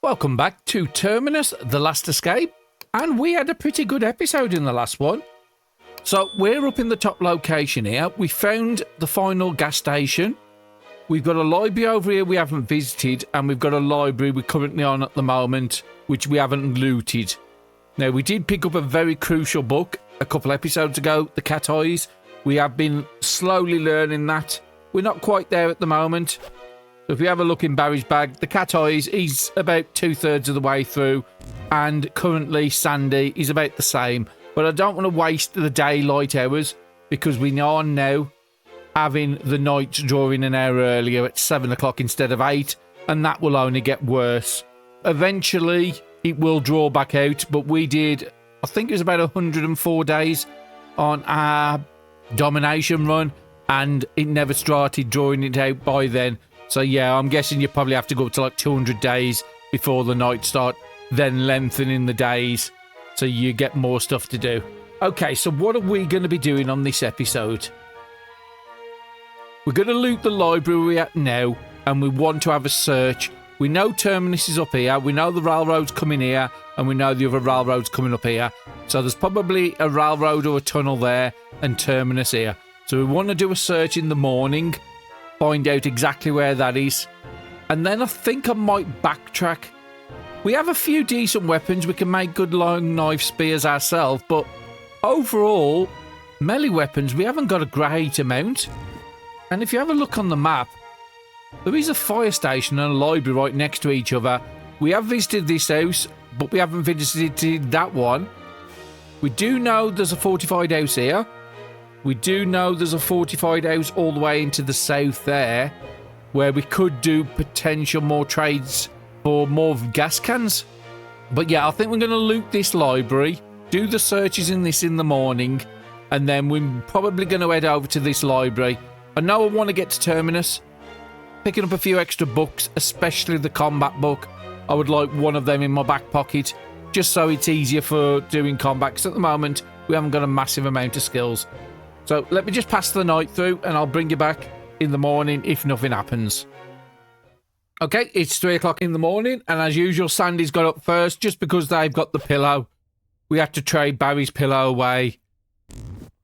Welcome back to Terminus, The Last Escape, and we had a pretty good episode in the last one. So we're up in the top location here. We found the final gas station. We've got a library over here we haven't visited, and we've got a library we're currently on at the moment, which we haven't looted. Now, we did pick up a very crucial book a couple episodes ago, The Cat Eyes. We have been slowly learning that. We're not quite there at the moment. So if we have a look in Barry's bag, The Cat Eyes, he's about 2/3 of the way through, and currently Sandy is about the same. But I don't want to waste the daylight hours, because we are now having the night drawing an hour earlier at 7 o'clock instead of 8, and that will only get worse. Eventually, it will draw back out, but we did, I think it was about 104 days on our domination run, and it never started drawing it out by then. So yeah, I'm guessing you probably have to go up to like 200 days before the night start, then lengthening the days so you get more stuff to do. Okay, so what are we going to be doing on this episode? We're going to loot the library we're at now, and we want to have a search. We know Terminus is up here, we know the railroad's coming here, and we know the other railroad's coming up here. So there's probably a railroad or a tunnel there, and Terminus here. So we want to do a search in the morning, find out exactly where that is, and then I think I might backtrack. We have a few decent weapons, we can make good long knife spears ourselves, but overall, melee weapons, we haven't got a great amount. And if you have a look on the map, there is a fire station and a library right next to each other. We have visited this house, but we haven't visited that one. We do know there's a fortified house here. We do know there's a fortified house all the way into the south there, where we could do potential more trades for more gas cans. But yeah, I think we're going to loot this library, do the searches in this in the morning, and then we're probably going to head over to this library. I know I want to get to Terminus, picking up a few extra books, especially the combat book. I would like one of them in my back pocket, just so it's easier for doing combat, because at the moment, we haven't got a massive amount of skills. So let me just pass the night through, and I'll bring you back in the morning if nothing happens. Okay, it's 3 o'clock in the morning, and as usual, Sandy's got up first, just because they've got the pillow. We had to trade Barry's pillow away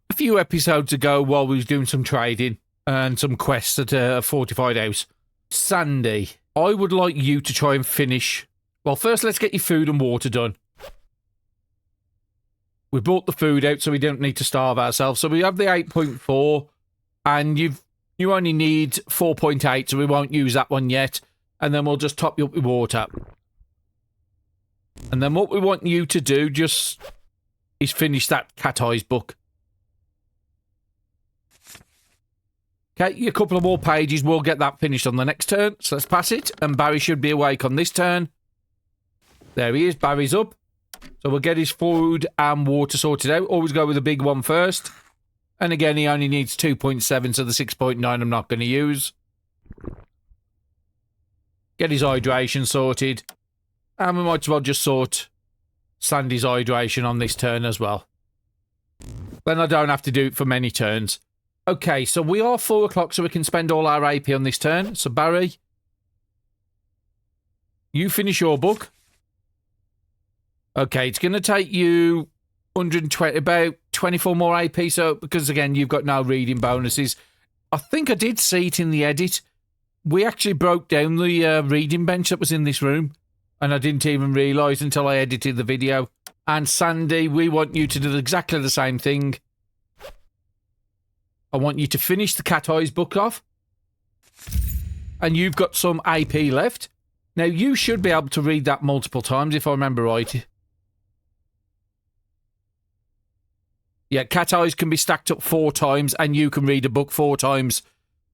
a few episodes ago while we was doing some trading and some quests at a fortified house. Sandy, I would like you to try and finish. Well, first, let's get your food and water done. We brought the food out so we don't need to starve ourselves. So we have the 8.4, and you only need 4.8, so we won't use that one yet. And then we'll just top you up with water. And then what we want you to do just is finish that Cat Eyes book. Okay, a couple of more pages. We'll get that finished on the next turn. So let's pass it. And Barry should be awake on this turn. There he is. Barry's up. So we'll get his food and water sorted out. Always go with the big one first. And again, he only needs 2.7, so the 6.9 I'm not going to use. Get his hydration sorted. And we might as well just sort Sandy's hydration on this turn as well. Then I don't have to do it for many turns. Okay, so we are 4 o'clock, so we can spend all our AP on this turn. So, Barry, you finish your book. Okay, it's going to take you 120, about 24 more AP, so, because, again, you've got no reading bonuses. I think I did see it in the edit. We actually broke down the reading bench that was in this room, and I didn't even realise until I edited the video. And, Sandy, we want you to do exactly the same thing. I want you to finish the Cat Eyes book off. And you've got some AP left. Now, you should be able to read that multiple times, if I remember right. Yeah, Cat Eyes can be stacked up 4 times, and you can read a book 4 times.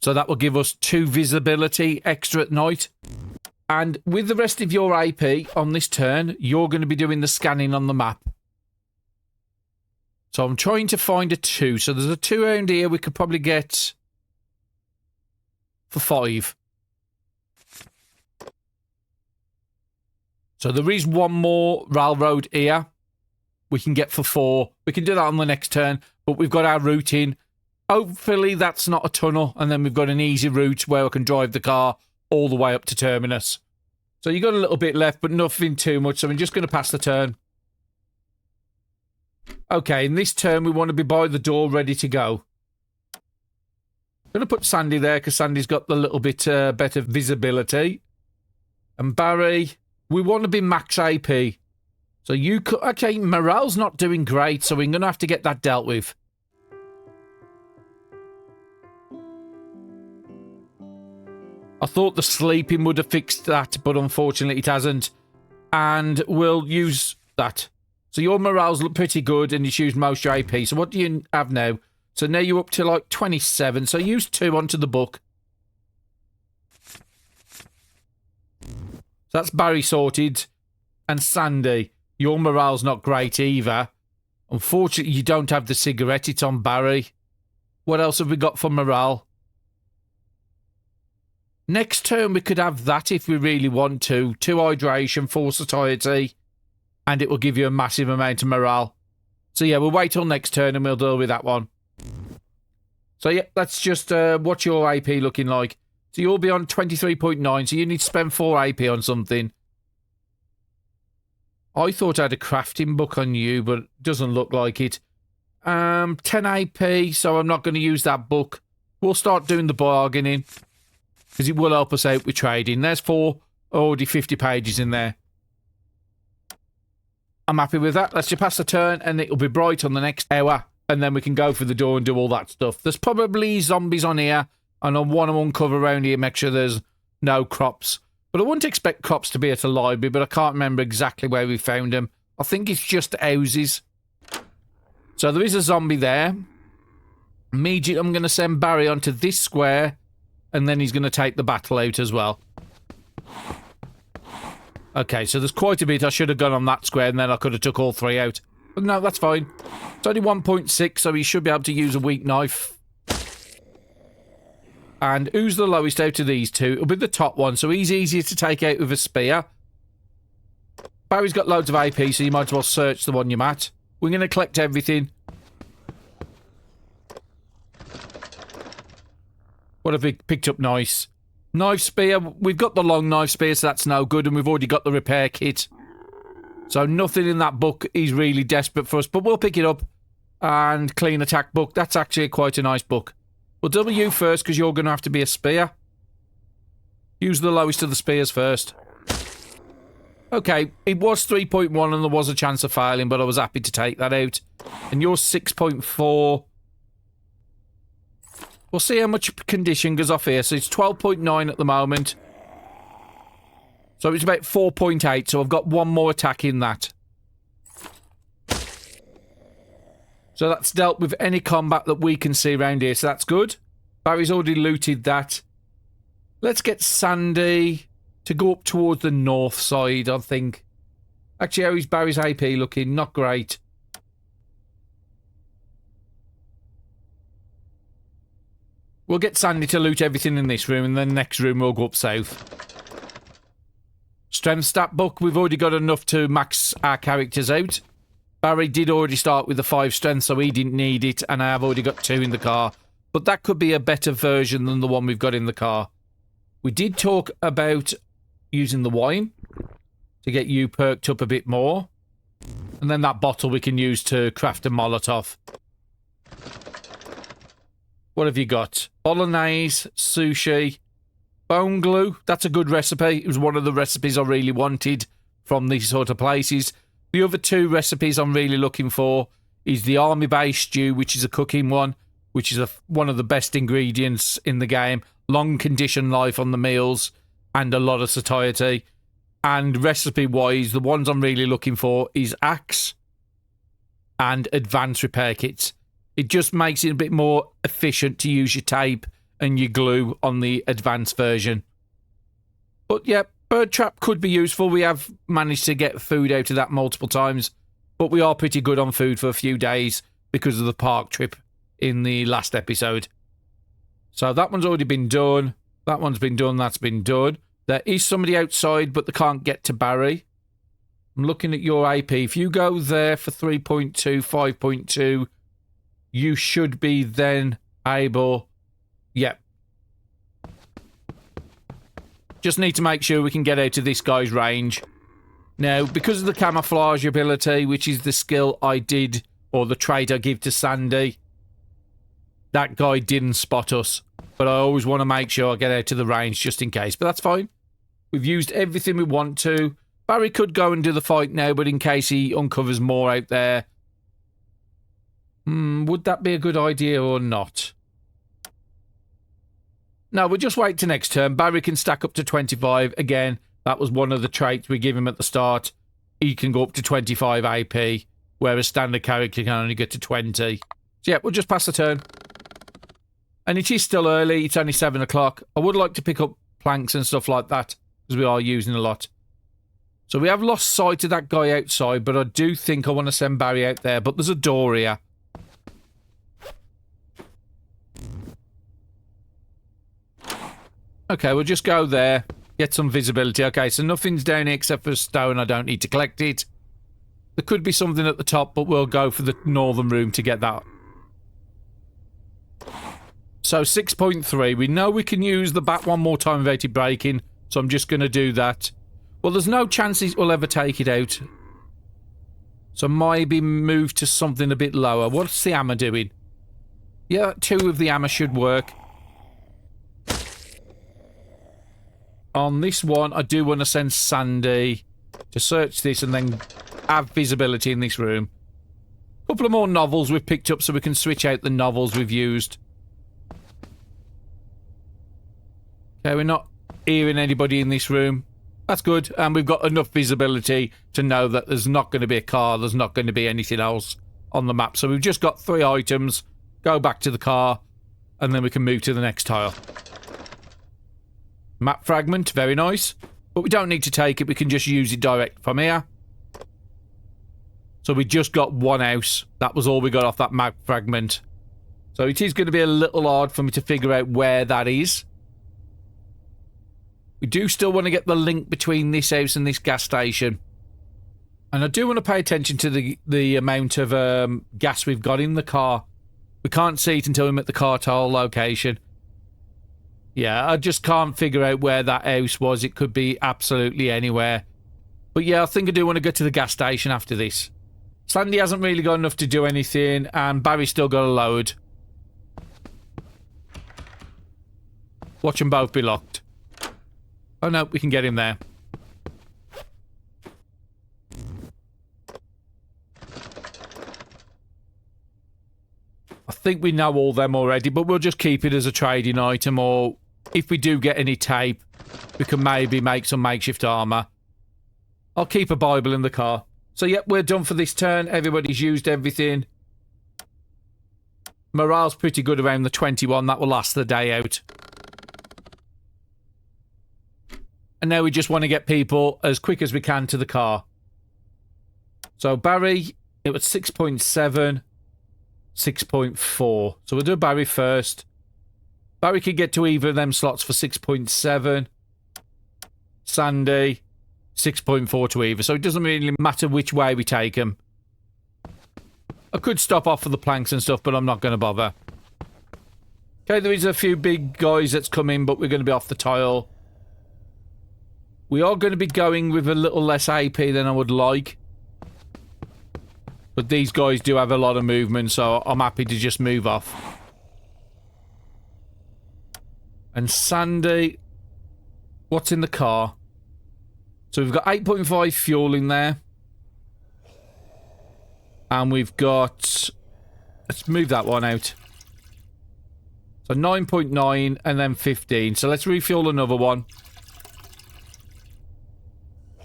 So that will give us 2 visibility extra at night. And with the rest of your AP on this turn, you're going to be doing the scanning on the map. So I'm trying to find a 2. So there's a 2 around here we could probably get for 5. So there is one more railroad here we can get for 4. We can do that on the next turn, but we've got our route in. Hopefully that's not a tunnel, and then we've got an easy route where I can drive the car all the way up to Terminus. So you got a little bit left, but nothing too much. So I'm just going to pass the turn. Okay, in this turn, we want to be by the door, ready to go. I'm going to put Sandy there, because Sandy's got the little bit better visibility. And Barry, we want to be max AP. So you could... Okay, morale's not doing great, so we're going to have to get that dealt with. I thought the sleeping would have fixed that, but unfortunately it hasn't. And we'll use that. So your morale's look pretty good, and you use most your AP. So what do you have now? So now you're up to like 27. So use 2 onto the book. So that's Barry sorted. And Sandy, your morale's not great either. Unfortunately, you don't have the cigarette. It's on Barry. What else have we got for morale? Next turn, we could have that if we really want to. 2 hydration, 4 satiety, and it will give you a massive amount of morale. So yeah, we'll wait till next turn and we'll deal with that one. So yeah, that's just what's your AP looking like. So you'll be on 23.9, so you need to spend 4 AP on something. I thought I had a crafting book on you, but it doesn't look like it. 10 AP, so I'm not going to use that book. We'll start doing the bargaining, because it will help us out with trading. There's 4, already 50 pages in there. I'm happy with that. Let's just pass the turn, and it'll be bright on the next hour, and then we can go for the door and do all that stuff. There's probably zombies on here, and I want to uncover around here, make sure there's no crops. But I wouldn't expect crops to be at a library, but I can't remember exactly where we found them. I think it's just houses. So there is a zombie there. Immediately, I'm going to send Barry onto this square, and then he's going to take the battle out as well. Okay, so there's quite a bit. I should have gone on that square, and then I could have took all 3 out. But no, that's fine. It's only 1.6, so he should be able to use a weak knife. And who's the lowest out of these 2? It'll be the top one, so he's easier to take out with a spear. Barry's got loads of AP, so you might as well search the one you're at. We're going to collect everything. What have we picked up? Nice. Knife spear. We've got the long knife spear, so that's no good, and we've already got the repair kit. So nothing in that book is really desperate for us, but we'll pick it up. And clean attack book. That's actually quite a nice book. We'll double you first, because you're going to have to be a spear. Use the lowest of the spears first. Okay, it was 3.1 and there was a chance of failing, but I was happy to take that out. And you're 6.4. We'll see how much condition goes off here. So it's 12.9 at the moment. So it's about 4.8, so I've got 1 more attack in that. So that's dealt with any combat that we can see around here, so that's good. Barry's already looted that. Let's get Sandy to go up towards the north side, I think. Actually, how is Barry's AP looking? Not great. We'll get Sandy to loot everything in this room, and then the next room we'll go up south. Strength stat book, we've already got enough to max our characters out. Barry did already start with the 5 strength, so he didn't need it, and I have already got 2 in the car. But that could be a better version than the one we've got in the car. We did talk about using the wine to get you perked up a bit more. And then that bottle we can use to craft a Molotov. What have you got? Bolognese, sushi, bone glue. That's a good recipe. It was one of the recipes I really wanted from these sort of places. The other 2 recipes I'm really looking for is the army base stew, which is a cooking one, which is one of the best ingredients in the game. Long condition life on the meals and a lot of satiety. And recipe-wise, the ones I'm really looking for is axe and advanced repair kits. It just makes it a bit more efficient to use your tape and your glue on the advanced version. But yeah, bird trap could be useful. We have managed to get food out of that multiple times, but we are pretty good on food for a few days because of the park trip in the last episode. So that one's already been done. That one's been done. That's been done. There is somebody outside, but they can't get to Barry. I'm looking at your AP. If you go there for 3.2, 5.2, you should be then able... Yep. Just need to make sure we can get out of this guy's range. Now, because of the camouflage ability, which is the skill I did, or the trait I give to Sandy, that guy didn't spot us. But I always want to make sure I get out of the range just in case. But that's fine. We've used everything we want to. Barry could go and do the fight now, but in case he uncovers more out there. Would that be a good idea or not? No, we'll just wait till next turn. Barry can stack up to 25. Again, that was one of the traits we give him at the start. He can go up to 25 AP, whereas standard character can only get to 20. So yeah, we'll just pass the turn. And it is still early. It's only 7 o'clock. I would like to pick up planks and stuff like that, because we are using a lot. So we have lost sight of that guy outside, but I do think I want to send Barry out there. But there's a door here. Okay, we'll just go there. Get some visibility. Okay, so nothing's down here except for a stone. I don't need to collect it. There could be something at the top, but we'll go for the northern room to get that. So 6.3. We know we can use the bat one more time evaded breaking, so I'm just going to do that. Well, there's no chances we'll ever take it out. So maybe move to something a bit lower. What's the hammer doing? Yeah, 2 of the hammer should work. On this one, I do want to send Sandy to search this and then have visibility in this room. A couple of more novels we've picked up so we can switch out the novels we've used. Okay, we're not hearing anybody in this room. That's good. And we've got enough visibility to know that there's not going to be a car. There's not going to be anything else on the map. So we've just got 3 items. Go back to the car. And then we can move to the next tile. Map fragment. Very nice. But we don't need to take it. We can just use it direct from here. So we just got 1 house. That was all we got off that map fragment. So it is going to be a little hard for me to figure out where that is. We do still want to get the link between this house and this gas station. And I do want to pay attention to the amount of gas we've got in the car. We can't see it until we're at the car tile location. Yeah, I just can't figure out where that house was. It could be absolutely anywhere. But yeah, I think I do want to go to the gas station after this. Sandy hasn't really got enough to do anything, and Barry's still got a load. Watch them both be locked. Oh no, we can get him there. I think we know all them already, but we'll just keep it as a trading item, or if we do get any tape, we can maybe make some makeshift armor. I'll keep a Bible in the car. So yep, we're done for this turn. Everybody's used everything. Morale's pretty good around the 21. That will last the day out. And now we just want to get people as quick as we can to the car. So Barry, it was 6.7, 6.4. So we'll do Barry first. Barry could get to either of them slots for 6.7. Sandy, 6.4 to either. So it doesn't really matter which way we take them. I could stop off for the planks and stuff, but I'm not going to bother. Okay, there is a few big guys that's come in, but we're going to be off the tile. We are going to be going with a little less AP than I would like. But these guys do have a lot of movement, so I'm happy to just move off. And Sandy, what's in the car? So we've got 8.5 fuel in there. And we've got... Let's move that one out. So 9.9 and then 15. So let's refuel another one.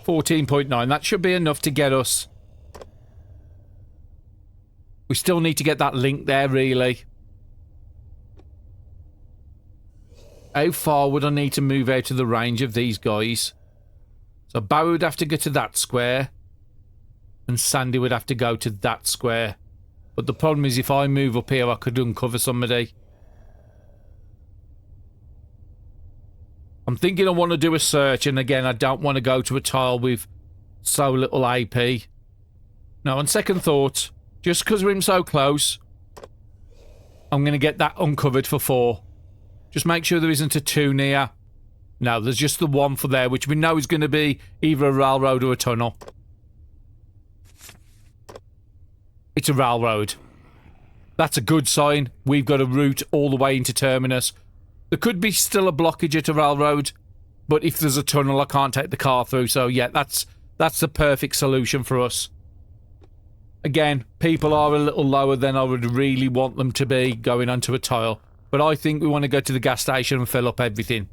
14.9. That should be enough to get us. We still need to get that link there, really. How far would I need to move out of the range of these guys? So Barry would have to go to that square. And Sandy would have to go to that square. But the problem is if I move up here, I could uncover somebody. I'm thinking I want to do a search, and again, I don't want to go to a tile with so little AP. Now, on second thought, just because we're in so close, I'm going to get that uncovered for 4. Just make sure there isn't a 2 near. No, there's just the one for there, which we know is going to be either a railroad or a tunnel. It's a railroad. That's a good sign. We've got a route all the way into Terminus. There could be still a blockage at a railroad, but if there's a tunnel, I can't take the car through. So yeah, that's the perfect solution for us. Again, people are a little lower than I would really want them to be going onto a tile. But I think we want to go to the gas station and fill up everything.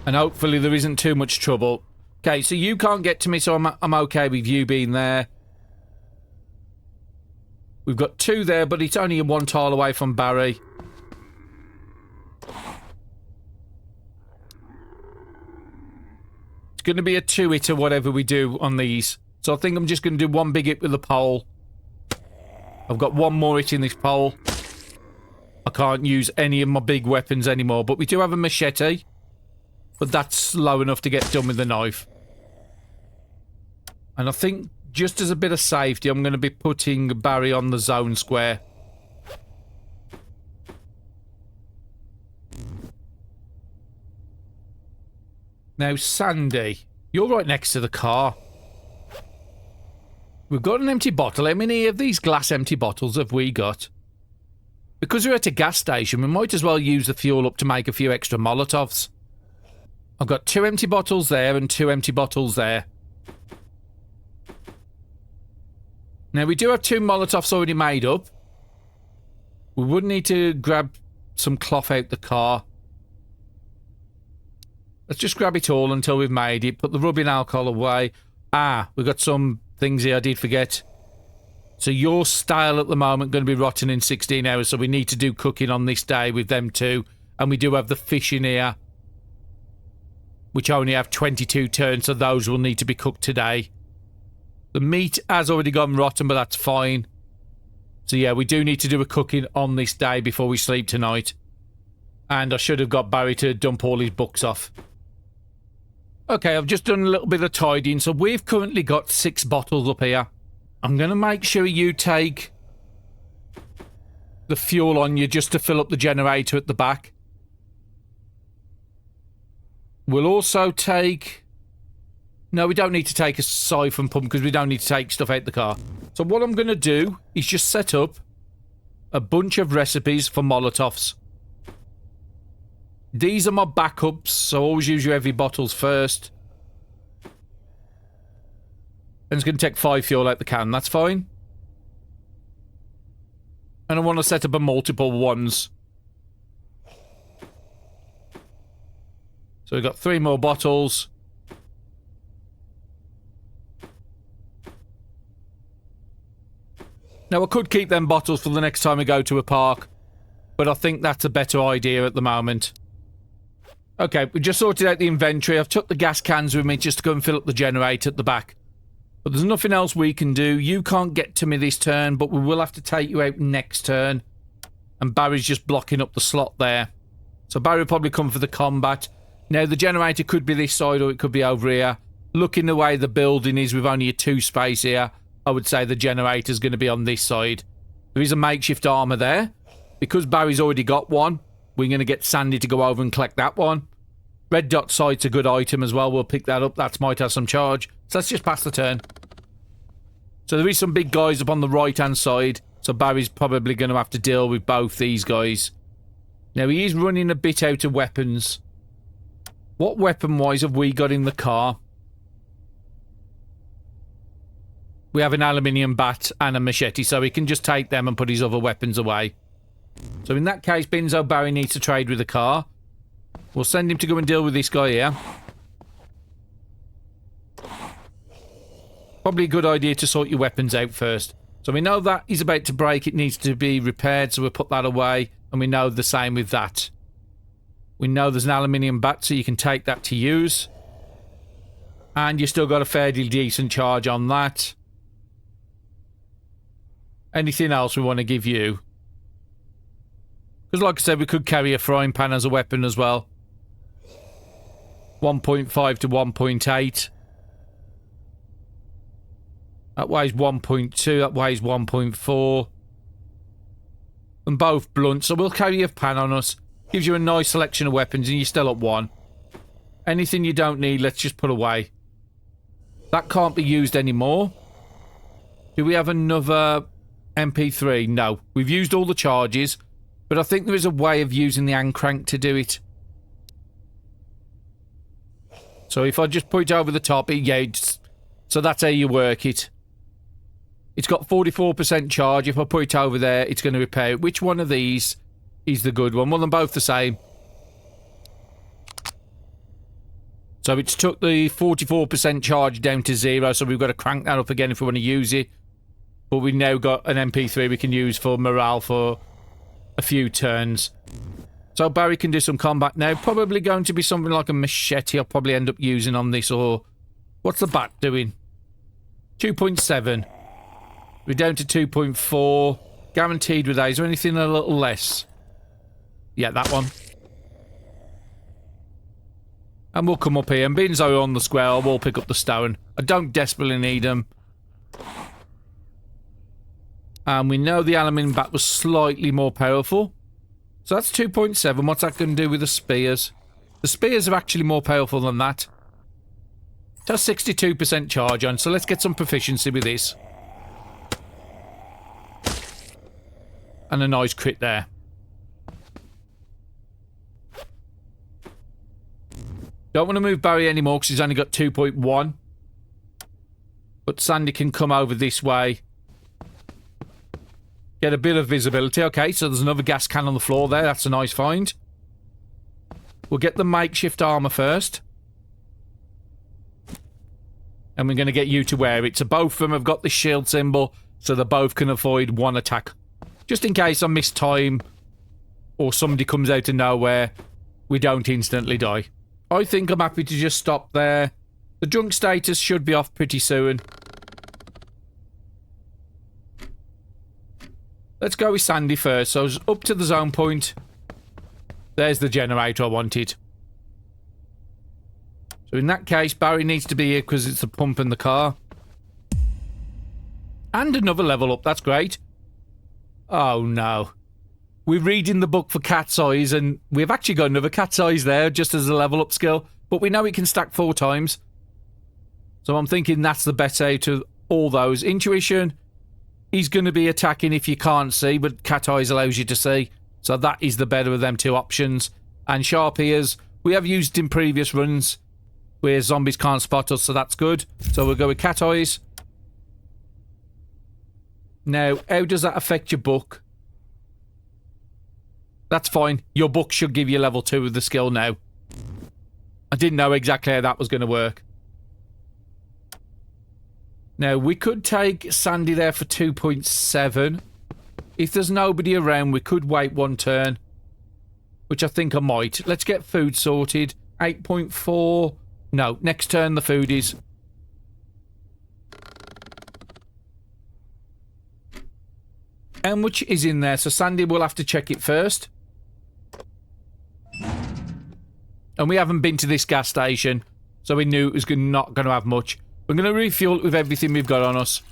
And hopefully there isn't too much trouble. Okay, so you can't get to me, so I'm okay with you being there. We've got 2 there, but it's only 1 tile away from Barry. It's going to be a 2-hitter, whatever we do on these. So I think I'm just going to do 1 big hit with the pole. I've got 1 more hit in this pole. I can't use any of my big weapons anymore, but we do have a machete. But that's slow enough to get done with the knife. And I think, just as a bit of safety, I'm going to be putting Barry on the zone square. Now, Sandy, you're right next to the car. We've got an empty bottle. How many of these glass empty bottles have we got? Because we're at a gas station, we might as well use the fuel up to make a few extra Molotovs. I've got 2 empty bottles there and 2 empty bottles there. Now, we do have 2 Molotovs already made up. We would need to grab some cloth out the car. Let's just grab it all until we've made it. Put the rubbing alcohol away. Ah, we've got some things here I did forget. So your stale at the moment going to be rotten in 16 hours. So we need to do cooking on this day with them too. And we do have the fish in here, which only have 22 turns, so those will need to be cooked today. The meat has already gone rotten, but that's fine. So yeah, we do need to do a cooking on this day before we sleep tonight. And I should have got Barry to dump all his books off. Okay, I've just done a little bit of tidying, so we've currently got 6 bottles up here. I'm going to make sure you take the fuel on you just to fill up the generator at the back. We'll also take... No, we don't need to take a siphon pump because we don't need to take stuff out the car. So what I'm going to do is just set up a bunch of recipes for Molotovs. These are my backups, so always use your heavy bottles first. And it's going to take 5 fuel out the can, that's fine. And I want to set up a multiple ones. So we've got 3 more bottles. Now, I could keep them bottles for the next time we go to a park, but I think that's a better idea at the moment. Okay, we just sorted out the inventory. I've took the gas cans with me just to go and fill up the generator at the back. But there's nothing else we can do. You can't get to me this turn, but we will have to take you out next turn. And Barry's just blocking up the slot there. So Barry will probably come for the combat. Now, the generator could be this side or it could be over here. Looking the way the building is with only a 2 space here, I would say the generator's going to be on this side. There is a makeshift armour there. Because Barry's already got one, we're going to get Sandy to go over and collect that one. Red dot sight's a good item as well. We'll pick that up. That might have some charge. So let's just pass the turn. So there is some big guys up on the right-hand side. So Barry's probably going to have to deal with both these guys. Now, he is running a bit out of weapons. What weapon-wise have we got in the car? We have an aluminium bat and a machete, so he can just take them and put his other weapons away. So in that case, Binzo Barry needs to trade with the car. We'll send him to go and deal with this guy here. Probably a good idea to sort your weapons out first. So we know that he's about to break. It needs to be repaired, so we'll put that away. And we know the same with that. We know there's an aluminium bat, so you can take that to use. And you still got a fairly decent charge on that. Anything else we want to give you? Because like I said, we could carry a frying pan as a weapon as well. 1.5 to 1.8. That weighs 1.2. That weighs 1.4. and both blunt, so we'll carry a pan on us. Gives you a nice selection of weapons, and you're still up 1. Anything you don't need, let's just put away. That can't be used anymore. Do we have another MP3? No. We've used all the charges, but I think there is a way of using the hand crank to do it. So if I just put it over the top, so that's how you work it. It's got 44% charge. If I put it over there, it's going to repair it. Which one of these is the good one? Well, they're both the same. So it's took the 44% charge down to 0, so we've got to crank that up again if we want to use it. But we've now got an MP3 we can use for morale for a few turns. So Barry can do some combat now. Probably going to be something like a machete I'll probably end up using on this, or... What's the bat doing? 2.7. We're down to 2.4. Guaranteed with that. Is there anything a little less? Yeah, that one. And we'll come up here. And being so on the square, we'll pick up the stone. I don't desperately need them. And we know the aluminium bat was slightly more powerful. So that's 2.7. What's that going to do with the spears? The spears are actually more powerful than that. It has 62% charge on, so let's get some proficiency with this. And a nice crit there. Don't want to move Barry anymore because he's only got 2.1. But Sandy can come over this way. Get a bit of visibility. Okay, so there's another gas can on the floor there. That's a nice find. We'll get the makeshift armor first. And we're going to get you to wear it. So both of them have got the shield symbol, so they both can avoid one attack. Just in case I miss time or somebody comes out of nowhere, we don't instantly die. I think I'm happy to just stop there. The drunk status should be off pretty soon. Let's go with Sandy first. So up to the zone point. There's the generator I wanted. So in that case, Barry needs to be here because it's the pump in the car. And another level up. That's great. Oh no. We're reading the book for cat's eyes, and we've actually got another cat's eyes there just as a level up skill. But we know it can stack 4 times. So I'm thinking that's the best out of all those. Intuition, he's going to be attacking if you can't see, but cat eyes allows you to see. So that is the better of them 2 options. And sharp ears, we have used in previous runs where zombies can't spot us, so that's good. So we'll go with cat eyes. Now, how does that affect your book? That's fine. Your book should give you level 2 of the skill now. I didn't know exactly how that was going to work. Now, we could take Sandy there for 2.7. If there's nobody around, we could wait 1 turn. Which I think I might. Let's get food sorted. 8.4. No, next turn the food is. How much is in there? So Sandy will have to check it first. And we haven't been to this gas station, so we knew it was not going to have much. We're going to refuel it with everything we've got on us.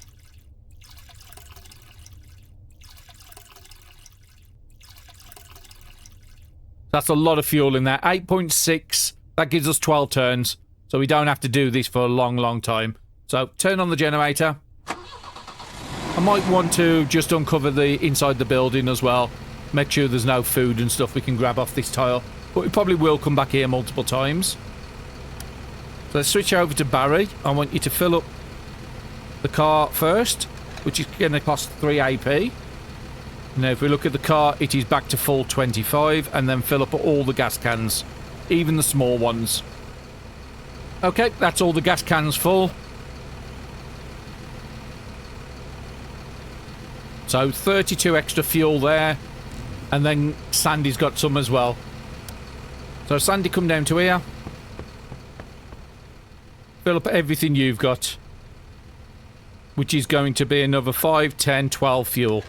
That's a lot of fuel in there. 8.6. That gives us 12 turns. So we don't have to do this for a long, long time. So turn on the generator. I might want to just uncover the inside the building as well. Make sure there's no food and stuff we can grab off this tile. But we probably will come back here multiple times. So let's switch over to Barry. I want you to fill up the car first, which is going to cost 3 AP. Now if we look at the car, it is back to full 25, and then fill up all the gas cans, even the small ones. Okay, that's all the gas cans full. So 32 extra fuel there, and then Sandy's got some as well. So Sandy, come down to here. Fill up everything you've got, which is going to be another 5, 10, 12 fuel.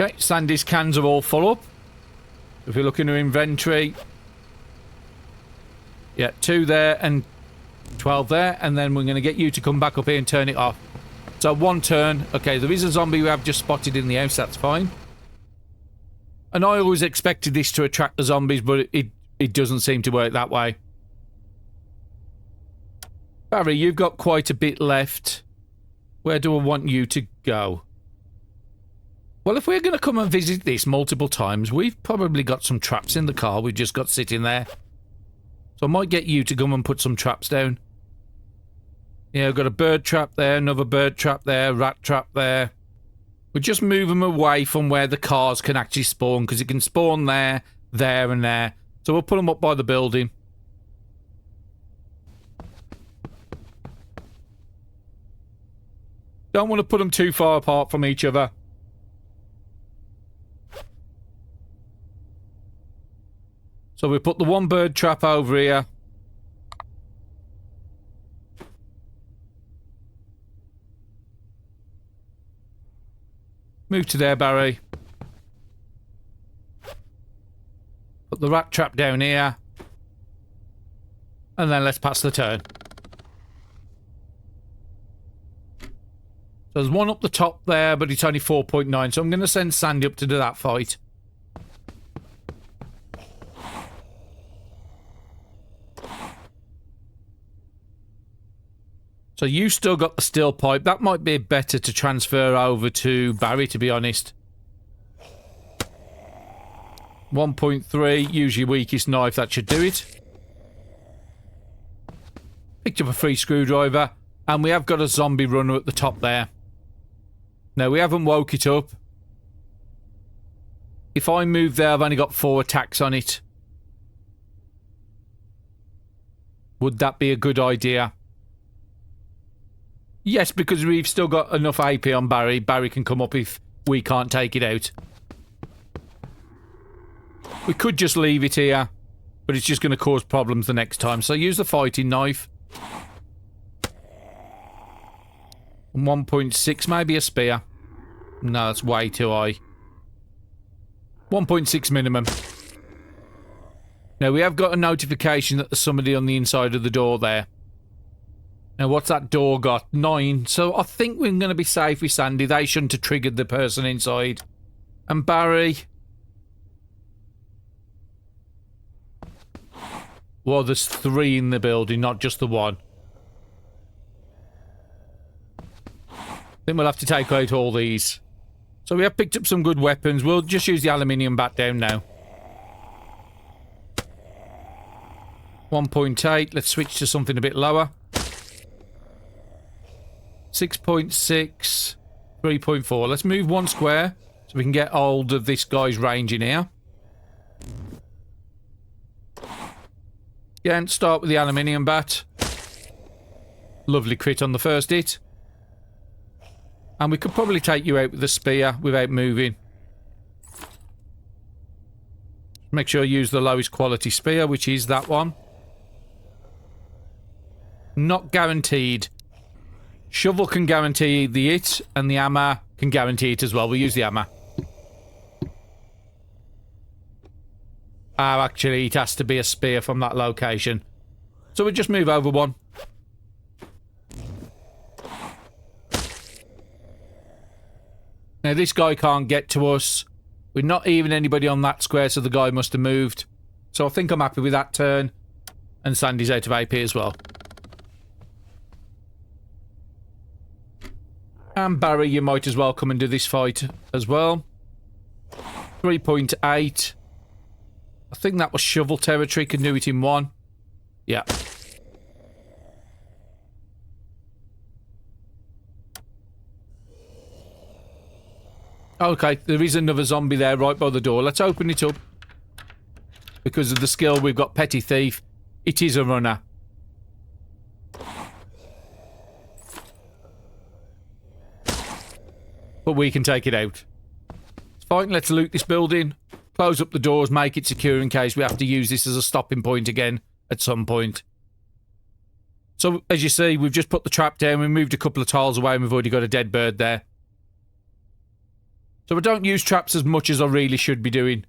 Okay, Sandy's cans are all full up. If we look in her inventory, yeah, 2 there and 12 there, and then we're going to get you to come back up here and turn it off. So 1 turn. Okay, there is a zombie we have just spotted in the house, that's fine. And I always expected this to attract the zombies, but it doesn't seem to work that way. Barry, you've got quite a bit left. Where do I want you to go? Well, if we're going to come and visit this multiple times, we've probably got some traps in the car we've just got sitting there. So I might get you to come and put some traps down. Yeah, I've got a bird trap there, another bird trap there, rat trap there. We just move them away from where the cars can actually spawn, because it can spawn there, there and there. So we'll put them up by the building. Don't want to put them too far apart from each other. So we put the one bird trap over here. Move to there, Barry. Put the rat trap down here. And then let's pass the turn. So there's one up the top there, but it's only 4.9. So I'm going to send Sandy up to do that fight. So you still got the steel pipe. That might be better to transfer over to Barry, to be honest. 1.3, use your weakest knife. That should do it. Picked up a free screwdriver. And we have got a zombie runner at the top there. Now, we haven't woke it up. If I move there, I've only got 4 attacks on it. Would that be a good idea? Yes, because we've still got enough AP on Barry. Barry can come up if we can't take it out. We could just leave it here, but it's just going to cause problems the next time. So use the fighting knife. 1.6, maybe a spear. No, that's way too high. 1.6 minimum. Now, we have got a notification that there's somebody on the inside of the door there. Now, what's that door got? 9. So I think we're going to be safe with Sandy. They shouldn't have triggered the person inside. And Barry. Well, there's 3 in the building, not just the 1. Then we'll have to take out all these. So we have picked up some good weapons. We'll just use the aluminium bat down now. 1.8. Let's switch to something a bit lower. 6.6. 3.4. Let's move 1 square so we can get hold of this guy's range in here. Again, start with the aluminium bat. Lovely crit on the first hit. And we could probably take you out with a spear without moving. Make sure you use the lowest quality spear, which is that one. Not guaranteed. Shovel can guarantee the hit, and the hammer can guarantee it as well. We'll use the hammer. Oh, actually, it has to be a spear from that location. So we'll just move over 1. Now, this guy can't get to us. We're not even anybody on that square, so the guy must have moved. So I think I'm happy with that turn. And Sandy's out of AP as well. And Barry, you might as well come and do this fight as well. 3.8. I think that was shovel territory. Can do it in 1. Yeah. Okay, there is another zombie there right by the door. Let's open it up. Because of the skill, we've got Petty Thief. It is a runner. But we can take it out. It's fine, let's loot this building. Close up the doors, make it secure in case we have to use this as a stopping point again at some point. So, as you see, we've just put the trap down. We moved a couple of tiles away and we've already got a dead bird there. So I don't use traps as much as I really should be doing.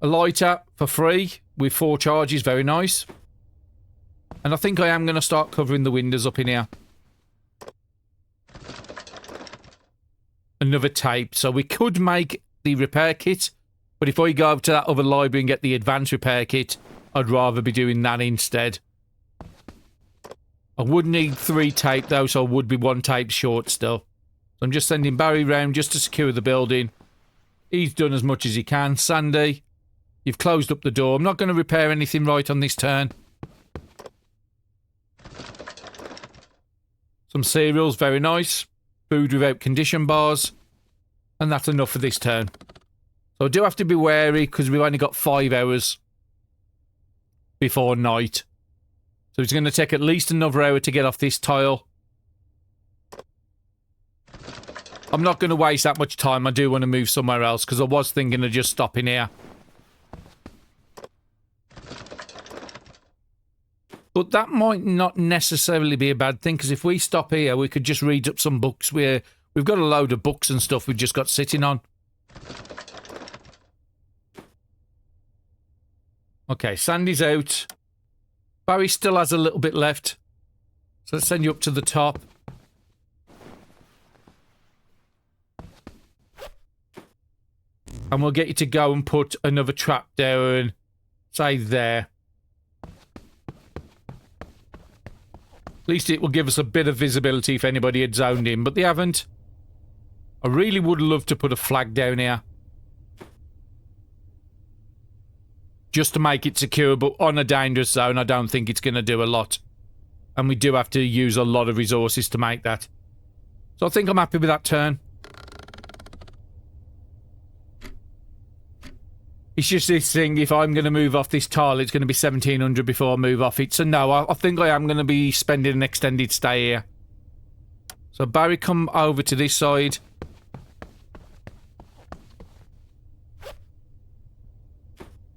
A lighter for free with 4 charges, very nice. And I think I am going to start covering the windows up in here. another tape. So we could make the repair kit, but if I go over to that other library and get the advanced repair kit, I'd rather be doing that instead. I would need 3 tape though, so I would be 1 tape short still. So I'm just sending Barry round just to secure the building. He's done as much as he can. Sandy, you've closed up the door. I'm not going to repair anything right on this turn. Some cereals, very nice. Food without condition bars. And that's enough for this turn. So I do have to be wary because we've only got 5 hours before night. So it's going to take at least another hour to get off this tile. I'm not going to waste that much time. I do want to move somewhere else because I was thinking of just stopping here. But that might not necessarily be a bad thing because if we stop here, we could just read up some books. We've got a load of books and stuff we've just got sitting on. Okay, Sandy's out. Barry still has a little bit left. So let's send you up to the top. And we'll get you to go and put another trap down, say there. At least it will give us a bit of visibility if anybody had zoned in, but they haven't. I really would love to put a flag down here. Just to make it secure, but on a dangerous zone, I don't think it's going to do a lot. And we do have to use a lot of resources to make that. So I think I'm happy with that turn. It's just this thing, if I'm going to move off this tile, it's going to be 1700 before I move off it. So no, I think I am going to be spending an extended stay here. So Barry, come over to this side.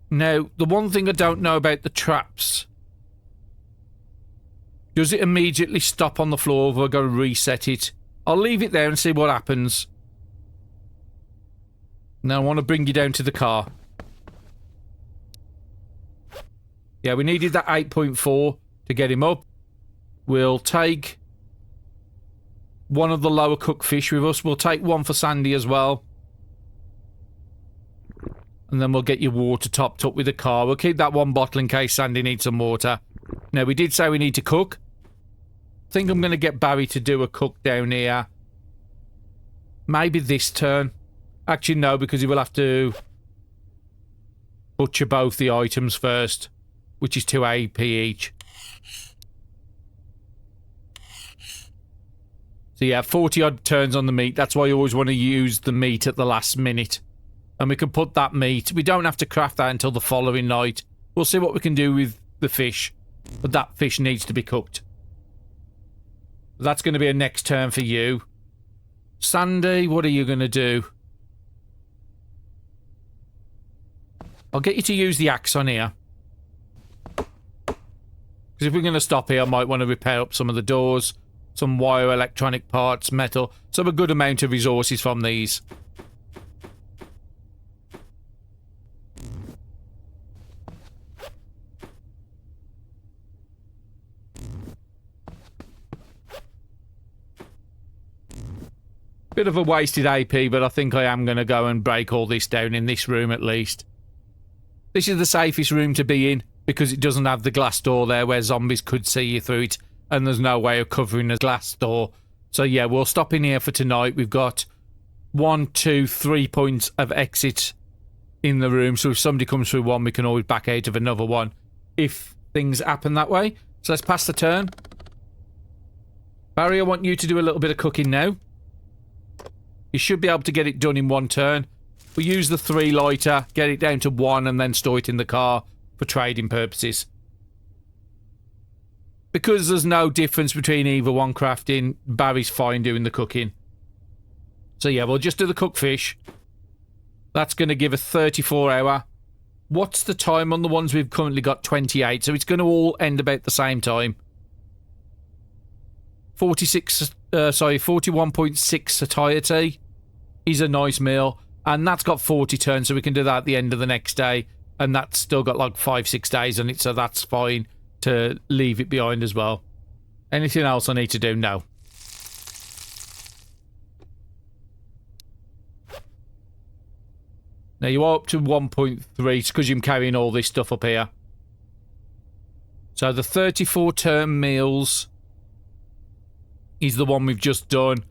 Now, the one thing I don't know about the traps. Does it immediately stop on the floor or have I got to reset it? I'll leave it there and see what happens. Now I want to bring you down to the car. Yeah, we needed that 8.4 to get him up. We'll take one of the lower cooked fish with us. We'll take one for Sandy as well. And then we'll get your water topped up with the car. We'll keep that 1 bottle in case Sandy needs some water. Now, we did say we need to cook. I think I'm going to get Barry to do a cook down here. Maybe this turn. Actually, no, because he will have to butcher both the items first, which is 2 AP each. So yeah, 40 odd turns on the meat. That's why you always want to use the meat at the last minute. And we can put that meat. We don't have to craft that until the following night. We'll see what we can do with the fish. But that fish needs to be cooked. That's going to be a next turn for you. Sandy, what are you going to do? I'll get you to use the axe on here. Because if we're going to stop here, I might want to repair up some of the doors. Some wire, electronic parts, metal. So a good amount of resources from these. Bit of a wasted AP, but I think I am going to go and break all this down in this room at least. This is the safest room to be in because it doesn't have the glass door there where zombies could see you through it, and there's no way of covering the glass door. So yeah, we'll stop in here for tonight. We've got 1, 2, 3 points of exit in the room, so if somebody comes through one, we can always back out of another one if things happen that way. So let's pass the turn. Barry, I want you to do a little bit of cooking now. You should be able to get it done in 1 turn. We'll use the 3 lighter, get it down to 1, and then store it in the car for trading purposes. Because there's no difference between either one crafting, Barry's fine doing the cooking. So yeah, we'll just do the cooked fish. That's going to give a 34 hour. What's the time on the ones we've currently got? 28. So it's going to all end about the same time. 41.6 satiety is a nice meal, and that's got 40 turns, so we can do that at the end of the next day, and that's still got like 5-6 days on it, so that's fine to leave it behind as well. Anything else I need to do? No. Now you are up to 1.3 because you're carrying all this stuff up here. So the 34 term meals is the one we've just done.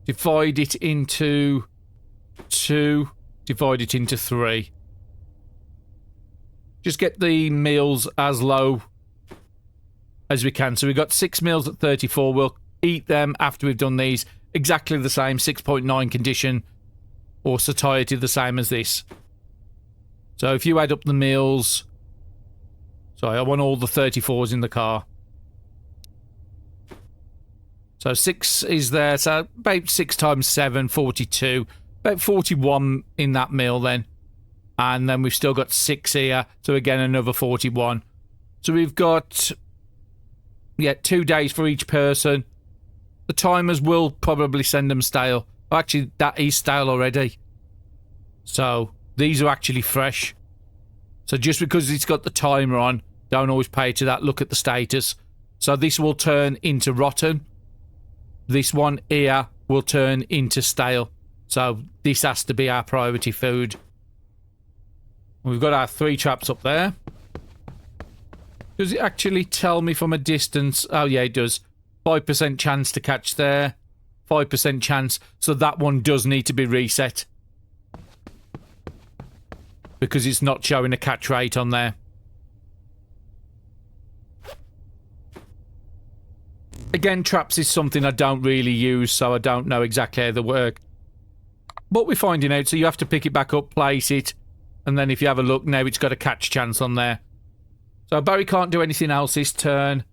Divide it into 2. Divide it into 3. Just get the meals as low as we can. So we've got 6 meals at 34. We'll eat them after we've done these. Exactly the same, 6.9 condition or satiety, the same as this. So if you add up the meals... Sorry, I want all the 34s in the car. So 6 is there. So about 6 times 7, 42. About 41 in that meal then. And then we've still got 6 here. So again, another 41. So we've got... Yeah, 2 days for each person. The timers will probably send them stale. Actually, that is stale already. So these are actually fresh. So just because it's got the timer on, don't always pay to that. Look at the status. So this will turn into rotten. This one here will turn into stale. So this has to be our priority food. We've got our 3 traps up there. Does it actually tell me from a distance? Oh, yeah, it does. 5% chance to catch there. 5% chance. So that one does need to be reset. Because it's not showing a catch rate on there. Again, traps is something I don't really use, so I don't know exactly how they work. But we're finding out, so you have to pick it back up, place it, and then if you have a look, now it's got a catch chance on there. So Barry can't do anything else this turn.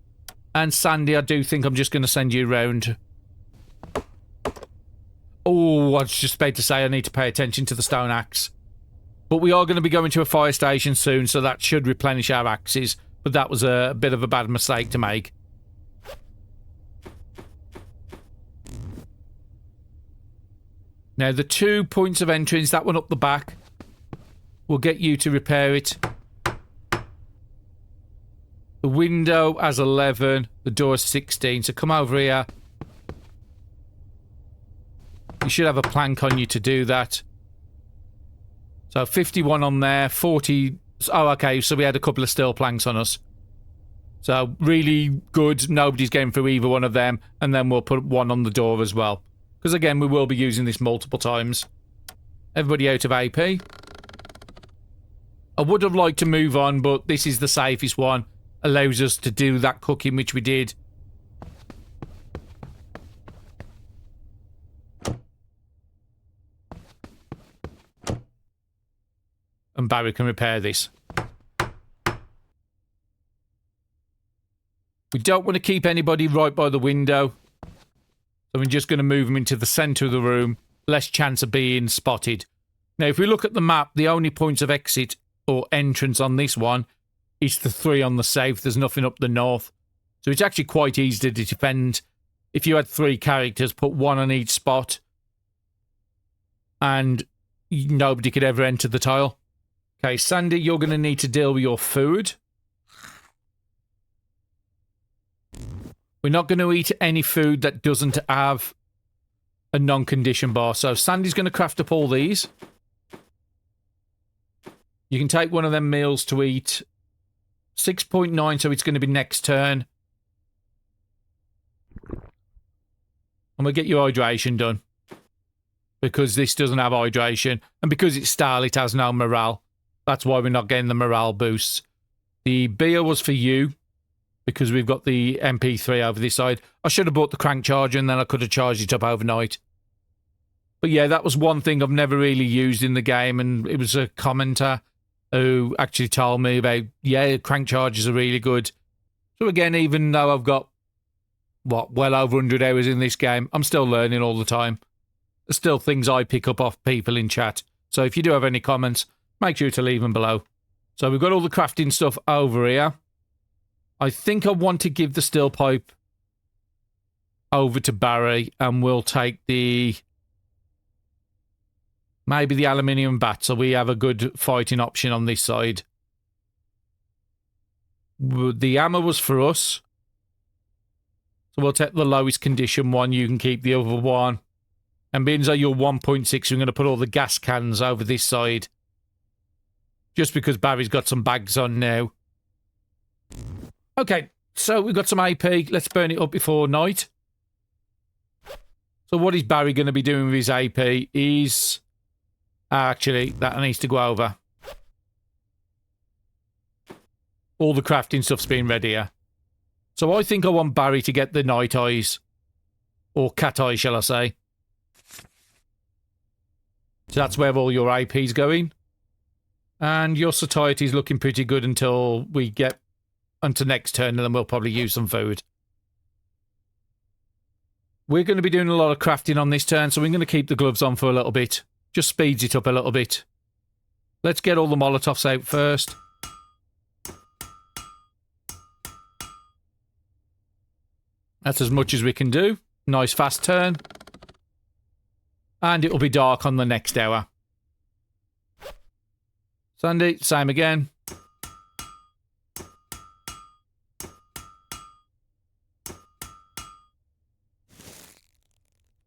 And Sandy, I do think I'm just going to send you round. Oh, I was just about to say I need to pay attention to the stone axe. But we are going to be going to a fire station soon, so that should replenish our axes. But that was a bit of a bad mistake to make. Now, the 2 points of entrance, that one up the back, will get you to repair it. The window has 11, the door is 16, so come over here. You should have a plank on you to do that. So 51 on there, 40... Oh, okay, so we had a couple of steel planks on us. So really good, nobody's getting through either one of them, and then we'll put one on the door as well. Because again, we will be using this multiple times. Everybody out of AP. I would have liked to move on, but this is the safest one. Allows us to do that cooking, which we did. And Barry can repair this. We don't want to keep anybody right by the window. So we're just going to move them into the centre of the room. Less chance of being spotted. Now, if we look at the map, the only points of exit or entrance on this one is the 3 on the south. There's nothing up the north. So it's actually quite easy to defend. If you had 3 characters, put 1 on each spot. And nobody could ever enter the tile. Okay, Sandy, you're going to need to deal with your food. We're not going to eat any food that doesn't have a non-condition bar. So Sandy's going to craft up all these. You can take one of them meals to eat. 6.9, so it's going to be next turn. And we'll get your hydration done. Because this doesn't have hydration. And because it's style, it has no morale. That's why we're not getting the morale boosts. The beer was for you. Because we've got the MP3 over this side. I should have bought the crank charger and then I could have charged it up overnight. But yeah, that was one thing I've never really used in the game. And it was a commenter who actually told me about, yeah, crank chargers are really good. So again, even though I've got, what, well over 100 hours in this game, I'm still learning all the time. There's still things I pick up off people in chat. So if you do have any comments, make sure to leave them below. So we've got all the crafting stuff over here. I think I want to give the steel pipe over to Barry and we'll take the... maybe the aluminium bat so we have a good fighting option on this side. The hammer was for us. So we'll take the lowest condition one. You can keep the other one. And being as though you're 1.6, we're going to put all the gas cans over this side. just because Barry's got some bags on now. Okay, so we've got some AP. Let's burn it up before night. So what is Barry going to be doing with his AP? He's... Actually, that needs to go over. All the crafting stuff's been ready here. So I think I want Barry to get the night eyes. Or cat eyes, shall I say. So that's where all your AP's going. And your satiety's looking pretty good until we get onto next turn, and then we'll probably use some food. We're going to be doing a lot of crafting on this turn, so we're going to keep the gloves on for a little bit. Just speeds it up a little bit. Let's get all the Molotovs out first. That's as much as we can do. Nice fast turn. And it'll be dark on the next hour. Sandy, same again.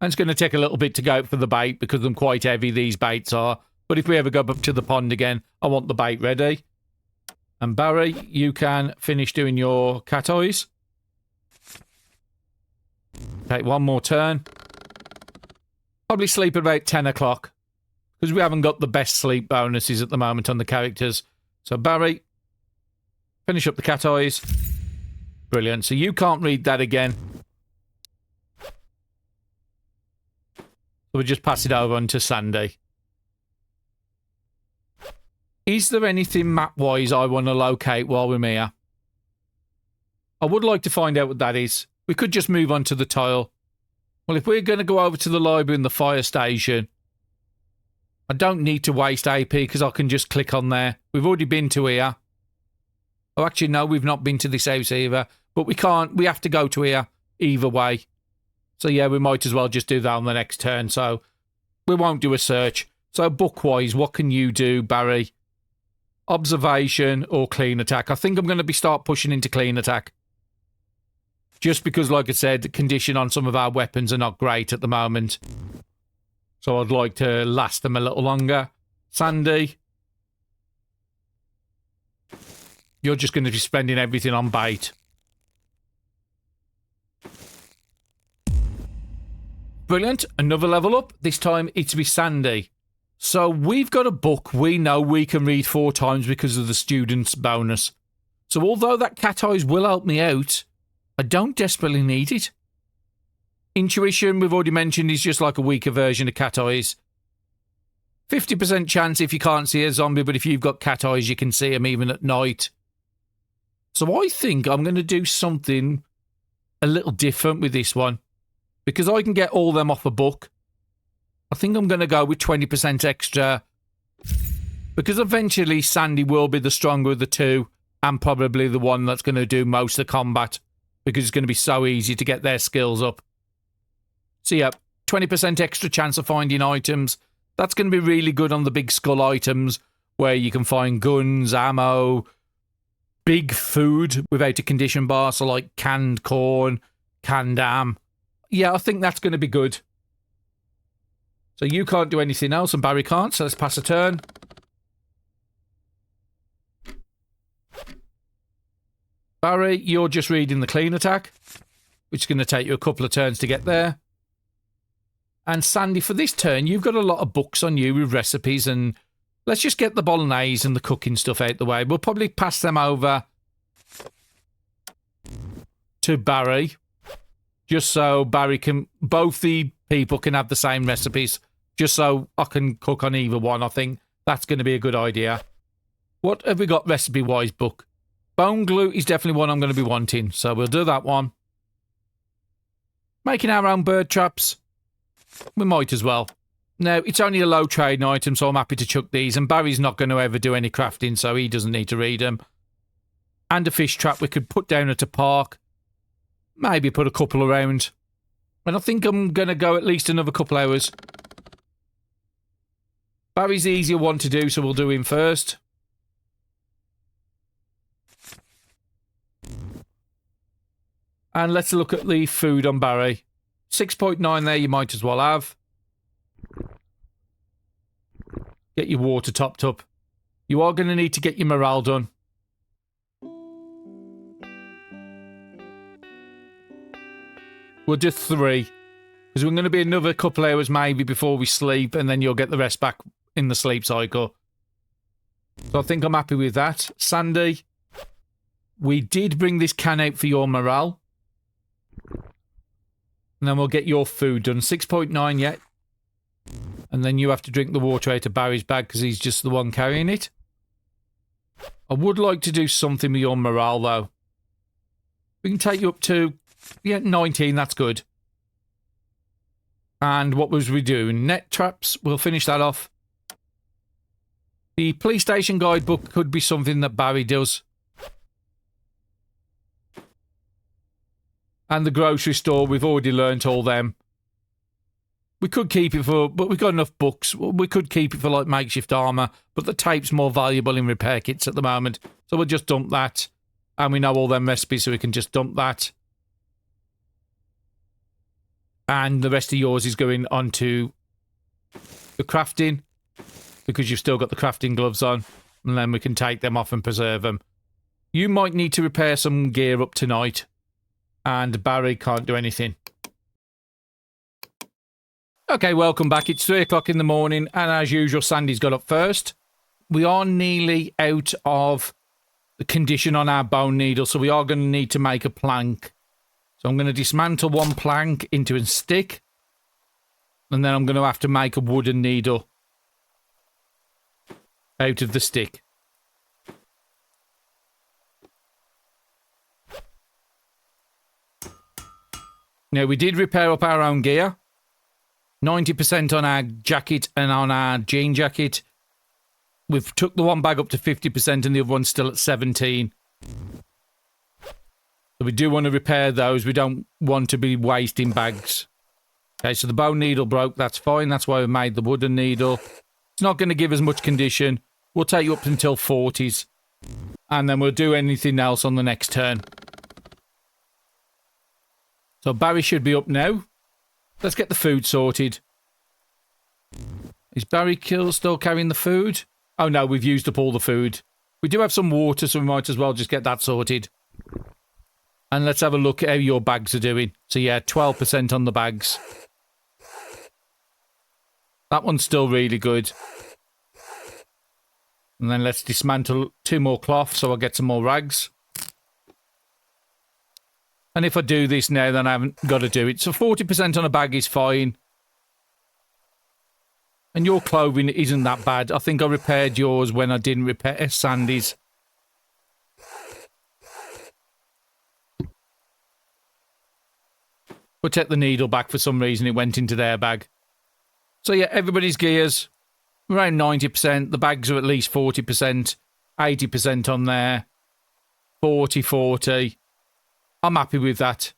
And it's going to take a little bit to go out for the bait because I'm quite heavy, these baits are. But if we ever go up to the pond again, I want the bait ready. And Barry, you can finish doing your cat eyes. Take one more turn. Probably sleep at about 10 o'clock. Because we haven't got the best sleep bonuses at the moment on the characters. So Barry, finish up the cat eyes. Brilliant. So you can't read that again. So we'll just pass it over on to Sandy. Is there anything map-wise I want to locate while we're here? I would like to find out what that is. We could just move on to the tile. Well, if we're going to go over to the library and the fire station, I don't need to waste AP because I can just click on there. We've already been to here. Oh, actually, no, we've not been to this house either. But we can't. We have to go to here either way. So, yeah, we might as well just do that on the next turn. So, we won't do a search. So, book-wise, what can you do, Barry? Observation or clean attack? I think I'm going to start pushing into clean attack. Just because, like I said, the condition on some of our weapons are not great at the moment. So, I'd like to last them a little longer. Sandy, you're just going to be spending everything on bait. Brilliant. Another level up. This time it's with Sandy. So we've got a book we know we can read 4 times because of the student's bonus. So although that cat eyes will help me out, I don't desperately need it. Intuition, we've already mentioned, is just like a weaker version of cat eyes. 50% chance if you can't see a zombie, but if you've got cat eyes, you can see them even at night. So I think I'm going to do something a little different with this one. Because I can get all them off a book. I think I'm going to go with 20% extra. Because eventually Sandy will be the stronger of the two. And probably the one that's going to do most of the combat. Because it's going to be so easy to get their skills up. So yeah, 20% extra chance of finding items. That's going to be really good on the big skull items. Where you can find guns, ammo, big food without a condition bar. So like canned corn, canned ham. Yeah, I think that's going to be good. So you can't do anything else and Barry can't, so let's pass a turn. Barry, you're just reading the clean attack, which is going to take you a couple of turns to get there. And Sandy, for this turn, you've got a lot of books on you with recipes, and let's just get the bolognese and the cooking stuff out the way. We'll probably pass them over to Barry. Just so Barry can, both the people can have the same recipes. Just so I can cook on either one. I think that's going to be a good idea. What have we got recipe-wise, book? Bone glue is definitely one I'm going to be wanting. So we'll do that one. Making our own bird traps. We might as well. Now, it's only a low trading item, so I'm happy to chuck these. And Barry's not going to ever do any crafting, so he doesn't need to read them. And a fish trap we could put down at a park. Maybe put a couple around. And I think I'm going to go at least another couple hours. Barry's the easier one to do, so we'll do him first. And let's look at the food on Barry. 6.9 there, you might as well have. Get your water topped up. You are going to need to get your morale done. We'll do 3. Because we're going to be another couple hours maybe before we sleep, and then you'll get the rest back in the sleep cycle. So I think I'm happy with that. Sandy, we did bring this can out for your morale. And then we'll get your food done. 6.9 yet. And then you have to drink the water out of Barry's bag because he's just the one carrying it. I would like to do something with your morale, though. We can take you up to 19. That's good. And what was we doing? Net traps. We'll finish that off. The police station guidebook could be something that Barry does. And the grocery store, we've already learnt all them. We could keep it for, but we've got enough books. We could keep it for like makeshift armour, but the tape's more valuable in repair kits at the moment. So we'll just dump that. And we know all them recipes, so we can just dump that. And the rest of yours is going on to the crafting, because you've still got the crafting gloves on, and then we can take them off and preserve them. You might need to repair some gear up tonight, and Barry can't do anything. Okay, welcome back. It's 3 o'clock in the morning, and as usual, Sandy's got up first. We are nearly out of the condition on our bone needle, so we are going to need to make a plank. So I'm going to dismantle one plank into a stick, and then I'm going to have to make a wooden needle out of the stick. Now, we did repair up our own gear. 90% on our jacket and on our jean jacket. We've took the one bag up to 50% and the other one's still at 17. So we do want to repair those. We don't want to be wasting bags. Okay, so the bone needle broke. That's fine. That's why we made the wooden needle. It's not going to give us much condition. We'll take you up until 40s. And then we'll do anything else on the next turn. So Barry should be up now. Let's get the food sorted. Is Barry still carrying the food? Oh no, we've used up all the food. We do have some water, so we might as well just get that sorted. And let's have a look at how your bags are doing. So yeah, 12% on the bags. That one's still really good. And then let's dismantle 2 more cloth so I'll get some more rags. And if I do this now, then I haven't got to do it. So 40% on a bag is fine. And your clothing isn't that bad. I think I repaired yours when I didn't repair Sandy's. We'll take the needle back for some reason. It went into their bag. So yeah, everybody's gears, around 90%. The bags are at least 40%. 80% on there. 40. I'm happy with that.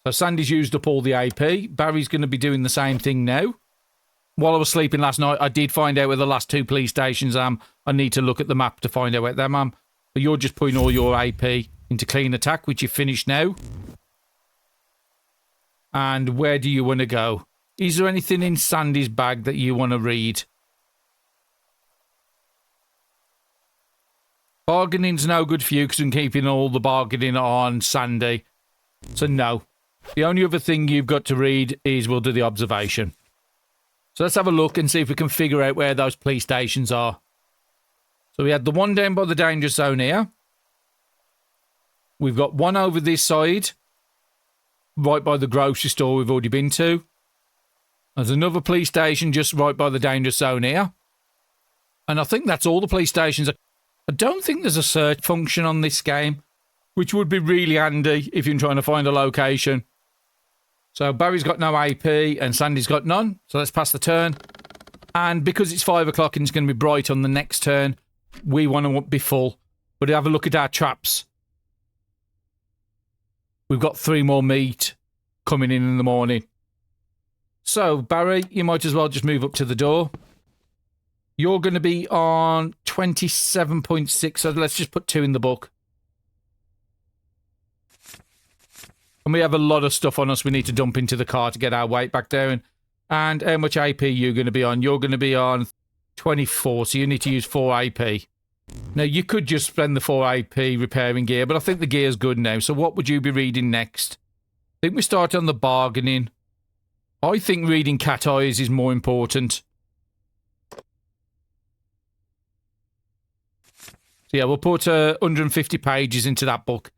So Sandy's used up all the AP. Barry's going to be doing the same thing now. While I was sleeping last night, I did find out where the last 2 police stations are. I need to look at the map to find out where them are. But you're just putting all your AP into clean attack, which you've finished now. And where do you want to go? Is there anything in Sandy's bag that you want to read? Bargaining's no good for you because I'm keeping all the bargaining on Sandy. So no. The only other thing you've got to read is we'll do the observation. So let's have a look and see if we can figure out where those police stations are. So we had the one down by the danger zone here. We've got one over this side. Right by the grocery store we've already been to. There's another police station just right by the danger zone here. And I think that's all the police stations. I don't think there's a search function on this game, which would be really handy if you're trying to find a location. So Barry's got no AP and Sandy's got none. So let's pass the turn. And because it's 5 o'clock and it's going to be bright on the next turn, we want to be full. But have a look at our traps. We've got 3 more meat coming in the morning. So, Barry, you might as well just move up to the door. You're going to be on 27.6, so let's just put 2 in the book. And we have a lot of stuff on us we need to dump into the car to get our weight back down. And how much AP are you going to be on? You're going to be on 24, so you need to use 4 AP. Now, you could just spend the 4 AP repairing gear, but I think the gear's good now. So what would you be reading next? I think we start on the bargaining. I think reading cat eyes is more important. So yeah, we'll put 150 pages into that book.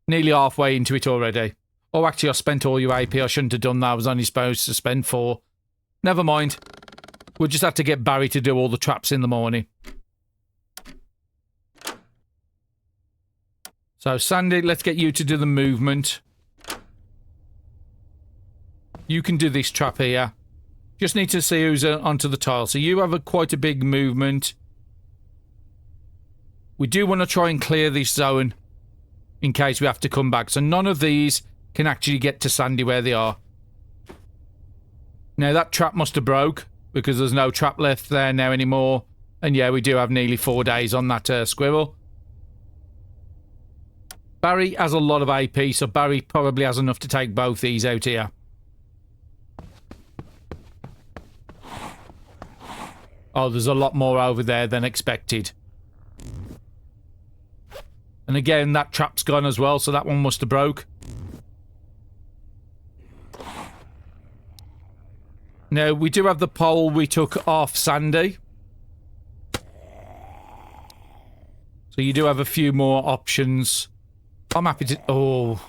Nearly halfway into it already. Oh, actually, I spent all your AP. I shouldn't have done that. I was only supposed to spend 4. Never mind. We'll just have to get Barry to do all the traps in the morning. So, Sandy, let's get you to do the movement. You can do this trap here. Just need to see who's onto the tile. So you have quite a big movement. We do want to try and clear this zone in case we have to come back. So none of these can actually get to Sandy where they are. Now that trap must have broke because there's no trap left there now anymore. And yeah, we do have nearly 4 days on that squirrel. Barry has a lot of AP, so Barry probably has enough to take both these out here. Oh, there's a lot more over there than expected. And again, that trap's gone as well, so that one must have broke. Now, we do have the pole we took off Sandy. So you do have a few more options. I'm happy to... Oh.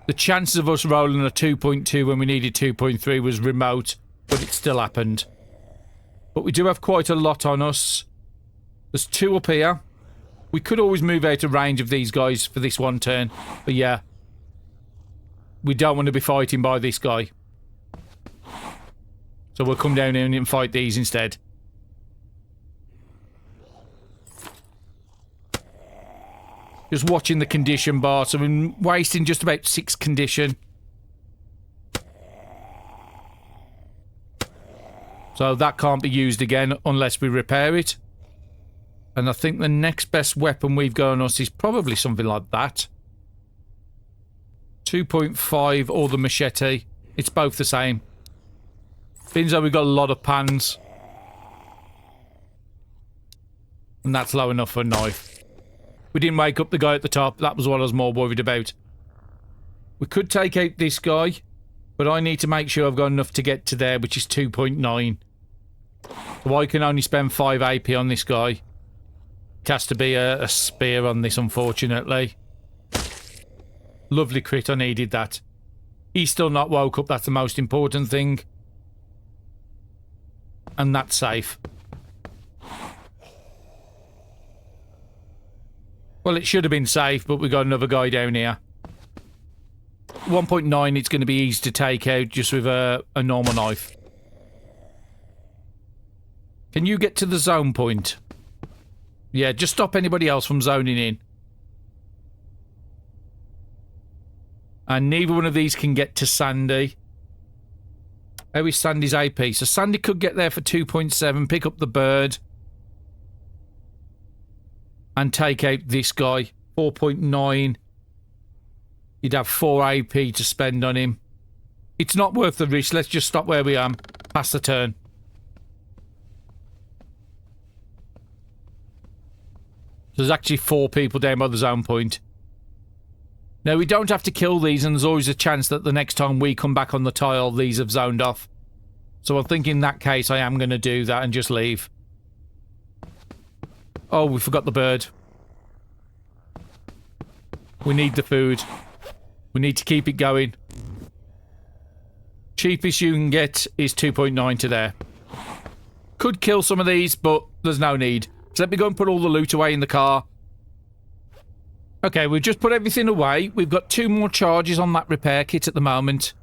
The chances of us rolling a 2.2 when we needed 2.3 was remote, but it still happened. But we do have quite a lot on us. There's 2 up here. We could always move out of range of these guys for this one turn. But yeah. We don't want to be fighting by this guy. So we'll come down here and fight these instead. Just watching the condition bar. So we're wasting just about 6 condition. So that can't be used again unless we repair it. And I think the next best weapon we've got on us is probably something like that. 2.5 or the machete. It's both the same. Seems like we've got a lot of pans. And that's low enough for a knife. We didn't wake up the guy at the top. That was what I was more worried about. We could take out this guy. But I need to make sure I've got enough to get to there, which is 2.9. So I can only spend 5 AP on this guy. It has to be a spear on this, unfortunately. Lovely crit, I needed that. He's still not woke up, that's the most important thing. And that's safe. Well, it should have been safe, but we got another guy down here. 1.9, it's going to be easy to take out just with a normal knife. Can you get to the zone point? Yeah, just stop anybody else from zoning in. And neither one of these can get to Sandy. How is Sandy's AP? So Sandy could get there for 2.7, pick up the bird. And take out this guy. 4.9. You'd have 4 AP to spend on him. It's not worth the risk. Let's just stop where we are. Pass the turn. There's actually 4 people down by the zone point. Now, we don't have to kill these, and there's always a chance that the next time we come back on the tile, these have zoned off. So I think in that case, I am going to do that and just leave. Oh, we forgot the bird. We need the food. We need to keep it going. Cheapest you can get is 2.9 to there. Could kill some of these, but there's no need. So let me go and put all the loot away in the car. Okay, we've just put everything away. We've got 2 more charges on that repair kit at the moment.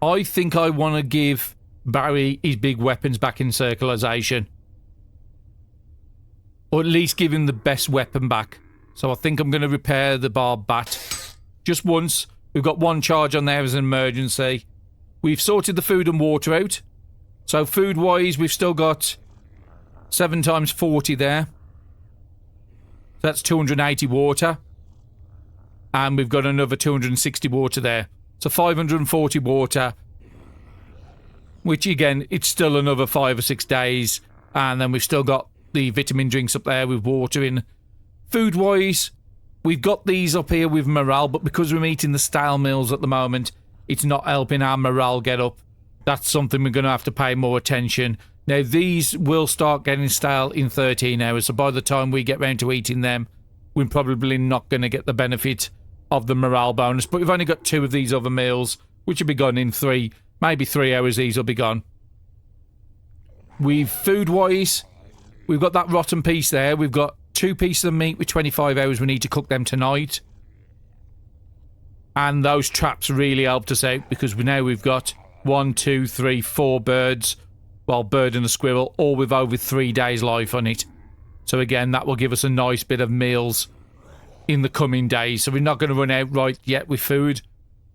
I think I want to give Barry his big weapons back in circulation. Or at least give him the best weapon back. So I think I'm going to repair the barbed bat. Just once. We've got 1 charge on there as an emergency. We've sorted the food and water out. So food-wise, we've still got 7 times 40 there. That's 280 water. And we've got another 260 water there. So 540 water. Which, again, it's still another 5 or 6 days. And then we've still got the vitamin drinks up there with water in. Food-wise, we've got these up here with morale, but because we're eating the stale meals at the moment, it's not helping our morale get up. That's something we're going to have to pay more attention. Now, these will start getting stale in 13 hours, so by the time we get round to eating them, we're probably not going to get the benefit of the morale bonus. But we've only got 2 of these other meals, which will be gone in 3, maybe 3 hours. These will be gone. Food-wise, we've got that rotten piece there. We've got 2 pieces of meat with 25 hours. We need to cook them tonight. And those traps really helped us out because we've got 1, 2, 3, 4 birds. Well, bird and a squirrel, all with over 3 days life on it. So again, that will give us a nice bit of meals in the coming days. So we're not going to run out right yet with food.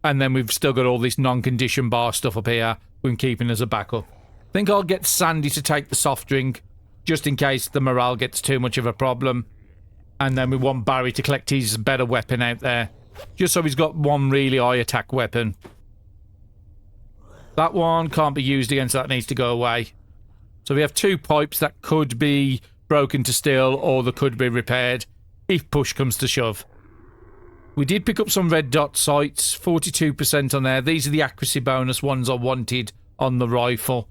And then we've still got all this non-condition bar stuff up here we're keeping as a backup. I think I'll get Sandy to take the soft drink, just in case the morale gets too much of a problem. And then we want Barry to collect his better weapon out there, just so he's got one really high attack weapon. That one can't be used against, that needs to go away. So we have 2 pipes that could be broken to steel or they could be repaired if push comes to shove. We did pick up some red dot sights, 42% on there. These are the accuracy bonus ones I wanted on the rifle.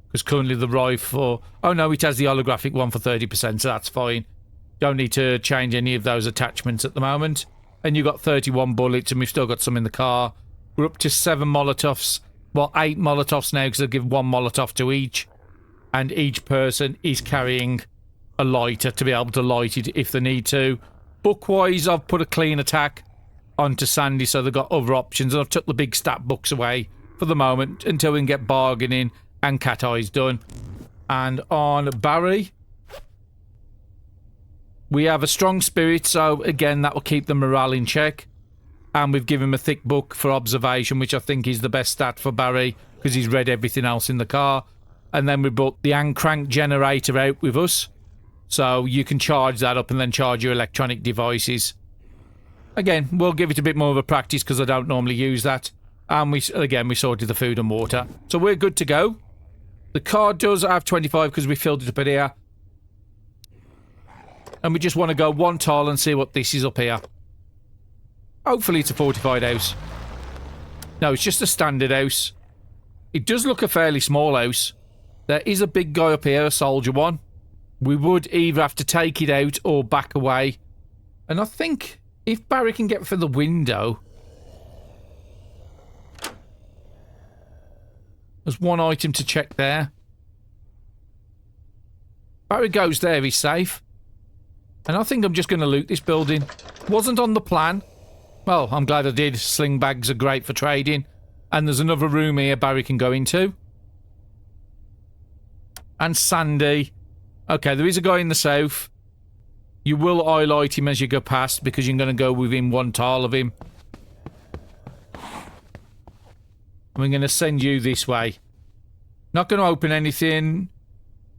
Because currently the rifle... Oh no, it has the holographic one for 30%, so that's fine. Don't need to change any of those attachments at the moment. And you've got 31 bullets and we've still got some in the car. We're up to 7 Molotovs. Well, 8 Molotovs now because I'll give 1 Molotov to each. And each person is carrying a lighter to be able to light it if they need to. Book-wise, I've put a clean attack onto Sandy so they've got other options. And I've took the big stat books away for the moment until we can get bargaining and cat eyes done. And on Barry, we have a strong spirit, so again, that will keep the morale in check. And we've given him a thick book for observation, which I think is the best stat for Barry, because he's read everything else in the car. And then we brought the hand crank generator out with us, so you can charge that up and then charge your electronic devices. Again, we'll give it a bit more of a practice, because I don't normally use that. And we sorted the food and water. So we're good to go. The car does have 25 because we filled it up at here. And we just want to go 1 tile and see what this is up here. Hopefully it's a fortified house. No, it's just a standard house. It does look a fairly small house. There is a big guy up here, a soldier one. We would either have to take it out or back away. And I think if Barry can get through the window... There's 1 item to check there. Barry goes there, he's safe. And I think I'm just going to loot this building. Wasn't on the plan. Well, I'm glad I did. Sling bags are great for trading. And there's another room here Barry can go into. And Sandy. Okay, there is a guy in the south. You will highlight him as you go past because you're going to go within 1 tile of him. We're going to send you this way. Not going to open anything.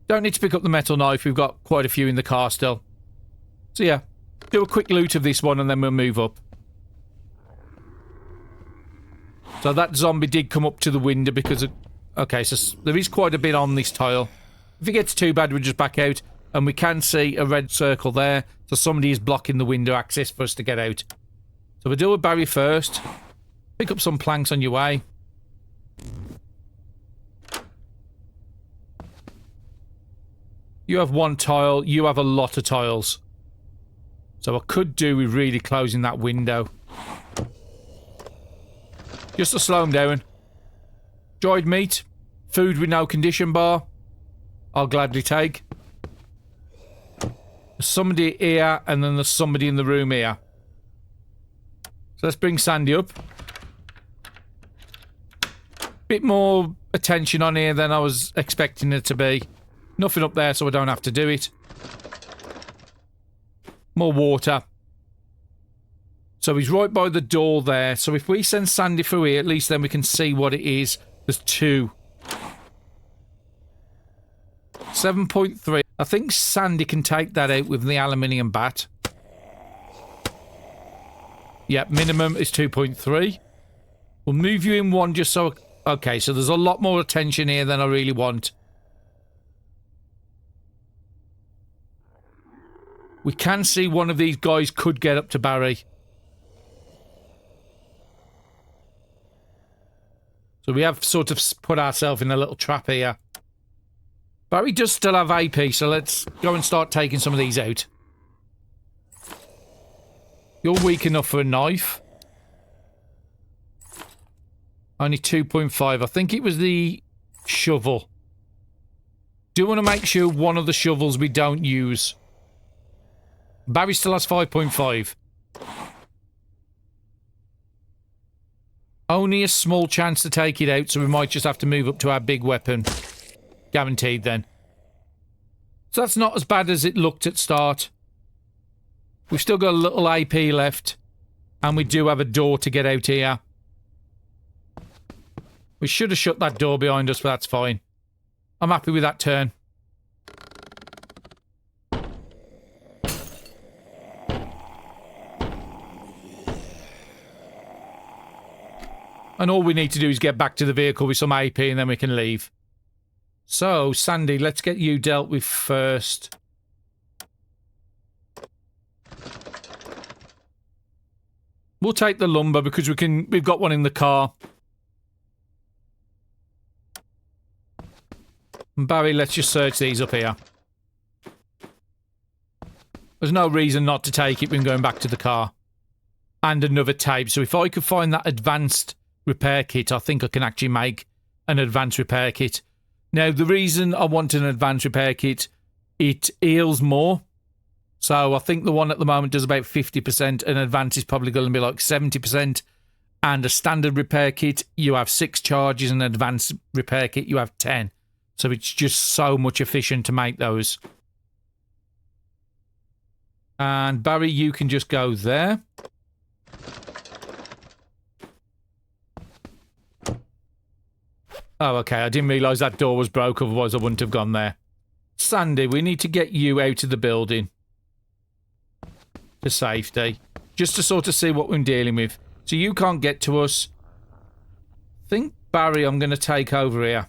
Don't need to pick up the metal knife. We've got quite a few in the car still. So yeah, do a quick loot of this one and then we'll move up. So that zombie did come up to the window because of... Okay, so there is quite a bit on this tile. If it gets too bad, we'll just back out. And we can see a red circle there. So somebody is blocking the window access for us to get out. So we'll deal with Barry first. Pick up some planks on your way. You have 1 tile. You have a lot of tiles. So I could do with really closing that window. Just to slow them down. Dried meat. Food with no condition bar. I'll gladly take. There's somebody here and then there's somebody in the room here. So let's bring Sandy up. Bit more attention on here than I was expecting it to be. Nothing up there so I don't have to do it. More water. So he's right by the door there. So if we send Sandy through here, at least then we can see what it is. There's 2. 7.3. I think Sandy can take that out with the aluminium bat. Yeah, minimum is 2.3. We'll move you in 1 just so... Okay, so there's a lot more attention here than I really want. We can see one of these guys could get up to Barry. So we have sort of put ourselves in a little trap here. Barry does still have AP, so let's go and start taking some of these out. You're weak enough for a knife. Only 2.5. I think it was the shovel. Do want to make sure one of the shovels we don't use. Barry still has 5.5. Only a small chance to take it out, so we might just have to move up to our big weapon. Guaranteed then. So that's not as bad as it looked at start. We've still got a little AP left. And we do have a door to get out here. We should have shut that door behind us, but that's fine. I'm happy with that turn. And all we need to do is get back to the vehicle with some AP and then we can leave. So, Sandy, let's get you dealt with first. We'll take the lumber because we've got one in the car. And Barry, let's just search these up here. There's no reason not to take it when going back to the car. And another tape. So if I could find that advanced repair kit, I think I can actually make an advanced repair kit. Now, the reason I want an advanced repair kit, it heals more. So I think the one at the moment does about 50%, and advanced is probably going to be like 70%. And a standard repair kit, you have 6 charges, and an advanced repair kit, you have 10. So it's just so much efficient to make those. And Barry, you can just go there. Oh, okay, I didn't realise that door was broke, otherwise I wouldn't have gone there. Sandy, we need to get you out of the building. For safety. Just to sort of see what we're dealing with. So you can't get to us. I think, Barry, I'm going to take over here.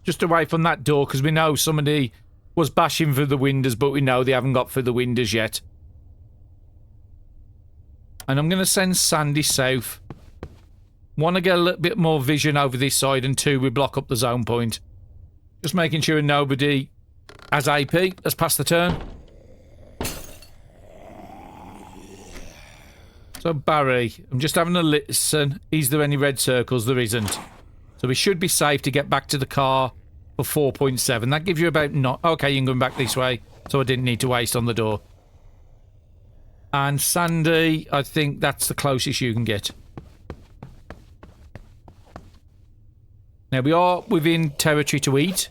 Just away from that door, because we know somebody was bashing through the windows, but we know they haven't got through the windows yet. And I'm going to send Sandy south. Want to get a little bit more vision over this side, and 2, we block up the zone point. Just making sure nobody has AP. Let's pass the turn. So, Barry, I'm just having a listen. Is there any red circles? There isn't. So we should be safe to get back to the car for 4.7. That gives you about not. Okay, you can go back this way. So I didn't need to waste on the door. And Sandy, I think that's the closest you can get. Now, we are within territory to eat.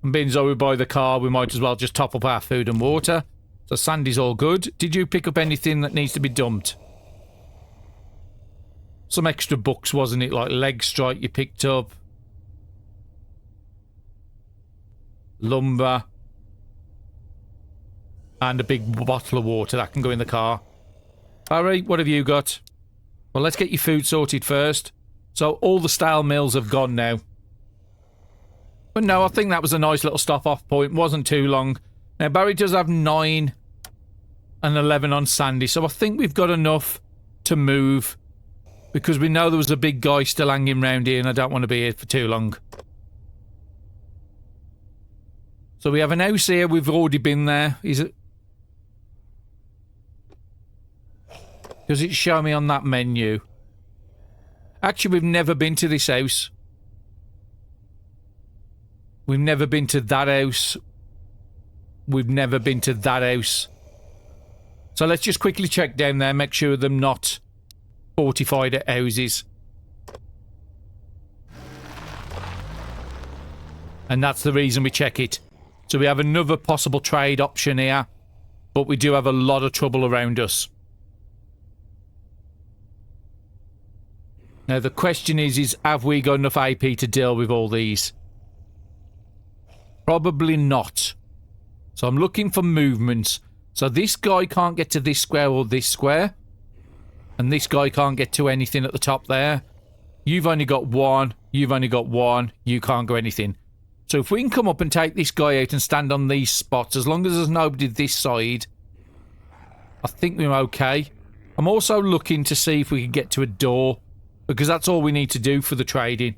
And being as we buy the car, we might as well just top up our food and water. So Sandy's all good. Did you pick up anything that needs to be dumped? Some extra books, wasn't it? Like leg strike you picked up. Lumber. And a big bottle of water that can go in the car. Barry, what have you got? Well, let's get your food sorted first. So all the stale meals have gone now. But no, I think that was a nice little stop-off point. Wasn't too long. Now, Barry does have 9 and 11 on Sandy. So I think we've got enough to move. Because we know there was a big guy still hanging around here and I don't want to be here for too long. So we have an house here. We've already been there. Is it? Does it show me on that menu? Actually, we've never been to this house. We've never been to that house. We've never been to that house. So let's just quickly check down there, make sure they're not fortified at houses. And that's the reason we check it. So we have another possible trade option here, but we do have a lot of trouble around us. Now the question is have we got enough AP to deal with all these? Probably not. So I'm looking for movements. So this guy can't get to this square or this square. And this guy can't get to anything at the top there. You've only got 1. You've only got 1. You can't go anything. So if we can come up and take this guy out and stand on these spots, as long as there's nobody this side, I think we're okay. I'm also looking to see if we can get to a door, because that's all we need to do for the trading.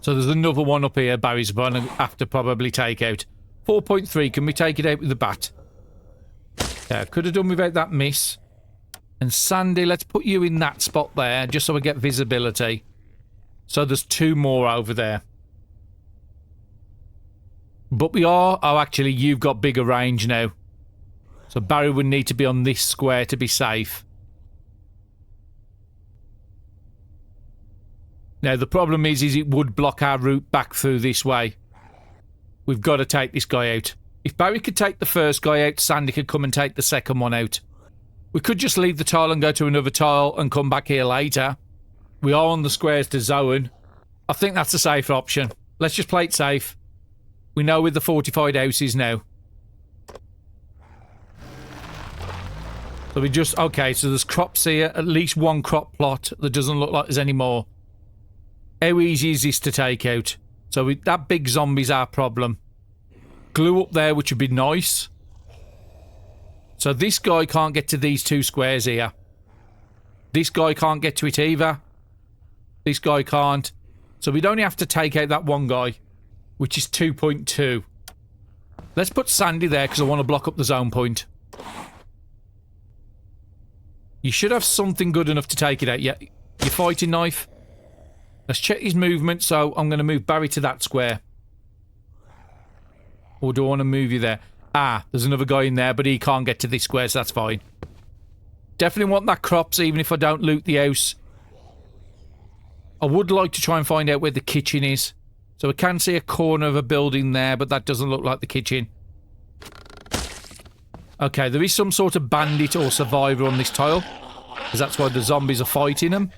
So there's another one up here Barry's going to have to probably take out. 4.3, can we take it out with the bat? Yeah, could have done without that miss. And Sandy, let's put you in that spot there, just so we get visibility. So there's 2 more over there. But we are... Oh, actually, you've got bigger range now. So Barry would need to be on this square to be safe. Now, the problem is it would block our route back through this way. We've got to take this guy out. If Barry could take the first guy out, Sandy could come and take the second one out. We could just leave the tile and go to another tile and come back here later. We are on the squares to zone. I think that's a safer option. Let's just play it safe. We know where the fortified house is now. So we just... Okay, so there's crops here. At least one crop plot. That doesn't look like there's any more. How easy is this to take out? So that big zombie's our problem. Glue up there, which would be nice. So this guy can't get to these 2 squares here. This guy can't get to it either. This guy can't. So we'd only have to take out that one guy, which is 2.2. Let's put Sandy there because I want to block up the zone point. You should have something good enough to take it out. Yeah, your fighting knife. Let's check his movement. So I'm going to move Barry to that square. Or do I want to move you there? Ah, there's another guy in there, but he can't get to this square, so that's fine. Definitely want that crops, even if I don't loot the house. I would like to try and find out where the kitchen is. So I can see a corner of a building there, but that doesn't look like the kitchen. Okay, there is some sort of bandit or survivor on this tile, because that's why the zombies are fighting them.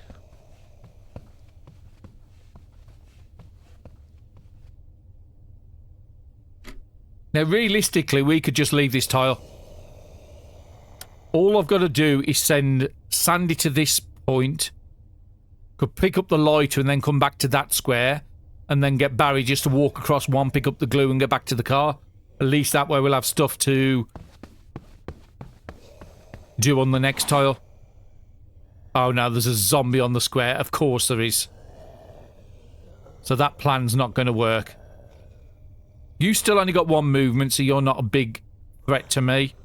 Now, realistically, we could just leave this tile. All I've got to do is send Sandy to this point. Could pick up the lighter and then come back to that square. And then get Barry just to walk across one, pick up the glue and get back to the car. At least that way we'll have stuff to do on the next tile. Oh no, there's a zombie on the square. Of course there is. So that plan's not going to work. You still only got 1 movement, so you're not a big threat to me.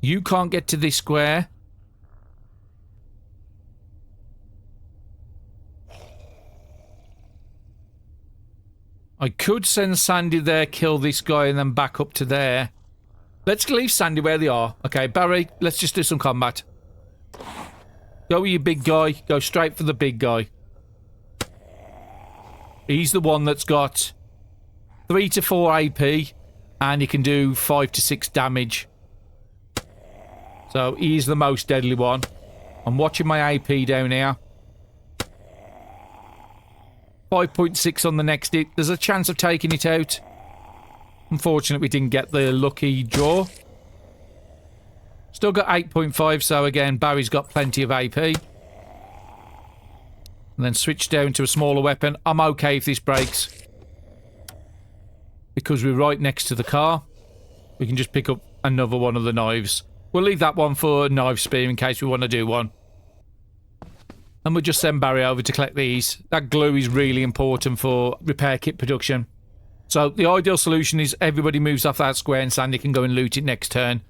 You can't get to this square. I could send Sandy there, kill this guy, and then back up to there. Let's leave Sandy where they are. Okay, Barry, let's just do some combat. Go with your big guy. Go straight for the big guy. He's the one that's got 3 to 4 AP, and he can do 5 to 6 damage. So he's the most deadly one. I'm watching my AP down here. 5.6 on the next hit. There's a chance of taking it out. Unfortunately, we didn't get the lucky draw. Still got 8.5, so again, Barry's got plenty of AP. And then switch down to a smaller weapon. I'm okay if this breaks. Because we're right next to the car. We can just pick up another one of the knives. We'll leave that one for knife spear in case we want to do one. And we'll just send Barry over to collect these. That glue is really important for repair kit production. So the ideal solution is everybody moves off that square and Sandy can go and loot it next turn.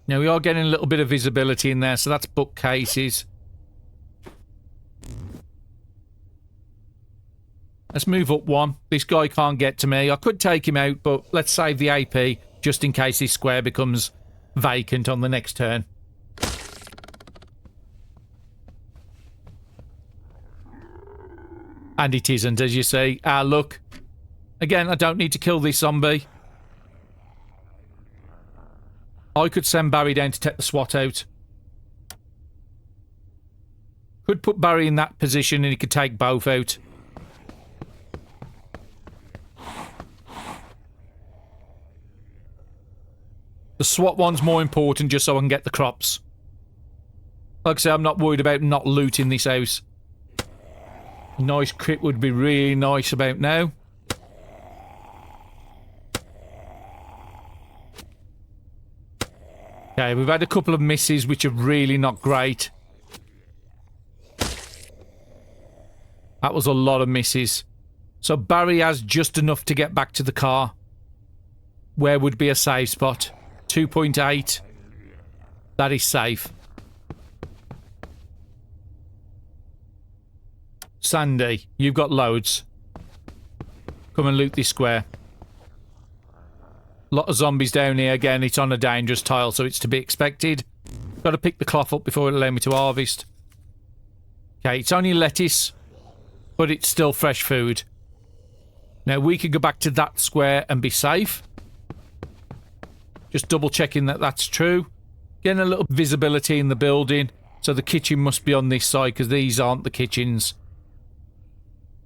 Now we are getting a little bit of visibility in there, so that's bookcases. Let's move up 1. This guy can't get to me. I could take him out, but let's save the AP just in case this square becomes vacant on the next turn. And it isn't, as you see. Ah, look. Again, I don't need to kill this zombie. I could send Barry down to take the SWAT out. Could put Barry in that position and he could take both out. The SWAT one's more important just so I can get the crops. Like I say, I'm not worried about not looting this house. Nice crit would be really nice about now. Okay, we've had a couple of misses which are really not great. That was a lot of misses. So Barry has just enough to get back to the car. Where would be a safe spot? 2.8. That is safe. Sandy, you've got loads. Come and loot this square. Lot of zombies down here. Again, it's on a dangerous tile, so it's to be expected. Got to pick the cloth up before it allow me to harvest. Okay, it's only lettuce, but it's still fresh food. Now, we could go back to that square and be safe. Just double checking that that's true. Getting a little visibility in the building. So the kitchen must be on this side, because these aren't the kitchens.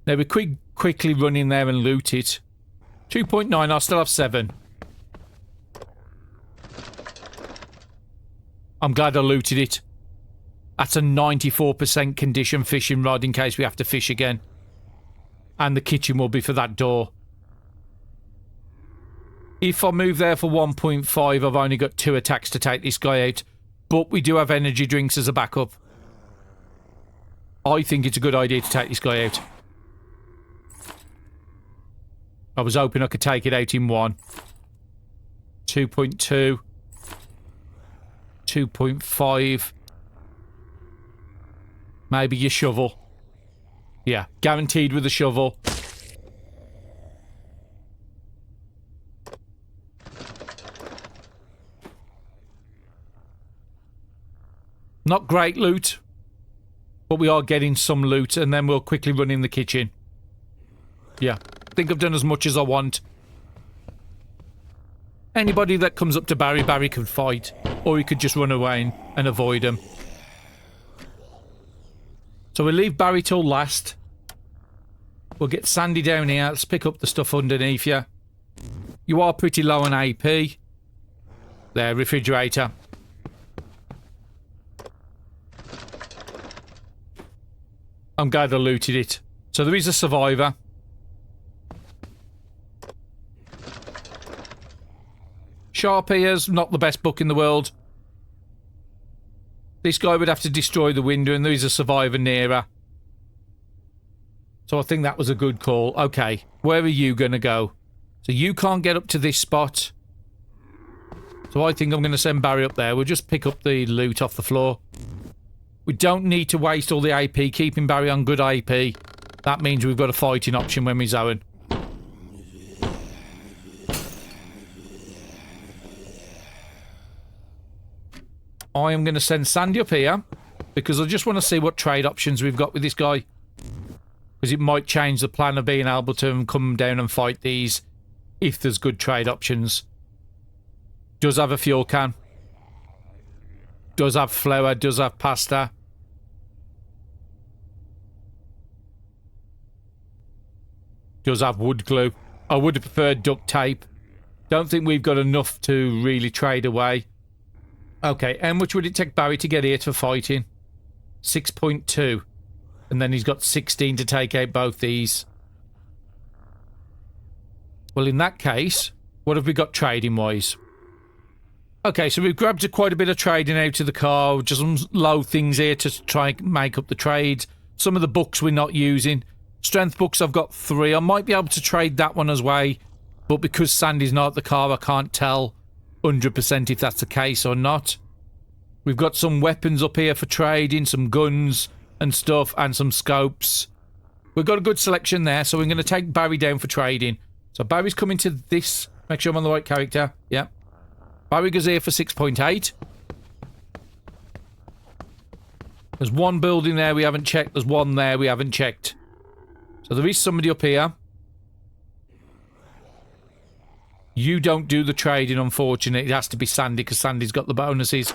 Now, we quickly run in there and loot it. 2.9, I still have 7. I'm glad I looted it. That's a 94% condition fishing rod in case we have to fish again. And the kitchen will be for that door. If I move there for 1.5, I've only got 2 attacks to take this guy out. But we do have energy drinks as a backup. I think it's a good idea to take this guy out. I was hoping I could take it out in 1. 2.2. 2.5. Maybe your shovel. Yeah, guaranteed with a shovel. Not great loot, but we are getting some loot, and then we'll quickly run in the kitchen. Yeah, I think I've done as much as I want. Anybody that comes up to Barry, Barry could fight, or he could just run away and avoid him. So we'll leave Barry till last. We'll get Sandy down here. Let's pick up the stuff underneath you. You are pretty low on AP. There, refrigerator. I'm glad I looted it. So there is a survivor. Sharp Ears, not the best book in the world. This guy would have to destroy the window, and there is a survivor nearer. So I think that was a good call. Okay, where are you going to go? So you can't get up to this spot. So I think I'm going to send Barry up there. We'll just pick up the loot off the floor. We don't need to waste all the AP, keeping Barry on good AP. That means we've got a fighting option when we're zone. I am going to send Sandy up here, because I just want to see what trade options we've got with this guy. Because it might change the plan of being able to come down and fight these, if there's good trade options. Does have a fuel can. Does have flour, does have pasta. Does have wood glue. I would have preferred duct tape. Don't think we've got enough to really trade away. Okay, how much would it take Barry to get here for fighting? 6.2. And then he's got 16 to take out both these. Well, in that case, what have we got trading-wise? Okay, so we've grabbed quite a bit of trading out of the car. Just some low things here to try and make up the trade. Some of the books we're not using. Strength books, I've got 3. I might be able to trade that one as well. But because Sandy's not at the car, I can't tell 100% if that's the case or not. We've got some weapons up here for trading. Some guns and stuff. And some scopes. We've got a good selection there. So we're going to take Barry down for trading. So Barry's coming to this. Make sure I'm on the right character. Yeah. Barry goes here for 6.8. There's one building there we haven't checked. There's one there we haven't checked. So there is somebody up here. You don't do the trading, unfortunately. It has to be Sandy, because Sandy's got the bonuses.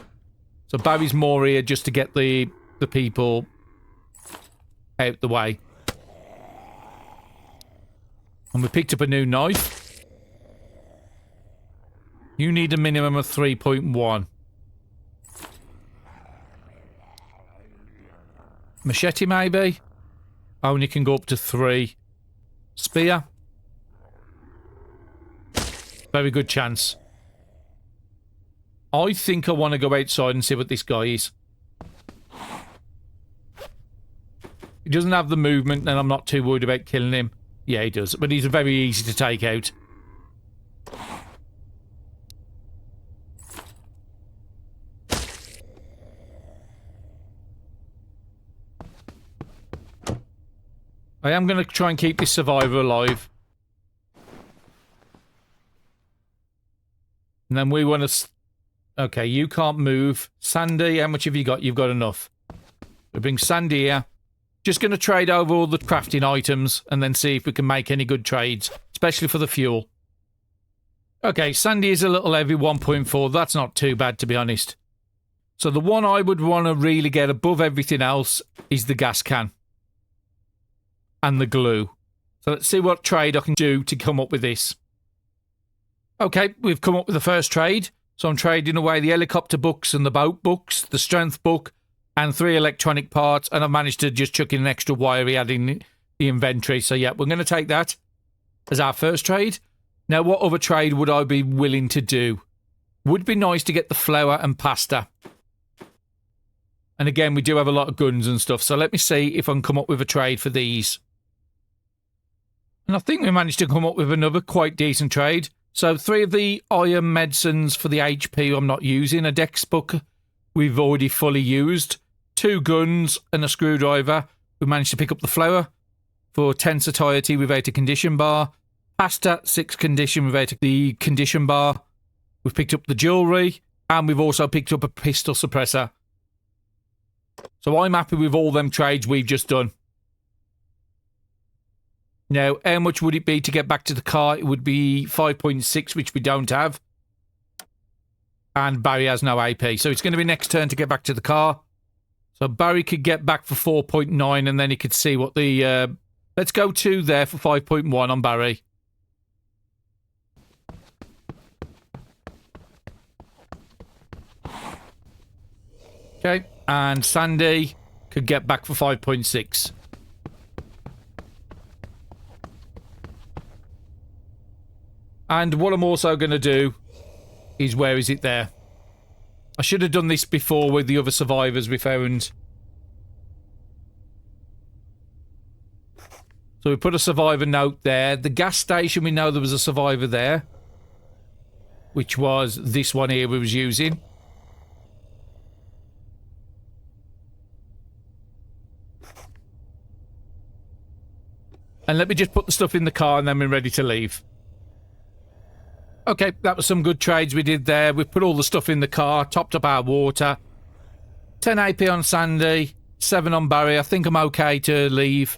So Barry's more here just to get the people out the way. And we picked up a new knife. You need a minimum of 3.1. Machete, maybe? Only can go up to 3. Spear. Very good chance. I think I want to go outside and see what this guy is. He doesn't have the movement, and I'm not too worried about killing him. Yeah, he does. But he's very easy to take out. I am going to try and keep this survivor alive. And then we want to... Okay, you can't move. Sandy, how much have you got? You've got enough. We bring Sandy here. Just going to trade over all the crafting items and then see if we can make any good trades, especially for the fuel. Okay, Sandy is a little heavy, 1.4. That's not too bad, to be honest. So the one I would want to really get above everything else is the gas can. And the glue. So let's see what trade I can do to come up with this. Okay, we've come up with the first trade. So I'm trading away the helicopter books and the boat books, the strength book, and 3 electronic parts. And I've managed to just chuck in an extra wire he had in the inventory. So yeah, we're going to take that as our first trade. Now, what other trade would I be willing to do? Would be nice to get the flour and pasta. And again, we do have a lot of guns and stuff. So let me see if I can come up with a trade for these. And I think we managed to come up with another quite decent trade. So 3 of the iron medicines for the HP I'm not using. A dex book we've already fully used. 2 guns and a screwdriver. We managed to pick up the flour for 10 satiety without a condition bar. Pasta, 6 condition without the condition bar. We've picked up the jewellery. And we've also picked up a pistol suppressor. So I'm happy with all them trades we've just done. Now, how much would it be to get back to the car? It would be 5.6, which we don't have. And Barry has no AP. So it's going to be next turn to get back to the car. So Barry could get back for 4.9, and then he could see what the... let's go to there for 5.1 on Barry. Okay, and Sandy could get back for 5.6. And what I'm also going to do is, where is it there? I should have done this before with the other survivors we found. So we put a survivor note there. The gas station, we know there was a survivor there. Which was this one here we was using. And let me just put the stuff in the car and then we're ready to leave. Okay, that was some good trades we did there. We put all the stuff in the car, topped up our water. 10 AP on Sandy, 7 on Barry. I think I'm okay to leave.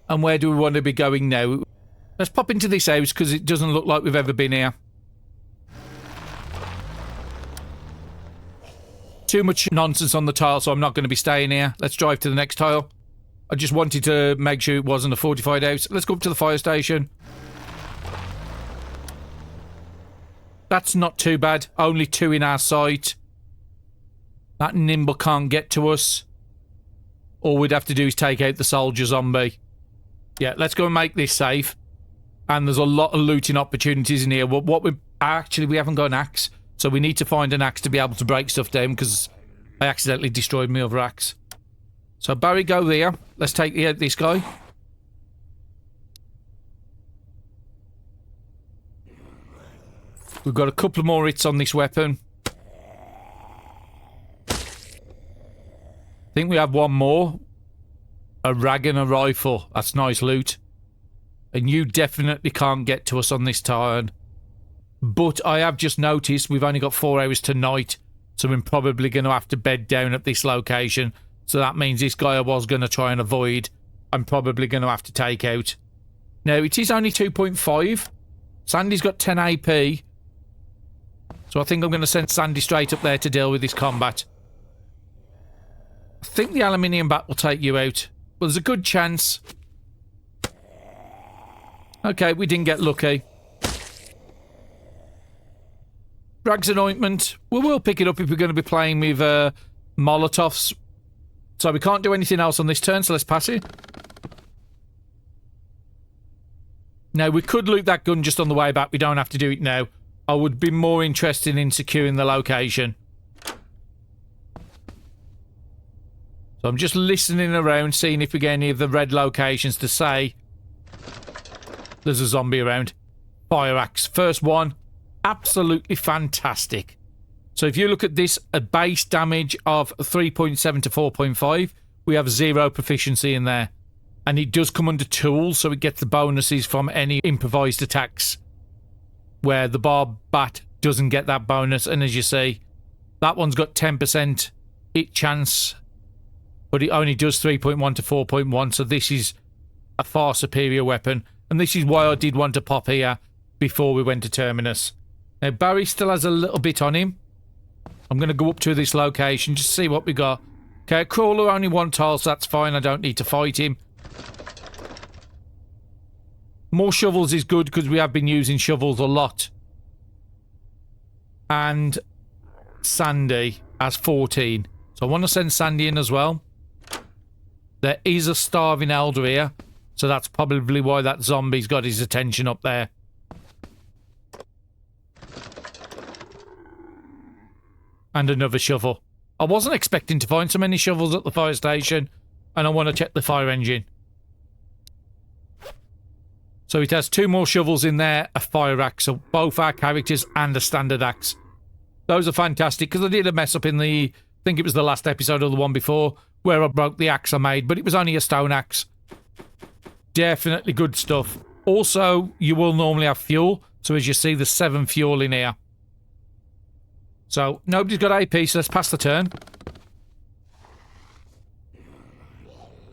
And where do we want to be going now? Let's pop into this house because it doesn't look like we've ever been here. Too much nonsense on the tile, so I'm not going to be staying here. Let's drive to the next tile. I just wanted to make sure it wasn't a fortified house. Let's go up to the fire station. That's not too bad. Only 2 in our sight. That nimble can't get to us. All we'd have to do is take out the soldier zombie. Yeah, let's go and make this safe. And there's a lot of looting opportunities in here. What we actually, we haven't got an axe. So we need to find an axe to be able to break stuff down because I accidentally destroyed my other axe. So Barry, go there. Let's take out this guy. We've got a couple more hits on this weapon. I think we have one more. A rag and a rifle. That's nice loot. And you definitely can't get to us on this turn. But I have just noticed we've only got 4 hours tonight. So we're probably going to have to bed down at this location. So that means this guy I was going to try and avoid, I'm probably going to have to take out. Now, it is only 2.5. Sandy's got 10 AP. So I think I'm going to send Sandy straight up there to deal with this combat. I think the aluminium bat will take you out. Well, there's a good chance. Okay, we didn't get lucky. Rags and ointment. We will pick it up if we're going to be playing with Molotovs. So we can't do anything else on this turn, so let's pass it. Now, we could loot that gun just on the way back. We don't have to do it now. I would be more interested in securing the location. So I'm just listening around, seeing if we get any of the red locations to say there's a zombie around. Fire axe. First one. Absolutely fantastic. So if you look at this, a base damage of 3.7 to 4.5, we have 0 proficiency in there. And it does come under tools, so it gets the bonuses from any improvised attacks. Where the barb bat doesn't get that bonus. And as you see, that one's got 10% hit chance. But it only does 3.1 to 4.1, so this is a far superior weapon. And this is why I did want to pop here before we went to Terminus. Now, Barry still has a little bit on him. I'm going to go up to this location, just see what we got. Okay, Crawler only 1 tile, so that's fine. I don't need to fight him. More shovels is good because we have been using shovels a lot. And Sandy has 14. So I want to send Sandy in as well. There is a starving elder here. So that's probably why that zombie's got his attention up there. And another shovel. I wasn't expecting to find so many shovels at the fire station. And I want to check the fire engine. So it has 2 more shovels in there, a fire axe. So both our characters and a standard axe. Those are fantastic because I did a mess up in the... I think it was the last episode or the one before where I broke the axe I made. But it was only a stone axe. Definitely good stuff. Also, you will normally have fuel. So as you see, there's 7 fuel in here. So nobody's got AP, so let's pass the turn.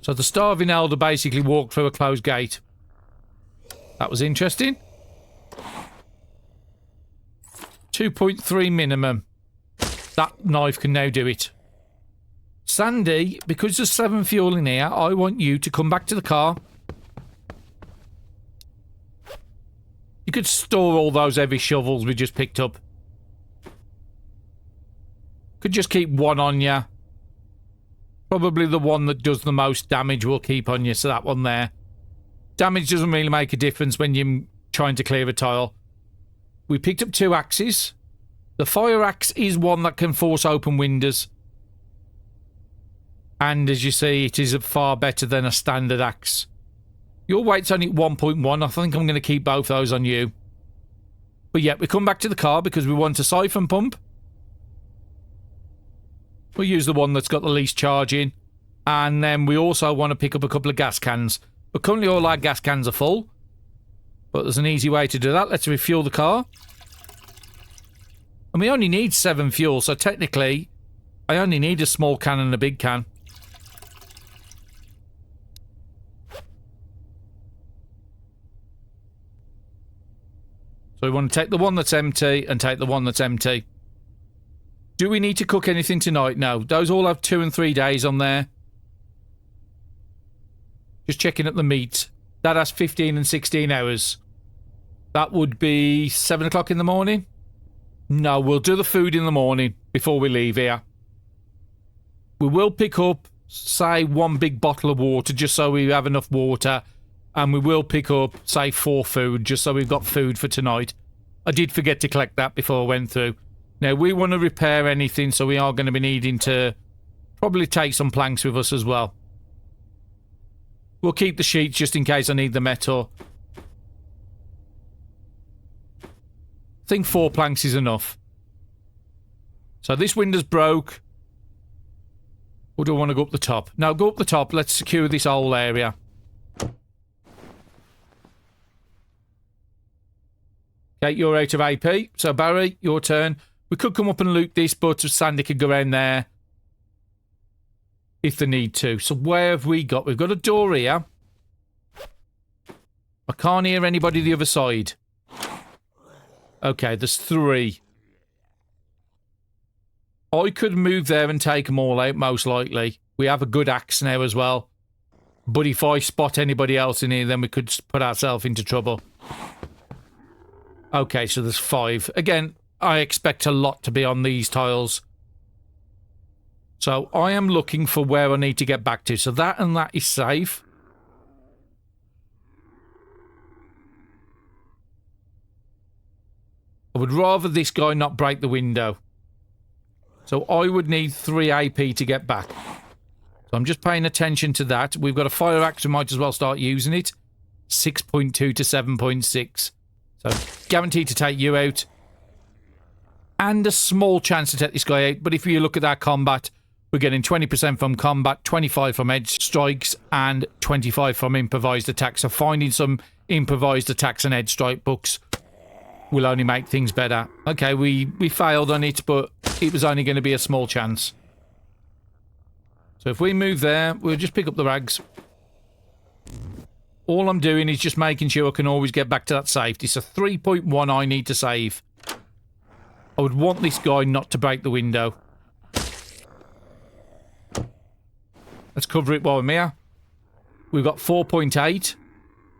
So the starving elder basically walked through a closed gate. That was interesting. 2.3 minimum. That knife can now do it. Sandy, because there's 7 fuel in here, I want you to come back to the car. You could store all those heavy shovels we just picked up. Could just keep 1 on you. Probably the one that does the most damage will keep on you, so that one there. Damage doesn't really make a difference when you're trying to clear a tile. We picked up 2 axes. The fire axe is one that can force open windows. And as you see, it is far better than a standard axe. Your weight's only 1.1. I think I'm going to keep both those on you. But yeah, we come back to the car because we want a siphon pump. We'll use the one that's got the least charge in. And then we also want to pick up a couple of gas cans. But currently all our gas cans are full. But there's an easy way to do that. Let's refuel the car. And we only need 7 fuel. So technically, I only need a small can and a big can. So we want to take the one that's empty and take the one that's empty. Do we need to cook anything tonight? No. Those all have 2 and 3 days on there. Just checking at the meat. That has 15 and 16 hours. That would be 7 o'clock in the morning? No, we'll do the food in the morning before we leave here. We will pick up, say, 1 big bottle of water just so we have enough water. And we will pick up, say, 4 food just so we've got food for tonight. I did forget to collect that before I went through. Now, we want to repair anything, so we are going to be needing to probably take some planks with us as well. We'll keep the sheets just in case I need the metal. I think 4 planks is enough. So this window's broke. Or do I want to go up the top? No, go up the top. Let's secure this whole area. Okay, you're out of AP. So Barry, your turn. We could come up and loot this, but Sandy could go around there if they need to. So where have we got? We've got a door here. I can't hear anybody the other side. Okay, there's 3. I could move there and take them all out, most likely. We have a good axe now as well. But if I spot anybody else in here, then we could put ourselves into trouble. Okay, so there's 5. Again, I expect a lot to be on these tiles. So I am looking for where I need to get back to. So that and that is safe. I would rather this guy not break the window. So I would need 3 AP to get back. So I'm just paying attention to that. We've got a fire axe. We might as well start using it. 6.2 to 7.6. So guaranteed to take you out. And a small chance to take this guy out. But if you look at that combat, we're getting 20% from combat, 25 from edge strikes, and 25 from improvised attacks. So finding some improvised attacks and edge strike books will only make things better. Okay, we failed on it, but it was only going to be a small chance. So if we move there, we'll just pick up the rags. All I'm doing is just making sure I can always get back to that safety. So 3.1 I need to save. I would want this guy not to break the window. Let's cover it while I'm here. We've got 4.8.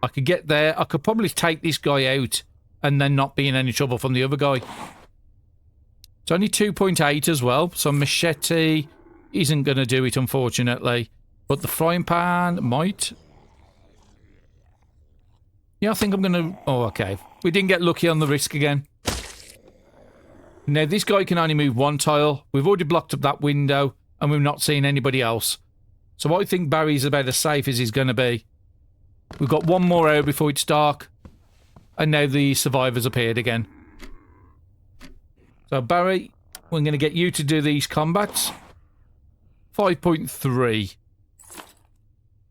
I could get there. I could probably take this guy out and then not be in any trouble from the other guy. It's only 2.8 as well, so machete isn't going to do it, unfortunately. But the frying pan might. Yeah, I think I'm going to... Oh, okay. We didn't get lucky on the risk again. Now, this guy can only move 1 tile. We've already blocked up that window, and we've not seen anybody else. So I think Barry's about as safe as he's going to be. We've got 1 more hour before it's dark. And now the survivors appeared again. So, Barry, we're going to get you to do these combats. 5.3.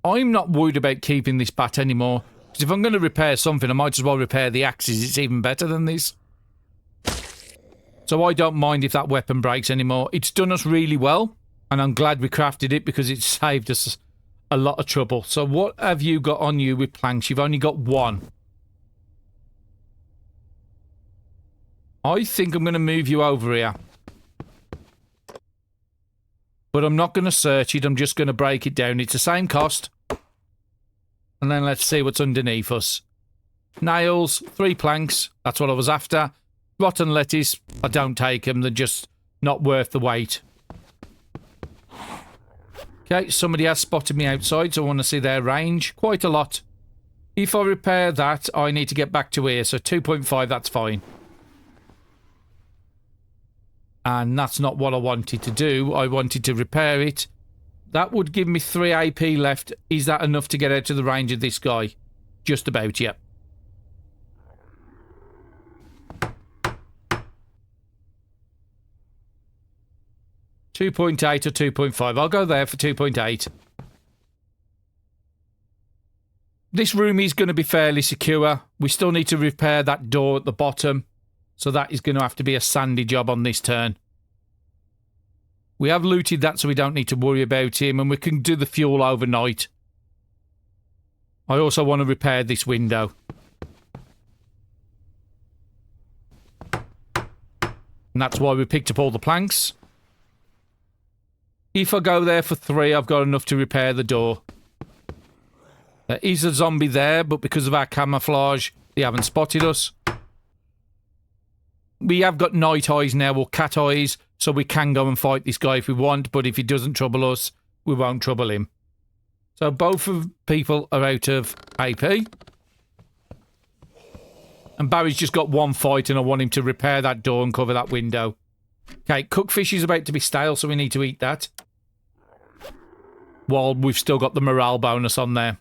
I'm not worried about keeping this bat anymore. Because if I'm going to repair something, I might as well repair the axes. It's even better than this. So I don't mind if that weapon breaks anymore. It's done us really well. And I'm glad we crafted it because it saved us a lot of trouble. So what have you got on you with planks? You've only got 1. I think I'm going to move you over here. But I'm not going to search it. I'm just going to break it down. It's the same cost. And then let's see what's underneath us. Nails, 3 planks. That's what I was after. Rotten lettuce. I don't take them. They're just not worth the wait. Okay, somebody has spotted me outside, so I want to see their range. Quite a lot. If I repair that, I need to get back to here. So 2.5, that's fine. And that's not what I wanted to do. I wanted to repair it. That would give me 3 AP left. Is that enough to get out of the range of this guy? Just about, yep. .8 or 2.5. I'll go there for 2.8. This room is going to be fairly secure. We still need to repair that door at the bottom. So that is going to have to be a sandy job on this turn. We have looted that so we don't need to worry about him. And we can do the fuel overnight. I also want to repair this window. And that's why we picked up all the planks. If I go there for 3, I've got enough to repair the door. There is a zombie there, but because of our camouflage, they haven't spotted us. We have got night eyes now, or cat eyes, so we can go and fight this guy if we want, but if he doesn't trouble us, we won't trouble him. So both of people are out of AP. And Barry's just got 1 fight, and I want him to repair that door and cover that window. Okay, cooked fish is about to be stale, so we need to eat that. While we've still got the morale bonus on there.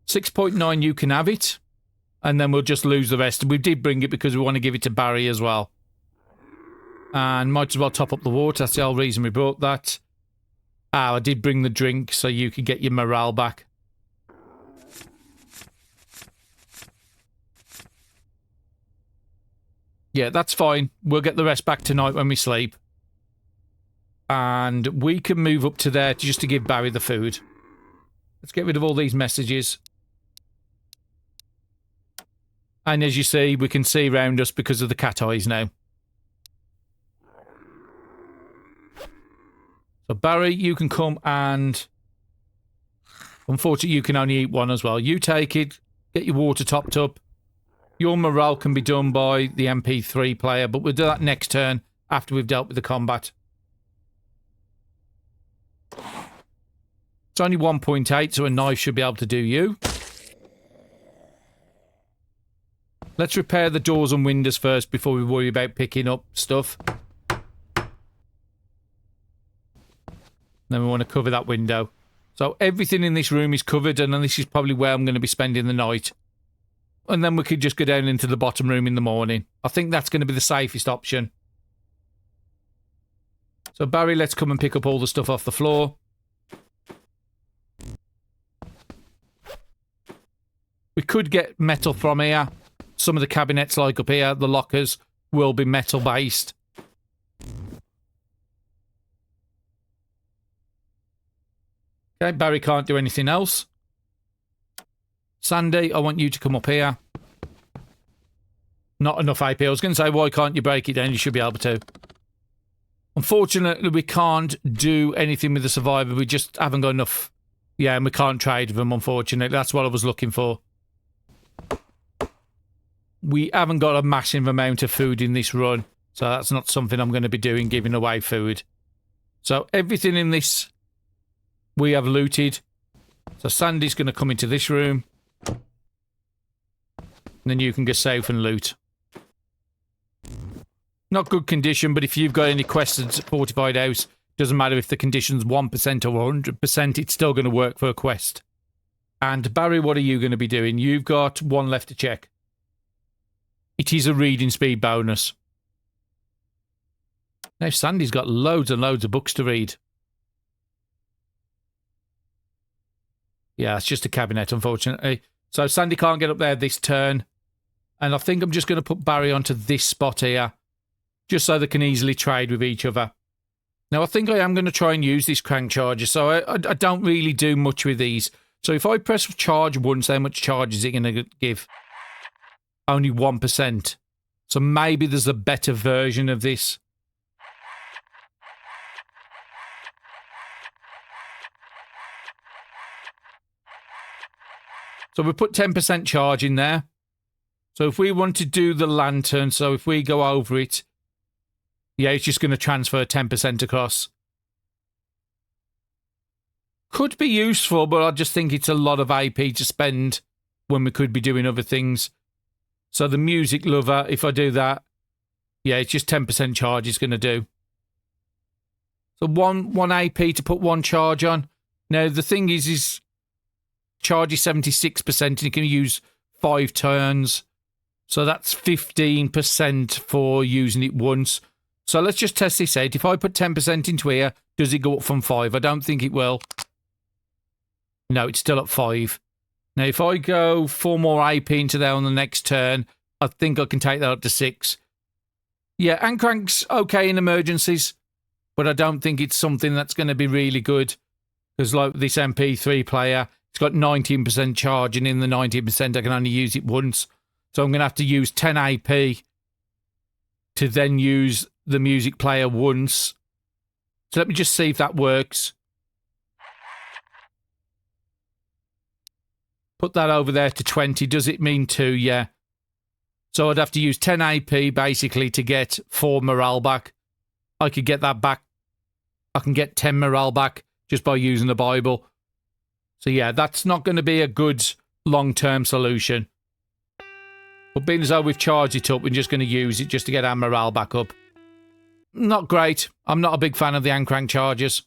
6.9, you can have it. And then we'll just lose the rest. We did bring it because we want to give it to Barry as well. And might as well top up the water. That's the whole reason we brought that. Ah, I did bring the drink so you could get your morale back. Yeah, that's fine. We'll get the rest back tonight when we sleep. And we can move up to there just to give Barry the food. Let's get rid of all these messages. And as you see, we can see around us because of the cat eyes now. So Barry, you can come and... Unfortunately, you can only eat 1 as well. You take it, get your water topped up. Your morale can be done by the MP3 player, but we'll do that next turn after we've dealt with the combat. It's only 1.8, so a knife should be able to do you. Let's repair the doors and windows first before we worry about picking up stuff. Then we want to cover that window. So everything in this room is covered, and then this is probably where I'm going to be spending the night. And then we could just go down into the bottom room in the morning. I think that's going to be the safest option. So Barry, let's come and pick up all the stuff off the floor. We could get metal from here. Some of the cabinets, like up here, the lockers, will be metal based. Okay, Barry can't do anything else. Sandy, I want you to come up here. Not enough AP. I was going to say, why can't you break it down? You should be able to. Unfortunately, we can't do anything with the survivor. We just haven't got enough. Yeah, and we can't trade with them, unfortunately. That's what I was looking for. We haven't got a massive amount of food in this run, so that's not something I'm going to be doing, giving away food. So everything in this we have looted. So Sandy's going to come into this room. And then you can go safe and loot. Not good condition, but if you've got any quests at Fortified House, doesn't matter if the condition's 1% or 100%, it's still going to work for a quest. And Barry, what are you going to be doing? You've got one left to check. It is a reading speed bonus. Now Sandy's got loads and loads of books to read. Yeah, it's just a cabinet, unfortunately. So Sandy can't get up there this turn. And I think I'm just going to put Barry onto this spot here, just so they can easily trade with each other. Now, I think I am going to try and use this crank charger, so I don't really do much with these. So if I press charge once, how much charge is it going to give? Only 1%. So maybe there's a better version of this. So we put 10% charge in there. So if we want to do the lantern, so if we go over it, yeah, it's just going to transfer 10% across. Could be useful, but I just think it's a lot of AP to spend when we could be doing other things. So the music lover, if I do that, yeah, it's just 10% charge it's going to do. So one AP to put one charge on. Now, the thing is charge is 76% and you can use 5 turns. So that's 15% for using it once. So let's just test this out. If I put 10% into here, does it go up from 5? I don't think it will. No, it's still at 5. Now, if I go 4 more AP into there on the next turn, I think I can take that up to 6. Yeah, and crank's okay in emergencies, but I don't think it's something that's going to be really good. Because like this MP3 player, it's got 19% charge, and in the 19% I can only use it once. So I'm going to have to use 10 AP to then use the music player once. So let me just see if that works. Put that over there to 20. Does it mean 2? Yeah. So I'd have to use 10 AP basically to get 4 morale back. I could get that back. I can get 10 morale back just by using the Bible. So yeah, that's not going to be a good long-term solution. But being as though we've charged it up, we're just going to use it just to get our morale back up. Not great. I'm not a big fan of the hand crank chargers.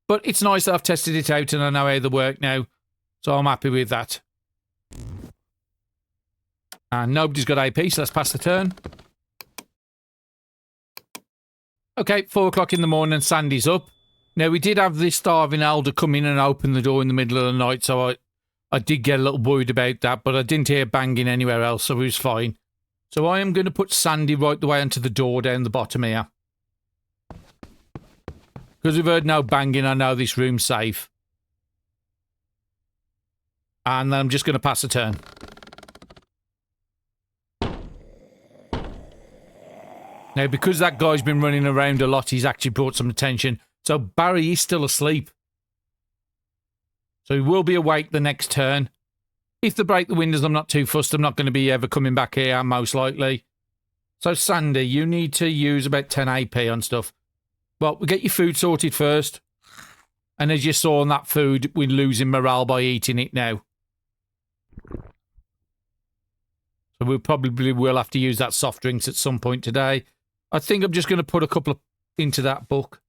But it's nice that I've tested it out and I know how they work now. So I'm happy with that. And nobody's got AP, so let's pass the turn. Okay, 4 o'clock in the morning, Sandy's up. Now, we did have this starving elder come in and open the door in the middle of the night, so I did get a little worried about that, but I didn't hear banging anywhere else, so it was fine. So I am going to put Sandy right the way onto the door down the bottom here. Because we've heard no banging, I know this room's safe. And then I'm just going to pass the turn. Now, because that guy's been running around a lot, he's actually brought some attention. So Barry is still asleep. So he will be awake the next turn. If they break the windows, I'm not too fussed. I'm not going to be ever coming back here, most likely. So Sandy, you need to use about 10 AP on stuff. Well, we'll get your food sorted first. And as you saw on that food, we're losing morale by eating it now. So we probably will have to use that soft drinks at some point today. I think I'm just going to put a couple of into that book.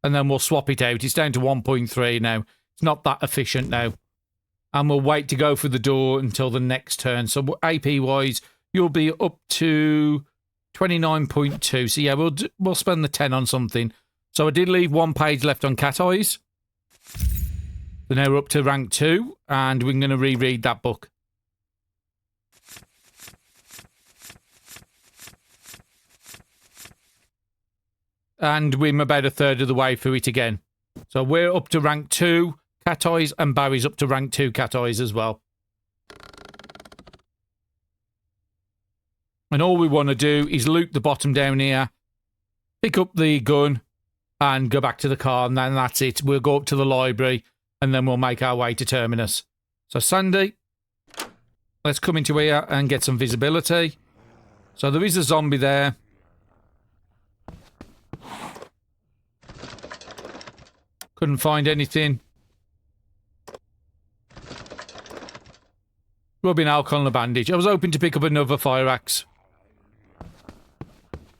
And then we'll swap it out. It's down to 1.3 now. It's not that efficient now. And we'll wait to go for the door until the next turn. So AP-wise, you'll be up to 29.2. So yeah, we'll spend the 10 on something. So I did leave one page left on Cat Eyes. So now we're up to rank 2. And we're going to reread that book. And we're about a third of the way through it again. So we're up to rank 2 Cat Eyes, and Barry's up to rank 2 Cat Eyes as well. And all we want to do is loot the bottom down here, pick up the gun, and go back to the car, and then that's it. We'll go up to the library, and then we'll make our way to Terminus. So Sandy, let's come into here and get some visibility. So there is a zombie there. Couldn't find anything. Rubbing alcohol on a bandage. I was hoping to pick up another fire axe.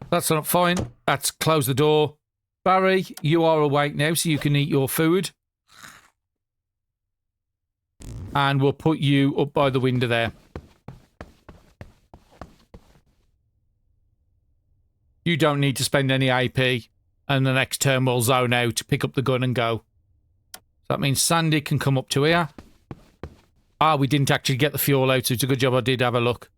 That's not fine. Let's close the door. Barry, you are awake now, so you can eat your food. And we'll put you up by the window there. You don't need to spend any AP. And the next turn we'll zone out, pick up the gun and go. So that means Sandy can come up to here. Ah, we didn't actually get the fuel out, so it's a good job I did have a look.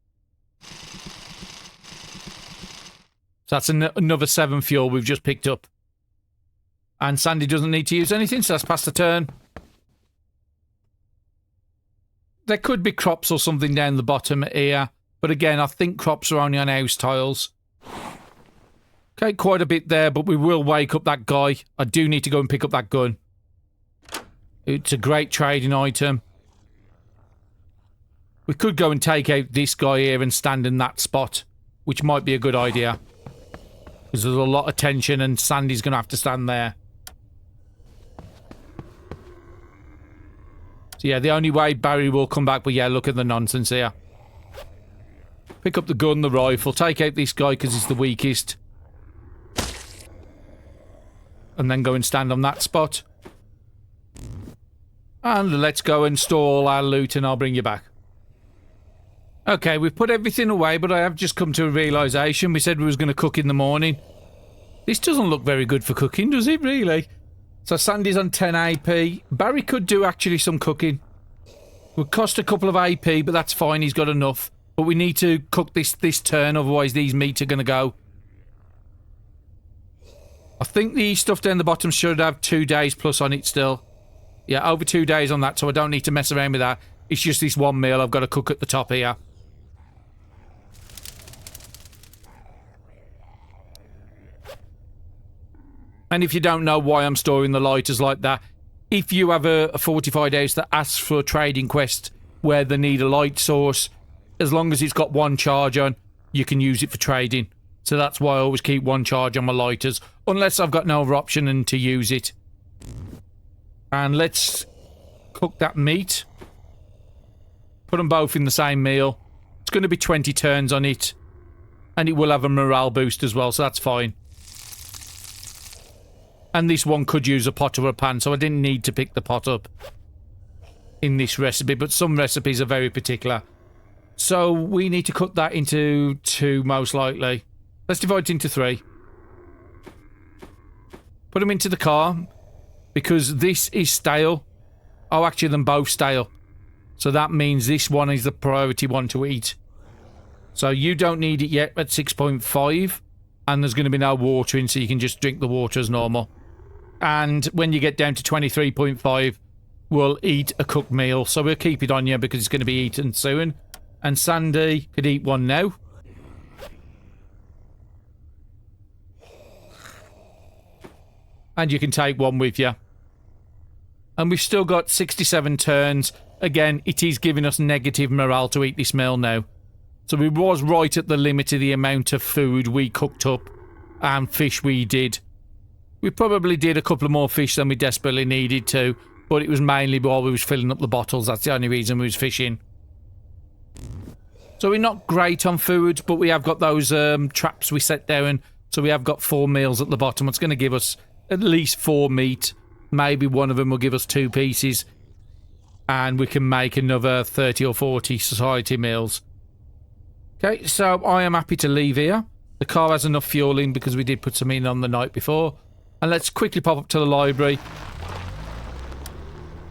So that's another 7 fuel we've just picked up. And Sandy doesn't need to use anything, so that's past the turn. There could be crops or something down the bottom here. But again, I think crops are only on house tiles. Okay, quite a bit there, but we will wake up that guy. I do need to go and pick up that gun. It's a great trading item. We could go and take out this guy here and stand in that spot, which might be a good idea. Because there's a lot of tension and Sandy's going to have to stand there. So yeah, the only way Barry will come back, but yeah, look at the nonsense here. Pick up the gun, the rifle, take out this guy because he's the weakest. And then go and stand on that spot. And let's go and store all our loot and I'll bring you back. Okay, we've put everything away, but I have just come to a realisation. We said we was going to cook in the morning. This doesn't look very good for cooking, does it, really? So Sandy's on 10 AP. Barry could do actually some cooking. Would cost a couple of AP, but that's fine. He's got enough. But we need to cook this turn, otherwise these meats are going to go. I think the stuff down the bottom should have 2 days plus on it still. Yeah, over 2 days on that, so I don't need to mess around with that. It's just this one meal I've got to cook at the top here. And if you don't know why I'm storing the lighters like that, if you have a fortified house that asks for a trading quest where they need a light source, as long as it's got 1 charge on, you can use it for trading. So that's why I always keep 1 charge on my lighters, unless I've got no other option and to use it. And let's cook that meat. Put them both in the same meal. It's going to be 20 turns on it. And it will have a morale boost as well, so that's fine. And this one could use a pot or a pan, so I didn't need to pick the pot up in this recipe, but some recipes are very particular. So we need to cut that into 2, most likely. Let's divide it into 3. Put them into the car, because this is stale. Oh, actually, they're both stale. So that means this one is the priority one to eat. So you don't need it yet at 6.5, and there's going to be no water in, so you can just drink the water as normal. And when you get down to 23.5, we'll eat a cooked meal. So we'll keep it on you because it's going to be eaten soon. And Sandy could eat one now. And you can take one with you. And we've still got 67 turns. Again, it is giving us negative morale to eat this meal now. So we was right at the limit of the amount of food we cooked up and fish we did. We probably did a couple of more fish than we desperately needed to, but it was mainly while we was filling up the bottles. That's the only reason we was fishing. So we're not great on food, but we have got those traps we set down. So we have got 4 meals at the bottom. It's going to give us at least 4 meat. Maybe one of them will give us 2 pieces. And we can make another 30 or 40 society meals. Okay, so I am happy to leave here. The car has enough fuel in because we did put some in on the night before. And let's quickly pop up to the library.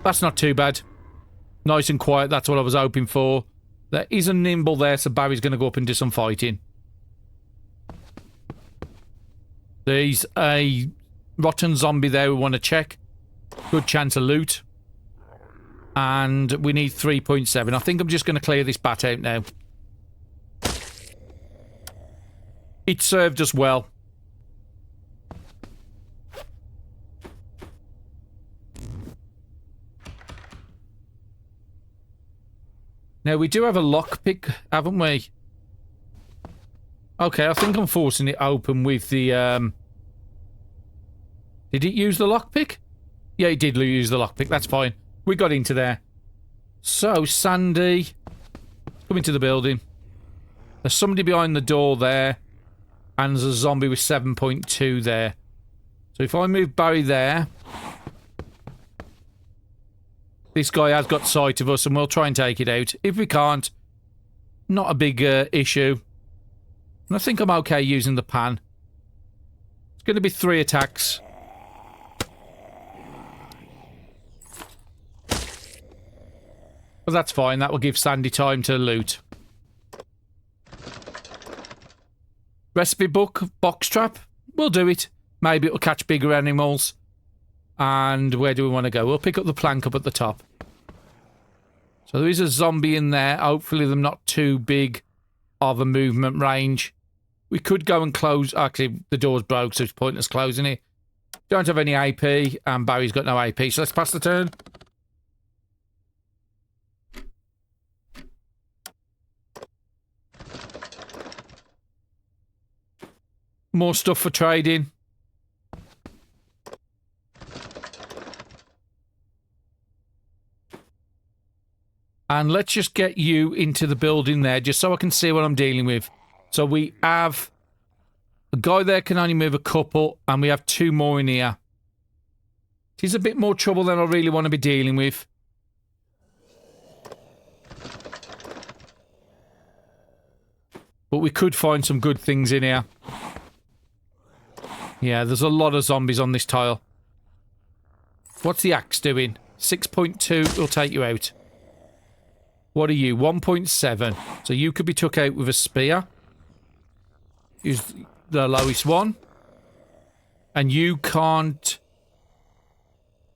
That's not too bad. Nice and quiet, that's what I was hoping for. There is a nimble there, so Barry's going to go up and do some fighting. There's a rotten zombie there we want to check. Good chance of loot. And we need 3.7. I think I'm just going to clear this bat out now. It served us well. Now, we do have a lockpick, haven't we? Okay, I think I'm forcing it open with the, Did it use the lockpick? Yeah, it did use the lockpick. That's fine. We got into there. So, Sandy. Come into the building. There's somebody behind the door there. And there's a zombie with 7.2 there. So, if I move Barry there... This guy has got sight of us, and we'll try and take it out. If we can't, not a big issue. And I think I'm okay using the pan. It's going to be 3 attacks. But that's fine. That will give Sandy time to loot. Recipe book, box trap. We'll do it. Maybe it'll catch bigger animals. And where do we want to go? We'll pick up the plank up at the top. So there is a zombie in there. Hopefully they're not too big of a movement range. We could go and close... Actually, the door's broke, so it's pointless closing it. Don't have any AP, and Barry's got no AP. So let's pass the turn. More stuff for trading. And let's just get you into the building there, just so I can see what I'm dealing with. So we have... A guy there can only move a couple, and we have 2 more in here. It is a bit more trouble than I really want to be dealing with. But we could find some good things in here. Yeah, there's a lot of zombies on this tile. What's the axe doing? 6.2 will take you out. What are you? 1.7. So you could be took out with a spear. Use the lowest one. And you can't...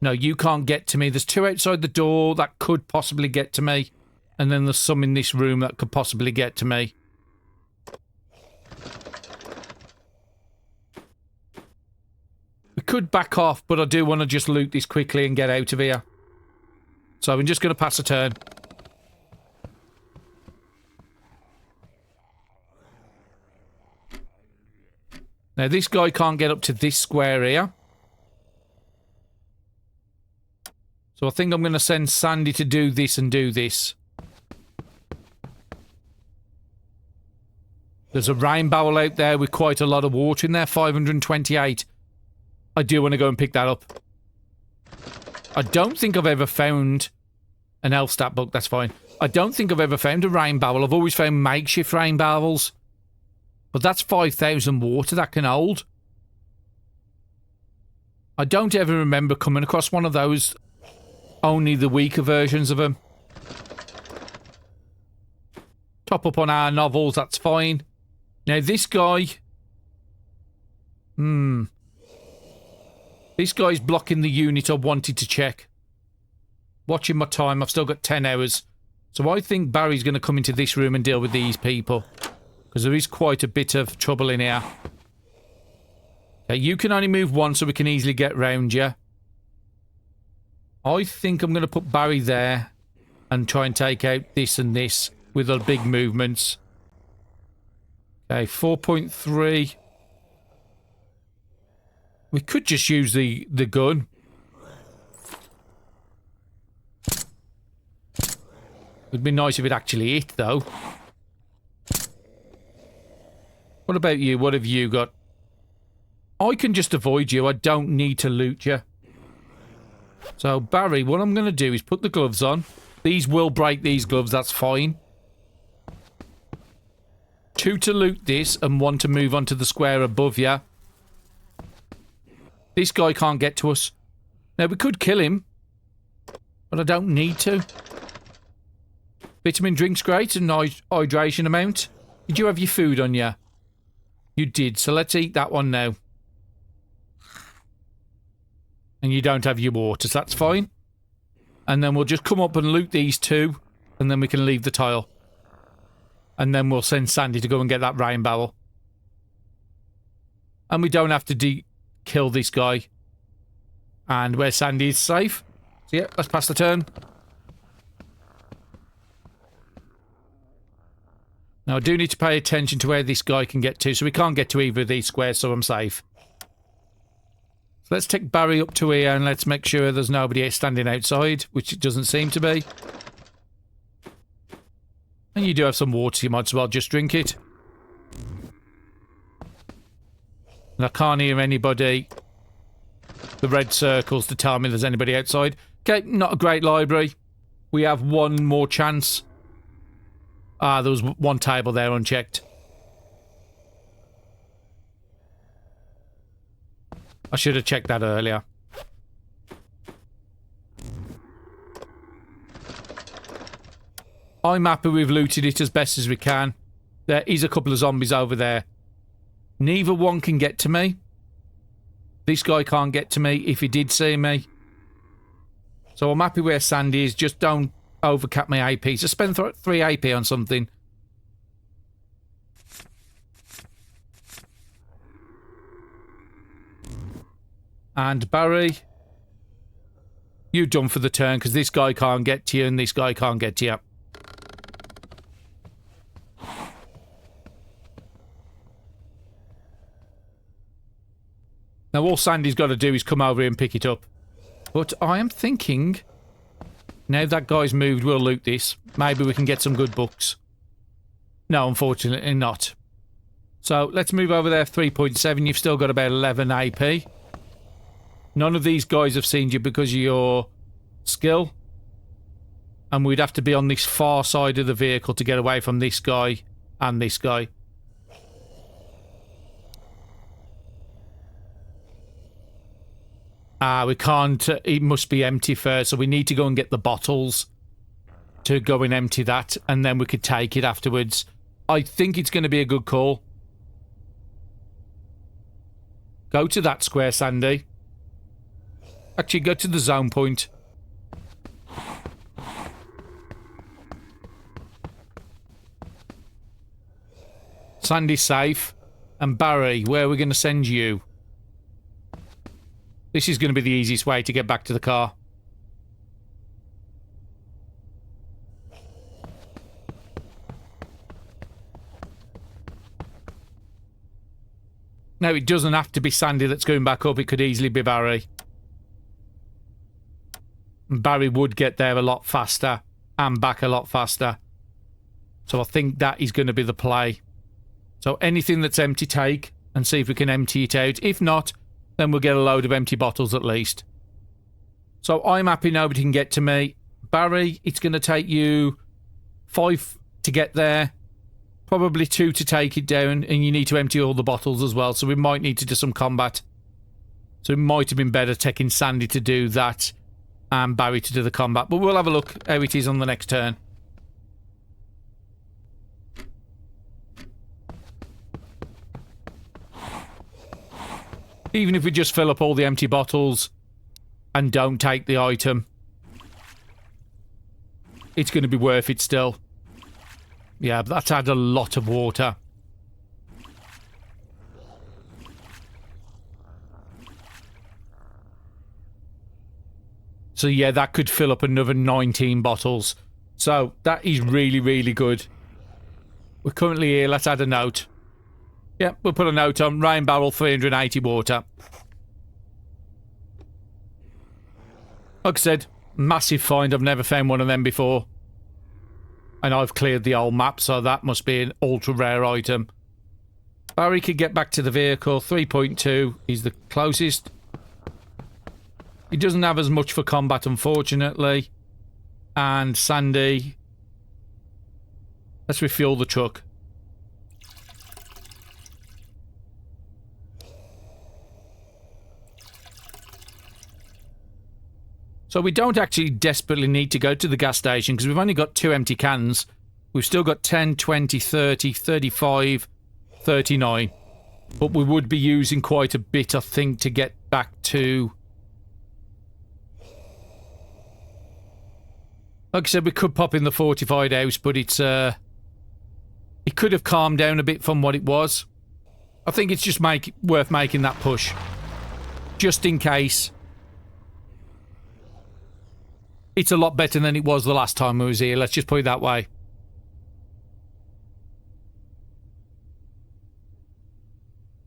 No, you can't get to me. There's 2 outside the door that could possibly get to me. And then there's some in this room that could possibly get to me. We could back off, but I do want to just loot this quickly and get out of here. So I'm just going to pass a turn. Now, this guy can't get up to this square here. So I think I'm going to send Sandy to do this and do this. There's a rain barrel out there with quite a lot of water in there, 528. I do want to go and pick that up. I don't think I've ever found an elf stat book, that's fine. I don't think I've ever found a rain barrel. I've always found makeshift rain barrels. But that's 5,000 water that can hold. I don't ever remember coming across one of those. Only the weaker versions of them. Top up on our novels, that's fine. Now this guy... This guy's blocking the unit I wanted to check. Watching my time, I've still got 10 hours. So I think Barry's going to come into this room and deal with these people. Because there is quite a bit of trouble in here. Okay, you can only move 1 so we can easily get round you. I think I'm going to put Barry there. And try and take out this and this with the big movements. Okay, 4.3. We could just use the gun. It'd be nice if it actually hit, though. What about you? What have you got? I can just avoid you. I don't need to loot you. So, Barry, what I'm going to do is put the gloves on. These will break these gloves. That's fine. 2 to loot this and 1 to move on to the square above you. This guy can't get to us. Now, we could kill him, but I don't need to. Vitamin drink's great and nice hydration amount. Did you have your food on you? You did, so let's eat that one now. And you don't have your water, so that's fine. And then we'll just come up and loot these 2, and then we can leave the tile. And then we'll send Sandy to go and get that rain barrel. And we don't have to kill this guy. And where Sandy is safe. So yeah, let's pass the turn. Now I do need to pay attention to where this guy can get to. So we can't get to either of these squares, so I'm safe. So let's take Barry up to here and let's make sure there's nobody standing outside, which it doesn't seem to be. And you do have some water, you might as well just drink it. And I can't hear anybody. The red circles to tell me there's anybody outside. Okay, not a great library. We have 1 more chance. Ah, there was 1 table there unchecked. I should have checked that earlier. I'm happy we've looted it as best as we can. There is a couple of zombies over there. Neither one can get to me. This guy can't get to me if he did see me. So I'm happy where Sandy is. Just don't overcap my AP. So spend 3 AP on something. And Barry, you're done for the turn because this guy can't get to you and this guy can't get to you. Now all Sandy's got to do is come over here and pick it up. But I am thinking, now that guy's moved, we'll loot this. Maybe we can get some good books. No, unfortunately not. So let's move over there, 3.7. You've still got about 11 AP. None of these guys have seen you because of your skill. And we'd have to be on this far side of the vehicle to get away from this guy and this guy. We can't. It must be empty first, so we need to go and get the bottles to go and empty that, and then we could take it afterwards. I think it's going to be a good call. Go to that square, Sandy. Actually, go to the zone point. Sandy's safe. And Barry, where are we going to send you? This is going to be the easiest way to get back to the car. Now, it doesn't have to be Sandy that's going back up. It could easily be Barry. And Barry would get there a lot faster and back a lot faster. So I think that is going to be the play. So anything that's empty, take and see if we can empty it out. If not, then we'll get a load of empty bottles at least. So I'm happy nobody can get to me. Barry, it's going to take you 5 to get there. Probably 2 to take it down. And you need to empty all the bottles as well. So we might need to do some combat. So it might have been better taking Sandy to do that and Barry to do the combat. But we'll have a look how it is on the next turn. Even if we just fill up all the empty bottles and don't take the item, it's going to be worth it still. Yeah, but that's had a lot of water. So yeah, that could fill up another 19 bottles. So that is really, really good. We're currently here. Let's add a note. Yeah, we'll put a note on. Rain barrel, 380 water. Like I said, massive find. I've never found one of them before. And I've cleared the old map, so that must be an ultra rare item. Barry could get back to the vehicle. 3.2 is the closest. He doesn't have as much for combat, unfortunately. And Sandy. Let's refuel the truck. So we don't actually desperately need to go to the gas station because we've only got 2 empty cans. We've still got 10, 20, 30, 35, 39. But we would be using quite a bit, I think, to get back to... Like I said, we could pop in the fortified house, but it's... It could have calmed down a bit from what it was. I think it's just worth making that push. Just in case... It's a lot better than it was the last time we was here. Let's just put it that way.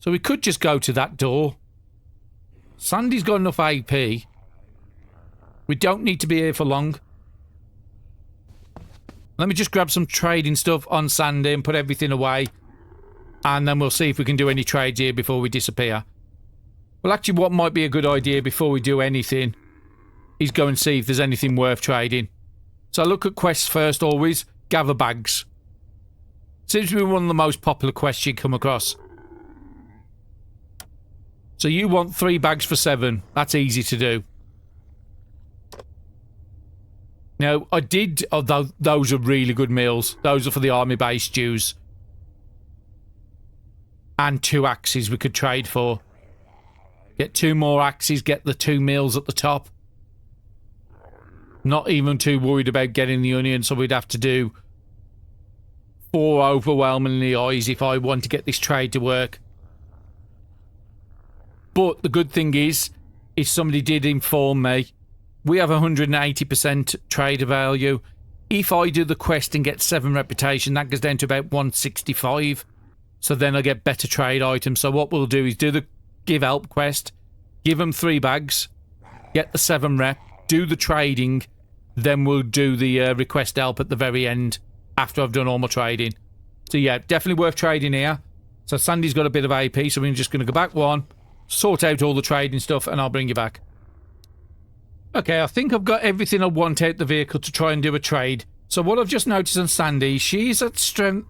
So we could just go to that door. Sandy's got enough AP. We don't need to be here for long. Let me just grab some trading stuff on Sandy and put everything away. And then we'll see if we can do any trades here before we disappear. Well, actually, what might be a good idea before we do anything... is go and see if there's anything worth trading. So look at quests first, always. Gather bags. Seems to be one of the most popular quests you come across. So you want 3 bags for 7. That's easy to do. Now, I did... Oh, those are really good meals. Those are for the army base stews. And 2 axes we could trade for. Get 2 more axes, get the 2 meals at the top. Not even too worried about getting the onion, so we'd have to do 4 overwhelmingly eyes if I want to get this trade to work. But the good thing is, if somebody did inform me, we have 180% trade value. If I do the quest and get 7 reputation, that goes down to about 165. So then I get better trade items. So what we'll do is do the give help quest, give them 3 bags, get the 7 rep, do the trading, then we'll do the request help at the very end after I've done all my trading. So yeah, definitely worth trading here. So Sandy's got a bit of AP, so we're just going to go back 1, sort out all the trading stuff, and I'll bring you back. Okay, I think I've got everything I want out the vehicle to try and do a trade. So what I've just noticed on Sandy, she's at strength,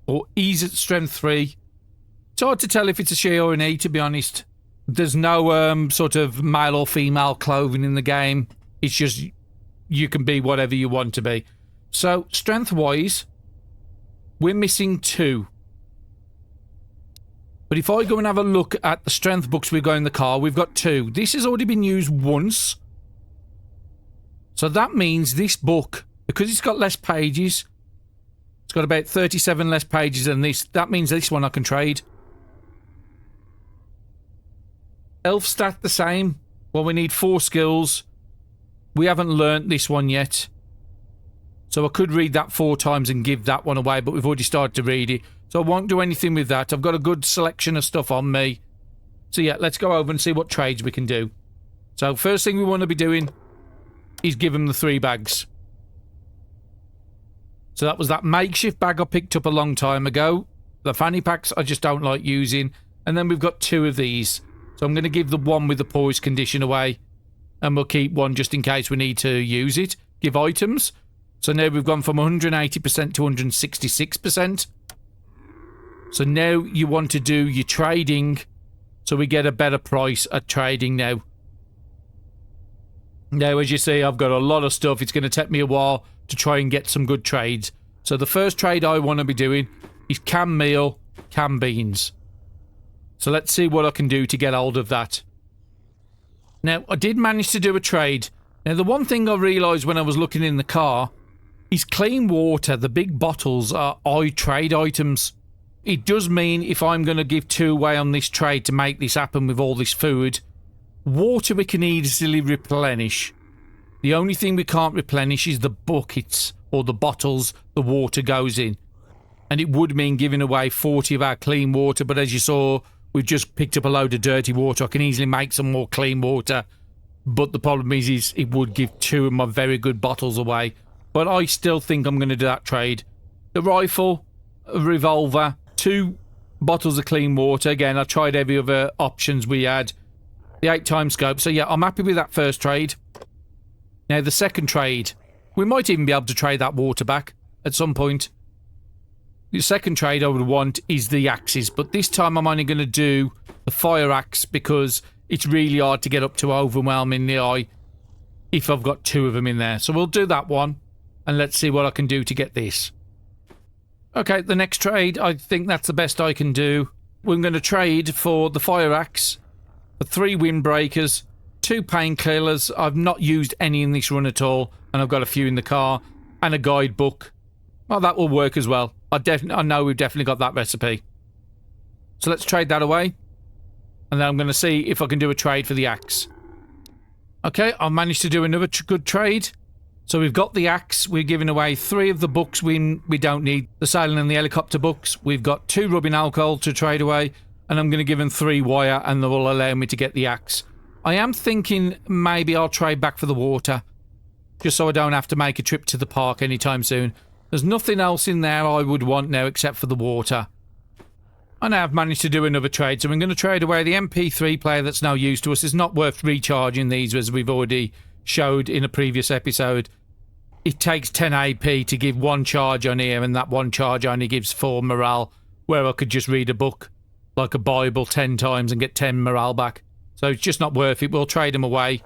or he's at strength 3. It's hard to tell if it's a she or an he, to be honest. There's no sort of male or female clothing in the game. It's just you can be whatever you want to be. So, strength-wise, we're missing 2. But if I go and have a look at the strength books we've got in the car, we've got 2. This has already been used once. So that means this book, because it's got less pages, it's got about 37 less pages than this. That means this one I can trade. Elf stat the same. Well, we need 4 skills. We haven't learnt this one yet. So I could read that 4 times and give that one away, but we've already started to read it. So I won't do anything with that. I've got a good selection of stuff on me. So yeah, let's go over and see what trades we can do. So first thing we want to be doing is give them the 3 bags. So that was that makeshift bag I picked up a long time ago. The fanny packs I just don't like using. And then we've got 2 of these. So I'm going to give the one with the poise condition away. And we'll keep one just in case we need to use it. Give items. So now we've gone from 180% to 166%. So now you want to do your trading so we get a better price at trading now. Now, as you see, I've got a lot of stuff. It's going to take me a while to try and get some good trades. So the first trade I want to be doing is canned meal, canned beans. So let's see what I can do to get hold of that. Now, I did manage to do a trade. Now, the one thing I realised when I was looking in the car is clean water, the big bottles, are trade items. It does mean if I'm going to give 2 away on this trade to make this happen with all this food, water we can easily replenish. The only thing we can't replenish is the buckets or the bottles the water goes in. And it would mean giving away 40 of our clean water, but as you saw, we've just picked up a load of dirty water. I can easily make some more clean water But the problem is it would give 2 of my very good bottles away. But I still think I'm going to do that trade. The rifle, a revolver, 2 bottles of clean water. Again, I tried every other options we had. The 8x scope. So yeah, I'm happy with that first trade. Now the second trade. We might even be able to trade that water back at some point. The second trade I would want is the axes. But this time I'm only going to do the fire axe because it's really hard to get up to overwhelming the eye if I've got 2 of them in there. So we'll do that one. And let's see what I can do to get this. Okay, the next trade, I think that's the best I can do. We're going to trade for the fire axe, for 3 windbreakers, 2 painkillers. I've not used any in this run at all, and I've got a few in the car, and a guidebook. Well, that will work as well. I know we've definitely got that recipe. So let's trade that away. And then I'm going to see if I can do a trade for the axe. Okay, I've managed to do another good trade. So we've got the axe. We're giving away 3 of the books we don't need. The sailing and the helicopter books. We've got 2 rubbing alcohol to trade away. And I'm going to give them 3 wire and they will allow me to get the axe. I am thinking maybe I'll trade back for the water. Just so I don't have to make a trip to the park anytime soon. There's nothing else in there I would want now except for the water. I now have managed to do another trade. So I'm going to trade away the MP3 player that's now used to us. It's not worth recharging these as we've already showed in a previous episode. It takes 10 AP to give 1 charge on here, and that 1 charge only gives 4 morale, where I could just read a book like a Bible 10 times and get 10 morale back. So it's just not worth it. We'll trade them away.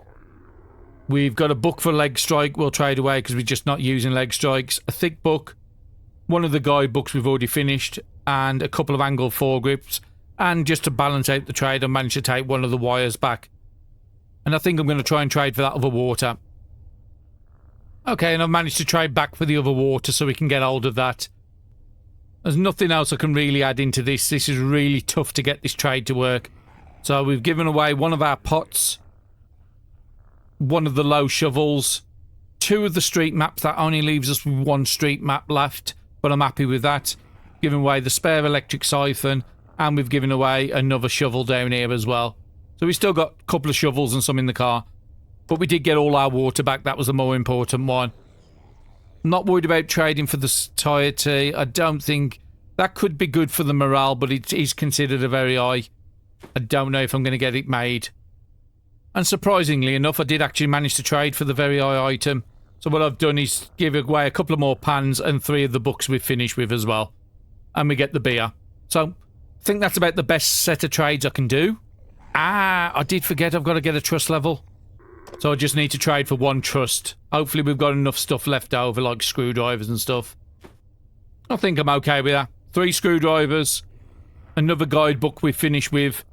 We've got a book for leg strike. We'll trade away because we're just not using leg strikes. A thick book, 1 of the guidebooks we've already finished, and a couple of angle foregrips. And just to balance out the trade, I managed to take 1 of the wires back. And I think I'm going to try and trade for that other water. Okay, and I've managed to trade back for the other water so we can get hold of that. There's nothing else I can really add into this. This is really tough to get this trade to work. So we've given away 1 of our pots, 1 of the low shovels, 2 of the street maps. That only leaves us with 1 street map left, but I'm happy with that. Given away the spare electric siphon, and we've given away another shovel down here as well. So we still got a couple of shovels and some in the car. But we did get all our water back. That was the more important one. I'm not worried about trading for the satiety. I don't think... That could be good for the morale, but it is considered a very high. I don't know if I'm going to get it made. And surprisingly enough, I did actually manage to trade for the very high item. So what I've done is give away a couple of more pans and 3 of the books we've finished with as well. And we get the beer. So I think that's about the best set of trades I can do. Ah, I did forget I've got to get a trust level. So I just need to trade for 1 trust. Hopefully we've got enough stuff left over, like screwdrivers and stuff. I think I'm okay with that. 3 screwdrivers, another guidebook we finish with,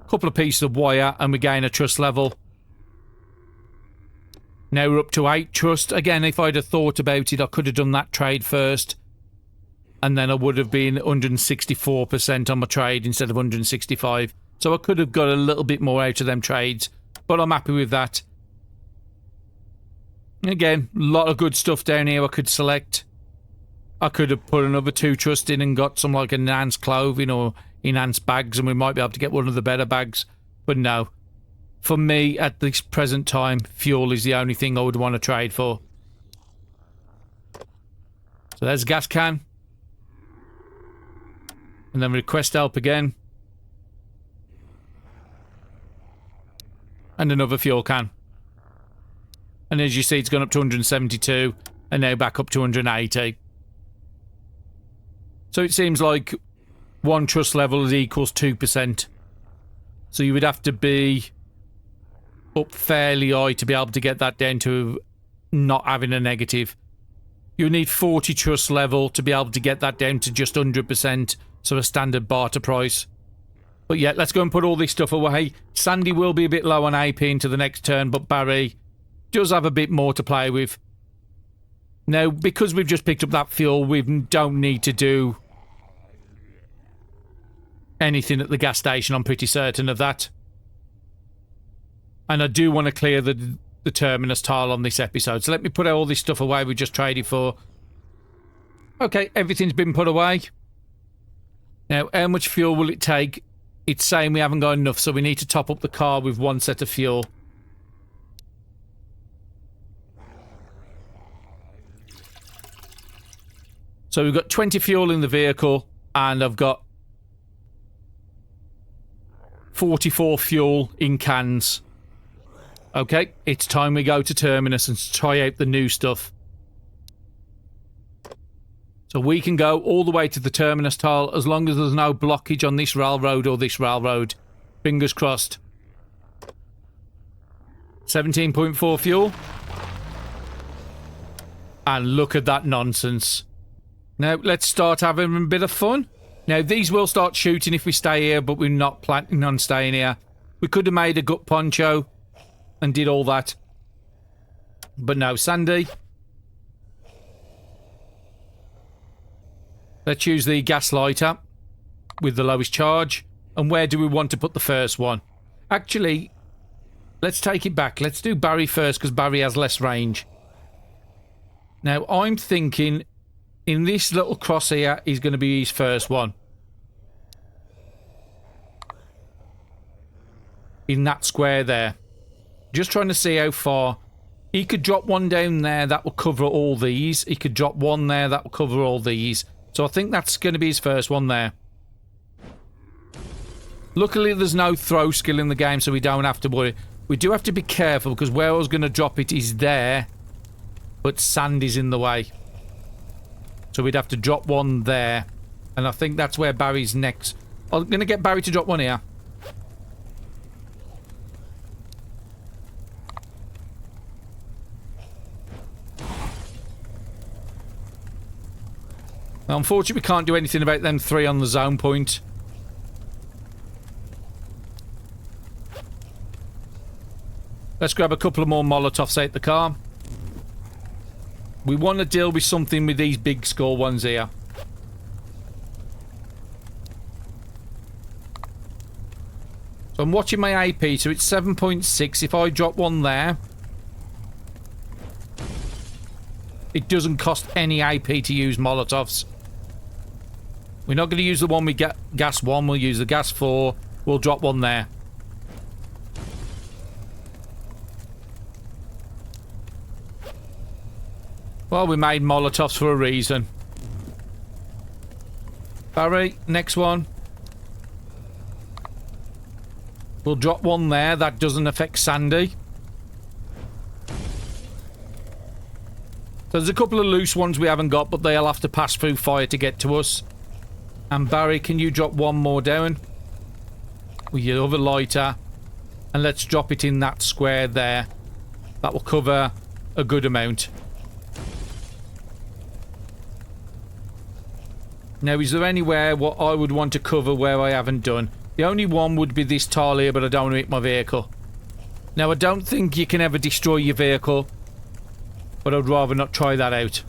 a couple of pieces of wire, and we gain a trust level. Now we're up to 8 trust. Again, if I'd have thought about it, I could have done that trade first. And then I would have been 164% on my trade instead of 165. So I could have got a little bit more out of them trades. But I'm happy with that. Again, a lot of good stuff down here I could select. I could have put another 2 trust in and got some like enhanced clothing or enhanced bags, and we might be able to get one of the better bags. But no. For me, at this present time, fuel is the only thing I would want to trade for. So there's a gas can. And then request help again. And another fuel can. And as you see, it's gone up to 172 and now back up to 180. So it seems like 1 trust level is equals 2%. So you would have to be up fairly high to be able to get that down to not having a negative. You need 40 trust level to be able to get that down to just 100%, so a standard barter price. But yeah, let's go and put all this stuff away. Sandy will be a bit low on AP into the next turn, but Barry does have a bit more to play with. Now, because we've just picked up that fuel, we don't need to do anything at the gas station. I'm pretty certain of that. And I do want to clear the Terminus tile on this episode. So let me put all this stuff away we just traded for. Okay, everything's been put away. Now, how much fuel will it take? It's saying we haven't got enough, so we need to top up the car with 1 set of fuel. So we've got 20 fuel in the vehicle, and I've got 44 fuel in cans. Okay, it's time we go to Terminus and try out the new stuff. So we can go all the way to the Terminus tile as long as there's no blockage on this railroad or this railroad. Fingers crossed. 17.4 fuel. And look at that nonsense. Now, let's start having a bit of fun. Now, these will start shooting if we stay here, but we're not planning on staying here. We could have made a gut poncho and did all that. But no, Sandy. Let's use the gas lighter with the lowest charge. And where do we want to put the first one? Actually, let's take it back. Let's do Barry first because Barry has less range. Now, I'm thinking in this little cross here is going to be his first one. In that square there. Just trying to see how far. He could drop one down there. That will cover all these. He could drop one there. That will cover all these. So I think that's going to be his first one there. Luckily, there's no throw skill in the game, so we don't have to worry. We do have to be careful because where I was going to drop it is there. But sand is in the way. So we'd have to drop one there. And I think that's where Barry's next. I'm going to get Barry to drop one here. Now, unfortunately, we can't do anything about them three on the zone point. Let's grab a couple of more Molotovs out the car. We want to deal with something with these big skull ones here. So I'm watching my AP, so it's 7.6. If I drop one there, it doesn't cost any AP to use Molotovs. We're not going to use the one we get gas 1, we'll use the gas 4. We'll drop one there. Well, we made Molotovs for a reason. Barry, next one. We'll drop one there. That doesn't affect Sandy. So there's a couple of loose ones we haven't got, but they'll have to pass through fire to get to us. And Barry, can you drop one more down? With your other lighter. And let's drop it in that square there. That will cover a good amount. Now, is there anywhere what I would want to cover where I haven't done? The only one would be this tile here, but I don't want to hit my vehicle. Now, I don't think you can ever destroy your vehicle, but I'd rather not try that out.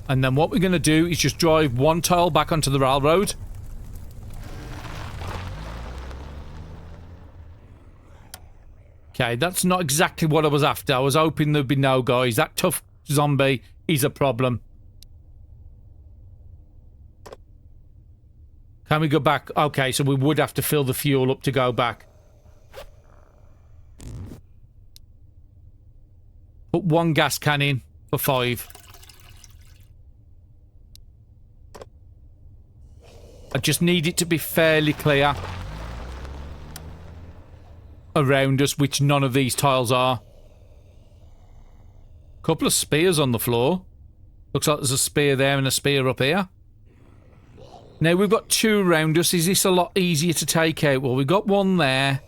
And then what we're going to do is just drive one tile back onto the railroad. Okay, that's not exactly what I was after. I was hoping there'd be no guys. That tough zombie is a problem. Can we go back? Okay, so we would have to fill the fuel up to go back. Put one gas can in for 5. I just need it to be fairly clear around us, which none of these tiles are. Couple of spears on the floor. Looks like there's a spear there and a spear up here. Now, we've got 2 around us. Is this a lot easier to take out? Well, we've got one there.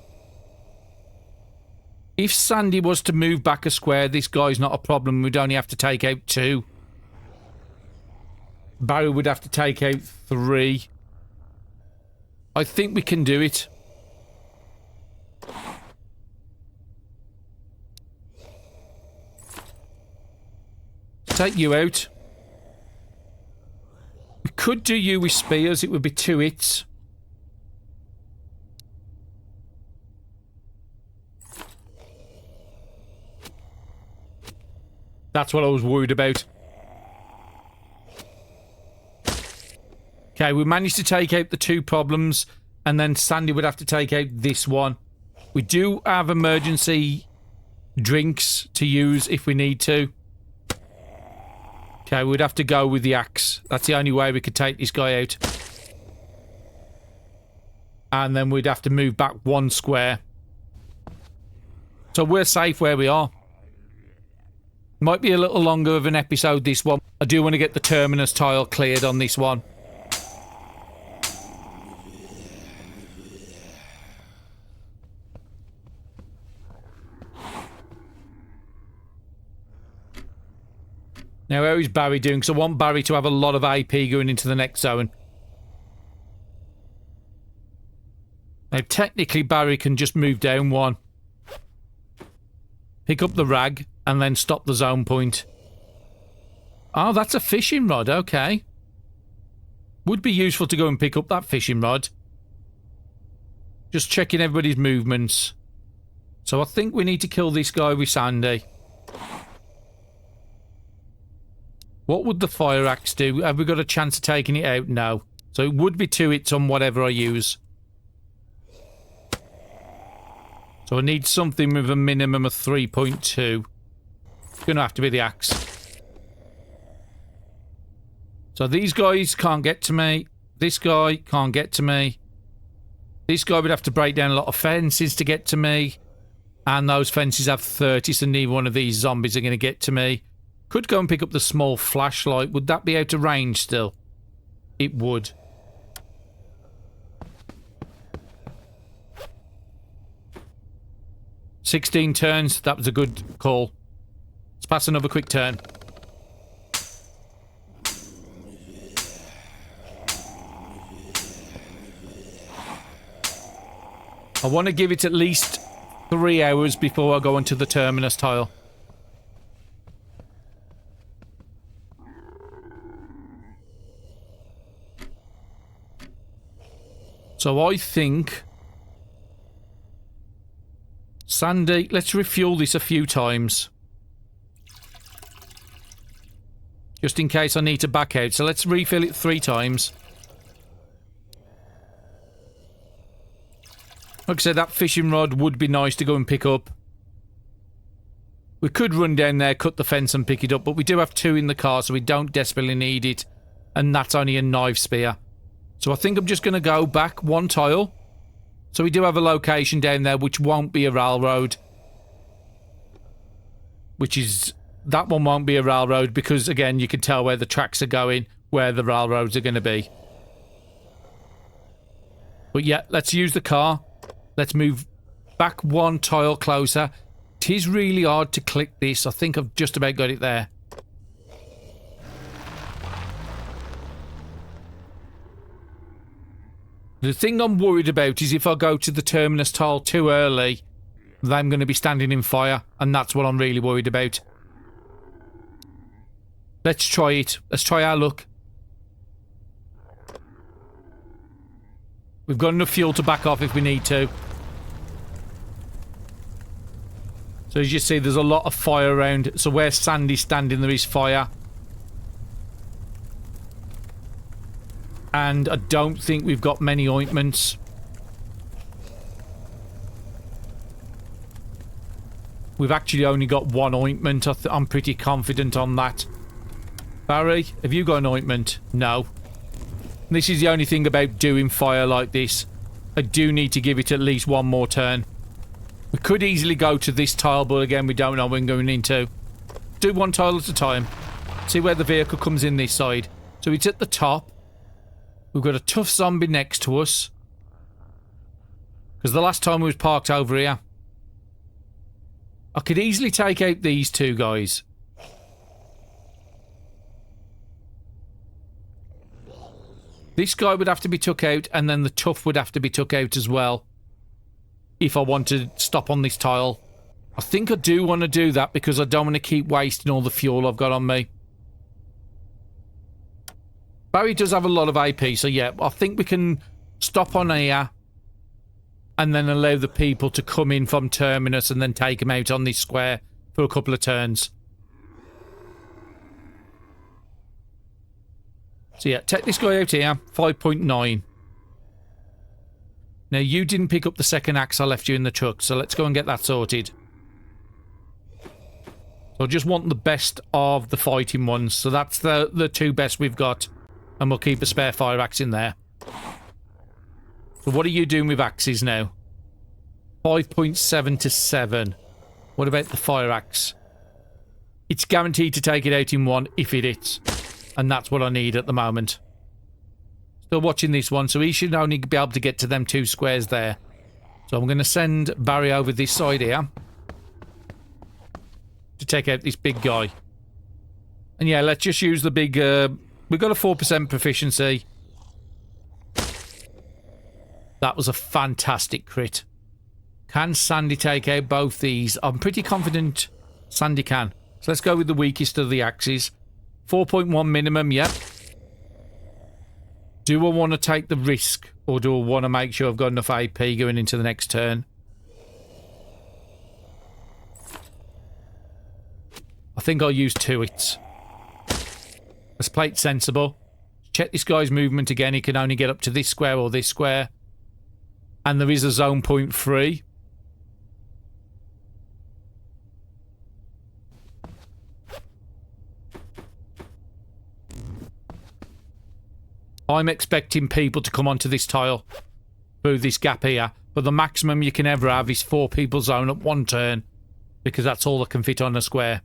If Sandy was to move back a square, this guy's not a problem. We'd only have to take out 2. Barry would have to take out 3. I think we can do it. Take you out. We could do you with spears. It would be 2 hits. That's what I was worried about. Okay, we managed to take out the 2 problems, and then Sandy would have to take out this one. We do have emergency drinks to use if we need to. Okay, we'd have to go with the axe. That's the only way we could take this guy out. And then we'd have to move back 1 square. So we're safe where we are. Might be a little longer of an episode, this one. I do want to get the Terminus tile cleared on this one. Now, how is Barry doing? Because I want Barry to have a lot of AP going into the next zone. Now, technically, Barry can just move down 1. Pick up the rag, and then stop the zone point. Oh, that's a fishing rod. Okay. Would be useful to go and pick up that fishing rod. Just checking everybody's movements. So I think we need to kill this guy with Sandy. What would the fire axe do? Have we got a chance of taking it out? No. So it would be 2 hits on whatever I use. So I need something with a minimum of 3.2. Gonna have to be the axe. So these guys can't get to me. This guy can't get to me. This guy would have to break down a lot of fences to get to me. And those fences have 30, so neither one of these zombies are going to get to me. Could go and pick up the small flashlight. Would that be out of range still? It would. "16 turns. That was a good call. Let's pass another quick turn. I want to give it at least 3 hours before I go onto the Terminus tile. So I think... Sandy, let's refuel this a few times. Just in case I need to back out. So let's refill it 3 times. Like I said, that fishing rod would be nice to go and pick up. We could run down there, cut the fence and pick it up, but we do have 2 in the car, so we don't desperately need it. And that's only a knife spear. So I think I'm just going to go back 1 tile. So we do have a location down there which won't be a railroad. Which is... That one won't be a railroad because, again, you can tell where the tracks are going, where the railroads are going to be. But yeah, let's use the car. Let's move back 1 tile closer. It is really hard to click this. I think I've just about got it there. The thing I'm worried about is if I go to the Terminus tile too early, I'm going to be standing in fire, and that's what I'm really worried about. Let's try it. Let's try our luck. We've got enough fuel to back off if we need to. So as you see, there's a lot of fire around. So where Sandy's standing, there is fire. And I don't think we've got many ointments. We've actually only got 1 ointment. I'm pretty confident on that. Barry, have you got an ointment? No. This is the only thing about doing fire like this. I do need to give it at least 1 more turn. We could easily go to this tile, but again, we don't know when we're going into. Do 1 tile at a time. See where the vehicle comes in this side. So it's at the top. We've got a tough zombie next to us. Because the last time we was parked over here. I could easily take out these 2 guys. This guy would have to be took out, and then the tough would have to be took out as well. If I want to stop on this tile. I think I do want to do that because I don't want to keep wasting all the fuel I've got on me. Barry does have a lot of AP, so yeah, I think we can stop on here and then allow the people to come in from Terminus and then take them out on this square for a couple of turns. So yeah, take this guy out here, 5.9. Now you didn't pick up the second axe I left you in the truck, so let's go and get that sorted. So So I just want the best of the fighting ones. So that's the two best we've got. And we'll keep a spare fire axe in there. So what are you doing with axes now? 5.7 to 7. What about the fire axe? It's guaranteed to take it out in one if it hits. And that's what I need at the moment. Still watching this one, so he should only be able to get to them 2 squares there. So I'm going to send Barry over this side here. To take out this big guy. And yeah, let's just use the big... we've got a 4% proficiency. That was a fantastic crit. Can Sandy take out both these? I'm pretty confident Sandy can. So let's go with the weakest of the axes. 4.1 minimum, yep. Do I want to take the risk? Or do I want to make sure I've got enough AP going into the next turn? I think I'll use 2 hits. Let's play it sensible. Check this guy's movement again. He can only get up to this square or this square. And there is a zone point free. I'm expecting people to come onto this tile through this gap here. But the maximum you can ever have is 4 people zone at one turn. Because that's all that can fit on a square.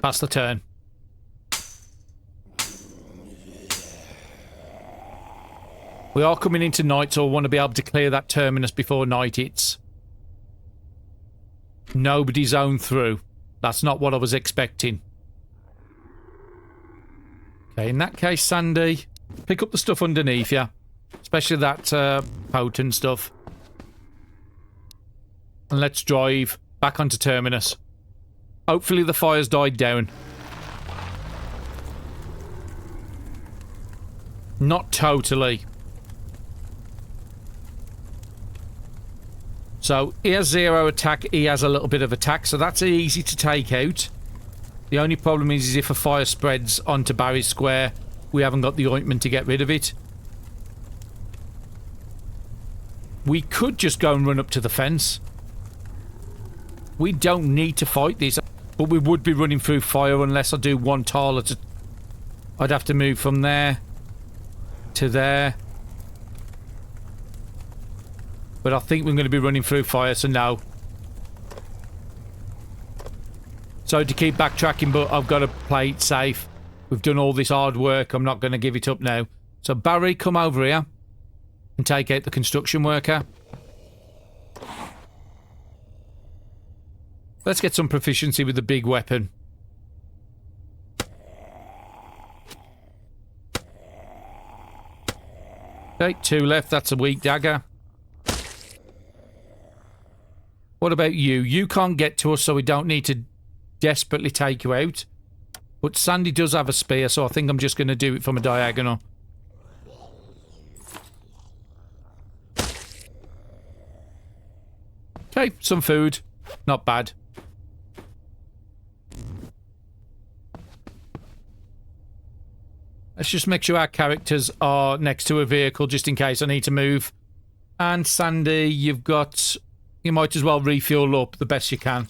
Let's pass the turn. We are coming into night, so I want to be able to clear that terminus before night hits. Nobody zoned through. That's not what I was expecting. Okay, in that case, Sandy, pick up the stuff underneath you. Especially that potent stuff. And let's drive back onto terminus. Hopefully the fire's died down. Not totally. So, he has 0 attack, he has a little bit of attack, so that's easy to take out. The only problem is if a fire spreads onto Barry's square, we haven't got the ointment to get rid of it. We could just go and run up to the fence. We don't need to fight this, but we would be running through fire unless I do one tile at a... I'd have to move from there to there. But I think we're going to be running through fire, so no. So to keep backtracking, but I've got to play it safe. We've done all this hard work. I'm not going to give it up now. So Barry, come over here and take out the construction worker. Let's get some proficiency with the big weapon. Okay, 2 left. That's a weak dagger. What about you? You can't get to us, so we don't need to desperately take you out. But Sandy does have a spear, so I think I'm just going to do it from a diagonal. Okay, some food. Not bad. Let's just make sure our characters are next to a vehicle, just in case I need to move. And Sandy, you've got... You might as well refuel up the best you can.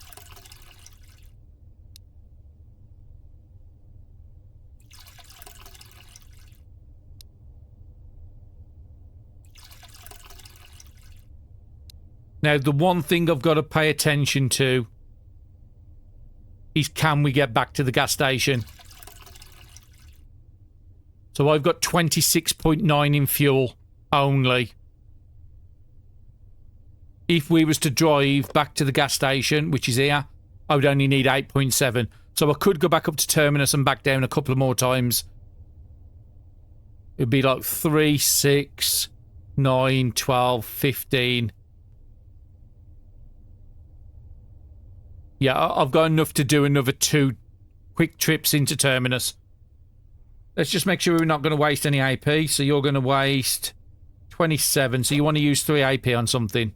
Now, the one thing I've got to pay attention to is can we get back to the gas station? So I've got 26.9 in fuel only. If we was to drive back to the gas station, which is here, I would only need 8.7. So I could go back up to terminus and back down a couple of more times. It would be like 3, 6, 9, 12, 15. Yeah, I've got enough to do another 2 quick trips into terminus. Let's just make sure we're not going to waste any AP. So you're going to waste 27. So you want to use 3 AP on something.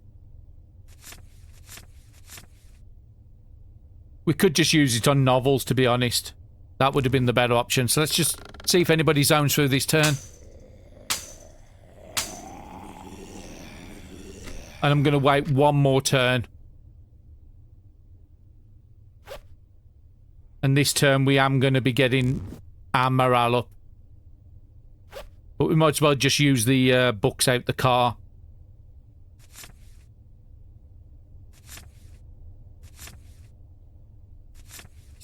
We could just use it on novels, to be honest. That would have been the better option. So let's just see if anybody zones through this turn. And I'm going to wait one more turn. And this turn we am going to be getting our morale up. But we might as well just use the books out the car.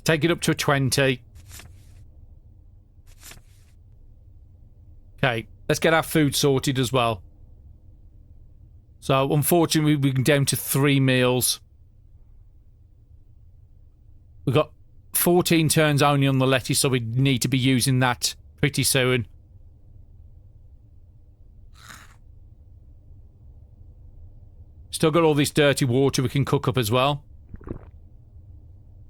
Take it up to a 20. Okay, let's get our food sorted as well. So, unfortunately, we're down to 3 meals. We've got 14 turns only on the lettuce, so we need to be using that pretty soon. Still got all this dirty water we can cook up as well.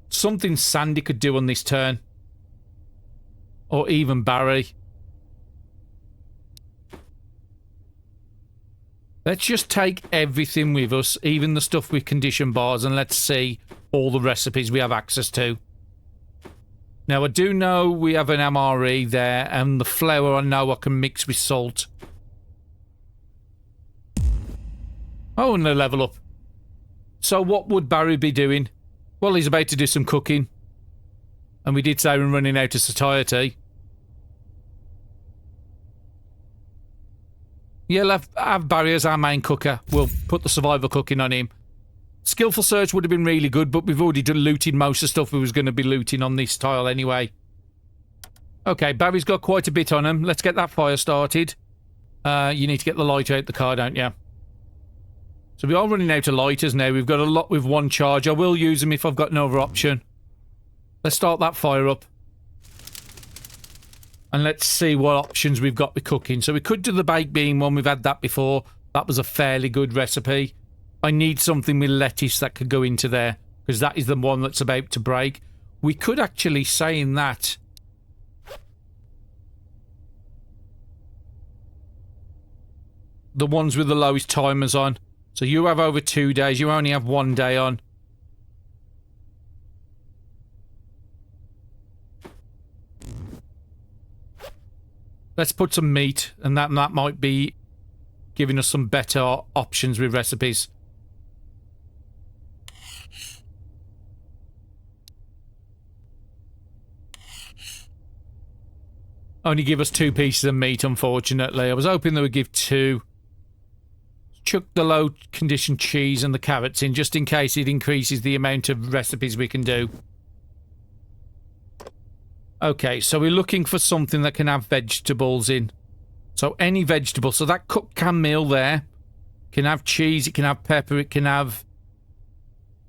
Something Sandy could do on this turn. Or even Barry. Let's just take everything with us, even the stuff with condition bars, and let's see all the recipes we have access to. Now, I do know we have an MRE there, and the flour I know I can mix with salt. Oh, and a level up. So what would Barry be doing? Well, he's about to do some cooking. And we did say we're running out of satiety. Yeah, let's have Barry as our main cooker. We'll put the survival cooking on him. Skillful search would have been really good, but we've already looted most of the stuff we was going to be looting on this tile anyway. Okay, Barry's got quite a bit on him. Let's get that fire started. You need to get the lighter out the car, don't you? So we are running out of lighters now. We've got a lot with one charge. I will use them if I've got no other option. Let's start that fire up. And let's see what options we've got with cooking. So we could do the baked bean one. We've had that before. That was a fairly good recipe. I need something with lettuce that could go into there, because that is the one that's about to break. We could actually say in that... the ones with the lowest timers on. So you have over 2 days. You only have 1 day on. Let's put some meat, and that might be giving us some better options with recipes. Only give us 2 pieces of meat, unfortunately. I was hoping they would give 2. Chuck the low condition cheese and the carrots in, just in case it increases the amount of recipes we can do. Okay, so we're looking for something that can have vegetables in. So any vegetable. So that cooked canned meal there can have cheese, it can have pepper, it can have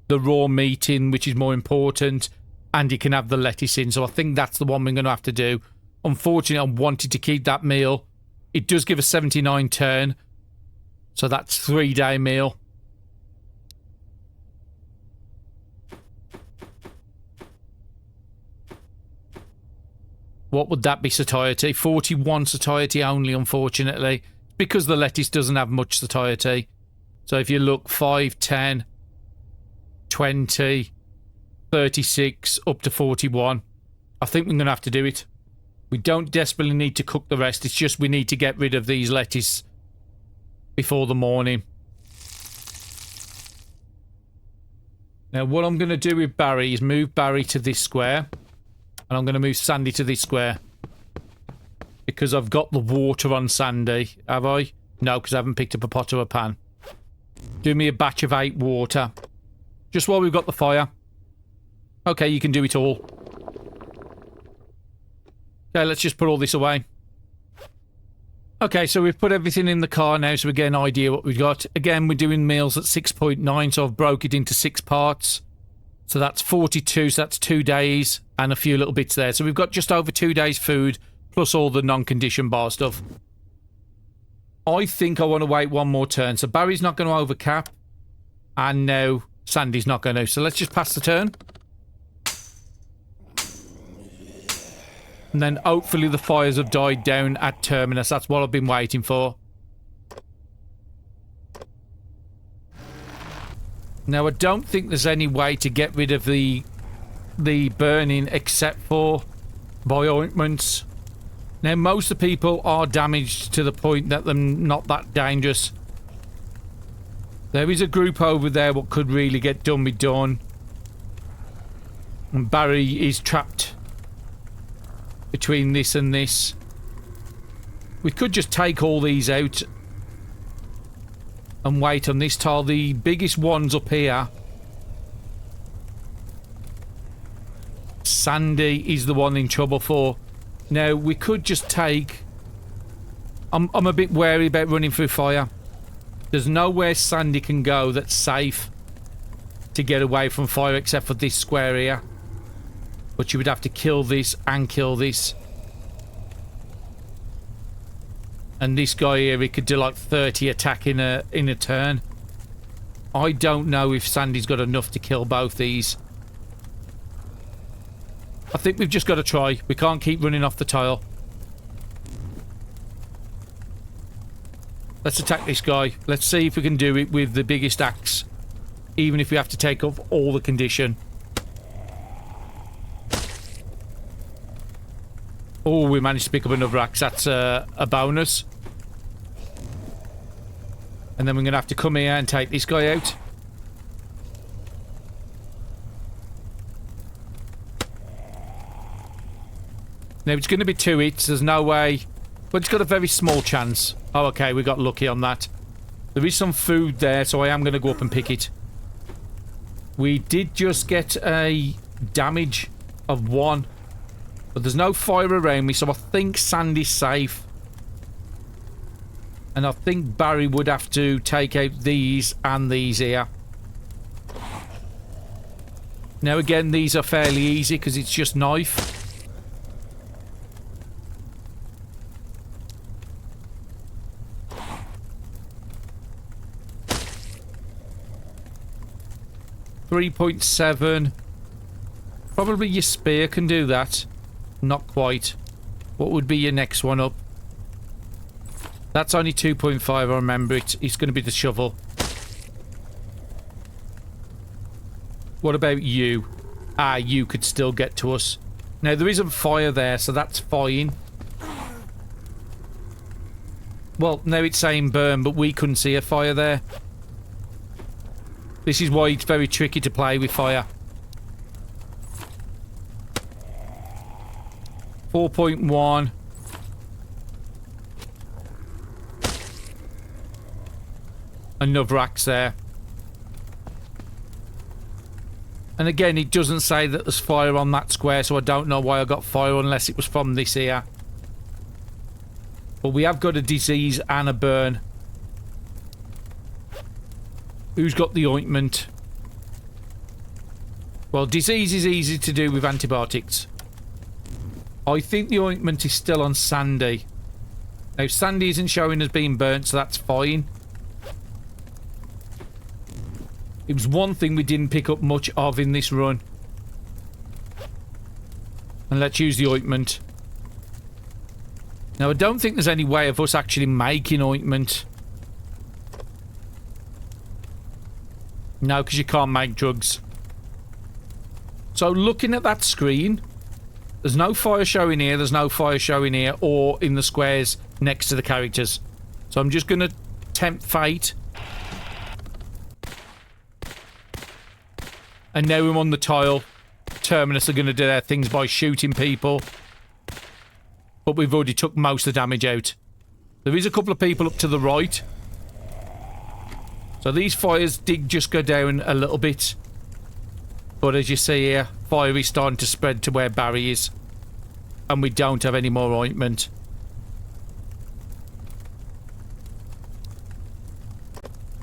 the raw meat in, which is more important, and it can have the lettuce in. So I think that's the one we're going to have to do. Unfortunately, I wanted to keep that meal. It does give a 79 turn. So that's 3-day meal. What would that be satiety? 41 satiety only, unfortunately. Because the lettuce doesn't have much satiety. So if you look 5, 10, 20, 36, up to 41. I think we're going to have to do it. We don't desperately need to cook the rest. It's just we need to get rid of these lettuce before the morning. Now what I'm going to do with Barry is move Barry to this square. And I'm going to move Sandy to this square. Because I've got the water on Sandy. Have I? No, because I haven't picked up a pot or a pan. Do me a batch of 8 water. Just while we've got the fire. Okay, you can do it all. Okay, let's just put all this away. Okay, so we've put everything in the car now, so we get an idea what we've got. Again, we're doing meals at 6.9, so I've broke it into 6 parts. So that's 42, so that's 2 days and a few little bits there. So we've got just over 2 days food, plus all the non-condition bar stuff. I think I want to wait 1 more turn. So Barry's not going to overcap. And now Sandy's not going to. So let's just pass the turn. And then hopefully the fires have died down at Terminus. That's what I've been waiting for. Now, I don't think there's any way to get rid of the burning except for by ointments. Now, most of the people are damaged to the point that they're not that dangerous. There is a group over there what could really get done. And Barry is trapped between this and this. We could just take all these out and wait on this tile. The biggest one's up here. Sandy is the one in trouble for. Now, we could just take... I'm a bit wary about running through fire. There's nowhere Sandy can go that's safe to get away from fire except for this square here. But you would have to kill this and kill this. And this guy here, he could do like 30 attack in a turn. I don't know if Sandy's got enough to kill both these. I think we've just got to try. We can't keep running off the tile. Let's attack this guy. Let's see if we can do it with the biggest axe. Even if we have to take off all the condition. Oh, we managed to pick up another axe. That's a bonus. And then we're going to have to come here and take this guy out. Now, it's going to be 2 hits. There's no way... But it's got a very small chance. Oh, okay, we got lucky on that. There is some food there, so I am going to go up and pick it. We did just get a damage of 1. But there's no fire around me, so I think Sandy's safe. And I think Barry would have to take out these and these here. Now, again, these are fairly easy because it's just knife. .7. Probably your spear can do that. Not quite. What would be your next one up? That's only 2.5, I remember it. It's going to be the shovel. What about you? Ah, you could still get to us. Now, there isn't fire there, so that's fine. Well, now it's saying burn, but we couldn't see a fire there. This is why it's very tricky to play with fire. 4.1. Another axe there. And again, it doesn't say that there's fire on that square, so I don't know why I got fire unless it was from this here. But we have got a disease and a burn. Who's got the ointment? Well, disease is easy to do with antibiotics. I think the ointment is still on Sandy. Now, Sandy isn't showing as being burnt, so that's fine. It was one thing we didn't pick up much of in this run. And let's use the ointment. Now, I don't think there's any way of us actually making ointment. No, because you can't make drugs. So, looking at that screen, there's no fire showing here, there's no fire showing here, or in the squares next to the characters. So, I'm just going to tempt fate. And now we're on the tile. Terminus are going to do their things by shooting people. But we've already took most of the damage out. There is a couple of people up to the right. So these fires did just go down a little bit. But as you see here, fire is starting to spread to where Barry is. And we don't have any more ointment.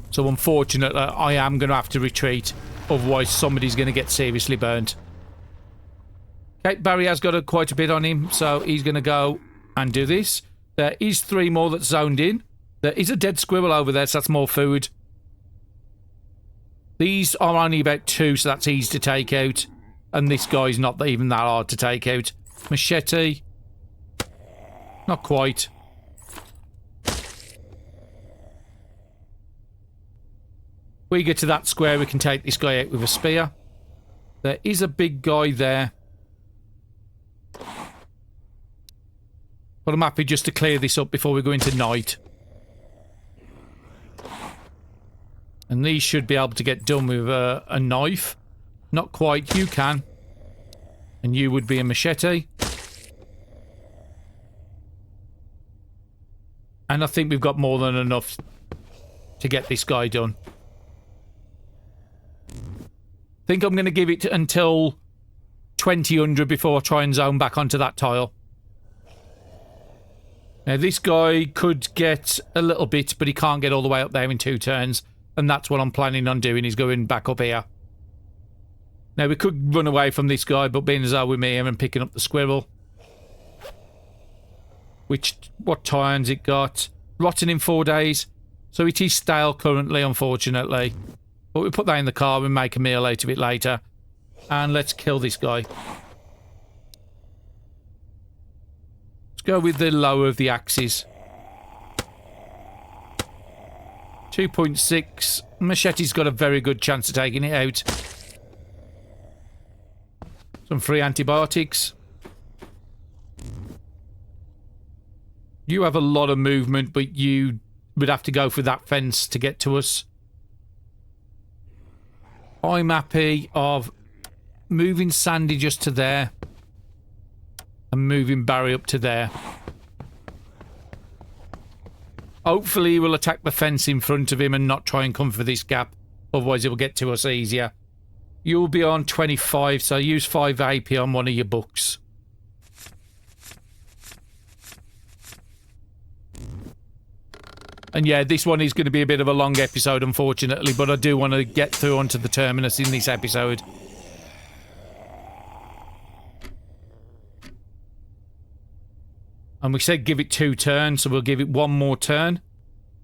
So unfortunately, I am going to have to retreat. Otherwise, somebody's going to get seriously burnt. Okay, Barry has got quite a bit on him. So he's going to go and do this. There is 3 more that's zoned in. There is a dead squirrel over there, so that's more food. These are only about 2, so that's easy to take out. And this guy's not even that hard to take out. Machete. Not quite. We get to that square, we can take this guy out with a spear. There is a big guy there. But I'm happy just to clear this up before we go into night. And these should be able to get done with a knife. Not quite. You can. And you would be a machete. And I think we've got more than enough to get this guy done. I think I'm going to give it until 2000 before I try and zone back onto that tile. Now, this guy could get a little bit, but he can't get all the way up there in 2 turns. And that's what I'm planning on doing, is going back up here. Now, we could run away from this guy, but being as though we're here and picking up the squirrel. What time's it got? Rotten in 4 days. So it is stale currently, unfortunately. But we put that in the car and make a meal out of it later. And let's kill this guy. Let's go with the lower of the axes. 2.6. Machete's got a very good chance of taking it out. Some free antibiotics. You have a lot of movement, but you would have to go through that fence to get to us. I'm happy of moving Sandy just to there. And moving Barry up to there. Hopefully he will attack the fence in front of him and not try and come for this gap. Otherwise he will get to us easier. You'll be on 25, so use 5 AP on one of your books. And yeah, this one is going to be a bit of a long episode, unfortunately, but I do want to get through onto the Terminus in this episode. And we said give it 2 turns, so we'll give it 1 more turn.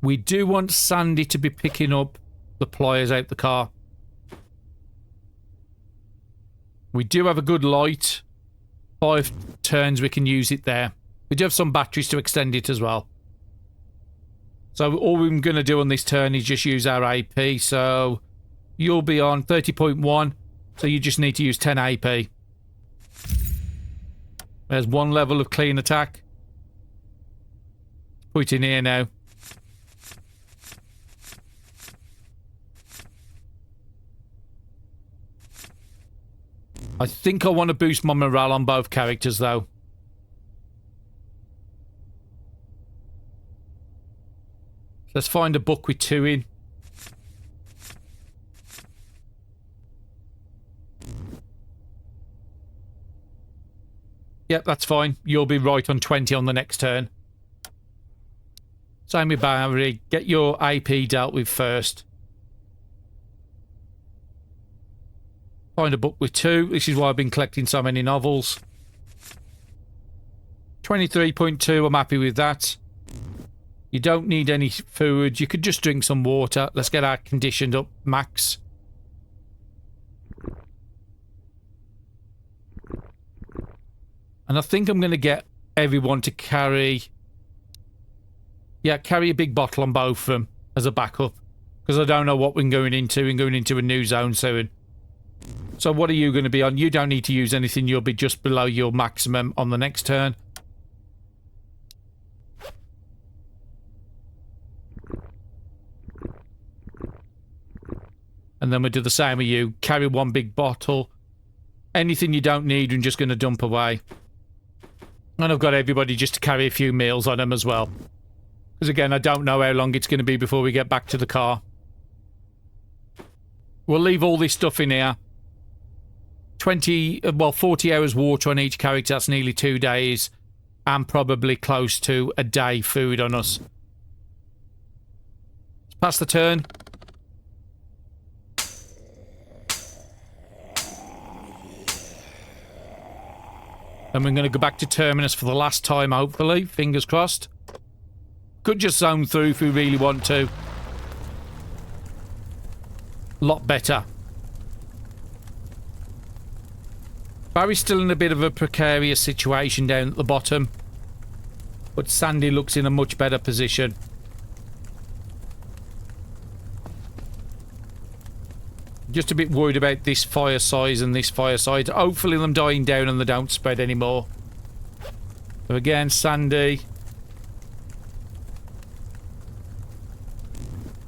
We do want Sandy to be picking up the pliers out the car. We do have a good light. 5 turns we can use it there. We do have some batteries to extend it as well. So all we're going to do on this turn is just use our AP. So you'll be on 30.1. So you just need to use 10 AP. There's 1 level of clean attack. Put it in here now. I think I want to boost my morale on both characters, though. Let's find a book with 2 in. Yep, that's fine. You'll be right on 20 on the next turn. Same with Barry. Get your AP dealt with first. Find a book with 2. This is why I've been collecting so many novels. 23.2, I'm happy with that. You don't need any food. You could just drink some water. Let's get our conditioned up max. And I think I'm going to get everyone to carry... Yeah, carry a big bottle on both of them as a backup. Because I don't know what we're going into. We're going into a new zone soon. So what are you going to be on? You don't need to use anything. You'll be just below your maximum on the next turn. And then we'll do the same with you. Carry 1 big bottle. Anything you don't need, you're just going to dump away. And I've got everybody just to carry a few meals on them as well. Because again, I don't know how long it's going to be before we get back to the car. We'll leave all this stuff in here. 40 hours water on each character. That's nearly 2 days. And probably close to a day food on us. Let's pass the turn. And we're going to go back to Terminus for the last time, hopefully. Fingers crossed. Could just zone through if we really want to. A lot better. Barry's still in a bit of a precarious situation down at the bottom. But Sandy looks in a much better position. Just a bit worried about this fire size and this fire size. Hopefully them dying down and they don't spread anymore. So again, Sandy.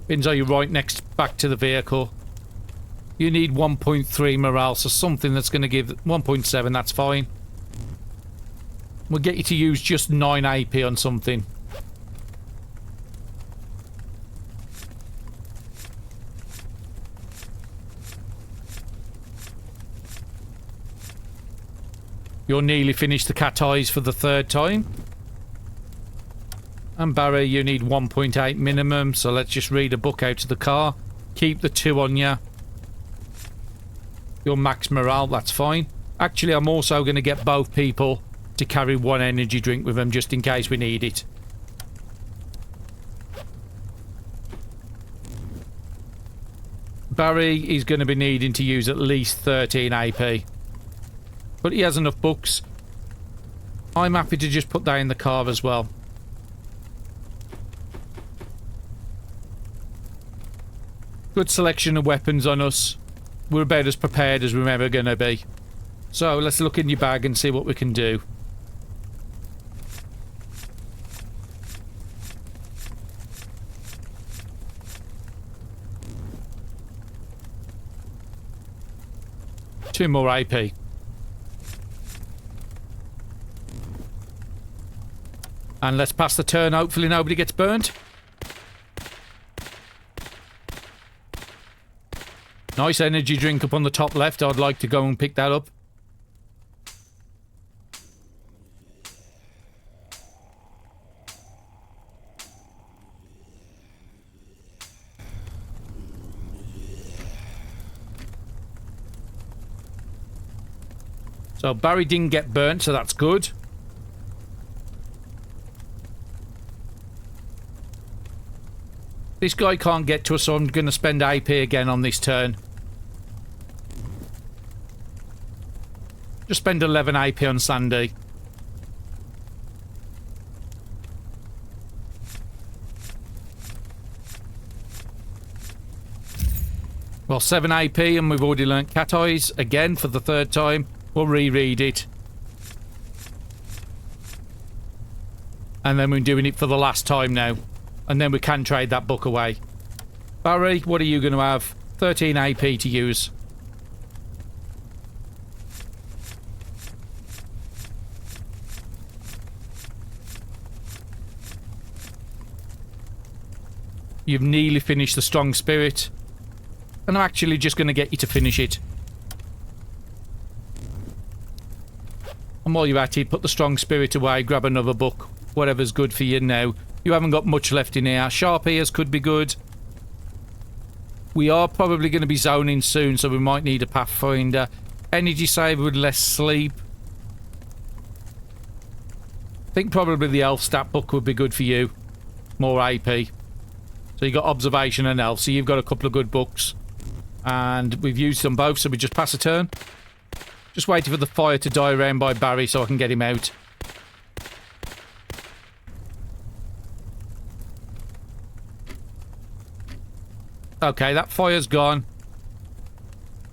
Binzo, you're right next back to the vehicle. You need 1.3 morale, so something that's going to give 1.7, that's fine. We'll get you to use just 9 AP on something. You'll nearly finish the cat eyes for the 3rd time. And Barry, you need 1.8 minimum, so let's just read a book out of the car. Keep the 2 on you. Your max morale, that's fine. Actually, I'm also going to get both people to carry 1 energy drink with them just in case we need it. Barry is going to be needing to use at least 13 AP. But he has enough books. I'm happy to just put that in the car as well. Good selection of weapons on us. We're about as prepared as we're ever going to be. So let's look in your bag and see what we can do. Two more AP. And let's pass the turn. Hopefully nobody gets burnt. Nice energy drink up on the top left. I'd like to go and pick that up. So Barry didn't get burnt, so that's good. This guy can't get to us, so I'm going to spend AP again on this turn. Just spend 11 AP on Sandy. Well, 7 AP and we've already learnt cat eyes again for the 3rd time. We'll reread it. And then we're doing it for the last time now. And then we can trade that book away. Barry, what are you going to have? 13 AP to use. You've nearly finished the strong spirit. And I'm actually just going to get you to finish it. And while you're at it, put the strong spirit away, grab another book. Whatever's good for you now. You haven't got much left in here. Sharp ears could be good. We are probably going to be zoning soon, so we might need a pathfinder. Energy saver with less sleep. I think probably the elf stat book would be good for you. More AP. So you've got observation and elf, so you've got a couple of good books. And we've used them both, so we just pass a turn. Just waiting for the fire to die around by Barry so I can get him out. Okay, that fire's gone.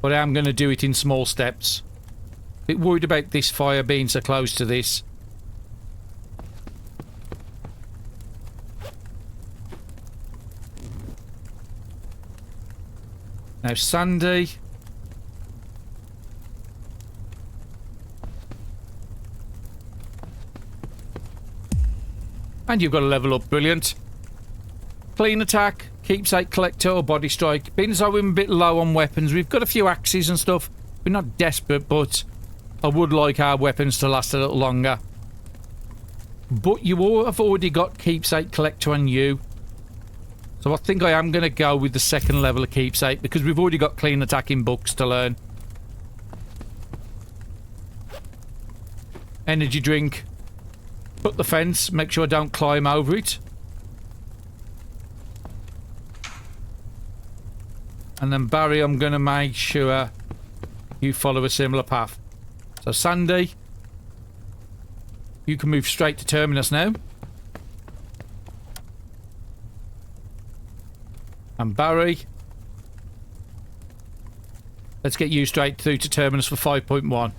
But I am going to do it in small steps. A bit worried about this fire being so close to this. Now, Sandy. And you've got a level up. Brilliant. Clean attack, keepsake collector or body strike. Being as though we're a bit low on weapons, we've got a few axes and stuff. We're not desperate, but I would like our weapons to last a little longer. But you all have already got keepsake collector on you. So I think I am going to go with the 2nd level of keepsake because we've already got clean attacking books to learn. Energy drink. Put the fence, make sure I don't climb over it. And then Barry, I'm going to make sure you follow a similar path. So Sandy, you can move straight to Terminus now. And Barry, let's get you straight through to Terminus for 5.1.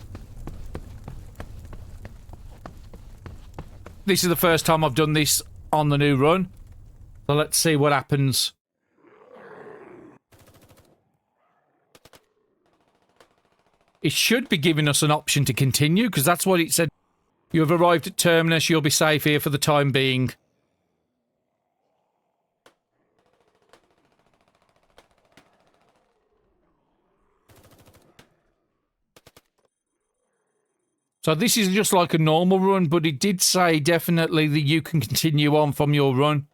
This is the first time I've done this on the new run. So let's see what happens. It should be giving us an option to continue, because that's what it said. You have arrived at Terminus. You'll be safe here for the time being. So this is just like a normal run, but it did say definitely that you can continue on from your run.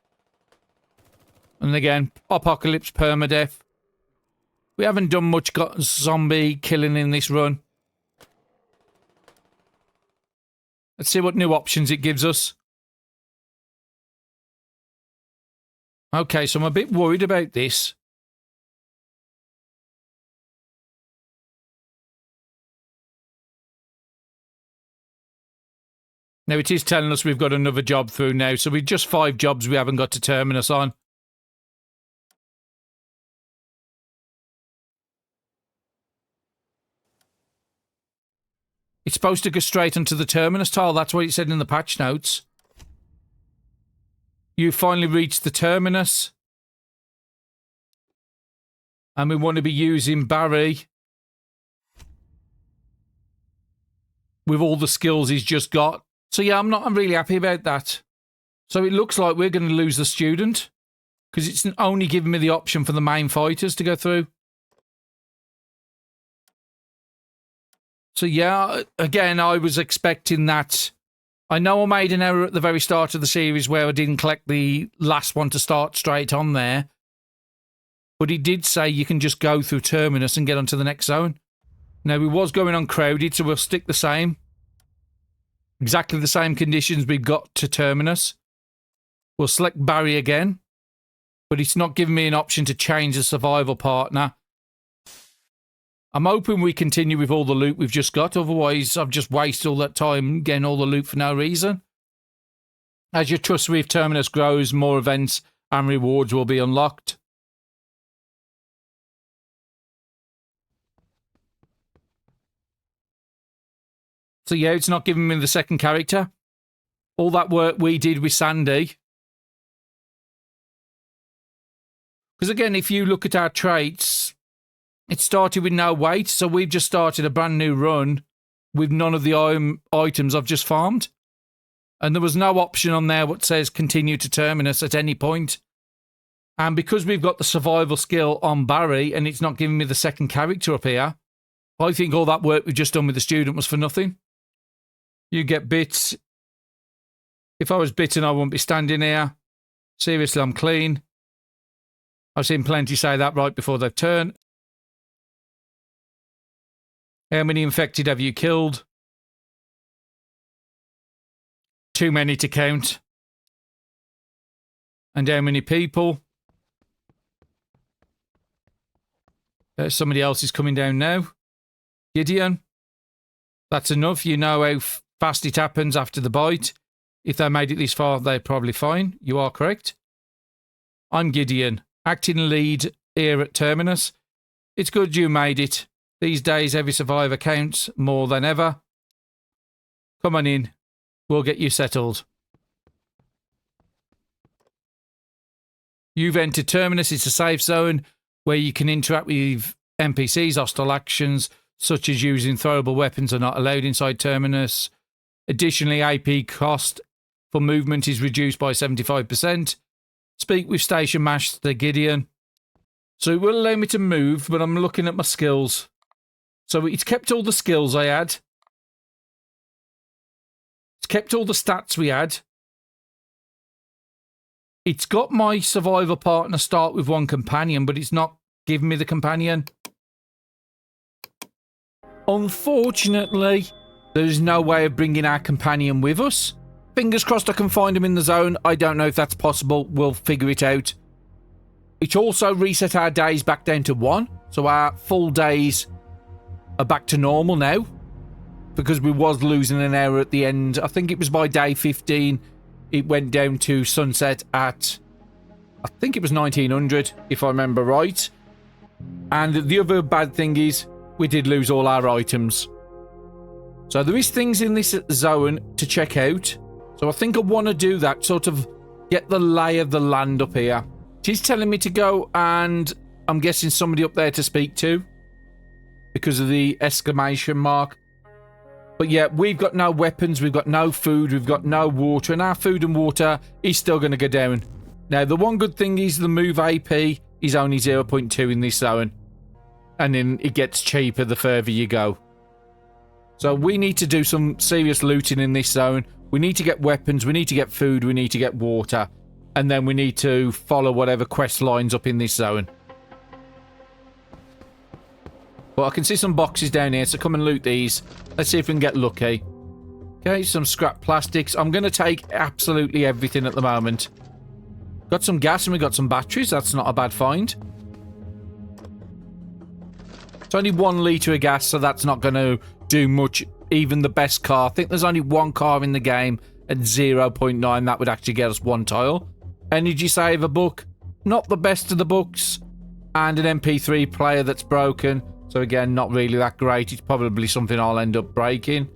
And again, Apocalypse, Permadeath. We haven't done much zombie killing in this run. Let's see what new options it gives us. Okay, so I'm a bit worried about this. Now, it is telling us we've got another job through now, so we've just 5 jobs we haven't got to Terminus on. It's supposed to go straight onto the Terminus tile. That's what it said in the patch notes. You finally reached the Terminus. And we want to be using Barry with all the skills he's just got. So yeah, I'm really happy about that. So it looks like we're going to lose the student, because it's only giving me the option for the main fighters to go through. So yeah, again, I was expecting that. I know I made an error at the very start of the series where I didn't collect the last one to start straight on there. But it did say you can just go through Terminus and get onto the next zone. Now, we was going on Crowded, so we'll stick the same. Exactly the same conditions we've got to Terminus. We'll select Barry again, but it's not giving me an option to change the survival partner. I'm hoping we continue with all the loot we've just got, otherwise I've just wasted all that time getting all the loot for no reason. As your trust with Terminus grows, more events and rewards will be unlocked. So yeah, it's not giving me the second character. All that work we did with Sandy. Because again, if you look at our traits, it started with no weight, so we've just started a brand new run with none of the items I've just farmed. And there was no option on there what says continue to Terminus at any point. And because we've got the survival skill on Barry and it's not giving me the second character up here, I think all that work we've just done with the student was for nothing. You get bits. If I was bitten, I wouldn't be standing here. Seriously, I'm clean. I've seen plenty say that right before they've turned. How many infected have you killed? Too many to count. And how many people? Somebody else is coming down now. Gideon. That's enough. You know how fast it happens after the bite. If they made it this far, they're probably fine. You are correct. I'm Gideon, acting lead here at Terminus. It's good you made it. These days, every survivor counts more than ever. Come on in. We'll get you settled. You've entered Terminus. It's a safe zone where you can interact with NPCs. Hostile actions, such as using throwable weapons, are not allowed inside Terminus. Additionally, AP cost for movement is reduced by 75%. Speak with Station Master Gideon. So it will allow me to move, but I'm looking at my skills. So it's kept all the skills I had. It's kept all the stats we had. It's got my survivor partner start with one companion, but it's not giving me the companion. Unfortunately, there's no way of bringing our companion with us. Fingers crossed I can find him in the zone. I don't know if that's possible. We'll figure it out. It also reset our days back down to 1. So our full days are back to normal now. Because we was losing an hour at the end. I think it was by day 15. It went down to sunset at, I think it was 1900, if I remember right. And the other bad thing is, we did lose all our items. So there is things in this zone to check out. So I think I want to do that, sort of get the lay of the land up here. She's telling me to go, and I'm guessing somebody up there to speak to. because of the exclamation mark. But yeah, we've got no weapons, we've got no food, we've got no water, and our food and water is still going to go down. Now, the one good thing is the move AP is only 0.2 in this zone. And then it gets cheaper the further you go. So we need to do some serious looting in this zone. We need to get weapons, we need to get food, we need to get water. And then we need to follow whatever quest lines up in this zone. But I can see some boxes down here, so come and loot these. Let's see if we can get lucky. Okay, some scrap plastics. I'm going to take absolutely everything at the moment. Got some gas and we got some batteries. That's not a bad find. It's only 1 litre of gas, so that's not going to do much. Even the best car. I think there's only 1 car in the game at 0.9. That would actually get us 1 tile. Energy saver book. Not the best of the books. And an MP3 player that's broken. So again, not really that great. It's probably something I'll end up breaking.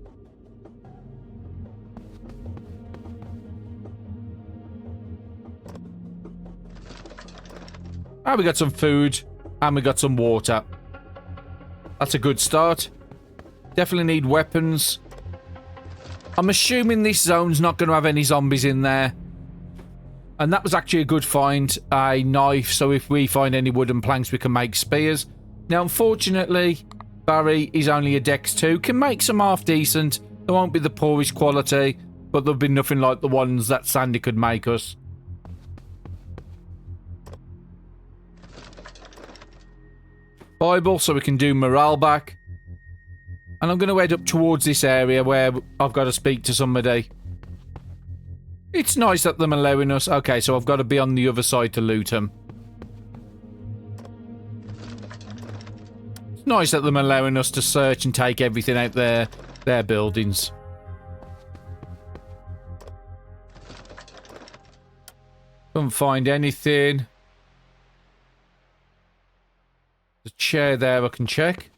Ah, we got some food. And we got some water. That's a good start. Definitely need weapons. I'm assuming this zone's not going to have any zombies in there. And that was actually a good find. A knife, so if we find any wooden planks, we can make spears. Now, unfortunately, Barry is only a Dex 2. Can make some half decent. They won't be the poorest quality, but there'll be nothing like the ones that Sandy could make us. Bible, so we can do morale back. And I'm going to head up towards this area where I've got to speak to somebody. It's nice that them allowing us. Okay, so I've got to be on the other side to loot them. It's nice that them allowing us to search and take everything out their buildings. Couldn't find anything. The chair there I can check.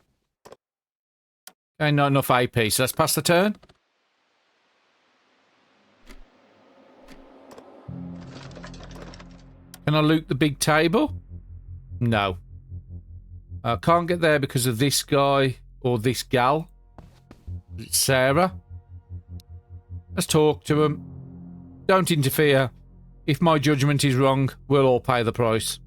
Okay, not enough AP, so let's pass the turn. Can I loot the big table? No. I can't get there because of this guy or this gal. It's Sarah. Let's talk to him. Don't interfere. If my judgment is wrong, we'll all pay the price.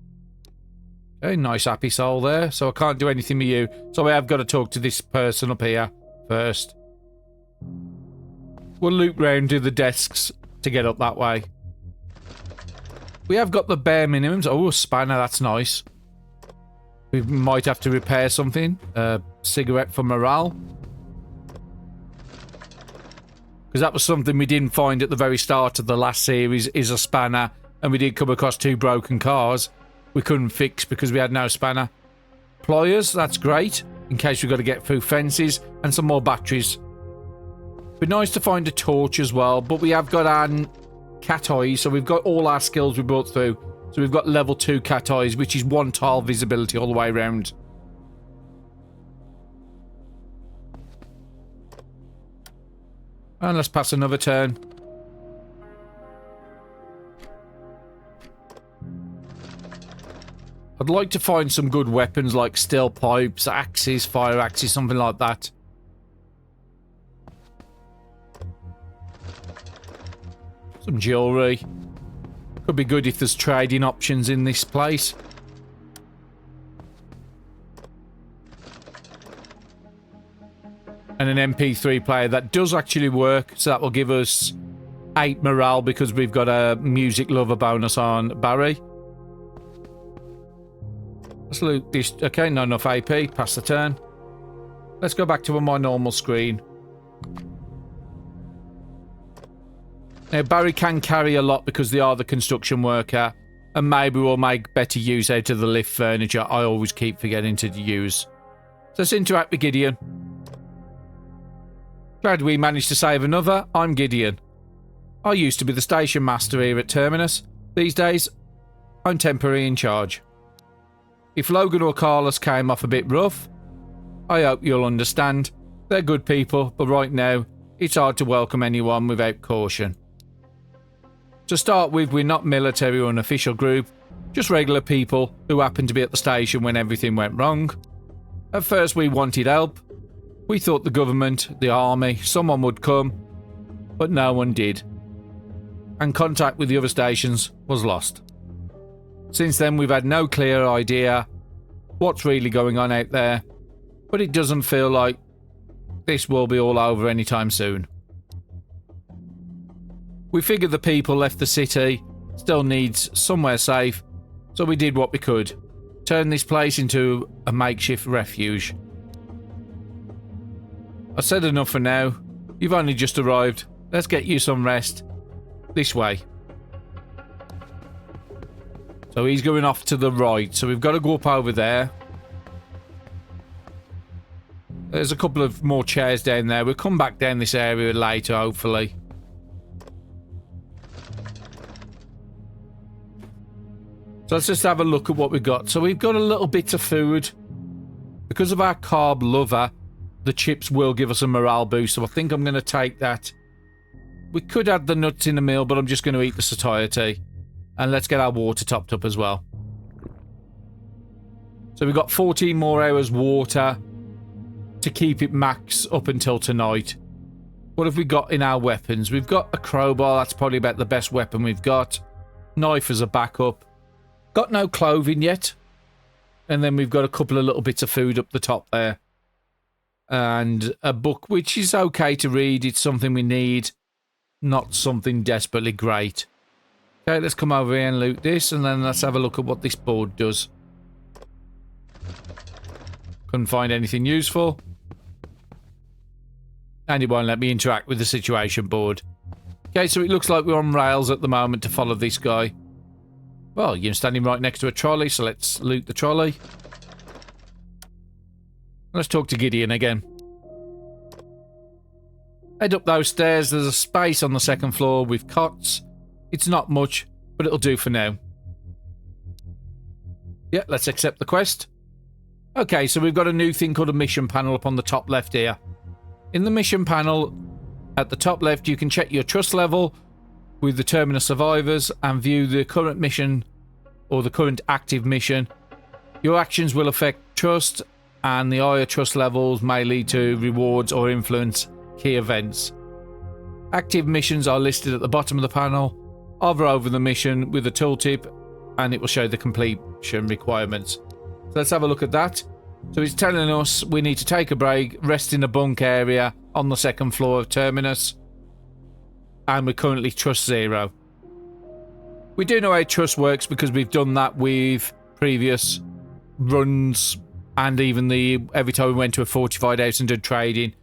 Okay, nice happy soul there. So I can't do anything with you. So I have got to talk to this person up here first. We'll loop round to the desks to get up that way. We have got the bare minimums. Oh, a spanner, that's nice. We might have to repair something. Cigarette for morale. Because that was something we didn't find at the very start of the last series, is a spanner. And we did come across 2 broken cars. We couldn't fix because we had no spanner. Pliers, that's great. In case we've got to get through fences. And some more batteries. Be nice to find a torch as well. But we have got our cat eyes. So we've got all our skills we brought through. So we've got level 2 cat eyes, which is 1 tile visibility all the way around. And let's pass another turn. I'd like to find some good weapons like steel pipes, axes, fire axes, something like that. Some jewellery. Could be good if there's trading options in this place. And an MP3 player that does actually work, so that will give us 8 morale because we've got a music lover bonus on Barry. Let's loot this. Okay, not enough AP. Pass the turn. Let's go back to my normal screen. Now, Barry can carry a lot because they are the construction worker. And maybe we'll make better use out of the lift furniture I always keep forgetting to use. So let's interact with Gideon. Glad we managed to save another. I'm Gideon. I used to be the station master here at Terminus. These days, I'm temporarily in charge. If Logan or Carlos came off a bit rough, I hope you'll understand. They're good people, but right now, it's hard to welcome anyone without caution. To start with, we're not military or an official group, just regular people who happened to be at the station when everything went wrong. At first we wanted help. We thought the government, the army, someone would come, but no one did. And contact with the other stations was lost. Since then we've had no clear idea what's really going on out there, but it doesn't feel like this will be all over anytime soon. We figured the people left the city still needs somewhere safe, so we did what we could. Turn this place into a makeshift refuge. I said enough for now. You've only just arrived. Let's get you some rest. This way. So he's going off to the right, so we've got to go up over there. There's a couple of more chairs down there. We'll come back down this area later, hopefully. So let's just have a look at what we've got. So we've got a little bit of food. Because of our carb lover, the chips will give us a morale boost, so I think I'm going to take that. We could add the nuts in the meal, but I'm just going to eat the satiety. And let's get our water topped up as well. So we've got 14 more hours water to keep it max up until tonight. What have we got in our weapons? We've got a crowbar. That's probably about the best weapon we've got. Knife as a backup. Got no clothing yet. And then we've got a couple of little bits of food up the top there. And a book, which is okay to read. It's something we need. Not something desperately great. Okay, let's come over here and loot this. And then let's have a look at what this board does. Couldn't find anything useful. And it won't let me interact with the situation board. Okay, so it looks like we're on rails at the moment to follow this guy. Well, you're standing right next to a trolley, so let's loot the trolley. Let's talk to Gideon again. Head up those stairs. There's a space on the second floor with cots. It's not much, but it'll do for now. Yeah, let's accept the quest. Okay, so we've got a new thing called a mission panel up on the top left here. In the mission panel, at the top left, you can check your trust level with the Terminus survivors and view the current mission or the current active mission. Your actions will affect trust, and the higher trust levels may lead to rewards or influence key events. Active missions are listed at the bottom of the panel. Hover over the mission with a tooltip and it will show the completion requirements. So let's have a look at that. So it's telling us we need to take a break, rest in a bunk area on the second floor of Terminus. And we're currently trust 0. We do know how trust works because we've done that with previous runs, and even every time we went to a fortified house and did trading,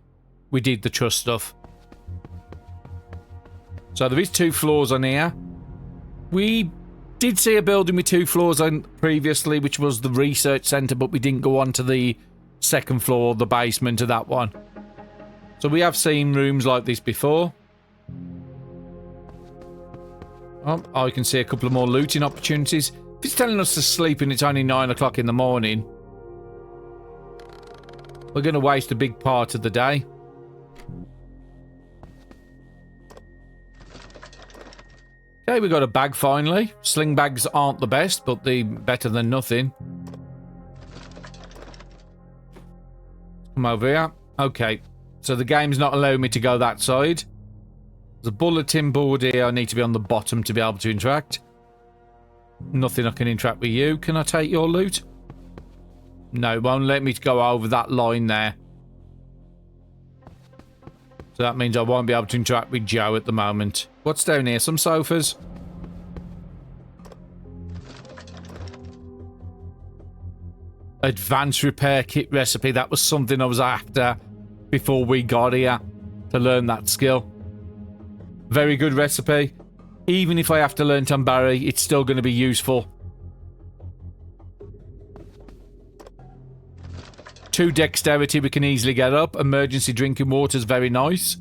we did the trust stuff. So there is 2 floors on here. We did see a building with 2 floors on previously, which was the research centre, but we didn't go on to the second floor, the basement of that one. So we have seen rooms like this before. Oh, I can see a couple of more looting opportunities. If it's telling us to sleep and it's only 9 o'clock in the morning, we're going to waste a big part of the day. Okay, we got a bag finally. Sling bags aren't the best, but they're better than nothing. Come over here. Okay, so the game's not allowing me to go that side. There's a bulletin board here. I need to be on the bottom to be able to interact. Nothing I can interact with you. Can I take your loot? No, it won't let me go over that line there. So that means I won't be able to interact with Joe at the moment. What's down here? Some sofas. Advanced repair kit recipe. That was something I was after before we got here to learn that skill. Very good recipe. Even if I have to learn Tambari, it's still going to be useful. 2 dexterity we can easily get up. Emergency drinking water is very nice.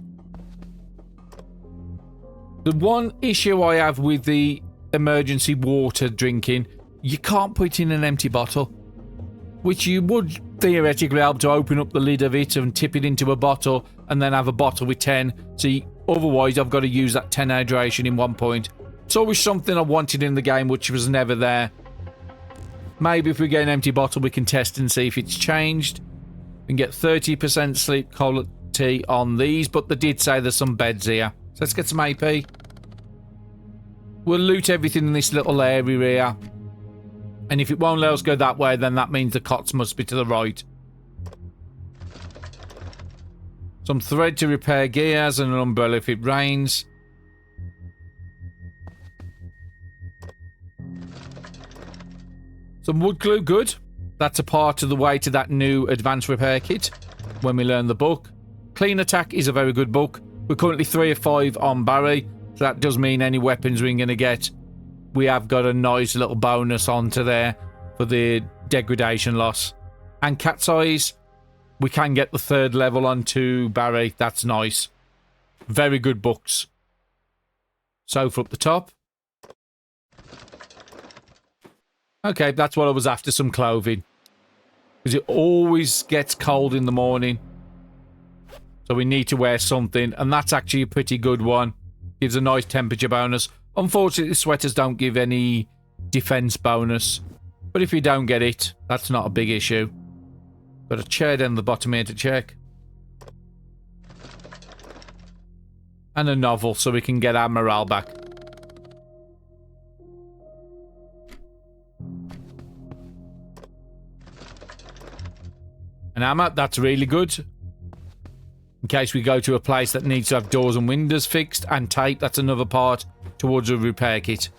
The one issue I have with the emergency water drinking, you can't put it in an empty bottle, which you would theoretically be able to open up the lid of it and tip it into a bottle and then have a bottle with 10. So otherwise I've got to use that 10 hydration in one point. It's always something I wanted in the game which was never there. Maybe if we get an empty bottle we can test and see if it's changed. We can get 30% sleep quality on these, but they did say there's some beds here. So let's get some AP. We'll loot everything in this little area here. And if it won't let us go that way, then that means the cots must be to the right. Some thread to repair gears and an umbrella if it rains. Some wood glue, good. That's a part of the way to that new advanced repair kit when we learn the book. Clean Attack is a very good book. We're currently 3 of 5 on Barry, so that does mean any weapons we're going to get, we have got a nice little bonus onto there for the degradation loss. And Cat's Eyes, we can get the 3rd level onto Barry. That's nice. Very good books. Sofa up the top. Okay, that's what I was after, some clothing. Because it always gets cold in the morning. So we need to wear something. And that's actually a pretty good one. Gives a nice temperature bonus. Unfortunately, sweaters don't give any defense bonus. But if you don't get it, that's not a big issue. Got a chair down the bottom here to check. And a novel so we can get our morale back. An hammer, that's really good. In case we go to a place that needs to have doors and windows fixed. And tape, that's another part towards a repair kit.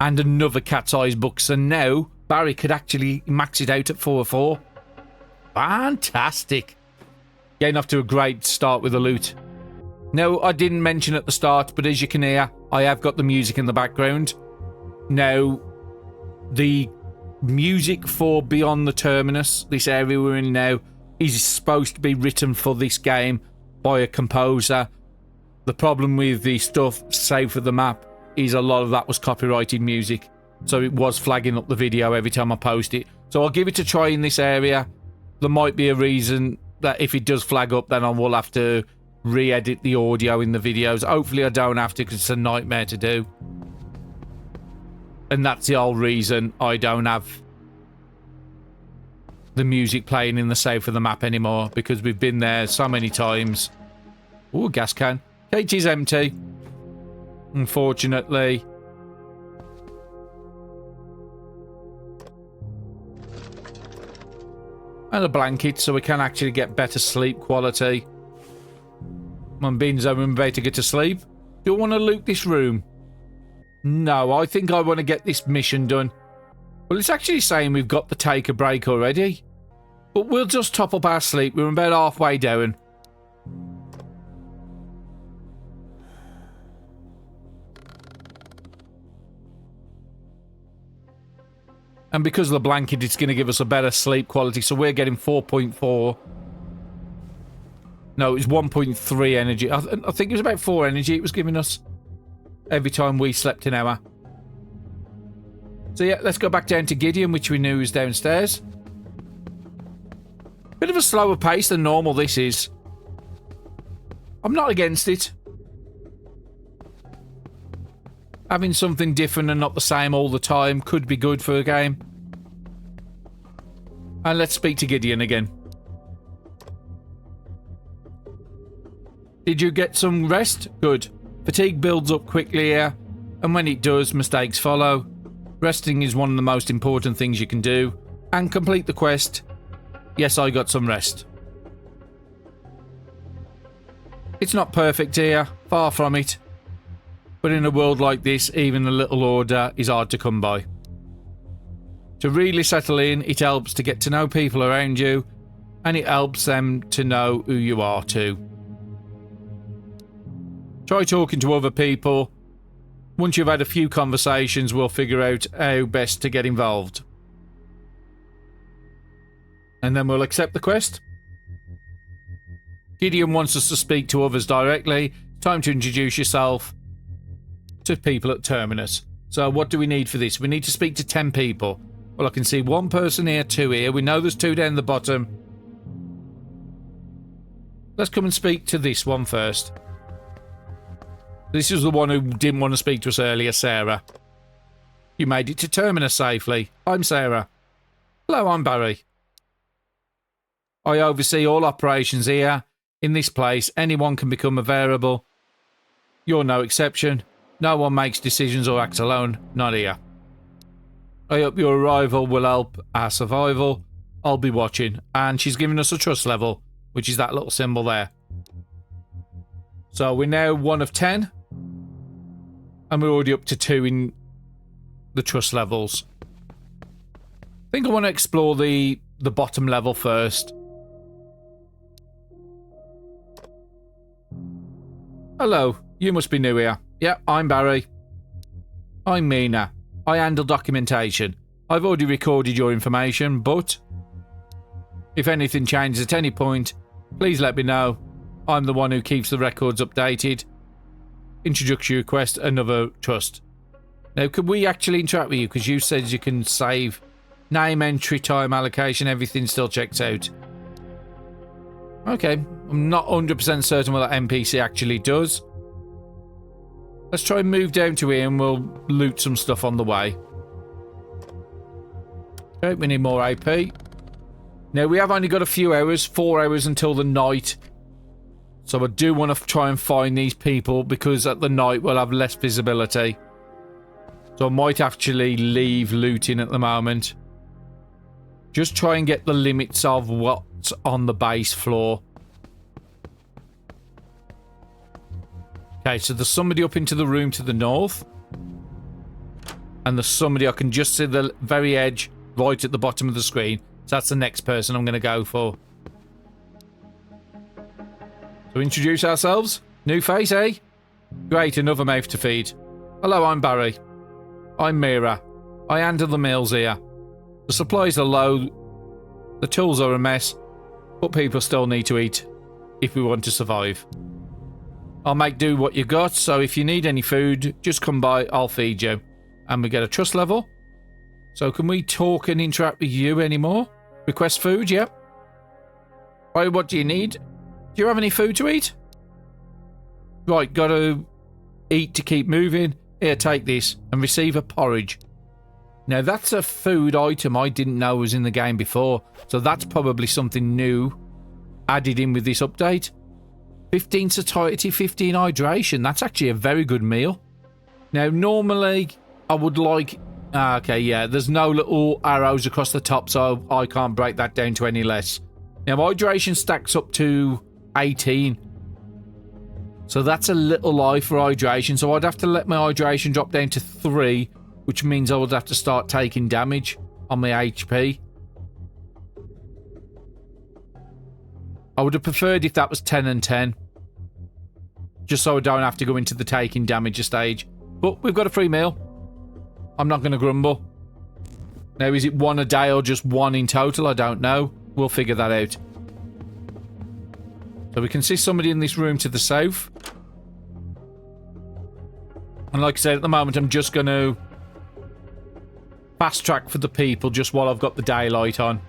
And another Cat's Eyes book. So now Barry could actually max it out at 4/4. Fantastic. Getting off to a great start with the loot. Now, I didn't mention at the start, but as you can hear, I have got the music in the background. Now, the music for Beyond the Terminus, this area we're in now, is supposed to be written for this game by a composer. The problem with the stuff saved for the map is a lot of that was copyrighted music, so it was flagging up the video every time I post it. So I'll give it a try in this area. There might be a reason that if it does flag up, then I will have to re-edit the audio in the videos. Hopefully I don't have to, because it's a nightmare to do. And that's the whole reason I don't have the music playing in the save for the map anymore, because we've been there so many times. Ooh, gas can. Cage is empty. Unfortunately. And a blanket, so we can actually get better sleep quality. I'm being so ready to get to sleep. Do I want to loot this room? No, I think I want to get this mission done. Well, it's actually saying we've got the take a break already. But we'll just top up our sleep. We're about halfway down. And because of the blanket, it's going to give us a better sleep quality. So we're getting 4.4. No, it was 1.3 energy. I think it was about 4 energy it was giving us every time we slept an hour. So yeah, let's go back down to Gideon, which we knew was downstairs. Bit of a slower pace than normal this is. I'm not against it. Having something different and not the same all the time could be good for a game. And let's speak to Gideon again. Did you get some rest? Good. Fatigue builds up quickly here, and when it does, mistakes follow. Resting is one of the most important things you can do. And complete the quest. Yes, I got some rest. It's not perfect here, far from it. But in a world like this, even a little order is hard to come by. To really settle in, it helps to get to know people around you, and it helps them to know who you are too. Try talking to other people. Once you've had a few conversations, we'll figure out how best to get involved. And then we'll accept the quest. Gideon wants us to speak to others directly. Time to introduce yourself to people at Terminus. So what do we need for this? We need to speak to 10 people. Well, I can see 1 person here, 2 here. We know there's 2 down the bottom. Let's come and speak to this one first. This is the one who didn't want to speak to us earlier, Sarah. You made it to Terminus safely. I'm Sarah. Hello, I'm Barry. I oversee all operations here. In this place, anyone can become a variable. You're no exception. No one makes decisions or acts alone. Not here. I hope your arrival will help our survival. I'll be watching. And she's giving us a trust level, which is that little symbol there. So we're now 1 of 10. And we're already up to 2 in the trust levels. I think I want to explore the bottom level first. Hello, you must be new here. Yep, I'm Barry. I'm Mina. I handle documentation. I've already recorded your information, but if anything changes at any point, please let me know. I'm the one who keeps the records updated. Introductory request, another trust. Now, can we actually interact with you? Because you said you can save name, entry, time, allocation, everything still checks out. Okay, I'm not 100% certain what that NPC actually does. Let's try and move down to here and we'll loot some stuff on the way. Okay, we need more AP. Now, we have only got a few hours, 4 hours until the night. So I do want to try and find these people because at the night we'll have less visibility. So I might actually leave looting at the moment. Just try and get the limits of what's on the base floor. Okay, so there's somebody up into the room to the north. And there's somebody, I can just see the very edge right at the bottom of the screen. So that's the next person I'm going to go for. So introduce ourselves. New face, eh? Great, another mouth to feed. Hello, I'm Barry. I'm Mira. I handle the meals here. The supplies are low. The tools are a mess. But people still need to eat if we want to survive. I'll make do what you got, so if you need any food, just come by, I'll feed you. And we get a trust level. So can we talk and interact with you anymore? Request food, yeah. Right, what do you need? Do you have any food to eat? Right, gotta eat to keep moving. Here, take this and receive a porridge. Now, that's a food item I didn't know was in the game before, so that's probably something new added in with this update. 15 satiety, 15 hydration. That's actually a very good meal. Now, normally, I would like... okay, yeah, there's no little arrows across the top, so I can't break that down to any less. Now, hydration stacks up to 18. So that's a little high for hydration, so I'd have to let my hydration drop down to 3, which means I would have to start taking damage on my HP. I would have preferred if that was 10 and 10. Just so I don't have to go into the taking damage stage. But we've got a free meal. I'm not going to grumble. Now, is it 1 a day or just 1 in total? I don't know. We'll figure that out. So we can see somebody in this room to the south. And like I said, at the moment, I'm just going to fast track for the people just while I've got the daylight on.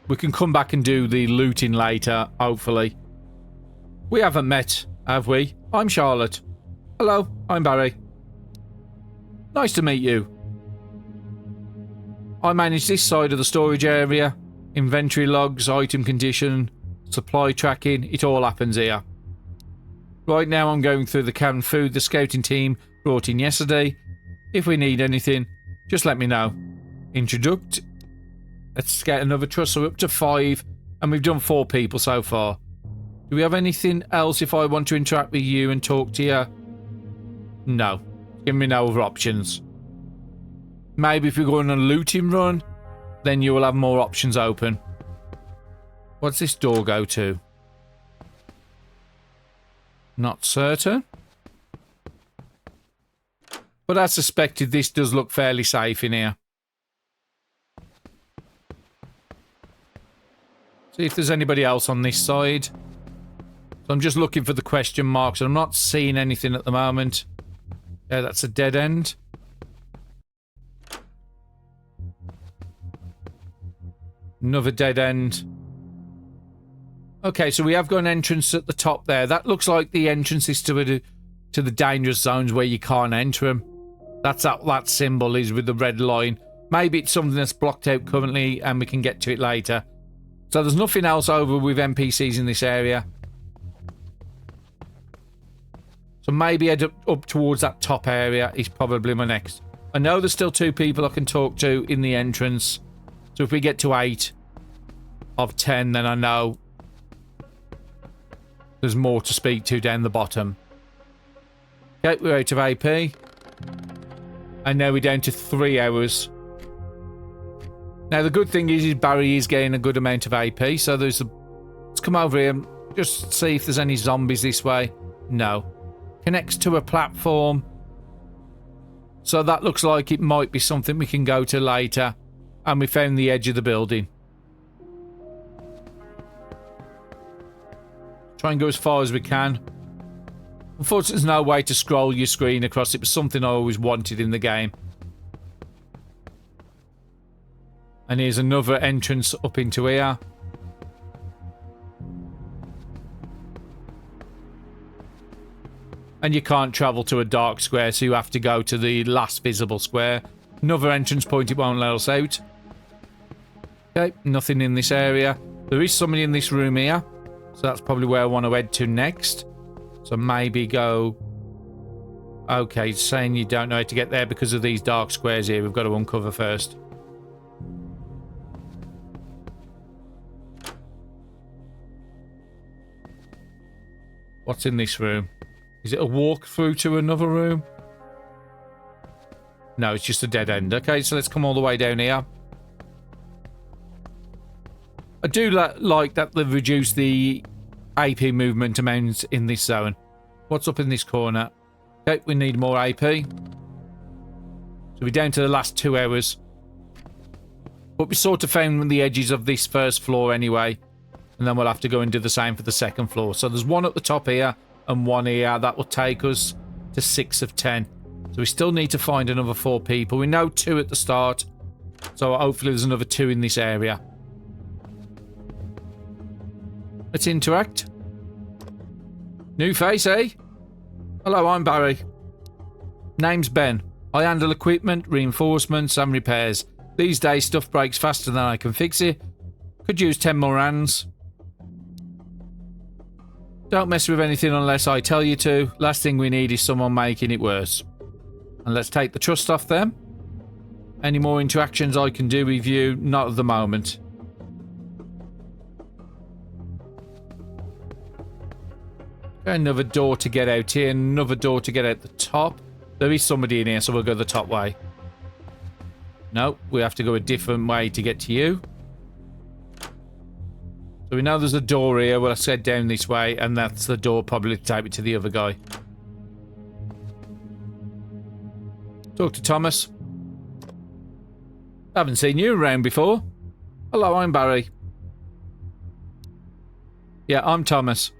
We can come back and do the looting later, hopefully. We haven't met, have we? I'm Charlotte. Hello, I'm Barry. Nice to meet you. I manage this side of the storage area. Inventory logs, item condition, supply tracking, it all happens here. Right now I'm going through the canned food the scouting team brought in yesterday. If we need anything, just let me know. Introduct. Let's get another trust, so we're up to 5, and we've done 4 people so far. Do we have anything else if I want to interact with you and talk to you? No. Give me no other options. Maybe if we go on a looting run, then you will have more options open. What's this door go to? Not certain. But I suspected this does look fairly safe in here. See if there's anybody else on this side. So I'm just looking for the question marks, and I'm not seeing anything at the moment. Yeah, that's a dead end. Another dead end. Okay, so we have got an entrance at the top there. That looks like the entrance is to the dangerous zones where you can't enter them. That's that symbol is with the red line. Maybe it's something that's blocked out currently and we can get to it later. So there's nothing else over with NPCs in this area. So maybe head up towards that top area is probably my next. I know there's still 2 people I can talk to in the entrance. So if we get to 8 of 10, then I know there's more to speak to down the bottom. Okay, we're out of AP. And now we're down to 3 hours. Now the good thing is Barry is getting a good amount of AP. So there's a... Let's come over here and just see if there's any zombies this way. No. Connects to a platform. So that looks like it might be something we can go to later. And we found the edge of the building. Try and go as far as we can. Unfortunately, there's no way to scroll your screen across. It was something I always wanted in the game. And here's another entrance up into here. And you can't travel to a dark square, so you have to go to the last visible square. Another entrance point, it won't let us out. Okay, nothing in this area. There is somebody in this room here. So that's probably where I want to head to next. So maybe go... Okay, it's saying you don't know how to get there because of these dark squares here. We've got to uncover first. What's in this room? Is it a walk through to another room? No, it's just a dead end. Okay, so let's come all the way down here. I do like that they've reduced the AP movement amounts in this zone. What's up in this corner? Okay, we need more AP. So we're down to the last 2 hours. But we sort of found the edges of this first floor anyway. And then we'll have to go and do the same for the second floor. So there's one at the top here and one here. That will take us to 6 of 10. So we still need to find another 4 people. We know 2 at the start. So hopefully there's another 2 in this area. Let's interact. New face, eh? Hello, I'm Barry. Name's Ben. I handle equipment, reinforcements and repairs. These days stuff breaks faster than I can fix it. Could use 10 more hands. Don't mess with anything unless I tell you to. Last thing we need is someone making it worse. And let's take the trust off them. Any more interactions I can do with you? Not at the moment. Another door to get out here. Another door to get out the top. There is somebody in here, so we'll go the top way. No, we have to go a different way to get to you. So we know there's a door here. Well, let's head down this way, and that's the door probably to take me to the other guy. Talk to Thomas. Haven't seen you around before. Hello, I'm Barry. Yeah, I'm Thomas.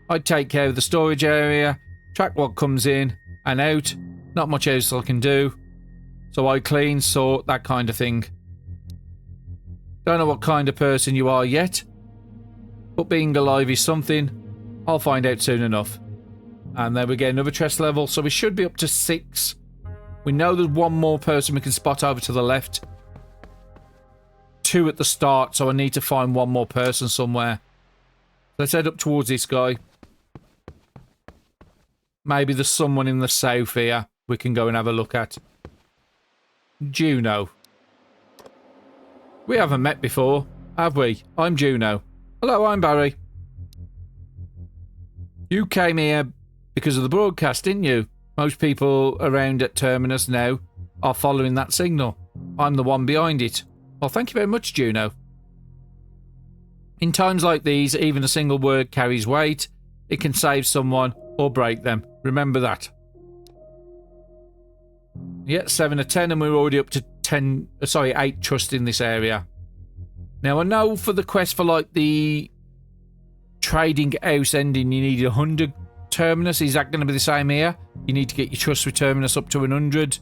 I take care of the storage area, track what comes in and out. Not much else I can do. So I clean, sort, that kind of thing. Don't know what kind of person you are yet. But being alive is something. I'll find out soon enough. And then we get another trust level. So we should be up to 6. We know there's 1 more person we can spot over to the left. 2 at the start. So I need to find 1 more person somewhere. Let's head up towards this guy. Maybe there's someone in the south here we can go and have a look at. Juno. We haven't met before, have we? I'm Juno. Hello, I'm Barry. You came here because of the broadcast, didn't you? Most people around at Terminus now are following that signal. I'm the one behind it. Well, thank you very much, Juno. In times like these, even a single word carries weight. It can save someone or break them. Remember that. Yeah, 7 of 10, and we're already up to 8 trust in this area. Now, I know for the quest for, like, the trading house ending, you need 100 Terminus. Is that going to be the same here? You need to get your trust with Terminus up to 100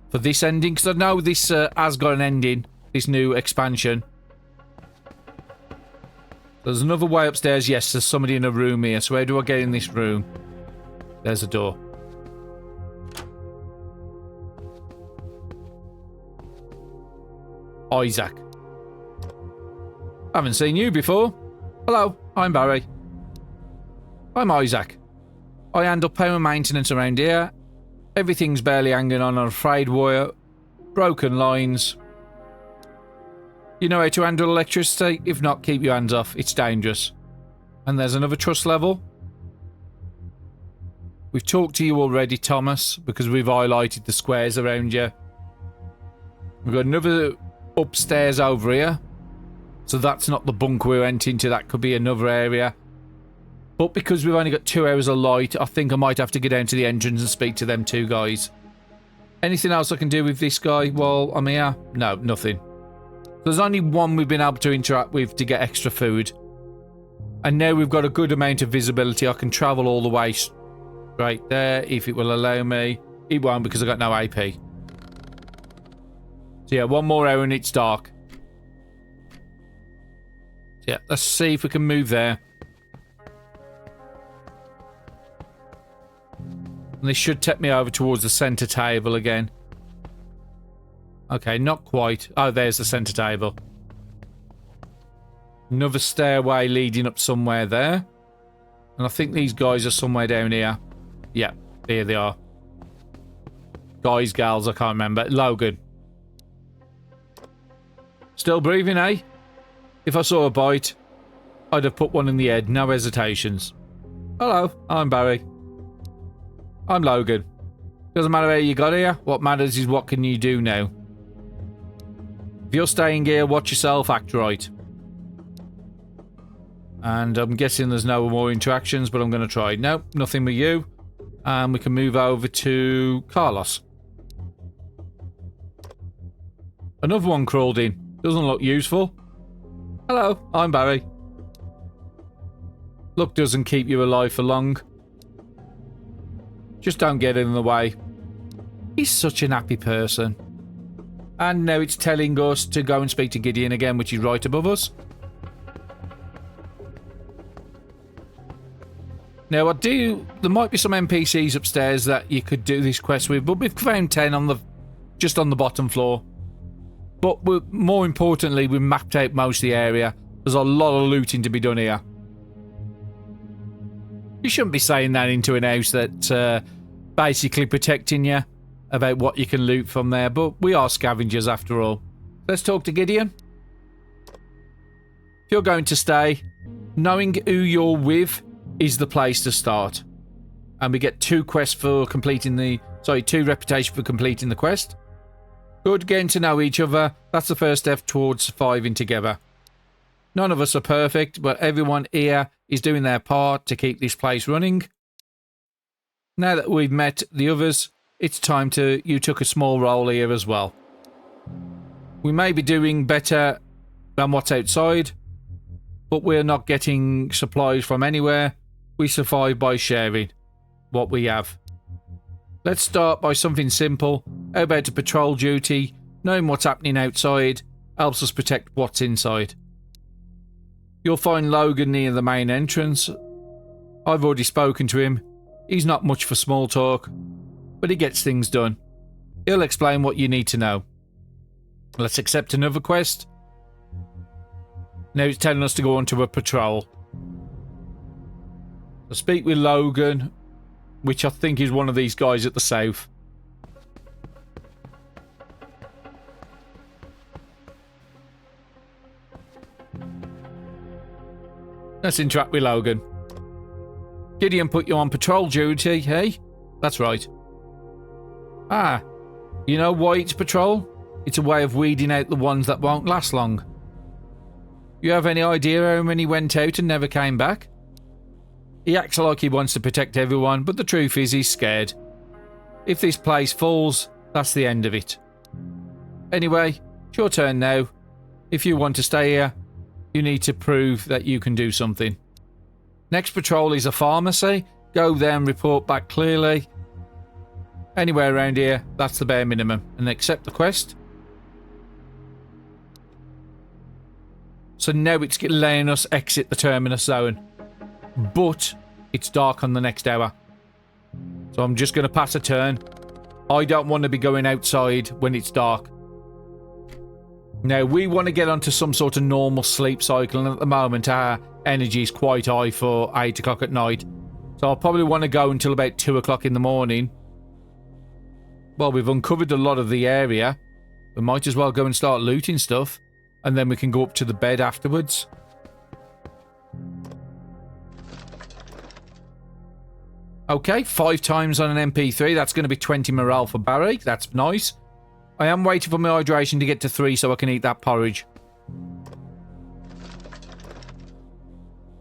for this ending? Because I know this has got an ending, this new expansion. There's another way upstairs. Yes, there's somebody in a room here. So how do I get in this room? There's a door. Isaac. Haven't seen you before. Hello, I'm Barry. I'm Isaac. I handle power maintenance around here. Everything's barely hanging on a frayed wire, broken lines. You know how to handle electricity? If not, keep your hands off. It's dangerous. And there's another trust level. We've talked to you already, Thomas, because we've highlighted the squares around you. We've got another upstairs over here. So that's not the bunker we went into. That could be another area. But because we've only got 2 hours of light, I think I might have to get down to the entrance and speak to them two guys. Anything else I can do with this guy while I'm here? No, nothing. There's only one we've been able to interact with to get extra food. And now we've got a good amount of visibility. I can travel all the way right there if it will allow me. It won't because I've got no AP. So yeah, 1 more hour and it's dark. So yeah, let's see if we can move there. And this should take me over towards the centre table again. Okay, not quite. Oh, there's the centre table. Another stairway leading up somewhere there. And I think these guys are somewhere down here. Yeah, here they are. Guys, gals, I can't remember. Logan. Still breathing, eh? If I saw a bite, I'd have put one in the head. No hesitations. Hello, I'm Barry. I'm Logan. Doesn't matter how you got here. What matters is what can you do now. If you're staying here, watch yourself, act right. And I'm guessing there's no more interactions, but I'm going to try. Nope, nothing with you. And we can move over to Carlos. Another one crawled in. Doesn't look useful. Hello, I'm Barry. Luck doesn't keep you alive for long. Just don't get in the way. He's such an happy person. And now it's telling us to go and speak to Gideon again, which is right above us. Now, there might be some NPCs upstairs that you could do this quest with, but we've found 10 just on the bottom floor. But more importantly, we've mapped out most of the area. There's a lot of looting to be done here. You shouldn't be saying that into an house that's basically protecting you about what you can loot from there, but we are scavengers after all. Let's talk to Gideon. If you're going to stay, knowing who you're with is the place to start. And we get 2 quests for completing 2 reputation for completing the quest. Good, getting to know each other. That's the first step towards surviving together. None of us are perfect, but everyone here is doing their part to keep this place running. Now that we've met the others, it's time you took a small role here as well. We may be doing better than what's outside, but we're not getting supplies from anywhere. We survive by sharing what we have. Let's start by something simple. How about a patrol duty? Knowing what's happening outside helps us protect what's inside. You'll find Logan near the main entrance. I've already spoken to him. He's not much for small talk, but he gets things done. He'll explain what you need to know. Let's accept another quest. Now it's telling us to go on to a patrol. I'll speak with Logan, which I think is one of these guys at the south. Let's interact with Logan. Gideon put you on patrol duty, hey? That's right. Ah, you know why it's patrol? It's a way of weeding out the ones that won't last long. You have any idea how many went out and never came back? He acts like he wants to protect everyone, but the truth is he's scared. If this place falls, that's the end of it. Anyway, it's your turn now. If you want to stay here, you need to prove that you can do something. Next patrol is a pharmacy. Go there and report back clearly. Anywhere around here, that's the bare minimum. And accept the quest. So now it's letting us exit the Terminus zone. But it's dark on the next hour. So I'm just going to pass a turn. I don't want to be going outside when it's dark. Now, we want to get onto some sort of normal sleep cycle, and at the moment our energy is quite high for 8 o'clock at night. So I'll probably want to go until about 2 o'clock in the morning. Well, we've uncovered a lot of the area. We might as well go and start looting stuff, and then we can go up to the bed afterwards. Okay, 5 times on an MP3. That's going to be 20 morale for Barry. That's nice. I am waiting for my hydration to get to 3 so I can eat that porridge.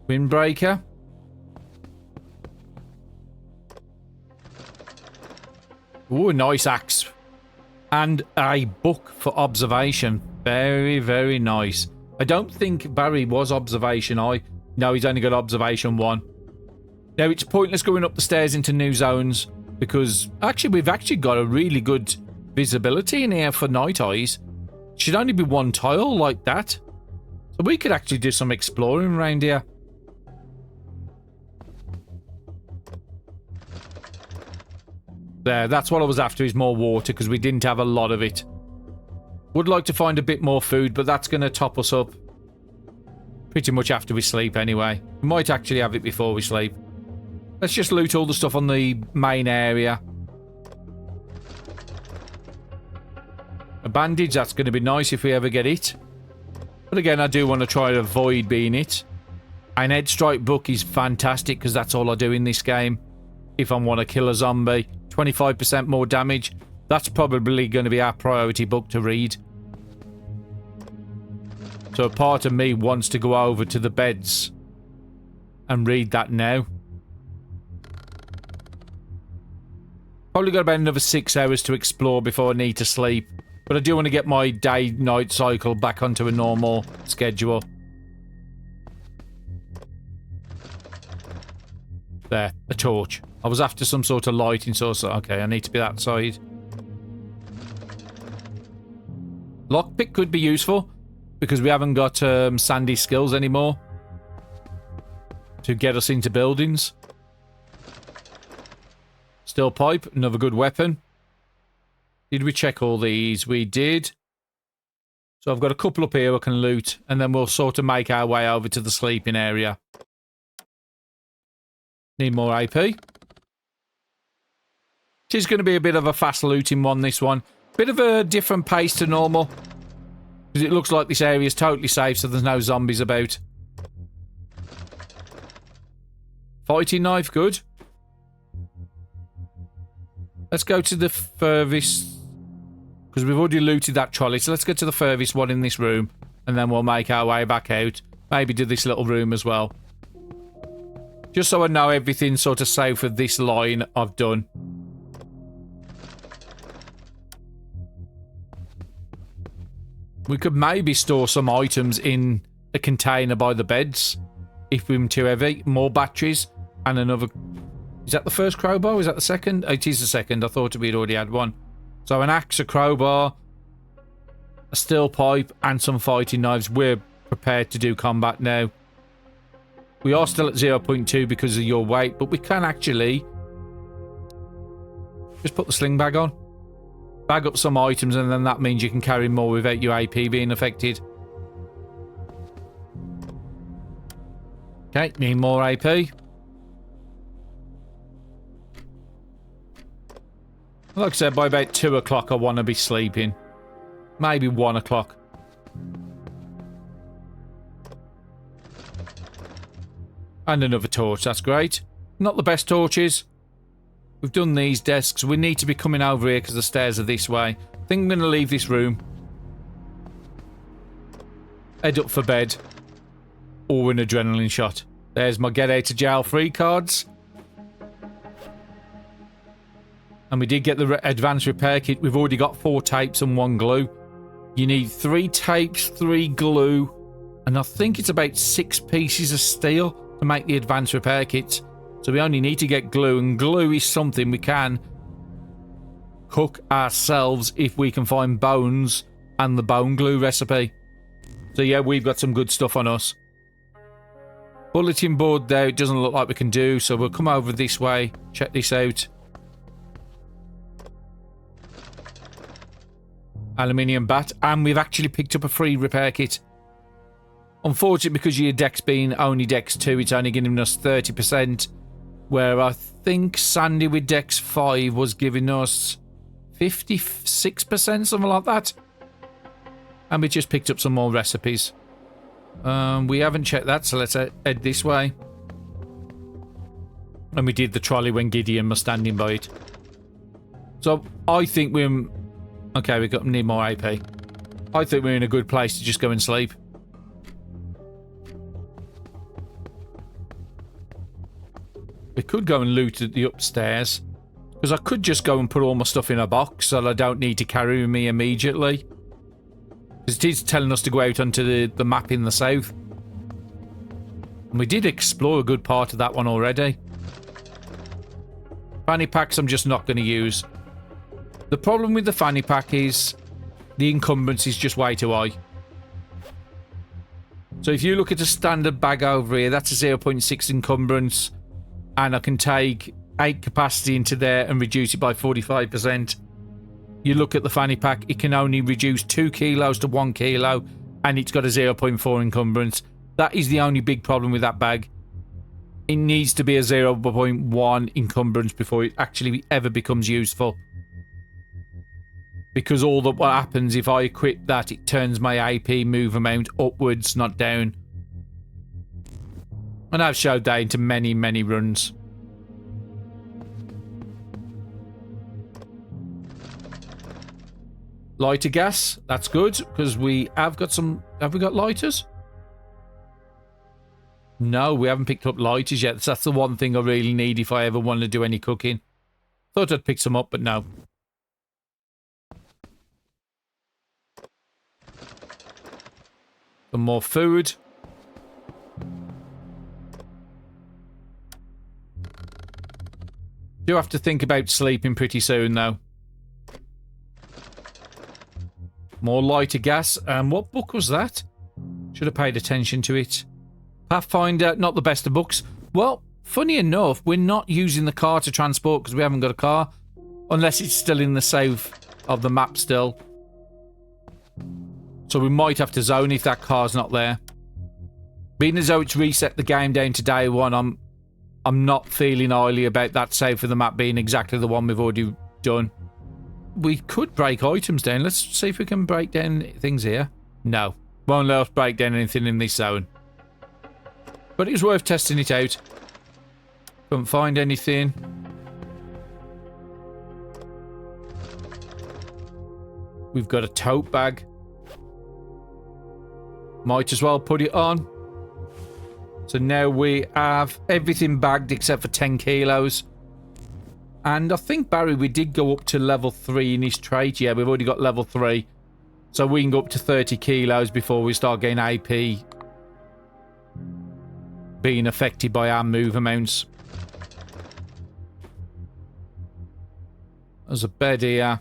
Windbreaker. Ooh, a nice axe. And a book for observation. Very, very nice. I don't think Barry was observation I. No, he's only got observation 1. Now, it's pointless going up the stairs into new zones because actually we've actually got a really good visibility in here for night eyes. Should only be 1 tile like that. So we could actually do some exploring around here. There, that's what I was after, is more water, because we didn't have a lot of it. Would like to find a bit more food, but that's going to top us up pretty much after we sleep anyway. We might actually have it before we sleep. Let's just loot all the stuff on the main area. A bandage, that's going to be nice if we ever get it. But again, I do want to try to avoid being it. An Head Strike book is fantastic because that's all I do in this game. If I want to kill a zombie, 25% more damage. That's probably going to be our priority book to read. So a part of me wants to go over to the beds and read that now. Probably got about another 6 hours to explore before I need to sleep. But I do want to get my day-night cycle back onto a normal schedule. There, a torch. I was after some sort of lighting source. Okay, I need to be that side. Lockpick could be useful because we haven't got sandy skills anymore to get us into buildings. Steel pipe, another good weapon. Did we check all these? We did. So I've got a couple up here I can loot, and then we'll sort of make our way over to the sleeping area. Need more AP. It is going to be a bit of a fast looting one, this one. Bit of a different pace to normal. Because it looks like this area is totally safe, so there's no zombies about. Fighting knife, good. Let's go to the furthest... Because we've already looted that trolley, so let's get to the furthest one in this room. And then we'll make our way back out. Maybe do this little room as well. Just so I know everything's sort of safe with this line I've done. We could maybe store some items in a container by the beds. If we're too heavy. More batteries. And another... Is that the first crowbar? Is that the second? It is the second. I thought we'd already had one. So an axe, a crowbar, a steel pipe, and some fighting knives. We're prepared to do combat now. We are still at 0.2 because of your weight, but we can actually just put the sling bag on. Bag up some items, and then that means you can carry more without your AP being affected. Okay, need more AP. Like I said, by about 2 o'clock I want to be sleeping. Maybe 1 o'clock. And another torch, that's great. Not the best torches. We've done these desks. We need to be coming over here because the stairs are this way. I think I'm going to leave this room. Head up for bed. Or an adrenaline shot. There's my get out of jail free cards. And we did get the advanced repair kit. We've already got 4 tapes and 1 glue. You need 3 tapes, 3 glue, and I think it's about 6 pieces of steel to make the advanced repair kit. So we only need to get glue, and glue is something we can cook ourselves if we can find bones and the bone glue recipe. So yeah, we've got some good stuff on us. Bulletin board there, it doesn't look like we can do, so we'll come over this way, check this out. aluminium bat, and we've actually picked up a free repair kit. Unfortunately, because your deck's being only Dex 2, it's only giving us 30%, where I think Sandy with Dex 5 was giving us 56%, something like that. And we just picked up some more recipes. We haven't checked that, so let's head this way. And we did the trolley when Gideon was standing by it. So I think we're... Okay, we need more AP. I think we're in a good place to just go and sleep. We could go and loot at the upstairs. Because I could just go and put all my stuff in a box so that I don't need to carry with me immediately. Because it is telling us to go out onto the map in the south. And we did explore a good part of that one already. Fanny packs I'm just not going to use. The problem with the fanny pack is the encumbrance is just way too high. So if you look at a standard bag over here, that's a 0.6 encumbrance. And I can take 8 capacity into there and reduce it by 45%. You look at the fanny pack, it can only reduce 2 kilos to 1 kilo, and it's got a 0.4 encumbrance. That is the only big problem with that bag. It needs to be a 0.1 encumbrance before it actually ever becomes useful. Because what happens if I equip that, it turns my AP move amount upwards, not down. And I've showed that into many, many runs. Lighter gas, that's good, because we have got some... Have we got lighters? No, we haven't picked up lighters yet. That's the one thing I really need if I ever want to do any cooking. Thought I'd pick some up, but no. Some more food. Do have to think about sleeping pretty soon, though. More lighter gas. What book was that? Should have paid attention to it. Pathfinder, not the best of books. Well, funny enough, we're not using the car to transport because we haven't got a car. Unless it's still in the south of the map still. So we might have to zone if that car's not there. Being as though it's reset the game down to day one, I'm not feeling highly about that save for the map being exactly the one we've already done. We could break items down. Let's see if we can break down things here. No. Won't let us break down anything in this zone. But it's worth testing it out. Couldn't find anything. We've got a tote bag. Might as well put it on. So now we have everything bagged except for 10 kilos. And I think, Barry, we did go up to level 3 in his trait. Yeah, we've already got level 3. So we can go up to 30 kilos before we start getting AP being affected by our move amounts. There's a bed here.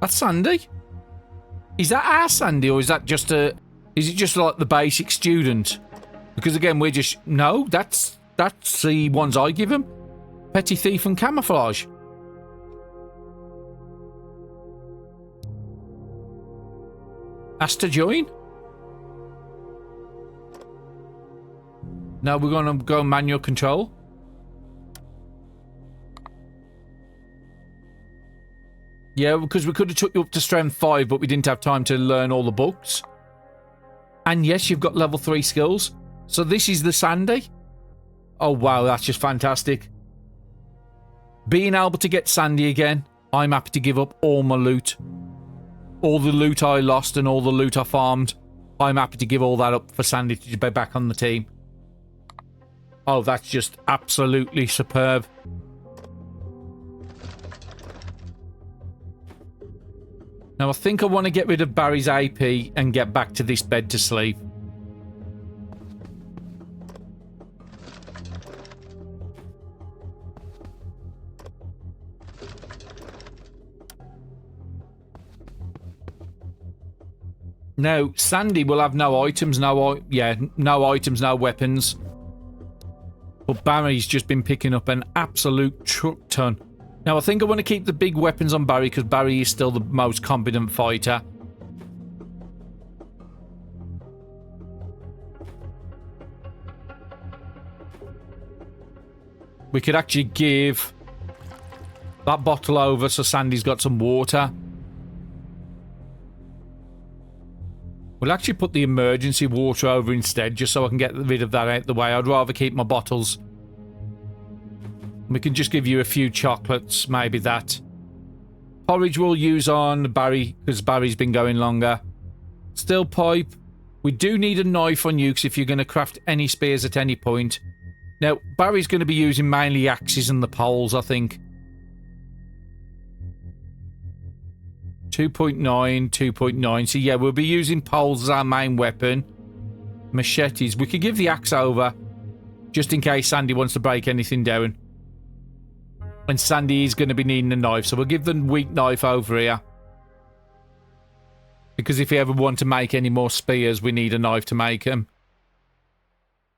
That's Sandy. Is that our Sandy, or is that just a... Is it just like the basic student? Because again, we're just... No, that's the ones I give him. Petty thief and camouflage. Asked to join? No, we're going to go manual control. Yeah, because we could have took you up to strength 5, but we didn't have time to learn all the books. And yes, you've got level 3 skills. So this is the Sandy. Oh, wow, that's just fantastic. Being able to get Sandy again, I'm happy to give up all my loot. All the loot I lost and all the loot I farmed, I'm happy to give all that up for Sandy to be back on the team. Oh, that's just absolutely superb. Now, I think I want to get rid of Barry's AP and get back to this bed to sleep. Now, Sandy will have no items, no items, no weapons. But Barry's just been picking up an absolute truck ton Now, I think I want to keep the big weapons on Barry because Barry is still the most competent fighter. We could actually give that bottle over so Sandy's got some water. We'll actually put the emergency water over instead just so I can get rid of that out the way. I'd rather keep my bottles. We can just give you a few chocolates, maybe that. Porridge we'll use on Barry because Barry's been going longer. Steel pipe. We do need a knife on you because if you're going to craft any spears at any point. Now, Barry's going to be using mainly axes and the poles, I think. 2.9, 2.9. So, yeah, we'll be using poles as our main weapon. Machetes. We could give the axe over just in case Sandy wants to break anything down. And Sandy is going to be needing a knife, so we'll give the weak knife over here. Because if you ever want to make any more spears, we need a knife to make them.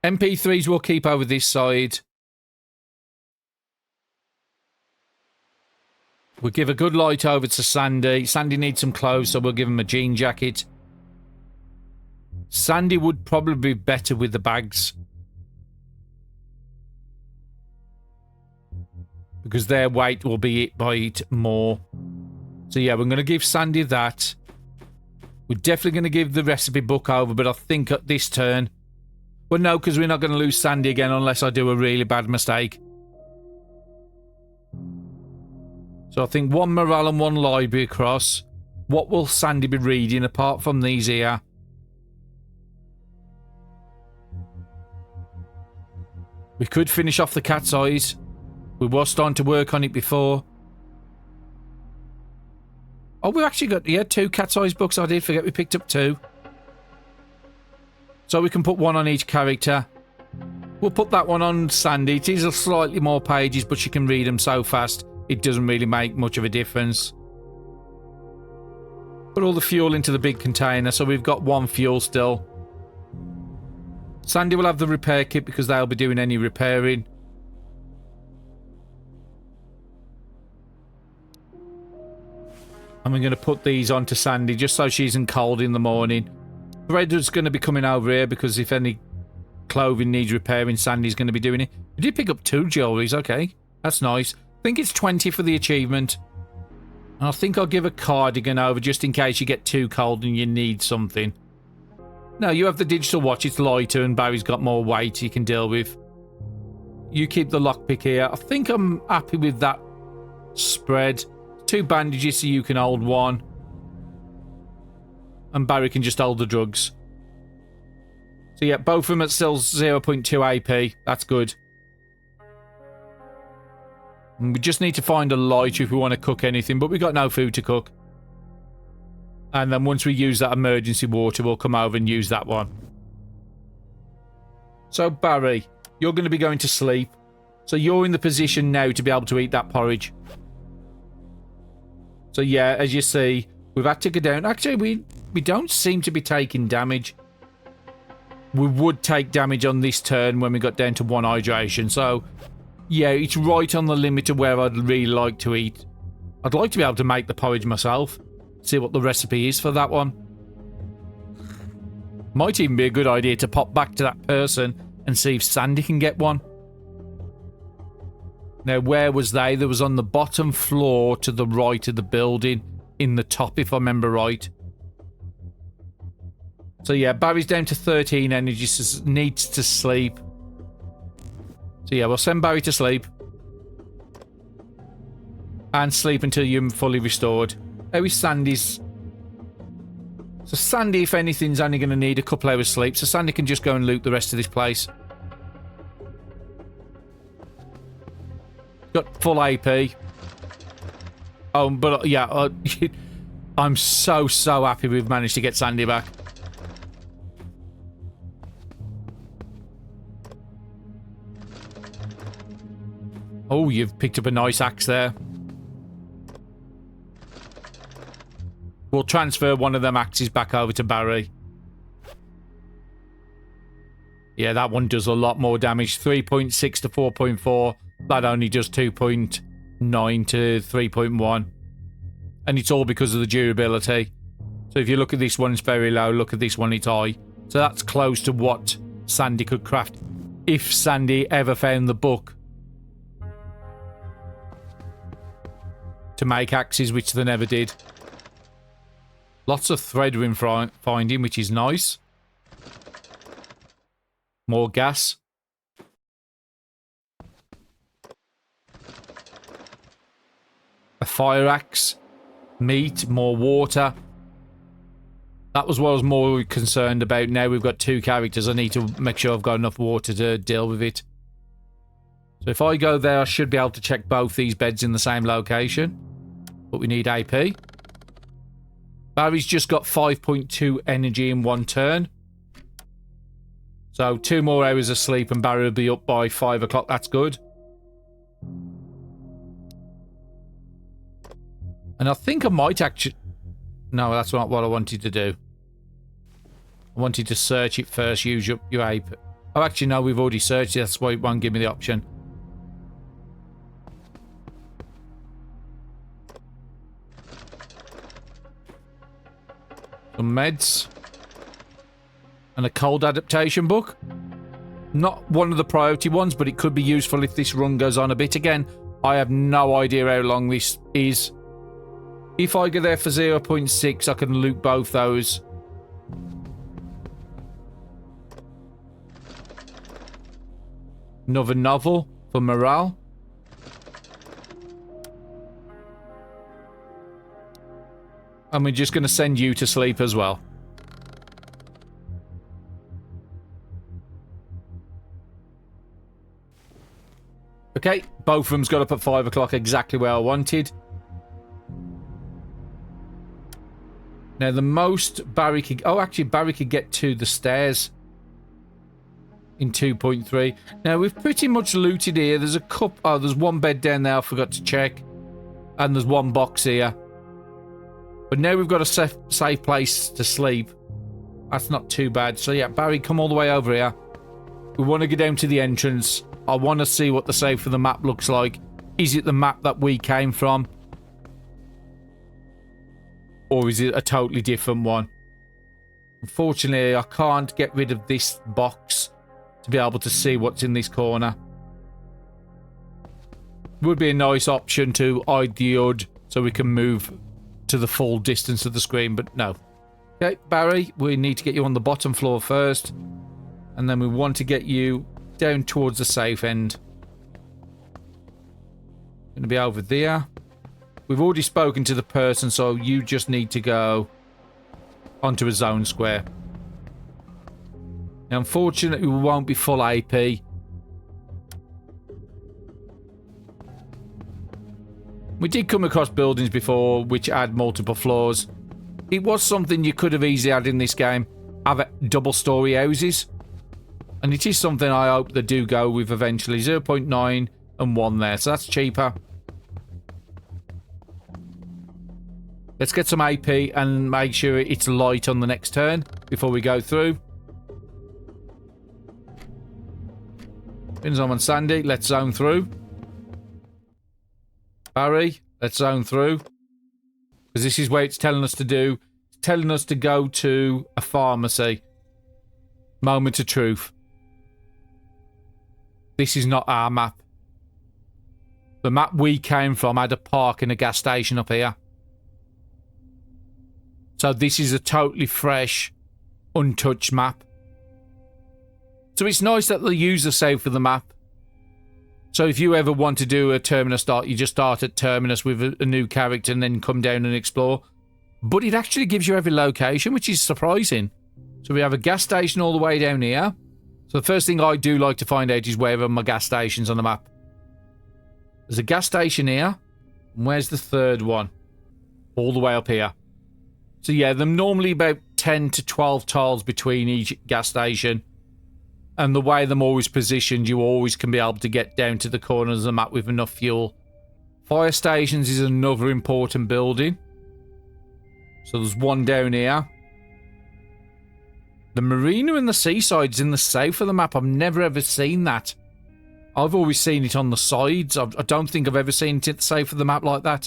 MP3s we'll keep over this side. We'll give a good light over to Sandy. Sandy needs some clothes, so we'll give him a jean jacket. Sandy would probably be better with the bags. Because their weight will be it by it more. So yeah, we're going to give Sandy that. We're definitely going to give the recipe book over, but I think at this turn... Well, no, because we're not going to lose Sandy again unless I do a really bad mistake. So I think one morale and one library across. What will Sandy be reading apart from these here? We could finish off the cat's eyes. We were starting to work on it before. Oh, we've actually got, yeah, 2 cat's eyes books. I did forget we picked up 2. So we can put one on each character. We'll put that one on Sandy. It is a slightly more pages, but she can read them so fast, it doesn't really make much of a difference. Put all the fuel into the big container, so we've got 1 fuel still. Sandy will have the repair kit because they'll be doing any repairing. And we're going to put these onto Sandy just so she isn't cold in the morning. Threader's going to be coming over here because if any clothing needs repairing, Sandy's going to be doing it. We did pick up 2 jewelries, okay. That's nice. I think it's 20 for the achievement. And I think I'll give a cardigan over just in case you get too cold and you need something. No, you have the digital watch. It's lighter and Barry's got more weight he can deal with. You keep the lockpick here. I think I'm happy with that spread. 2 bandages so you can hold 1. And Barry can just hold the drugs. So yeah, both of them at still 0.2 AP. That's good. And we just need to find a lighter if we want to cook anything, but we got no food to cook. And then once we use that emergency water, we'll come over and use that one. So Barry, you're going to be going to sleep. So you're in the position now to be able to eat that porridge. So yeah, as you see, we've had to go down. Actually, we don't seem to be taking damage. We would take damage on this turn when we got down to 1 hydration. So yeah, it's right on the limit of where I'd really like to eat. I'd like to be able to make the porridge myself. See what the recipe is for that one. Might even be a good idea to pop back to that person and see if Sandy can get one. Now, where was they? There was on the bottom floor to the right of the building. In the top, if I remember right. So yeah, Barry's down to 13 energy, so needs to sleep. So yeah, we'll send Barry to sleep. And sleep until you're fully restored. How is Sandy's? So Sandy, if anything's only going to need a couple hours sleep, so Sandy can just go and loot the rest of this place. Got full AP. Oh, but yeah, I'm so happy we've managed to get Sandy back. Oh, you've picked up a nice axe there. We'll transfer one of them axes back over to Barry. Yeah, that one does a lot more damage. 3.6 to 4.4. That only does 2.1 9 to 3.1. And it's all because of the durability. So if you look at this one, it's very low. Look at this one, it's high. So that's close to what Sandy could craft. If Sandy ever found the book to make axes, which they never did. Lots of thread we're finding, which is nice. More gas. A fire axe. Meat, more water. That was what I was more concerned about. Now we've got 2 characters. I need to make sure I've got enough water to deal with it. So if I go there, I should be able to check both these beds in the same location. But we need AP. Barry's just got 5.2 energy in 1 turn. So 2 more hours of sleep and Barry will be up by 5 o'clock. That's good. And I think I might actually... No, that's not what I wanted to do. I wanted to search it first, use up your AP. Oh, actually, no, we've already searched it. That's why it won't give me the option. Some meds. And a cold adaptation book. Not one of the priority ones, but it could be useful if this run goes on a bit again. I have no idea how long this is. If I go there for 0.6, I can loot both those. Another novel for morale. And we're just going to send you to sleep as well. Okay, both of them's got up at 5 o'clock, exactly where I wanted. Now, the most Barry could... Oh, actually, Barry could get to the stairs in 2.3. Now, we've pretty much looted here. There's a cup... Oh, there's 1 bed down there I forgot to check. And there's 1 box here. But now we've got a safe place to sleep. That's not too bad. So, yeah, Barry, come all the way over here. We want to go down to the entrance. I want to see what the safe for the map looks like. Is it the map that we came from? Or is it a totally different one? Unfortunately, I can't get rid of this box to be able to see what's in this corner. Would be a nice option to hide the HUD so we can move to the full distance of the screen, but no. Okay, Barry, we need to get you on the bottom floor first. And then we want to get you down towards the safe end. Going to be over there. We've already spoken to the person, so you just need to go onto a zone square. Now, unfortunately, we won't be full AP. We did come across buildings before which had multiple floors. It was something you could have easily had in this game. Have double-story houses. And it is something I hope they do go with eventually. 0.9 and 1 there, so that's cheaper. Let's get some AP and make sure it's light on the next turn before we go through. Pins on Sandy. Let's zone through. Barry, let's zone through. Because this is where it's telling us to do. It's telling us to go to a pharmacy. Moment of truth. This is not our map. The map we came from had a park and a gas station up here. So this is a totally fresh, untouched map. So it's nice that they use the save for the map. So if you ever want to do a Terminus start, you just start at Terminus with a new character and then come down and explore. But it actually gives you every location, which is surprising. So we have a gas station all the way down here. So the first thing I do like to find out is where are my gas stations on the map. There's a gas station here. And where's the third one? All the way up here. So yeah, they're normally about 10 to 12 tiles between each gas station. And the way them always positioned, you always can be able to get down to the corners of the map with enough fuel. Fire stations is another important building. So there's one down here. The marina and the seaside's in the south of the map. I've never ever seen that. I've always seen it on the sides. I don't think I've ever seen it at the safe of the map like that.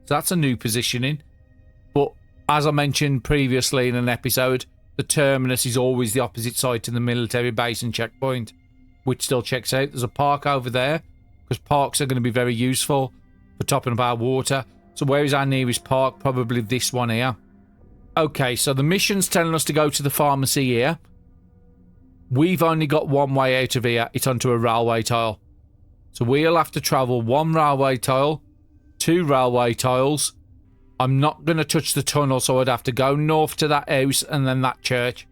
So that's a new positioning. But as I mentioned previously in an episode, the Terminus is always the opposite side to the military base and checkpoint, which still checks out. There's a park over there, because parks are going to be very useful for topping up our water. So where is our nearest park? Probably this one here. Okay, so the mission's telling us to go to the pharmacy here. We've only got one way out of here. It's onto a railway tile. So we'll have to travel one railway tile, two railway tiles. I'm not going to touch the tunnel, so I'd have to go north to that house and then that church.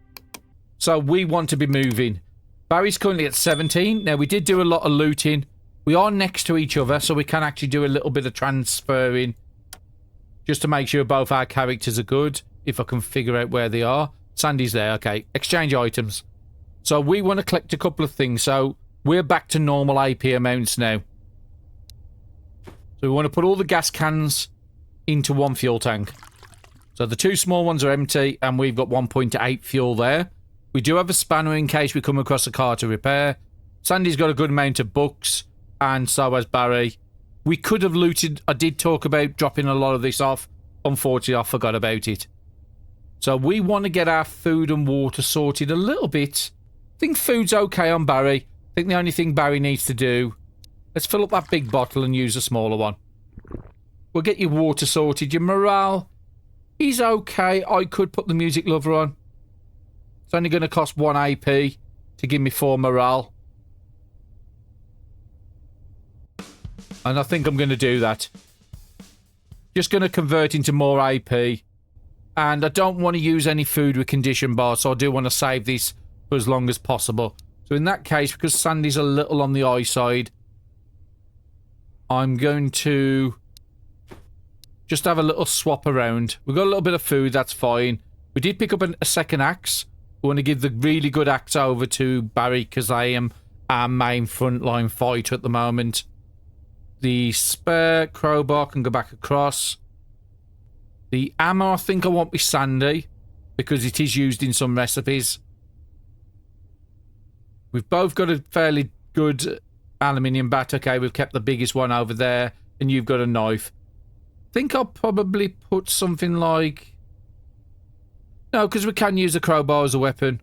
So we want to be moving. Barry's currently at 17. Now, we did do a lot of looting. We are next to each other, so we can actually do a little bit of transferring just to make sure both our characters are good, if I can figure out where they are. Sandy's there. Okay, exchange items. So we want to collect a couple of things. So we're back to normal AP amounts now. So we want to put all the gas cans into one fuel tank. So the two small ones are empty, and we've got 1.8 fuel there. We do have a spanner in case we come across a car to repair. Sandy's got a good amount of books, and so has Barry. We could have looted. I did talk about dropping a lot of this off. Unfortunately, I forgot about it. So we want to get our food and water sorted a little bit. I think food's okay on Barry. I think the only thing Barry needs to do... Let's fill up that big bottle and use a smaller one. We'll get your water sorted. Your morale is okay. I could put the music lover on. It's only going to cost 1 AP to give me 4 morale. And I think I'm going to do that. Just going to convert into more AP. And I don't want to use any food with condition bars, so I do want to save this for as long as possible. So in that case, because Sandy's a little on the eye side, I'm going to just have a little swap around. We've got a little bit of food, that's fine. We did pick up a second axe. We want to give the really good axe over to Barry, because I am our main frontline fighter at the moment. The spare crowbar can go back across. The ammo, I think I want with Sandy, because it is used in some recipes. We've both got a fairly good aluminium bat. Okay, we've kept the biggest one over there, and you've got a knife. I think I'll probably put something like... No, because we can use a crowbar as a weapon.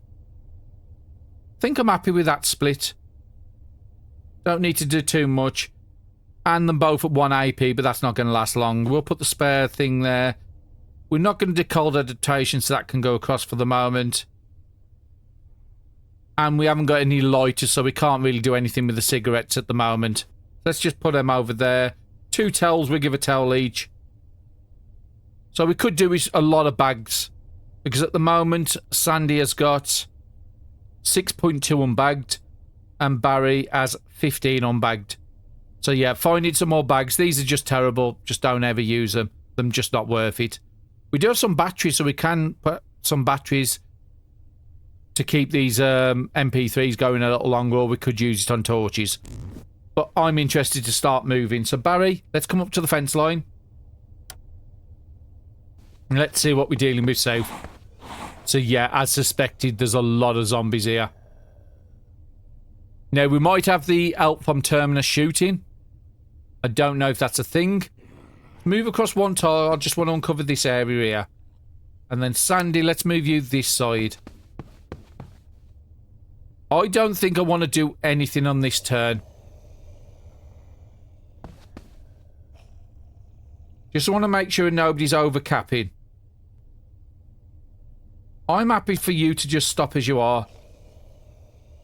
I think I'm happy with that split. Don't need to do too much. And them both at 1 AP, but that's not going to last long. We'll put the spare thing there. We're not going to do cold adaptation, so that can go across for the moment. And we haven't got any lighters, so we can't really do anything with the cigarettes at the moment. Let's just put them over there. 2 towels, we give a towel each. So we could do a lot of bags. Because at the moment, Sandy has got 6.2 unbagged. And Barry has 15 unbagged. So yeah, finding some more bags. These are just terrible. Just don't ever use them. Them just not worth it. We do have some batteries, so we can put some batteries to keep these MP3s going a little longer, or we could use it on torches. But I'm interested to start moving. So Barry, let's come up to the fence line. And let's see what we're dealing with south. So yeah, as suspected, there's a lot of zombies here. Now, we might have the help from Terminus shooting. I don't know if that's a thing. Move across one tile. I just want to uncover this area here. And then Sandy, let's move you this side. I don't think I want to do anything on this turn. Just want to make sure nobody's overcapping. I'm happy for you to just stop as you are.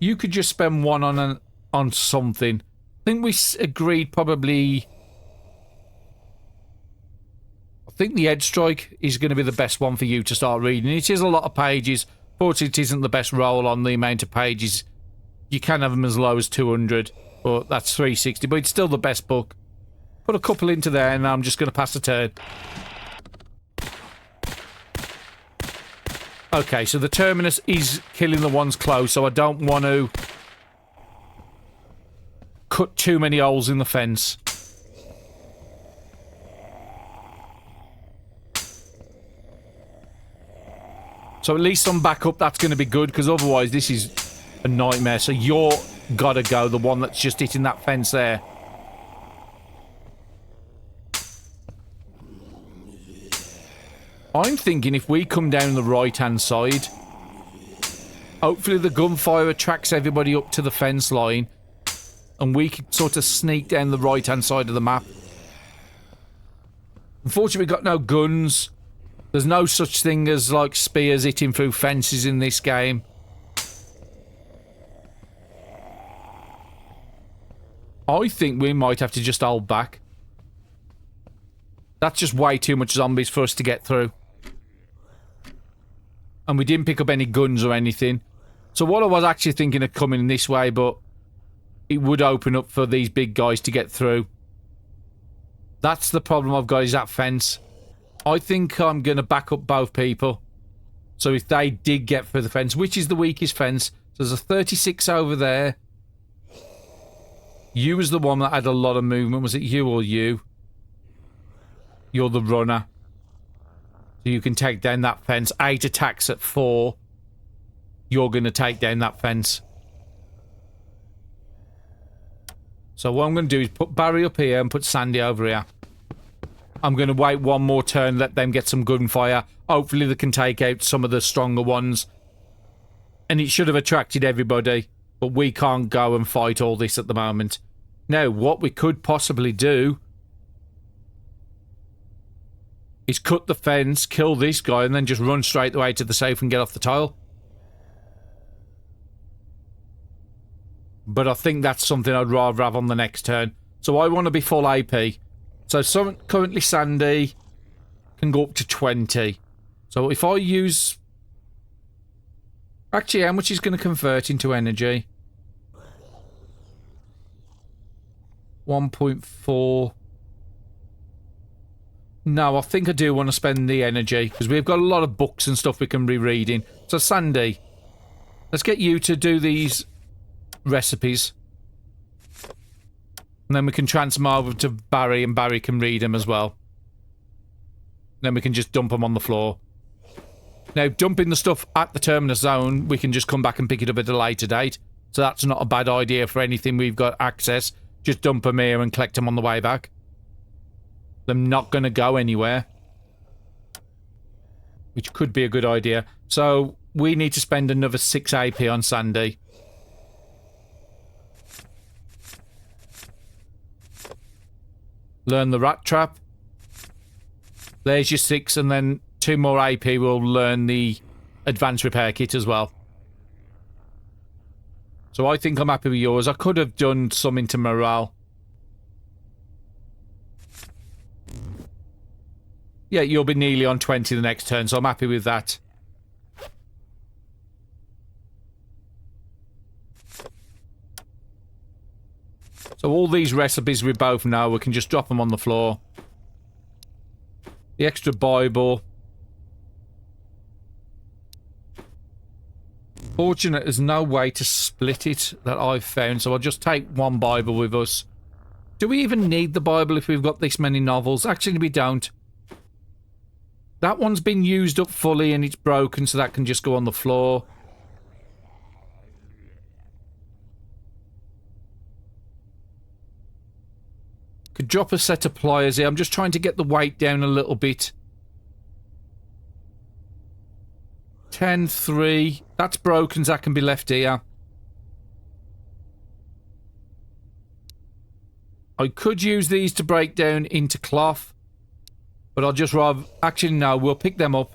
You could just spend 1 on something. I think we agreed probably... I think the Edge Strike is going to be the best one for you to start reading. It is a lot of pages. Fortunately, it isn't the best roll on the amount of pages. You can have them as low as 200, but that's 360. But it's still the best book. Put a couple into there, and I'm just going to pass the turn. Okay, so the Terminus is killing the ones close, so I don't want to cut too many holes in the fence. So at least some backup, that's going to be good, because otherwise this is a nightmare. So you're gotta go. The one that's just hitting that fence there. I'm thinking if we come down the right-hand side, hopefully the gunfire attracts everybody up to the fence line, and we can sort of sneak down the right-hand side of the map. Unfortunately, we've got no guns. There's no such thing as, like, spears hitting through fences in this game. I think we might have to just hold back. That's just way too much zombies for us to get through. And we didn't pick up any guns or anything. So what I was actually thinking of coming this way, but it would open up for these big guys to get through. That's the problem I've got, is that fence. I think I'm going to back up both people. So if they did get through the fence, which is the weakest fence, so there's a 36 over there. You was the one that had a lot of movement. Was it you or you? You're the runner. So you can take down that fence. 8 attacks at 4. You're going to take down that fence. So what I'm going to do is put Barry up here and put Sandy over here. I'm going to wait one more turn, let them get some gunfire. Hopefully they can take out some of the stronger ones. And it should have attracted everybody. But we can't go and fight all this at the moment. Now, what we could possibly do is cut the fence, kill this guy, and then just run straight away to the safe and get off the tile. But I think that's something I'd rather have on the next turn. So I want to be full AP. So currently Sandy can go up to 20. So if I use... Actually, how much is going to convert into energy? 1.4. No, I think I do want to spend the energy, because we've got a lot of books and stuff we can be reading. So Sandy, let's get you to do these recipes. And then we can transfer over to Barry, and Barry can read them as well. Then we can just dump them on the floor. Now, dumping the stuff at the Terminus zone, we can just come back and pick it up at a later date. So that's not a bad idea for anything we've got access. Just dump them here and collect them on the way back. They're not going to go anywhere. Which could be a good idea. So, we need to spend another 6 AP on Sandy. Learn the rat trap. There's your 6, and then 2 more AP will learn the advanced repair kit as well. So I think I'm happy with yours. I could have done some into morale. Yeah, you'll be nearly on 20 the next turn, so I'm happy with that. So all these recipes we both know, we can just drop them on the floor. The extra Bible. Fortunate there's no way to split it that I've found, so I'll just take one Bible with us. Do we even need the Bible if we've got this many novels? Actually, we don't. That one's been used up fully and it's broken, so that can just go on the floor. Could drop a set of pliers here. I'm just trying to get the weight down a little bit. 10-3. That's broken, so that can be left here. I could use these to break down into cloth. But I'll just rather... Actually, no, we'll pick them up.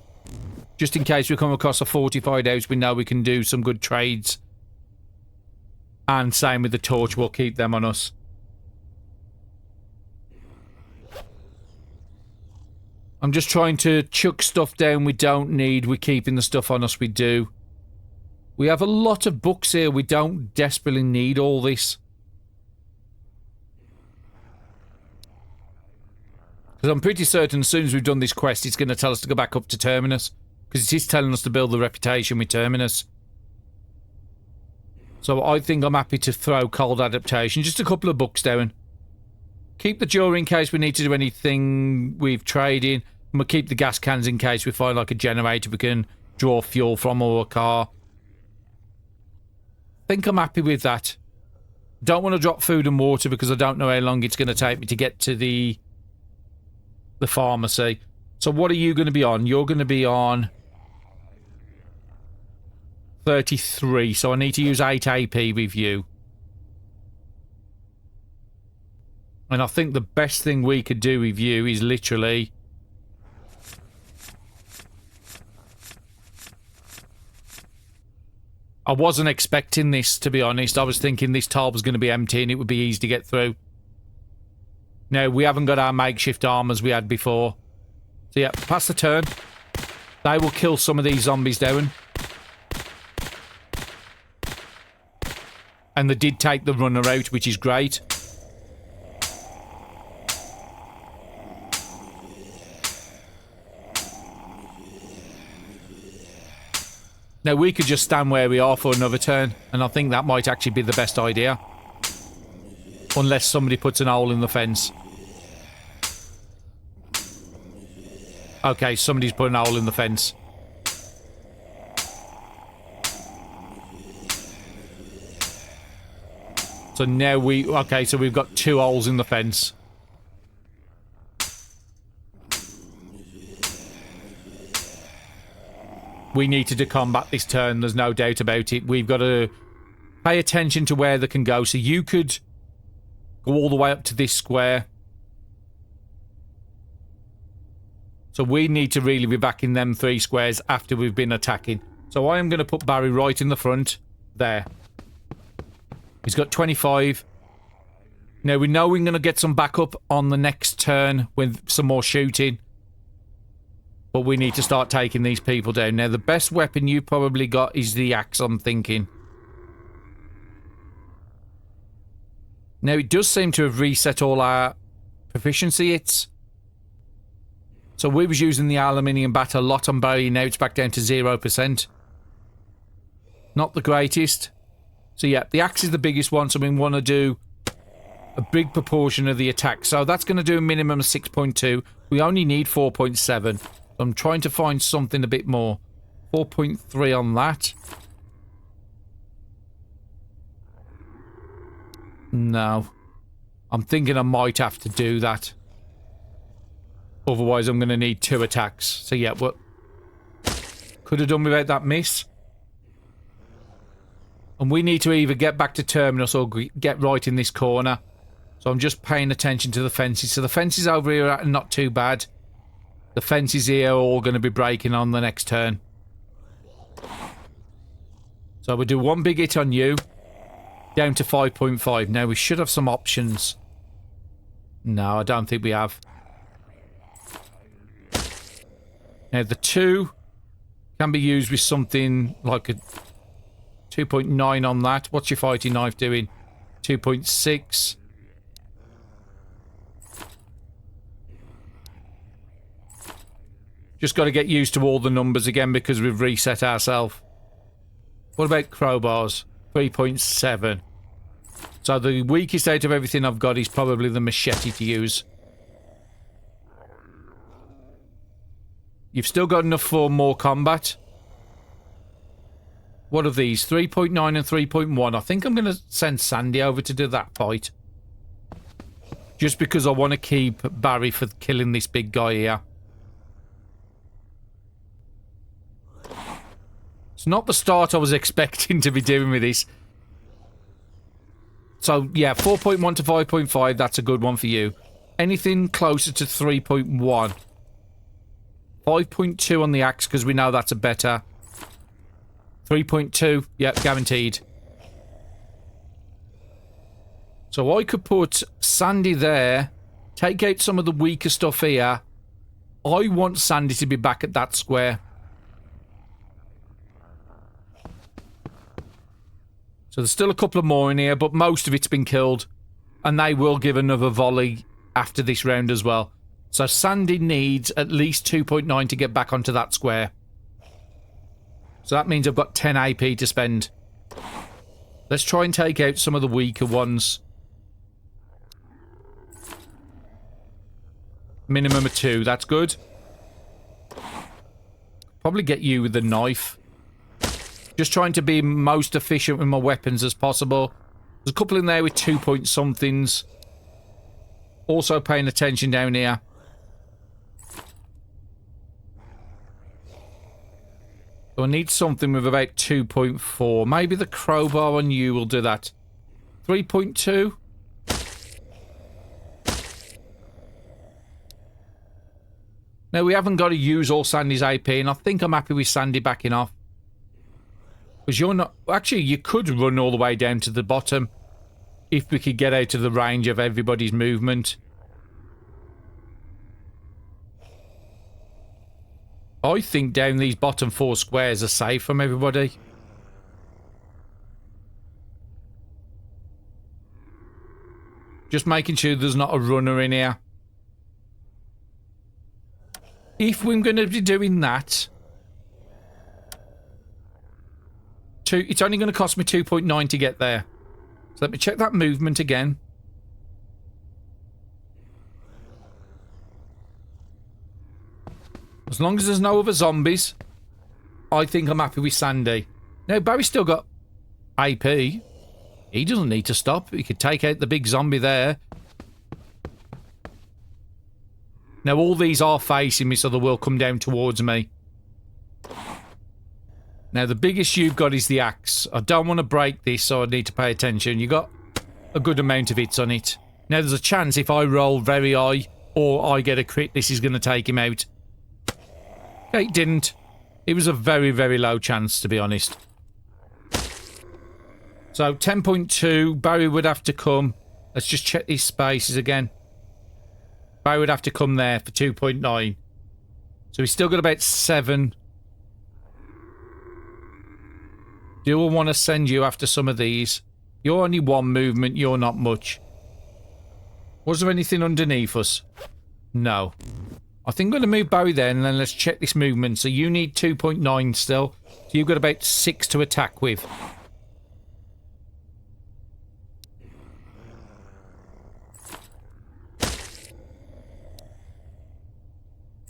Just in case we come across a fortified house, we know we can do some good trades. And same with the torch, we'll keep them on us. I'm just trying to chuck stuff down we don't need. We're keeping the stuff on us we do. We have a lot of books here. We don't desperately need all this. Because I'm pretty certain as soon as we've done this quest, it's going to tell us to go back up to Terminus. Because it is telling us to build the reputation with Terminus. So I think I'm happy to throw cold adaptation. Just a couple of books down. Keep the jewelry in case we need to do anything we've traded. And we'll keep the gas cans in case we find like a generator we can draw fuel from, or a car. I think I'm happy with that. Don't want to drop food and water because I don't know how long it's going to take me to get to the pharmacy. So what are you going to be on? You're going to be on 33. So I need to use 8 AP with you. And I think the best thing we could do with you is literally... I wasn't expecting this, to be honest. I was thinking this tile was going to be empty and it would be easy to get through. No, we haven't got our makeshift armors we had before. So yeah, pass the turn. They will kill some of these zombies down. And they did take the runner out, which is great. Now, we could just stand where we are for another turn, and I think that might actually be the best idea. Unless somebody puts an hole in the fence. Okay, somebody's put an hole in the fence. So now we... Okay, so we've got 2 holes in the fence. We needed to combat this turn, there's no doubt about it. We've got to pay attention to where they can go. So you could go all the way up to this square. So we need to really be back in them 3 squares after we've been attacking. So I am going to put Barry right in the front. There. He's got 25. Now we know we're going to get some backup on the next turn with some more shooting. But we need to start taking these people down. Now, the best weapon you probably got is the axe, I'm thinking. Now, it does seem to have reset all our proficiency hits. So we was using the aluminium bat a lot on Barry. Now it's back down to 0%. Not the greatest. So, yeah, the axe is the biggest one. So we want to do a big proportion of the attack. So that's going to do a minimum of 6.2. We only need 4.7. I'm trying to find something a bit more. 4.3 on that. No. I'm thinking I might have to do that. Otherwise, I'm going to need 2 attacks. So, yeah, what? Could have done without that miss. And we need to either get back to Terminus or get right in this corner. So I'm just paying attention to the fences. So the fences over here are not too bad. The fences here are all going to be breaking on the next turn. So we'll do 1 big hit on you. Down to 5.5. Now we should have some options. No, I don't think we have. Now the 2 can be used with something like a 2.9 on that. What's your fighting knife doing? 2.6. Just got to get used to all the numbers again because we've reset ourselves. What about crowbars? 3.7. So the weakest out of everything I've got is probably the machete to use. You've still got enough for more combat. What are these? 3.9 and 3.1. I think I'm going to send Sandy over to do that fight. Just because I want to keep Barry for killing this big guy here. It's not the start I was expecting to be doing with this. So, yeah, 4.1 to 5.5, that's a good one for you. Anything closer to 3.1. 5.2 on the axe, because we know that's a better. 3.2, yeah, guaranteed. So I could put Sandy there, take out some of the weaker stuff here. I want Sandy to be back at that square. So there's still a couple of more in here, but most of it's been killed. And they will give another volley after this round as well. So Sandy needs at least 2.9 to get back onto that square. So that means I've got 10 AP to spend. Let's try and take out some of the weaker ones. Minimum of 2, that's good. Probably get you with the knife. Just trying to be most efficient with my weapons as possible. There's a couple in there with 2 point somethings. Also paying attention down here. So I need something with about 2.4. Maybe the crowbar on you will do that. 3.2. Now, we haven't got to use all Sandy's AP, and I think I'm happy with Sandy backing off. Because you're not... Actually, you could run all the way down to the bottom if we could get out of the range of everybody's movement. I think down these bottom 4 squares are safe from everybody. Just making sure there's not a runner in here. If we're going to be doing that, it's only going to cost me 2.9 to get there. So let me check that movement again. As long as there's no other zombies, I think I'm happy with Sandy. Now, Barry's still got AP. He doesn't need to stop. He could take out the big zombie there. Now, all these are facing me, so they will come down towards me. Now, the biggest you've got is the axe. I don't want to break this, so I need to pay attention. You got a good amount of hits on it. Now, there's a chance if I roll very high or I get a crit, this is going to take him out. It didn't. It was a very, very low chance, to be honest. So, 10.2. Barry would have to come. Let's just check these spaces again. Barry would have to come there for 2.9. So, he's still got about 7. Do I want to send you after some of these? You're only 1 movement. You're not much. Was there anything underneath us? No. I think I'm going to move Barry there, and then let's check this movement. So you need 2.9 still. So you've got about 6 to attack with.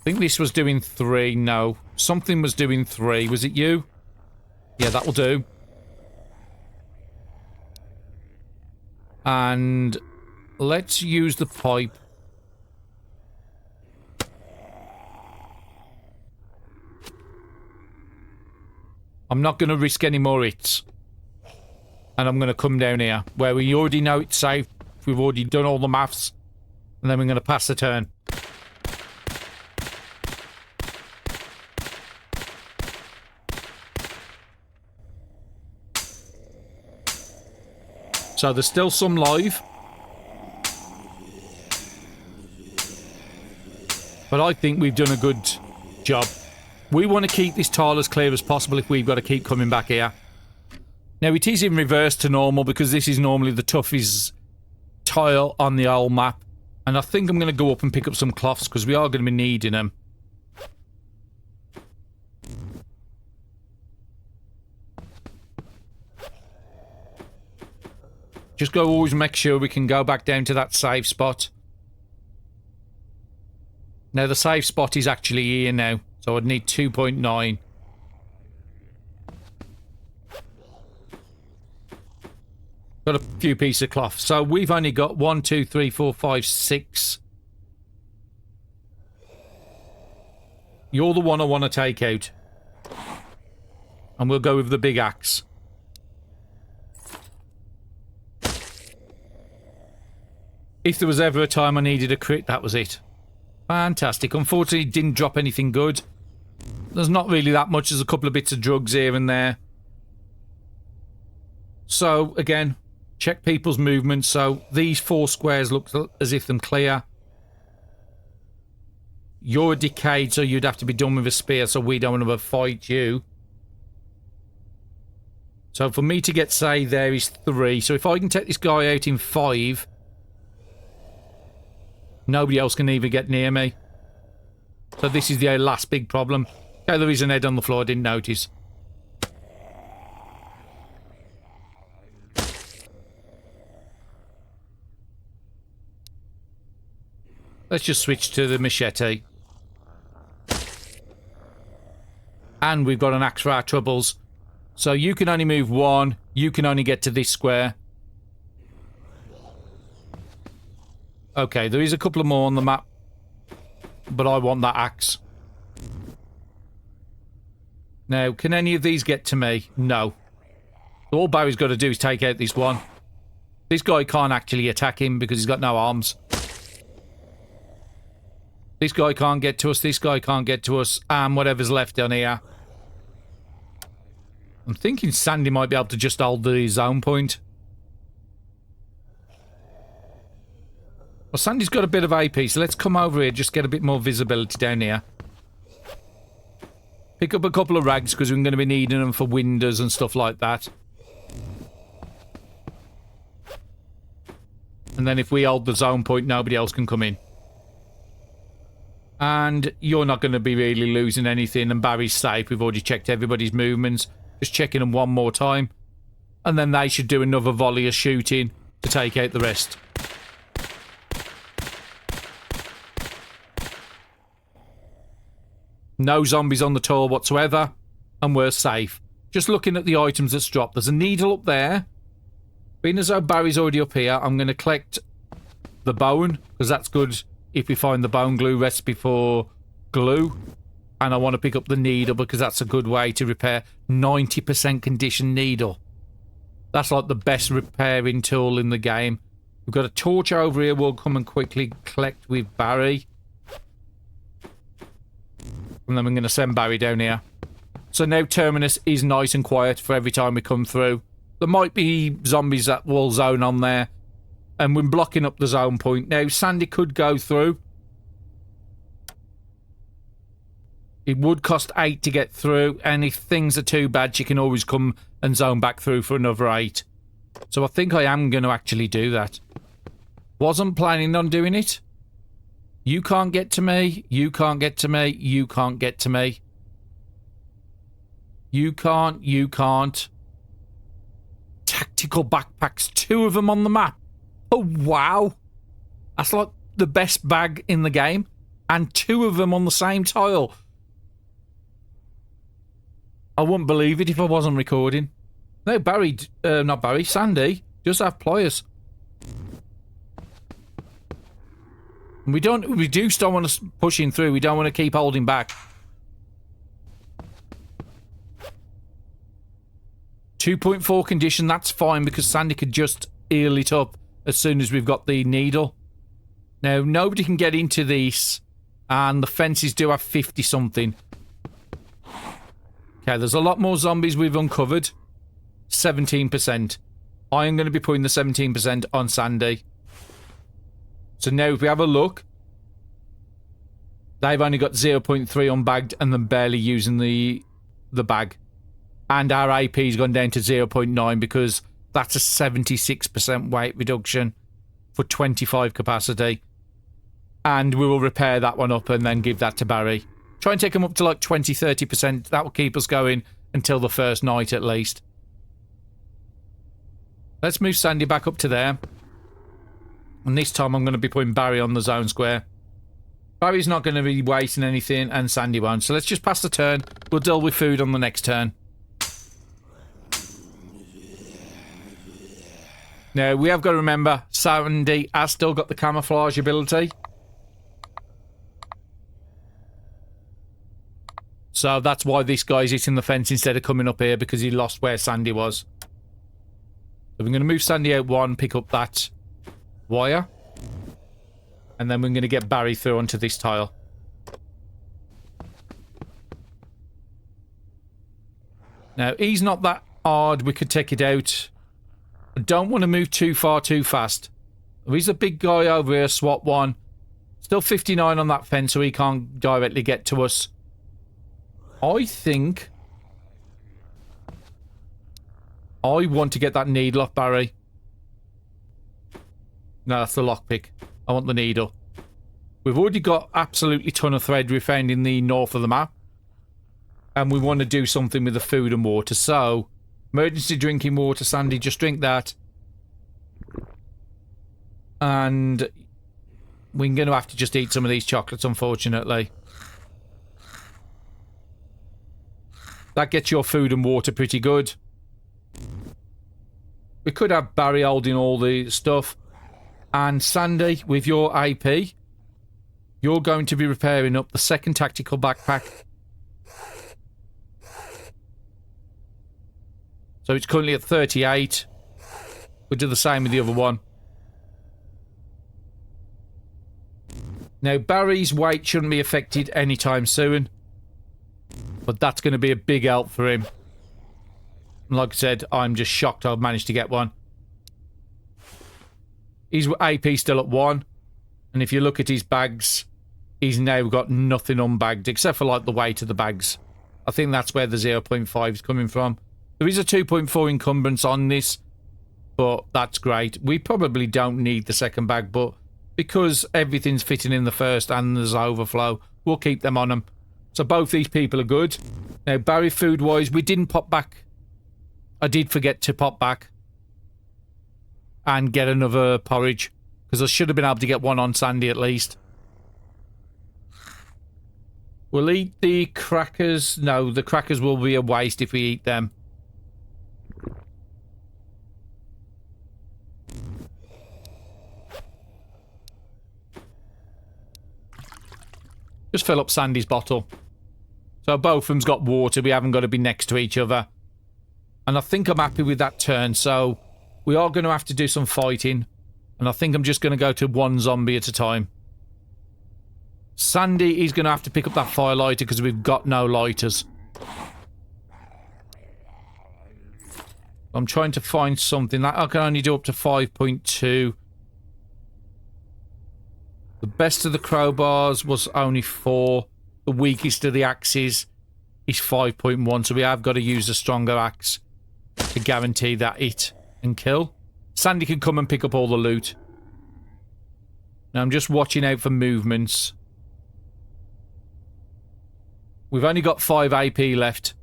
I think this was doing 3. No. Something was doing 3. Was it you? Yeah, that will do. And let's use the pipe. I'm not going to risk any more hits. And I'm going to come down here, where we already know it's safe. We've already done all the maths. And then we're going to pass the turn. So there's still some live. But I think we've done a good job. We want to keep this tile as clear as possible if we've got to keep coming back here. Now, it is in reverse to normal because this is normally the toughest tile on the old map. And I think I'm going to go up and pick up some cloths because we are going to be needing them. Just go always make sure we can go back down to that safe spot. Now, the safe spot is actually here now. So I'd need 2.9. Got a few pieces of cloth. So we've only got 1, 2, 3, 4, 5, 6. You're the one I want to take out. And we'll go with the big axe. If there was ever a time I needed a crit, that was it. Fantastic. Unfortunately, didn't drop anything good. There's not really that much. There's a couple of bits of drugs here and there. So, again, check people's movements. So, these 4 squares look as if they're clear. You're decayed, so you'd have to be done with a spear, so we don't want to fight you. So, for me to get saved there is 3. So, if I can take this guy out in 5... nobody else can even get near me. So this is the last big problem. Okay, there is an head on the floor, I didn't notice. Let's just switch to the machete. And we've got an axe for our troubles. So you can only move 1. You can only get to this square. Okay, there is a couple of more on the map. But I want that axe. Now, can any of these get to me? No. All Barry's got to do is take out this one. This guy can't actually attack him because he's got no arms. This guy can't get to us. This guy can't get to us. And whatever's left down here. I'm thinking Sandy might be able to just hold the zone point. Well, Sandy's got a bit of AP, so let's come over here, just get a bit more visibility down here. Pick up a couple of rags, because we're going to be needing them for windows and stuff like that. And then if we hold the zone point, nobody else can come in. And you're not going to be really losing anything, and Barry's safe. We've already checked everybody's movements. Just checking them one more time. And then they should do another volley of shooting to take out the rest. No zombies on the tour whatsoever, and we're safe. Just looking at the items that's dropped. There's a needle up there. Being as though Barry's already up here, I'm going to collect the bone, because that's good if we find the bone glue recipe for glue. And I want to pick up the needle, because that's a good way to repair 90% condition needle. That's like the best repairing tool in the game. We've got a torch over here we'll come and quickly collect with Barry. And then we're going to send Barry down here. So now Terminus is nice and quiet for every time we come through. There might be zombies that will zone on there. And we're blocking up the zone point. Now, Sandy could go through. It would cost 8 to get through. And if things are too bad, she can always come and zone back through for another 8. So I think I am going to actually do that. Wasn't planning on doing it. You can't get to me. You can't get to me. You can't get to me. You can't. You can't. Tactical backpacks. 2 of them on the map. Oh, wow. That's like the best bag in the game. And 2 of them on the same tile. I wouldn't believe it if I wasn't recording. No, Barry, not Barry, Sandy, just have pliers. We don't want to push in through. We don't want to keep holding back. 2.4 condition, that's fine because Sandy could just eel it up as soon as we've got the needle. Now, nobody can get into these, and the fences do have 50 something. Okay, there's a lot more zombies we've uncovered. 17%. I am going to be putting the 17% on Sandy. So now if we have a look, they've only got 0.3 unbagged and then barely using the bag. And our AP's gone down to 0.9 because that's a 76% weight reduction for 25 capacity. And we will repair that one up and then give that to Barry. Try and take them up to like 20-30%. That will keep us going until the first night at least. Let's move Sandy back up to there. And this time I'm going to be putting Barry on the zone square. Barry's not going to be wasting anything and Sandy won't. So let's just pass the turn. We'll deal with food on the next turn. Now, we have got to remember, Sandy has still got the camouflage ability. So that's why this guy's hitting the fence instead of coming up here, because he lost where Sandy was. So we're going to move Sandy out one, pick up that wire. And then we're going to get Barry through onto this tile. Now, he's not that hard. We could take it out. I don't want to move too far too fast. He's a big guy over here, SWAT 1. Still 59 on that fence, so he can't directly get to us. I think I want to get that needle off Barry. No, that's the lockpick. I want the needle. We've already got absolutely ton of thread we found in the north of the map. And we want to do something with the food and water. So, emergency drinking water, Sandy, just drink that. And we're going to have to just eat some of these chocolates, unfortunately. That gets your food and water pretty good. We could have Barry holding all the stuff. And Sandy, with your AP, you're going to be repairing up the second tactical backpack. So it's currently at 38. We'll do the same with the other one. Now, Barry's weight shouldn't be affected anytime soon. But that's going to be a big help for him. Like I said, I'm just shocked I've managed to get one. His AP still at 1. And if you look at his bags, he's now got nothing unbagged, except for like the weight of the bags. I think that's where the 0.5 is coming from. There is a 2.4 encumbrance on this, but that's great. We probably don't need the second bag, but because everything's fitting in the first and there's overflow, we'll keep them on them. So both these people are good. Now, Barry, food-wise, we didn't pop back. I did forget to pop back and get another porridge, because I should have been able to get one on Sandy at least. We'll eat the crackers. No, the crackers will be a waste if we eat them. Just fill up Sandy's bottle. So both of them's got water. We haven't got to be next to each other. And I think I'm happy with that turn. So we are going to have to do some fighting. And I think I'm just going to go to one zombie at a time. Sandy is going to have to pick up that fire lighter because we've got no lighters. I'm trying to find something. That I can only do up to 5.2. The best of the crowbars was only 4. The weakest of the axes is 5.1. So we have got to use a stronger axe to guarantee that hit and kill. Sandy can come and pick up all the loot. Now I'm just watching out for movements. We've only got 5 AP left.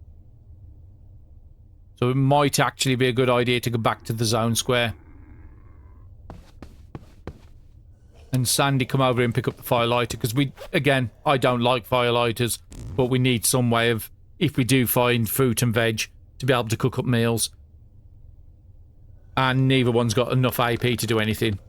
So it might actually be a good idea to go back to the zone square. And Sandy, come over and pick up the firelighter, because we, again, I don't like firelighters, but we need some way of, if we do find fruit and veg, to be able to cook up meals. And neither one's got enough AP to do anything.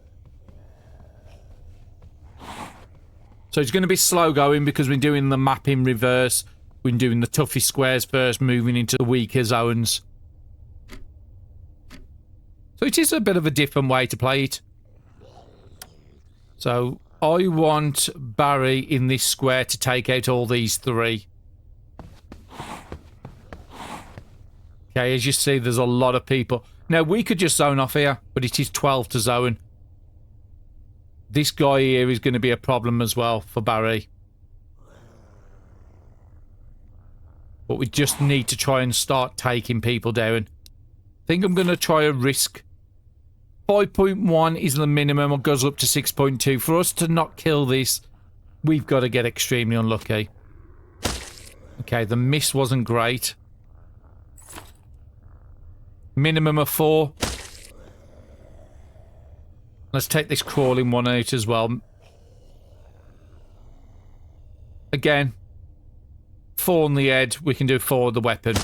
So it's going to be slow going because we're doing the map in reverse. We're doing the toughest squares first, moving into the weaker zones. So it is a bit of a different way to play it. So I want Barry in this square to take out all these 3. Okay, as you see, there's a lot of people. Now, we could just zone off here, but it is 12 to zone. This guy here is going to be a problem as well for Barry. But we just need to try and start taking people down. I think I'm going to try a risk. 5.1 is the minimum. It goes up to 6.2. For us to not kill this, we've got to get extremely unlucky. Okay, the miss wasn't great. Minimum of 4. Let's take this crawling one out as well. Again, 4 on the head. We can do 4 with the weapon.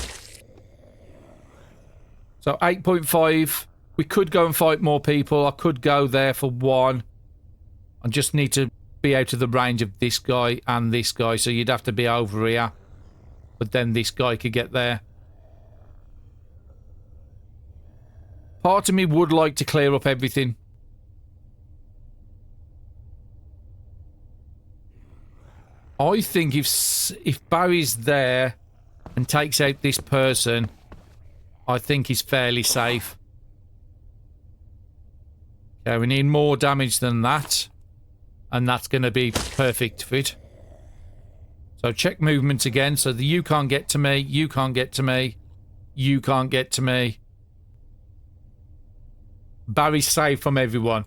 So 8.5. We could go and fight more people. I could go there for 1. I just need to be out of the range of this guy and this guy. So you'd have to be over here. But then this guy could get there. Part of me would like to clear up everything. I think if Barry's there and takes out this person, I think he's fairly safe. Okay, we need more damage than that. And that's going to be perfect fit. So check movements again. So the you can't get to me, you can't get to me, you can't get to me. Barry's safe from everyone.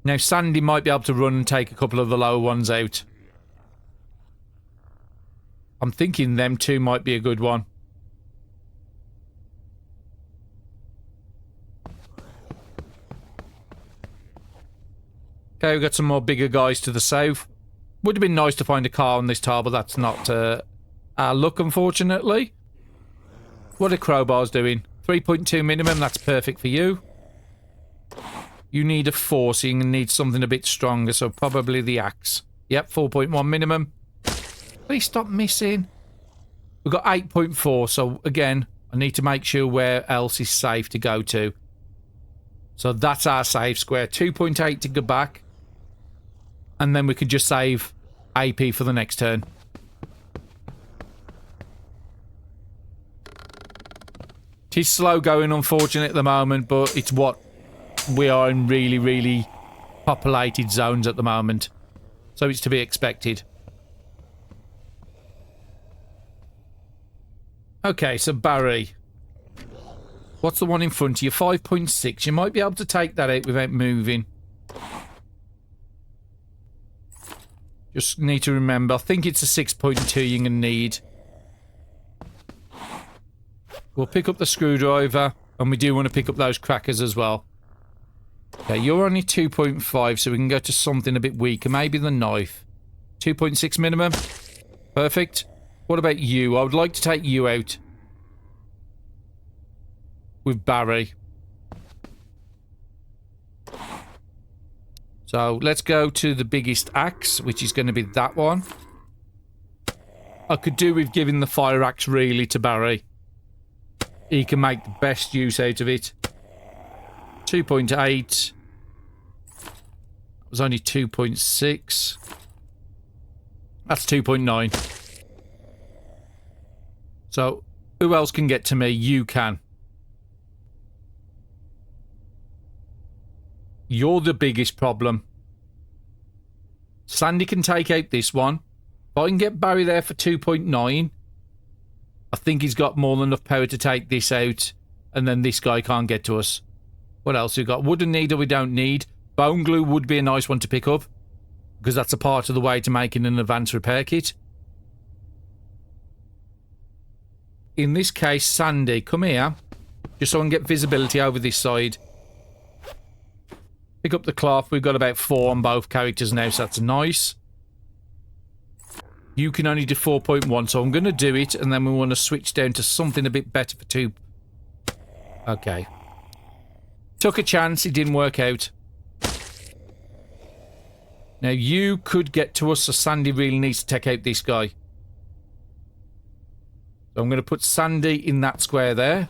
Now Sandy might be able to run and take a couple of the lower ones out. I'm thinking them 2 might be a good one. Okay, we've got some more bigger guys to the south. Would have been nice to find a car on this tile, but that's not our luck, unfortunately. What are crowbars doing? 3.2 minimum, that's perfect for you. You need a 4, so you need something a bit stronger, so probably the axe. Yep, 4.1 minimum. Please stop missing. We've got 8.4, so again, I need to make sure where else is safe to go to. So that's our save square. 2.8 to go back. And then we can just save AP for the next turn. It is slow going, unfortunately, at the moment, but it's what we are in really, really populated zones at the moment. So it's to be expected. Okay, so Barry. What's the one in front of you? 5.6. You might be able to take that out without moving. Just need to remember, I think it's a 6.2 you're going to need. We'll pick up the screwdriver, and we do want to pick up those crackers as well. Okay, you're only 2.5, so we can go to something a bit weaker. Maybe the knife. 2.6 minimum. Perfect. What about you? I would like to take you out. With Barry. So, let's go to the biggest axe, which is going to be that one. I could do with giving the fire axe really to Barry. He can make the best use out of it. 2.8. It was only 2.6. That's 2.9. So, who else can get to me? You can. You're the biggest problem. Sandy can take out this one. If I can get Barry there for 2.9, I think he's got more than enough power to take this out, and then this guy can't get to us. What else we got? Wooden needle we don't need. Bone glue would be a nice one to pick up, because that's a part of the way to making an advanced repair kit. In this case, Sandy, come here, just so I can get visibility over this side. Pick up the cloth. We've got about 4 on both characters now, so that's nice. You can only do 4.1, so I'm going to do it, and then we want to switch down to something a bit better for 2. Okay. Took a chance, it didn't work out. Now, you could get to us, so Sandy really needs to take out this guy. So I'm going to put Sandy in that square there.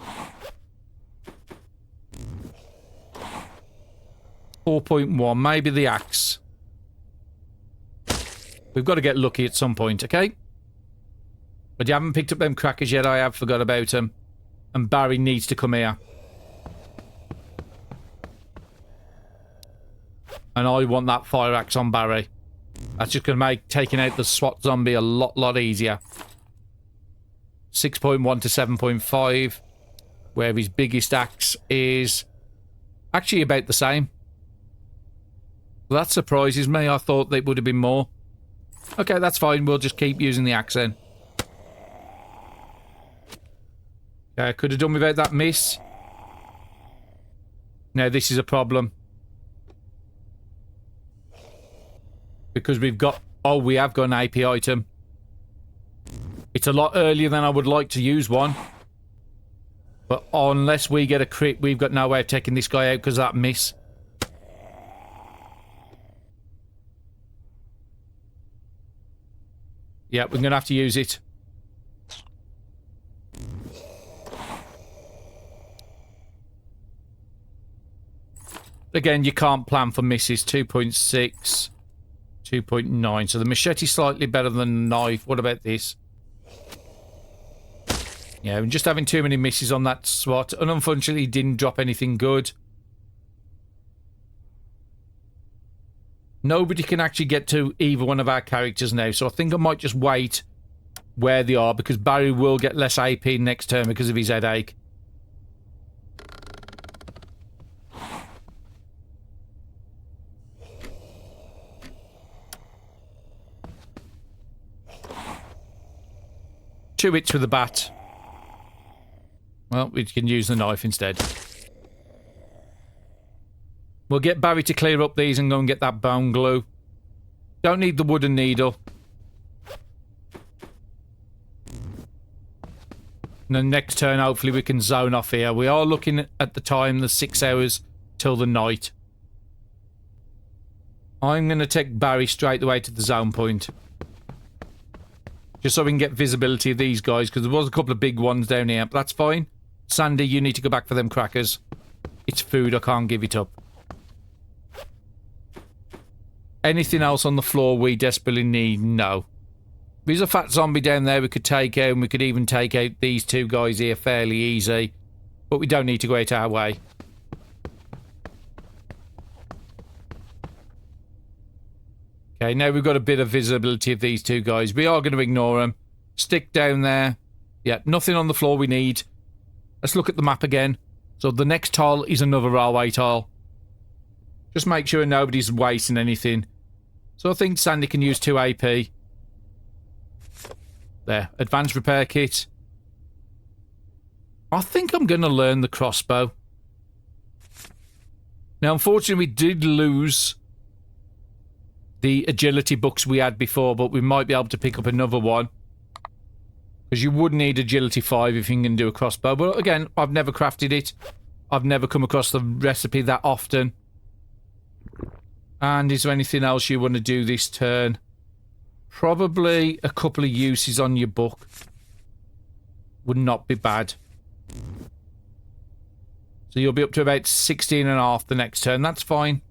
4.1, maybe the axe. We've got to get lucky at some point, okay? But you haven't picked up them crackers yet. I have forgot about them. And Barry needs to come here. And I want that fire axe on Barry. That's just going to make taking out the SWAT zombie a lot easier. 6.1 to 7.5. Where his biggest axe is actually about the same. Well, that surprises me. I thought they would have been more. Okay, that's fine. We'll just keep using the axe then. Okay, I could have done without that miss. Now, this is a problem. Because we've got... Oh, we have got an AP item. It's a lot earlier than I would like to use one. But unless we get a crit, we've got no way of taking this guy out because of that miss. Yeah, we're going to have to use it. Again, you can't plan for misses. 2.6, 2.9. So the machete's slightly better than the knife. What about this? Yeah, we're just having too many misses on that SWAT. And unfortunately, didn't drop anything good. Nobody can actually get to either one of our characters now, so I think I might just wait where they are, because Barry will get less AP next turn because of his headache. Two hits with the bat. Well, we can use the knife instead. We'll get Barry to clear up these and go and get that bone glue. Don't need the wooden needle. And then next turn, hopefully, we can zone off here. We are looking at the time, the 6 hours till the night. I'm going to take Barry straight away to the zone point. Just so we can get visibility of these guys, because there was a couple of big ones down here. But that's fine. Sandy, you need to go back for them crackers. It's food, I can't give it up. Anything else on the floor we desperately need? No. There's a fat zombie down there we could take out, and we could even take out these two guys here fairly easy. But we don't need to go out our way. Okay, now we've got a bit of visibility of these two guys. We are going to ignore them. Stick down there. Yeah, nothing on the floor we need. Let's look at the map again. So the next tile is another railway tile. Just make sure nobody's wasting anything. So I think Sandy can use 2 AP. There, advanced repair kit. I think I'm going to learn the crossbow. Now, unfortunately, we did lose the agility books we had before, but we might be able to pick up another one. Because you would need agility 5 if you can do a crossbow. But again, I've never crafted it. I've never come across the recipe that often. And is there anything else you want to do this turn? Probably a couple of uses on your book. Would not be bad. So you'll be up to about 16.5 the next turn. That's fine.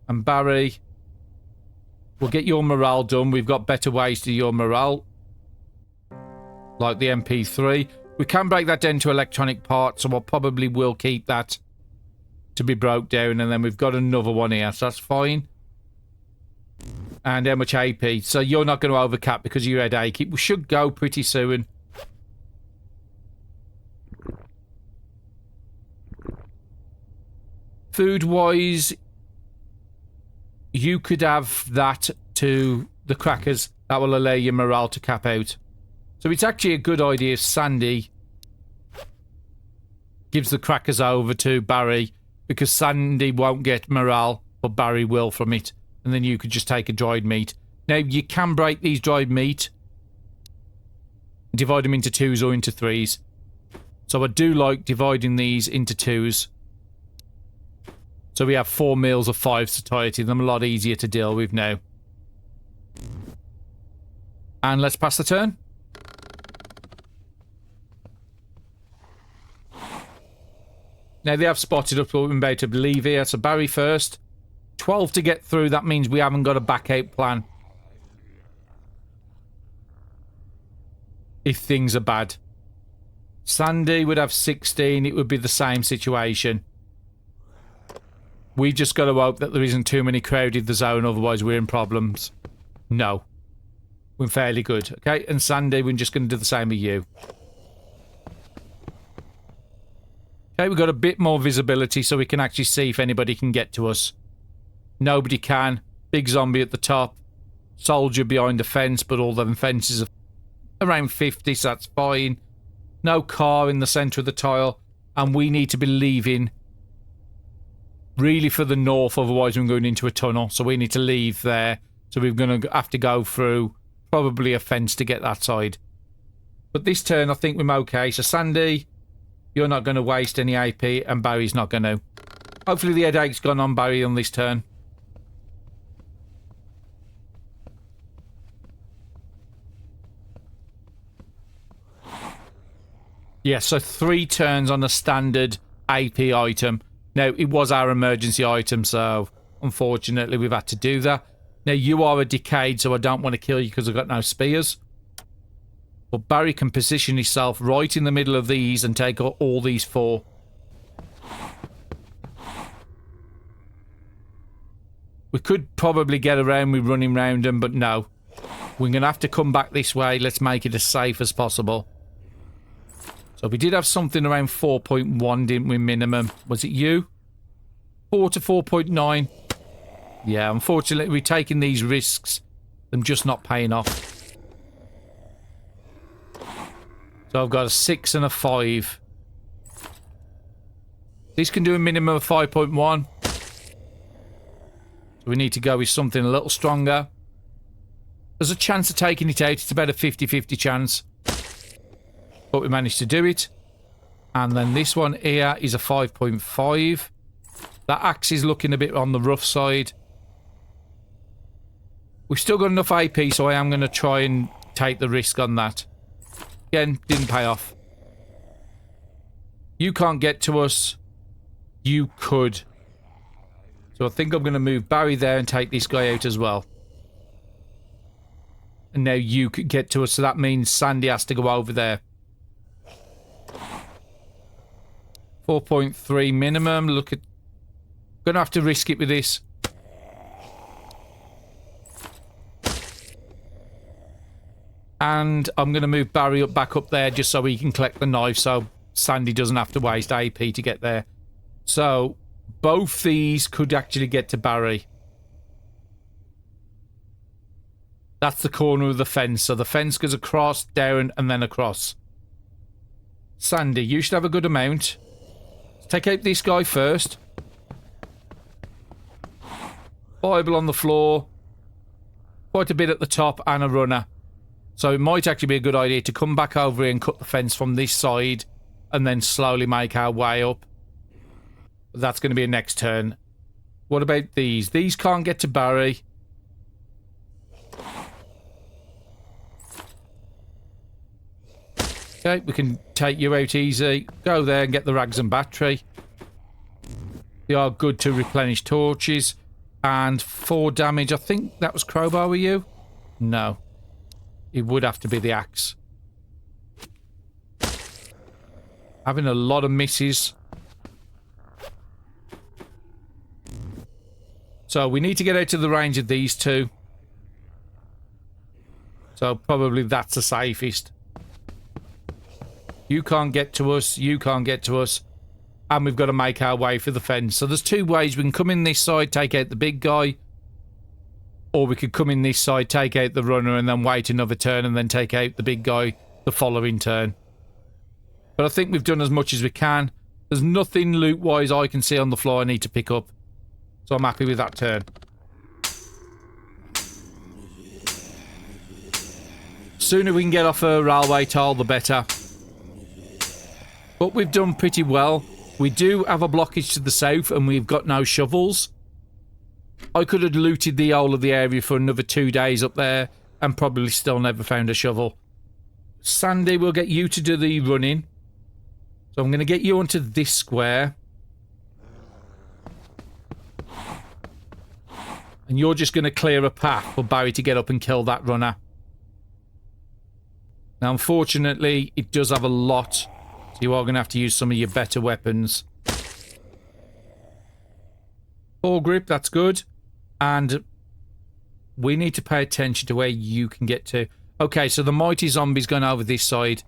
And Barry, we'll get your morale done. We've got better ways to do your morale. Like the MP3. We can break that down to electronic parts, so I probably will keep that to be broke down. And then we've got another one here, so that's fine. And how much AP? So you're not going to overcap because you had headache. We should go pretty soon. Food-wise, you could have that to the crackers. That will allow your morale to cap out. So it's actually a good idea if Sandy gives the crackers over to Barry, because Sandy won't get morale, but Barry will from it. And then you could just take a dried meat. Now, you can break these dried meat, divide them into 2s or into 3s. So I do like dividing these into 2s. So we have 4 meals of 5 satiety. Them a lot easier to deal with now. And let's pass the turn. Now they have spotted us, but we're about to leave here. So Barry first. 12 to get through. That means we haven't got a back out plan. If things are bad. Sandy would have 16. It would be the same situation. We just got to hope that there isn't too many crowded the zone, otherwise we're in problems. No. We're fairly good. Okay, and Sandy, we're just going to do the same with you. Okay, we've got a bit more visibility so we can actually see if anybody can get to us. Nobody can. Big zombie at the top. Soldier behind the fence, but all the fences are around 50, so that's fine. No car in the centre of the tile. And we need to be leaving really for the north, otherwise we're going into a tunnel. So we need to leave there. So we're going to have to go through probably a fence to get that side. But this turn, I think we're okay. So Sandy, you're not going to waste any AP, and Barry's not going to. Hopefully the headache's gone on Barry on this turn. Yeah, so 3 turns on a standard AP item. Now, it was our emergency item, so unfortunately we've had to do that. Now, you are a decayed, so I don't want to kill you because I've got no spears. But Barry can position himself right in the middle of these and take all these 4. We could probably get around with running round them, but no. We're going to have to come back this way. Let's make it as safe as possible. So we did have something around 4.1, didn't we, minimum? Was it you? 4 to 4.9. Yeah, unfortunately, we're taking these risks. Them just not paying off. So I've got a 6 and a 5. These can do a minimum of 5.1. So we need to go with something a little stronger. There's a chance of taking it out. It's about a 50-50 chance. But we managed to do it. And then this one here is a 5.5. That axe is looking a bit on the rough side. We've still got enough AP, so I am going to try and take the risk on that. Again, didn't pay off. You can't get to us. You could. So I think I'm going to move Barry there and take this guy out as well. And now you could get to us, so that means Sandy has to go over there. 4.3 minimum. Look at... Going to have to risk it with this. And I'm going to move Barry back up there just so he can collect the knife so Sandy doesn't have to waste AP to get there. So both these could actually get to Barry. That's the corner of the fence. So the fence goes across, down, and then across. Sandy, you should have a good amount. Let's take out this guy first. Bible on the floor. Quite a bit at the top and a runner. So it might actually be a good idea to come back over here and cut the fence from this side and then slowly make our way up. That's going to be a next turn. What about these? These can't get to Barry. Okay, we can take you out easy. Go there and get the rags and battery. They are good to replenish torches. And 4 damage. I think that was crowbar, were you? No. It would have to be the axe. Having a lot of misses. So we need to get out of the range of these two. So probably that's the safest. You can't get to us. You can't get to us. And we've got to make our way for the fence. So there's 2 ways. We can come in this side, take out the big guy. Or we could come in this side, take out the runner, and then wait another turn, and then take out the big guy the following turn. But I think we've done as much as we can. There's nothing loot-wise I can see on the floor I need to pick up. So I'm happy with that turn. Sooner we can get off a railway toll, the better. But we've done pretty well. We do have a blockage to the south, and we've got no shovels. I could have looted the whole of the area for another 2 days up there and probably still never found a shovel. Sandy, we'll get you to do the running. So I'm going to get you onto this square. And you're just going to clear a path for Barry to get up and kill that runner. Now, unfortunately, it does have a lot. So you are going to have to use some of your better weapons. Foregrip, that's good. And we need to pay attention to where you can get to. Okay, so the mighty zombie's going over this side.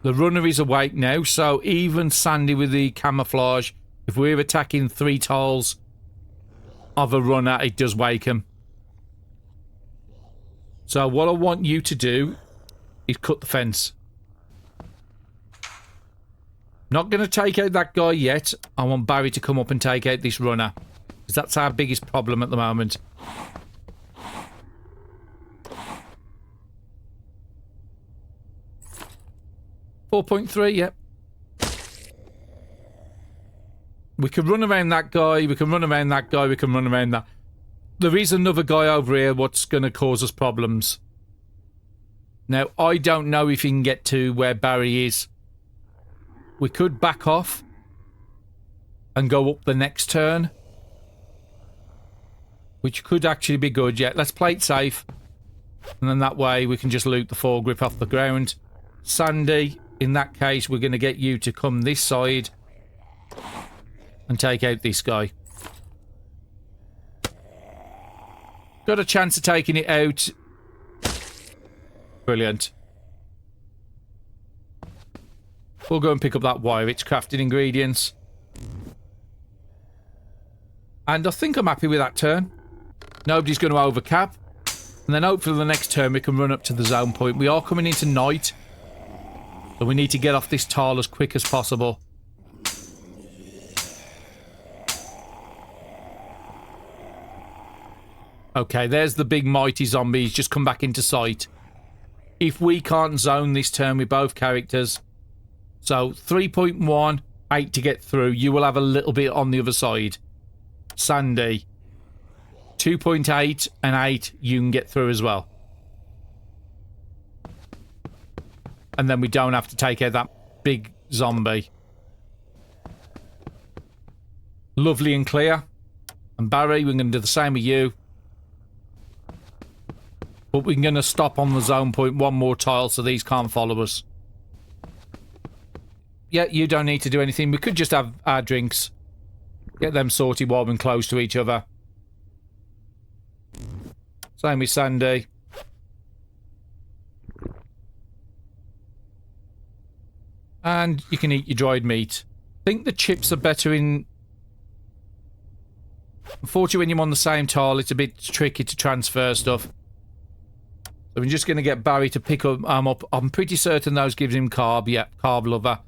The runner is awake now, so even Sandy with the camouflage, if we're attacking 3 tiles of a runner, it does wake him. So what I want you to do is cut the fence. Not going to take out that guy yet. I want Barry to come up and take out this runner. Because that's our biggest problem at the moment. .3, yep. We can run around that guy. We can run around that guy. We can run around that. There is another guy over here what's going to cause us problems. Now, I don't know if he can get to where Barry is. We could back off and go up the next turn, which could actually be good. Yeah, let's play it safe. And then that way we can just loot the foregrip off the ground. Sandy, in that case, we're going to get you to come this side and take out this guy. Got a chance of taking it out. Brilliant. We'll go and pick up that wire. It's crafted ingredients. And I think I'm happy with that turn. Nobody's going to overcap. And then hopefully the next turn we can run up to the zone point. We are coming into night. So we need to get off this tile as quick as possible. Okay, there's the big mighty zombie. He's just come back into sight. If we can't zone this turn with both characters... So, 3.1, 8 to get through. You will have a little bit on the other side. Sandy. 2.8 and 8 you can get through as well. And then we don't have to take out that big zombie. Lovely and clear. And Barry, we're going to do the same with you. But we're going to stop on the zone point one more tile so these can't follow us. Yeah, you don't need to do anything. We could just have our drinks. Get them sorted while we're close to each other. Same with Sandy. And you can eat your dried meat. I think the chips are better in... Unfortunately, when you're on the same tile, it's a bit tricky to transfer stuff. So we're just going to get Barry to pick up. I'm pretty certain those gives him carb. Yeah, carb lover.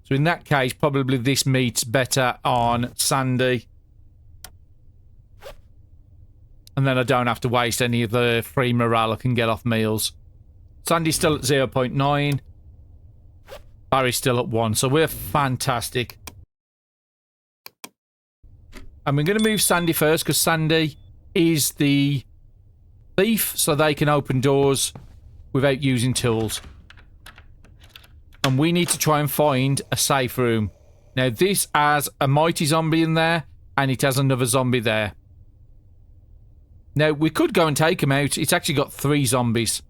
So in that case, probably this meat's better on Sandy. And then I don't have to waste any of the free morale I can get off meals. Sandy's still at 0.9. Barry's still at 1. So we're fantastic. And we're going to move Sandy first because Sandy is the thief, so they can open doors without using tools. And we need to try and find a safe room. Now, this has a mighty zombie in there, and it has another zombie there. Now, we could go and take him out. It's actually got 3 zombies.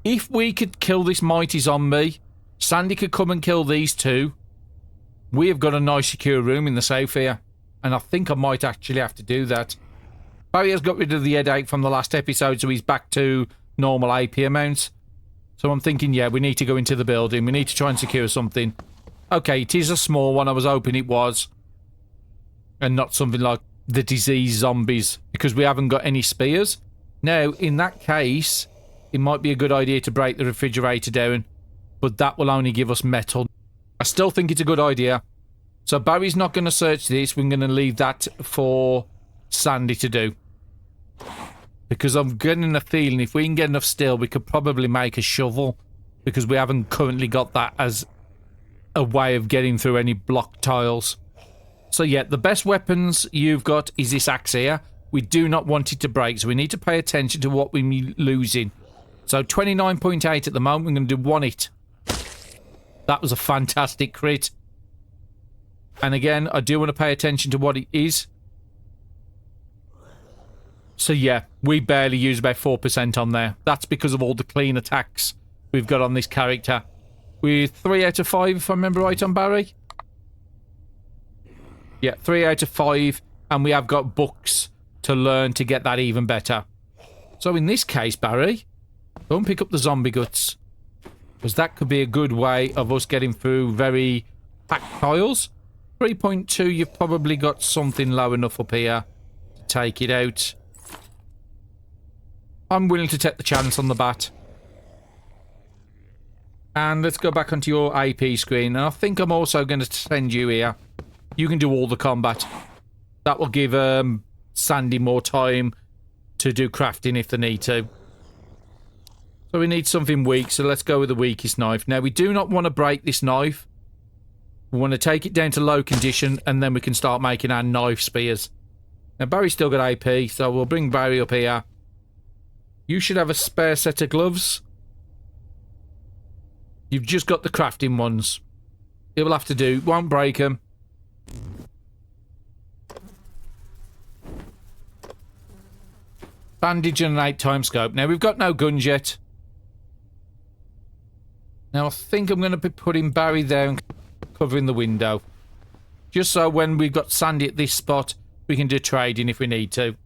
If we could kill this mighty zombie, Sandy could come and kill these 2. We have got a nice secure room in the safe here. And I think I might actually have to do that. Barry has got rid of the headache from the last episode, so he's back to normal AP amounts. So I'm thinking, yeah, we need to go into the building. We need to try and secure something. Okay, it is a small one. I was hoping it was. And not something like the disease zombies. Because we haven't got any spears. Now, in that case, it might be a good idea to break the refrigerator down. But that will only give us metal. I still think it's a good idea. So Barry's not going to search this. We're going to leave that for Sandy to do. Because I'm getting a feeling if we can get enough steel, we could probably make a shovel. Because we haven't currently got that as a way of getting through any block tiles. So yeah, the best weapons you've got is this axe here. We do not want it to break, so we need to pay attention to what we're losing. So 29.8 at the moment, we're going to do 1 hit. That was a fantastic crit. And again, I do want to pay attention to what it is. So yeah, we barely use about 4% on there. That's because of all the clean attacks we've got on this character. We're 3 out of 5, if I remember right, on Barry. Yeah, 3 out of 5. And we have got books to learn to get that even better. So in this case, Barry, go and pick up the zombie guts. Because that could be a good way of us getting through very packed tiles. 3.2, you've probably got something low enough up here to take it out. I'm willing to take the chance on the bat. And let's go back onto your AP screen. And I think I'm also going to send you here. You can do all the combat. That will give Sandy more time to do crafting if they need to. So we need something weak, so let's go with the weakest knife. Now, we do not want to break this knife. We want to take it down to low condition, and then we can start making our knife spears. Now, Barry's still got AP, so we'll bring Barry up here. You should have a spare set of gloves. You've just got the crafting ones. It will have to do. Won't break them. Bandage and an 8-time scope. Now, we've got no guns yet. Now, I think I'm going to be putting Barry there and covering the window. Just so when we've got Sandy at this spot, we can do trading if we need to.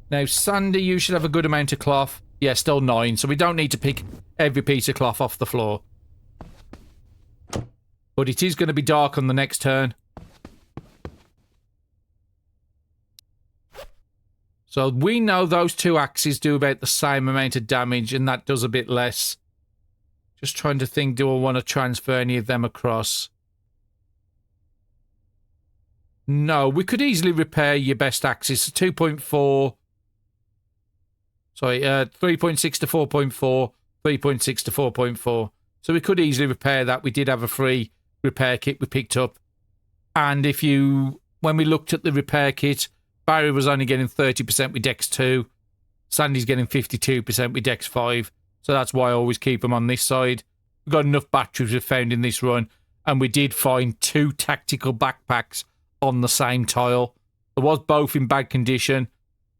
Now, Sandy, you should have a good amount of cloth. Yeah, still 9, so we don't need to pick every piece of cloth off the floor. But it is going to be dark on the next turn. So we know those 2 axes do about the same amount of damage, and that does a bit less. Just trying to think, do I want to transfer any of them across? No, we could easily repair your best axes. 2.4... Sorry, 3.6 to 4.4, 3.6 to 4.4. So we could easily repair that. We did have a free repair kit we picked up. And if you when we looked at the repair kit, Barry was only getting 30% with Dex 2. Sandy's getting 52% with Dex 5. So that's why I always keep them on this side. We've got enough batteries we've found in this run. And we did find 2 tactical backpacks on the same tile. There was both in bad condition,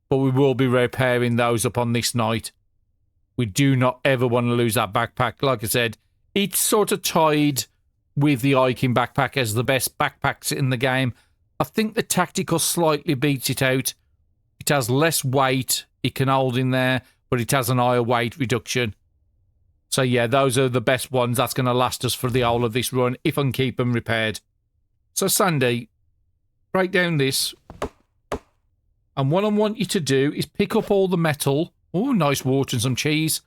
but we will be repairing those up on this night. We do not ever want to lose that backpack. Like I said, it's sort of tied with the Iking backpack as the best backpacks in the game. I think the tactical slightly beats it out. It has less weight it can hold in there, but it has an higher weight reduction. So yeah, those are the best ones. That's going to last us for the whole of this run if I can keep them repaired. So Sandy, break down this. And what I want you to do is pick up all the metal. Oh, nice water and some cheese.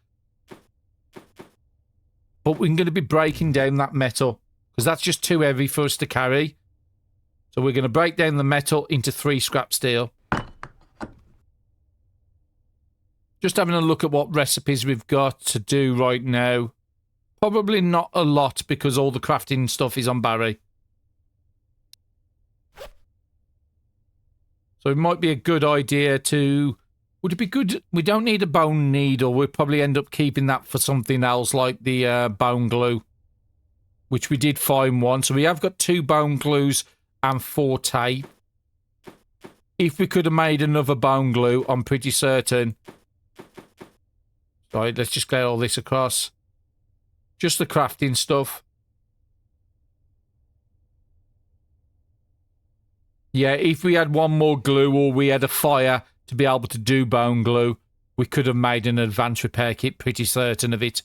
But we're going to be breaking down that metal because that's just too heavy for us to carry. So we're going to break down the metal into 3 scrap steel. Just having a look at what recipes we've got to do right now. Probably not a lot because all the crafting stuff is on Barry. So it might be a good idea to... Would it be good... We don't need a bone needle. We'll probably end up keeping that for something else like the bone glue. Which we did find one. So we have got 2 bone glues and 4 tape. If we could have made another bone glue, I'm pretty certain... Right, let's just get all this across. Just the crafting stuff. Yeah, if we had one more glue or we had a fire to be able to do bone glue, we could have made an advanced repair kit, pretty certain of it.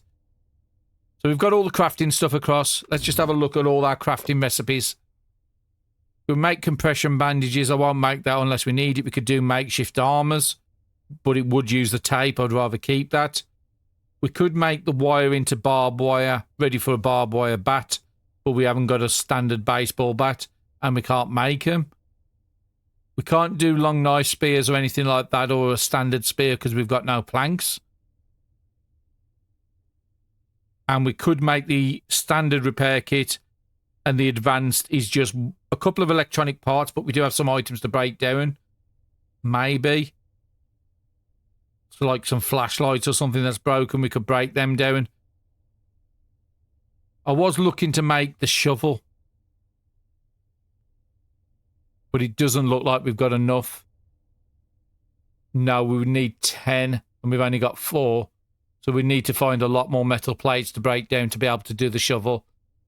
So we've got all the crafting stuff across. Let's just have a look at all our crafting recipes. We'll make compression bandages. I won't make that unless we need it. We could do makeshift armors, but it would use the tape. I'd rather keep that. We could make the wire into barbed wire, ready for a barbed wire bat, but we haven't got a standard baseball bat, and we can't make them. We can't do long knife spears or anything like that, or a standard spear, because we've got no planks. And we could make the standard repair kit, and the advanced is just a couple of electronic parts, but we do have some items to break down. Maybe. So like some flashlights or something that's broken, we could break them down. I was looking to make the shovel, but it doesn't look like we've got enough. No, we would need 10, and we've only got 4. So we need to find a lot more metal plates to break down to be able to do the shovel.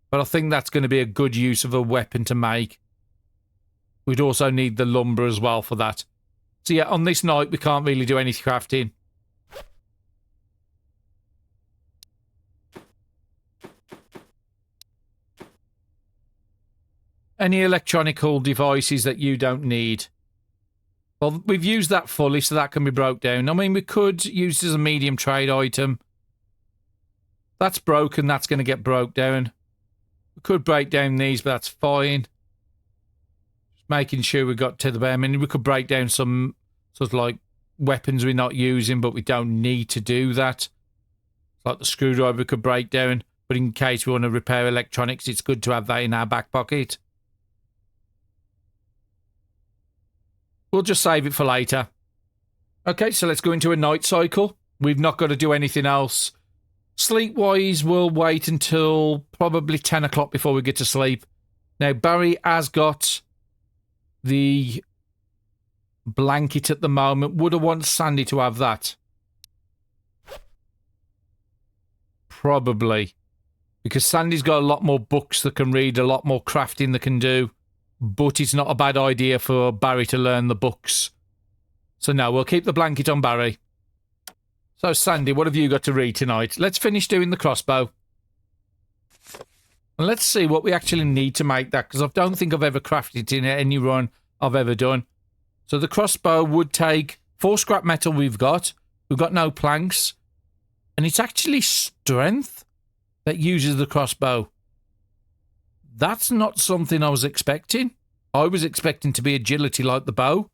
But I think that's going to be a good use of a weapon to make. We'd also need the lumber as well for that. So yeah, on this night, we can't really do any crafting. Any electronical devices that you don't need. Well, we've used that fully, so that can be broke down. I mean, we could use it as a medium trade item. That's broken, that's going to get broke down. We could break down these, but that's fine. Making sure we got to the bare. I mean, we could break down some sort of like weapons we're not using, but we don't need to do that. Like the screwdriver we could break down, but in case we want to repair electronics, it's good to have that in our back pocket. We'll just save it for later. Okay, so let's go into a night cycle. We've not got to do anything else. Sleep-wise, we'll wait until probably 10 o'clock before we get to sleep. Now, Barry has got the blanket at the moment. Would I want Sandy to have that? Probably. Because Sandy's got a lot more books that can read, a lot more crafting that can do. But it's not a bad idea for Barry to learn the books. So no, we'll keep the blanket on Barry. So Sandy, what have you got to read tonight? Let's finish doing the crossbow. And let's see what we actually need to make that, because I don't think I've ever crafted it in any run I've ever done. So the crossbow would take 4 scrap metal we've got. We've got no planks. And it's actually strength that uses the crossbow. That's not something I was expecting. I was expecting to be agility like the bow.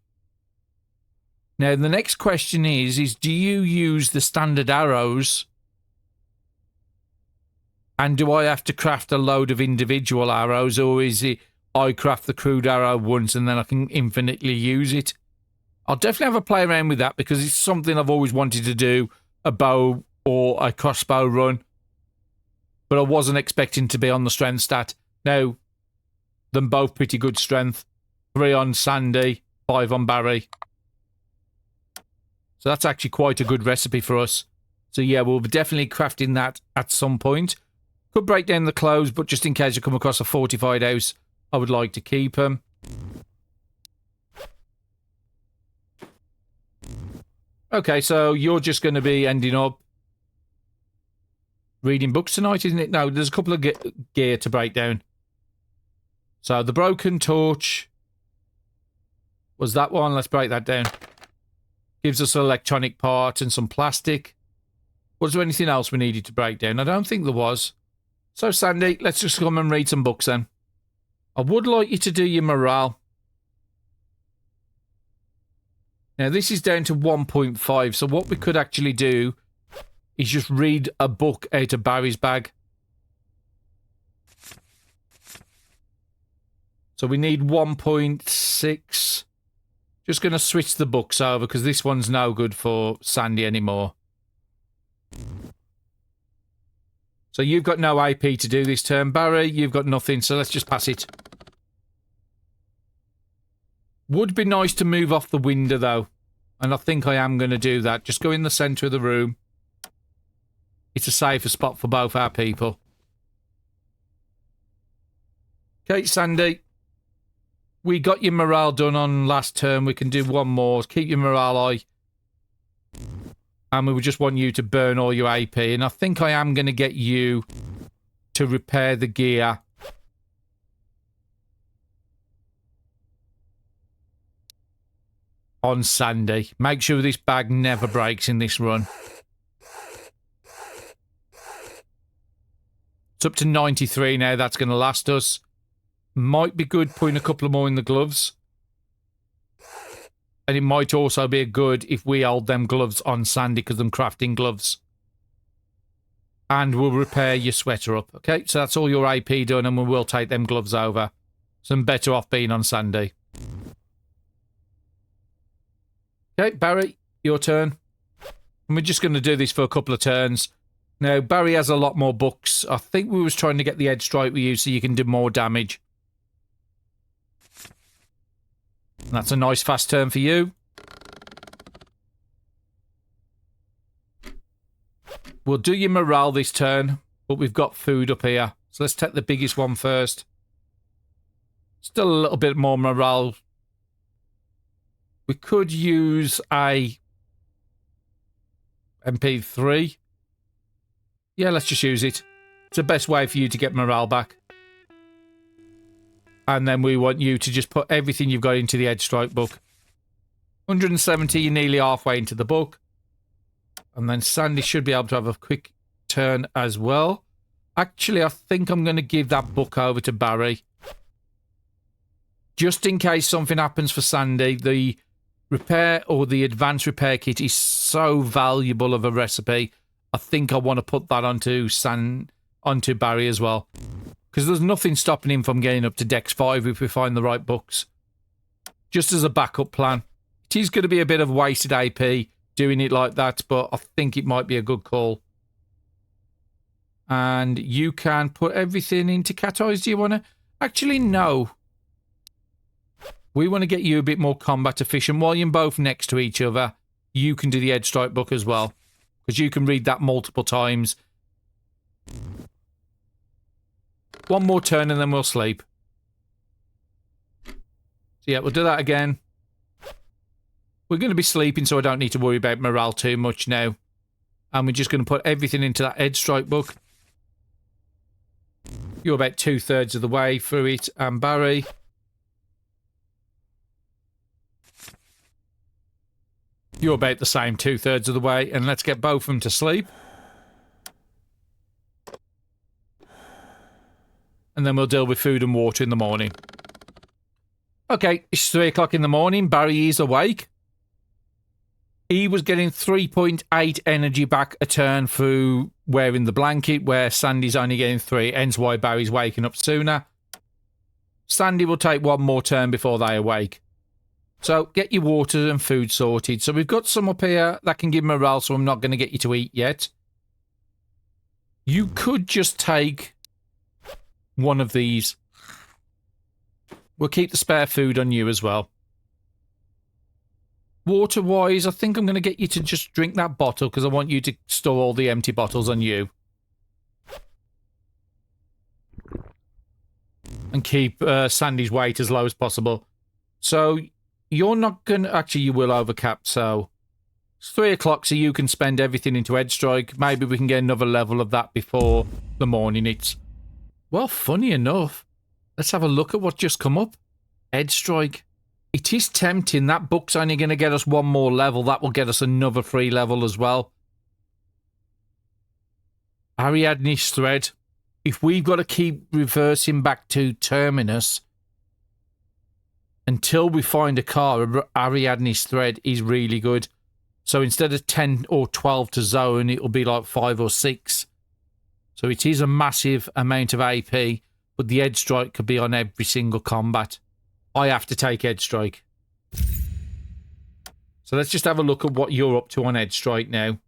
Now, the next question is do you use the standard arrows? And do I have to craft a load of individual arrows, or is it I craft the crude arrow once and then I can infinitely use it. I'll definitely have a play around with that because it's something I've always wanted to do, a bow or a crossbow run. But I wasn't expecting to be on the strength stat. Now, them both pretty good strength. 3 on Sandy, 5 on Barry. So that's actually quite a good recipe for us. So yeah, we'll be definitely crafting that at some point. Could break down the clothes, but just in case I come across a fortified house, I would like to keep them. Okay, so you're just going to be ending up reading books tonight, isn't it? No, there's a couple of gear to break down. So the broken torch was that one. Let's break that down. Gives us an electronic part and some plastic. Was there anything else we needed to break down? I don't think there was. So Sandy, let's just come and read some books then. I would like you to do your morale. Now this is down to 1.5, so what we could actually do is just read a book out of Barry's bag. So we need 1.6. Just going to switch the books over because this one's no good for Sandy anymore. So you've got no AP to do this turn. Barry, you've got nothing, so let's just pass it. Would be nice to move off the window, though. And I think I am going to do that. Just go in the centre of the room. It's a safer spot for both our people. Okay, Sandy. We got your morale done on last turn. We can do one more. Keep your morale high. And we would just want you to burn all your AP. And I think I am going to get you to repair the gear. On Sandy. Make sure this bag never breaks in this run. It's up to 93 now. That's going to last us. Might be good putting a couple more in the gloves. And it might also be good if we hold them gloves on Sandy because I'm crafting gloves. And we'll repair your sweater up. Okay, so that's all your AP done and we will take them gloves over. So I'm better off being on Sandy. Okay, Barry, your turn. And we're just going to do this for a couple of turns. Now, Barry has a lot more books. I think we was trying to get the edge strike with you so you can do more damage. And that's a nice fast turn for you. We'll do your morale this turn, but we've got food up here. So let's take the biggest one first. Still a little bit more morale. We could use a MP3. Yeah, let's just use it. It's the best way for you to get morale back. And then we want you to just put everything you've got into the Edge Strike book. 170, you're nearly halfway into the book. And then Sandy should be able to have a quick turn as well. Actually, I think I'm going to give that book over to Barry. Just in case something happens for Sandy, the repair or the advanced repair kit is so valuable of a recipe. I think I want to put that onto Barry as well. Because there's nothing stopping him from getting up to Dex 5 if we find the right books. Just as a backup plan. It is going to be a bit of wasted AP doing it like that, but I think it might be a good call. And you can put everything into cat eyes. Do you want to? Actually, no. We want to get you a bit more combat efficient. While you're both next to each other, you can do the Edge Strike book as well. Because you can read that multiple times. One more turn and then we'll sleep. So yeah, we'll do that again. We're going to be sleeping, so I don't need to worry about morale too much now. And we're just going to put everything into that Edge Strike book. You're about 2/3 of the way through it. And Barry. You're about the same 2/3 of the way. And let's get both of them to sleep. And then we'll deal with food and water in the morning. Okay, it's 3 o'clock in the morning. Barry is awake. He was getting 3.8 energy back a turn through wearing the blanket, where Sandy's only getting 3, hence why Barry's waking up sooner. Sandy will take one more turn before they awake. So get your water and food sorted. So we've got some up here that can give morale, so I'm not going to get you to eat yet. You could just take one of these. We'll keep the spare food on you as well. Water-wise, I think I'm going to get you to just drink that bottle because I want you to store all the empty bottles on you. And keep Sandy's weight as low as possible. So you're not going to... Actually, you will overcap, so... It's 3 o'clock, so you can spend everything into Edgestrike. Maybe we can get another level of that before the morning hits. Well, funny enough, let's have a look at what just come up. Edgestrike. It is tempting. That book's only going to get us one more level. That will get us another 3 level as well. Ariadne's Thread. If we've got to keep reversing back to Terminus until we find a car, Ariadne's Thread is really good. So instead of 10 or 12 to zone, it will be like 5 or 6. So it is a massive amount of AP, but the Edgestrike could be on every single combat. I have to take Edgestrike. So let's just have a look at what you're up to on Edgestrike now.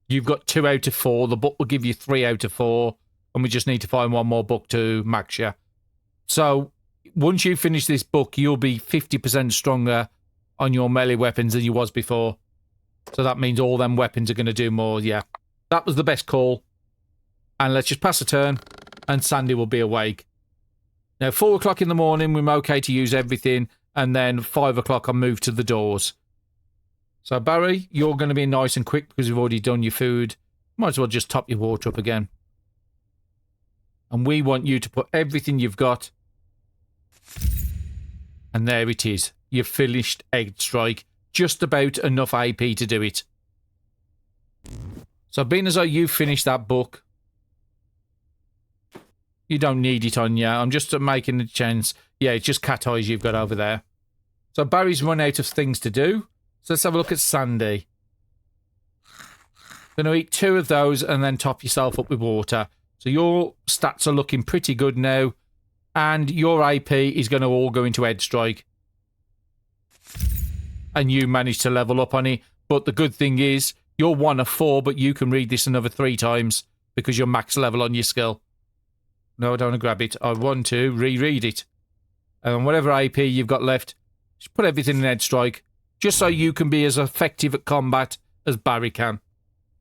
You've got 2 out of 4. The book will give you 3 out of 4. And we just need to find one more book to max you. So once you finish this book, you'll be 50% stronger on your melee weapons than you was before. So that means all them weapons are going to do more. Yeah, that was the best call. And let's just pass a turn. And Sandy will be awake. Now, 4 o'clock in the morning, we're okay to use everything. And then 5 o'clock, I'll move to the doors. So, Barry, you're going to be nice and quick because you've already done your food. Might as well just top your water up again. And we want you to put everything you've got. And there it is. You've finished Edgestrike. Just about enough AP to do it. So, being as though you've finished that book, you don't need it on you. I'm just making a chance. Yeah, it's just cat eyes you've got over there. So, Barry's run out of things to do. So let's have a look at Sandy. Going to eat 2 of those and then top yourself up with water. So your stats are looking pretty good now. And your AP is going to all go into Edgestrike. And you managed to level up on it. But the good thing is, you're 1 of 4, but you can read this another 3 times because you're max level on your skill. No, I don't want to grab it. I want to reread it. And whatever AP you've got left, just put everything in Edgestrike. Just so you can be as effective at combat as Barry can.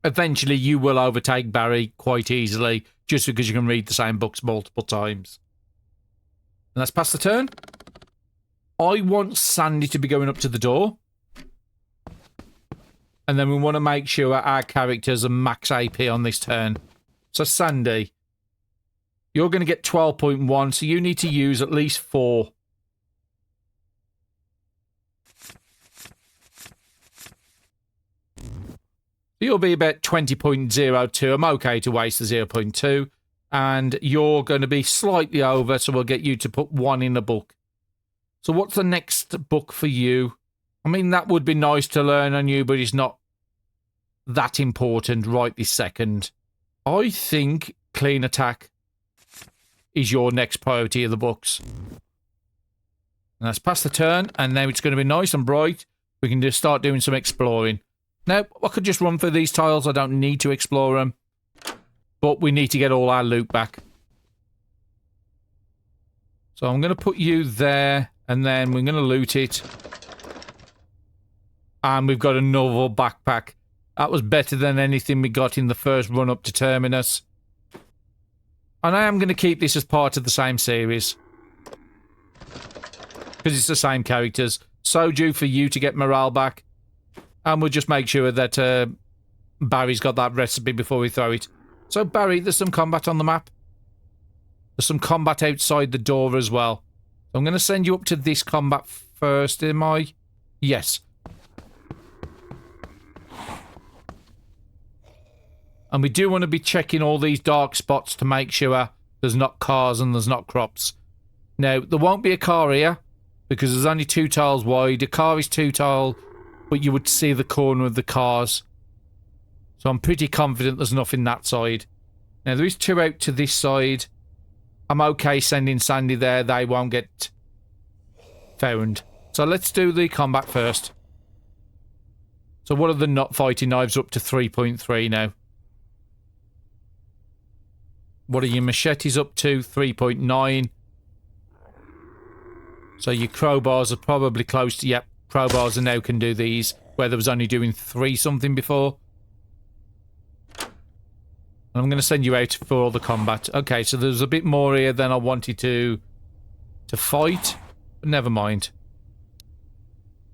Eventually, you will overtake Barry quite easily, just because you can read the same books multiple times. And let's pass the turn. I want Sandy to be going up to the door. And then we want to make sure our characters are max AP on this turn. So, Sandy, you're going to get 12.1, so you need to use at least 4. You'll be about 20.02. I'm okay to waste the 0.2. And you're going to be slightly over, so we'll get you to put 1 in the book. So what's the next book for you? I mean, that would be nice to learn on you, but it's not that important right this second. I think Clean Attack is your next priority of the books. And let's pass the turn, and now it's going to be nice and bright. We can just start doing some exploring. Now, I could just run through these tiles. I don't need to explore them. But we need to get all our loot back. So I'm going to put you there. And then we're going to loot it. And we've got another backpack. That was better than anything we got in the first run up to Terminus. And I am going to keep this as part of the same series. Because it's the same characters. So due for you to get morale back. And we'll just make sure that Barry's got that recipe before we throw it. So, Barry, there's some combat on the map. There's some combat outside the door as well. So I'm going to send you up to this combat first, am I? Yes. And we do want to be checking all these dark spots to make sure there's not cars and there's not crops. Now, there won't be a car here because there's only 2 tiles wide. A car is 2 tile, but you would see the corner of the cars. So I'm pretty confident there's nothing that side. Now, there is 2 out to this side. I'm okay sending Sandy there. They won't get found. So let's do the combat first. So what are the not fighting knives up to 3.3 now? What are your machetes up to? 3.9. So your crowbars are probably close to... Yep, crowbars are now can do these, where there was only doing 3 something before. And I'm going to send you out for all the combat. Okay, so there's a bit more here than I wanted to fight. But never mind.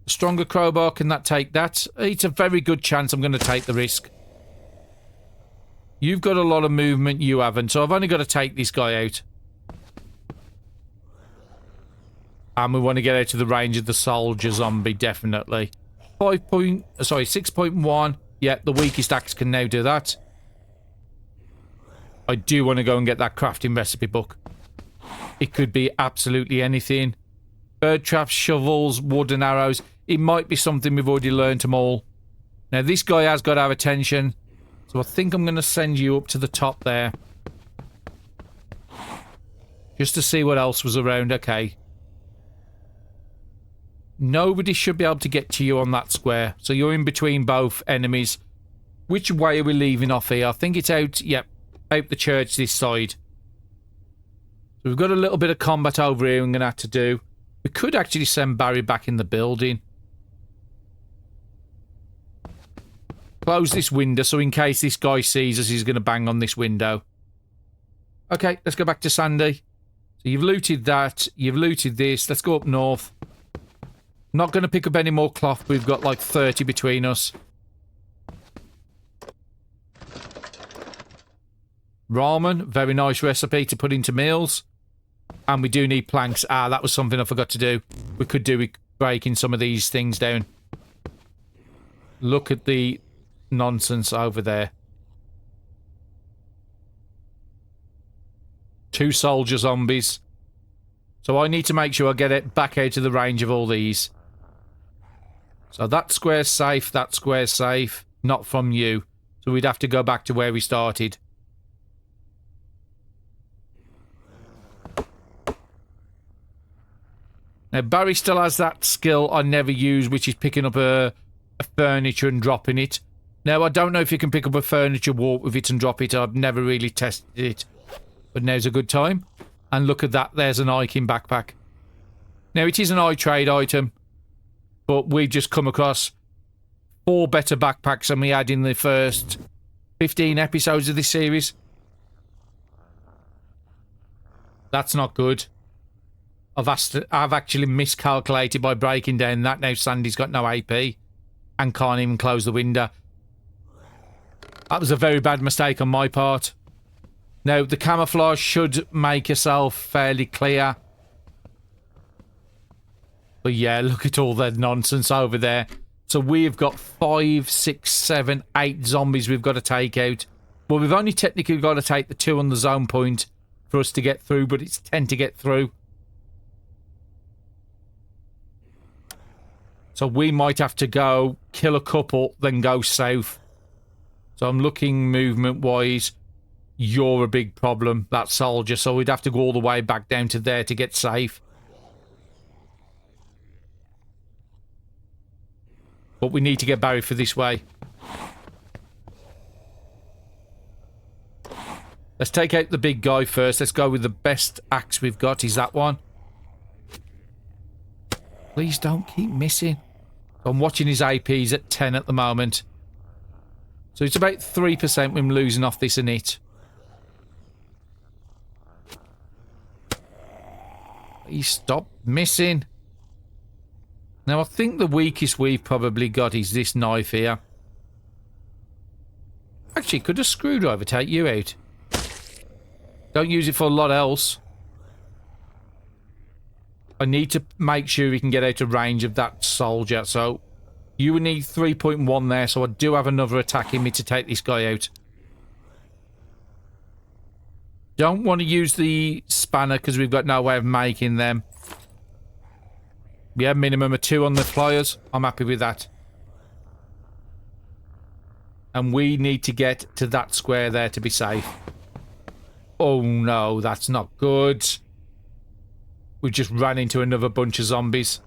A stronger crowbar, can that take that? It's a very good chance I'm going to take the risk. You've got a lot of movement, you haven't, so I've only got to take this guy out. And we want to get out of the range of the soldier zombie, definitely. 6.1. Yeah, the weakest axe can now do that. I do want to go and get that crafting recipe book. It could be absolutely anything. Bird traps, shovels, wood and arrows. It might be something we've already learned them all. Now, this guy has got our attention. So I think I'm going to send you up to the top there. Just to see what else was around. Okay. Nobody should be able to get to you on that square. So you're in between both enemies. Which way are we leaving off here? I think it's out, yep, out the church this side. So we've got a little bit of combat over here I'm going to have to do. We could actually send Barry back in the building. Close this window so in case this guy sees us, he's going to bang on this window. Okay, let's go back to Sandy. So you've looted that. You've looted this. Let's go up north. Not going to pick up any more cloth. We've got like 30 between us. Ramen. Very nice recipe to put into meals. And we do need planks. Ah, that was something I forgot to do. We could do with breaking some of these things down. Look at the nonsense over there. 2 soldier zombies. So I need to make sure I get it back out of the range of all these. So that square's safe, that square's safe. Not from you. So we'd have to go back to where we started. Now Barry still has that skill I never use, which is picking up a furniture and dropping it. Now I don't know if you can pick up a furniture walk with it and drop it. I've never really tested it. But now's a good time. And look at that, there's an Iking backpack. Now it is an iTrade item. But we've just come across 4 better backpacks than we had in the first 15 episodes of this series. That's not good. I've actually miscalculated by breaking down that. Now Sandy's got no AP and can't even close the window. That was a very bad mistake on my part. Now, the camouflage should make yourself fairly clear. But yeah, look at all that nonsense over there. So we've got 5, 6, 7, 8 zombies we've got to take out. Well, we've only technically got to take the 2 on the zone point for us to get through, but it's 10 to get through. So we might have to go kill a couple, then go south. So I'm looking movement-wise. You're a big problem, that soldier. So we'd have to go all the way back down to there to get safe. But we need to get Barry for this way. Let's take out the big guy first. Let's go with the best axe we've got. Is that one? Please don't keep missing. I'm watching his APs at 10 at the moment. So it's about 3% when losing off this and it. Please stop missing. Now, I think the weakest we've probably got is this knife here. Actually, could a screwdriver take you out? Don't use it for a lot else. I need to make sure we can get out of range of that soldier. So, you would need 3.1 there. So, I do have another attack in me to take this guy out. Don't want to use the spanner because we've got no way of making them. Yeah, minimum of 2 on the pliers. I'm happy with that. And we need to get to that square there to be safe. Oh no, that's not good. We just ran into another bunch of zombies.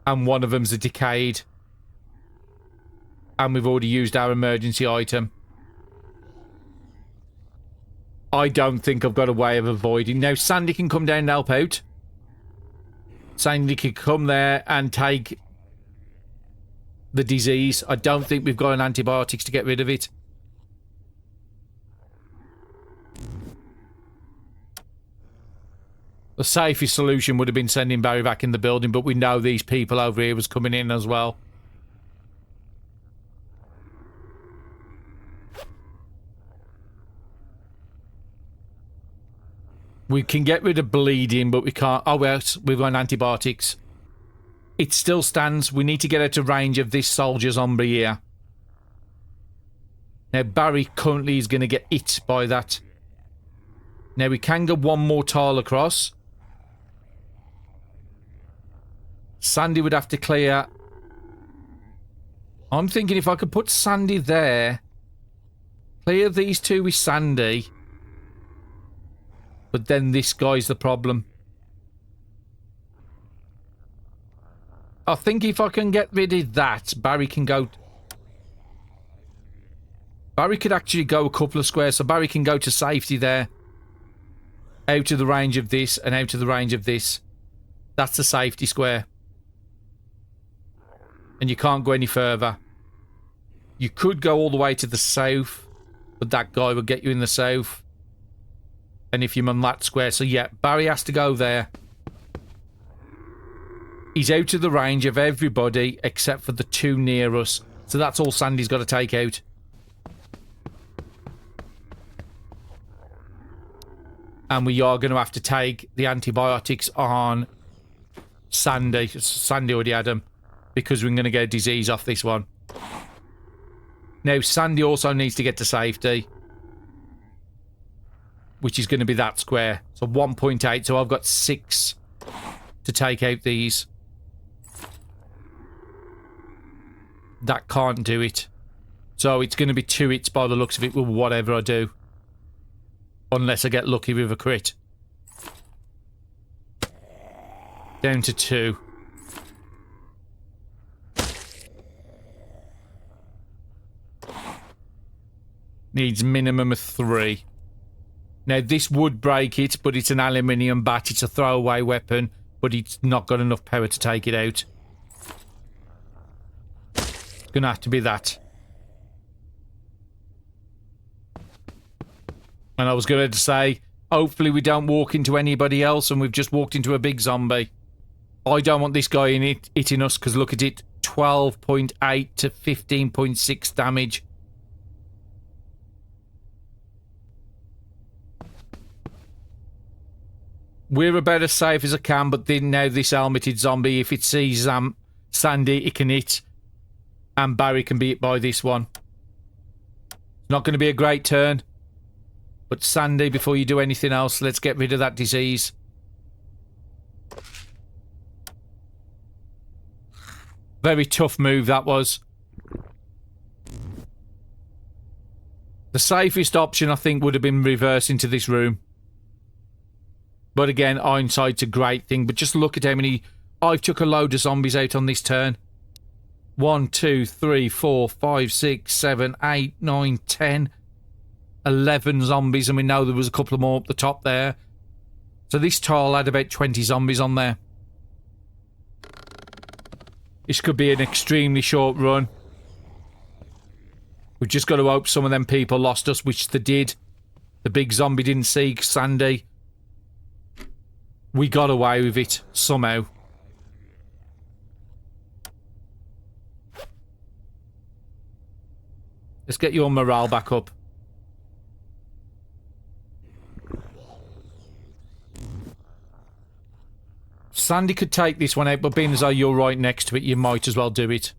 And one of them's a decayed. And we've already used our emergency item. I don't think I've got a way of avoiding. Now, Sandy can come down and help out. Sandy can come there and take the disease. I don't think we've got an antibiotics to get rid of it. The safest solution would have been sending Barry back in the building, but we know these people over here was coming in as well. We can get rid of bleeding, but we can't... Oh, well, we've got antibiotics. It still stands. We need to get out of range of this soldier zombie here. Now, Barry currently is going to get hit by that. Now, we can go one more tile across. Sandy would have to clear... I'm thinking if I could put Sandy there... Clear these two with Sandy... But then this guy's the problem. I think if I can get rid of that, Barry can go... Barry could actually go a couple of squares, so Barry can go to safety there. Out of the range of this and out of the range of this. That's the safety square. And you can't go any further. You could go all the way to the south, but that guy would get you in the south. And if you're on that square, so yeah, Barry has to go there. He's out of the range of everybody except for the two near us. So that's all Sandy's got to take out. And we are going to have to take the antibiotics on Sandy. Sandy already had them. Because we're going to get a disease off this one. Now, Sandy also needs to get to safety. Which is going to be that square. So 1.8. So I've got 6 to take out these. That can't do it. So it's going to be 2 hits by the looks of it with whatever I do. Unless I get lucky with a crit. Down to 2. Needs minimum of 3. Now, this would break it, but it's an aluminium bat. It's a throwaway weapon, but it's not got enough power to take it out. It's going to have to be that. And I was going to say, hopefully we don't walk into anybody else and we've just walked into a big zombie. I don't want this guy in it hitting us, because look at it. 12.8 to 15.6 damage. We're about as safe as I can, but then now this helmeted zombie, if it sees Sandy, it can hit. And Barry can be hit by this one. It's not going to be a great turn. But Sandy, before you do anything else, let's get rid of that disease. Very tough move that was. The safest option, I think, would have been reverse into this room. But again, hindsight's a great thing. But just look at how many... I've took a load of zombies out on this turn. 1, 2, 3, 4, 5, 6, 7, 8, 9, 10, 11 zombies. And we know there was a couple more up the top there. So this tile had about 20 zombies on there. This could be an extremely short run. We've just got to hope some of them people lost us, which they did. The big zombie didn't see Sandy. We got away with it, somehow. Let's get your morale back up. Sandy could take this one out, but being as though you're right next to it, you might as well do it.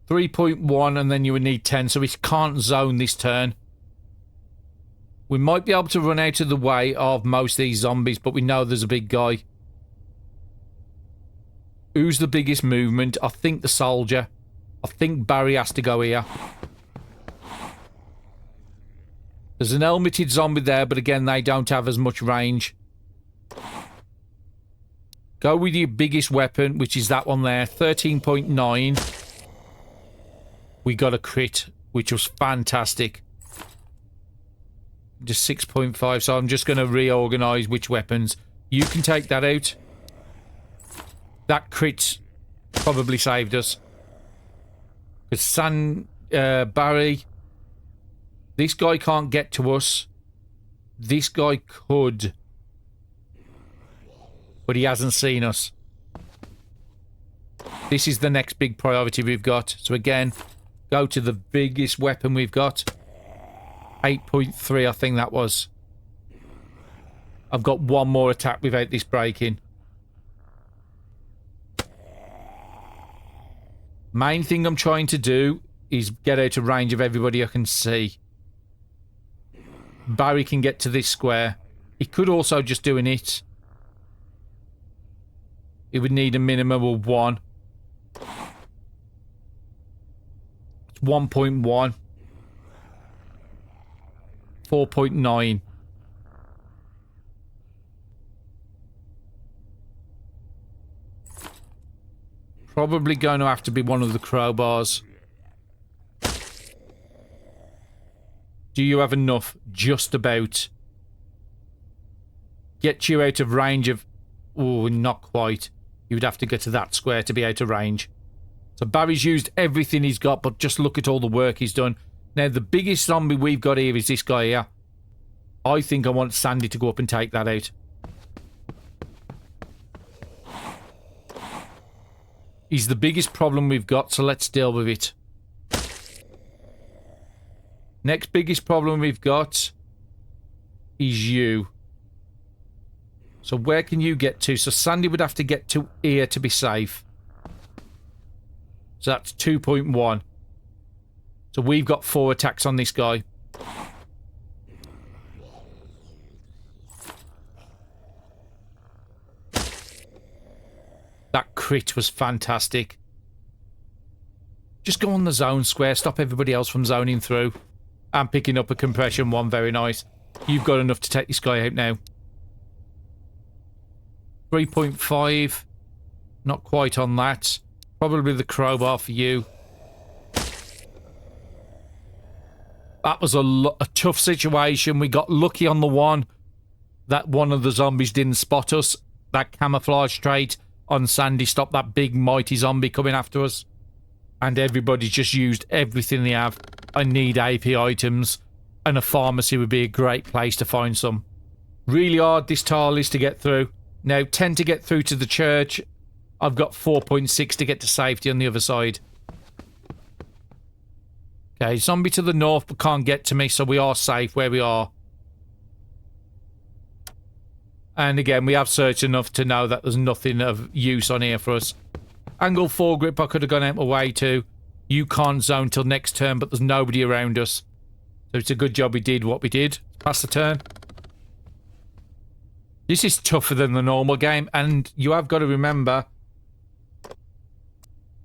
.1, and then you would need 10, so we can't zone this turn. We might be able to run out of the way of most of these zombies, but we know there's a big guy. Who's the biggest movement? I think the soldier. I think Barry has to go here. There's an helmeted zombie there, but again, they don't have as much range. Go with your biggest weapon, which is that one there. 13.9. We got a crit, which was fantastic. Just 6.5, so I'm just going to reorganize which weapons. You can take that out. That crit probably saved us. Because Barry, this guy can't get to us. This guy could. But he hasn't seen us. This is the next big priority we've got. So again, go to the biggest weapon we've got. 8.3, I think that was. I've got one more attack without this breaking. Main thing I'm trying to do is get out of range of everybody I can see. Barry can get to this square. He could also just do an hit. It would need a minimum of 1. It's 1.1. 4.9. Probably going to have to be one of the crowbars. Do you have enough? Just about. Get you out of range of... Oh, not quite. You would have to get to that square to be out of range. So Barry's used everything he's got, but just look at all the work he's done. Now, the biggest zombie we've got here is this guy here. I think I want Sandy to go up and take that out. He's the biggest problem we've got, so let's deal with it. Next biggest problem we've got is you. So where can you get to? So Sandy would have to get to here to be safe. So that's 2.1. So we've got 4 attacks on this guy. That crit was fantastic. Just go on the zone square. Stop everybody else from zoning through. And picking up a compression one. Very nice. You've got enough to take this guy out now. 3.5. Not quite on that. Probably the crowbar for you. That was a tough situation. We got lucky on the one that one of the zombies didn't spot us. That camouflage trait on Sandy stopped that big mighty zombie coming after us. And everybody's just used everything they have. I need AP items. And a pharmacy would be a great place to find some. Really hard this tile is to get through. Now 10 to get through to the church. I've got 4.6 to get to safety on the other side. Okay, zombie to the north but can't get to me, so we are safe where we are. And again, we have searched enough to know that there's nothing of use on here for us. Angle foregrip I could have gone out my way to. You can't zone till next turn, but there's nobody around us. So it's a good job we did what we did. Pass the turn. This is tougher than the normal game, and you have got to remember,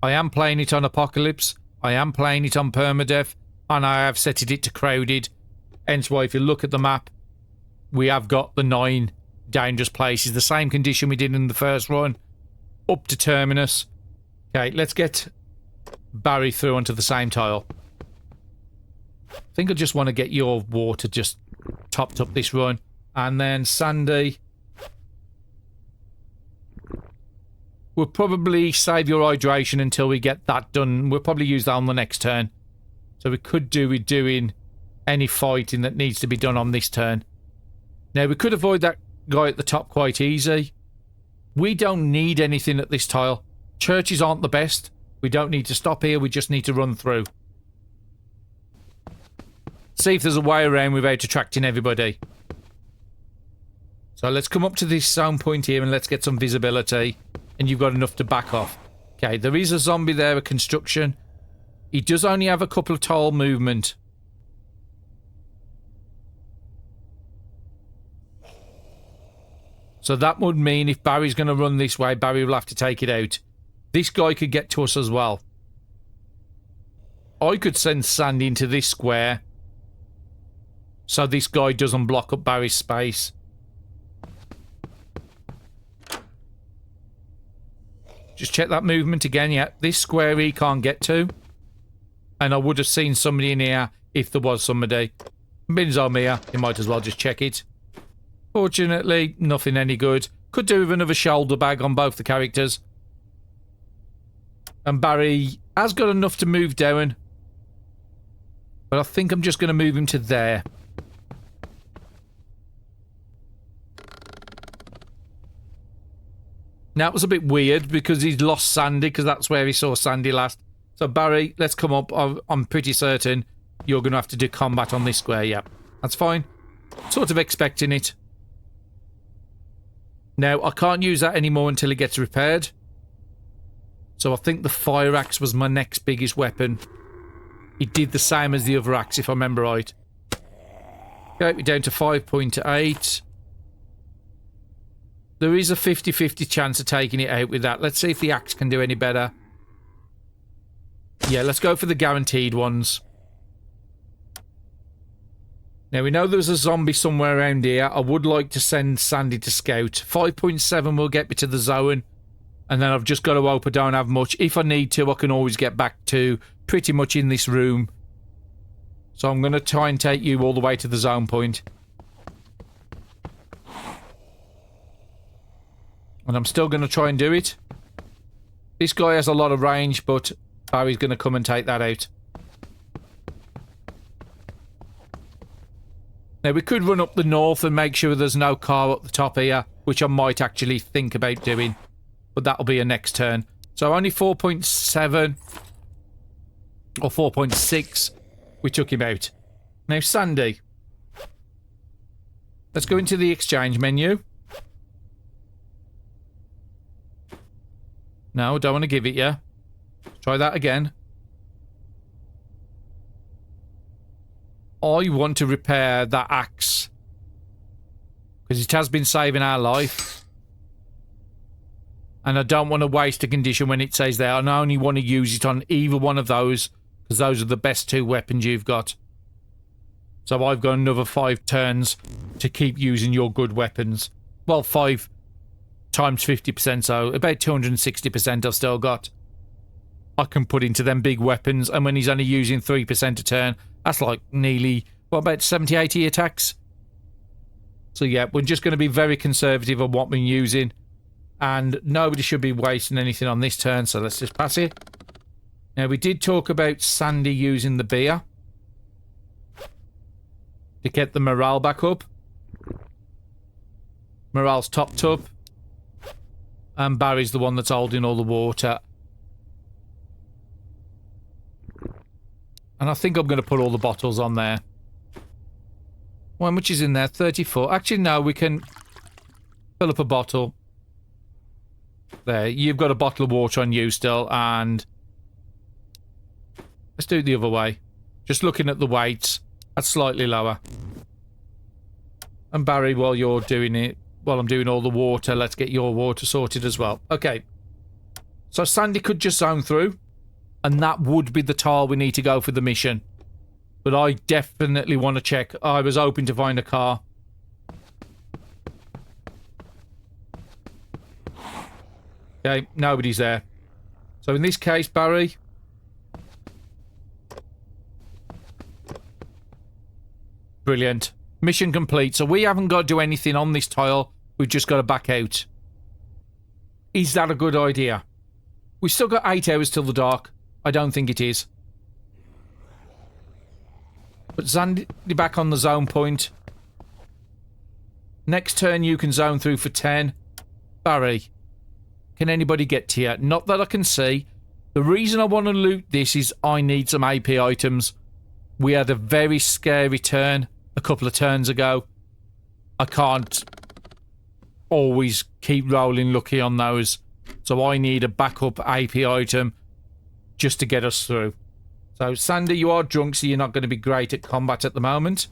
I am playing it on Apocalypse, I am playing it on Permadeath, and I have set it to crowded. Hence why if you look at the map, we have got the 9 dangerous places, the same condition we did in the first run, up to Terminus. Okay, let's get Barry through onto the same tile. I think I just want to get your water just topped up this run. And then Sandy, we'll probably save your hydration until we get that done. We'll probably use that on the next turn. So we could do with doing any fighting that needs to be done on this turn. Now, we could avoid that guy at the top quite easy. We don't need anything at this tile. Churches aren't the best. We don't need to stop here. We just need to run through. See if there's a way around without attracting everybody. So let's come up to this zone point here and let's get some visibility. And you've got enough to back off. Okay, there is a zombie there, a construction. He does only have a couple of tile movement. So that would mean if Barry's going to run this way, Barry will have to take it out. This guy could get to us as well. I could send Sandy into this square so this guy doesn't block up Barry's space. Just check that movement again. Yeah, this square he can't get to. And I would have seen somebody in here if there was somebody. Bins on here. You might as well just check it. Fortunately, nothing any good. Could do with another shoulder bag on both the characters. And Barry has got enough to move down. But I think I'm just going to move him to there. Now, it was a bit weird because he's lost Sandy, because that's where he saw Sandy last. So, Barry, let's come up. I'm pretty certain you're going to have to do combat on this square. Yeah, that's fine. Sort of expecting it. Now, I can't use that anymore until it gets repaired. So, I think the fire axe was my next biggest weapon. It did the same as the other axe, if I remember right. Okay, we're down to 5.8. There is a 50-50 chance of taking it out with that. Let's see if the axe can do any better. Yeah, let's go for the guaranteed ones. Now, we know there's a zombie somewhere around here. I would like to send Sandy to scout. 5.7 will get me to the zone. And then I've just got to hope I don't have much. If I need to, I can always get back to pretty much in this room. So I'm going to try and take you all the way to the zone point. And I'm still going to try and do it. This guy has a lot of range, but Barry's going to come and take that out. Now, we could run up the north and make sure there's no car up the top here, which I might actually think about doing. But that'll be a next turn. So only 4.7 or 4.6 we took him out. Now, Sandy. Let's go into the exchange menu. No, don't want to give it you. Try that again. I want to repair that axe. Because it has been saving our life. And I don't want to waste a condition when it says there. And I only want to use it on either one of those. Because those are the best two weapons you've got. So I've got another 5 turns to keep using your good weapons. Well, 5 times 50%, so about 260% I've still got. I can put into them big weapons, and when he's only using 3% a turn, that's like nearly, what, about 70, 80 attacks? So yeah, we're just going to be very conservative on what we're using, and nobody should be wasting anything on this turn, so let's just pass it. Now, we did talk about Sandy using the beer to get the morale back up. Morale's topped up. And Barry's the one that's holding all the water. And I think I'm going to put all the bottles on there. How much is in there? 34. Actually, no, we can fill up a bottle. There, you've got a bottle of water on you still, and let's do it the other way. Just looking at the weights, that's slightly lower. And Barry, while you're doing it, while I'm doing all the water, let's get your water sorted as well. Okay. So Sandy could just zone through, and that would be the tile we need to go for the mission. But I definitely want to check. I was hoping to find a car. Okay, nobody's there. So in this case, Barry, brilliant. Mission complete. So we haven't got to do anything on this tile. We've just got to back out. Is that a good idea? We've still got 8 hours till the dark. I don't think it is. But Sandy back on the zone point. Next turn you can zone through for 10. Barry, can anybody get to you? Not that I can see. The reason I want to loot this is I need some AP items. We had a very scary turn a couple of turns ago. I can't always keep rolling lucky on those. So I need a backup AP item just to get us through. So Sandy, you are drunk, so you're not going to be great at combat at the moment.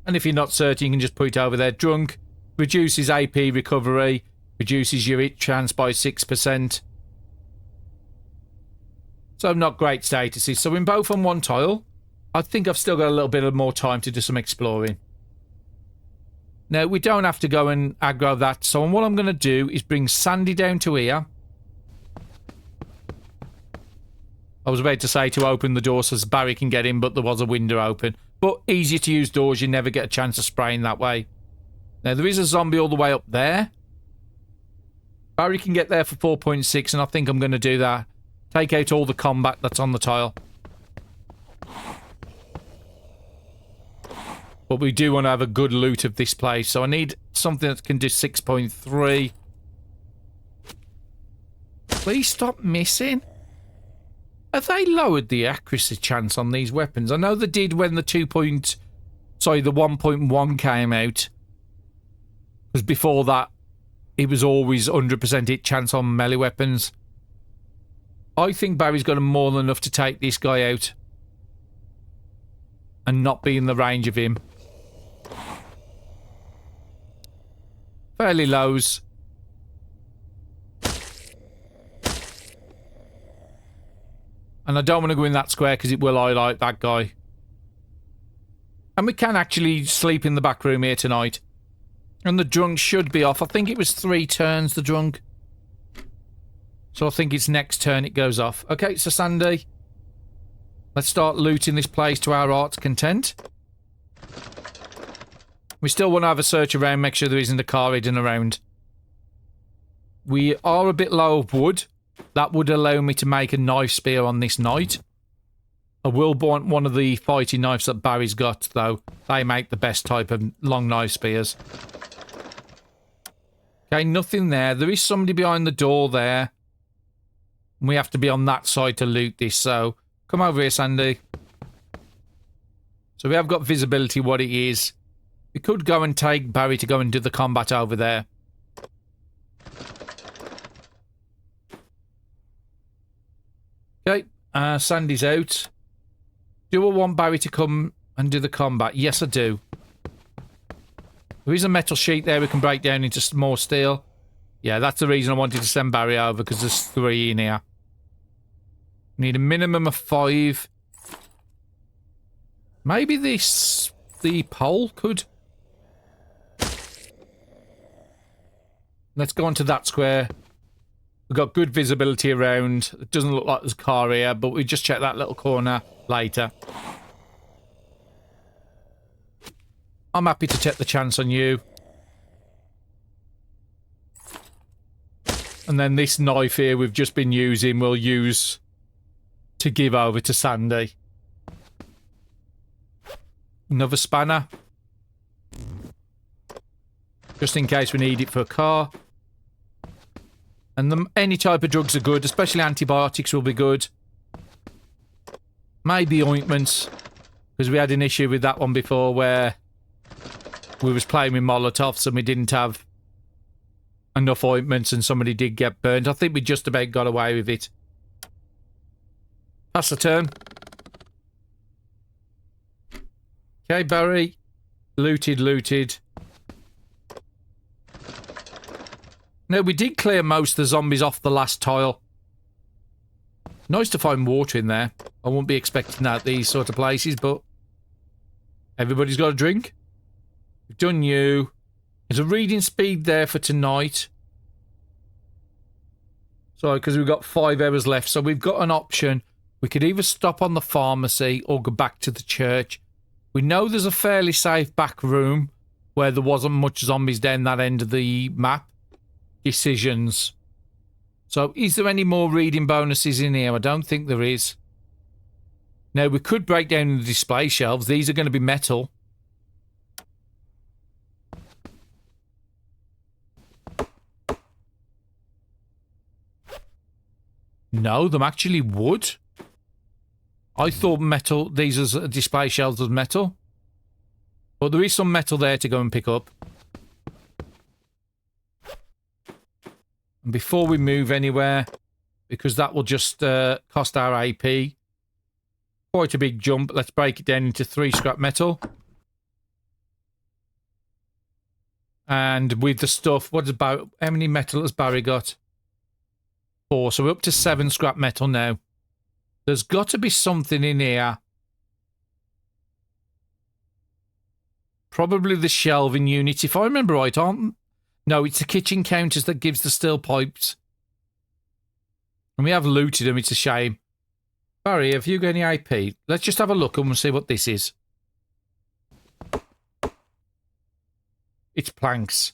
And if you're not certain, you can just put it over there. Drunk reduces AP recovery, reduces your hit chance by 6%. So not great statuses. So we're both on one tile. I think I've still got a little bit of more time to do some exploring. Now, we don't have to go and aggro that. So what I'm going to do is bring Sandy down to here. I was about to say to open the door so Barry can get in, but there was a window open. But easier to use doors, you never get a chance of spraying that way. Now, there is a zombie all the way up there. Barry can get there for 4.6, and I think I'm going to do that. Take out all the combat that's on the tile. But we do want to have a good loot of this place, so I need something that can do 6.3. Please stop missing. Have they lowered the accuracy chance on these weapons? I know they did when the 1.1 came out. Because before that, it was always 100% hit chance on melee weapons. I think Barry's got more than enough to take this guy out. And not be in the range of him. Fairly lows. And I don't want to go in that square because it will highlight that guy. And we can actually sleep in the back room here tonight. And the drunk should be off. I think it was 3 turns, the drunk. So I think it's next turn it goes off. Okay, so Sandy. Let's start looting this place to our heart's content. We still want to have a search around, make sure there isn't a car hidden around. We are a bit low of wood. That would allow me to make a knife spear on this night. I will want one of the fighting knives that Barry's got, though. They make the best type of long knife spears. Okay, nothing there. There is somebody behind the door there. We have to be on that side to loot this, so come over here, Sandy. So we have got visibility what it is. We could go and take Barry to go and do the combat over there. Okay, Sandy's out. Do I want Barry to come and do the combat? Yes, I do. There is a metal sheet there we can break down into some more steel. Yeah, that's the reason I wanted to send Barry over, because there's 3 in here. Need a minimum of 5. Maybe the pole could. Let's go on to that square. We've got good visibility around. It doesn't look like there's a car here, but we just check that little corner later. I'm happy to take the chance on you. And then this knife here we've just been using, we'll use to give over to Sandy. Another spanner. Just in case we need it for a car. And any type of drugs are good, especially antibiotics will be good. Maybe ointments, because we had an issue with that one before where we was playing with Molotovs and we didn't have enough ointments and somebody did get burnt. I think we just about got away with it. Pass the turn. Okay, Barry. Looted. No, we did clear most of the zombies off the last tile. Nice to find water in there. I won't be expecting that at these sort of places, but everybody's got a drink. We've done you. There's a reading speed there for tonight. Sorry, because we've got 5 hours left, so we've got an option. We could either stop on the pharmacy or go back to the church. We know there's a fairly safe back room where there wasn't much zombies down that end of the map. Decisions. So, is there any more reading bonuses in here? I don't think there is. Now, we could break down the display shelves. These are going to be metal. No, them actually wood. I thought metal, these as display shelves was metal. But there is some metal there to go and pick up. And before we move anywhere, because that will just cost our AP. Quite a big jump. Let's break it down into 3 scrap metal. And with the stuff, how many metal has Barry got? 4. So we're up to 7 scrap metal now. There's got to be something in here. Probably the shelving unit, if I remember right, aren't... No, it's the kitchen counters that gives the steel pipes. And we have looted them, it's a shame. Barry, have you got any AP? Let's just have a look and we'll see what this is. It's planks.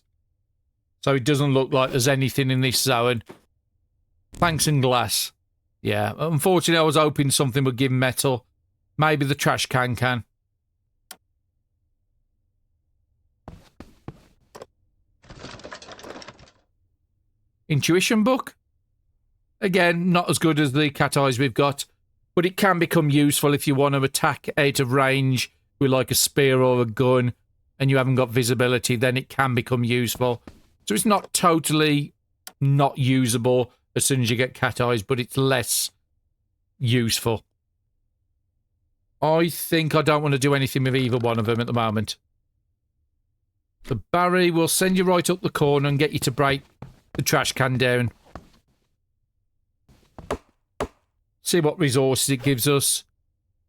So it doesn't look like there's anything in this zone. Planks and glass. Yeah, unfortunately I was hoping something would give metal. Maybe the trash can. Intuition book. Again, not as good as the cat eyes we've got, but it can become useful if you want to attack out of range with like a spear or a gun and you haven't got visibility, then it can become useful. So it's not totally not usable as soon as you get cat eyes, but it's less useful. I think I don't want to do anything with either one of them at the moment. So Barry will send you right up the corner and get you to break the trash can down. See what resources it gives us.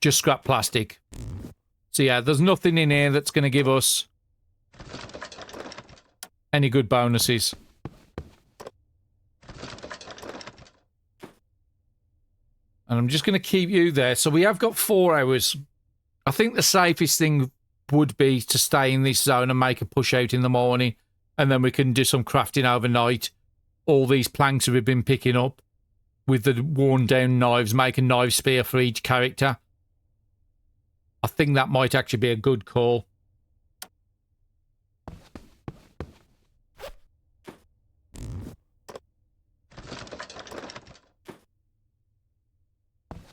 Just scrap plastic. So yeah, there's nothing in here that's going to give us any good bonuses. And I'm just going to keep you there. So we have got 4 hours. I think the safest thing would be to stay in this zone and make a push out in the morning. And then we can do some crafting overnight. All these planks that we've been picking up with the worn down knives, make a knife spear for each character. I think that might actually be a good call.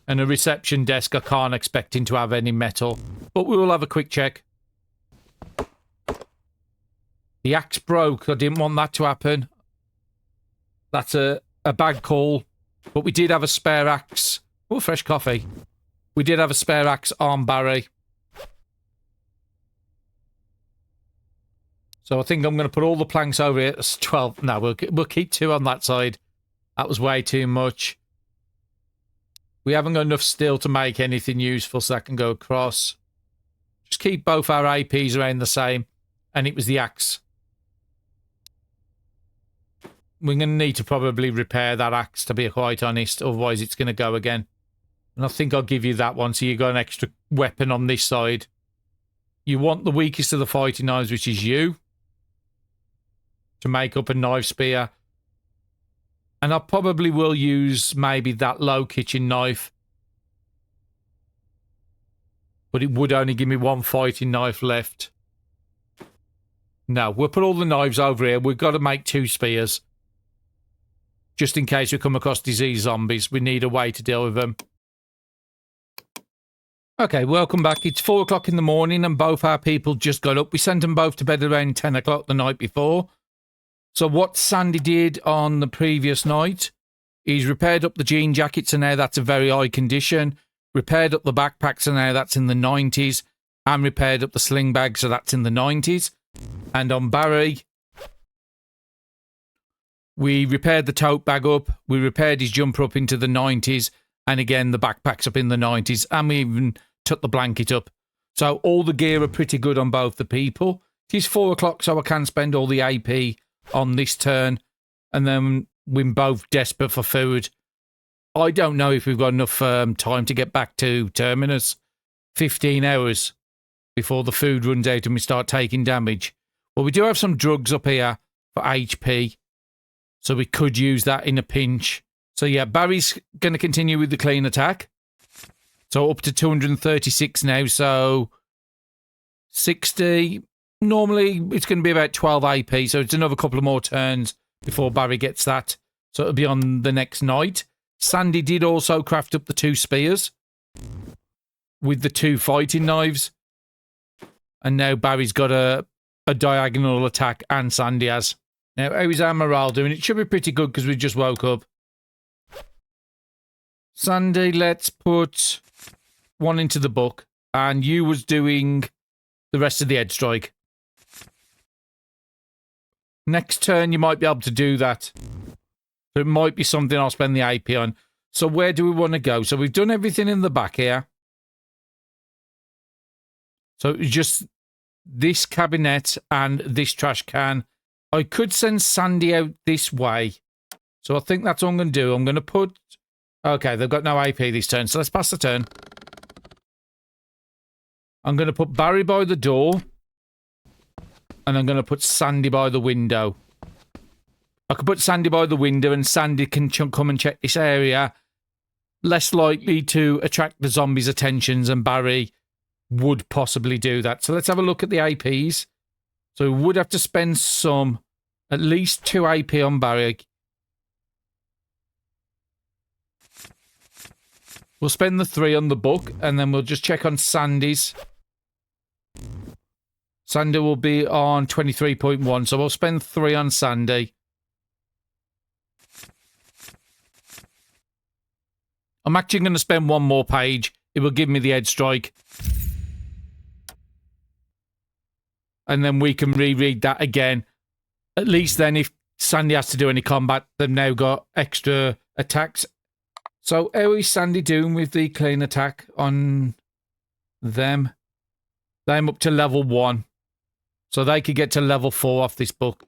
And a reception desk, I can't expect him to have any metal, but we will have a quick check. The axe broke. I didn't want that to happen. That's a bad call. But we did have a spare axe. Oh, fresh coffee. We did have a spare axe on Barry. So I think I'm going to put all the planks over here. It's 12. No, we'll keep 2 on that side. That was way too much. We haven't got enough steel to make anything useful, so that can go across. Just keep both our APs around the same. And it was the axe. We're going to need to probably repair that axe, to be quite honest. Otherwise, it's going to go again. And I think I'll give you that one, so you got an extra weapon on this side. You want the weakest of the fighting knives, which is you, to make up a knife spear. And I probably will use maybe that low kitchen knife. But it would only give me 1 fighting knife left. No, we'll put all the knives over here. We've got to make 2 spears. Just in case we come across disease zombies, we need a way to deal with them. Okay, welcome back. It's 4 o'clock in the morning and both our people just got up. We sent them both to bed around 10 o'clock the night before. So what Sandy did on the previous night, he's repaired up the jean jackets and now that's a very high condition. Repaired up the backpacks and now that's in the 90s. And repaired up the sling bag, so that's in the 90s. And on Barry, we repaired the tote bag up. We repaired his jumper up into the 90s. And again, the backpack's up in the 90s. And we even took the blanket up. So all the gear are pretty good on both the people. It is 4 o'clock, so I can spend all the AP on this turn. And then we're both desperate for food. I don't know if we've got enough time to get back to Terminus. 15 hours before the food runs out and we start taking damage. Well, we do have some drugs up here for HP. So we could use that in a pinch. So yeah, Barry's going to continue with the clean attack. So up to 236 now, so 60. Normally it's going to be about 12 AP, so it's another couple of more turns before Barry gets that. So it'll be on the next night. Sandy did also craft up the 2 spears with the 2 fighting knives. And now Barry's got a diagonal attack and Sandy has. Now, how is our morale doing? It should be pretty good because we just woke up. Sandy, let's put 1 into the book. And you was doing the rest of the head strike. Next turn, you might be able to do that. So it might be something I'll spend the AP on. So where do we want to go? So we've done everything in the back here. So just this cabinet and this trash can. I could send Sandy out this way. So I think that's all I'm going to do. I'm going to put... Okay, they've got no AP this turn, so let's pass the turn. I'm going to put Barry by the door. And I'm going to put Sandy by the window. I could put Sandy by the window and Sandy can come and check this area. Less likely to attract the zombies' attentions, and Barry would possibly do that. So let's have a look at the APs. So we would have to spend some, at least 2 AP on Barry. We'll spend the 3 on the book, and then we'll just check on Sandy's. Sandy will be on 23.1, so we'll spend 3 on Sandy. I'm actually going to spend 1 more page. It will give me the head strike. And then we can reread that again. At least then if Sandy has to do any combat, they've now got extra attacks. So how is Sandy doing with the clean attack on them? I'm up to level 1. So they could get to level 4 off this book.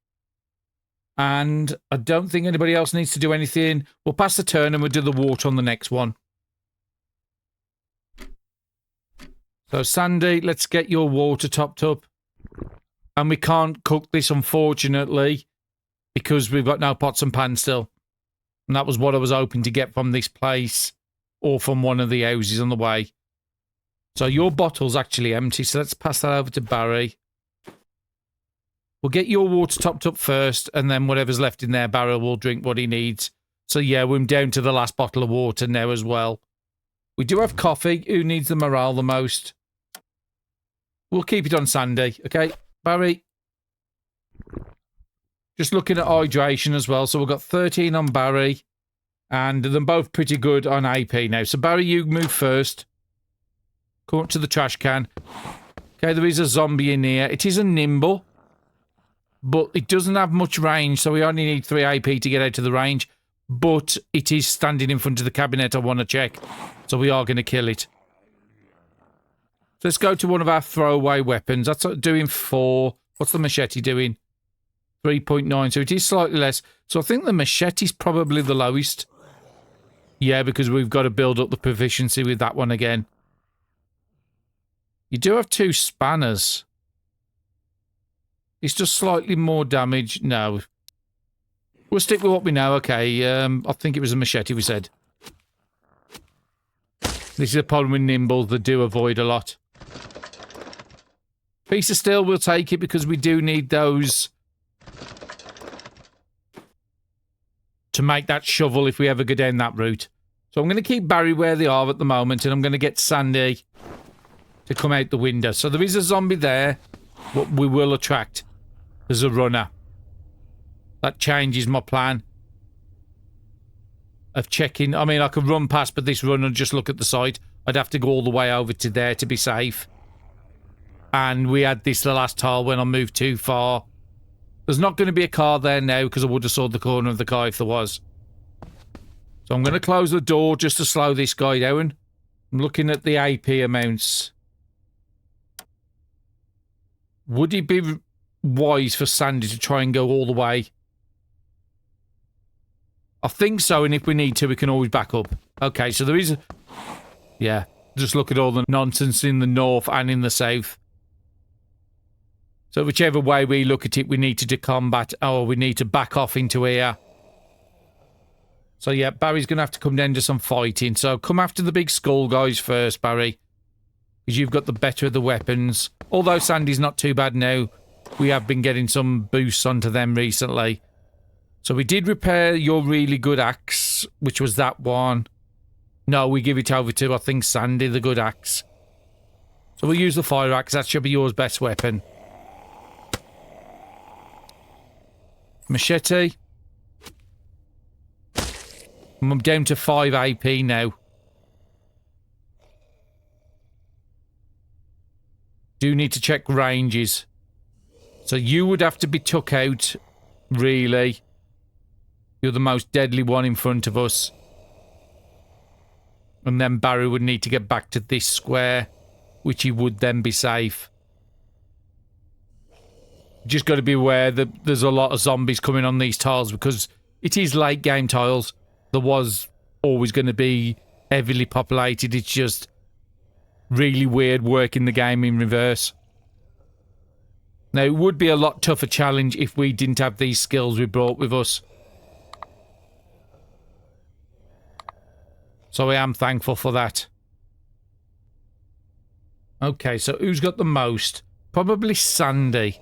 And I don't think anybody else needs to do anything. We'll pass the turn and we'll do the water on the next one. So Sandy, let's get your water topped up. And we can't cook this, unfortunately, because we've got no pots and pans still. And that was what I was hoping to get from this place or from one of the houses on the way. So your bottle's actually empty, so let's pass that over to Barry. We'll get your water topped up first, and then whatever's left in there, Barry will drink what he needs. So yeah, we're down to the last bottle of water now as well. We do have coffee. Who needs the morale the most? We'll keep it on Sandy, okay? Barry. Just looking at hydration as well. So we've got 13 on Barry, and they're both pretty good on AP now. So Barry, you move first. Come up to the trash can. Okay, there is a zombie in here. It is a nimble, but it doesn't have much range, so we only need 3 AP to get out of the range. But it is standing in front of the cabinet I want to check, so we are going to kill it. So let's go to one of our throwaway weapons. That's doing 4. What's the machete doing? 3.9, so it is slightly less. So I think the machete's probably the lowest. Yeah, because we've got to build up the proficiency with that one again. You do have 2 spanners. It's just slightly more damage. No. We'll stick with what we know. Okay, I think it was a machete we said. This is a problem with nimbles that do avoid a lot. Piece of steel, we'll take it because we do need those to make that shovel if we ever go down that route. So I'm going to keep Barry where they are at the moment, and I'm going to get Sandy to come out the window. So there is a zombie there, but we will attract. There's a runner. That changes my plan of checking. I mean, I could run past, but this runner, just look at the site. I'd have to go all the way over to there to be safe. And we had this the last tile when I moved too far. There's not going to be a car there now because I would have saw the corner of the car if there was. So I'm going to close the door just to slow this guy down. I'm looking at the AP amounts. Would it be wise for Sandy to try and go all the way? I think so, and if we need to, we can always back up. Okay, so there is a... Yeah, just look at all the nonsense in the north and in the south. So whichever way we look at it, we need to do combat, or we need to back off into here. So yeah, Barry's going to have to come down to some fighting. So come after the big skull guys first, Barry. Because you've got the better of the weapons. Although Sandy's not too bad now. We have been getting some boosts onto them recently. So we did repair your really good axe, which was that one. No, we give it over to, I think, Sandy, the good axe. So we'll use the fire axe. That should be yours best weapon. Machete. I'm down to 5 AP now. Do need to check ranges. So you would have to be took out, really. You're the most deadly one in front of us. And then Barry would need to get back to this square, which he would then be safe. Just got to be aware that there's a lot of zombies coming on these tiles because it is late game tiles. There was always going to be heavily populated. It's just really weird working the game in reverse. Now, it would be a lot tougher challenge if we didn't have these skills we brought with us. So I am thankful for that. Okay, so who's got the most? Probably Sandy.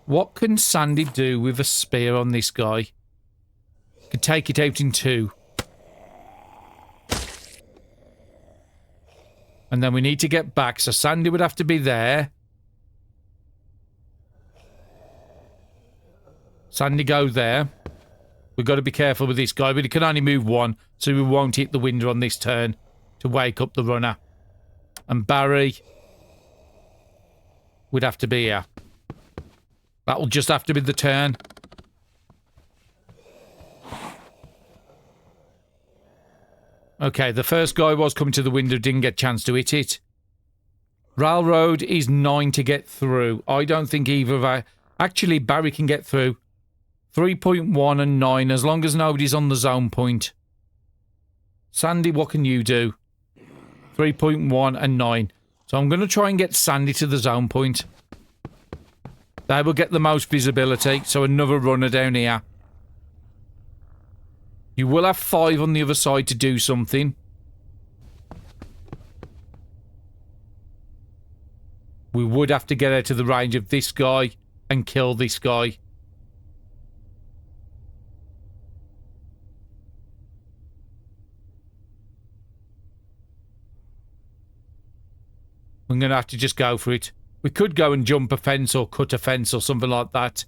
What can Sandy do with a spear on this guy? Could take it out in two. And then we need to get back, so Sandy would have to be there. Sandy, go there. We've got to be careful with this guy, but he can only move one, so we won't hit the window on this turn to wake up the runner. And Barry would have to be here. That'll just have to be the turn. Okay, the first guy was coming to the window, didn't get a chance to hit it. Railroad is 9 to get through. I don't think either of our... Actually, Barry can get through. 3.1 and 9, as long as nobody's on the zone point. Sandy, what can you do? 3.1 and 9. So I'm going to try and get Sandy to the zone point. They will get the most visibility, so another runner down here. You will have 5 on the other side to do something. We would have to get out of the range of this guy and kill this guy. I'm going to have to just go for it. We could go and jump a fence or cut a fence or something like that.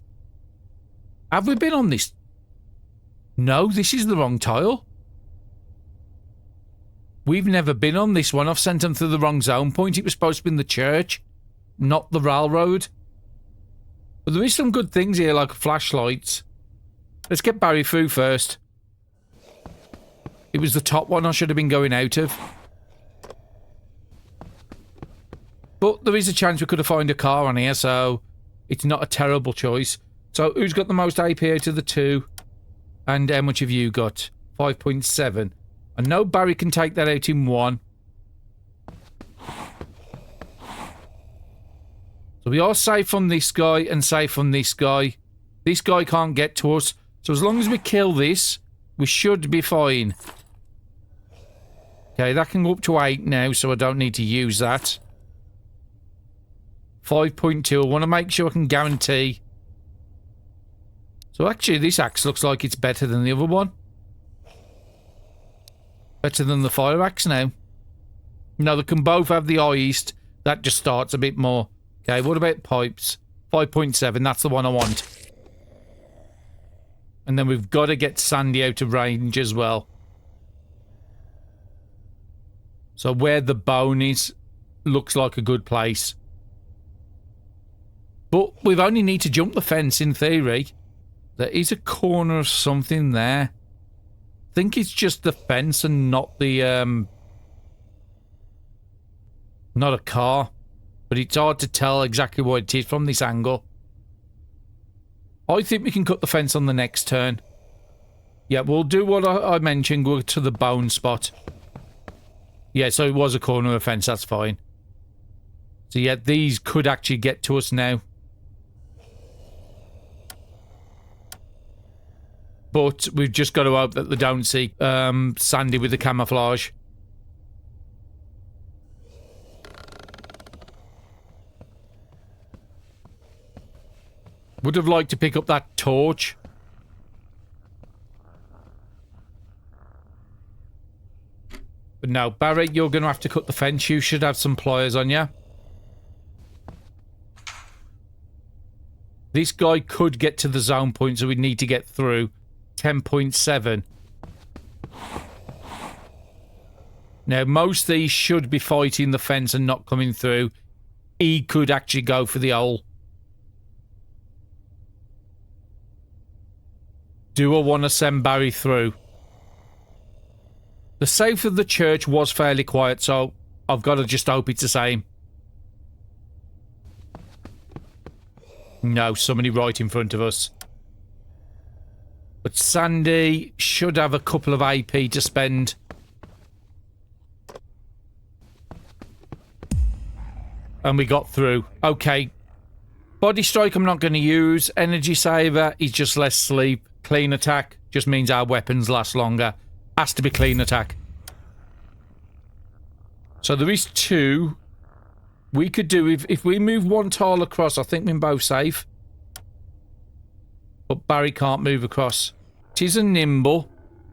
Have we been on this? No, this is the wrong tile. We've never been on this one. I've sent them to the wrong zone point. It was supposed to be in the church, not the railroad. But there is some good things here, like flashlights. Let's get Barry through first. It was the top one I should have been going out of. But there is a chance we could have found a car on here, so it's not a terrible choice. So who's got the most AP out of the two? And how much have you got? 5.7. I know Barry can take that out in 1. So we are safe from this guy and safe from this guy. This guy can't get to us. So as long as we kill this, we should be fine. Okay, that can go up to 8 now, so I don't need to use that. 5.2. I want to make sure I can guarantee. So actually, this axe looks like it's better than the other one. Better than the fire axe now. No, they can both have the iced. That just starts a bit more. Okay, what about pipes? 5.7. That's the one I want. And then we've got to get Sandy out of range as well. So where the bone is looks like a good place. But we only need to jump the fence in theory. There is a corner of something there. I think it's just the fence and not the, not a car. But it's hard to tell exactly what it is from this angle. I think we can cut the fence on the next turn. Yeah, we'll do what I mentioned. Go to the bone spot. Yeah, so it was a corner of a fence. That's fine. So yeah, these could actually get to us now. But we've just got to hope that they don't see Sandy with the camouflage. Would have liked to pick up that torch. But no, Barry, you're going to have to cut the fence. You should have some pliers on you. This guy could get to the zone point, so we need to get through. 10.7. Now, most of these should be fighting the fence and not coming through. He could actually go for the hole. Do I want to send Barry through? The south of the church was fairly quiet, so I've got to just hope it's the same. No, somebody right in front of us. But Sandy should have a couple of AP to spend. And we got through. Okay. Body strike I'm not going to use. Energy saver is just less sleep. Clean attack just means our weapons last longer. Has to be clean attack. So there is 2. We could do, if we move 1 tile across, I think we're both safe. But Barry can't move across. It is a nimble,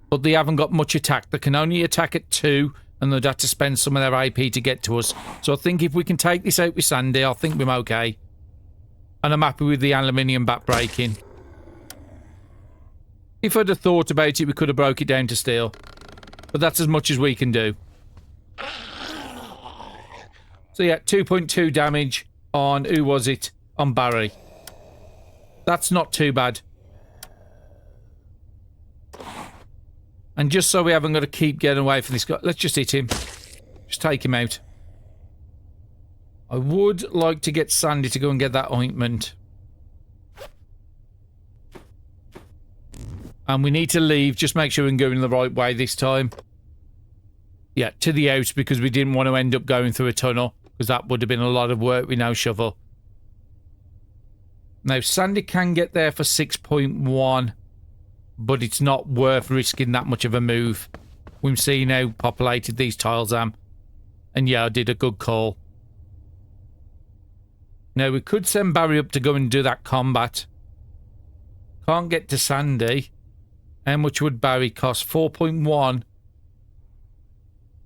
but they haven't got much attack. They can only attack at 2, and they'd have to spend some of their AP to get to us. So I think if we can take this out with Sandy, I think we're okay. And I'm happy with the aluminium back breaking. If I'd have thought about it, we could have broke it down to steel. But that's as much as we can do. So yeah, 2.2 damage on, who was it? On Barry. That's not too bad. And just so we haven't got to keep getting away from this guy, let's just hit him. Just take him out. I would like to get Sandy to go and get that ointment. And we need to leave. Just make sure we're going the right way this time. Yeah, to the house, because we didn't want to end up going through a tunnel. Because that would have been a lot of work with no shovel. Now, Sandy can get there for 6.1. But it's not worth risking that much of a move. We've seen how populated these tiles are. And yeah, I did a good call. Now, we could send Barry up to go and do that combat. Can't get to Sandy. How much would Barry cost? 4.1.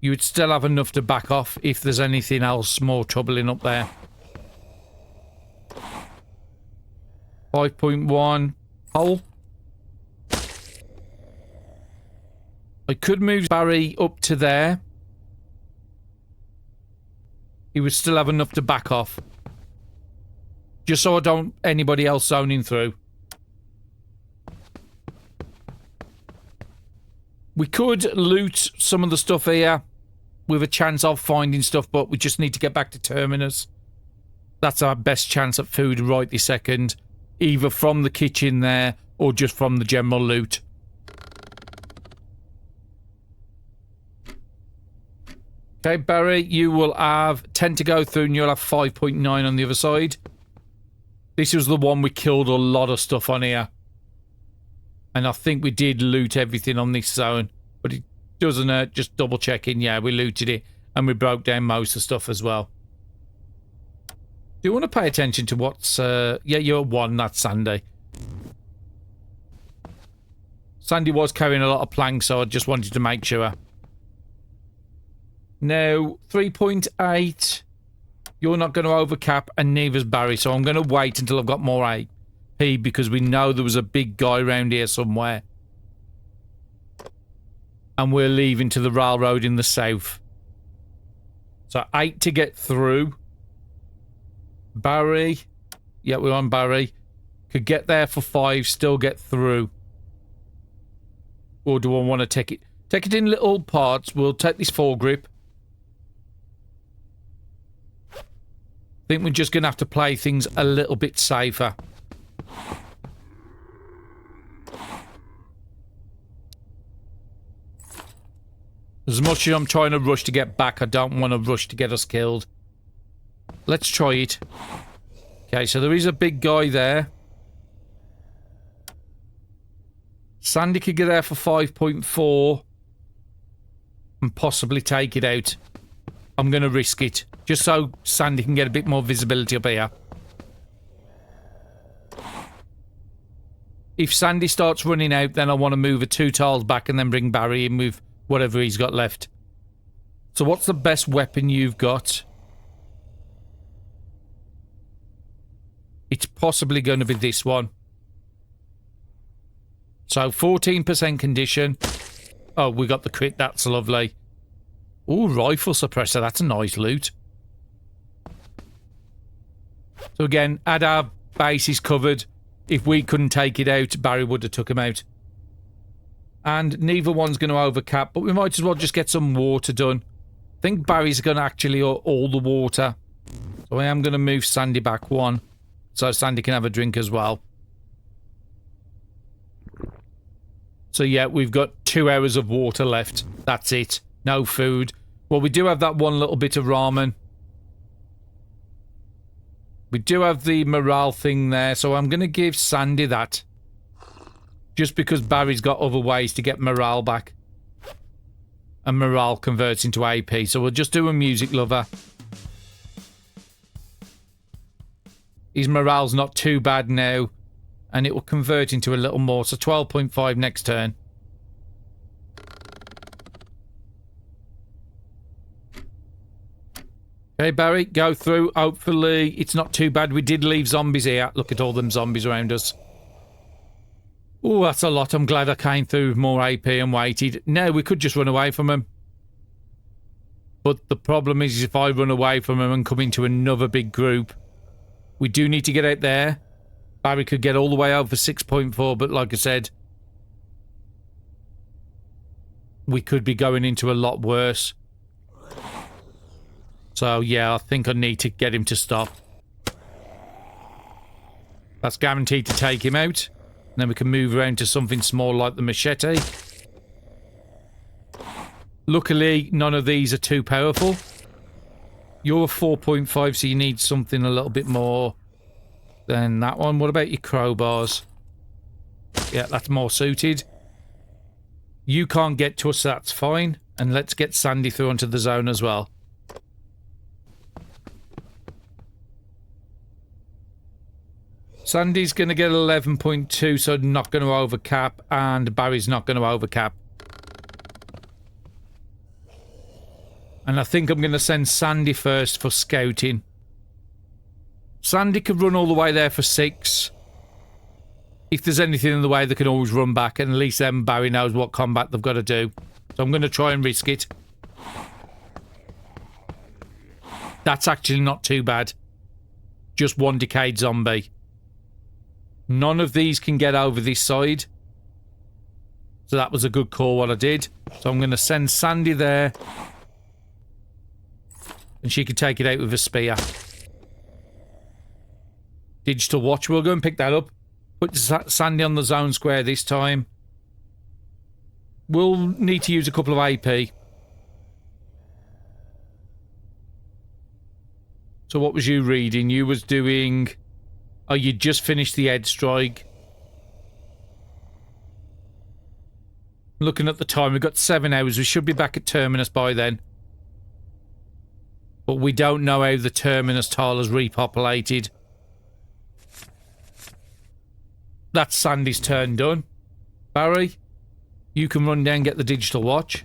You would still have enough to back off if there's anything else more troubling up there. 5.1. Hole. I could move Barry up to there. He would still have enough to back off. Just so I don't anybody else zoning through. We could loot some of the stuff here with a chance of finding stuff, but we just need to get back to Terminus. That's our best chance at food right this second. Either from the kitchen there or just from the general loot. Okay, Barry, you will have 10 to go through and you'll have 5.9 on the other side. This was the one we killed a lot of stuff on here. And I think we did loot everything on this zone. But it doesn't hurt, just double checking. Yeah, we looted it. And we broke down most of the stuff as well. Do you want to pay attention to what's... yeah, you're 1, that's Sandy. Sandy was carrying a lot of planks, so I just wanted to make sure. Now, 3.8. You're not going to overcap, and neither's Barry. So I'm going to wait until I've got more AP, because we know there was a big guy around here somewhere. And we're leaving to the railroad in the south. So 8 to get through. Barry. Yeah, we're on Barry. Could get there for 5, still get through. Or do I want to take it? Take it in little parts. We'll take this foregrip. I think we're just going to have to play things a little bit safer. As much as I'm trying to rush to get back, I don't want to rush to get us killed. Let's try it. Okay, so there is a big guy there. Sandy could get there for 5.4 and possibly take it out. I'm going to risk it, just so Sandy can get a bit more visibility up here. If Sandy starts running out, then I want to move a 2 tiles back and then bring Barry in with whatever he's got left. So what's the best weapon you've got? It's possibly going to be this one. So 14% condition. Oh, we got the crit. That's lovely. Ooh, rifle suppressor. That's a nice loot. So again, had our bases covered. If we couldn't take it out, Barry would have took him out. And neither one's going to overcap, but we might as well just get some water done. I think Barry's going to actually all the water. So I am going to move Sandy back one, so Sandy can have a drink as well. So yeah, we've got 2 hours of water left. That's it. No food. Well, we do have that one little bit of ramen. We do have the morale thing there, so I'm going to give Sandy that. Just because Barry's got other ways to get morale back. And morale converts into AP. So we'll just do a music lover. His morale's not too bad now. And it will convert into a little more. So 12.5 next turn. Okay, Barry, go through. Hopefully it's not too bad. We did leave zombies here. Look at all them zombies around us. Oh, that's a lot. I'm glad I came through with more AP and waited. No, we could just run away from him. But the problem is if I run away from him and come into another big group, we do need to get out there. Barry could get all the way over 6.4, but like I said, we could be going into a lot worse. So, yeah, I think I need to get him to stop. That's guaranteed to take him out. And then we can move around to something small like the machete. Luckily, none of these are too powerful. You're a 4.5, so you need something a little bit more than that one. What about your crowbars? Yeah, that's more suited. You can't get to us, so that's fine. And let's get Sandy through onto the zone as well. Sandy's going to get 11.2, so not going to overcap, and Barry's not going to overcap. And I think I'm going to send Sandy first for scouting. Sandy could run all the way there for 6. If there's anything in the way, they can always run back, and at least then Barry knows what combat they've got to do. So I'm going to try and risk it. That's actually not too bad. Just one decayed zombie. None of these can get over this side. So that was a good call what I did. So I'm going to send Sandy there. And she can take it out with a spear. Digital watch. We'll go and pick that up. Put Sandy on the zone square this time. We'll need to use a couple of AP. So what was you reading? You was doing... Oh, you just finished the head strike. Looking at the time, we've got 7 hours. We should be back at Terminus by then. But we don't know how the Terminus tile has repopulated. That's Sandy's turn done. Barry, you can run down and get the digital watch.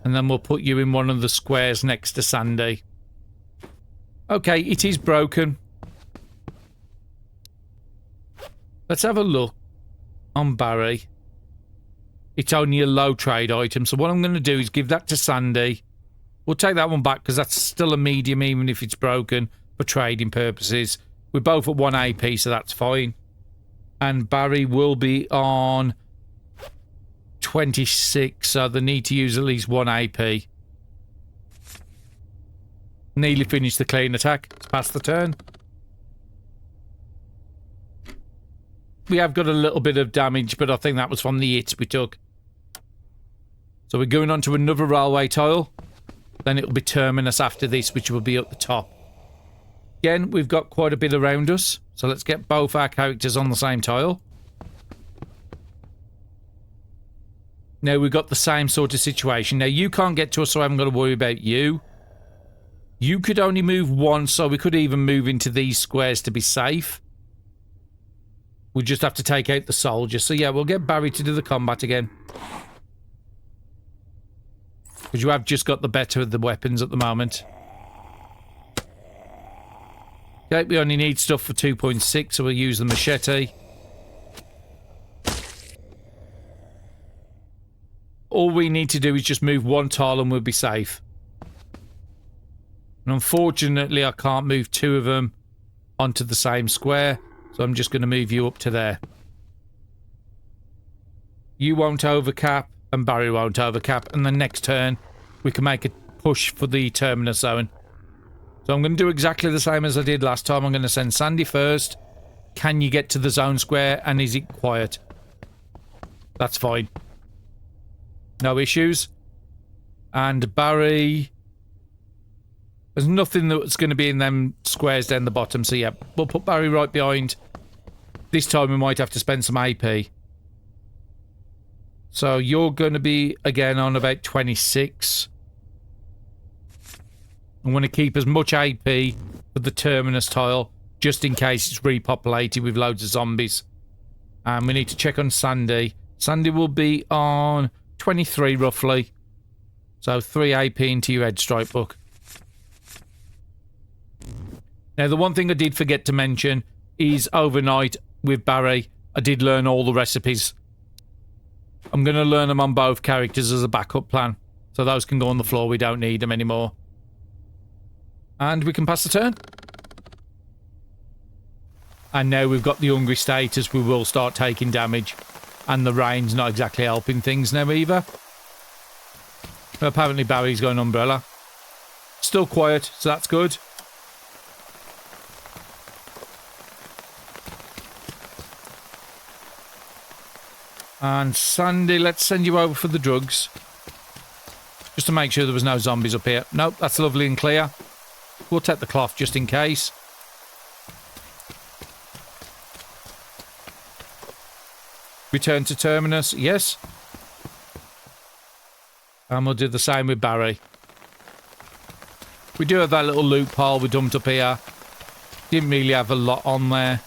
And then we'll put you in one of the squares next to Sandy. Okay, it is broken. Let's have a look on Barry. It's only a low trade item, so what I'm going to do is give that to Sandy. We'll take that one back because that's still a medium even if it's broken for trading purposes. We're both at 1 AP, so that's fine. And Barry will be on 26, so they need to use at least 1 AP. Nearly finished the clean attack. It's past the turn. We have got a little bit of damage, but I think that was from the hits we took. So we're going on to another railway tile. Then it'll be Terminus after this, which will be up the top. Again, we've got quite a bit around us. So let's get both our characters on the same tile. Now we've got the same sort of situation. Now you can't get to us, so I haven't got to worry about you. You could only move 1, so we could even move into these squares to be safe. We'll just have to take out the soldier. So yeah, we'll get Barry to do the combat again. Because you have just got the better of the weapons at the moment. Okay, we only need stuff for 2.6, so we'll use the machete. All we need to do is just move 1 tile and we'll be safe. And unfortunately, I can't move 2 of them onto the same square. So I'm just going to move you up to there. You won't overcap, and Barry won't overcap. And the next turn, we can make a push for the Terminus zone. So I'm going to do exactly the same as I did last time. I'm going to send Sandy first. Can you get to the zone square, and is it quiet? That's fine. No issues. And Barry... There's nothing that's going to be in them squares down the bottom, so yeah, we'll put Barry right behind. This time we might have to spend some AP. So you're going to be, again, on about 26. I'm going to keep as much AP for the Terminus tile, just in case it's repopulated with loads of zombies. And we need to check on Sandy. Sandy will be on 23, roughly. So 3 AP into your head strike book. Now, the one thing I did forget to mention is overnight with Barry, I did learn all the recipes. I'm going to learn them on both characters as a backup plan. So those can go on the floor. We don't need them anymore. And we can pass the turn. And now we've got the hungry status. We will start taking damage. And the rain's not exactly helping things now either. But apparently Barry's got an umbrella. Still quiet, so that's good. And Sandy, let's send you over for the drugs. Just to make sure there was no zombies up here. Nope, that's lovely and clear. We'll take the cloth just in case. Return to Terminus, yes. And we'll do the same with Barry. We do have that little loot pile we dumped up here. Didn't really have a lot on there.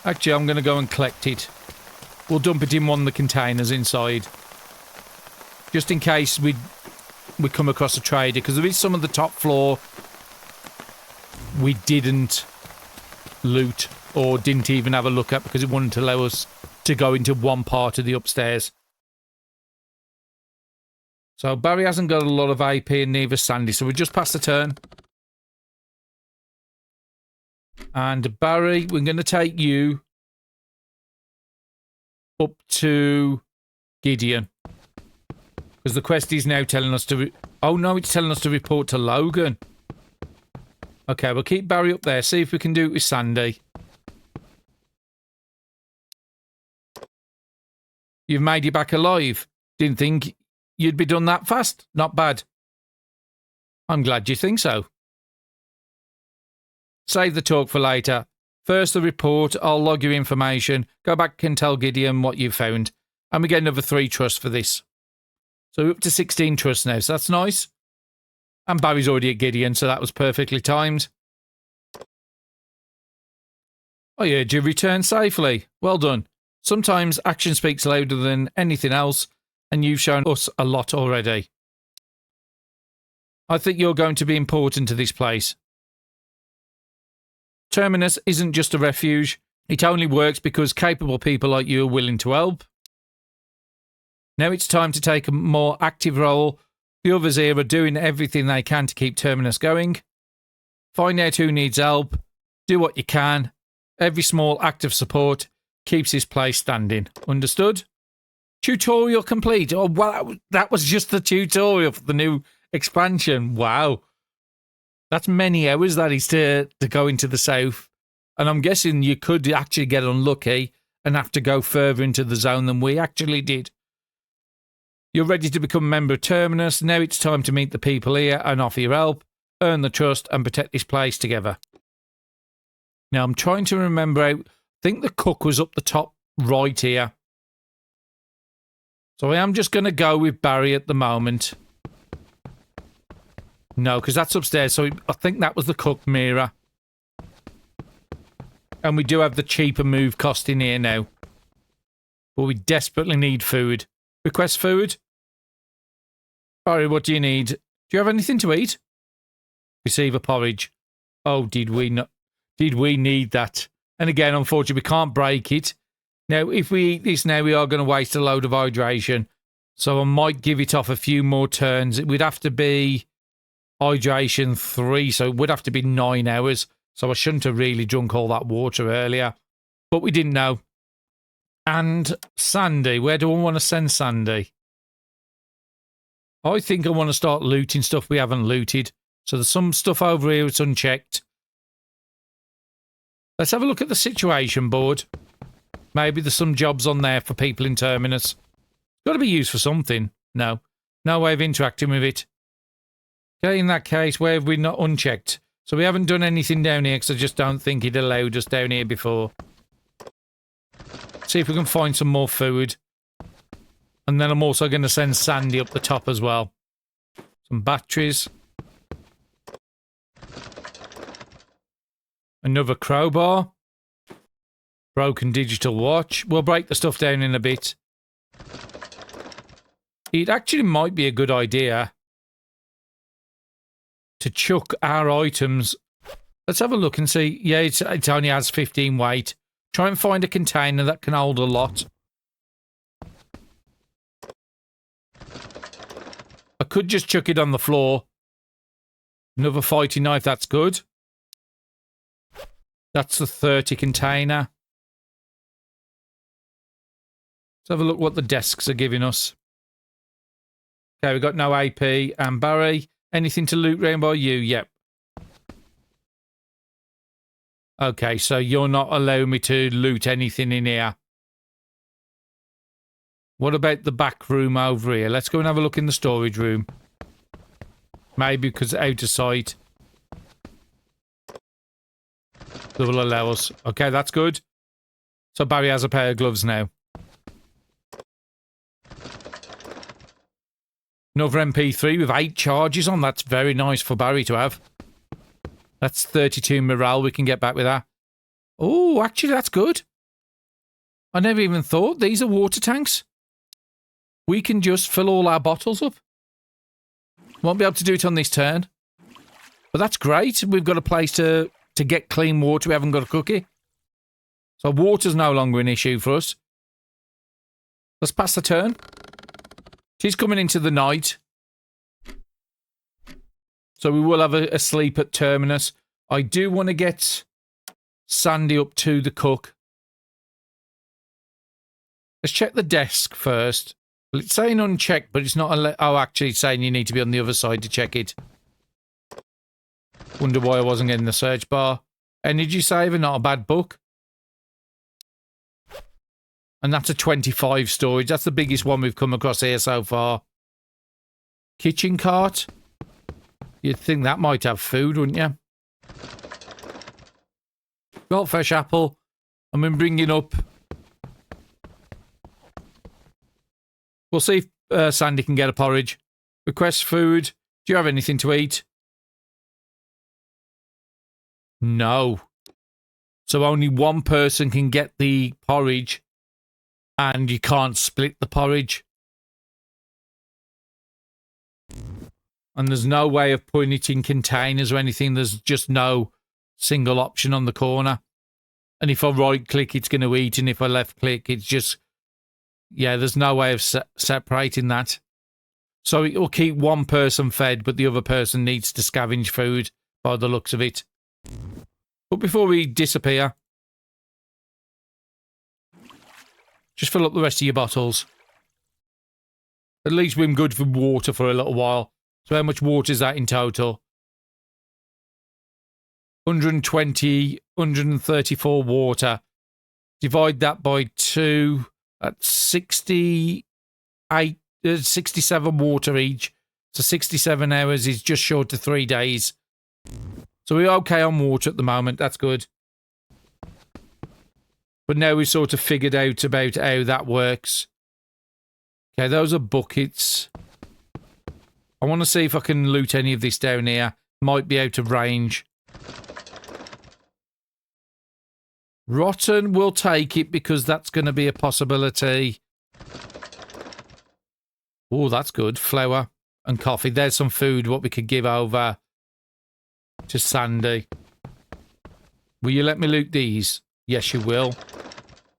Actually, I'm going to go and collect it. We'll dump it in one of the containers inside. Just in case we come across a trader, because there is some of the top floor we didn't loot or didn't even have a look at because it wouldn't allow us to go into one part of the upstairs. So Barry hasn't got a lot of AP and neither Sandy, so we just passed the turn. And Barry, we're going to take you up to Gideon. Because the quest is now telling us to... Oh no, it's telling us to report to Logan. Okay, we'll keep Barry up there. See if we can do it with Sandy. You've made it back alive. Didn't think you'd be done that fast. Not bad. I'm glad you think so. Save the talk for later. First the report, I'll log your information, go back and tell Gideon what you've found, and we get another 3 trusts for this. So we're up to 16 trusts now, so that's nice. And Barry's already at Gideon, so that was perfectly timed. I heard you return safely. Well done. Sometimes action speaks louder than anything else, and you've shown us a lot already. I think you're going to be important to this place. Terminus isn't just a refuge. It only works because capable people like you are willing to help. Now it's time to take a more active role. The others here are doing everything they can to keep Terminus going. Find out who needs help. Do what you can. Every small act of support keeps this place standing. Understood? Tutorial complete. Oh, well, that was just the tutorial for the new expansion. Wow. That's many hours that is to go into the south. And I'm guessing you could actually get unlucky and have to go further into the zone than we actually did. You're ready to become a member of Terminus. Now it's time to meet the people here and offer your help, earn the trust and protect this place together. Now I'm trying to remember out. I think the cook was up the top right here. So I am just going to go with Barry at the moment. No, because that's upstairs. So I think that was the cook, Mira. And we do have the cheaper move cost in here now. But we desperately need food. Request food? Barry, what do you need? Do you have anything to eat? Receive a porridge. Oh, did we not? Did we need that? And again, unfortunately, we can't break it. Now, if we eat this now, we are going to waste a load of hydration. So I might give it off a few more turns. It would have to be hydration 3, so it would have to be 9 hours. So I shouldn't have really drunk all that water earlier. But we didn't know. And Sandy. Where do I want to send Sandy? I think I want to start looting stuff we haven't looted. So there's some stuff over here that's unchecked. Let's have a look at the situation board. Maybe there's some jobs on there for people in Terminus. Got to be used for something. No. No way of interacting with it. Okay, in that case, where have we not unchecked? So we haven't done anything down here because I just don't think it allowed us down here before. See if we can find some more food. And then I'm also going to send Sandy up the top as well. Some batteries. Another crowbar. Broken digital watch. We'll break the stuff down in a bit. It actually might be a good idea to chuck our items. Let's have a look and see. Yeah, it only has 15 weight. Try and find a container that can hold a lot. I could just chuck it on the floor. Another fighting knife, that's good. That's the 30 container. Let's have a look what the desks are giving us. Okay, we've got no AP. And Barry, anything to loot round by you? Yep. Okay, so you're not allowing me to loot anything in here. What about the back room over here? Let's go and have a look in the storage room. Maybe because it's out of sight. That will allow us. Okay, that's good. So Barry has a pair of gloves now. Another MP3 with 8 charges on. That's very nice for Barry to have. That's 32 morale. We can get back with that. Oh, actually, that's good. I never even thought. These are water tanks. We can just fill all our bottles up. Won't be able to do it on this turn. But that's great. We've got a place to get clean water. We haven't got a cookie. So water's no longer an issue for us. Let's pass the turn. She's coming into the night. So we will have a sleep at Terminus. I do want to get Sandy up to the cook. Let's check the desk first. Well, it's saying unchecked, but it's not... Oh, actually, it's saying you need to be on the other side to check it. Wonder why I wasn't getting the search bar. Energy saver, not a bad book. And that's a 25 storage. That's the biggest one we've come across here so far. Kitchen cart. You'd think that might have food, wouldn't you? Got fresh apple. I'm been bringing up... We'll see if Sandy can get a porridge. Request food. Do you have anything to eat? No. So only one person can get the porridge. And you can't split the porridge. And there's no way of putting it in containers or anything. There's just no single option on the corner. And if I right click, it's going to eat. And if I left click, it's just... Yeah, there's no way of separating that. So it will keep one person fed, but the other person needs to scavenge food by the looks of it. But before we disappear, just fill up the rest of your bottles. At least we're good for water for a little while. So how much water is that in total? 120, 134 water. Divide that by 2. That's 67 water each. So 67 hours is just short of 3 days. So we're okay on water at the moment. That's good. But now we've sort of figured out about how that works. Okay, those are buckets. I want to see if I can loot any of this down here. Might be out of range. Rotten, we'll take it because that's going to be a possibility. Oh, that's good. Flour and coffee. There's some food, what we could give over to Sandy. Will you let me loot these? Yes, you will.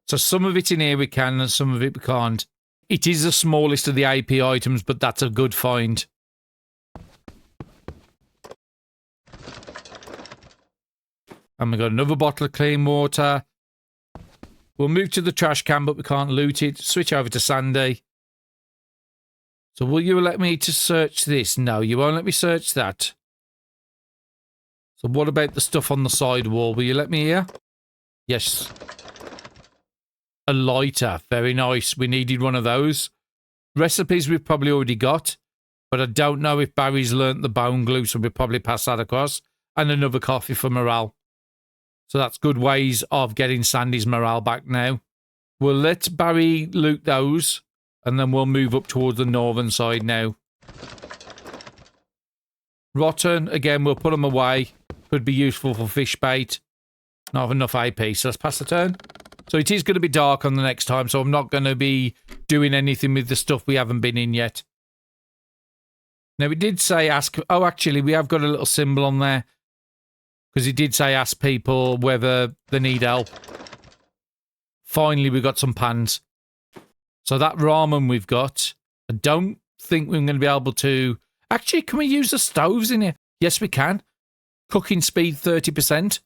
So some of it in here we can and some of it we can't. It is the smallest of the AP items, but that's a good find. And we got another bottle of clean water. We'll move to the trash can, but we can't loot it. Switch over to Sandy. So will you let me to search this? No, you won't let me search that. So what about the stuff on the side wall? Will you let me here? Yes. A lighter. Very nice. We needed one of those. Recipes we've probably already got. But I don't know if Barry's learnt the bone glue, so we'll probably pass that across. And another coffee for morale. So that's good ways of getting Sandy's morale back now. We'll let Barry loot those. And then we'll move up towards the northern side now. Rotten. Again, we'll put them away. Could be useful for fish bait. Not have enough AP, so let's pass the turn. So it is going to be dark on the next time, so I'm not going to be doing anything with the stuff we haven't been in yet. Now, it did say ask... Oh, actually, we have got a little symbol on there. Because it did say ask people whether they need help. Finally, we got some pans. So that ramen we've got, I don't think we're going to be able to... Actually, can we use the stoves in here? Yes, we can. Cooking speed 30%.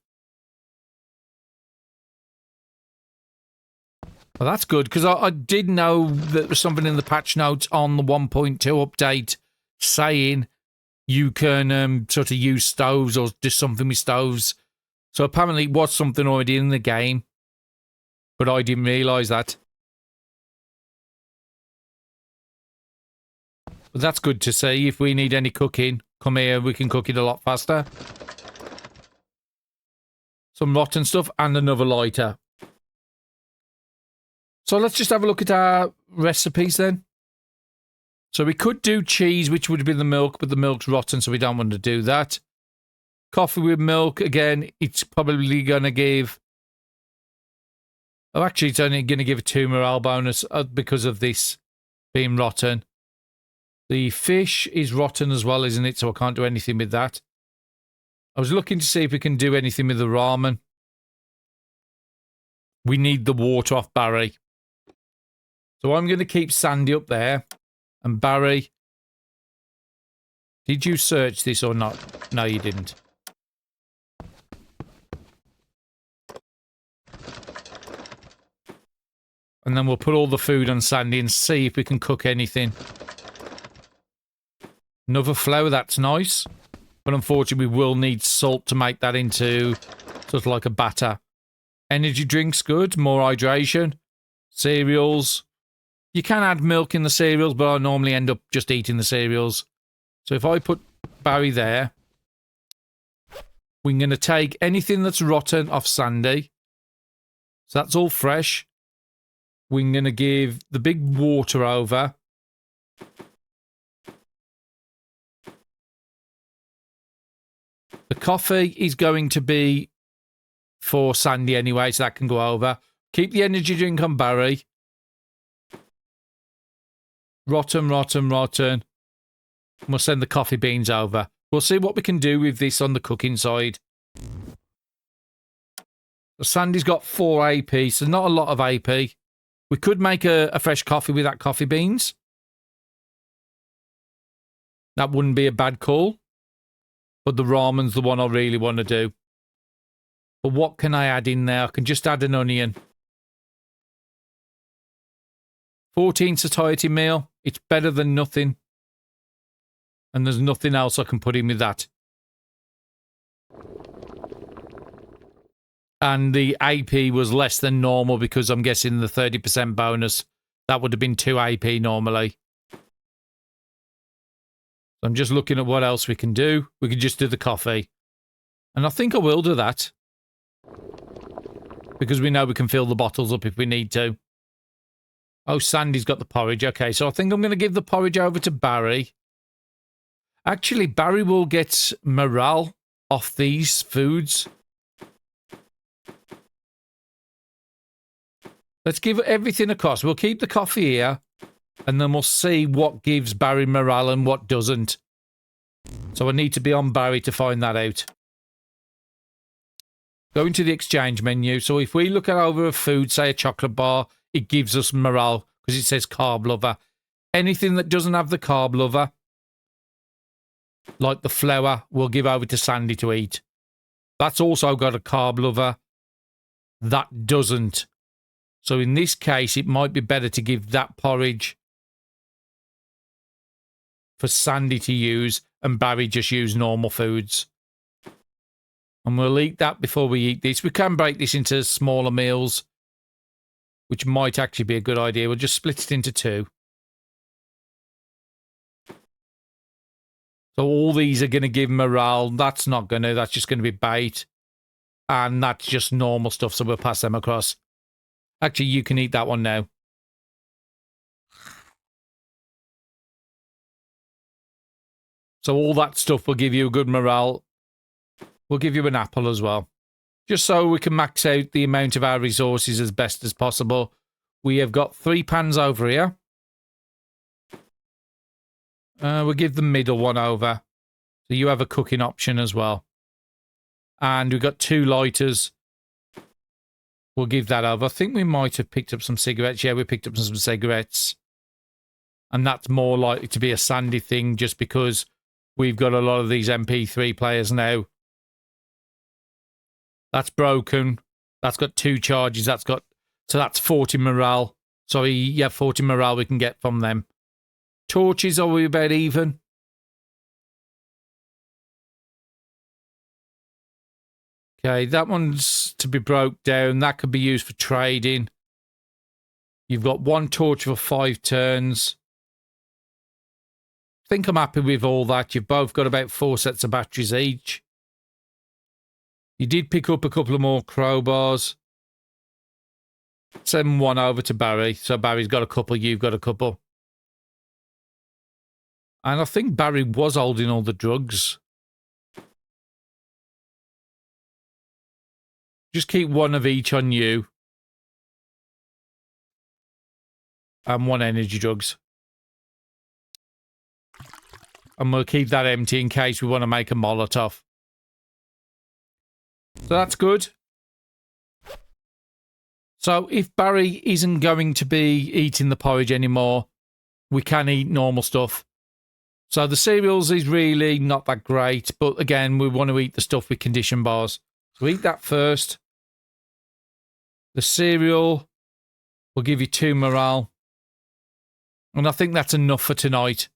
Well, that's good, because I did know that there was something in the patch notes on the 1.2 update saying you can sort of use stoves or do something with stoves. So apparently it was something already in the game, but I didn't realise that. But that's good to see. If we need any cooking, come here, we can cook it a lot faster. Some rotten stuff and another lighter. So let's just have a look at our recipes then. So we could do cheese, which would be the milk, but the milk's rotten, so we don't want to do that. Coffee with milk, again, it's probably going to give... Oh, actually, it's only going to give a 2 morale bonus because of this being rotten. The fish is rotten as well, isn't it? So I can't do anything with that. I was looking to see if we can do anything with the ramen. We need the water off Barry. So I'm going to keep Sandy up there. And Barry, did you search this or not? No, you didn't. And then we'll put all the food on Sandy and see if we can cook anything. Another flour, that's nice. But unfortunately, we will need salt to make that into sort of like a batter. Energy drinks, good. More hydration. Cereals. You can add milk in the cereals, but I normally end up just eating the cereals. So if I put Barry there, we're going to take anything that's rotten off Sandy. So that's all fresh. We're going to give the big water over. The coffee is going to be for Sandy anyway, so that can go over. Keep the energy drink on Barry. Rotten. We'll send the coffee beans over. We'll see what we can do with this on the cooking side. Sandy's got 4 AP, so not a lot of AP. We could make a fresh coffee with that coffee beans. That wouldn't be a bad call. But the ramen's the one I really want to do. But what can I add in there? I can just add an onion. 14 satiety meal. It's better than nothing. And there's nothing else I can put in with that. And the AP was less than normal because I'm guessing the 30% bonus. That would have been 2 AP normally. I'm just looking at what else we can do. We can just do the coffee. And I think I will do that. Because we know we can fill the bottles up if we need to. Oh, Sandy's got the porridge. Okay, so I think I'm going to give the porridge over to Barry. Actually, Barry will get morale off these foods. Let's give everything a cost. We'll keep the coffee here. And then we'll see what gives Barry morale and what doesn't. So I need to be on Barry to find that out. Go into the exchange menu. So if we look at over a food, say a chocolate bar, it gives us morale because it says carb lover. Anything that doesn't have the carb lover, like the flour, we'll give over to Sandy to eat. That's also got a carb lover. That doesn't. So in this case, it might be better to give that porridge for Sandy to use and Barry just use normal foods. And we'll eat that before we eat this. We can break this into smaller meals, which might actually be a good idea. We'll just split it into 2. So all these are going to give morale. That's not going to. That's just going to be bait. And that's just normal stuff, so we'll pass them across. Actually, you can eat that one now. So all that stuff will give you a good morale. We'll give you an apple as well. Just so we can max out the amount of our resources as best as possible. We have got 3 pans over here. We'll give the middle one over. So you have a cooking option as well. And we've got 2 lighters. We'll give that over. I think we might have picked up some cigarettes. Yeah, we picked up some cigarettes. And that's more likely to be a Sandy thing just because we've got a lot of these MP3 players now. That's broken. That's got 2 charges. So that's 40 morale. Sorry, yeah, 40 morale we can get from them. Torches, are we about even? Okay, that one's to be broke down. That could be used for trading. You've got 1 torch for 5 turns. I think I'm happy with all that. You've both got about 4 sets of batteries each. You did pick up a couple of more crowbars. Send 1 over to Barry. So Barry's got a couple, you've got a couple. And I think Barry was holding all the drugs. Just keep 1 of each on you. And 1 energy drugs. And we'll keep that empty in case we want to make a Molotov. So that's good. So if Barry isn't going to be eating the porridge anymore, we can eat normal stuff. So the cereals is really not that great, but again, we want to eat the stuff with condition bars. So eat that first. The cereal will give you 2 morale. And I think that's enough for tonight.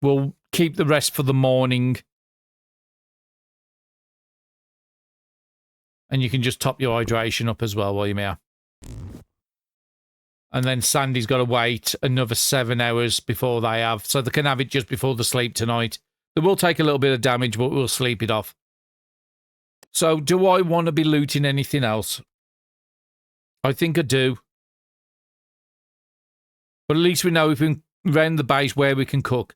We'll keep the rest for the morning. And you can just top your hydration up as well while you're here. And then Sandy's got to wait another 7 hours before they have. So they can have it just before the sleep tonight. They will take a little bit of damage, but we'll sleep it off. So do I want to be looting anything else? I think I do. But at least we know if we can round the base where we can cook.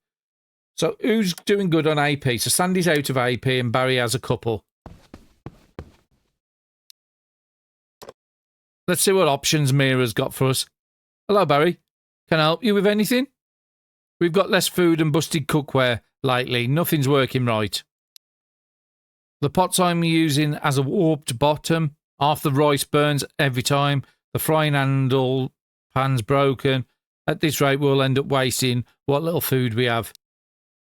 So who's doing good on AP? So Sandy's out of AP and Barry has a couple. Let's see what options Mira's got for us. Hello, Barry. Can I help you with anything? We've got less food and busted cookware lately. Nothing's working right. The pots I'm using has a warped bottom. Half the rice burns every time. The frying handle pan's broken. At this rate, we'll end up wasting what little food we have.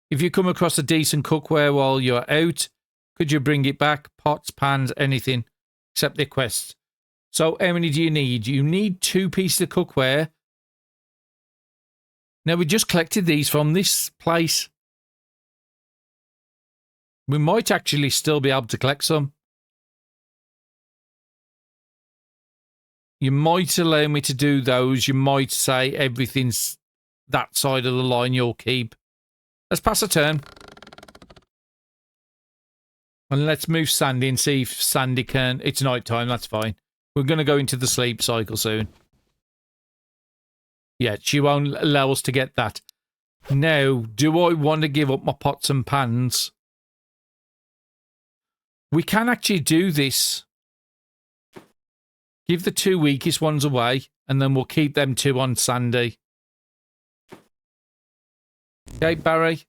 If you come across a decent cookware while you're out, could you bring it back? Pots, pans, anything, except the quest. So how many do you need? You need 2 pieces of cookware. Now, we just collected these from this place. We might actually still be able to collect some. You might allow me to do those. You might say everything's that side of the line you'll keep. Let's pass a turn. And let's move Sandy and see if Sandy can... It's night time, that's fine. We're going to go into the sleep cycle soon. Yeah, she won't allow us to get that. Now, do I want to give up my pots and pans? We can actually do this. Give the 2 weakest ones away, and then we'll keep them 2 on Sandy. Okay, Barry.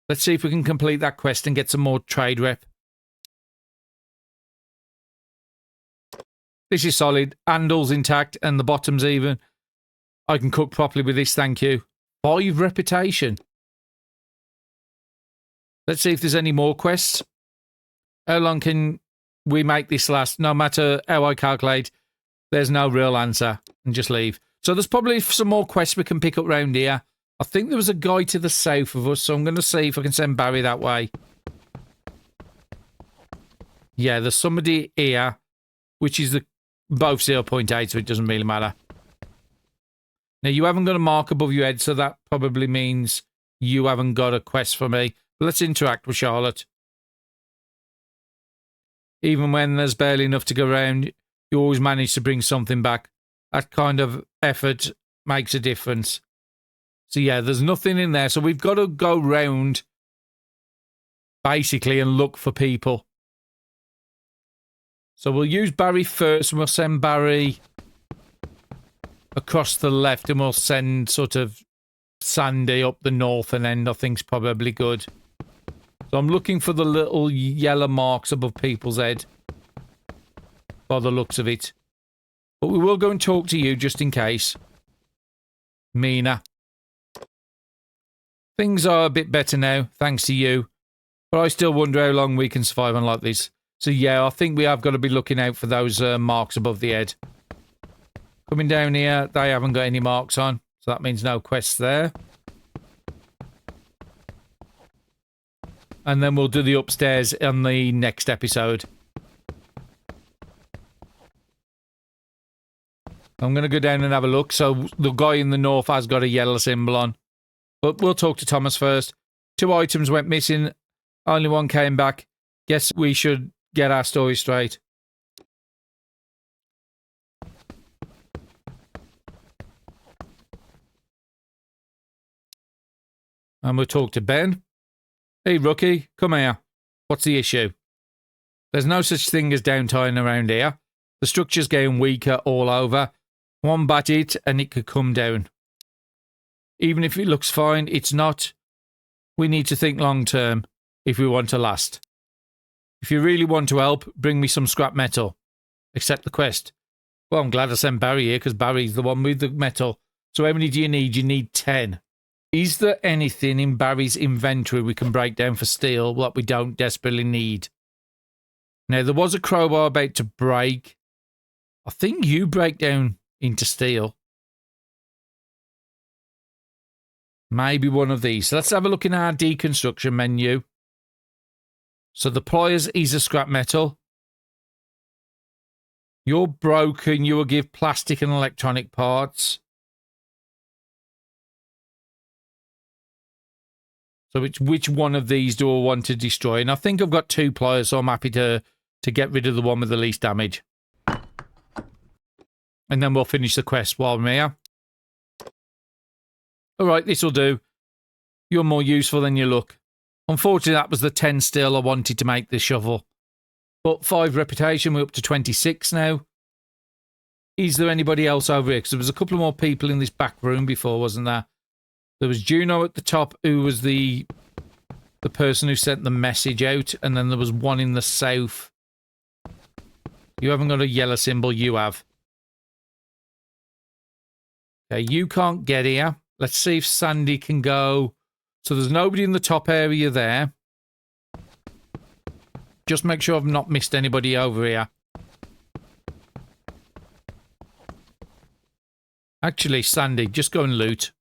Let's see if we can complete that quest and get some more trade rep. This is solid. Handle's intact and the bottom's even. I can cook properly with this, thank you. 5 reputation. Let's see if there's any more quests. How long can we make this last? No matter how I calculate, there's no real answer. and just leave. So there's probably some more quests we can pick up round here. I think there was a guy to the south of us, so I'm going to see if I can send Barry that way. Yeah, there's somebody here, which is both 0.8, so it doesn't really matter. Now, you haven't got a mark above your head, so that probably means you haven't got a quest for me. But let's interact with Charlotte. Even when there's barely enough to go around, you always manage to bring something back. That kind of effort makes a difference. So yeah, there's nothing in there. So we've got to go round, basically, and look for people. So we'll use Barry first, and we'll send Barry across the left, and we'll send sort of Sandy up the northern end. I think's probably good. So I'm looking for the little yellow marks above people's head, by the looks of it. But we will go and talk to you just in case. Mina. Things are a bit better now, thanks to you. But I still wonder how long we can survive on like this. So yeah, I think we have got to be looking out for those marks above the head. Coming down here, they haven't got any marks on. So that means no quests there. And then we'll do the upstairs on the next episode. I'm going to go down and have a look. So the guy in the north has got a yellow symbol on. But we'll talk to Thomas first. 2 items went missing. Only 1 came back. Guess we should get our story straight. And we'll talk to Ben. Hey, rookie, come here. What's the issue? There's no such thing as downtime around here. The structure's getting weaker all over. One bat it and it could come down. Even if it looks fine, it's not. We need to think long term if we want to last. If you really want to help, bring me some scrap metal. Accept the quest. Well, I'm glad I sent Barry here because Barry's the one with the metal. So how many do you need? You need 10. Is there anything in Barry's inventory we can break down for steel that we don't desperately need? Now, there was a crowbar about to break. I think you break down into steel. Maybe one of these. So let's have a look in our deconstruction menu. So the pliers is a scrap metal. You're broken. You will give plastic and electronic parts. So which one of these do I want to destroy? And I think I've got 2 pliers, so I'm happy to get rid of the one with the least damage. And then we'll finish the quest while I'm here. Alright, this'll do. You're more useful than you look. Unfortunately, that was the 10 steel I wanted to make this shovel. But 5 reputation, we're up to 26 now. Is there anybody else over here? Because there was a couple of more people in this back room before, wasn't there? There was Juno at the top, who was the person who sent the message out, and then there was one in the south. You haven't got a yellow symbol, you have. Okay, you can't get here. Let's see if Sandy can go. So there's nobody in the top area there. Just make sure I've not missed anybody over here. Actually, Sandy, just go and loot.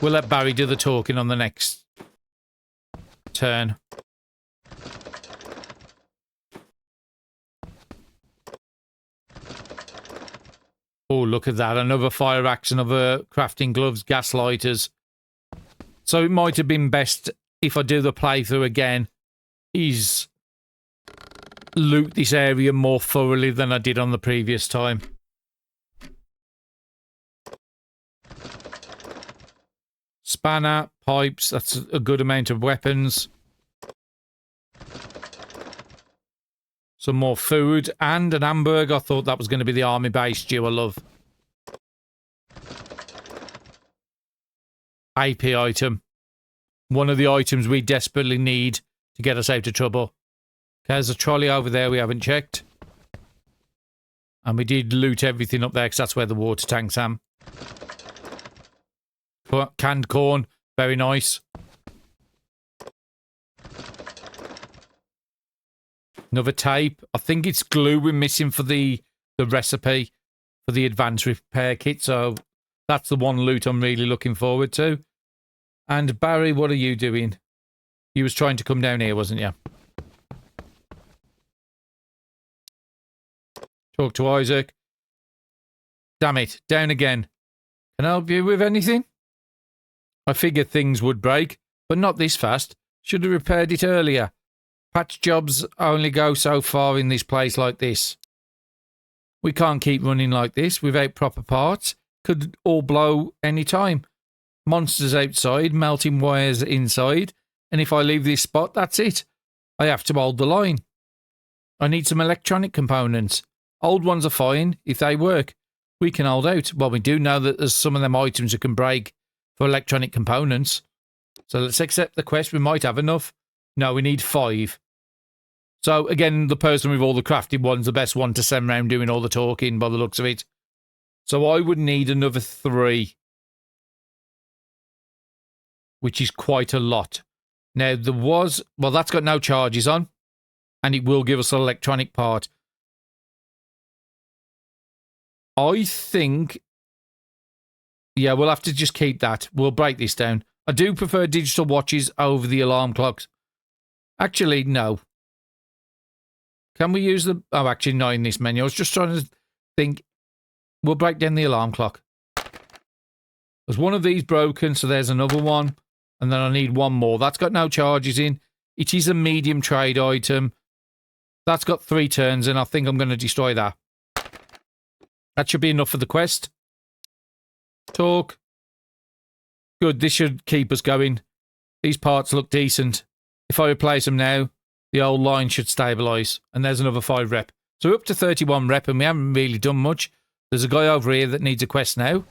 We'll let Barry do the talking on the next turn. Oh, look at that. Another fire axe, another crafting gloves, gas lighters. So it might have been best, if I do the playthrough again, is loot this area more thoroughly than I did on the previous time. Spanner, pipes, that's a good amount of weapons. Some more food and an hamburger. I thought that was going to be the army base stew I love. AP item. One of the items we desperately need to get us out of trouble. Okay, there's a trolley over there we haven't checked. And we did loot everything up there because that's where the water tanks are. Canned corn, very nice. Another tape. I think it's glue we're missing for the recipe for the advanced repair kit. So that's the one loot I'm really looking forward to. And Barry, what are you doing? You was trying to come down here, wasn't you? Talk to Isaac. Damn it, down again. Can I help you with anything? I figured things would break, but not this fast. Should have repaired it earlier. Patch jobs only go so far in this place like this. We can't keep running like this without proper parts. Could all blow any time. Monsters outside, melting wires inside, and if I leave this spot, that's it. I have to hold the line. I need some electronic components. Old ones are fine if they work. We can hold out. Well, we do know that there's some of them items that can break for electronic components. So let's accept the quest. We might have enough. No, we need 5. So again, the person with all the crafted ones, the best one to send round doing all the talking by the looks of it. So I would need another 3. Which is quite a lot. Now, there was... Well, that's got no charges on. And it will give us an electronic part. I think... Yeah, we'll have to just keep that. We'll break this down. I do prefer digital watches over the alarm clocks. Actually, no. Can we use the... Oh, actually, not in this menu. I was just trying to think. We'll break down the alarm clock. There's one of these broken, so there's another one. And then I need one more. That's got no charges in. It is a medium trade item. That's got 3 turns, and I think I'm going to destroy that. That should be enough for the quest. Talk. Good, this should keep us going. These parts look decent. If I replace them now, the old line should stabilise. And there's another 5 rep. So we're up to 31 rep, and we haven't really done much. There's a guy over here that needs a quest now.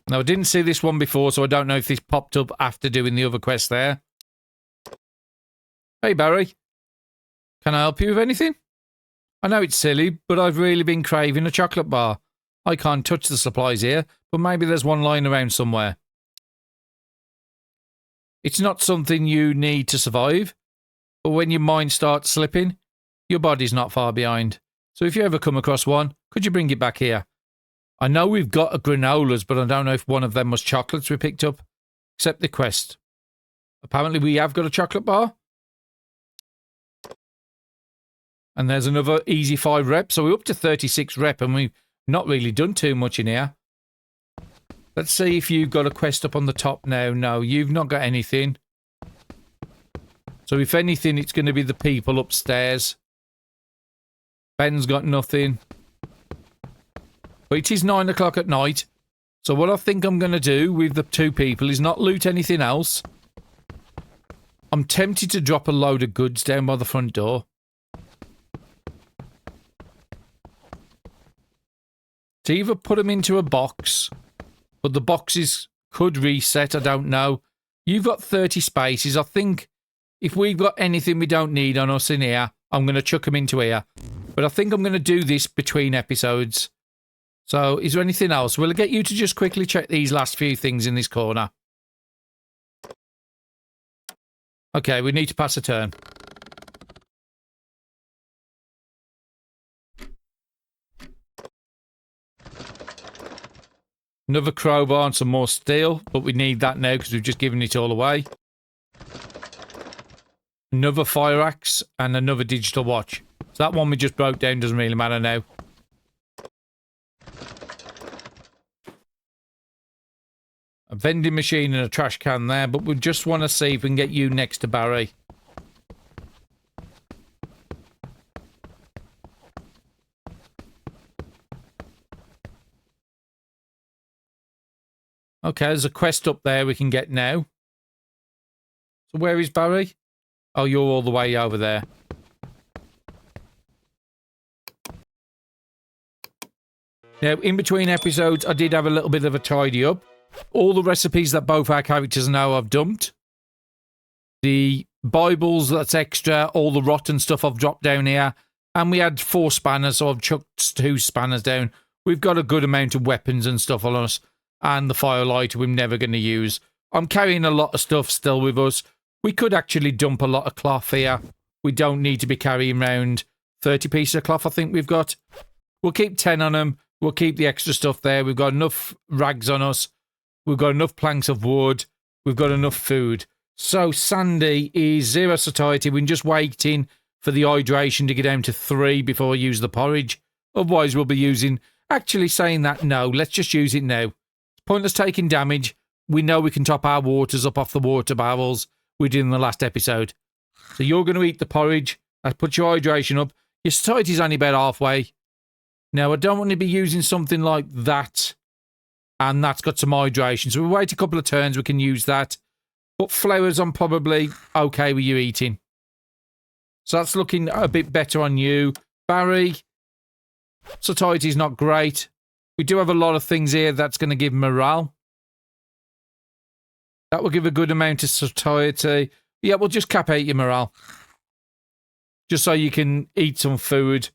Now, I didn't see this one before, so I don't know if this popped up after doing the other quest there. Hey, Barry. Can I help you with anything? I know it's silly, but I've really been craving a chocolate bar. I can't touch the supplies here, but maybe there's one lying around somewhere. It's not something you need to survive, but when your mind starts slipping, your body's not far behind. So if you ever come across one, could you bring it back here? I know we've got a granolas, but I don't know if one of them was chocolates we picked up. Accept the quest. Apparently we have got a chocolate bar. And there's another easy 5 rep. So we're up to 36 rep and we've not really done too much in here. Let's see if you've got a quest up on the top now. No, you've not got anything. So if anything, it's going to be the people upstairs. Ben's got nothing. But it is 9 o'clock at night. So what I think I'm going to do with the 2 people is not loot anything else. I'm tempted to drop a load of goods down by the front door. To either put them into a box, but the boxes could reset, I don't know. You've got 30 spaces. I think if we've got anything we don't need on us in here, I'm going to chuck them into here. But I think I'm going to do this between episodes. So, is there anything else? Will I get you to just quickly check these last few things in this corner? Okay, we need to pass a turn. Another crowbar and some more steel, but we need that now because we've just given it all away. Another fire axe and another digital watch. So that one we just broke down doesn't really matter now. A vending machine and a trash can there, but we just want to see if we can get you next to Barry. Okay, there's a quest up there we can get now. So where is Barry? Oh, you're all the way over there. Now, in between episodes, I did have a little bit of a tidy up. All the recipes that both our characters know I've dumped. The Bibles, that's extra. All the rotten stuff I've dropped down here. And we had 4 spanners, so I've chucked 2 spanners down. We've got a good amount of weapons and stuff on us. And the firelight we're never going to use. I'm carrying a lot of stuff still with us. We could actually dump a lot of cloth here. We don't need to be carrying around 30 pieces of cloth, I think we've got. We'll keep 10 on them. We'll keep the extra stuff there. We've got enough rags on us. We've got enough planks of wood. We've got enough food. So Sandy is 0 satiety. We're just waiting for the hydration to get down to 3 before we use the porridge. Otherwise, we'll be using... Actually saying that, no, let's just use it now. It's pointless taking damage. We know we can top our waters up off the water barrels we did in the last episode. So you're going to eat the porridge. That puts your hydration up. Your satiety's only about halfway. Now, I don't want to be using something like that. And that's got some hydration. So we wait a couple of turns, we can use that. But flowers, I'm probably okay with you eating. So that's looking a bit better on you. Barry, satiety's not great. We do have a lot of things here that's going to give morale. That will give a good amount of satiety. Yeah, we'll just cap out your morale. Just so you can eat some food.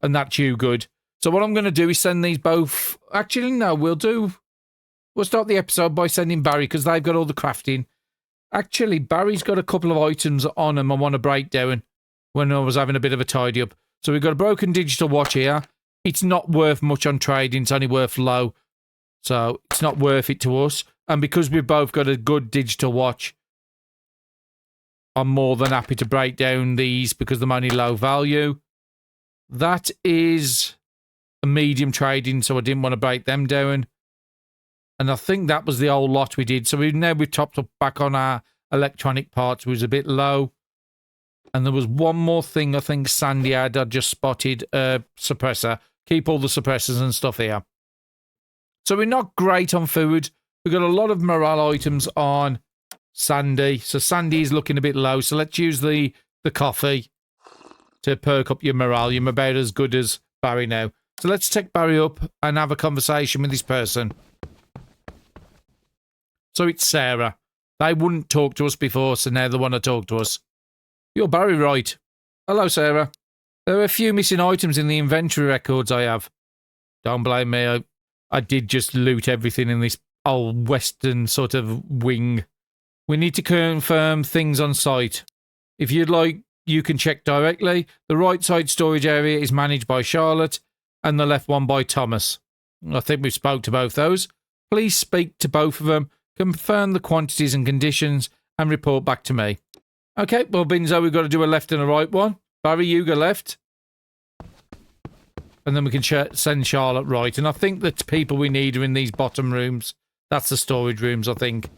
And that's you good. So what I'm going to do is send these both... Actually, no, we'll start the episode by sending Barry, because they've got all the crafting. Actually, Barry's got a couple of items on him I want to break down when I was having a bit of a tidy up. So we've got a broken digital watch here. It's not worth much on trading. It's only worth low. So it's not worth it to us. And because we've both got a good digital watch, I'm more than happy to break down these because they're only low value. That is a medium trading, so I didn't want to break them down. And I think that was the old lot we did. So we've topped up back on our electronic parts, which was a bit low. And there was one more thing I think Sandy had. I just spotted a suppressor. Keep all the suppressors and stuff here. So we're not great on food. We've got a lot of morale items on Sandy. So Sandy is looking a bit low. So let's use the coffee to perk up your morale. You're about as good as Barry now. So let's take Barry up and have a conversation with this person. So it's Sarah. They wouldn't talk to us before, so now they want to talk to us. You're Barry, right? Hello, Sarah. There are a few missing items in the inventory records I have. Don't blame me. I did just loot everything in this old western sort of wing. We need to confirm things on site. If you'd like, you can check directly. The right side storage area is managed by Charlotte and the left one by Thomas. I think we spoke to both those. Please speak to both of them, confirm the quantities and conditions, and report back to me. Okay, well, Binzo, we've got to do a left and a right one. Barry, you go left. And then we can send Charlotte right. And I think the people we need are in these bottom rooms. That's the storage rooms, I think.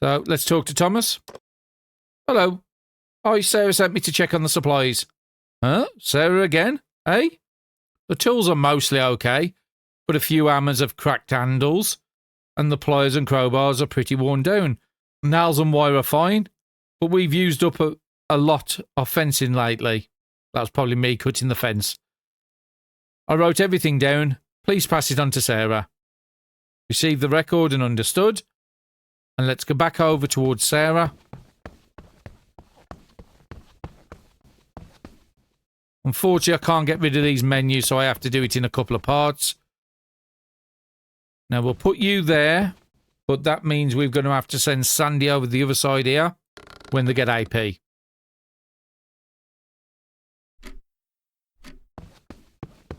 So, let's talk to Thomas. Hello. Hi, Sarah sent me to check on the supplies. Huh? Sarah again? Hey? The tools are mostly okay, but a few hammers have cracked handles, and the pliers and crowbars are pretty worn down. Nails and wire are fine, but we've used up a lot of fencing lately. That was probably me cutting the fence. I wrote everything down. Please pass it on to Sarah. Received the record and understood. And let's go back over towards Sarah. Unfortunately, I can't get rid of these menus, so I have to do it in a couple of parts. Now, we'll put you there, but that means we're going to have to send Sandy over the other side here when they get AP.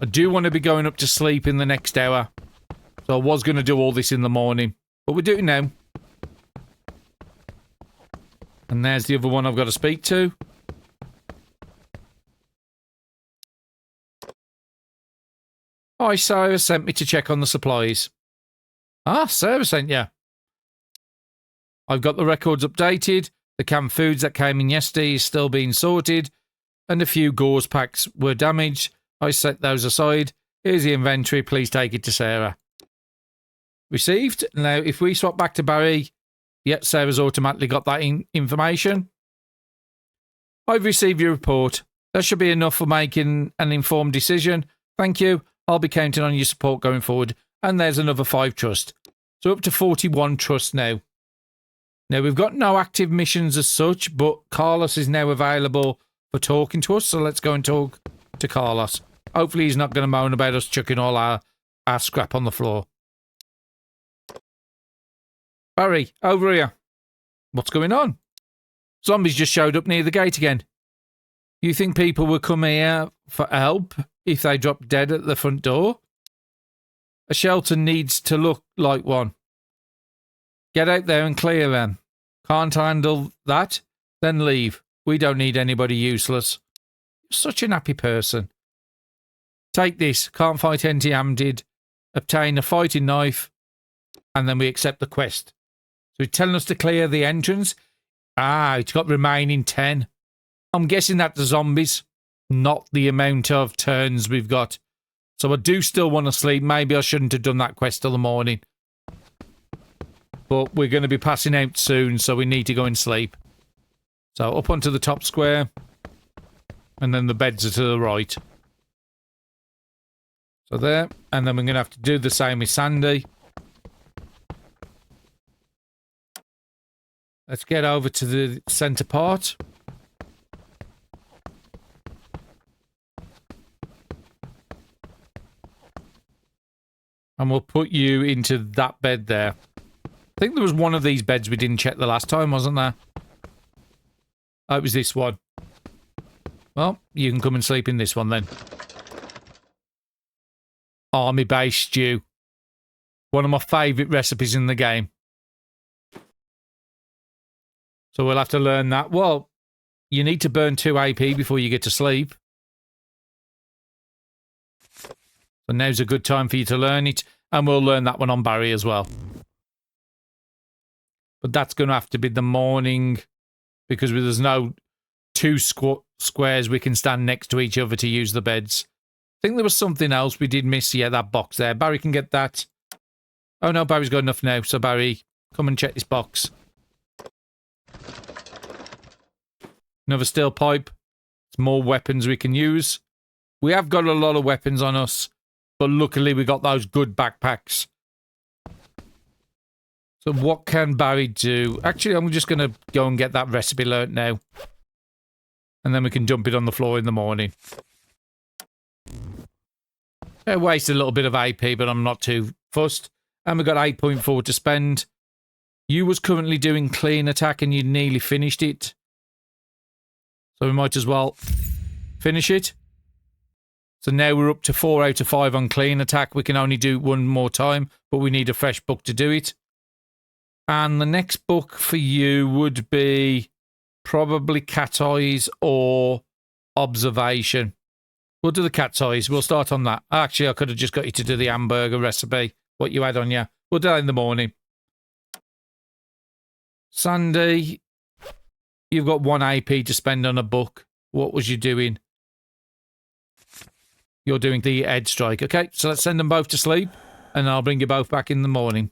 I do want to be going up to sleep in the next hour, so I was going to do all this in the morning, but we're doing it now. And there's the other one I've got to speak to. Hi, Sarah sent me to check on the supplies. Ah, Sarah sent you. I've got the records updated. The canned foods that came in yesterday is still being sorted. And a few gauze packs were damaged. I set those aside. Here's the inventory. Please take it to Sarah. Received. Now, if we swap back to Barry... Yep, Sarah's automatically got that information. I've received your report. That should be enough for making an informed decision. Thank you. I'll be counting on your support going forward. And there's another 5 trust. So up to 41 trust now. Now, we've got no active missions as such, but Carlos is now available for talking to us. So let's go and talk to Carlos. Hopefully he's not going to moan about us chucking all our scrap on the floor. Barry, over here. What's going on? Zombies just showed up near the gate again. You think people will come here for help if they drop dead at the front door? A shelter needs to look like one. Get out there and clear them. Can't handle that? Then leave. We don't need anybody useless. You're such an happy person. Take this. Can't fight empty-handed. Obtain a fighting knife. And then we accept the quest. So he's telling us to clear the entrance. Ah, it's got remaining 10. I'm guessing that's the zombies, not the amount of turns we've got. So I do still want to sleep. Maybe I shouldn't have done that quest till the morning. But we're going to be passing out soon, so we need to go and sleep. So up onto the top square. And then the beds are to the right. So there. And then we're going to have to do the same with Sandy. Let's get over to the centre part. And we'll put you into that bed there. I think there was one of these beds we didn't check the last time, wasn't there? Oh, it was this one. Well, you can come and sleep in this one then. Army base stew. One of my favourite recipes in the game. So we'll have to learn that. Well, you need to burn 2 AP before you get to sleep. So now's a good time for you to learn it. And we'll learn that one on Barry as well. But that's going to have to be the morning. Because there's no 2 squares we can stand next to each other to use the beds. I think there was something else we did miss. Yeah, that box there. Barry can get that. Oh no, Barry's got enough now. So Barry, come and check this box. Another steel pipe. It's more weapons we can use. We have got a lot of weapons on us. But luckily we got those good backpacks. So what can Barry do? Actually, I'm just going to go and get that recipe learnt now. And then we can dump it on the floor in the morning. I wasted a little bit of AP, but I'm not too fussed. And we've got 8.4 to spend. You was currently doing clean attack and you nearly finished it. So we might as well finish it. So now we're up to 4 out of 5 on clean attack. We can only do one more time, but we need a fresh book to do it. And the next book for you would be probably Cat Eyes or Observation. We'll do the Cat's Eyes. We'll start on that. Actually, I could have just got you to do the hamburger recipe, what you had on you. We'll do that in the morning. Sandy, you've got 1 AP to spend on a book. What was you doing? You're doing the Ed Strike. Okay, so let's send them both to sleep, and I'll bring you both back in the morning.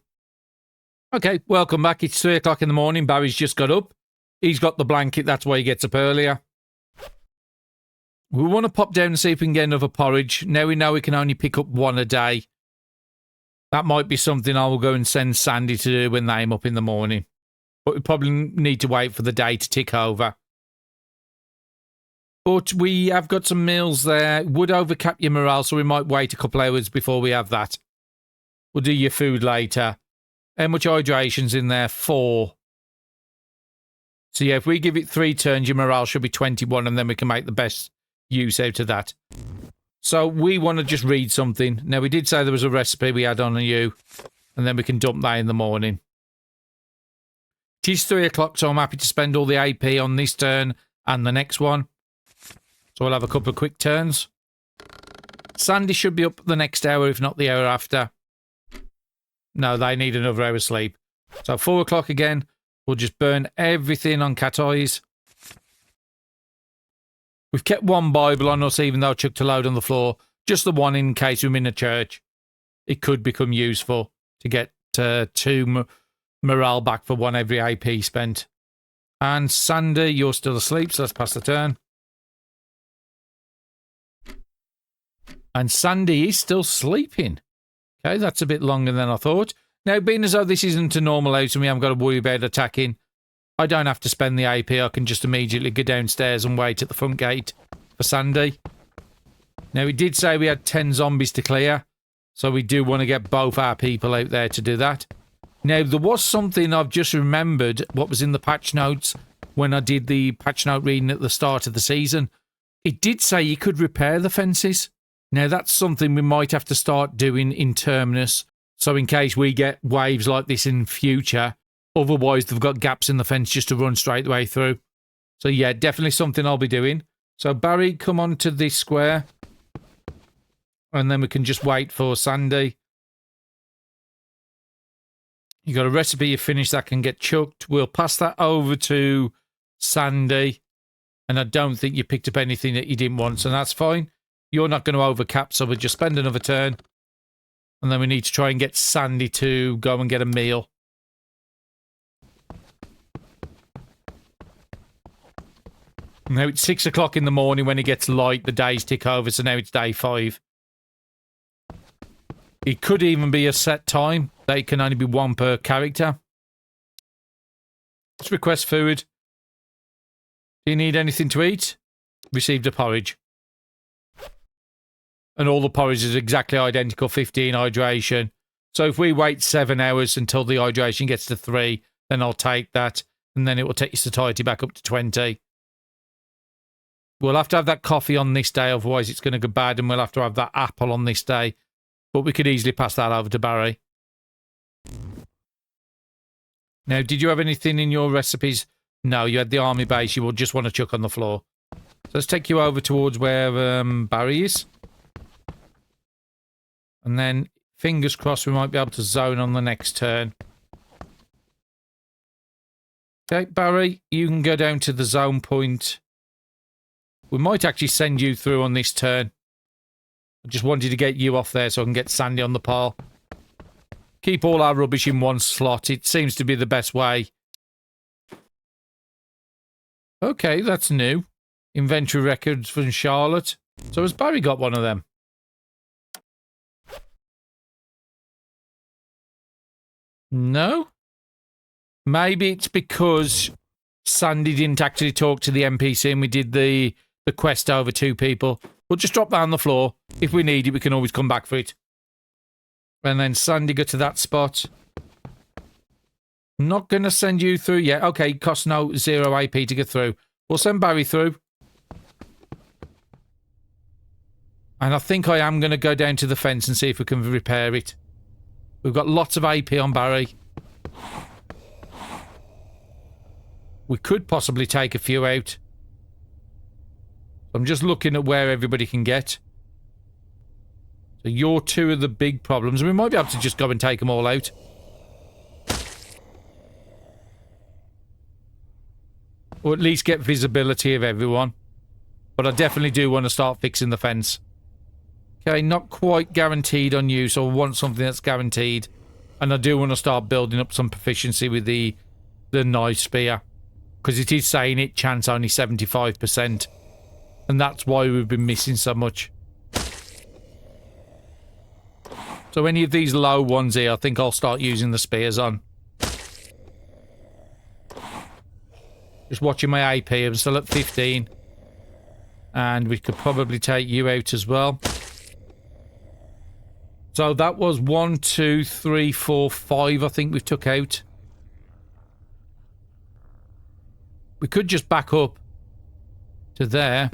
Okay, welcome back. It's 3 o'clock in the morning. Barry's just got up. He's got the blanket. That's why he gets up earlier. We want to pop down and see if we can get another porridge. Now we know we can only pick up 1 a day. That might be something I will go and send Sandy to do when they're up in the morning. But we probably need to wait for the day to tick over. But we have got some meals there. Would overcap your morale, so we might wait a couple hours before we have that. We'll do your food later. How much hydration's in there? 4. So yeah, if we give it 3 turns, your morale should be 21, and then we can make the best use out of that. So we want to just read something. Now, we did say there was a recipe we had on you, and then we can dump that in the morning. It is 3 o'clock, so I'm happy to spend all the AP on this turn and the next one. So we'll have a couple of quick turns. Sandy should be up the next hour, if not the hour after. No, they need another hour's sleep. So 4 o'clock again. We'll just burn everything on Cat Eyes. We've kept 1 Bible on us, even though I chucked a load on the floor. Just the one in case we're in a church. It could become useful to get 2 morale back for 1 every AP spent. And Sandy, you're still asleep, so let's pass the turn. And Sandy is still sleeping. Okay, that's a bit longer than I thought. Now, being as though this isn't a normal house and we haven't got to worry about attacking, I don't have to spend the AP. I can just immediately go downstairs and wait at the front gate for Sandy. Now, we did say we had 10 zombies to clear, so we do want to get both our people out there to do that. Now, there was something I've just remembered what was in the patch notes when I did the patch note reading at the start of the season. It did say you could repair the fences. Now, that's something we might have to start doing in Terminus. So in case we get waves like this in future, otherwise they've got gaps in the fence just to run straight the way through. So yeah, definitely something I'll be doing. So Barry, come on to this square. And then we can just wait for Sandy. You got a recipe you finished that can get chucked. We'll pass that over to Sandy. And I don't think you picked up anything that you didn't want, so that's fine. You're not going to overcap, so we'll just spend another turn. And then we need to try and get Sandy to go and get a meal. Now it's 6 o'clock in the morning. When it gets light, the days tick over, so now it's day 5. It could even be a set time. They can only be 1 per character. Let's request food. Do you need anything to eat? Received a porridge. And all the porridge is exactly identical, 15 hydration. So if we wait 7 hours until the hydration gets to 3, then I'll take that. And then it will take your satiety back up to 20. We'll have to have that coffee on this day, otherwise it's going to go bad. And we'll have to have that apple on this day. But we could easily pass that over to Barry. Now, did you have anything in your recipes? No, you had the army base you will just want to chuck on the floor. So let's take you over towards where Barry is. And then, fingers crossed, we might be able to zone on the next turn. Okay, Barry, you can go down to the zone point. We might actually send you through on this turn. I just wanted to get you off there so I can get Sandy on the pile. Keep all our rubbish in one slot. It seems to be the best way. Okay, that's new. Inventory records from Charlotte. So has Barry got one of them? No? Maybe it's because Sandy didn't actually talk to the NPC and we did the quest over 2 people. We'll just drop that on the floor. If we need it, we can always come back for it. And then Sandy, go to that spot. Not going to send you through yet. Okay, costs no 0 AP to get through. We'll send Barry through. And I think I am going to go down to the fence and see if we can repair it. We've got lots of AP on Barry. We could possibly take a few out. I'm just looking at where everybody can get. So you're 2 of the big problems. We might be able to just go and take them all out. Or at least get visibility of everyone. But I definitely do want to start fixing the fence. Okay, not quite guaranteed on you, so I want something that's guaranteed. And I do want to start building up some proficiency with the knife spear. Because it is saying it chance only 75%. And that's why we've been missing so much. So any of these low ones here, I think I'll start using the spears on. Just watching my AP, I'm still at 15. And we could probably take you out as well. So that was 1, 2, 3, 4, 5 I think we took out. We could just back up to there.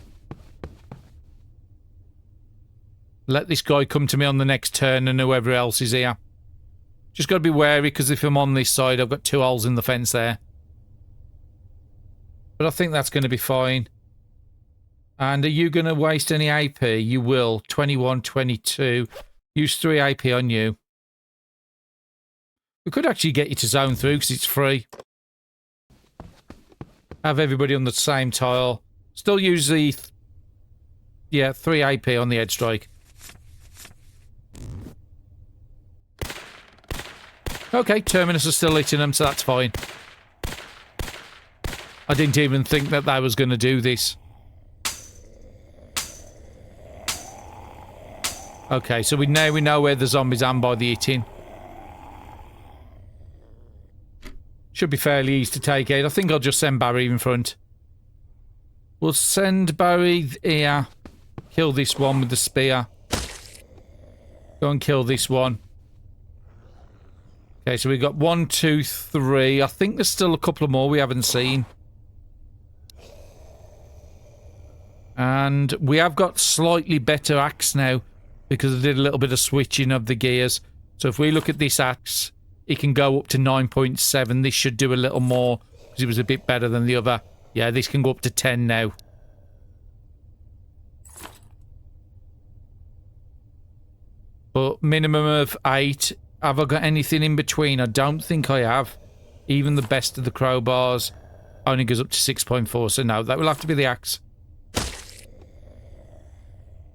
Let this guy come to me on the next turn and whoever else is here. Just got to be wary because if I'm on this side, I've got 2 holes in the fence there. But I think that's going to be fine. And are you going to waste any AP? You will. 21, 22. Use 3 AP on you. We could actually get you to zone through because it's free. Have everybody on the same tile. Still use the... 3 AP on the head strike. Okay, Terminus is still hitting them, so that's fine. I didn't even think that I was going to do this. Okay, so we know where the zombies are by the hitting. Should be fairly easy to take out. I think I'll just send Barry in front. We'll send Barry here. Kill this one with the spear. Go and kill this one. Okay, so we've got 1, 2, 3. I think there's still a couple more we haven't seen. And we have got slightly better axe now because I did a little bit of switching of the gears. So if we look at this axe, it can go up to 9.7. This should do a little more because it was a bit better than the other. Yeah, this can go up to 10 now. But minimum of 8. Have I got anything in between? I don't think I have. Even the best of the crowbars only goes up to 6.4. So no, that will have to be the axe.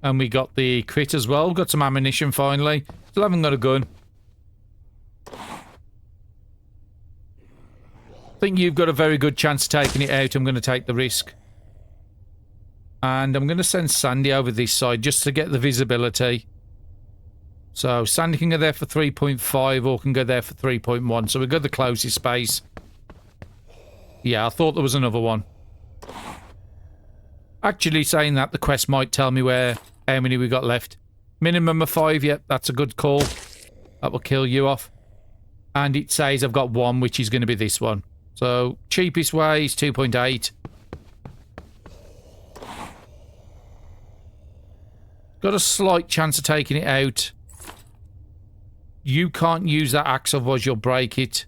And we got the crit as well. Got some ammunition finally. Still haven't got a gun. I think you've got a very good chance of taking it out. I'm going to take the risk. And I'm going to send Sandy over this side just to get the visibility. So Sandy can go there for 3.5 or can go there for 3.1. So we've got the closest space. Yeah, I thought there was another one. Actually, saying that, the quest might tell me how many we got left. Minimum of 5, yep, that's a good call. That will kill you off. And it says I've got 1, which is going to be this one. So, cheapest way is 2.8. Got a slight chance of taking it out. You can't use that axe, otherwise you'll break it.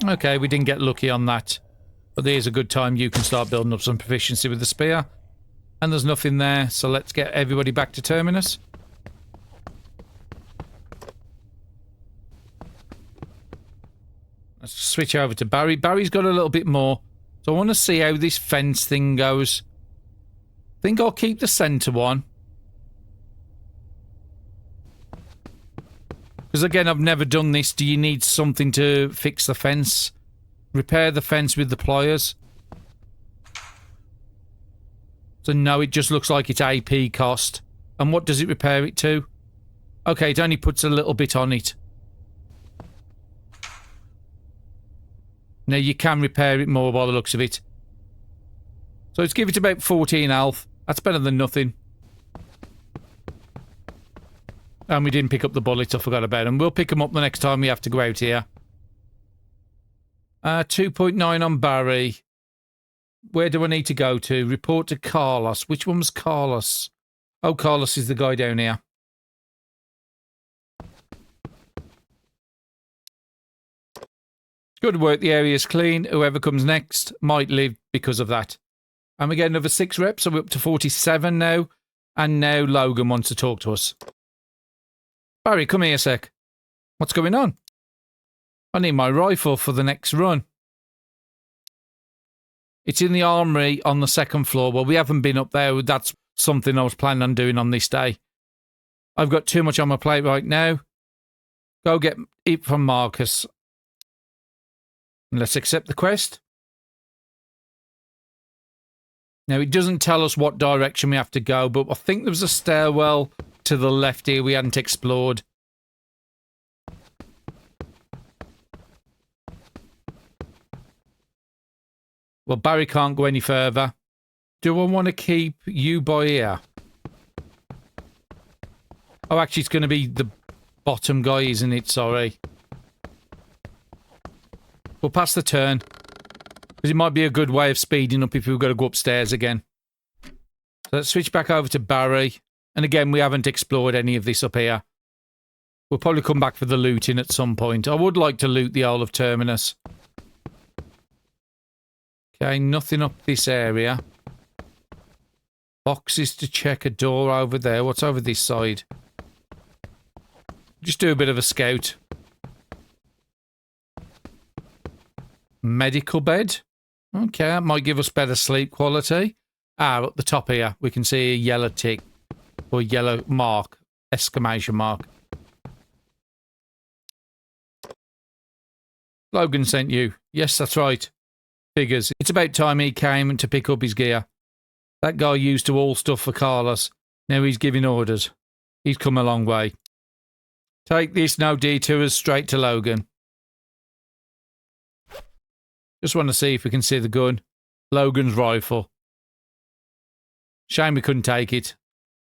Okay, we didn't get lucky on that. But there's a good time you can start building up some proficiency with the spear. And there's nothing there, so let's get everybody back to Terminus. Let's switch over to Barry. Barry's got a little bit more. So I want to see how this fence thing goes. I think I'll keep the centre one. Because again, I've never done this. Do you need something to fix the fence? Repair the fence with the pliers. So no, it just looks like it's AP cost. And what does it repair it to? Okay, it only puts a little bit on it. Now you can repair it more by the looks of it. So let's give it about 14 health. That's better than nothing. And we didn't pick up the bullets, I forgot about them. We'll pick them up the next time we have to go out here. 2.9 on Barry. Where do I need to go to? Report to Carlos. Which one was Carlos? Oh, Carlos is the guy down here. Good work, the area's clean. Whoever comes next might live because of that. And we get another 6 reps, so we're up to 47 now. And now Logan wants to talk to us. Barry, come here a sec. What's going on? I need my rifle for the next run. It's in the armory on the 2nd floor. Well, we haven't been up there. That's something I was planning on doing on this day. I've got too much on my plate right now. Go get it from Marcus. Let's accept the quest. Now, it doesn't tell us what direction we have to go, but I think there was a stairwell to the left here we hadn't explored. Well, Barry can't go any further. Do I want to keep you by here? Oh, actually, it's going to be the bottom guy, isn't it? Sorry. We'll pass the turn. Because it might be a good way of speeding up if we've got to go upstairs again. So let's switch back over to Barry. And again, we haven't explored any of this up here. We'll probably come back for the looting at some point. I would like to loot the whole of Terminus. Okay, nothing up this area. Boxes to check, a door over there. What's over this side? Just do a bit of a scout. Medical bed. Okay, that might give us better sleep quality. Ah, at the top here, we can see a yellow tick. Or yellow mark. Exclamation mark. Logan sent you. Yes, that's right. Figures. It's about time he came to pick up his gear. That guy used to haul stuff for Carlos. Now he's giving orders. He's come a long way. Take this, no detours, straight to Logan. Just want to see if we can see the gun. Logan's rifle. Shame we couldn't take it.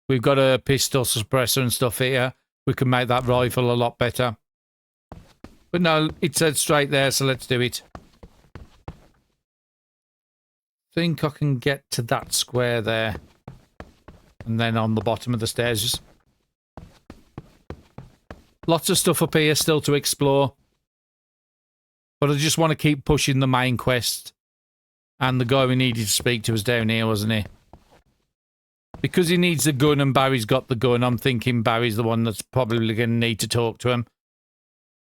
We've got a pistol suppressor and stuff here. We can make that rifle a lot better. But no, it said straight there, so let's do it. Think I can get to that square there. And then on the bottom of the stairs. Lots of stuff up here still to explore. But I just want to keep pushing the main quest. And the guy we needed to speak to was down here, wasn't he? Because he needs the gun and Barry's got the gun, I'm thinking Barry's the one that's probably going to need to talk to him.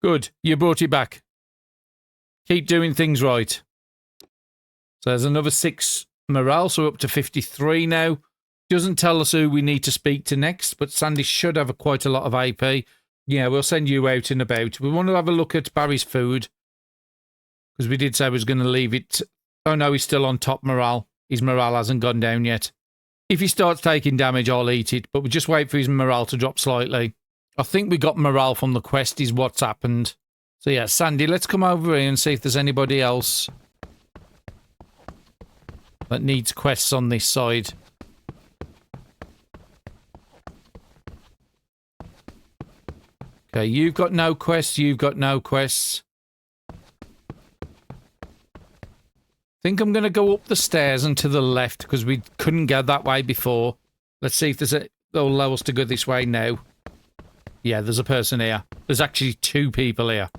Good, you brought it back. Keep doing things right. So there's another 6 morale, so we're up to 53 now. Doesn't tell us who we need to speak to next, but Sandy should have quite a lot of AP. Yeah, we'll send you out and about. We want to have a look at Barry's food. Because we did say we was going to leave it. Oh no, he's still on top morale. His morale hasn't gone down yet. If he starts taking damage, I'll eat it. But we'll just wait for his morale to drop slightly. I think we got morale from the quest is what's happened. So yeah, Sandy, let's come over here and see if there's anybody else that needs quests on this side. Okay, you've got no quests, you've got no quests. I think I'm going to go up the stairs and to the left because we couldn't go that way before. Let's see if they'll allow us to go this way now. Yeah, there's a person here. There's actually 2 people here.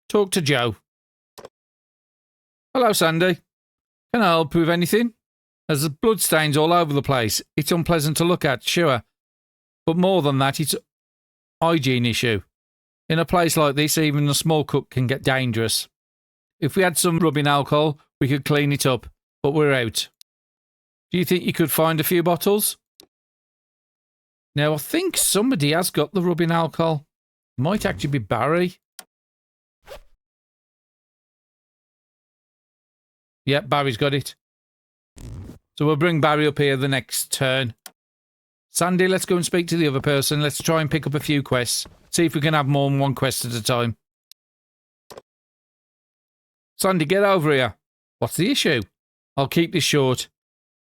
Talk to Joe. Hello, Sandy. Can I help with anything? There's bloodstains all over the place. It's unpleasant to look at, sure. But more than that, it's a hygiene issue. In a place like this, even a small cut can get dangerous. If we had some rubbing alcohol, we could clean it up, but we're out. Do you think you could find a few bottles? Now, I think somebody has got the rubbing alcohol. Might actually be Barry. Yep, Barry's got it. So we'll bring Barry up here the next turn. Sandy, let's go and speak to the other person. Let's try and pick up a few quests. See if we can have more than one quest at a time. Sandy, get over here. What's the issue? I'll keep this short.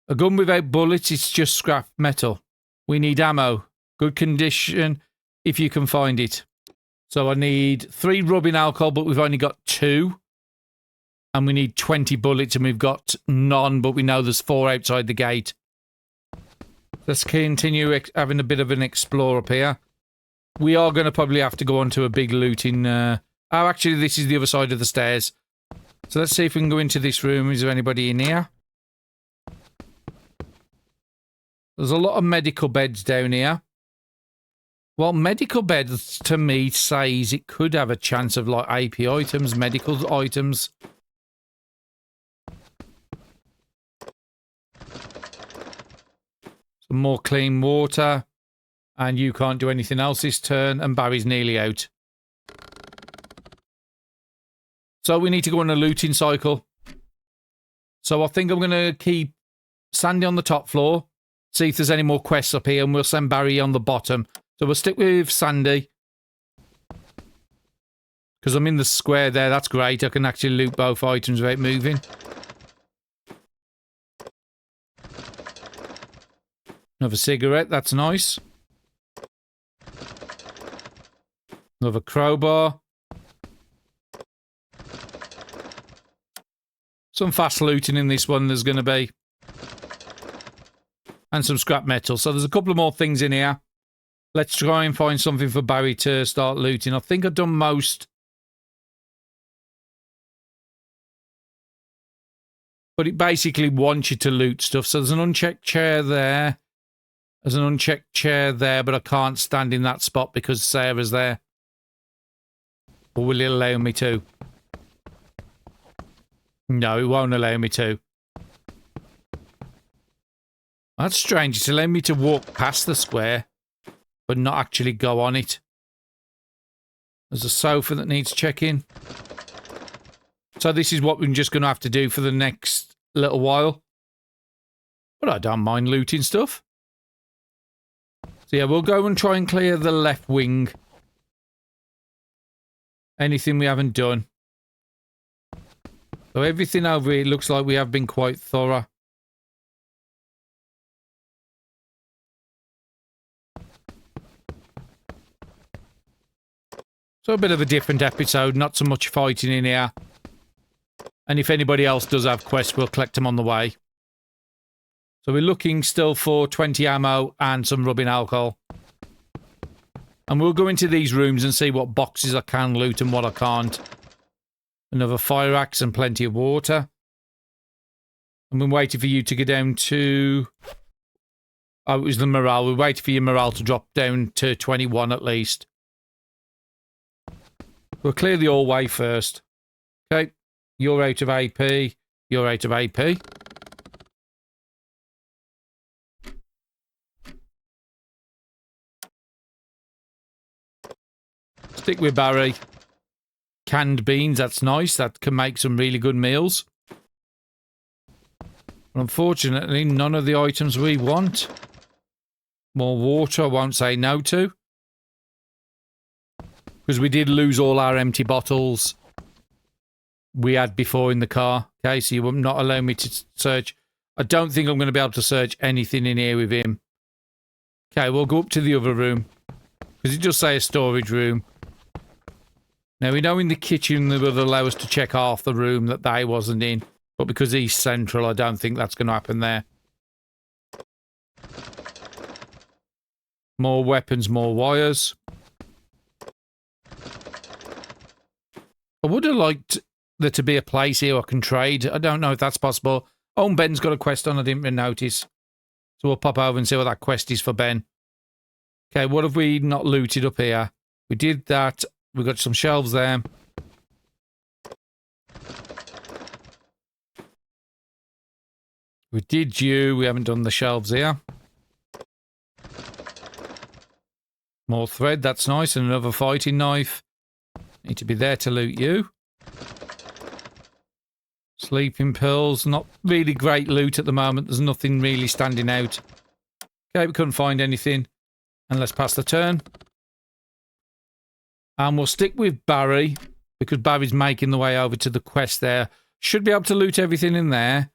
A gun without bullets is just scrap metal. We need ammo. Good condition if you can find it. So I need 3 rubbing alcohol, but we've only got 2. And we need 20 bullets, and we've got none, but we know there's 4 outside the gate. Let's continue having a bit of an explore up here. We are going to probably have to go on to a big looting... Oh, actually, this is the other side of the stairs. So let's see if we can go into this room. Is there anybody in here? There's a lot of medical beds down here. Well, medical beds, to me, says it could have a chance of, like, AP items, medical items. Some more clean water. And you can't do anything else this turn. And Barry's nearly out. So we need to go on a looting cycle. So I think I'm going to keep Sandy on the top floor. See if there's any more quests up here. And we'll send Barry on the bottom. So we'll stick with Sandy. Because I'm in the square there. That's great. I can actually loot both items without moving. Another cigarette. That's nice. Another crowbar. Some fast looting in this one there's going to be. And some scrap metal. So there's a couple of more things in here. Let's try and find something for Barry to start looting. I think I've done most. But it basically wants you to loot stuff. So there's an unchecked chair there. There's an unchecked chair there, but I can't stand in that spot because Sarah's there. Or will it allow me to? No, it won't allow me to. That's strange. It's allowing me to walk past the square, but not actually go on it. There's a sofa that needs checking. So this is what we're just going to have to do for the next little while. But I don't mind looting stuff. So yeah, we'll go and try and clear the left wing. Anything we haven't done. So everything over here looks like we have been quite thorough. So a bit of a different episode, not so much fighting in here. And if anybody else does have quests, we'll collect them on the way. So we're looking still for 20 ammo and some rubbing alcohol. And we'll go into these rooms and see what boxes I can loot and what I can't. Another fire axe and plenty of water. And we're waiting for you to go down to... Oh, it was the morale. We're waiting for your morale to drop down to 21 at least. We'll clear the hallway first. Okay. You're out of AP. You're out of AP. Stick with Barry. Canned beans, that's nice. That can make some really good meals. But unfortunately, none of the items we want. More water, I won't say no to. Because we did lose all our empty bottles we had before in the car. Okay, so you will not allow me to search. I don't think I'm going to be able to search anything in here with him. Okay, we'll go up to the other room. Because it does say a storage room. Now, we know in the kitchen they would allow us to check half the room that they wasn't in. But because he's central, I don't think that's going to happen there. More weapons, more wires. I would have liked there to be a place here I can trade. I don't know if that's possible. Oh, and Ben's got a quest on I didn't even notice. So we'll pop over and see what that quest is for Ben. Okay, what have we not looted up here? We did that. We got some shelves there. We did you. We haven't done the shelves here. More thread. That's nice. And another fighting knife. Need to be there to loot you. Sleeping pills. Not really great loot at the moment. There's nothing really standing out. Okay, we couldn't find anything. And let's pass the turn. And we'll stick with Barry, because Barry's making the way over to the quest there. Should be able to loot everything in there.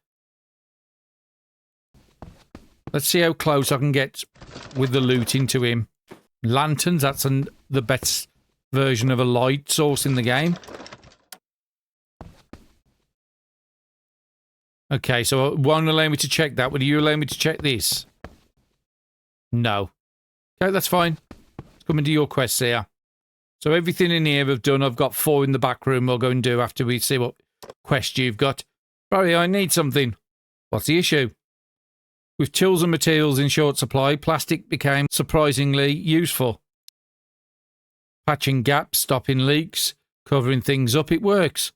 Let's see how close I can get with the looting to him. Lanterns, that's the best version of a light source in the game. Okay, so it won't allow me to check that. Will you allow me to check this? No. Okay, that's fine. Let's come into your quests here. So everything in here I've done. I've got 4 in the back room we'll go and do after we see what quest you've got. Barry, I need something. What's the issue? With tools and materials in short supply, plastic became surprisingly useful. Patching gaps, stopping leaks, covering things up, it works.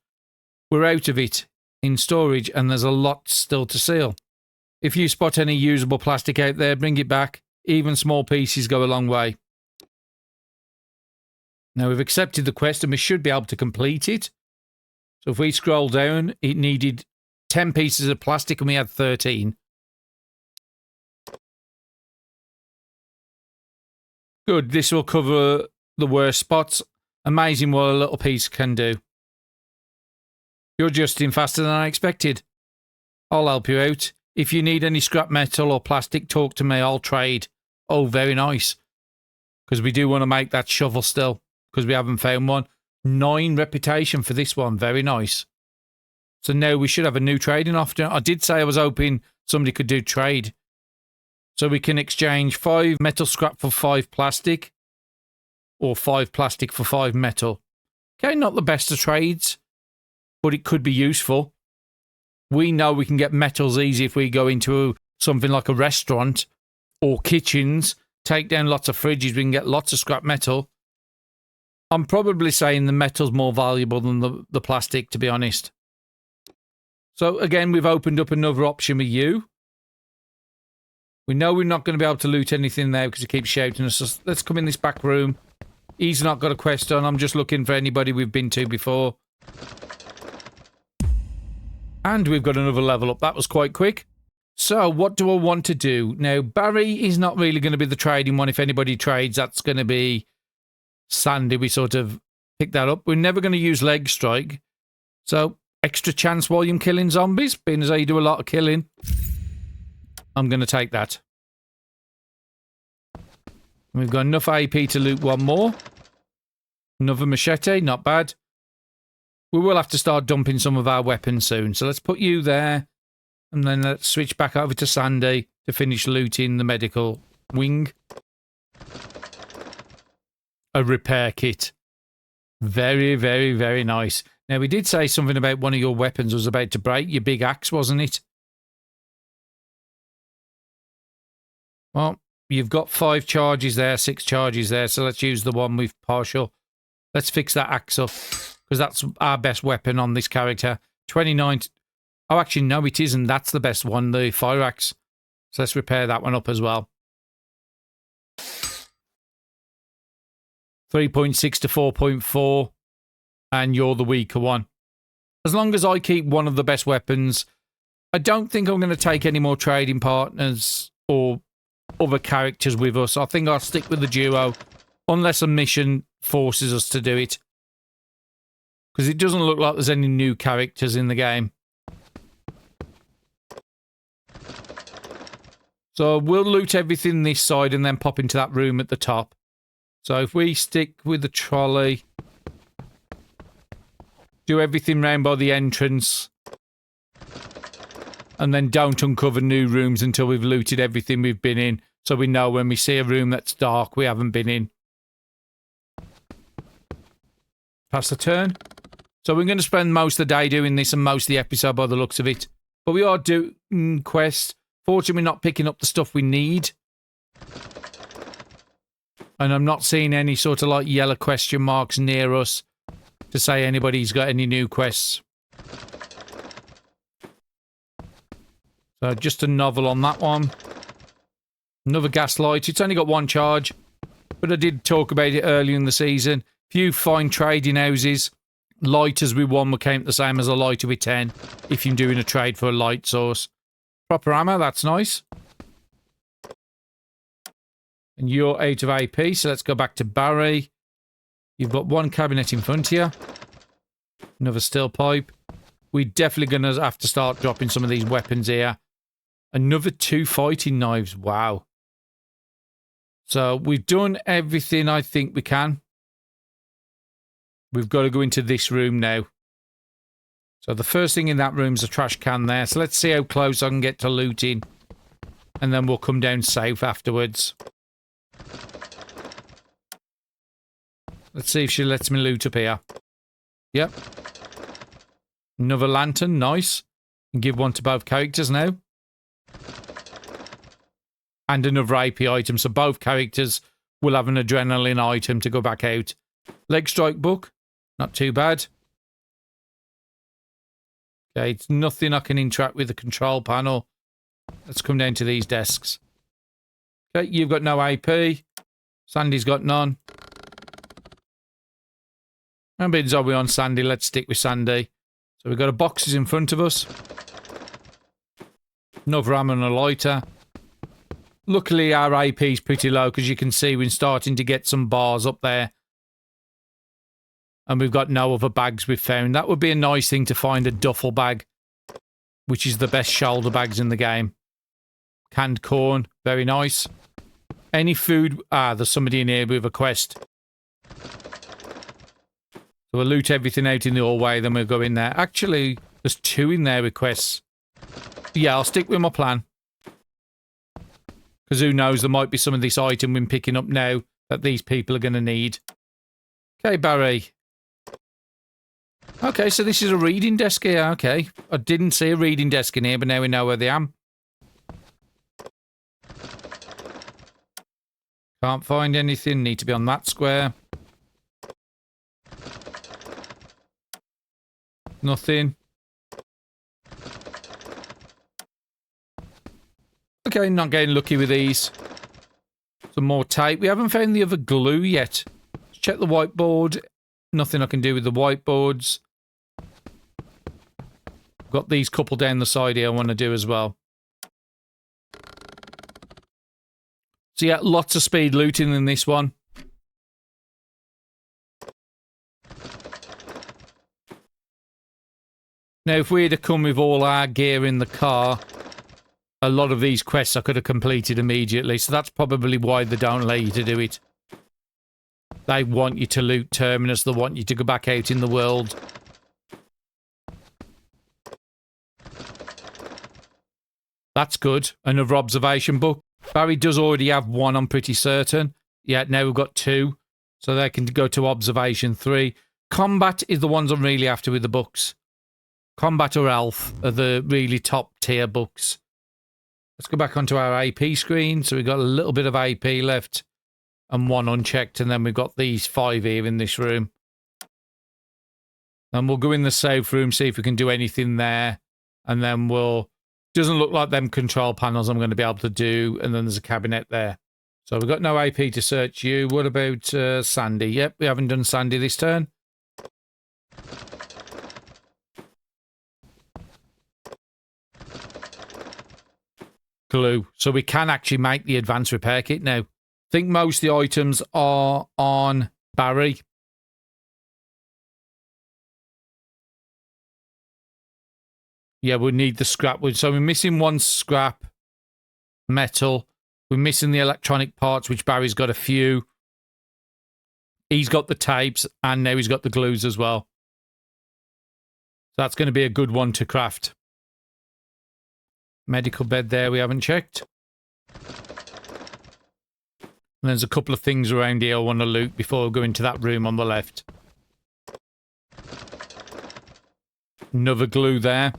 We're out of it in storage and there's a lot still to seal. If you spot any usable plastic out there, bring it back. Even small pieces go a long way. Now we've accepted the quest and we should be able to complete it. So if we scroll down, it needed 10 pieces of plastic and we had 13. Good, this will cover the worst spots. Amazing what a little piece can do. You're adjusting faster than I expected. I'll help you out. If you need any scrap metal or plastic, talk to me, I'll trade. Oh, very nice. Because we do want to make that shovel still. Because we haven't found one. 9 reputation for this one. Very nice. So now we should have a new trading offer. I did say I was hoping somebody could do trade. So we can exchange 5 metal scrap for 5 plastic. Or 5 plastic for 5 metal. Okay, not the best of trades. But it could be useful. We know we can get metals easy if we go into something like a restaurant. Or kitchens. Take down lots of fridges. We can get lots of scrap metal. I'm probably saying the metal's more valuable than the plastic, to be honest. So, again, we've opened up another option with you. We know we're not going to be able to loot anything there because he keeps shouting us. So let's come in this back room. He's not got a quest on. I'm just looking for anybody we've been to before. And we've got another level up. That was quite quick. So, what do I want to do? Now, Barry is not really going to be the trading one. If anybody trades, that's going to be Sandy. We sort of pick that up. We're never going to use leg strike. So, extra chance while you're killing zombies, being as I do a lot of killing. I'm going to take that. We've got enough AP to loot one more. Another machete, not bad. We will have to start dumping some of our weapons soon. So let's put you there. And then let's switch back over to Sandy to finish looting the medical wing. A repair kit. Very, very, very nice. Now, we did say something about one of your weapons was about to break. Your big axe, wasn't it? Well, you've got 5 charges there, 6 charges there. So let's use the one with partial. Let's fix that axe up. Because that's our best weapon on this character. 29. Oh, actually, no, it isn't. That's the best one, the fire axe. So let's repair that one up as well. 3.6 to 4.4. And you're the weaker one. As long as I keep one of the best weapons, I don't think I'm going to take any more trading partners or other characters with us. I think I'll stick with the duo. Unless a mission forces us to do it. Because it doesn't look like there's any new characters in the game. So we'll loot everything this side and then pop into that room at the top. So if we stick with the trolley, do everything round by the entrance, and then don't uncover new rooms until we've looted everything we've been in, so we know when we see a room that's dark we haven't been in. Pass the turn. So we're going to spend most of the day doing this and most of the episode by the looks of it. But we are doing quests. Fortunately, we're not picking up the stuff we need. And I'm not seeing any sort of like yellow question marks near us to say anybody's got any new quests. So just a novel on that one. Another gaslight. It's only got 1 charge. But I did talk about it earlier in the season. Few fine trading houses. Lighters with 1 will count the same as a lighter with 10 if you're doing a trade for a light source. Proper ammo, that's nice. And you're out of AP, so let's go back to Barry. You've got 1 cabinet in front of you. Another steel pipe. We're definitely going to have to start dropping some of these weapons here. Another 2 fighting knives, wow. So we've done everything I think we can. We've got to go into this room now. So the first thing in that room is a trash can there. So let's see how close I can get to looting. And then we'll come down south afterwards. Let's see if she lets me loot up here. Yep. Another lantern, nice. And give 1 to both characters now. And another AP item. So both characters will have an adrenaline item to go back out. Leg strike book. Not too bad. Okay, it's nothing I can interact with the control panel. Let's come down to these desks. Okay, you've got no AP. Sandy's got none. And being zombie on Sandy, let's stick with Sandy. So we've got a boxes in front of us. Another ammo and a lighter. Luckily, our AP is pretty low because you can see we're starting to get some bars up there. And we've got no other bags we've found. That would be a nice thing to find, a duffel bag, which is the best shoulder bags in the game. Canned corn, very nice. Any food... Ah, there's somebody in here with a quest. So we'll loot everything out in the hallway, then we'll go in there. Actually, there's 2 in there with quests. Yeah, I'll stick with my plan. Because who knows, there might be some of this item we're picking up now that these people are going to need. Okay, Barry. Okay, so this is a reading desk here. Okay. I didn't see a reading desk in here, but now we know where they am. Can't find anything. Need to be on that square. Nothing. Okay, not getting lucky with these. Some more tape. We haven't found the other glue yet. Let's check the whiteboard. Nothing I can do with the whiteboards. Got these couple down the side here I want to do as well. So yeah, lots of speed looting in this one. Now, if we had come with all our gear in the car, a lot of these quests I could have completed immediately. So that's probably why they don't allow you to do it. They want you to loot Terminus. They want you to go back out in the world. That's good. Another observation book. Barry does already have one, I'm pretty certain. Yeah, now we've got two. So they can go to observation 3. Combat is the ones I'm really after with the books. Combat or Health are the really top tier books. Let's go back onto our AP screen. So we've got a little bit of AP left and one unchecked. And then we've got these 5 here in this room. And we'll go in the safe room, see if we can do anything there. And then we'll... Doesn't look like them control panels I'm going to be able to do. And then there's a cabinet there. So we've got no AP to search you. What about Sandy? Yep, we haven't done Sandy this turn. Glue. So we can actually make the advanced repair kit now. I think most of the items are on Barry. Yeah, we need the scrap wood. So we're missing one scrap metal. We're missing the electronic parts, which Barry's got a few. He's got the tapes, and now he's got the glues as well. So that's going to be a good one to craft. Medical bed there we haven't checked. And there's a couple of things around here I want to loot before we go into that room on the left. Another glue there.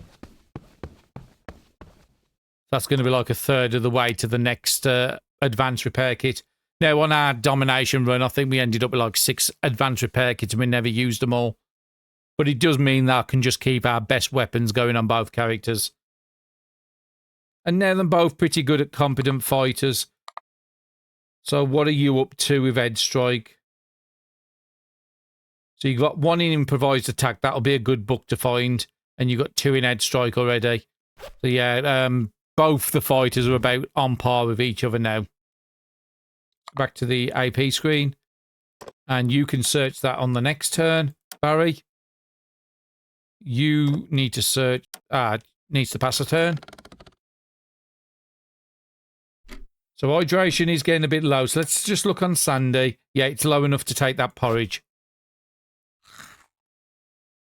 That's going to be like a third of the way to the next advanced repair kit. Now, on our domination run, I think we ended up with like 6 advanced repair kits and we never used them all. But it does mean that I can just keep our best weapons going on both characters. And now they're both pretty good at competent fighters. So what are you up to with Edge Strike? So you've got 1 in improvised attack. That'll be a good book to find. And you've got 2 in Edge Strike already. So yeah, both the fighters are about on par with each other now. Back to the AP screen. And you can search that on the next turn, Barry. You need to search... needs to pass a turn. So hydration is getting a bit low. So let's just look on Sandy. Yeah, it's low enough to take that porridge.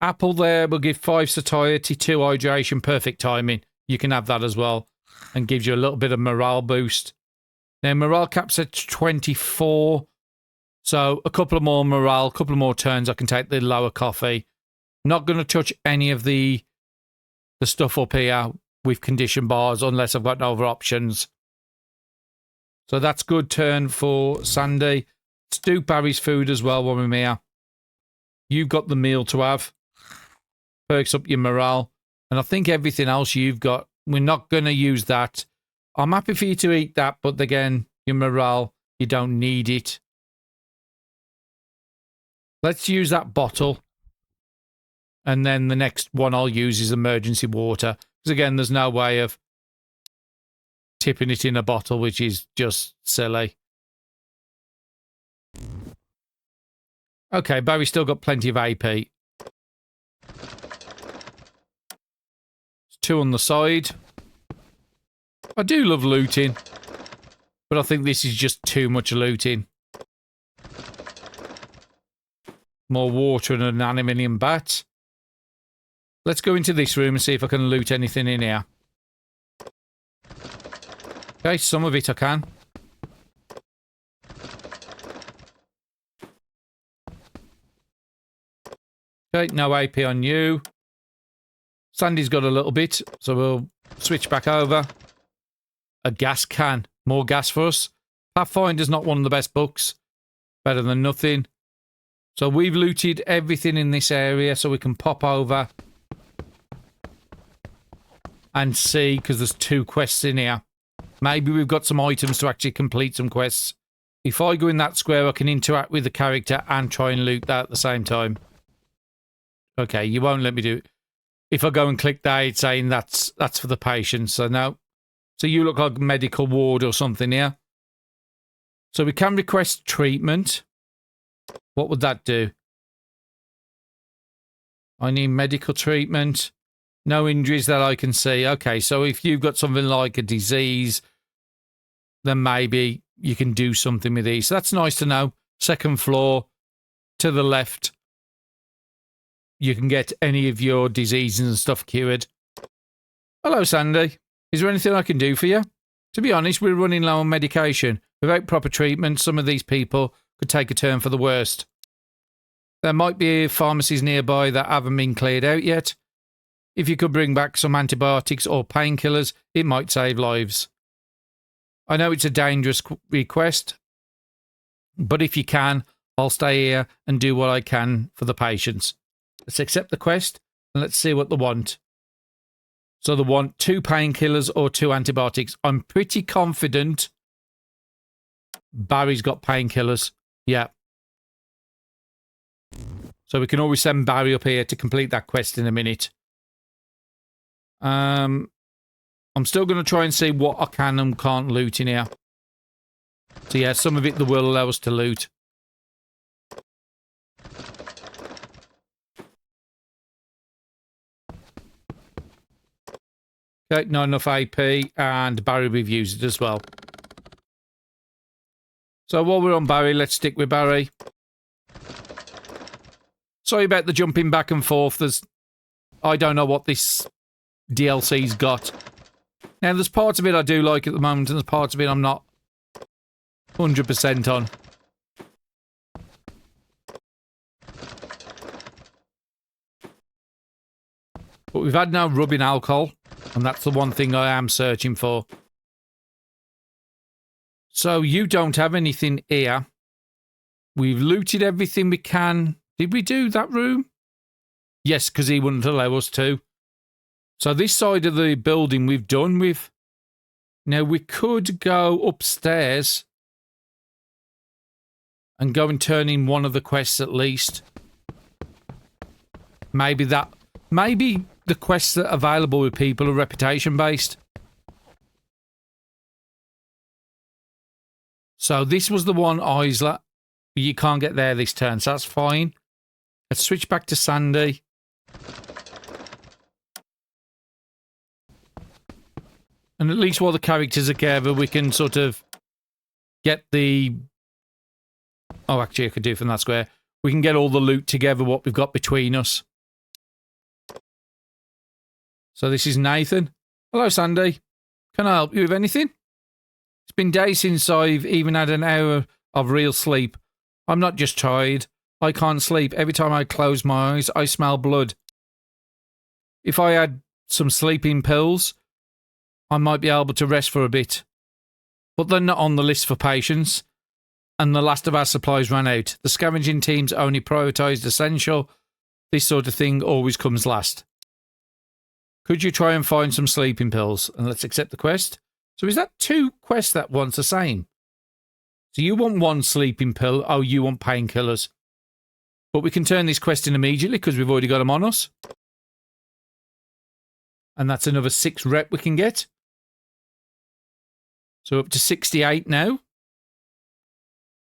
Apple there will give 5 satiety, 2 hydration, perfect timing. You can have that as well. And gives you a little bit of morale boost. Now, morale cap's at 24. So a couple of more morale, a couple of more turns, I can take the lower coffee. Not going to touch any of the stuff up here with condition bars unless I've got no other options. So that's good turn for Sandy. Let's do Barry's food as well when we're here. You've got the meal to have. Perks up your morale. And I think everything else you've got, we're not going to use that. I'm happy for you to eat that, but again, your morale, you don't need it. Let's use that bottle. And then the next one I'll use is emergency water. Because again, there's no way of tipping it in a bottle, which is just silly. Okay, Barry's still got plenty of AP. It's 2 on the side. I do love looting, but I think this is just too much looting. More water and an aluminium bat. Let's go into this room and see if I can loot anything in here. Okay, some of it I can. Okay, no AP on you. Sandy's got a little bit, so we'll switch back over. A gas can. More gas for us. Pathfinder's not one of the best books. Better than nothing. So we've looted everything in this area, so we can pop over and see, because there's 2 quests in here. Maybe we've got some items to actually complete some quests. If I go in that square, I can interact with the character and try and loot that at the same time. Okay, you won't let me do it. If I go and click that, it's saying that's for the patient, so no. So you look like medical ward or something here. So we can request treatment. What would that do? I need medical treatment. No injuries that I can see. Okay, so if you've got something like a disease, then maybe you can do something with these. So that's nice to know. second floor, to the left. You can get any of your diseases and stuff cured. Hello, Sandy. Is there anything I can do for you? To be honest, we're running low on medication. Without proper treatment, some of these people could take a turn for the worst. There might be pharmacies nearby that haven't been cleared out yet. If you could bring back some antibiotics or painkillers, it might save lives. I know it's a dangerous request, but if you can, I'll stay here and do what I can for the patients. Let's accept the quest and let's see what they want. So they want 2 painkillers or 2 antibiotics. I'm pretty confident Barry's got painkillers. Yeah. So we can always send Barry up here to complete that quest in a minute. I'm still going to try and see what I can and can't loot in here. So yeah, some of it they will allow us to loot. Okay, not enough AP, and Barry reviews it as well. So while we're on Barry, let's stick with Barry. Sorry about the jumping back and forth. I don't know what this DLC's got. Now, there's parts of it I do like at the moment, and there's parts of it I'm not 100% on. But we've had no rubbing alcohol, and that's the one thing I am searching for. So you don't have anything here. We've looted everything we can. Did we do that room? Yes, because he wouldn't allow us to. So this side of the building we've done with. Now we could go upstairs and go and turn in one of the quests at least. Maybe the quests that are available with people are reputation based. So this was the one, Isla. You can't get there this turn, so that's fine. Let's switch back to Sandy. And at least while the characters are together, we can sort of get the... Oh, actually, I could do it from that square. We can get all the loot together, what we've got between us. So this is Nathan. Hello, Sandy. Can I help you with anything? It's been days since I've even had an hour of real sleep. I'm not just tired. I can't sleep. Every time I close my eyes, I smell blood. If I had some sleeping pills, I might be able to rest for a bit. But they're not on the list for patients, and the last of our supplies ran out. The scavenging teams only prioritised essential. This sort of thing always comes last. Could you try and find some sleeping pills? And let's accept the quest. So is that 2 quests that one's the same? So you want 1 sleeping pill. Oh, you want painkillers. But we can turn this quest in immediately because we've already got them on us. And that's another 6 rep we can get. So up to 68 now.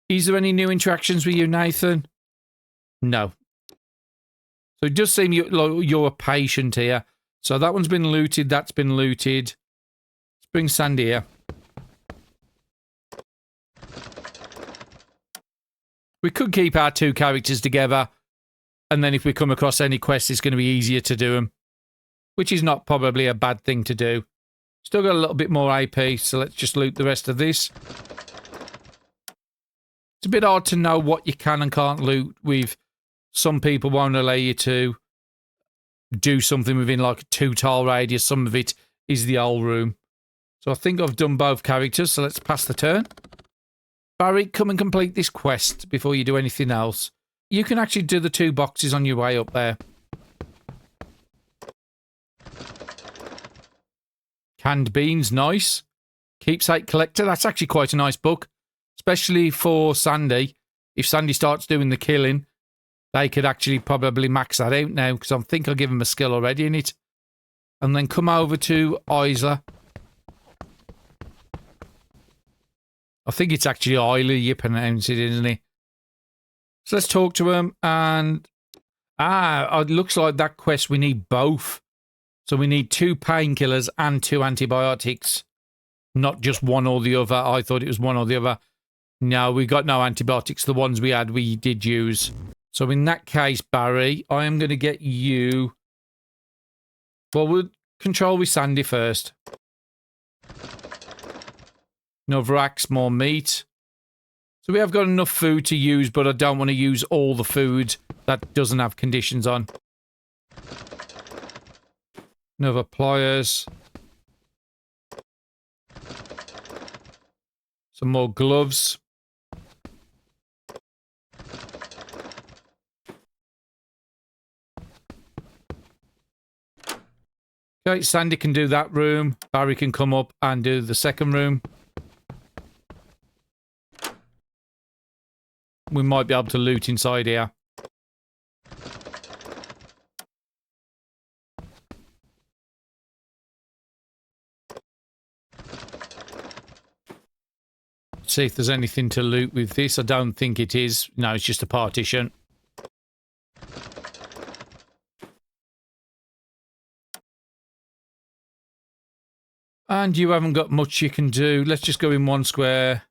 Is there any new interactions with you, Nathan? No. So it does seem you're a patient here. So that one's been looted. That's been looted. Let's bring Sandy here. We could keep our 2 characters together. And then if we come across any quests, it's going to be easier to do them. Which is not probably a bad thing to do. Still got a little bit more AP, so let's just loot the rest of this. It's a bit hard to know what you can and can't loot with. Some people won't allow you to do something within like a 2-tile radius. Some of it is the old room. So I think I've done both characters, so let's pass the turn. Barry, come and complete this quest before you do anything else. You can actually do the 2 boxes on your way up there. Canned beans, nice. Keepsake collector, that's actually quite a nice book. Especially for Sandy. If Sandy starts doing the killing, they could actually probably max that out now, because I think I'll give him a skill already in it. And then come over to Isla. I think it's actually Isla you pronounce it, isn't it? So let's talk to him, and... it looks like that quest we need both. So we need 2 painkillers and 2 antibiotics. Not just one or the other. I thought it was one or the other. No, we got no antibiotics. The ones we had, we did use. So in that case, Barry, I am going to get you... Well, we'll control with Sandy first. Another axe, more meat. So we have got enough food to use, but I don't want to use all the food that doesn't have conditions on. Another pliers. Some more gloves. Okay, Sandy can do that room. Barry can come up and do the second room. We might be able to loot inside here. See if there's anything to loot with this. I don't think it is. No, it's just a partition. And you haven't got much you can do. Let's just go in one square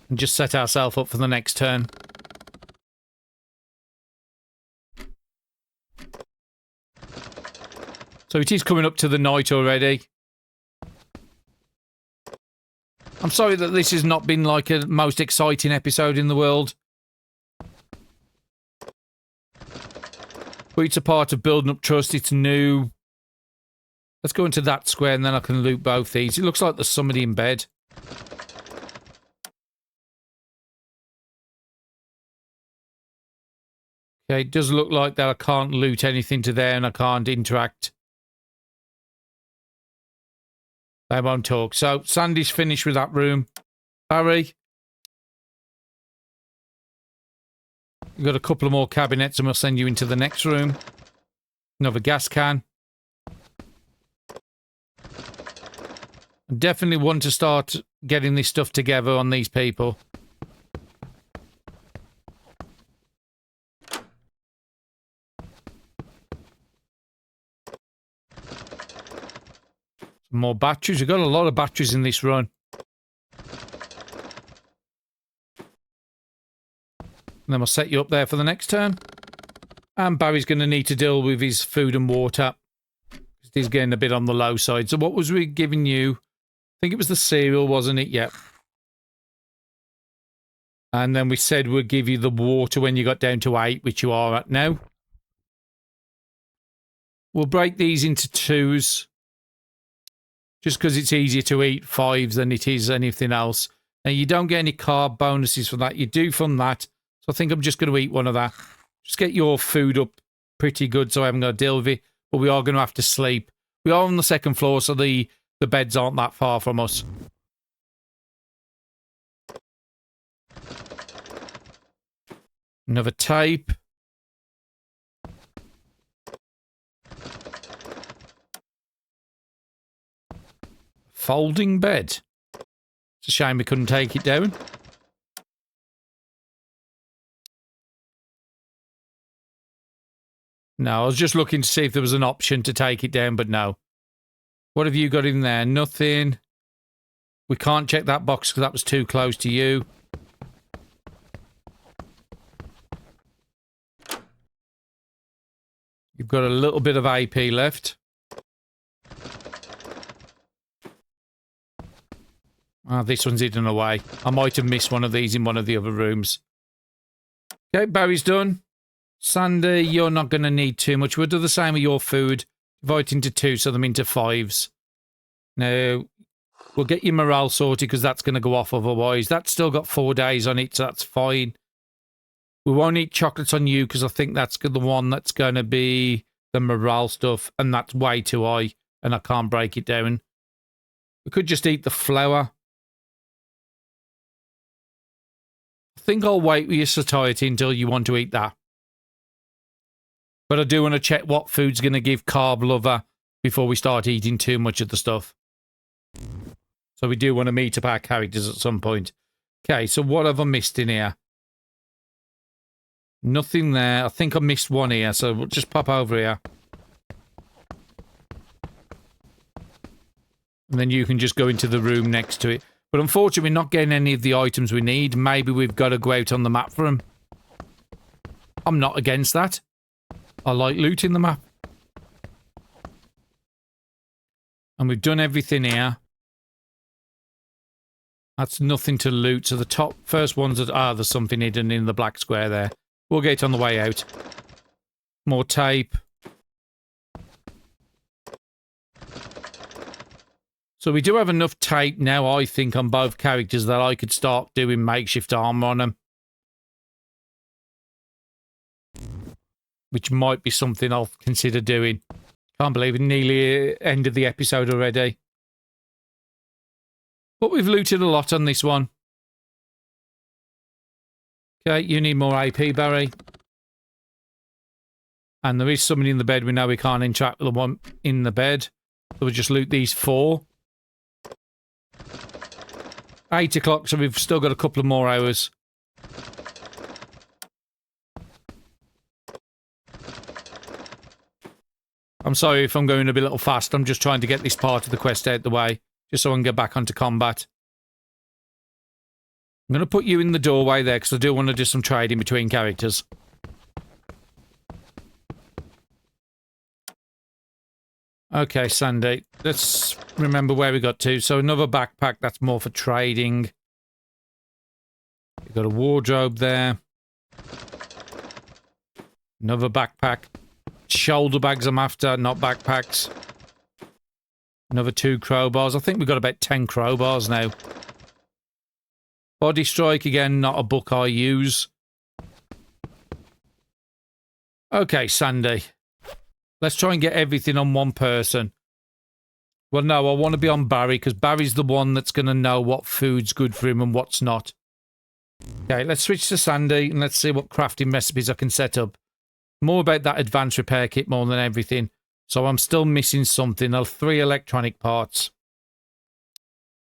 and just set ourselves up for the next turn. So it is coming up to the night already. I'm sorry that this has not been like a most exciting episode in the world. But it's a part of building up trust. It's new. Let's go into that square and then I can loot both these. It looks like there's somebody in bed. Okay, it does look like that I can't loot anything to there and I can't interact. They won't talk. So, Sandy's finished with that room. Barry. You've got a couple of more cabinets and we'll send you into the next room. Another gas can. I definitely want to start getting this stuff together on these people. Some more batteries. We've got a lot of batteries in this run. And then we'll set you up there for the next turn. And Barry's going to need to deal with his food and water. He's getting a bit on the low side. So what was we giving you? I think it was the cereal, wasn't it? Yep. And then we said we'd give you the water when you got down to 8, which you are at now. We'll break these into 2s. Just because it's easier to eat 5s than it is anything else. Now, you don't get any carb bonuses for that. You do from that. So I think I'm just going to eat one of that. Just get your food up pretty good so I haven't got to deal with it. But we are going to have to sleep. We are on the second floor, so the beds aren't that far from us. Another tape. Folding bed. It's a shame we couldn't take it down. No, I was just looking to see if there was an option to take it down, but no. What have you got in there? Nothing. We can't check that box because that was too close to you. You've got a little bit of AP left. Ah, this one's hidden away. I might have missed one of these in one of the other rooms. Okay, Barry's done. Sandy, you're not going to need too much. We'll do the same with your food. Divide into 2, so them into 5s. Now, we'll get your morale sorted because that's going to go off otherwise. That's still got 4 days on it, so that's fine. We won't eat chocolates on you because I think that's the one that's going to be the morale stuff, and that's way too high, and I can't break it down. We could just eat the flour. I think I'll wait with your satiety until you want to eat that. But I do want to check what food's going to give carb lover before we start eating too much of the stuff. So we do want to meet up our characters at some point. Okay, so what have I missed in here? Nothing there. I think I missed one here, so we'll just pop over here. And then you can just go into the room next to it. But unfortunately, we're not getting any of the items we need. Maybe we've got to go out on the map for them. I'm not against that. I like looting the map. And we've done everything here. That's nothing to loot. So the top first ones are there's something hidden in the black square there. We'll get it on the way out. More tape. So we do have enough tape now, I think, on both characters that I could start doing makeshift armor on them. Which might be something I'll consider doing. Can't believe it, nearly ended the episode already. But we've looted a lot on this one. Okay, you need more AP, Barry. And there is somebody in the bed. We know we can't interact with the one in the bed. So we'll just loot these 4. 8 o'clock, so we've still got a couple of more hours. I'm sorry if I'm going a bit little fast. I'm just trying to get this part of the quest out the way, just so I can get back onto combat. I'm going to put you in the doorway there, because I do want to do some trading between characters. Okay, Sandy. Let's remember where we got to. So another backpack, that's more for trading. We've got a wardrobe there. Another backpack. Shoulder bags I'm after, not backpacks. Another 2 crowbars. I think we've got about 10 crowbars now. Body strike, again, not a book I use. Okay, Sandy. Let's try and get everything on one person. Well, no, I want to be on Barry, because Barry's the one that's going to know what food's good for him and what's not. Okay, let's switch to Sandy, and let's see what crafting recipes I can set up. More about that advanced repair kit more than everything. So I'm still missing something. 3 electronic parts.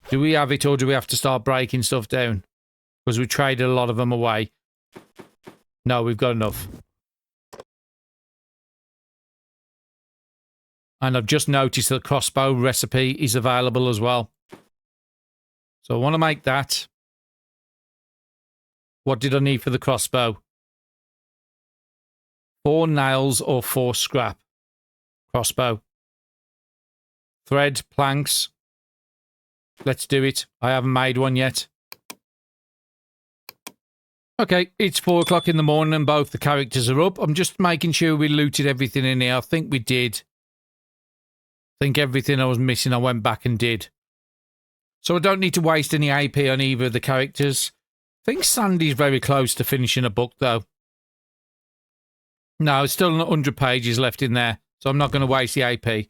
Do we have it, or do we have to start breaking stuff down? Because we traded a lot of them away. No, we've got enough. And I've just noticed that the crossbow recipe is available as well. So I want to make that. What did I need for the crossbow? 4 nails or 4 scrap. Crossbow. Thread, planks. Let's do it. I haven't made one yet. Okay, it's 4 o'clock in the morning and both the characters are up. I'm just making sure we looted everything in here. I think we did. I think everything I was missing I went back and did. So I don't need to waste any AP on either of the characters. I think Sandy's very close to finishing a book though. No, it's still 100 pages left in there, so I'm not going to waste the AP.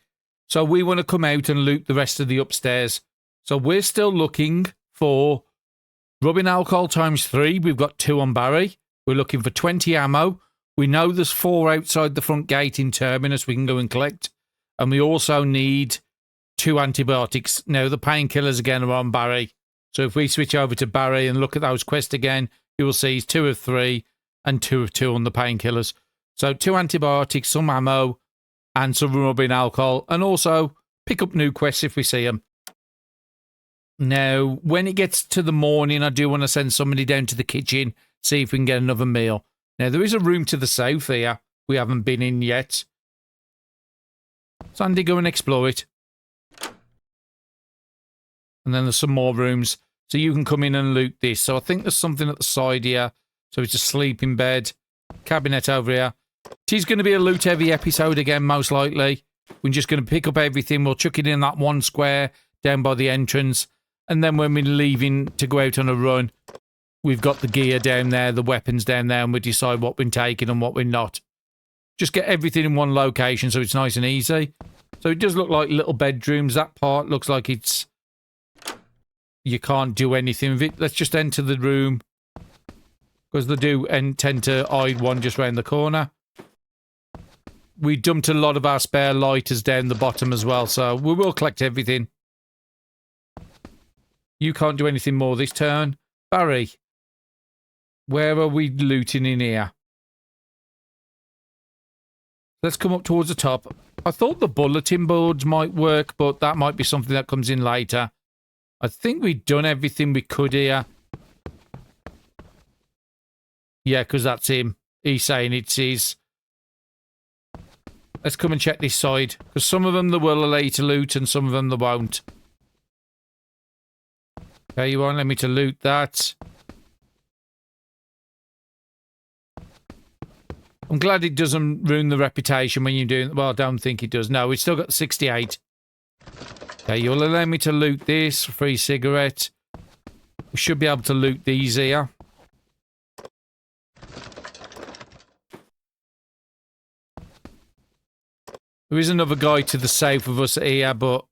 So we want to come out and loot the rest of the upstairs. So we're still looking for rubbing alcohol ×3. We've got 2 on Barry. We're looking for 20 ammo. We know there's 4 outside the front gate in Terminus we can go and collect. And we also need 2 antibiotics. Now, the painkillers again are on Barry. So if we switch over to Barry and look at those quests again, you will see he's 2 of 3 and 2 of 2 on the painkillers. So 2 antibiotics, some ammo, and some rubbing alcohol. And also pick up new quests if we see them. Now, when it gets to the morning, I do want to send somebody down to the kitchen, see if we can get another meal. Now, there is a room to the south here we haven't been in yet. Sandy, go and explore it. And then there's some more rooms. So you can come in and loot this. So I think there's something at the side here. So it's a sleeping bed. Cabinet over here. It is going to be a loot-heavy episode again, most likely. We're just going to pick up everything. We'll chuck it in that one square down by the entrance. And then when we're leaving to go out on a run, we've got the gear down there, the weapons down there, and we decide what we're taking and what we're not. Just get everything in one location so it's nice and easy. So it does look like little bedrooms. That part looks like it's... You can't do anything with it. Let's just enter the room. Because they do tend to hide one just round the corner. We dumped a lot of our spare lighters down the bottom as well, so we will collect everything. You can't do anything more this turn. Barry, where are we looting in here? Let's come up towards the top. I thought the bulletin boards might work, but that might be something that comes in later. I think we've done everything we could here. Yeah, because that's him. He's saying it's his. Let's come and check this side. Because some of them they will allow you to loot and some of them they won't. Okay, you won't let me to loot that. I'm glad it doesn't ruin the reputation when you're doing... Well, I don't think it does. No, we've still got 68. Okay, you'll allow me to loot this. Free cigarette. We should be able to loot these here. There is another guy to the south of us here, but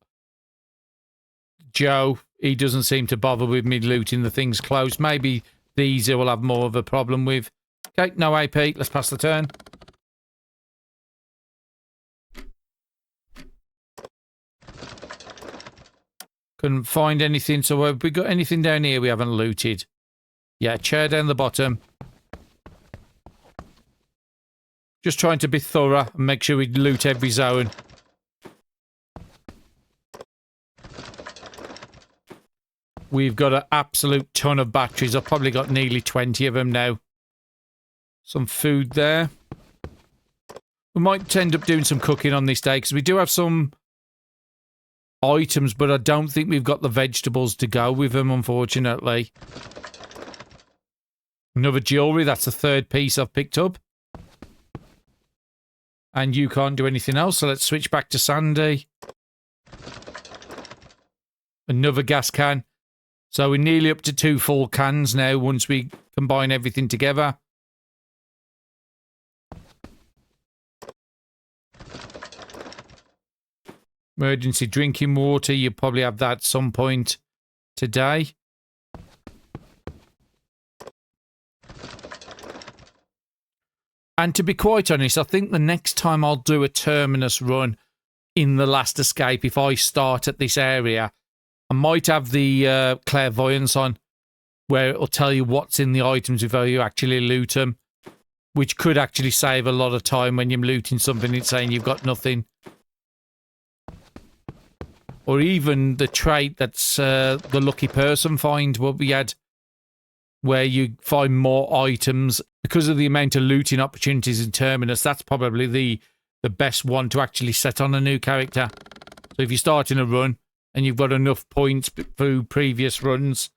Joe, he doesn't seem to bother with me looting the things close. Maybe these he will have more of a problem with. Okay, no AP. Let's pass the turn. Couldn't find anything, so have we got anything down here we haven't looted? Yeah, chair down the bottom. Just trying to be thorough and make sure we loot every zone. We've got an absolute ton of batteries. I've probably got nearly 20 of them now. Some food there. We might end up doing some cooking on this day because we do have some items, but I don't think we've got the vegetables to go with them, unfortunately. Another jewellery. That's the third piece I've picked up. And you can't do anything else, so let's switch back to Sandy. Another gas can. So we're nearly up to 2 full cans now once we combine everything together. Emergency drinking water. You probably have that at some point today. And to be quite honest, I think the next time I'll do a Terminus run in the Last Escape, if I start at this area, I might have the clairvoyance on, where it'll tell you what's in the items before you actually loot them, which could actually save a lot of time when you're looting something and saying you've got nothing. Or even the trait that's the lucky person find, what we had, where you find more items because of the amount of looting opportunities in Terminus. That's probably the best one to actually set on a new character. So if you're starting a run and you've got enough points through previous runs,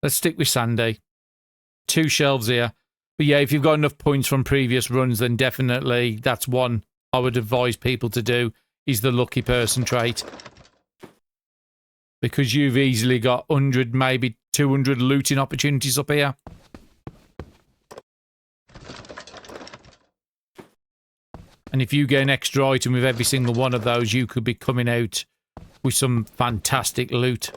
let's stick with Sandy. 2 shelves here. But yeah, if you've got enough points from previous runs, then definitely that's one I would advise people to do, is the lucky person trait. Because you've easily got 100, maybe 200 looting opportunities up here. And if you get an extra item with every single one of those, you could be coming out with some fantastic loot.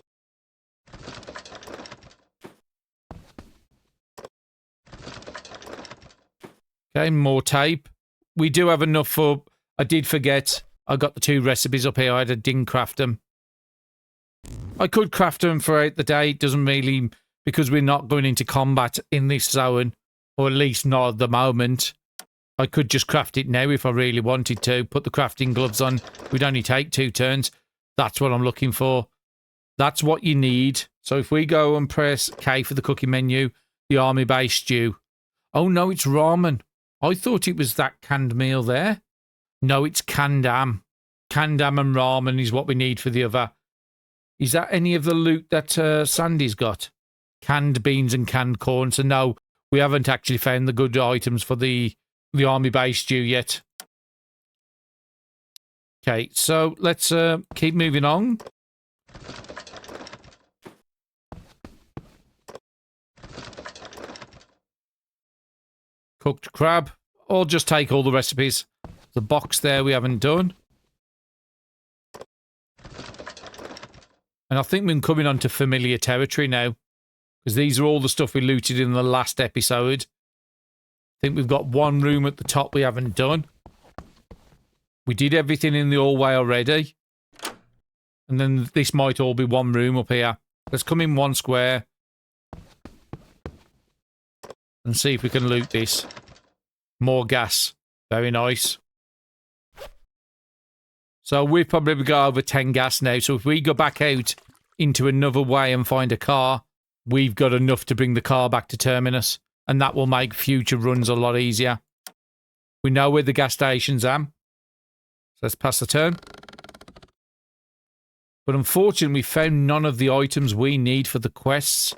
Okay, more tape. We do have enough for... I did forget. I got the 2 recipes up here. I didn't craft them. I could craft them throughout the day. It doesn't really... Because we're not going into combat in this zone. Or at least not at the moment. I could just craft it now if I really wanted to. Put the crafting gloves on. We'd only take 2 turns. That's what I'm looking for. That's what you need. So if we go and press K for the cooking menu, the army base stew. Oh no, it's ramen. I thought it was that canned meal there. No, it's canned ham. Canned ham and ramen is what we need for the other. Is that any of the loot that Sandy's got? Canned beans and canned corn. So no, we haven't actually found the good items for the army base stew yet. Okay, so let's keep moving on. Cooked crab. Or just take all the recipes. The box there we haven't done. And I think we're coming on to familiar territory now. Because these are all the stuff we looted in the last episode. I think we've got 1 room at the top we haven't done. We did everything in the hallway already. And then this might all be 1 room up here. Let's come in 1 square. And see if we can loot this. More gas. Very nice. So we've probably got over 10 gas now. So if we go back out into another way and find a car, we've got enough to bring the car back to Terminus, and that will make future runs a lot easier. We know where the gas stations are, so let's pass the turn. But unfortunately, we found none of the items we need for the quests.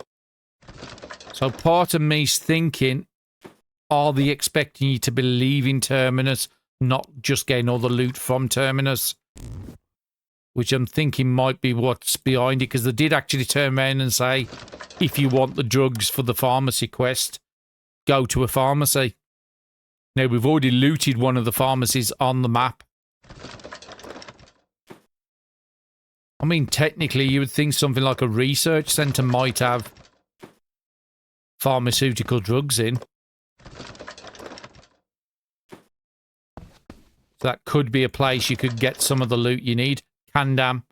So part of me's thinking, are they expecting you to be leaving Terminus, not just getting all the loot from Terminus? Which I'm thinking might be what's behind it, because they did actually turn around and say, if you want the drugs for the pharmacy quest, go to a pharmacy. Now, we've already looted one of the pharmacies on the map. I mean, technically, you would think something like a research centre might have pharmaceutical drugs in. So that could be a place you could get some of the loot you need. Kandam,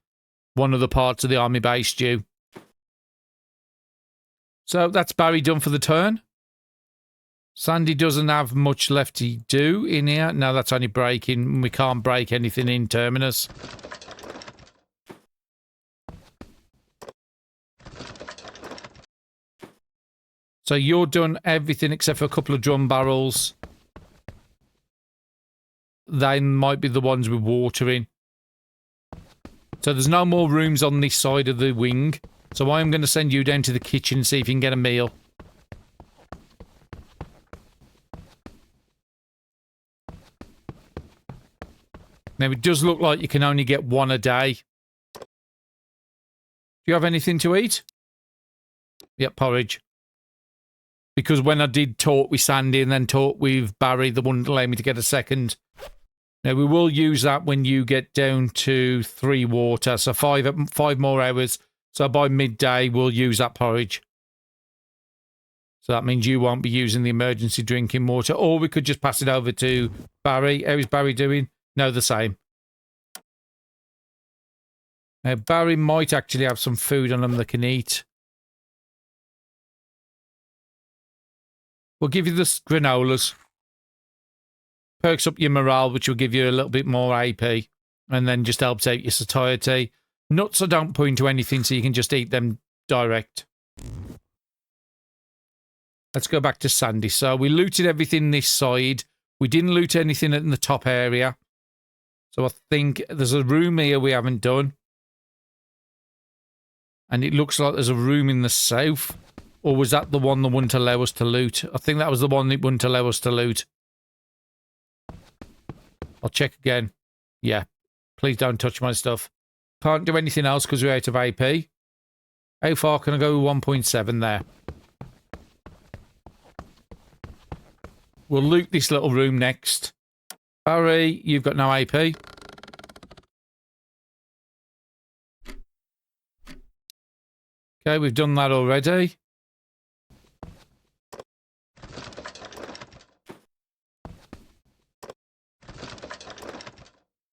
one of the parts of the army base due. So that's Barry done for the turn. Sandy doesn't have much left to do in here. No, that's only breaking. We can't break anything in Terminus. So you're done everything except for a couple of drum barrels. They might be the ones with water in. So there's no more rooms on this side of the wing. So I'm going to send you down to the kitchen and see if you can get a meal. Now, it does look like you can only get one a day. Do you have anything to eat? Yep, porridge. Because when I did talk with Sandy and then talk with Barry, they wouldn't allow me to get a second. Now, we will use that when you get down to 3 water, so 5 more hours. So by midday, we'll use that porridge. So that means you won't be using the emergency drinking water, or we could just pass it over to Barry. How is Barry doing? No, the same. Now, Barry might actually have some food on him that can eat. We'll give you the granolas. Perks up your morale, which will give you a little bit more AP. And then just helps out your satiety. Nuts I don't put into anything, so you can just eat them direct. Let's go back to Sandy. So we looted everything this side. We didn't loot anything in the top area. So I think there's a room here we haven't done. And it looks like there's a room in the south. Or was that the one that wouldn't allow us to loot? I think that was the one that wouldn't allow us to loot. I'll check again. Yeah. Please don't touch my stuff. Can't do anything else because we're out of AP. How far can I go with 1.7 there? We'll loot this little room next. Barry, you've got no AP. Okay, we've done that already.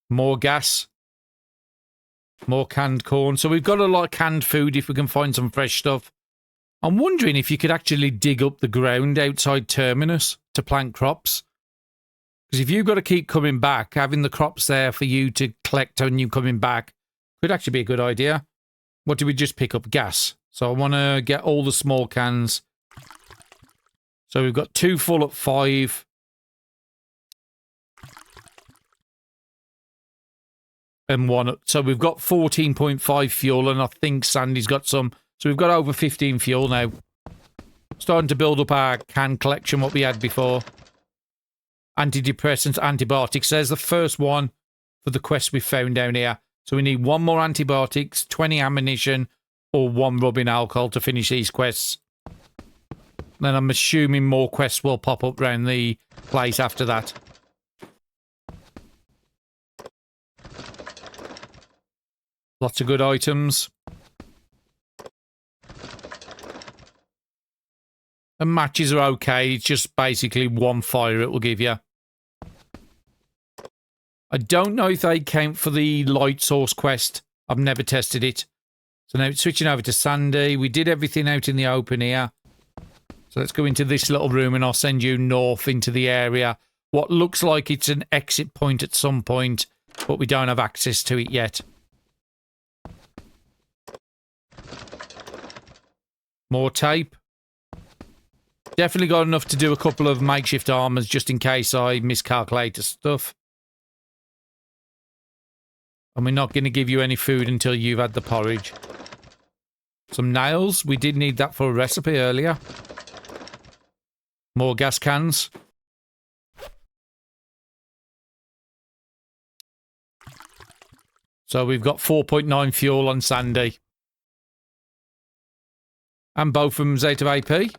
More gas. More canned corn. So we've got a lot of canned food if we can find some fresh stuff. I'm wondering if you could actually dig up the ground outside Terminus to plant crops. Because if you've got to keep coming back, having the crops there for you to collect when you're coming back could actually be a good idea. What do we just pick up? Gas. So I want to get all the small cans. So we've got 2 full at 5. And 1 up. So we've got 14.5 fuel, and I think Sandy's got some. So we've got over 15 fuel now. Starting to build up our can collection, what we had before. Antidepressants, antibiotics. There's the first one for the quest we found down here. So we need 1 more antibiotics, 20 ammunition, or 1 rubbing alcohol to finish these quests. Then I'm assuming more quests will pop up around the place after that. Lots of good items. And matches are okay. It's just basically 1 fire it will give you. I don't know if they count for the light source quest. I've never tested it. So now switching over to Sandy. We did everything out in the open here. So let's go into this little room and I'll send you north into the area. What looks like it's an exit point at some point, but we don't have access to it yet. More tape. Definitely got enough to do a couple of makeshift armors just in case I miscalculate the stuff. And we're not going to give you any food until you've had the porridge. Some nails. We did need that for a recipe earlier. More gas cans. So we've got 4.9 fuel on Sandy. And both of them's out of AP.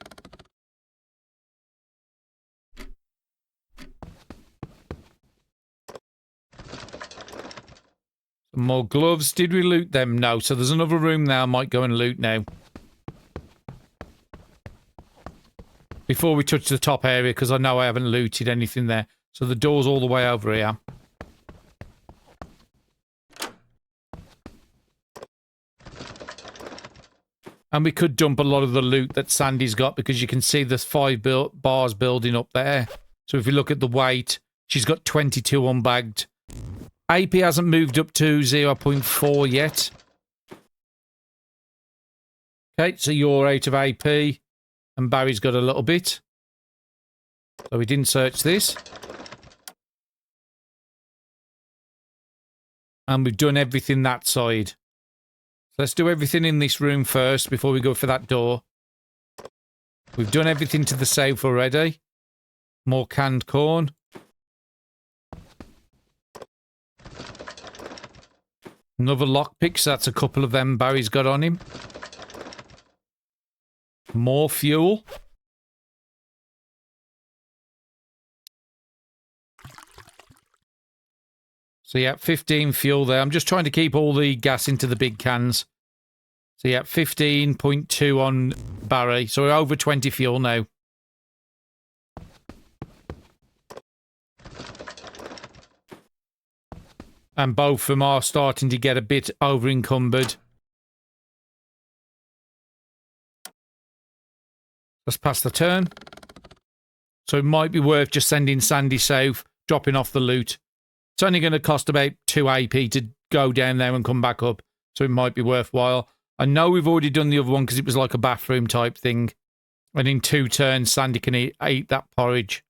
Some more gloves. Did we loot them? No. So there's another room now. I might go and loot now. Before we touch the top area, because I know I haven't looted anything there. So the door's all the way over here. And we could dump a lot of the loot that Sandy's got because you can see there's 5 bars building up there. So if you look at the weight, she's got 22 unbagged. AP hasn't moved up to 0.4 yet. Okay, so you're out of AP. And Barry's got a little bit. So we didn't search this. And we've done everything that side. Let's do everything in this room first before we go for that door. We've done everything to the safe already. More canned corn. Another lockpick, so that's a couple of them Barry's got on him. More fuel. So yeah, 15 fuel there. I'm just trying to keep all the gas into the big cans. So yeah, 15.2 on Barry. So we're over 20 fuel now. And both of them are starting to get a bit over encumbered. Let's pass the turn. So it might be worth just sending Sandy south, dropping off the loot. It's only going to cost about 2 AP to go down there and come back up. So it might be worthwhile. I know we've already done the other one because it was like a bathroom type thing. And in 2 turns, Sandy can eat that porridge.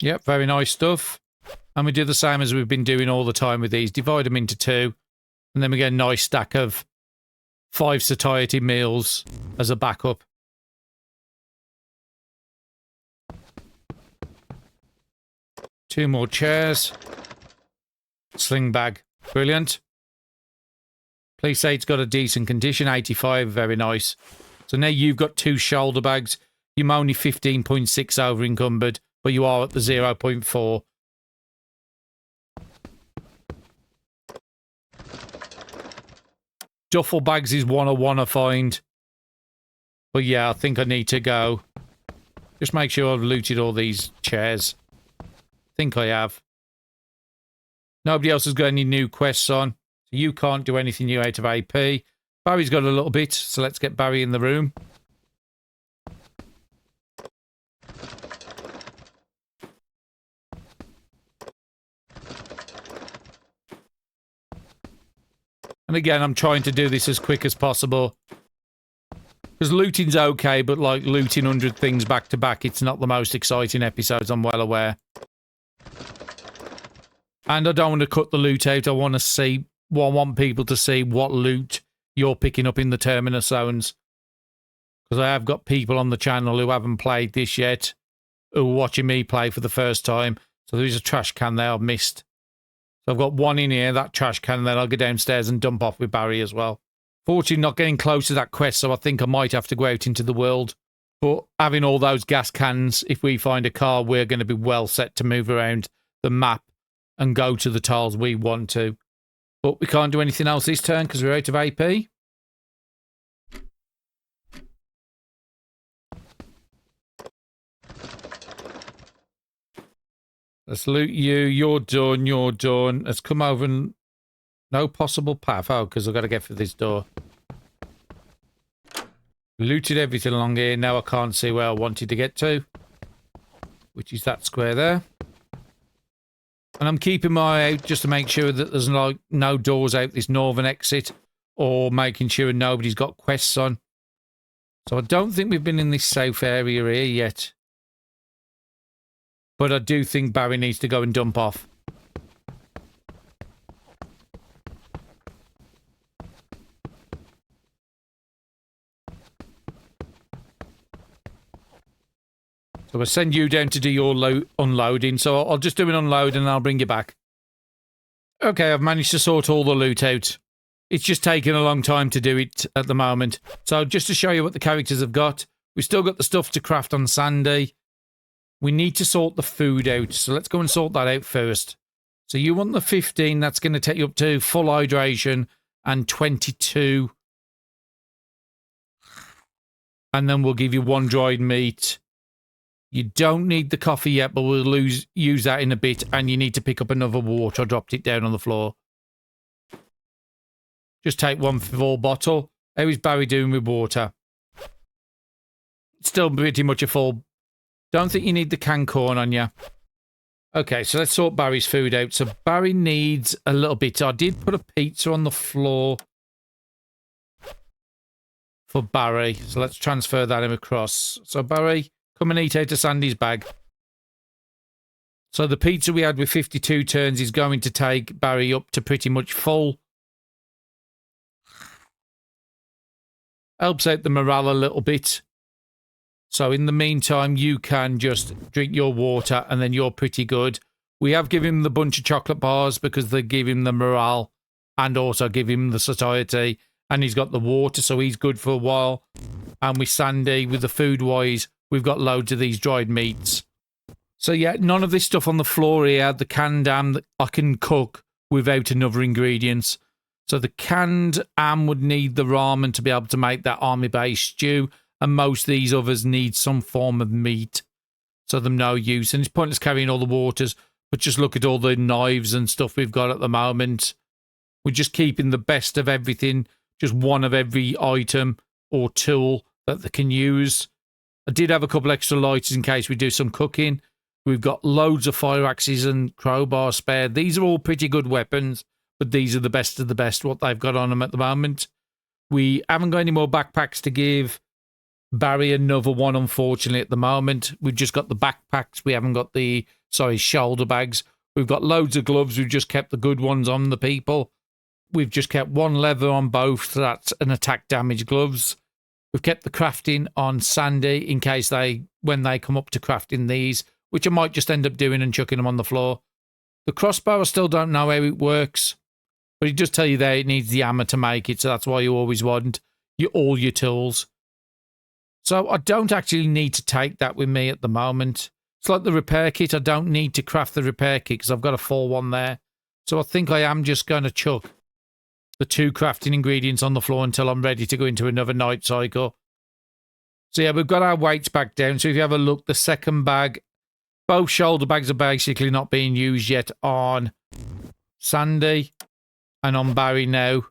Yep, very nice stuff. And we do the same as we've been doing all the time with these. Divide them into 2. And then we get a nice stack of 5 satiety meals as a backup. Two more chairs. Sling bag. Brilliant. Please say it's got a decent condition. 85. Very nice. So now you've got 2 shoulder bags. You're only 15.6 over encumbered, but you are at the 0.4. Duffel bags is one I want to find. But yeah, I think I need to go. Just make sure I've looted all these chairs. Think I have. Nobody else has got any new quests on. So you can't do anything new out of AP. Barry's got a little bit, so let's get Barry in the room. And again, I'm trying to do this as quick as possible. Because looting's okay, but like looting 100 things back to back, it's not the most exciting episodes, I'm well aware. And I don't want to cut the loot out. I want to see, well, I want people to see what loot you're picking up in the Terminus zones. Because I have got people on the channel who haven't played this yet, who are watching me play for the first time. So there's a trash can there I've missed. So I've got one in here, that trash can, and then I'll go downstairs and dump off with Barry as well. Fortunately, not getting close to that quest, so I think I might have to go out into the world. But having all those gas cans, if we find a car, we're going to be well set to move around the map and go to the tiles we want to. But we can't do anything else this turn because we're out of AP. Let's loot you. You're done. You're done. Let's come over and... No possible path. Oh, because I've got to get through this door. Looted everything along here. Now I can't see where I wanted to get to. Which is that square there. And I'm keeping my eye out just to make sure that there's no doors out this northern exit. or making sure nobody's got quests on. So I don't think we've been in this south area here yet. But I do think Barry needs to go and dump off. So I'll send you down to do your unloading. So I'll just do an unload and I'll bring you back. Okay, I've managed to sort all the loot out. It's just taking a long time to do it at the moment. So just to show you what the characters have got. We've still got the stuff to craft on Sandy. We need to sort the food out. So let's go and sort that out first. So you want the 15. That's going to take you up to full hydration and 22. And then we'll give you 1 dried meat. You don't need the coffee yet, but we'll use that in a bit. And you need to pick up another water. I dropped it down on the floor. Just take 1 full bottle. How is Barry doing with water? Still pretty much a full. Don't think you need the canned corn on you. Okay, so let's sort Barry's food out. So Barry needs a little bit. I did put a pizza on the floor for Barry. So let's transfer that across. So Barry, come and eat out of Sandy's bag. So the pizza we had with 52 turns is going to take Barry up to pretty much full. Helps out the morale a little bit. So in the meantime, you can just drink your water and then you're pretty good. We have given him the bunch of chocolate bars because they give him the morale and also give him the satiety. And he's got the water, so he's good for a while. And with Sandy, with the food-wise, we've got loads of these dried meats. So yeah, none of this stuff on the floor here. The canned ham that I can cook without another ingredients. So the canned ham would need the ramen to be able to make that army base stew. And most of these others need some form of meat. So they're no use. And it's pointless carrying all the waters. But just look at all the knives and stuff we've got at the moment. We're just keeping the best of everything. Just one of every item or tool that they can use. I did have a couple extra lighters in case we do some cooking. We've got loads of fire axes and crowbars spare. These are all pretty good weapons. But these are the best of the best, what they've got on them at the moment. We haven't got any more backpacks to give Barry another one, unfortunately, at the moment. We've just got the backpacks. We haven't got the, shoulder bags. We've got loads of gloves. We've just kept the good ones on the people. We've just kept 1 leather on both. So that's an attack damage gloves. We've kept the crafting on Sandy in case when they come up to crafting these, which I might just end up doing and chucking them on the floor. The crossbow, I still don't know how it works. But it does tell you there it needs the hammer to make it, so that's why you always want all your tools. So I don't actually need to take that with me at the moment. It's like the repair kit. I don't need to craft the repair kit because I've got a full one there. So I think I am just going to chuck the 2 crafting ingredients on the floor until I'm ready to go into another night cycle. So yeah, we've got our weights back down. So if you have a look, the second bag, both shoulder bags are basically not being used yet on Sandy. And on Barry now.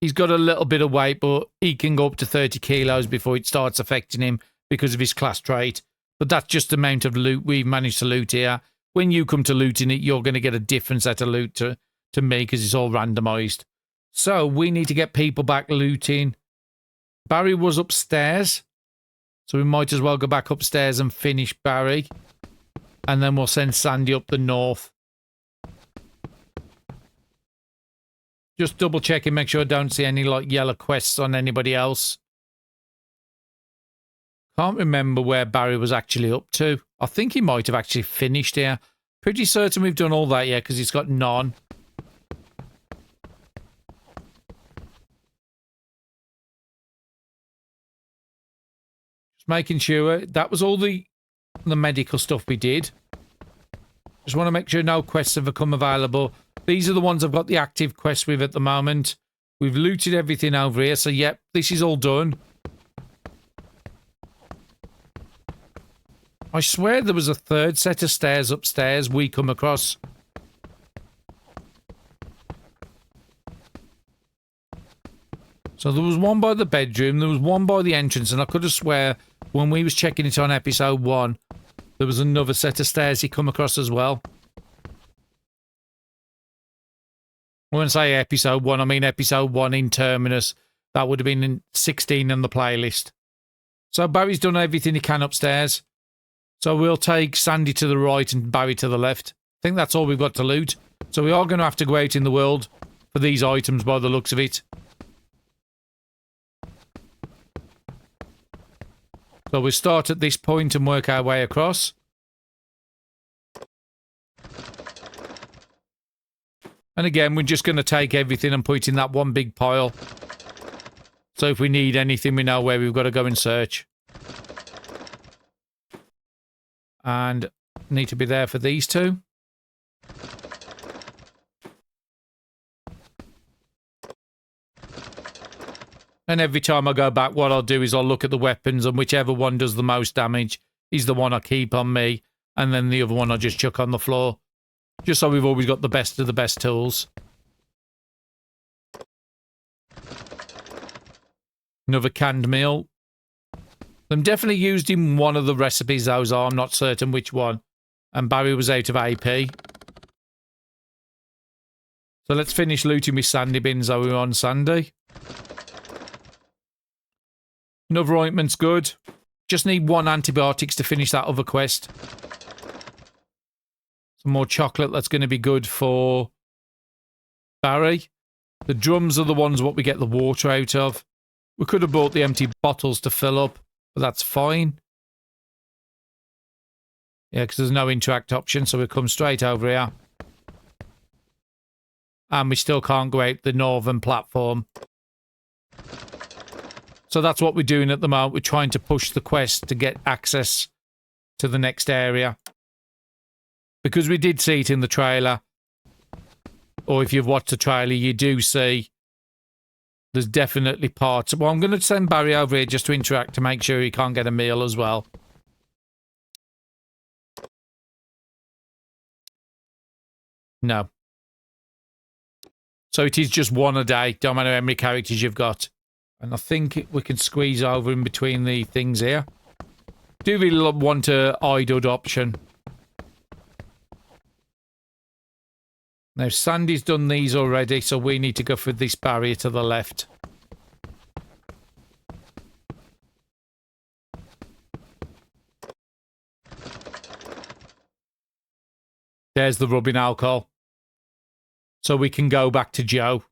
He's got a little bit of weight, but he can go up to 30 kilos before it starts affecting him because of his class trait. But that's just the amount of loot we've managed to loot here. When you come to looting it, you're going to get a different set of loot to me because it's all randomised. So we need to get people back looting. Barry was upstairs. So we might as well go back upstairs and finish Barry. And then we'll send Sandy up the north. Just double checking, make sure I don't see any yellow quests on anybody else. Can't remember where Barry was actually up to. I think he might have actually finished here. Pretty certain we've done all that yet because he's got none. Just making sure that was all the medical stuff we did. Just want to make sure no quests have become available. These are the ones I've got the active quests with at the moment. We've looted everything over here. So, yep, this is all done. I swear there was a 3rd set of stairs upstairs we come across. So there was one by the bedroom. There was one by the entrance. And I could have swear when we was checking it on episode 1, there was another set of stairs he come across as well. When I say episode 1, I mean episode 1 in Terminus. That would have been in 16 on the playlist. So Barry's done everything he can upstairs. So we'll take Sandy to the right and Barry to the left. I think that's all we've got to loot. So we are going to have to go out in the world for these items by the looks of it. So we'll start at this point and work our way across. And again, we're just going to take everything and put it in that one big pile. So if we need anything, we know where we've got to go and search. And need to be there for these two. And every time I go back, what I'll do is I'll look at the weapons, and whichever one does the most damage is the one I keep on me. And then the other one I just chuck on the floor. Just so we've always got the best of the best tools. Another canned meal. I'm definitely used in one of the recipes, those are. I'm not certain which one. And Barry was out of AP. So let's finish looting with Sandy bins, so we're on Sandy. Another ointment's good. Just need 1 antibiotics to finish that other quest. Some more chocolate, that's going to be good for Barry. The drums are the ones what we get the water out of. We could have bought the empty bottles to fill up, but that's fine. Yeah, because there's no interact option, so we'll come straight over here. And we still can't go out the northern platform. So that's what we're doing at the moment. We're trying to push the quest to get access to the next area. Because we did see it in the trailer. Or if you've watched the trailer, you do see there's definitely parts. Well, I'm going to send Barry over here just to interact to make sure he can't get a meal as well. No. So it is just 1 a day. Don't matter how many characters you've got. And I think we can squeeze over in between the things here. Do really want a idled option. Now, Sandy's done these already, so we need to go for this barrier to the left. There's the rubbing alcohol. So we can go back to Joe.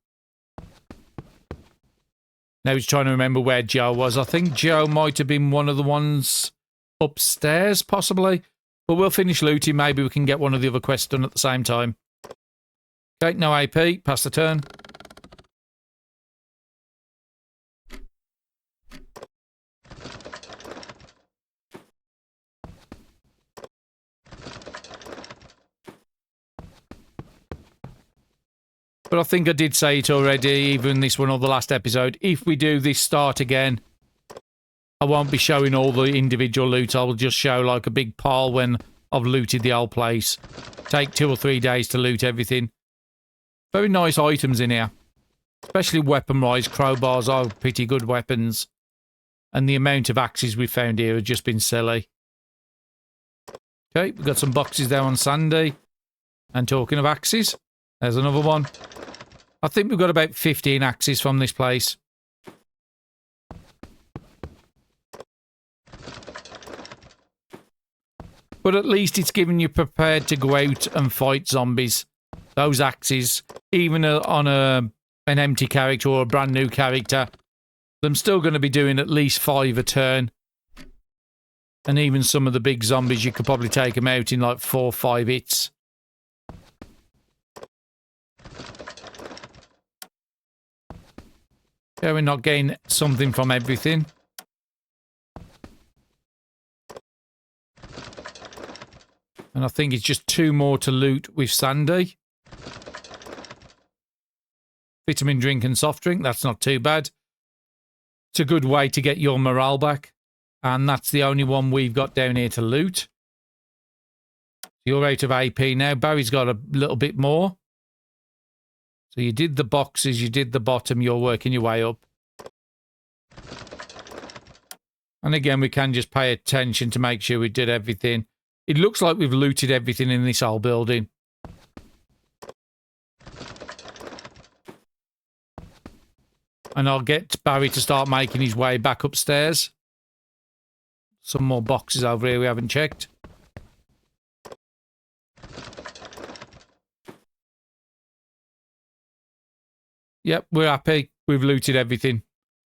Now he's trying to remember where Joe was. I think Joe might have been one of the ones upstairs, possibly. But we'll finish looting. Maybe we can get one of the other quests done at the same time. Okay, no AP. Pass the turn. But I think I did say it already, even this one or the last episode. If we do this start again, I won't be showing all the individual loot. I'll just show like a big pile when I've looted the old place. Take 2 or 3 days to loot everything. Very nice items in here. Especially weapon-wise. Crowbars are pretty good weapons. And the amount of axes we've found here has just been silly. Okay, we've got some boxes there on Sandy. And talking of axes, there's another one. I think we've got about 15 axes from this place. But at least it's giving you prepared to go out and fight zombies. Those axes, even on an empty character or a brand new character, I'm still going to be doing at least 5 a turn. And even some of the big zombies, you could probably take them out in like 4 or 5 hits. Yeah, we're not getting something from everything. And I think it's just 2 more to loot with Sandy. Vitamin drink and soft drink, that's not too bad. It's a good way to get your morale back. And that's the only one we've got down here to loot. You're out of AP now. Barry's got a little bit more. So you did the boxes, you did the bottom, you're working your way up. And again, we can just pay attention to make sure we did everything. It looks like we've looted everything in this whole building. And I'll get Barry to start making his way back upstairs. Some more boxes over here we haven't checked. Yep, we're happy. We've looted everything.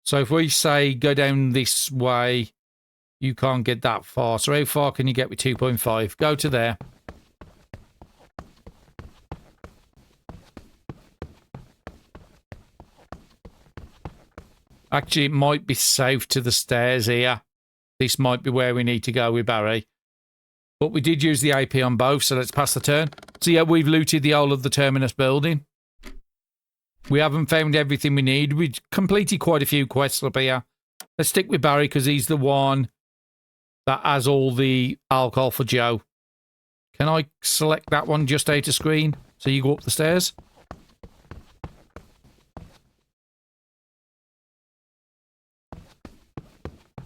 So if we say go down this way, you can't get that far. So how far can you get with 2.5? Go to there. Actually, it might be safe to the stairs here. This might be where we need to go with Barry. But we did use the AP on both, so let's pass the turn. So yeah, we've looted the whole of the Terminus building. We haven't found everything we need. We've completed quite a few quests up here. Let's stick with Barry because he's the one that has all the alcohol for Joe. Can I select that one just out of screen? So you go up the stairs.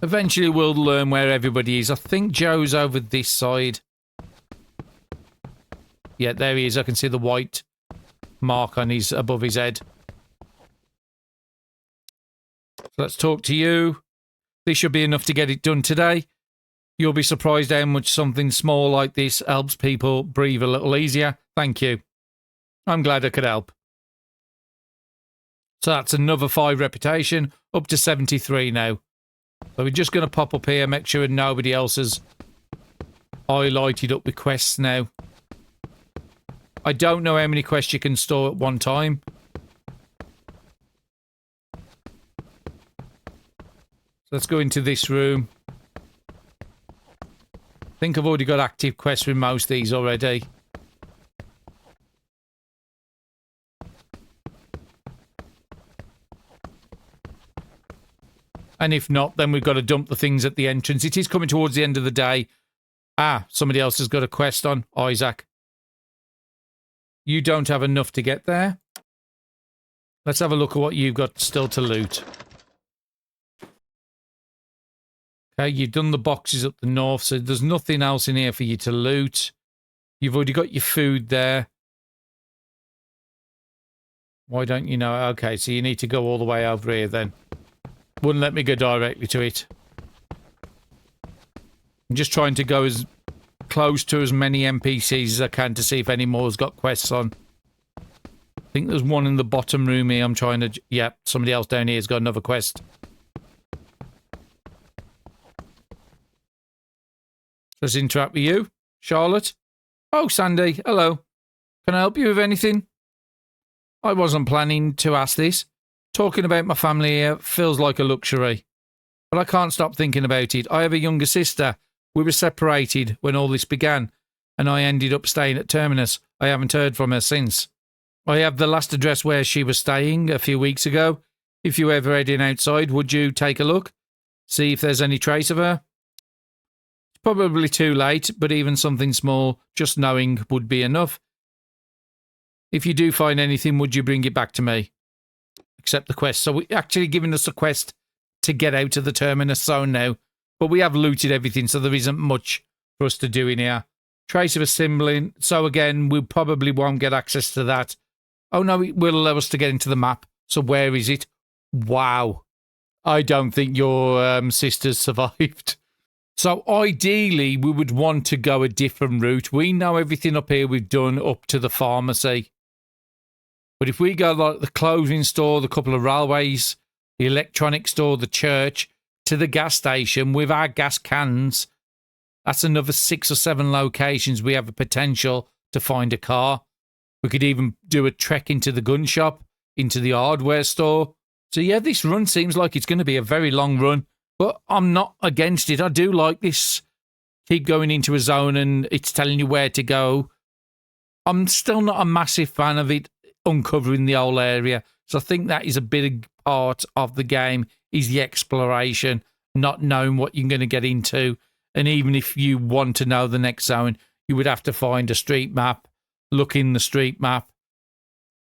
Eventually we'll learn where everybody is. I think Joe's over this side. Yeah, there he is. I can see the white mark on his above his head. So let's talk to you. This should be enough to get it done today. You'll be surprised how much something small like this helps people breathe a little easier. Thank you. I'm glad I could help. So that's another 5 reputation, up to 73 now. So we're just going to pop up here, make sure nobody else has highlighted up with quests now. I don't know how many quests you can store at one time. So let's go into this room. I think I've already got active quests with most of these already. And if not, then we've got to dump the things at the entrance. It is coming towards the end of the day. Ah, somebody else has got a quest on. Isaac. You don't have enough to get there. Let's have a look at what you've got still to loot. Okay, you've done the boxes up the north, so there's nothing else in here for you to loot. You've already got your food there. Why don't you know? Okay, so you need to go all the way over here then. Wouldn't let me go directly to it. I'm just trying to go as close to as many NPCs as I can to see if any more has got quests on. I think there's one in the bottom room here. I'm trying to... Yeah, somebody else down here has got another quest. Let's interact with you, Charlotte. Oh, Sandy. Hello. Can I help you with anything? I wasn't planning to ask this. Talking about my family here feels like a luxury. But I can't stop thinking about it. I have a younger sister. We were separated when all this began, and I ended up staying at Terminus. I haven't heard from her since. I have the last address where she was staying a few weeks ago. If you ever heading outside, would you take a look? See if there's any trace of her? It's probably too late, but even something small, just knowing, would be enough. If you do find anything, would you bring it back to me? Accept the quest. So we're actually giving us a quest to get out of the Terminus zone now. But we have looted everything, so there isn't much for us to do in here. Trace of a sibling. So again, we probably won't get access to that. Oh no, it will allow us to get into the map. So where is it? Wow. I don't think your sister's survived. So ideally, we would want to go a different route. We know everything up here we've done up to the pharmacy. But if we go like the clothing store, the couple of railways, the electronics store, the church, to the gas station with our gas cans, that's another 6 or 7 locations we have a potential to find a car. We could even do a trek into the gun shop, into the hardware store. So yeah, this run seems like it's going to be a very long run, but I'm not against it. I do like this. Keep going into a zone and it's telling you where to go. I'm still not a massive fan of it uncovering the whole area. So I think that is a big part of the game, is the exploration, not knowing what you're going to get into. And even if you want to know the next zone, you would have to find a street map, look in the street map,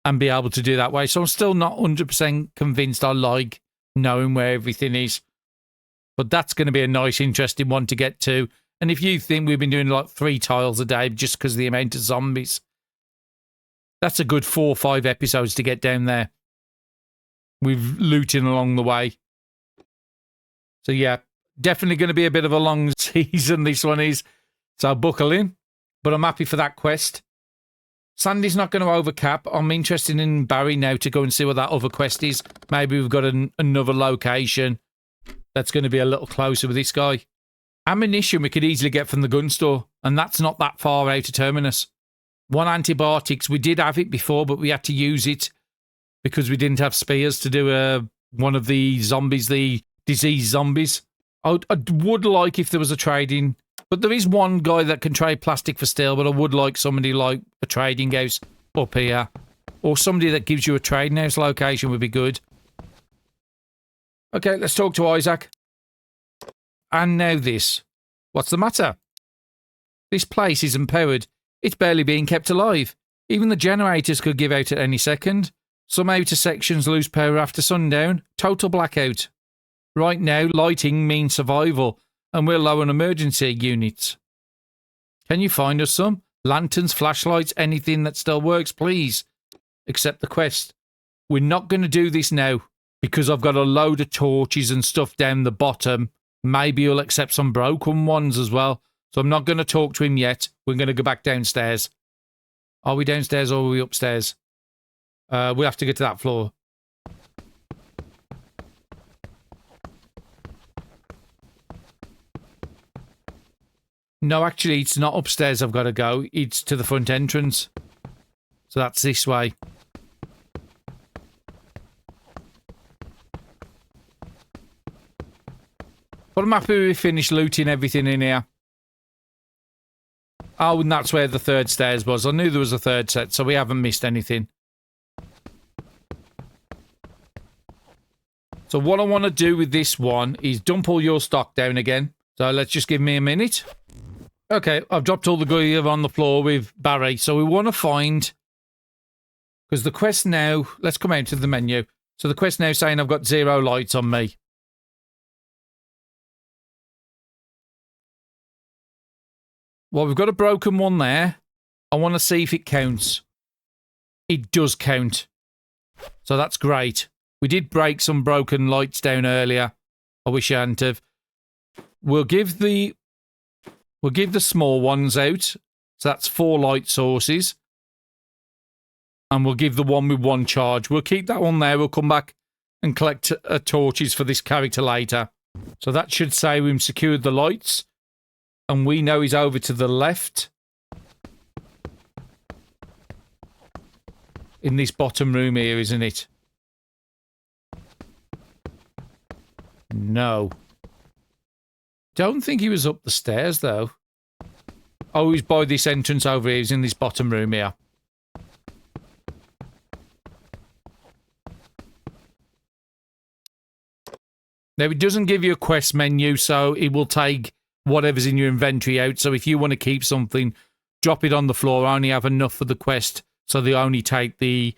and be able to do that way. So I'm still not 100% convinced I like knowing where everything is. But that's going to be a nice, interesting one to get to. And if you think we've been doing like 3 tiles a day just because of the amount of zombies, that's a good 4 or 5 episodes to get down there. with looting along the way. So yeah, definitely going to be a bit of a long season, this one is. So buckle in. But I'm happy for that quest. Sandy's not going to overcap. I'm interested in Barry now to go and see what that other quest is. Maybe we've got another location that's going to be a little closer with this guy. Ammunition we could easily get from the gun store, and that's not that far out of Terminus. One antibiotics, we did have it before, but we had to use it because we didn't have spears to do one of the zombies, the disease zombies. I would like if there was a trading, but there is one guy that can trade plastic for steel, but I would like somebody like a trading house up here, or somebody that gives you a trading house location would be good. Okay, let's talk to Isaac. And now this. What's the matter? This place isn't powered. It's barely being kept alive. Even the generators could give out at any second. Some outer sections lose power after sundown. Total blackout. Right now, lighting means survival, and we're low on emergency units. Can you find us some? Lanterns, flashlights, anything that still works, please. Except the quest. We're not going to do this now, because I've got a load of torches and stuff down the bottom. Maybe he'll accept some broken ones as well. So I'm not going to talk to him yet. We're going to go back downstairs. Are we downstairs or are we upstairs? We'll have to get to that floor. No, actually, it's not upstairs I've got to go. It's to the front entrance. So that's this way. But I'm happy we finished looting everything in here. Oh, and that's where the third stairs was. I knew there was a third set, so we haven't missed anything. So what I want to do with this one is dump all your stock down again. So let's just give me a minute. Okay, I've dropped all the gear on the floor with Barry. So we want to find... Because the quest now... Let's come out to the menu. So the quest now saying I've got 0 lights on me. Well, we've got a broken one there. I want to see if it counts. It does count. So that's great. We did break some broken lights down earlier. I wish I hadn't have. We'll give the small ones out. So that's 4 light sources. And we'll give the one with 1 charge. We'll keep that one there. We'll come back and collect torches for this character later. So that should say we've secured the lights. And we know he's over to the left. In this bottom room here, isn't it? No. Don't think he was up the stairs, though. Oh, he's by this entrance over here. He's in this bottom room here. Now, it doesn't give you a quest menu, so it will take whatever's in your inventory out. So if you want to keep something, drop it on the floor. Only have enough for the quest. So they only take the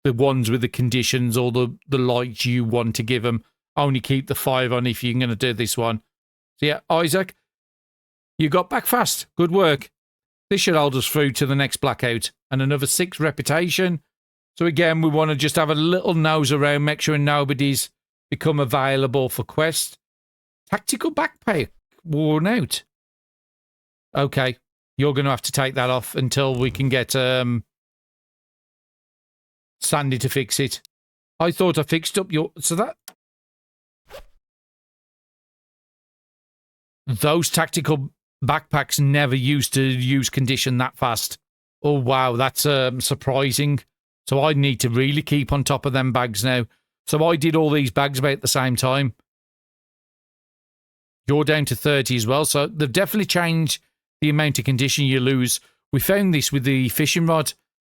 ones with the conditions or the lights you want to give them. Only keep the 5 on if you're going to do this one. So yeah, Isaac, you got back fast. Good work. This should hold us through to the next blackout. And another 6 reputation. So again, we want to just have a little nose around, make sure nobody's become available for quest. Tactical backpack. Worn out. Okay, you're going to have to take that off until we can get Sandy to fix it. I thought I fixed up your... So that... Those tactical backpacks never used to use condition that fast. Oh, wow, that's surprising. So I need to really keep on top of them bags now. So I did all these bags about the same time. You're down to 30 as well, so they've definitely changed the amount of condition you lose. We found this with the fishing rod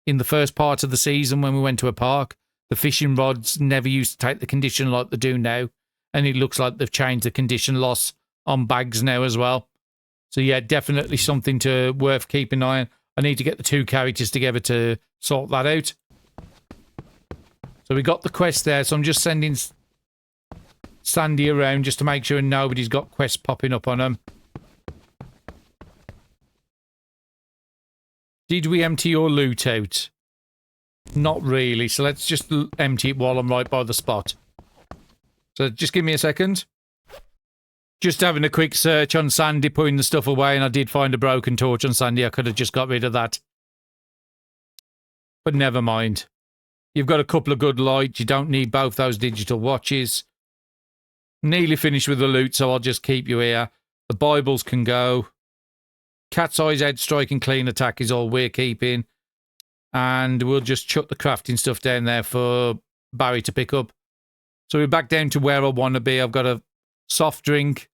in the first part of the season when we went to a park. The fishing rods never used to take the condition like they do now, and it looks like they've changed the condition loss on bags now as well. So yeah, definitely something worth keeping an eye on. I need to get the 2 characters together to sort that out. So we got the quest there, so I'm just sending Sandy around just to make sure nobody's got quests popping up on them. Did we empty your loot out? Not really, so let's just empty it while I'm right by the spot. So just give me a second. Just having a quick search on Sandy, putting the stuff away, and I did find a broken torch on Sandy. I could have just got rid of that. But never mind. You've got a couple of good lights. You don't need both those digital watches. Nearly finished with the loot, so I'll just keep you here. The Bibles can go. Cat's Eyes Head Strike and Clean Attack is all we're keeping. And we'll just chuck the crafting stuff down there for Barry to pick up. So we're back down to where I want to be. I've got a soft drink.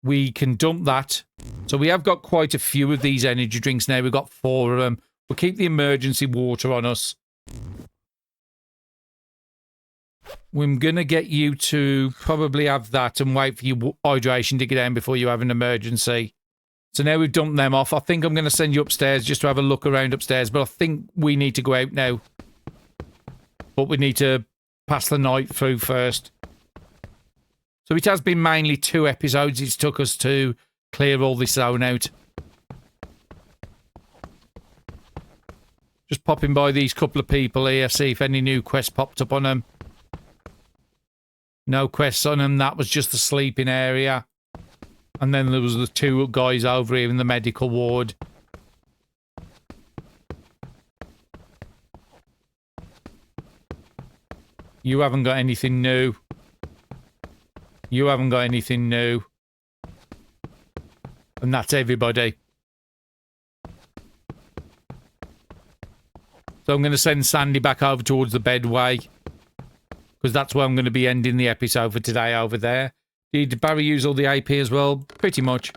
We can dump that. So we have got quite a few of these energy drinks now. We've got 4 of them. We'll keep the emergency water on us. We're going to get you to probably have that and wait for your hydration to get down before you have an emergency. So now we've dumped them off. I think I'm going to send you upstairs just to have a look around upstairs. But I think we need to go out now. But we need to pass the night through first. So it has been mainly 2 episodes it's took us to clear all this zone out. Just popping by these couple of people here, see if any new quests popped up on them. No quests on them, that was just the sleeping area. And then there was the 2 guys over here in the medical ward. You haven't got anything new. You haven't got anything new. And that's everybody. So I'm going to send Sandy back over towards the bedway. Because that's where I'm going to be ending the episode for today over there. Did Barry use all the AP as well? Pretty much.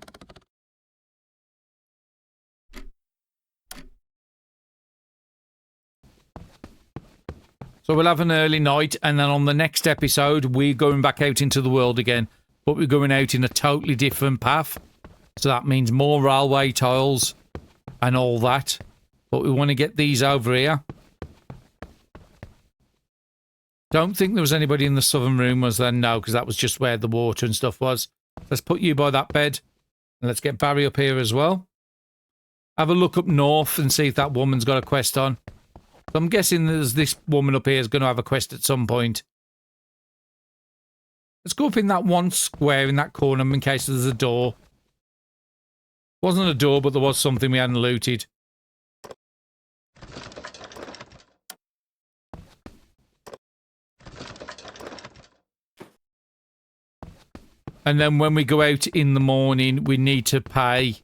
So we'll have an early night, and then on the next episode, we're going back out into the world again. But we're going out in a totally different path. So that means more railway tiles and all that. But we want to get these over here. Don't think there was anybody in the southern room, was there? No, because that was just where the water and stuff was. Let's put you by that bed. And let's get Barry up here as well. Have a look up north and see if that woman's got a quest on. So I'm guessing there's this woman up here is going to have a quest at some point. Let's go up in that one square in that corner in case there's a door. Wasn't a door, but there was something we hadn't looted. And then when we go out in the morning, we need to pay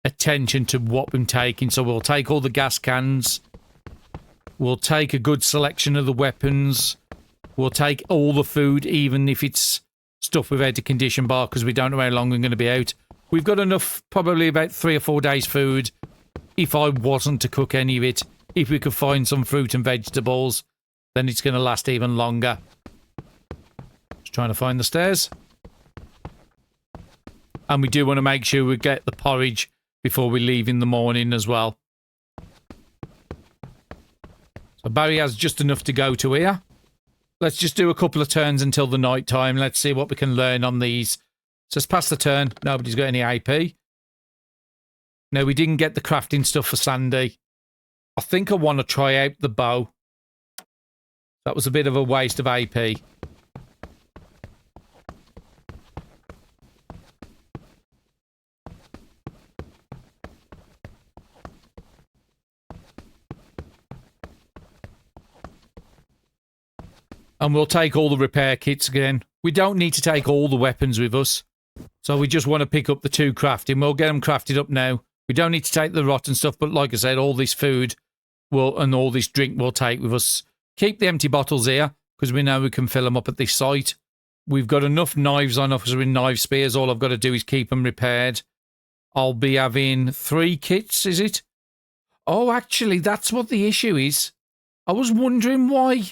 attention to what we're taking. So we'll take all the gas cans. We'll take a good selection of the weapons. We'll take all the food, even if it's stuff we've had to condition bar, because we don't know how long we're going to be out. We've got enough, probably about 3 or 4 days food, if I wasn't to cook any of it. If we could find some fruit and vegetables, then it's going to last even longer. Just trying to find the stairs. And we do want to make sure we get the porridge before we leave in the morning as well. So Barry has just enough to go to here. Let's just do a couple of turns until the night time. Let's see what we can learn on these. So let's pass the turn. Nobody's got any AP. No, we didn't get the crafting stuff for Sandy. I think I want to try out the bow. That was a bit of a waste of AP. And we'll take all the repair kits again. We don't need to take all the weapons with us. So we just want to pick up the 2 crafting. We'll get them crafted up now. We don't need to take the rotten stuff, but like I said, all this food and all this drink we'll take with us. Keep the empty bottles here, because we know we can fill them up at this site. We've got enough knives on us with knife spears. All I've got to do is keep them repaired. I'll be having 3 kits, is it? Oh, actually, that's what the issue is. I was wondering why.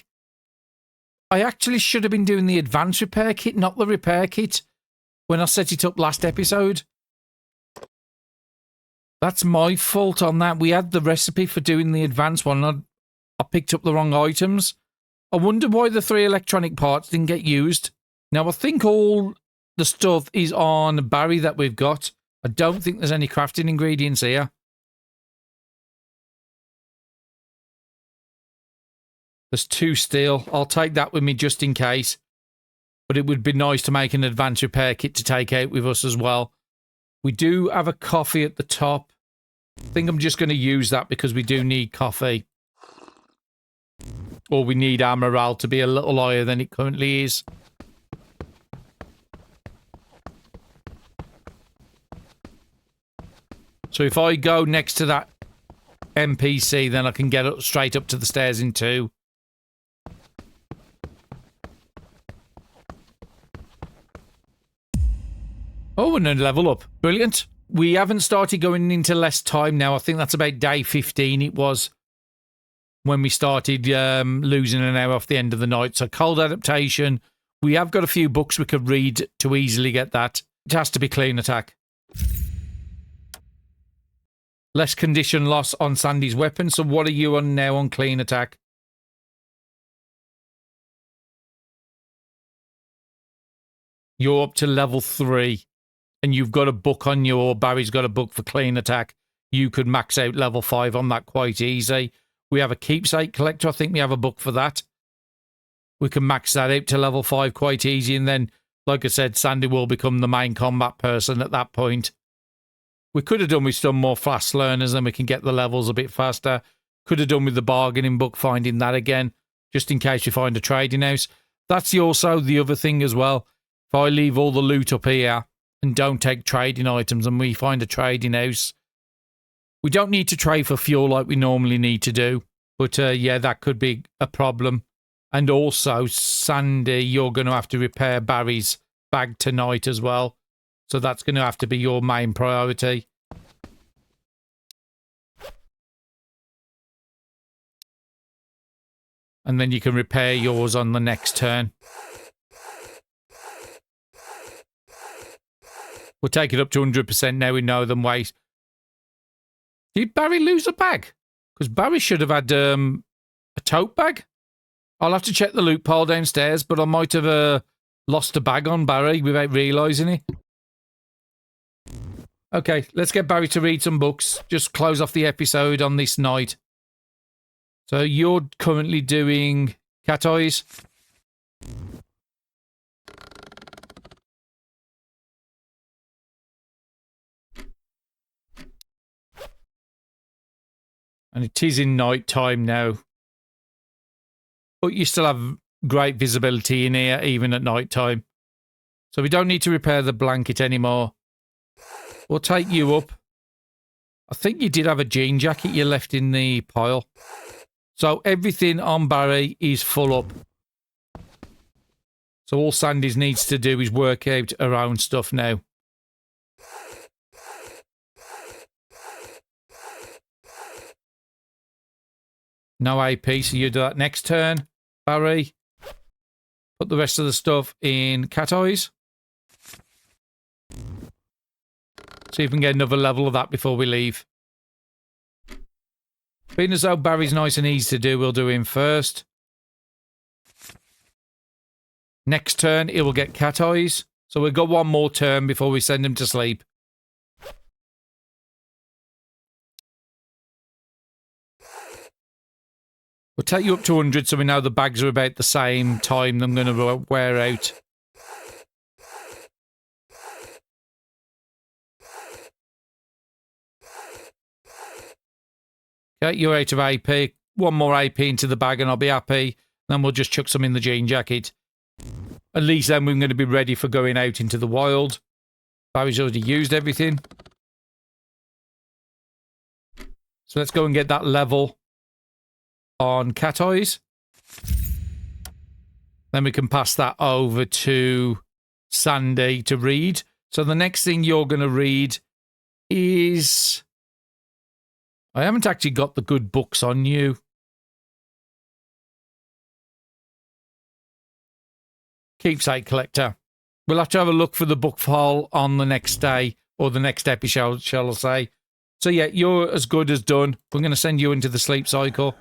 I actually should have been doing the advanced repair kit, not the repair kit, when I set it up last episode. That's my fault on that. We had the recipe for doing the advanced one. I picked up the wrong items. I wonder why the 3 electronic parts didn't get used. Now, I think all the stuff is on Barry that we've got. I don't think there's any crafting ingredients here. There's 2 steel. I'll take that with me just in case. But it would be nice to make an advanced repair kit to take out with us as well. We do have a coffee at the top. I think I'm just going to use that because we do need coffee. Or we need our morale to be a little higher than it currently is. So if I go next to that NPC, then I can get up straight up to the stairs in 2. Oh, and a level up. Brilliant. We haven't started going into less time now. I think that's about day 15 it was when we started losing an hour off the end of the night. So cold adaptation. We have got a few books we could read to easily get that. It has to be clean attack. Less condition loss on Sandy's weapon. So what are you on now on clean attack? You're up to level 3. And you've got a book on you, or Barry's got a book for clean attack. You could max out level 5 on that quite easy. We have a keepsake collector. I think we have a book for that. We can max that out to level 5 quite easy. And then, like I said, Sandy will become the main combat person at that point. We could have done with some more fast learners, then we can get the levels a bit faster. Could have done with the bargaining book, finding that again, just in case you find a trading house. That's also the other thing as well. If I leave all the loot up here and don't take trading items and we find a trading house, we don't need to trade for fuel like we normally need to do. But yeah, that could be a problem. And also, Sandy, you're going to have to repair Barry's bag tonight as well. So that's going to have to be your main priority. And then you can repair yours on the next turn. We'll take it up to 100% now we know them. Wait. Did Barry lose a bag? Because Barry should have had a tote bag. I'll have to check the loot pile downstairs, but I might have lost a bag on Barry without realising it. Okay, let's get Barry to read some books. Just close off the episode on this night. So you're currently doing Cat Eyes. And it is in night time now. But you still have great visibility in here, even at night time. So we don't need to repair the blanket anymore. We'll take you up. I think you did have a jean jacket you left in the pile. So everything on Barry is full up. So all Sandy's needs to do is work out her own stuff now. No AP, so you do that next turn, Barry. Put the rest of the stuff in Cat Eyes. See if we can get another level of that before we leave. Being as though Barry's nice and easy to do, we'll do him first. Next turn, he will get Cat Eyes. So we've got one more turn before we send him to sleep. We'll take you up to 100 so we know the bags are about the same time they're going to wear out. Okay, you're out of AP. One more AP into the bag and I'll be happy. Then we'll just chuck some in the jean jacket. At least then we're going to be ready for going out into the wild. Barry's already used everything. So let's go and get that level on Cat Eyes. Then we can pass that over to Sandy to read. So the next thing you're going to read is... I haven't actually got the good books on you. Keepsake collector. We'll have to have a look for the book file on the next day, or the next episode, shall I say. So yeah, you're as good as done. We're going to send you into the sleep cycle.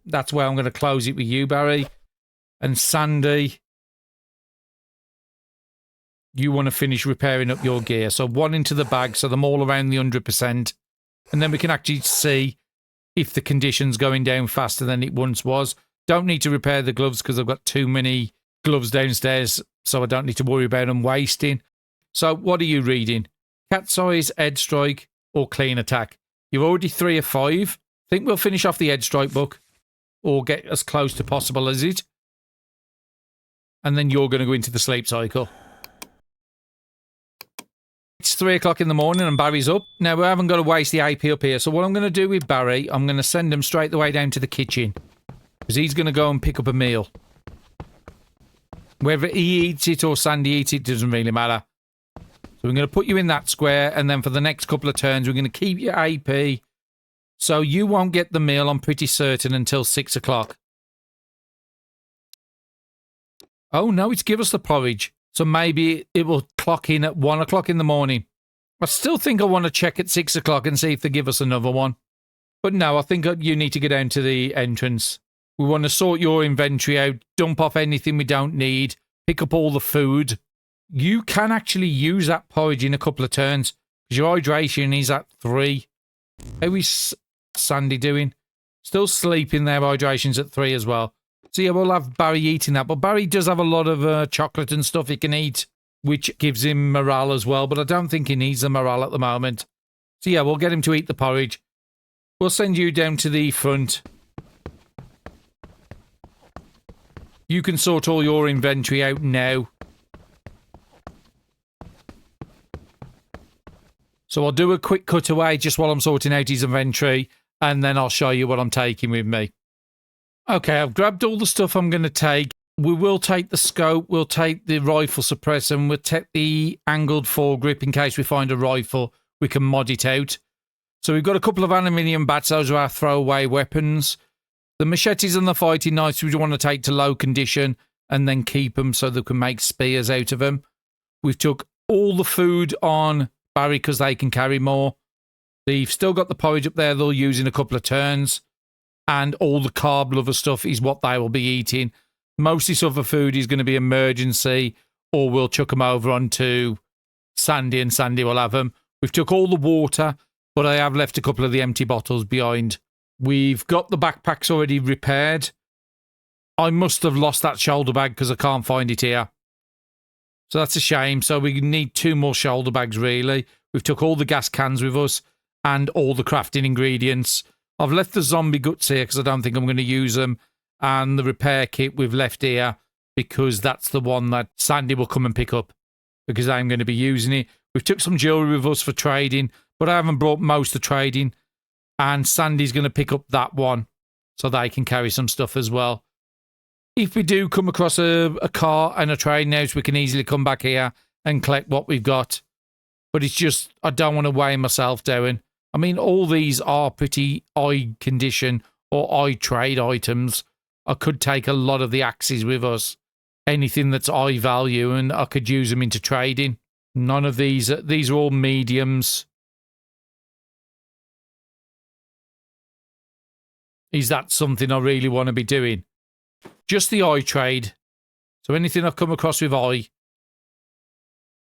That's where I'm going to close it with you, Barry. And Sandy, you want to finish repairing up your gear. So one into the bag, so them all around the 100%. And then we can actually see if the condition's going down faster than it once was. Don't need to repair the gloves because I've got too many gloves downstairs, so I don't need to worry about them wasting. So what are you reading? Cat size, edge strike, or clean attack? You're already 3 of 5. Think we'll finish off the edge strike book, or get as close to possible as it. And then you're going to go into the sleep cycle. It's 3 o'clock in the morning and Barry's up. Now, we haven't got to waste the AP up here. So what I'm going to do with Barry, I'm going to send him straight the way down to the kitchen. Because he's going to go and pick up a meal. Whether he eats it or Sandy eats it doesn't really matter. So we're going to put you in that square. And then for the next couple of turns, we're going to keep your AP. So you won't get the meal, I'm pretty certain, until 6 o'clock. Oh, no, it's give us the porridge. So maybe it will clock in at 1 o'clock in the morning. I still think I want to check at 6 o'clock and see if they give us another one. But no, I think you need to go down to the entrance. We want to sort your inventory out, dump off anything we don't need, pick up all the food. You can actually use that porridge in a couple of turns because your hydration is at 3. How is Sandy doing? Still sleeping there, hydration's at 3 as well. So yeah, we'll have Barry eating that. But Barry does have a lot of chocolate and stuff he can eat, which gives him morale as well. But I don't think he needs the morale at the moment. So yeah, we'll get him to eat the porridge. We'll send you down to the front. You can sort all your inventory out now. So I'll do a quick cutaway just while I'm sorting out his inventory. And then I'll show you what I'm taking with me. Okay, I've grabbed all the stuff I'm going to take. We will take the scope, we'll take the rifle suppressor, and we'll take the angled foregrip in case we find a rifle. We can mod it out. So we've got a couple of aluminium bats, those are our throwaway weapons. The machetes and the fighting knives we want to take to low condition and then keep them so they can make spears out of them. We've took all the food on Barry because they can carry more. They've still got the porridge up there they'll use in a couple of turns. And all the carb lover stuff is what they will be eating. Most of this other food is going to be emergency, or we'll chuck them over onto Sandy and Sandy will have them. We've took all the water, but I have left a couple of the empty bottles behind. We've got the backpacks already repaired. I must have lost that shoulder bag because I can't find it here. So that's a shame. So we need 2 more shoulder bags, really. We've took all the gas cans with us and all the crafting ingredients. I've left the zombie guts here because I don't think I'm going to use them. And the repair kit we've left here because that's the one that Sandy will come and pick up because I'm going to be using it. We've took some jewellery with us for trading, but I haven't brought most of trading. And Sandy's going to pick up that one so they can carry some stuff as well. If we do come across a car and a trading house, we can easily come back here and collect what we've got. But it's just, I don't want to weigh myself down. I mean, all these are pretty eye condition or eye trade items. I could take a lot of the axes with us. Anything that's eye value, and I could use them into trading. None of these are all mediums. Is that something I really want to be doing? Just the eye trade. So anything I come across with eye. So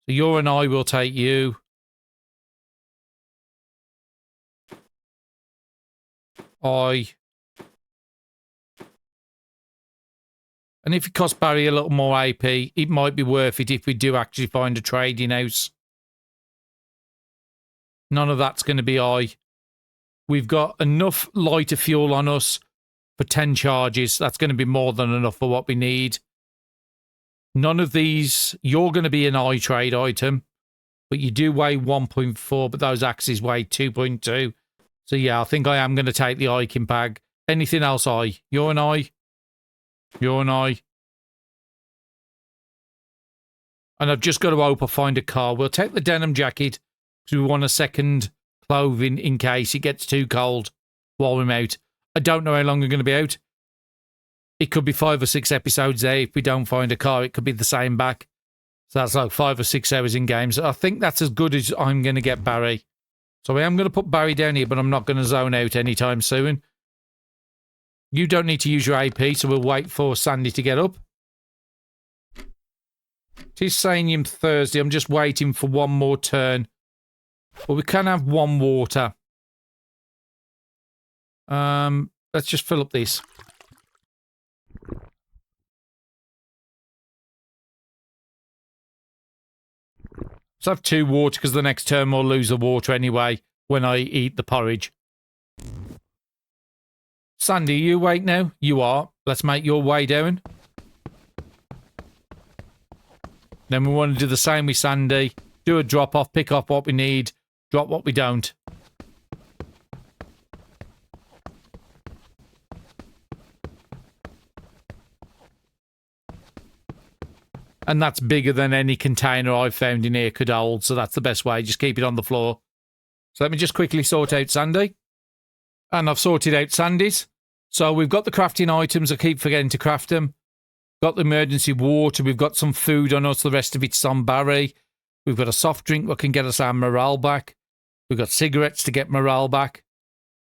you're an eye, will take you. Eye. And if it costs Barry a little more AP, it might be worth it if we do actually find a trading house. None of that's going to be eye. We've got enough lighter fuel on us for 10 charges. That's going to be more than enough for what we need. None of these, you're going to be an eye trade item, but you do weigh 1.4, but those axes weigh 2.2. So yeah, I think I am going to take the hiking bag. Anything else eye? You're an eye. You're an eye. And I've just got to hope I find a car. We'll take the denim jacket because we want a second clothing in case it gets too cold while we're out. I don't know how long we're going to be out. It could be 5 or 6 episodes there. If we don't find a car, it could be the same back. So that's like 5 or 6 hours in games. I think that's as good as I'm going to get Barry. So I am going to put Barry down here, but I'm not going to zone out anytime soon. You don't need to use your AP, so we'll wait for Sandy to get up. It is saying him Thursday. I'm just waiting for one more turn. But we can have 1 water. Let's just fill up this. Let's have 2 water because the next turn we'll lose the water anyway when I eat the porridge. Sandy, you awake now? You are. Let's make your way down. Then we want to do the same with Sandy. Do a drop off, pick up what we need, drop what we don't. And that's bigger than any container I've found in here could hold, so that's the best way. Just keep it on the floor. So let me just quickly sort out Sandy. And I've sorted out Sandy's. So we've got the crafting items. I keep forgetting to craft them. Got the emergency water. We've got some food on us. The rest of it's on Barry. We've got a soft drink that can get us our morale back. We've got cigarettes to get morale back.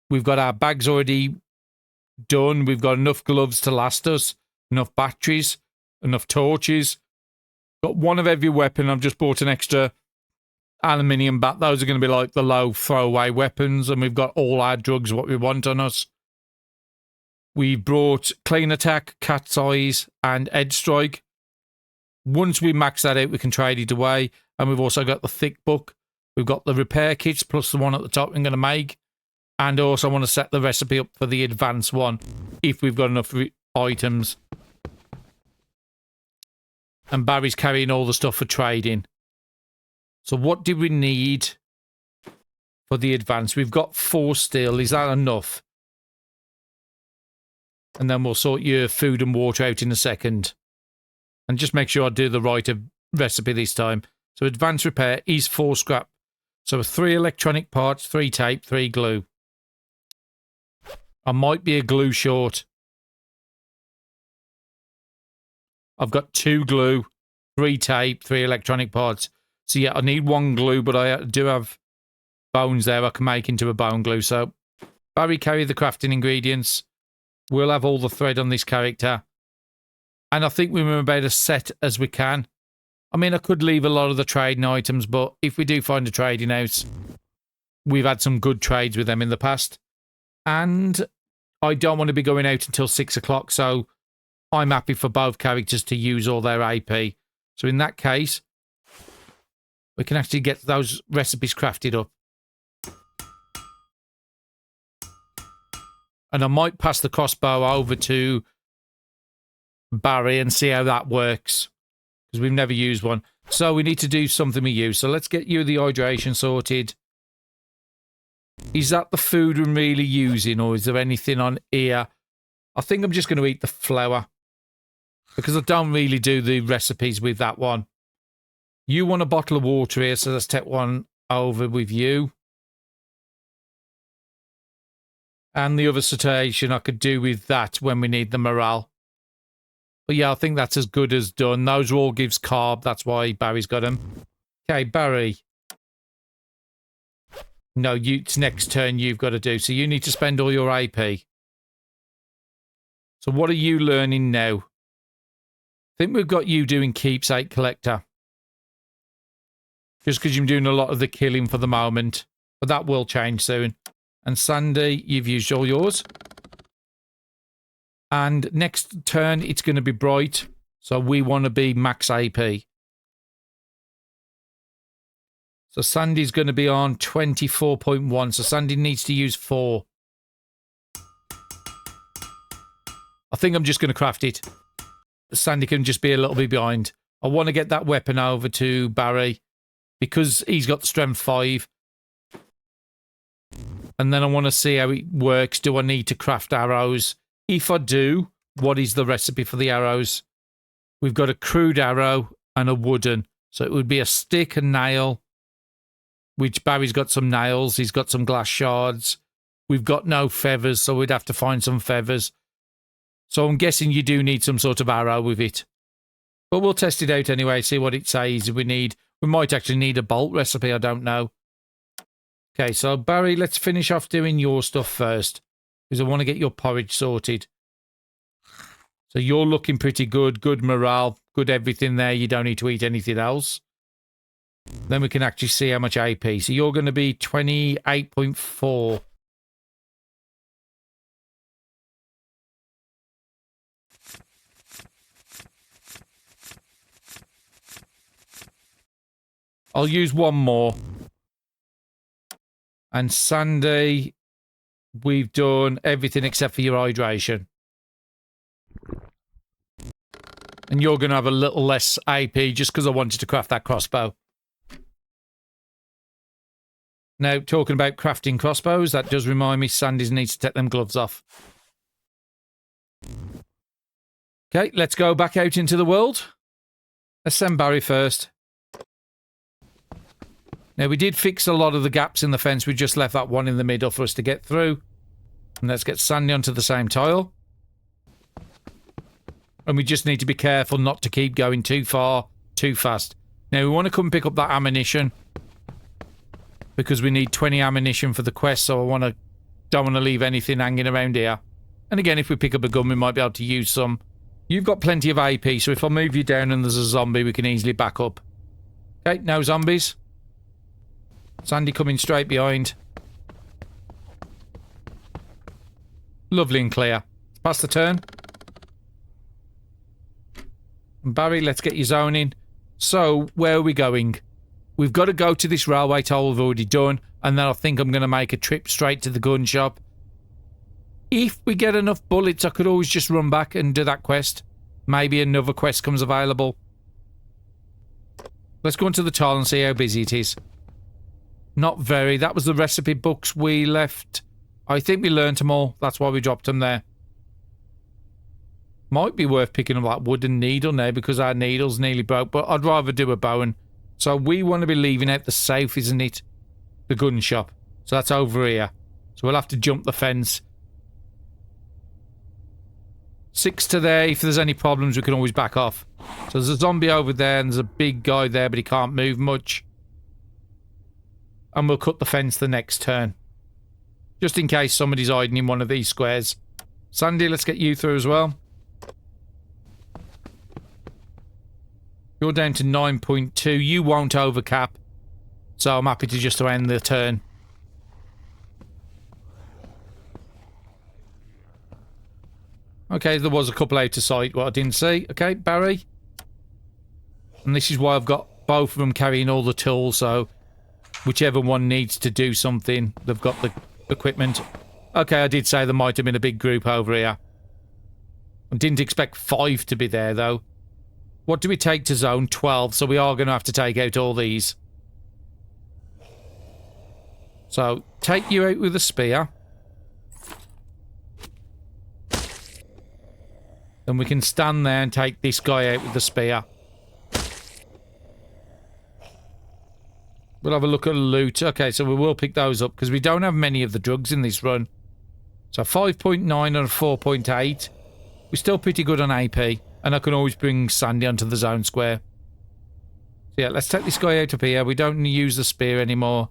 We've got our bags already done. We've got enough gloves to last us. Enough batteries. Enough torches. Got one of every weapon. I've just bought an extra aluminium bat. Those are going to be like the low throwaway weapons. And we've got all our drugs, what we want on us. We brought Clean Attack, Cat's Eyes, and Edge Strike. Once we max that out, we can trade it away. And we've also got the thick book. We've got the repair kits plus the one at the top I'm going to make. And I also want to set the recipe up for the advanced one if we've got enough items. And Barry's carrying all the stuff for trading. So what do we need for the advance? We've got 4 still. Is that enough? And then we'll sort your food and water out in a second. And just make sure I do the right recipe this time. So advanced repair is 4 scrap. So 3 electronic parts, 3 tape, 3 glue. I might be a glue short. I've got 2 glue, 3 tape, 3 electronic parts. So yeah, I need 1 glue, but I do have bones there I can make into a bone glue. So Barry, carry the crafting ingredients. We'll have all the thread on this character. And I think we're about as set as we can. I mean, I could leave a lot of the trading items, but if we do find a trading house, we've had some good trades with them in the past. And I don't want to be going out until 6 o'clock, so I'm happy for both characters to use all their AP. So in that case, we can actually get those recipes crafted up. And I might pass the crossbow over to Barry and see how that works. Because we've never used one. So we need to do something with you. So let's get you the hydration sorted. Is that the food we're really using? Or is there anything on here? I think I'm just going to eat the flour. Because I don't really do the recipes with that one. You want a bottle of water here. So let's take one over with you. And the other citation I could do with that when we need the morale. But yeah, I think that's as good as done. Those all gives carb. That's why Barry's got them. Okay, Barry. No, it's next turn you've got to do. So you need to spend all your AP. So what are you learning now? I think we've got you doing keepsake collector. Just because you're doing a lot of the killing for the moment. But that will change soon. And Sandy, you've used all yours. And next turn, it's going to be Bright. So we want to be max AP. So Sandy's going to be on 24.1. So Sandy needs to use 4. I think I'm just going to craft it. Sandy can just be a little bit behind. I want to get that weapon over to Barry. Because he's got strength 5. And then I want to see how it works. Do I need to craft arrows? If I do, what is the recipe for the arrows? We've got a crude arrow and a wooden. So it would be a stick and nail. Which Barry's got some nails. He's got some glass shards. We've got no feathers, so we'd have to find some feathers. So I'm guessing you do need some sort of arrow with it. But we'll test it out anyway, see what it says. If we might actually need a bolt recipe, I don't know. Okay, so Barry, let's finish off doing your stuff first. Because I want to get your porridge sorted. So you're looking pretty good. Good morale. Good everything there. You don't need to eat anything else. Then we can actually see how much AP. So you're going to be 28.4. I'll use one more. And Sandy, we've done everything except for your hydration. And you're going to have a little less AP just because I wanted to craft that crossbow. Now, talking about crafting crossbows, that does remind me Sandy's needs to take them gloves off. Okay, let's go back out into the world. Let's send Barry first. Now, we did fix a lot of the gaps in the fence. We just left that one in the middle for us to get through. And let's get Sandy onto the same tile. And we just need to be careful not to keep going too far, too fast. Now, we want to come and pick up that ammunition. Because we need 20 ammunition for the quest, so don't want to leave anything hanging around here. And again, if we pick up a gun, we might be able to use some. You've got plenty of AP, so if I move you down and there's a zombie, we can easily back up. Okay, no zombies. Sandy coming straight behind. Lovely and clear. Pass the turn. And Barry, let's get your zone in. So, where are we going? We've got to go to this railway toll we've already done, and then I think I'm going to make a trip straight to the gun shop. If we get enough bullets, I could always just run back and do that quest. Maybe another quest comes available. Let's go into the toll and see how busy it is. Not very. That was the recipe books we left. I think we learnt them all. That's why we dropped them there. Might be worth picking up that wooden needle now because our needle's nearly broke, but I'd rather do a bow. So we want to be leaving out the south, isn't it? The gun shop. So that's over here. So we'll have to jump the fence. 6 to there. If there's any problems, we can always back off. So there's a zombie over there and there's a big guy there, but he can't move much. And we'll cut the fence the next turn. Just in case somebody's hiding in one of these squares. Sandy, let's get you through as well. You're down to 9.2. You won't overcap. So I'm happy to just end the turn. Okay, there was a couple out of sight, what I didn't see. Okay, Barry. And this is why I've got both of them carrying all the tools, so whichever one needs to do something, they've got the equipment. Okay, I did say there might have been a big group over here. I didn't expect 5 to be there, though. What do we take to zone? 12, so we are going to have to take out all these. So, take you out with a spear. Then we can stand there and take this guy out with the spear. We'll have a look at loot. Okay, so we will pick those up because we don't have many of the drugs in this run. So 5.9 and a 4.8. We're still pretty good on AP. And I can always bring Sandy onto the zone square. So yeah, let's take this guy out of here. We don't use the spear anymore.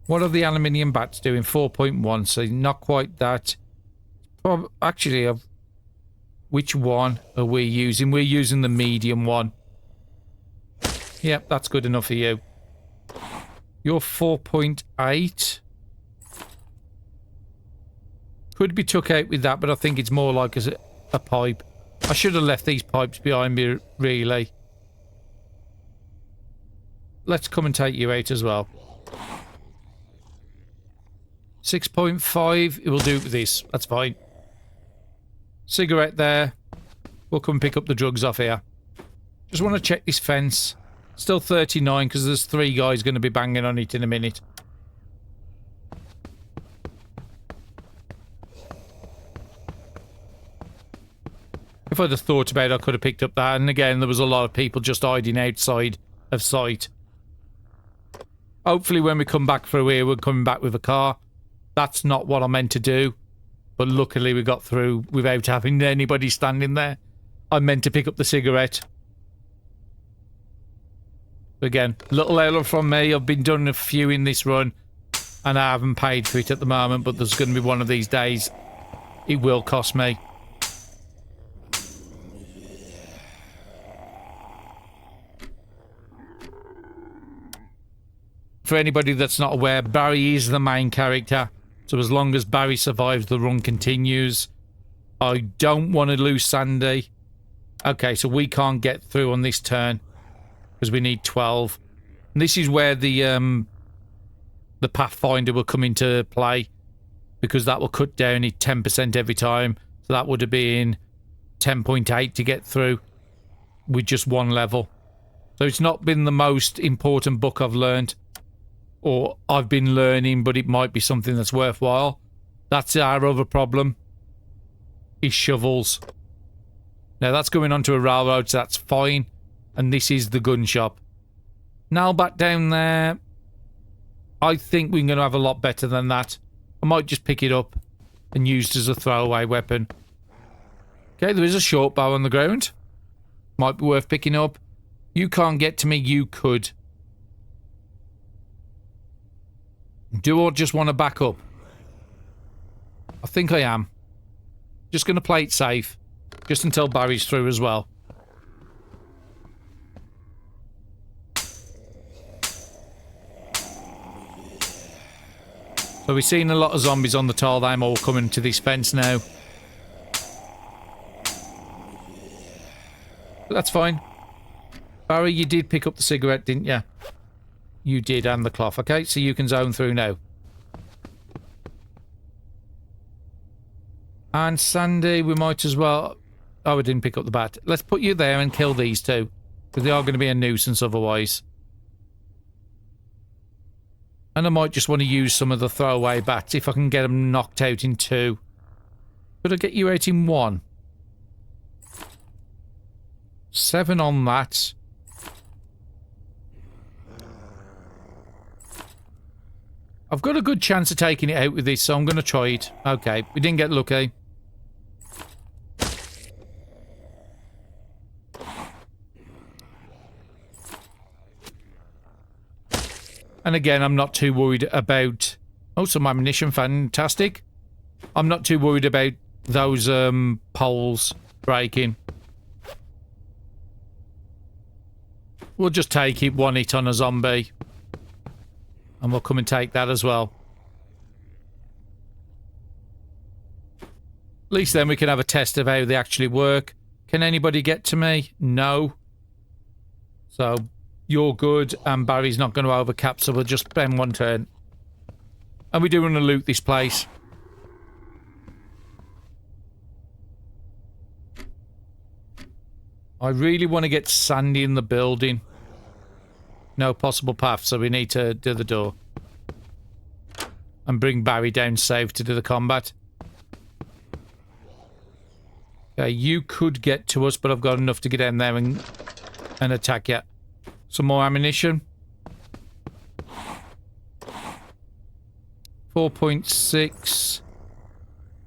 What are the aluminium bats doing? 4.1, so not quite that. Actually, which one are we using? We're using the medium one. Yep, that's good enough for you. You're 4.8. Could be took out with that, but I think it's more like a pipe. I should have left these pipes behind me, really. Let's come and take you out as well. 6.5, it will do with this. That's fine. Cigarette there. We'll come pick up the drugs off here. Just want to check this fence. Still 39 because there's 3 guys going to be banging on it in a minute. If I'd have thought about it, I could have picked up that. And again, there was a lot of people just hiding outside of sight. Hopefully when we come back through here, we're coming back with a car. That's not what I meant to do. But luckily we got through without having anybody standing there. I meant to pick up the cigarette. Again, little error from me. I've been doing a few in this run. And I haven't paid for it at the moment. But there's going to be one of these days. It will cost me. For anybody that's not aware, Barry is the main character. So as long as Barry survives, the run continues. I don't want to lose Sandy. Okay, so we can't get through on this turn. Because we need 12. And this is where the Pathfinder will come into play, because that will cut down it 10% every time. So that would have been 10.8 to get through with just one level. So it's not been the most important book I've learned, or I've been learning, but it might be something that's worthwhile. That's our other problem, is shovels. Now that's going onto a railroad, so that's fine. And this is the gun shop. Now back down there, I think we're going to have a lot better than that. I might just pick it up and use it as a throwaway weapon. Okay, there is a short bow on the ground. Might be worth picking up. You can't get to me, you could. Do I just want to back up? I think I am. Just going to play it safe. Just until Barry's through as well. So we're seeing a lot of zombies on the tile. They're all coming to this fence now. But that's fine. Barry, you did pick up the cigarette, didn't you? You did, and the cloth. Okay, so you can zone through now. And Sandy, we might as well... Oh, I didn't pick up the bat. Let's put you there and kill these two, because they are going to be a nuisance otherwise. And I might just want to use some of the throwaway bats if I can get them knocked out in 2. Could I get you out in 1? 7 on that. I've got a good chance of taking it out with this, so I'm going to try it. Okay, we didn't get lucky. And again, I'm not too worried about... Oh, some ammunition, fantastic. I'm not too worried about those poles breaking. We'll just take it, 1 hit on a zombie. And we'll come and take that as well. At least then we can have a test of how they actually work. Can anybody get to me? No. So... You're good, and Barry's not going to overcap, so we'll just spend 1 turn. And we do want to loot this place. I really want to get Sandy in the building. No possible path, so we need to do the door. And bring Barry down safe to do the combat. Okay, you could get to us, but I've got enough to get in there and attack you. Some more ammunition. 4.6.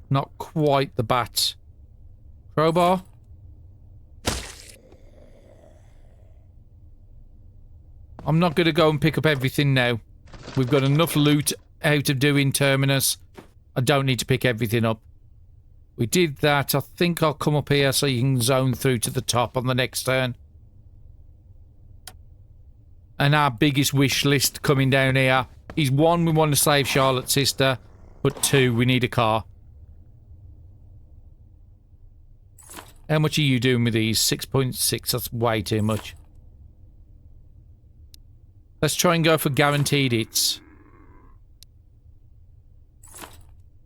Not quite the bat. Crowbar. I'm not going to go and pick up everything now. We've got enough loot out of doing Terminus. I don't need to pick everything up. We did that. I think I'll come up here so you can zone through to the top on the next turn. And our biggest wish list coming down here is 1, we want to save Charlotte's sister, but 2, we need a car. How much are you doing with these? 6.6, that's way too much. Let's try and go for guaranteed hits.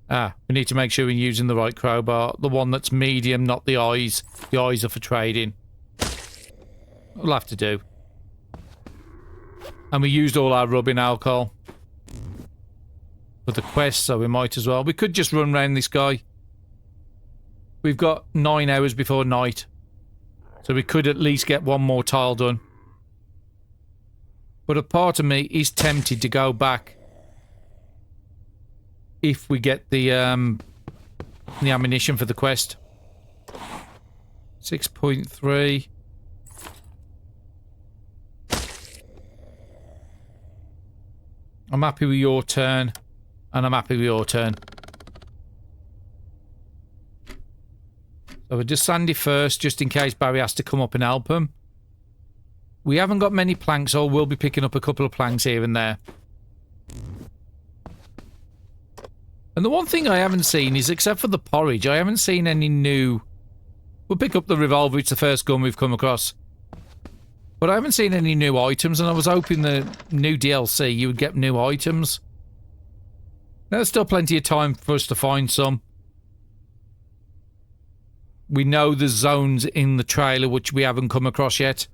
Ah, we need to make sure we're using the right crowbar. The one that's medium, not the eyes. The eyes are for trading. We'll have to do. And we used all our rubbing alcohol for the quest, so we might as well. We could just run around this guy. We've got 9 hours before night, so we could at least get 1 more tile done. But a part of me is tempted to go back if we get the ammunition for the quest. 6.3. I'm happy with your turn, and I'm happy with your turn. So we'll just Sandy first, just in case Barry has to come up and help him. We haven't got many planks, so we'll be picking up a couple of planks here and there. And the one thing I haven't seen is, except for the porridge, I haven't seen any new... We'll pick up the revolver, it's the first gun we've come across. But I haven't seen any new items, and I was hoping the new DLC you would get new items. There's still plenty of time for us to find some. We know the zones in the trailer which we haven't come across yet.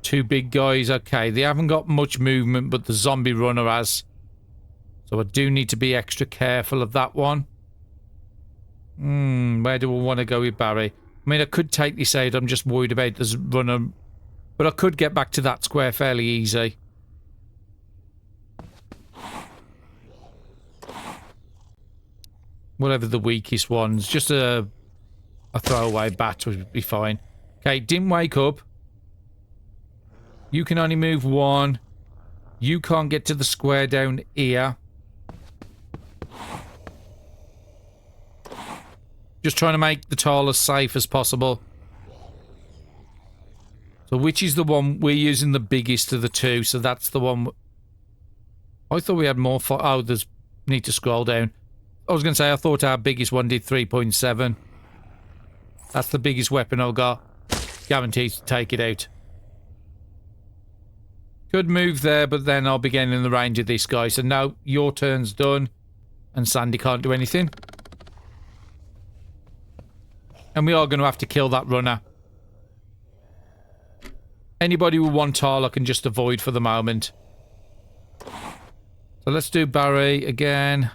Two big guys, okay. They haven't got much movement, but the zombie runner has. So I do need to be extra careful of that one. Where do I want to go with Barry? I mean, I could take this out. I'm just worried about this runner. But I could get back to that square fairly easy. Whatever the weakest ones. Just a throwaway bat would be fine. Okay, didn't wake up. You can only move one. You can't get to the square down here. Just trying to make the tile as safe as possible. So which is the one? We're using the biggest of the two, so that's the one. I thought we had more. Oh, there's need to scroll down. I was going to say, I thought our biggest one did 3.7. That's the biggest weapon I've got. Guaranteed to take it out. Could move there, but then I'll be getting in the range of this guy. So no, your turn's done. And Sandy can't do anything. And we are going to have to kill that runner. Anybody with one tile I can just avoid for the moment. So let's do Barry again.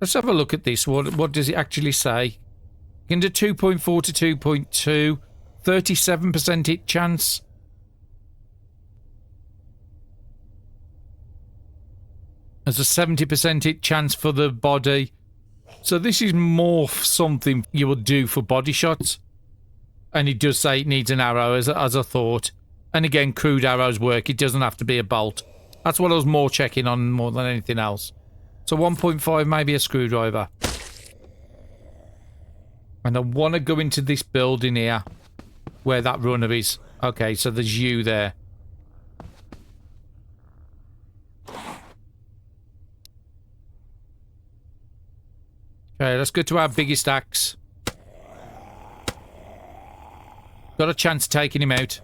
Let's have a look at this. What does it actually say? You can do 2.4 to 2.2. 37% hit chance. There's a 70% hit chance for the body. So this is more something you would do for body shots. And it does say it needs an arrow, as I thought. And again, crude arrows work. It doesn't have to be a bolt. That's what I was more checking on more than anything else. So 1.5, maybe a screwdriver. And I want to go into this building here. Where that runner is. Okay, so there's you there. Okay, let's go to our biggest axe. Got a chance of taking him out.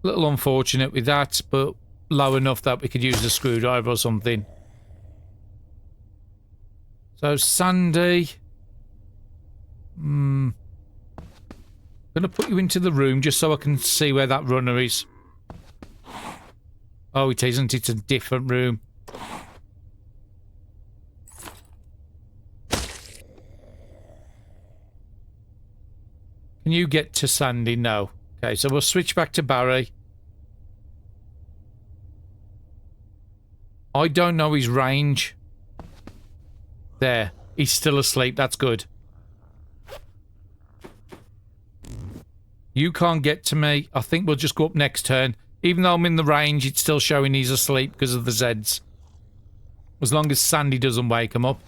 A little unfortunate with that, but low enough that we could use a screwdriver or something. So, Sandy. I'm going to put you into the room just so I can see where that runner is. Oh, it isn't. It's a different room. Can you get to Sandy? No. Okay, so we'll switch back to Barry. I don't know his range. There. He's still asleep. That's good. You can't get to me. I think we'll just go up next turn. Even though I'm in the range, it's still showing he's asleep because of the Zeds. As long as Sandy doesn't wake him up.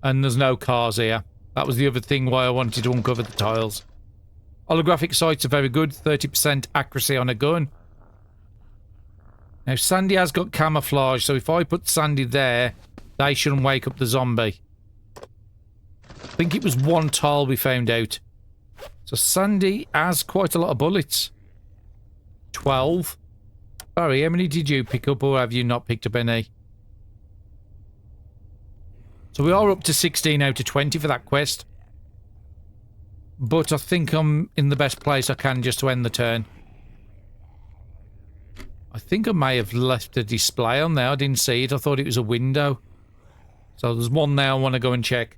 And there's no cars here. That was the other thing why I wanted to uncover the tiles. Holographic sights are very good. 30% accuracy on a gun. Now, Sandy has got camouflage, so if I put Sandy there, they shouldn't wake up the zombie. I think it was one tile we found out. So Sandy has quite a lot of bullets. 12. Barry, how many did you pick up, or have you not picked up any? So we are up to 16 out of 20 for that quest. But I think I'm in the best place I can just to end the turn. I think I may have left a display on there. I didn't see it. I thought it was a window. So there's one there I want to go and check.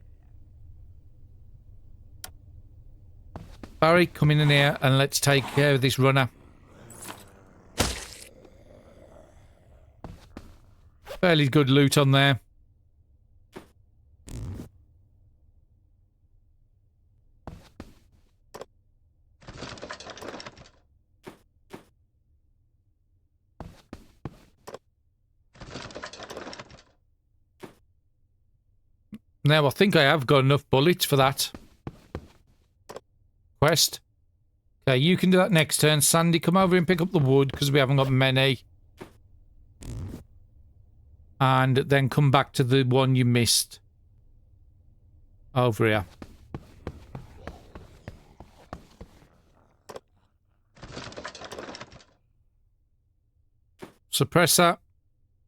Barry, come in here and let's take care of this runner. Fairly good loot on there. Now, I think I have got enough bullets for that quest. Okay, you can do that next turn. Sandy, come over and pick up the wood, because we haven't got many. And then come back to the one you missed. Over here. Suppressor.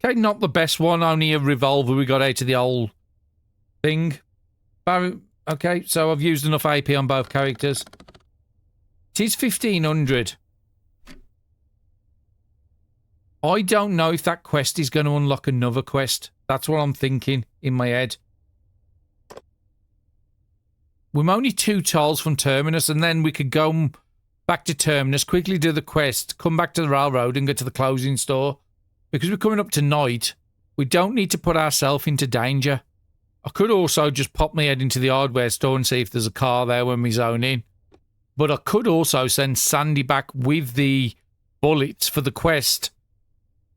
Okay, not the best one. Only a revolver we got out of the old thing. Okay, so I've used enough AP on both characters. It is 1500. I don't know if that quest is going to unlock another quest. That's what I'm thinking in my head. We're only 2 tiles from Terminus, and then we could go back to Terminus, quickly do the quest, come back to the railroad and go to the closing store. Because we're coming up to night, we don't need to put ourselves into danger. I could also just pop my head into the hardware store and see if there's a car there when we zone in. But I could also send Sandy back with the bullets for the quest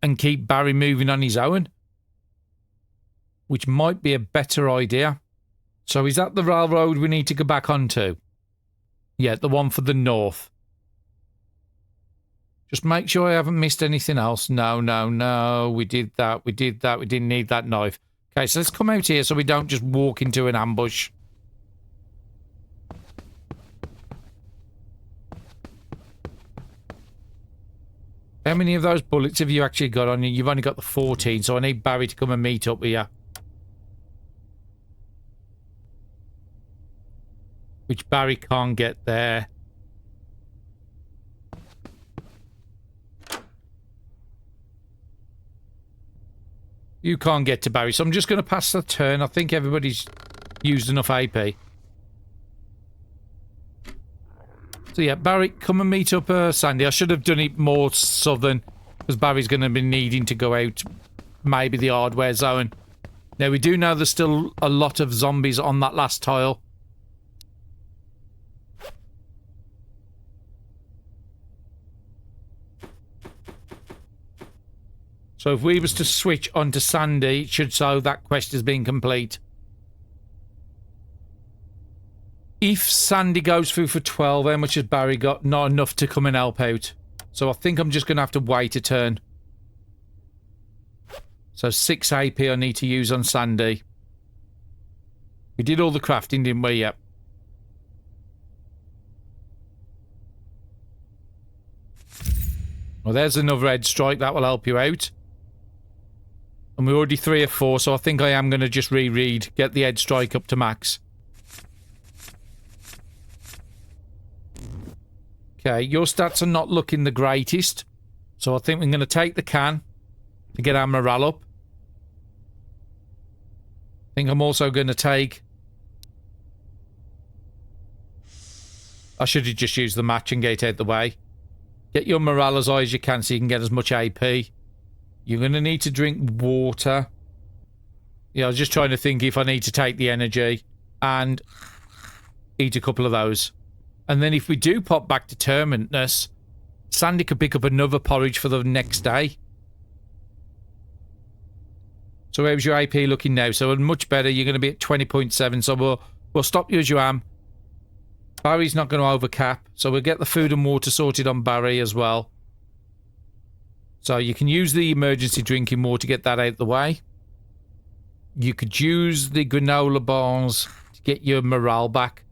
and keep Barry moving on his own. Which might be a better idea. So is that the railroad we need to go back onto? Yeah, the one for the north. Just make sure I haven't missed anything else. No, no, no. We did that. We did that. We didn't need that knife. Okay, so let's come out here so we don't just walk into an ambush. How many of those bullets have you actually got on you? You've only got the 14, so I need Barry to come and meet up with you. Which Barry can't get there. You can't get to Barry, so I'm just going to pass the turn. I think everybody's used enough AP. So yeah, Barry, come and meet up Sandy. I should have done it more southern, because Barry's going to be needing to go out maybe the hardware zone. Now, we do know there's still a lot of zombies on that last tile. So if we was to switch onto Sandy, it should show that quest has been complete. If Sandy goes through for 12, how much has Barry got? Not enough to come and help out. So I think I'm just going to have to wait a turn. So 6 AP I need to use on Sandy. We did all the crafting, didn't we? Yep. Well, there's another head strike. That will help you out. And we're already 3 of 4, so I think I am going to just reread. Get the head strike up to max. Okay, your stats are not looking the greatest. So I think we're going to take the can to get our morale up. I think I'm also going to take... I should have just used the match and get it out the way. Get your morale as high as you can so you can get as much AP. You're going to need to drink water. Yeah, I was just trying to think if I need to take the energy and eat a couple of those. And then if we do pop back to Terminus, Sandy could pick up another porridge for the next day. So how's your AP looking now? So much better. You're going to be at 20.7. So we'll stop you as you am. Barry's not going to overcap. So we'll get the food and water sorted on Barry as well. So you can use the emergency drinking water to get that out the way. You could use the granola bars to get your morale back.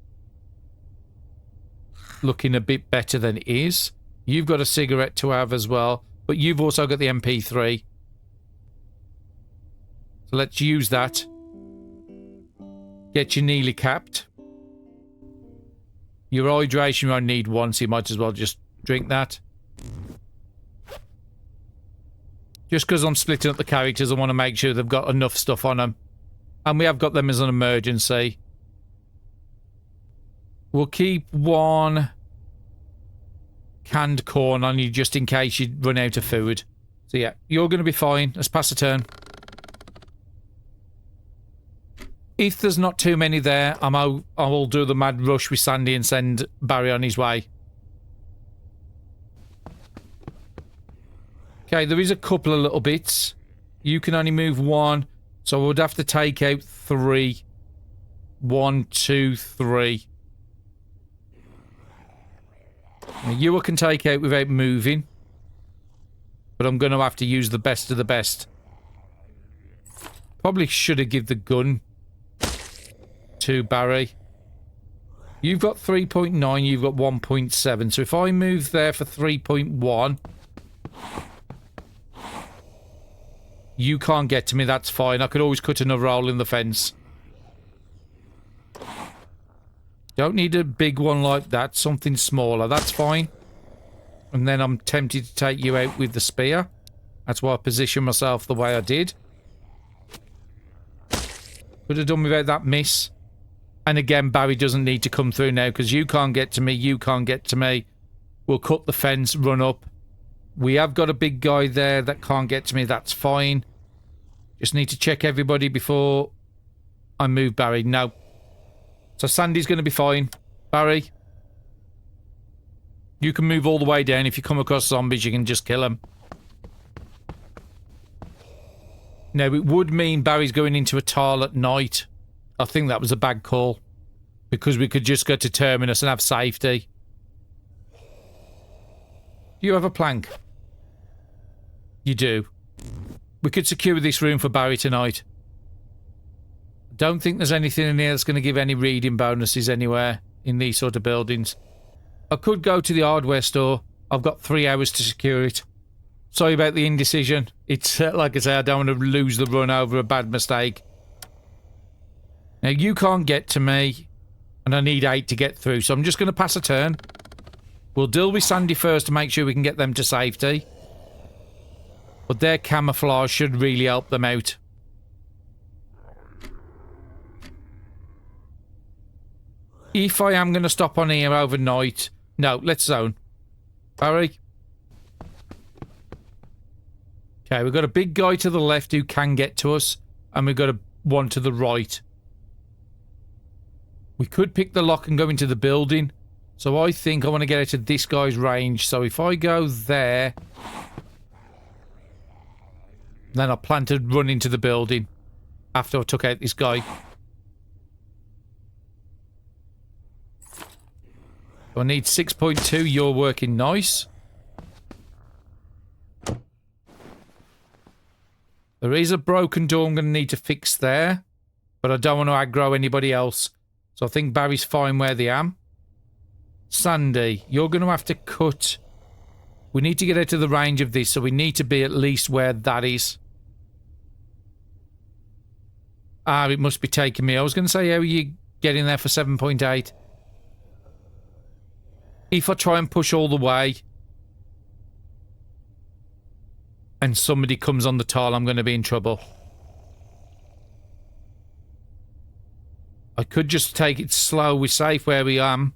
Looking a bit better than it is. You've got a cigarette to have as well. But you've also got the MP3. So let's use that. Get you nearly capped. Your hydration you only need 1, so you might as well just drink that. Just because I'm splitting up the characters, I want to make sure they've got enough stuff on them. And we have got them as an emergency. We'll keep 1 canned corn on you just in case you run out of food. So yeah, you're going to be fine. Let's pass the turn. If there's not too many there, I will do the mad rush with Sandy and send Barry on his way. Okay, there is a couple of little bits. You can only move 1, so I would have to take out 3. 1, 2, 3. Now, you can take out without moving. But I'm going to have to use the best of the best. Probably should have given the gun 3.2, Barry. You've got 3.9, you've got 1.7. So if I move there for 3.1, you can't get to me, that's fine. I could always cut another hole in the fence. Don't need a big one like that, something smaller, that's fine. And then I'm tempted to take you out with the spear. That's why I positioned myself the way I did. Could have done without that miss. And again, Barry doesn't need to come through now because you can't get to me, you can't get to me. We'll cut the fence, run up. We have got a big guy there that can't get to me, that's fine. Just need to check everybody before I move Barry. No. So Sandy's going to be fine. Barry, you can move all the way down. If you come across zombies, you can just kill them. Now, it would mean Barry's going into a tile at night. I think that was a bad call. Because we could just go to Terminus and have safety. Do you have a plank? You do. We could secure this room for Barry tonight. Don't think there's anything in here that's going to give any reading bonuses anywhere in these sort of buildings. I could go to the hardware store. I've got 3 hours to secure it. Sorry about the indecision. It's, like I say, I don't want to lose the run over a bad mistake. Now, you can't get to me, and I need 8 to get through, so I'm just going to pass a turn. We'll deal with Sandy first to make sure we can get them to safety. But their camouflage should really help them out. If I am going to stop on here overnight... No, let's zone. Barry? Okay, we've got a big guy to the left who can get to us. And we've got one to the right. We could pick the lock and go into the building. So I think I want to get out of this guy's range. So if I go there... Then I plan to run into the building. After I took out this guy. I need 6.2. You're working nice. There is a broken door I'm going to need to fix there. But I don't want to aggro anybody else. So I think Barry's fine where they am. Sandy, you're going to have to cut. We need to get out of the range of this. So we need to be at least where that is. Ah, it must be taking me. I was going to say, how are you getting there for 7.8? If I try and push all the way and somebody comes on the tile, I'm going to be in trouble. I could just take it slow. We're safe where we am.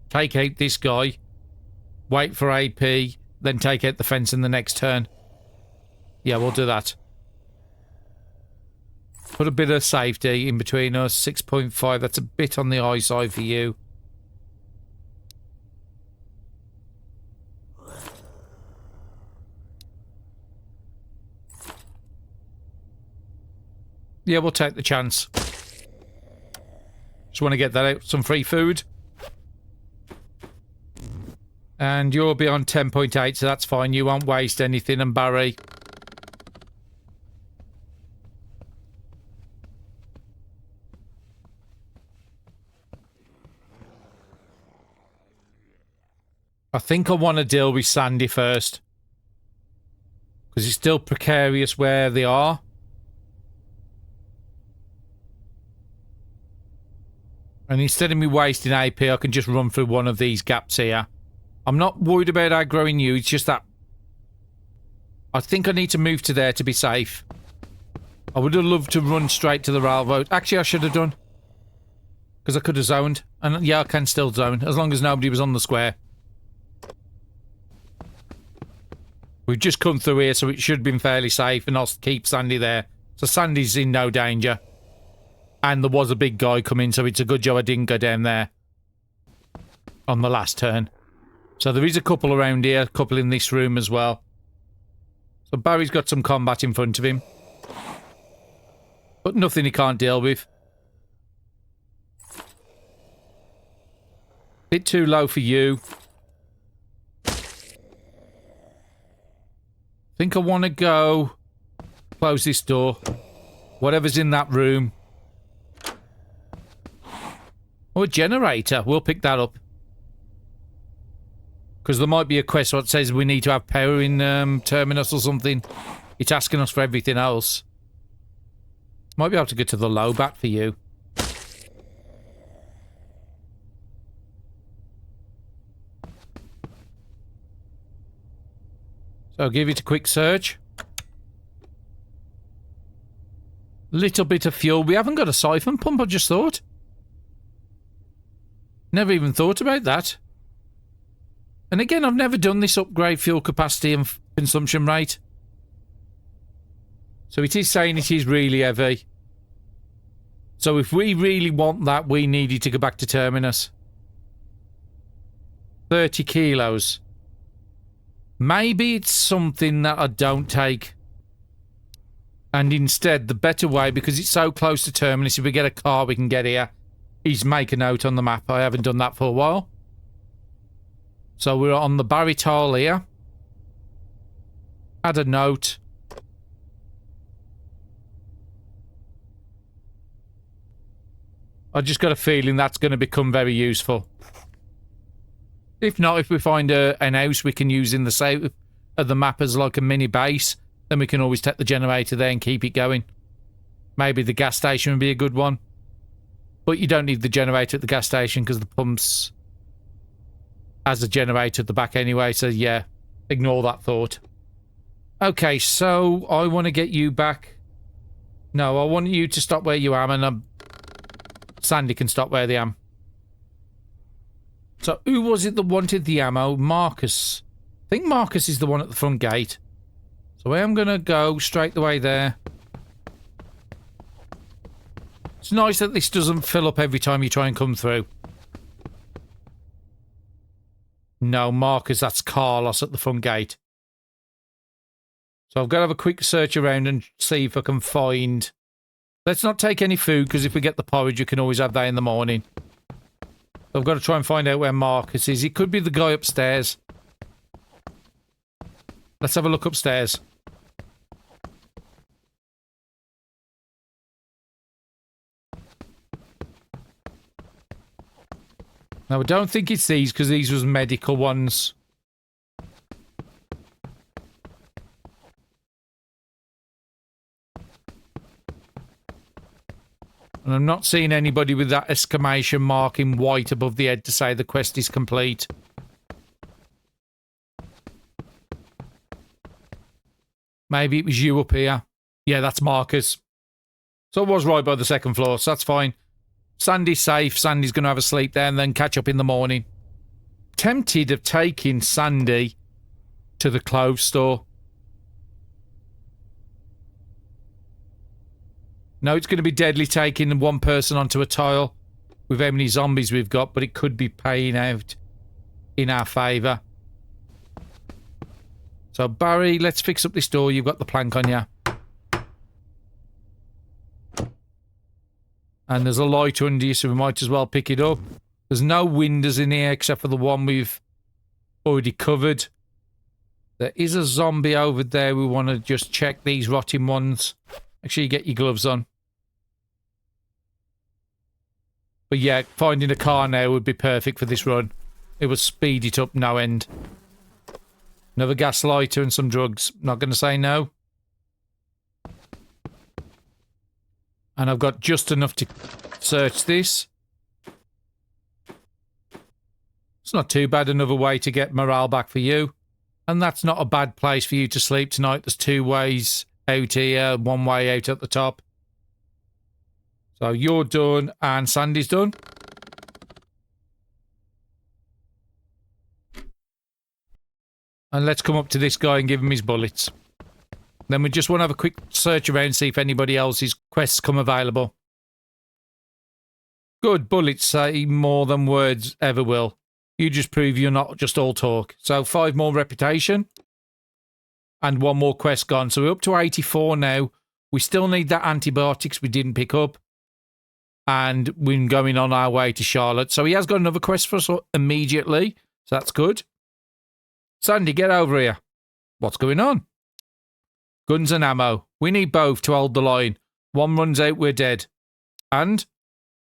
Take out this guy. Wait for AP. Then take out the fence in the next turn. Yeah, we'll do that. Put a bit of safety in between us. 6.5. That's a bit on the high side for you. Yeah, we'll take the chance. Just want to get that out. Some free food. And you'll be on 10.8, so that's fine. You won't waste anything. And Barry... I think I want to deal with Sandy first. Because it's still precarious where they are. And instead of me wasting AP, I can just run through one of these gaps here. I'm not worried about aggroing you, it's just that... I think I need to move to there to be safe. I would have loved to run straight to the railroad. Actually, I should have done. Because I could have zoned. And yeah, I can still zone, as long as nobody was on the square. We've just come through here, so it should have been fairly safe, and I'll keep Sandy there. So Sandy's in no danger. And there was a big guy coming, so it's a good job I didn't go down there. On the last turn. So there is a couple around here, a couple in this room as well. So Barry's got some combat in front of him. But nothing he can't deal with. Bit too low for you. Think I want to go close this door. Whatever's in that room. Oh, a generator. We'll pick that up. Because there might be a quest that says we need to have power in Terminus or something. It's asking us for everything else. Might be able to get to the low bat for you. So I'll give it a quick search. Little bit of fuel. We haven't got a siphon pump, I just thought. Never even thought about that. And again, I've never done this upgrade fuel capacity and consumption rate. So it is saying it is really heavy. So if we really want that, we needed to go back to Terminus. 30 kilos. Maybe it's something that I don't take. And instead, the better way, because it's so close to Terminus, if we get a car we can get here, is make a note on the map. I haven't done that for a while. So we're on the Barry tile here. Add a note. I just got a feeling that's going to become very useful. If not, if we find an house we can use in the south of the map as like a mini base, then we can always take the generator there and keep it going. Maybe the gas station would be a good one. But you don't need the generator at the gas station because the pumps has a generator at the back anyway. So yeah, ignore that thought. Okay, so I want to get you back. No, I want you to stop where you are, and Sandy can stop where they am. So who was it that wanted the ammo? Marcus. I think Marcus is the one at the front gate. So I am going to go straight the way there. It's nice that this doesn't fill up every time you try and come through. No, Marcus, that's Carlos at the front gate. So I've got to have a quick search around and see if I can find... Let's not take any food, because if we get the porridge, you can always have that in the morning. I've got to try and find out where Marcus is. He could be the guy upstairs. Let's have a look upstairs. Now, I don't think it's these, because these was medical ones. And I'm not seeing anybody with that exclamation mark in white above the head to say the quest is complete. Maybe it was you up here. Yeah, that's Marcus. So I was right by the second floor, so that's fine. Sandy's safe. Sandy's going to have a sleep there and then catch up in the morning. Tempted of taking Sandy to the clothes store. No, it's going to be deadly taking one person onto a tile with how many zombies we've got, but it could be paying out in our favour. So, Barry, let's fix up this door. You've got the plank on you. And there's a light under you, so we might as well pick it up. There's no windows in here except for the one we've already covered. There is a zombie over there. We want to just check these rotting ones. Make sure you get your gloves on. But yeah, finding a car now would be perfect for this run. It would speed it up no end. Another gas lighter and some drugs. Not going to say no. And I've got just enough to search this. It's not too bad. Another way to get morale back for you. And that's not a bad place for you to sleep tonight. There's two ways out here, one way out at the top. So you're done and Sandy's done. And let's come up to this guy and give him his bullets. Then we just want to have a quick search around and see if anybody else's quests come available. Good, bullets say more than words ever will. You just prove you're not just all talk. So 5 more reputation. And 1 more quest gone. So we're up to 84 now. We still need that antibiotics we didn't pick up. And we're going on our way to Charlotte. So he has got another quest for us immediately. So that's good. Sandy, get over here. What's going on? Guns and ammo. We need both to hold the line. One runs out, we're dead. And?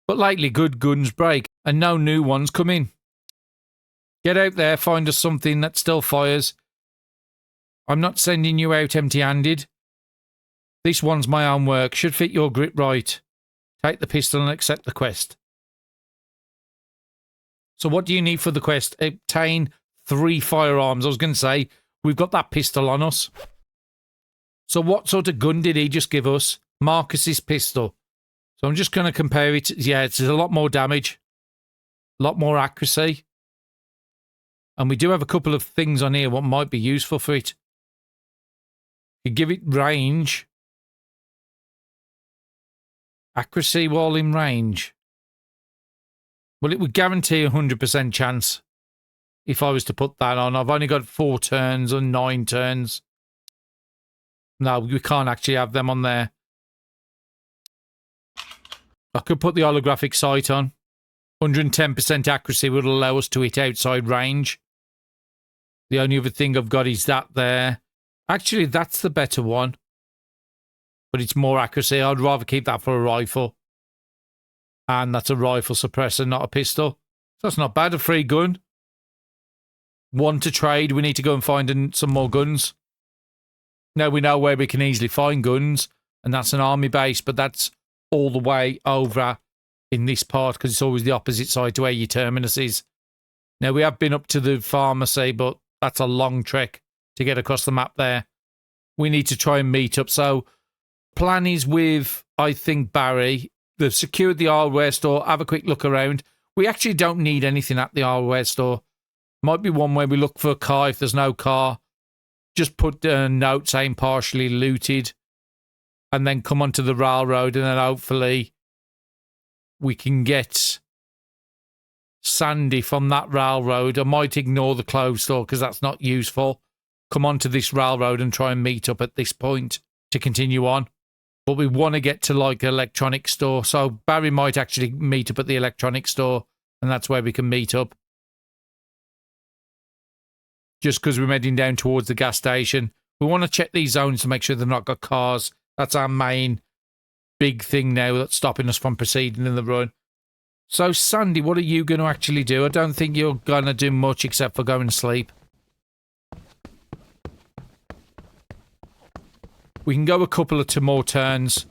But lately, good guns break. And no new ones come in. Get out there, find us something that still fires. I'm not sending you out empty-handed. This one's my own work. Should fit your grip right. Take the pistol and accept the quest. So what do you need for the quest? Obtain 3 firearms. I was going to say, we've got that pistol on us. So what sort of gun did he just give us? Marcus's pistol. So I'm just going to compare it. Yeah, it's a lot more damage. A lot more accuracy. And we do have a couple of things on here what might be useful for it. You give it range. Accuracy while in range. Well, it would guarantee a 100% chance if I was to put that on. I've only got 4 turns or 9 turns. No, we can't actually have them on there. I could put the holographic sight on. 110% accuracy would allow us to hit outside range. The only other thing I've got is that there. Actually, that's the better one. But it's more accuracy. I'd rather keep that for a rifle. And that's a rifle suppressor, not a pistol. So that's not bad. A free gun. 1 to trade. We need to go and find some more guns. Now we know where we can easily find guns. And that's an army base. But that's all the way over in this part. Because it's always the opposite side to where your terminus is. Now we have been up to the pharmacy. But that's a long trek to get across the map there. We need to try and meet up. So plan is with, I think, Barry. They've secured the hardware store. Have a quick look around. We actually don't need anything at the hardware store. Might be one where we look for a car. If there's no car, just put a note saying partially looted. And then come onto the railroad. And then hopefully we can get Sandy from that railroad. I might ignore the clothes store because that's not useful. Come onto this railroad and try and meet up at this point to continue on. But we want to get to like an electronics store. So Barry might actually meet up at the electronics store. And that's where we can meet up. Just because we're heading down towards the gas station. We want to check these zones to make sure they've not got cars. That's our main big thing now that's stopping us from proceeding in the run. So Sandy, what are you going to actually do? I don't think you're going to do much except for go and sleep. We can go a couple of 2 more turns.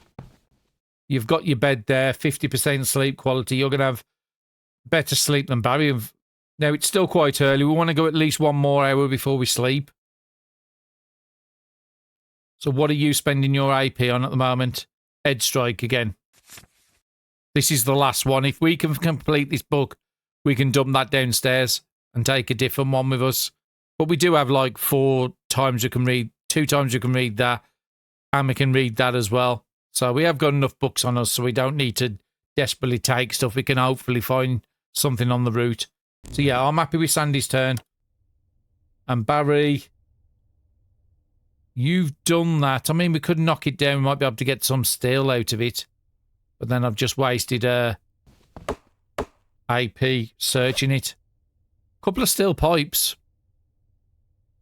You've got your bed there, 50% sleep quality. You're going to have better sleep than Barry. Now, it's still quite early. We want to go at least 1 more hour before we sleep. So what are you spending your AP on at the moment? Head strike again. This is the last one. If we can complete this book, we can dump that downstairs and take a different one with us. But we do have like 4 times you can read, 2 times you can read that. And we can read that as well. So we have got enough books on us, so we don't need to desperately take stuff. We can hopefully find something on the route. So yeah, I'm happy with Sandy's turn. And Barry, you've done that. I mean, we could knock it down. We might be able to get some steel out of it. But then I've just wasted AP searching it. Couple of steel pipes.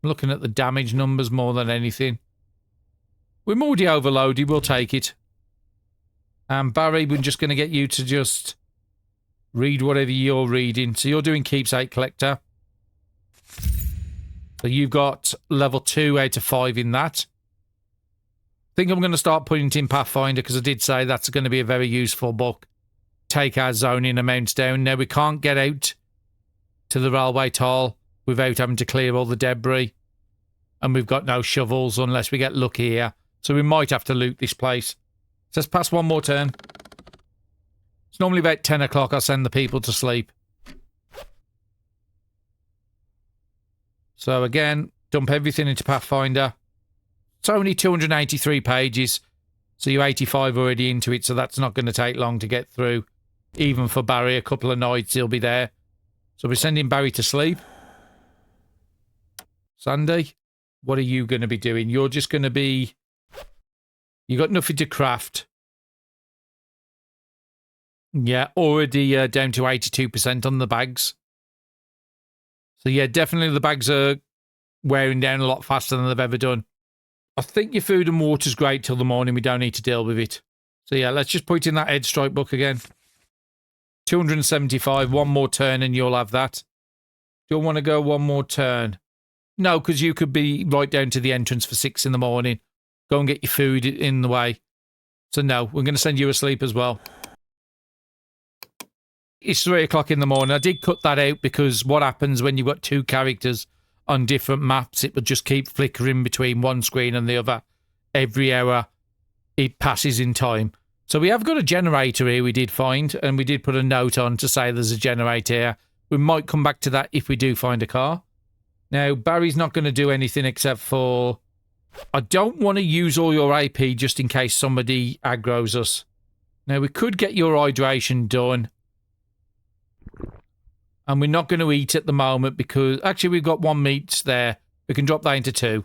I'm looking at the damage numbers more than anything. We're already overloaded. We'll take it. And Barry, we're just going to get you to just read whatever you're reading. So you're doing Keepsake Collector. So you've got level 2 out of 5 in that. I think I'm going to start putting it in Pathfinder because I did say that's going to be a very useful book. Take our zoning amounts down. Now we can't get out to the railway toll without having to clear all the debris. And we've got no shovels unless we get lucky here. So we might have to loot this place. So let's pass 1 more turn. It's normally about 10 o'clock. I'll send the people to sleep. So again, dump everything into Pathfinder. It's only 283 pages. So you're 85 already into it. So that's not going to take long to get through. Even for Barry, a couple of nights he'll be there. So we're sending Barry to sleep. Sandy, what are you going to be doing? You're just going to be... You got nothing to craft. Yeah, already down to 82% on the bags. So yeah, definitely the bags are wearing down a lot faster than they've ever done. I think your food and water's great till the morning. We don't need to deal with it. So yeah, let's just put in that head strike book again. 275. One more turn and you'll have that. Do you want to go one more turn? No, because you could be right down to the entrance for 6 in the morning. Go and get your food in the way. So no, we're going to send you asleep as well. It's 3 o'clock in the morning. I did cut that out because what happens when you've got 2 characters on different maps, it will just keep flickering between one screen and the other. Every hour it passes in time. So we have got a generator here we did find, and we did put a note on to say there's a generator here. We might come back to that if we do find a car. Now, Barry's not going to do anything except for... I don't want to use all your AP just in case somebody aggroes us. Now, we could get your hydration done. And we're not going to eat at the moment because... Actually, we've got 1 meat there. We can drop that into 2.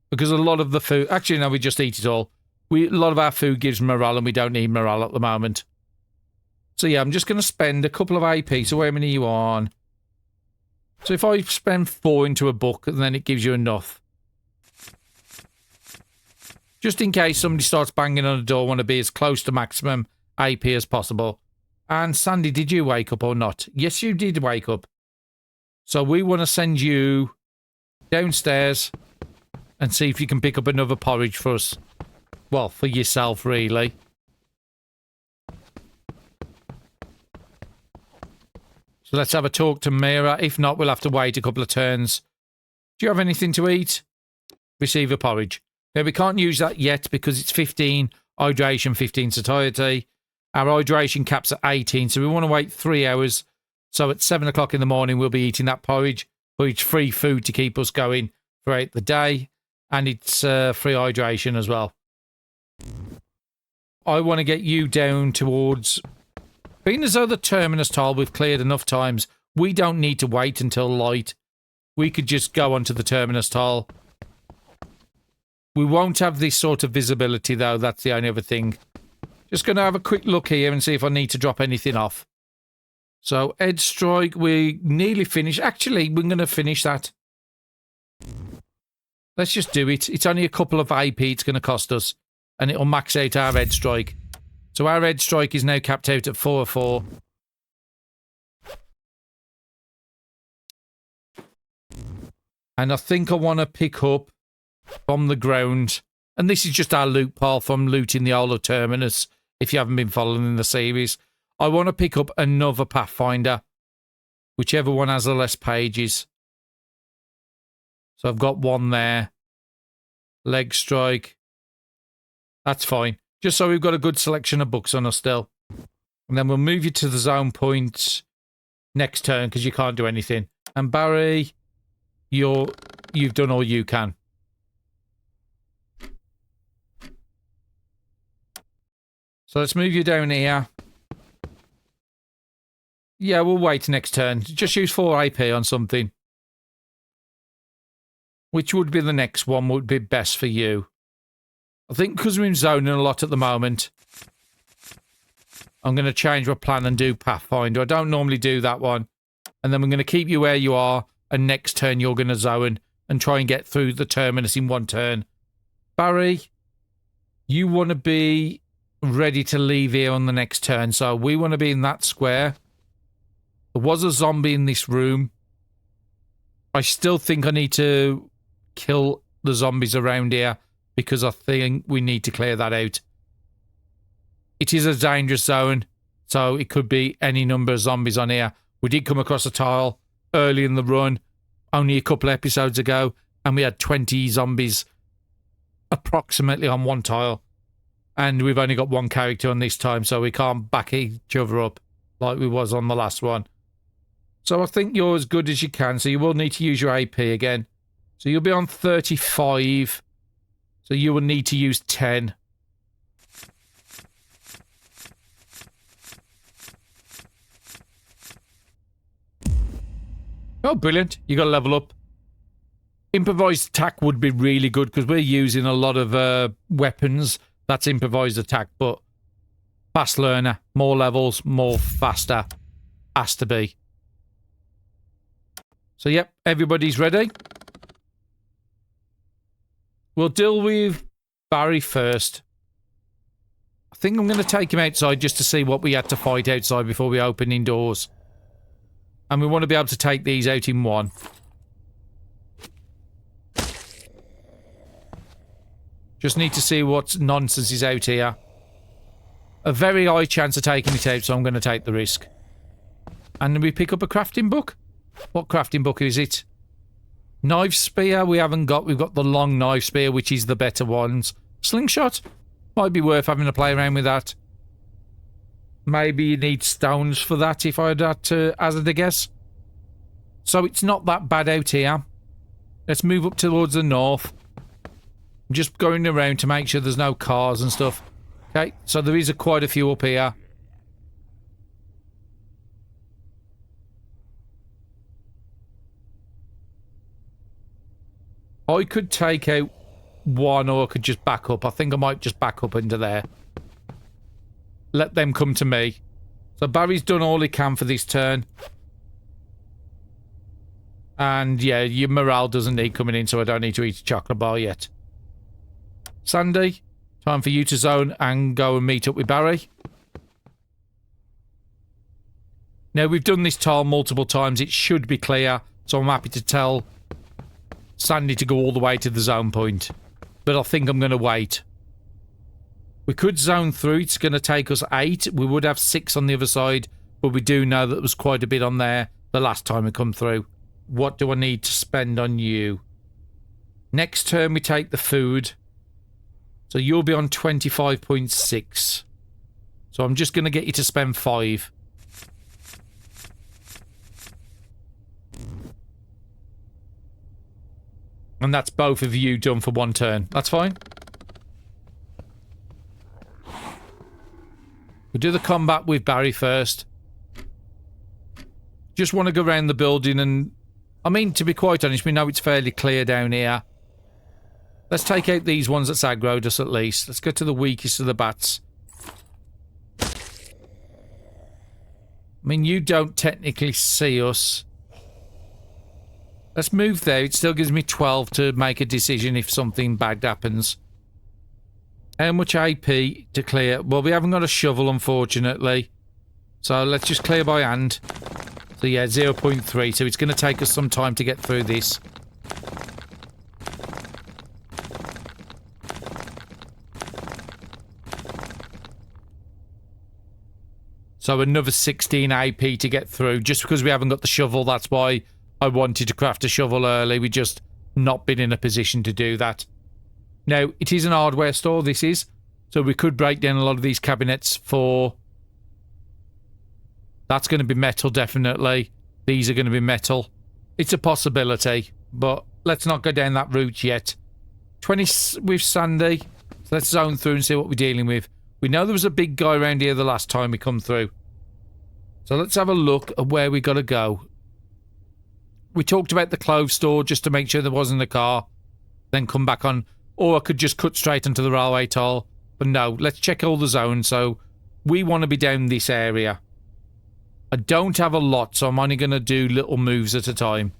Because a lot of the food... Actually, no, we just eat it all. A lot of our food gives morale and we don't need morale at the moment. So yeah, I'm just going to spend a couple of AP. So how many are you on? So if I spend 4 into a book, and then it gives you enough. Just in case somebody starts banging on the door, I want to be as close to maximum AP as possible. And Sandy, did you wake up or not? Yes, you did wake up. So we want to send you downstairs and see if you can pick up another porridge for us. Well, for yourself, really. So let's have a talk to Mira. If not, we'll have to wait a couple of turns. Do you have anything to eat? Receive a porridge. Now, we can't use that yet because it's 15 hydration, 15 satiety. Our hydration cap's at 18, so we want to wait 3 hours. So at 7 o'clock in the morning, we'll be eating that porridge. But it's free food to keep us going throughout the day. And it's free hydration as well. I want to get you down towards... Being as though the Terminus tile we've cleared enough times, we don't need to wait until light. We could just go onto the Terminus tile. We won't have this sort of visibility, though. That's the only other thing. Just going to have a quick look here and see if I need to drop anything off. So, Edge Strike, we nearly finished. Actually, we're going to finish that. Let's just do it. It's only a couple of AP it's going to cost us. And it'll max out our Edge Strike. So our Edge Strike is now capped out at 4/4. And I think I want to pick up from the ground. And this is just our loot pile from looting the whole of Terminus. If you haven't been following the series. I want to pick up another Pathfinder. Whichever one has the less pages. So I've got 1 there. Leg Strike. That's fine. Just so we've got a good selection of books on us still. And then we'll move you to the zone point next turn because you can't do anything. And Barry, you've done all you can. So let's move you down here. Yeah, we'll wait next turn. Just use 4 AP on something. Which would be the next one would be best for you? I think because we're in zoning a lot at the moment, I'm going to change my plan and do Pathfinder. I don't normally do that one. And then we're going to keep you where you are, and next turn you're going to zone and try and get through the Terminus in 1 turn. Barry, you want to be ready to leave here on the next turn, so we want to be in that square. There was a zombie in this room. I still think I need to kill the zombies around here. Because I think we need to clear that out. It is a dangerous zone, so it could be any number of zombies on here. We did come across a tile early in the run, only a couple of episodes ago, and we had 20 zombies approximately on 1 tile. And we've only got 1 character on this time, so we can't back each other up like we was on the last one. So I think you're as good as you can, so you will need to use your AP again. So you'll be on 35... So you will need to use 10. Oh, brilliant. You got to level up. Improvised attack would be really good because we're using a lot of weapons. That's improvised attack, but fast learner. More levels, more faster. Has to be. So, yep, everybody's ready. We'll deal with Barry first. I I think I'm going to take him outside just to see what we had to fight outside before we open indoors. And we want to be able to take these out in one. Just need to see what nonsense is out here. A very high chance of taking it out, so I'm going to take the risk. And then we pick up a crafting book. What crafting book is it? Knife spear we haven't got. We've got the long knife spear, which is the better ones. Slingshot. Might be worth having a play around with that. Maybe you need stones for that, if I had to hazard a guess. So it's not that bad out here. Let's move up towards the north. I'm just going around to make sure there's no cars and stuff. Okay, so there is quite a few up here. I could take out one, or I could just back up. I think I might just back up into there. Let them come to me. So Barry's done all he can for this turn. And yeah, your morale doesn't need coming in, so I don't need to eat a chocolate bar yet. Sandy, time for you to zone and go and meet up with Barry. Now, we've done this tile multiple times. It should be clear, so I'm happy to tell Sandy to go all the way to the zone point. But I think I'm going to wait. We could zone through. It's going to take us 8. We would have 6 on the other side, but we do know that there was quite a bit on there the last time we come through. What do I need to spend on you? Next turn, we take the food. So you'll be on 25.6. So I'm just going to get you to spend 5. And that's both of you done for 1 turn. That's fine. We'll do the combat with Barry first. Just want to go around the building and... I mean, to be quite honest, we know it's fairly clear down here. Let's take out these ones that's aggroed us at least. Let's go to the weakest of the bats. I mean, you don't technically see us. Let's move there. It still gives me 12 to make a decision if something bad happens. How much AP to clear? Well, we haven't got a shovel, unfortunately. So let's just clear by hand. So yeah, 0.3. So it's going to take us some time to get through this. So another 16 AP to get through. Just because we haven't got the shovel, that's why I wanted to craft a shovel early. We just not been in a position to do that. Now, it is an hardware store, this is. So we could break down a lot of these cabinets for... That's going to be metal, definitely. These are going to be metal. It's a possibility, but let's not go down that route yet. 20 with Sandy. So let's zone through and see what we're dealing with. We know there was a big guy around here the last time we come through. So let's have a look at where we got to go. We talked about the clothes store just to make sure there wasn't a car. Then come back on. Or I could just cut straight into the railway tile. But no, let's check all the zones. So we want to be down this area. I don't have a lot, so I'm only going to do little moves at a time.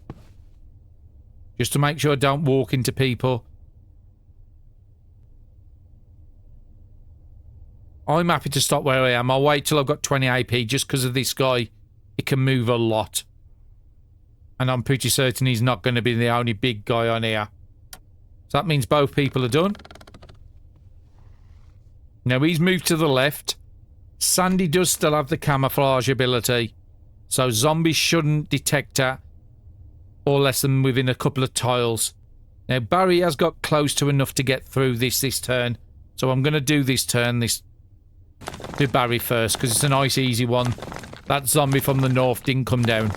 Just to make sure I don't walk into people. I'm happy to stop where I am. I'll wait till I've got 20 AP just because of this guy. It can move a lot. And I'm pretty certain he's not going to be the only big guy on here. So that means both people are done. Now he's moved to the left. Sandy does still have the camouflage ability. So zombies shouldn't detect her. Or less than within a couple of tiles. Now Barry has got close to enough to get through this turn. So I'm going to do this turn. Do Barry first because it's a nice easy one. That zombie from the north didn't come down.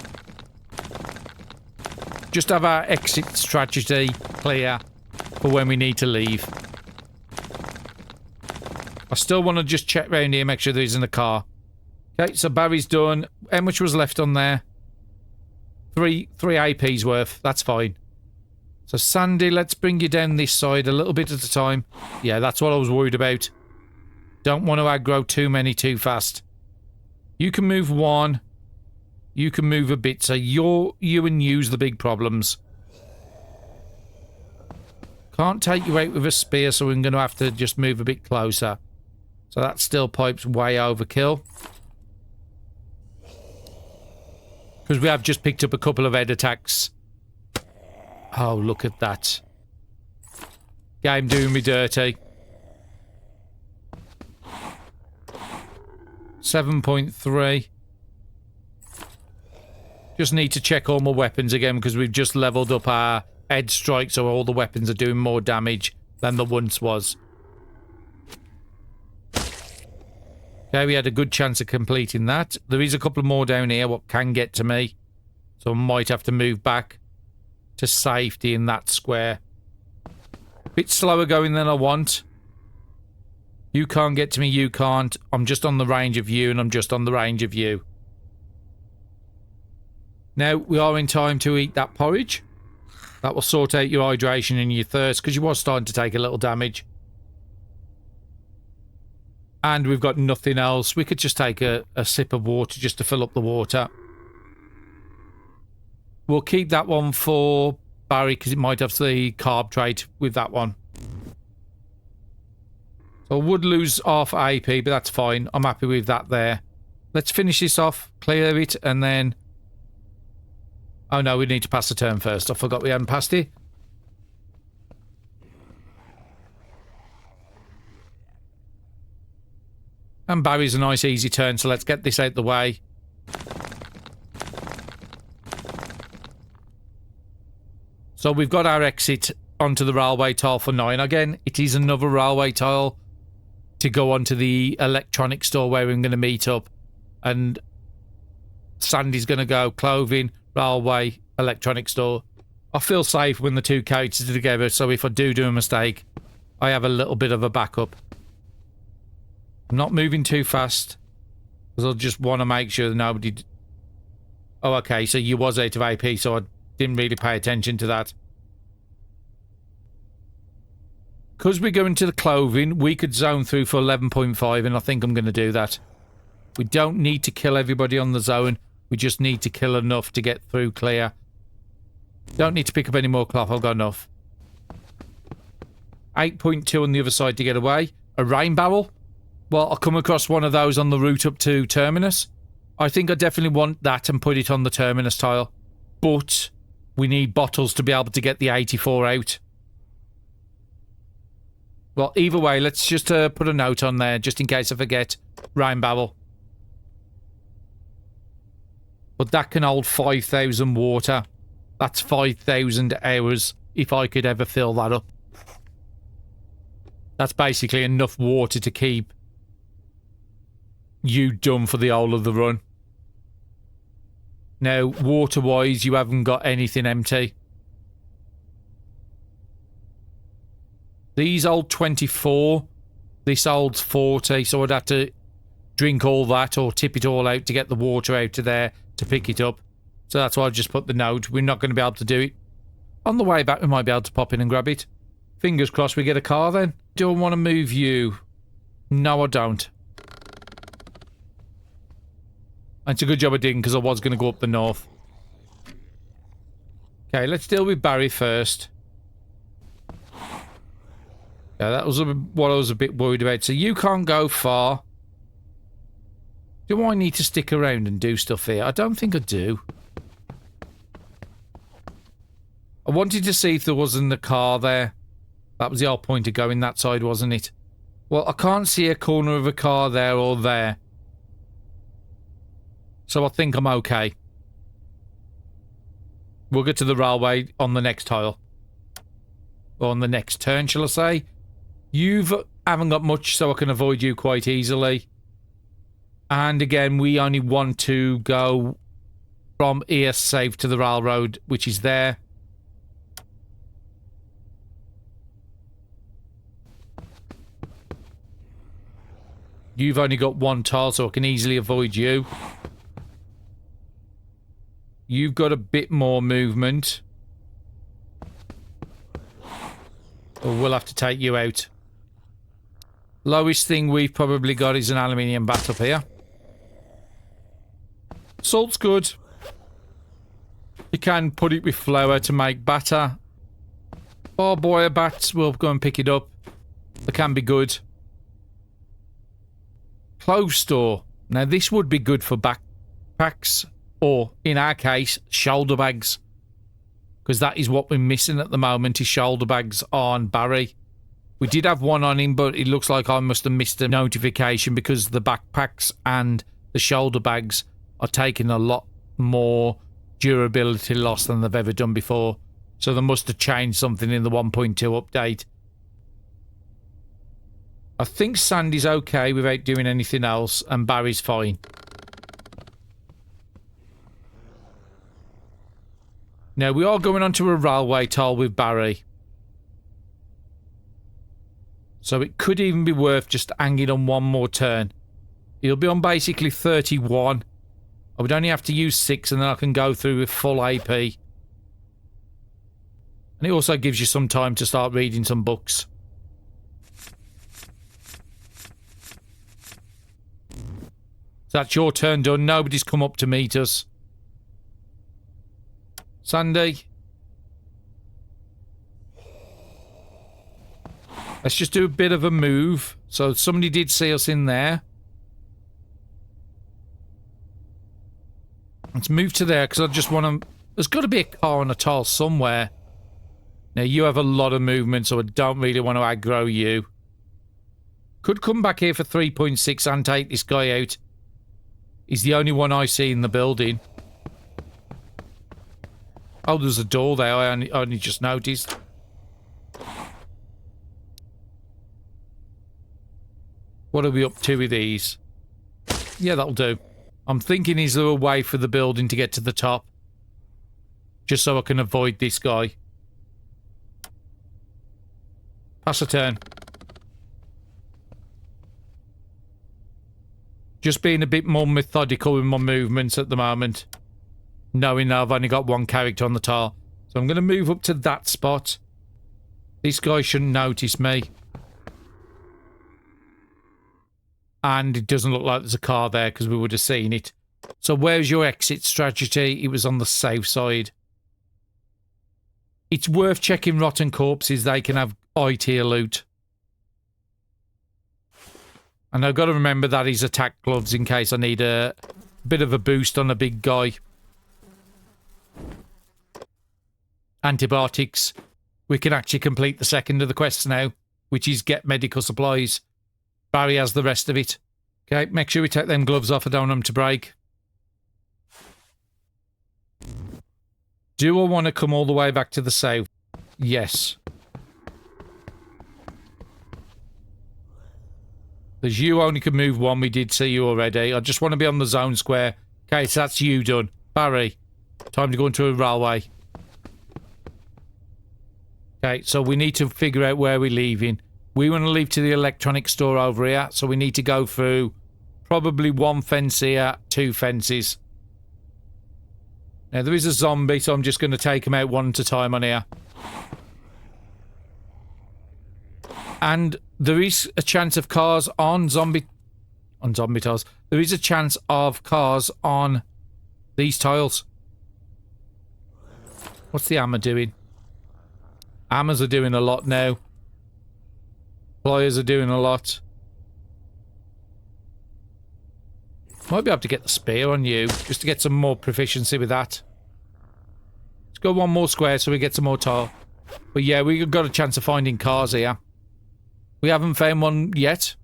Just have our exit strategy clear for when we need to leave. I still want to just check round here, make sure there isn't a car. Okay, so Barry's done. How much was left on there? 3 AP's worth. That's fine. So Sandy, let's bring you down this side a little bit at a time. Yeah, that's what I was worried about. Don't want to aggro too many too fast. You can move 1. You can move a bit. So you and you's the big problems. Can't take you out with a spear, so we're going to have to just move a bit closer. So that steel pipe's way overkill. Because we have just picked up a couple of head attacks. Oh, look at that. Game doing me dirty. 7.3. Just need to check all my weapons again because we've just leveled up our head strike, so all the weapons are doing more damage than the once was. Okay, we had a good chance of completing that. There is a couple more down here what can get to me. So I might have to move back to safety in that square. Bit slower going than I want. You can't get to me, you can't. I'm just on the range of you, and I'm just on the range of you. Now, we are in time to eat that porridge. That will sort out your hydration and your thirst, because you was starting to take a little damage. And we've got nothing else. We could just take a sip of water just to fill up the water. We'll keep that one for Barry because it might have the carb trait with that one. So I would lose half AP, but that's fine. I'm happy with that there. Let's finish this off, clear it, and then... Oh no, we need to pass the turn first. I forgot we hadn't passed it. And Barry's a nice easy turn, so let's get this out the way. So we've got our exit onto the railway tile for 9. Again, it is another railway tile to go onto the electronic store where we're going to meet up. And Sandy's going to go clothing, railway, electronic store. I feel safe when the two characters are together, so if I do a mistake, I have a little bit of a backup. I'm not moving too fast, because I just want to make sure that nobody... Oh, okay, so you was out of AP, so I didn't really pay attention to that. Because we're going to the clothing, we could zone through for 11.5, and I think I'm going to do that. We don't need to kill everybody on the zone. We just need to kill enough to get through clear. Don't need to pick up any more cloth. I've got enough. 8.2 on the other side to get away. A rain barrel. Well, I'll come across one of those on the route up to Terminus. I think I definitely want that and put it on the Terminus tile. But we need bottles to be able to get the 84 out. Well, either way, let's just put a note on there just in case I forget. Rain barrel. But that can hold 5,000 water. That's 5,000 hours if I could ever fill that up. That's basically enough water to keep you done for the whole of the run. Now, water-wise, you haven't got anything empty. These hold 24. This holds 40, so I'd have to drink all that or tip it all out to get the water out of there to pick it up. So that's why I've just put the note. We're not going to be able to do it. On the way back, we might be able to pop in and grab it. Fingers crossed we get a car then. Do I want to move you? No, I don't. It's a good job I didn't because I was going to go up the north. Okay, let's deal with Barry first. Yeah, that was what I was a bit worried about. So you can't go far. Do I need to stick around and do stuff here? I don't think I do. I wanted to see if there wasn't a car there. That was the whole point of going that side, wasn't it? Well, I can't see a corner of a car there or there. So I think I'm okay. We'll get to the railway on the next tile. Or on the next turn, shall I say. You haven't got much, so I can avoid you quite easily. And again, we only want to go from here safe to the railroad, which is there. You've only got one tile, so I can easily avoid you. You've got a bit more movement. Or we'll have to take you out. Lowest thing we've probably got is an aluminium bat up here. Salt's good. You can put it with flour to make batter. Barbed wire bats, we'll go and pick it up. They can be good. Clothes store. Now, this would be good for backpacks, or, in our case, shoulder bags. Because that is what we're missing at the moment, is shoulder bags on Barry. We did have one on him, but it looks like I must have missed a notification because the backpacks and the shoulder bags are taking a lot more durability loss than they've ever done before. So they must have changed something in the 1.2 update. I think Sandy's okay without doing anything else, and Barry's fine. Now, we are going onto a railway toll with Barry. So it could even be worth just hanging on one more turn. He'll be on basically 31. I would only have to use 6 and then I can go through with full AP. And it also gives you some time to start reading some books. So that's your turn done. Nobody's come up to meet us. Sandy. Let's just do a bit of a move. So somebody did see us in there. Let's move to there because I just want to... There's got to be a car on a tile somewhere. Now, you have a lot of movement, so I don't really want to aggro you. Could come back here for 3.6 and take this guy out. He's the only one I see in the building. Oh, there's a door there. I only just noticed. What are we up to with these? Yeah, that'll do. I'm thinking, is there a way for the building to get to the top? Just so I can avoid this guy. Pass a turn. Just being a bit more methodical with my movements at the moment. Knowing that I've only got one character on the tile. So I'm going to move up to that spot. This guy shouldn't notice me. And it doesn't look like there's a car there because we would have seen it. So where's your exit strategy? It was on the safe side. It's worth checking rotten corpses. They can have IT loot. And I've got to remember that he's attack gloves in case I need a bit of a boost on a big guy. Antibiotics. We can actually complete the second of the quests now, which is get medical supplies. Barry has the rest of it. Okay, make sure we take them gloves off. I don't want them to break. Do I want to come all the way back to the south? Yes. Because you only can move one. We did see you already. I just want to be on the zone square. Okay, so that's you done. Barry, time to go into a railway. Okay, so we need to figure out where we're leaving. We want to leave to the electronic store over here, so we need to go through probably one fence here, 2 fences. Now, there is a zombie, so I'm just going to take him out one at a time on here. And there is a chance of cars on zombie tiles. There is a chance of cars on these tiles. What's the hammer doing? Hammers are doing a lot now. Pliers are doing a lot. Might be able to get the spear on you, just to get some more proficiency with that. Let's go one more square so we get some more tile. But yeah, we've got a chance of finding cars here. We haven't found one yet.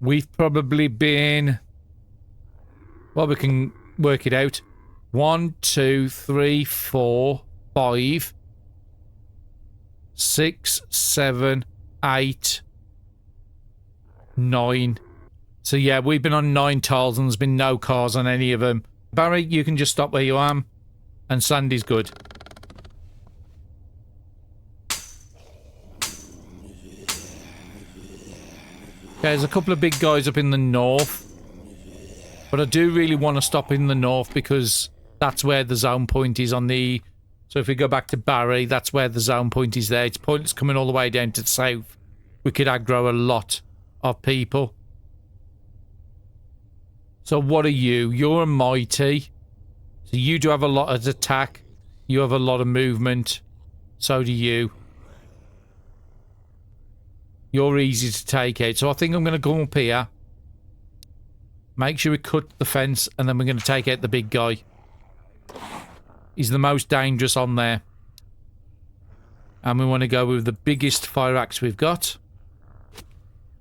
We've probably been... Well, we can work it out. 1, 2, 3, 4, 5, 6, 7, 8, 9. So yeah, we've been on 9 tiles and there's been no cars on any of them. Barry, you can just stop where you are. And Sandy's good. Okay, there's a couple of big guys up in the north. But I do really want to stop in the north because that's where the zone point is on the... So if we go back to Barry, that's where the zone point is there. It's pointless coming all the way down to the south. We could aggro a lot of people. So what are you? You're a mighty. So you do have a lot of attack. You have a lot of movement. So do you. You're easy to take out. So I think I'm going to go up here. Make sure we cut the fence, and then we're going to take out the big guy. He's the most dangerous on there. And we want to go with the biggest fire axe we've got.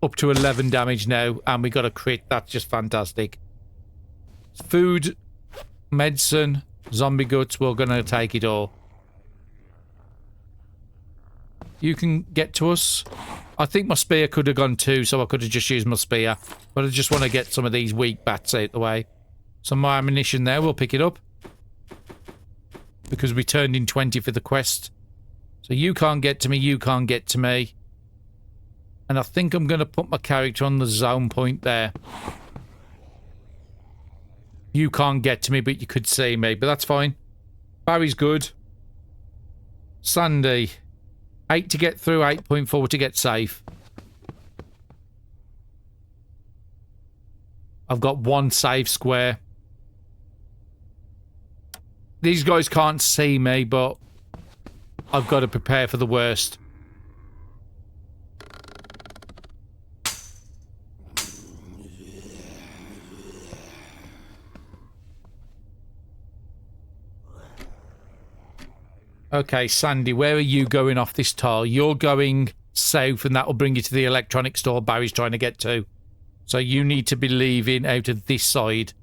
Up to 11 damage now, and we got a crit. That's just fantastic. Food, medicine, zombie guts, we're going to take it all. You can get to us. I think my spear could have gone too, so I could have just used my spear. But I just want to get some of these weak bats out the way. Some more ammunition there, we'll pick it up. Because we turned in 20 for the quest. So you can't get to me, you can't get to me. And I think I'm going to put my character on the zone point there. You can't get to me, but you could see me. But that's fine. Barry's good. Sandy. 8 to get through, 8.4 to get safe. I've got 1 safe square. These guys can't see me, but I've got to prepare for the worst. Okay, Sandy, where are you going off this tile? You're going south, and that will bring you to the electronic store Barry's trying to get to. So you need to be leaving out of this side.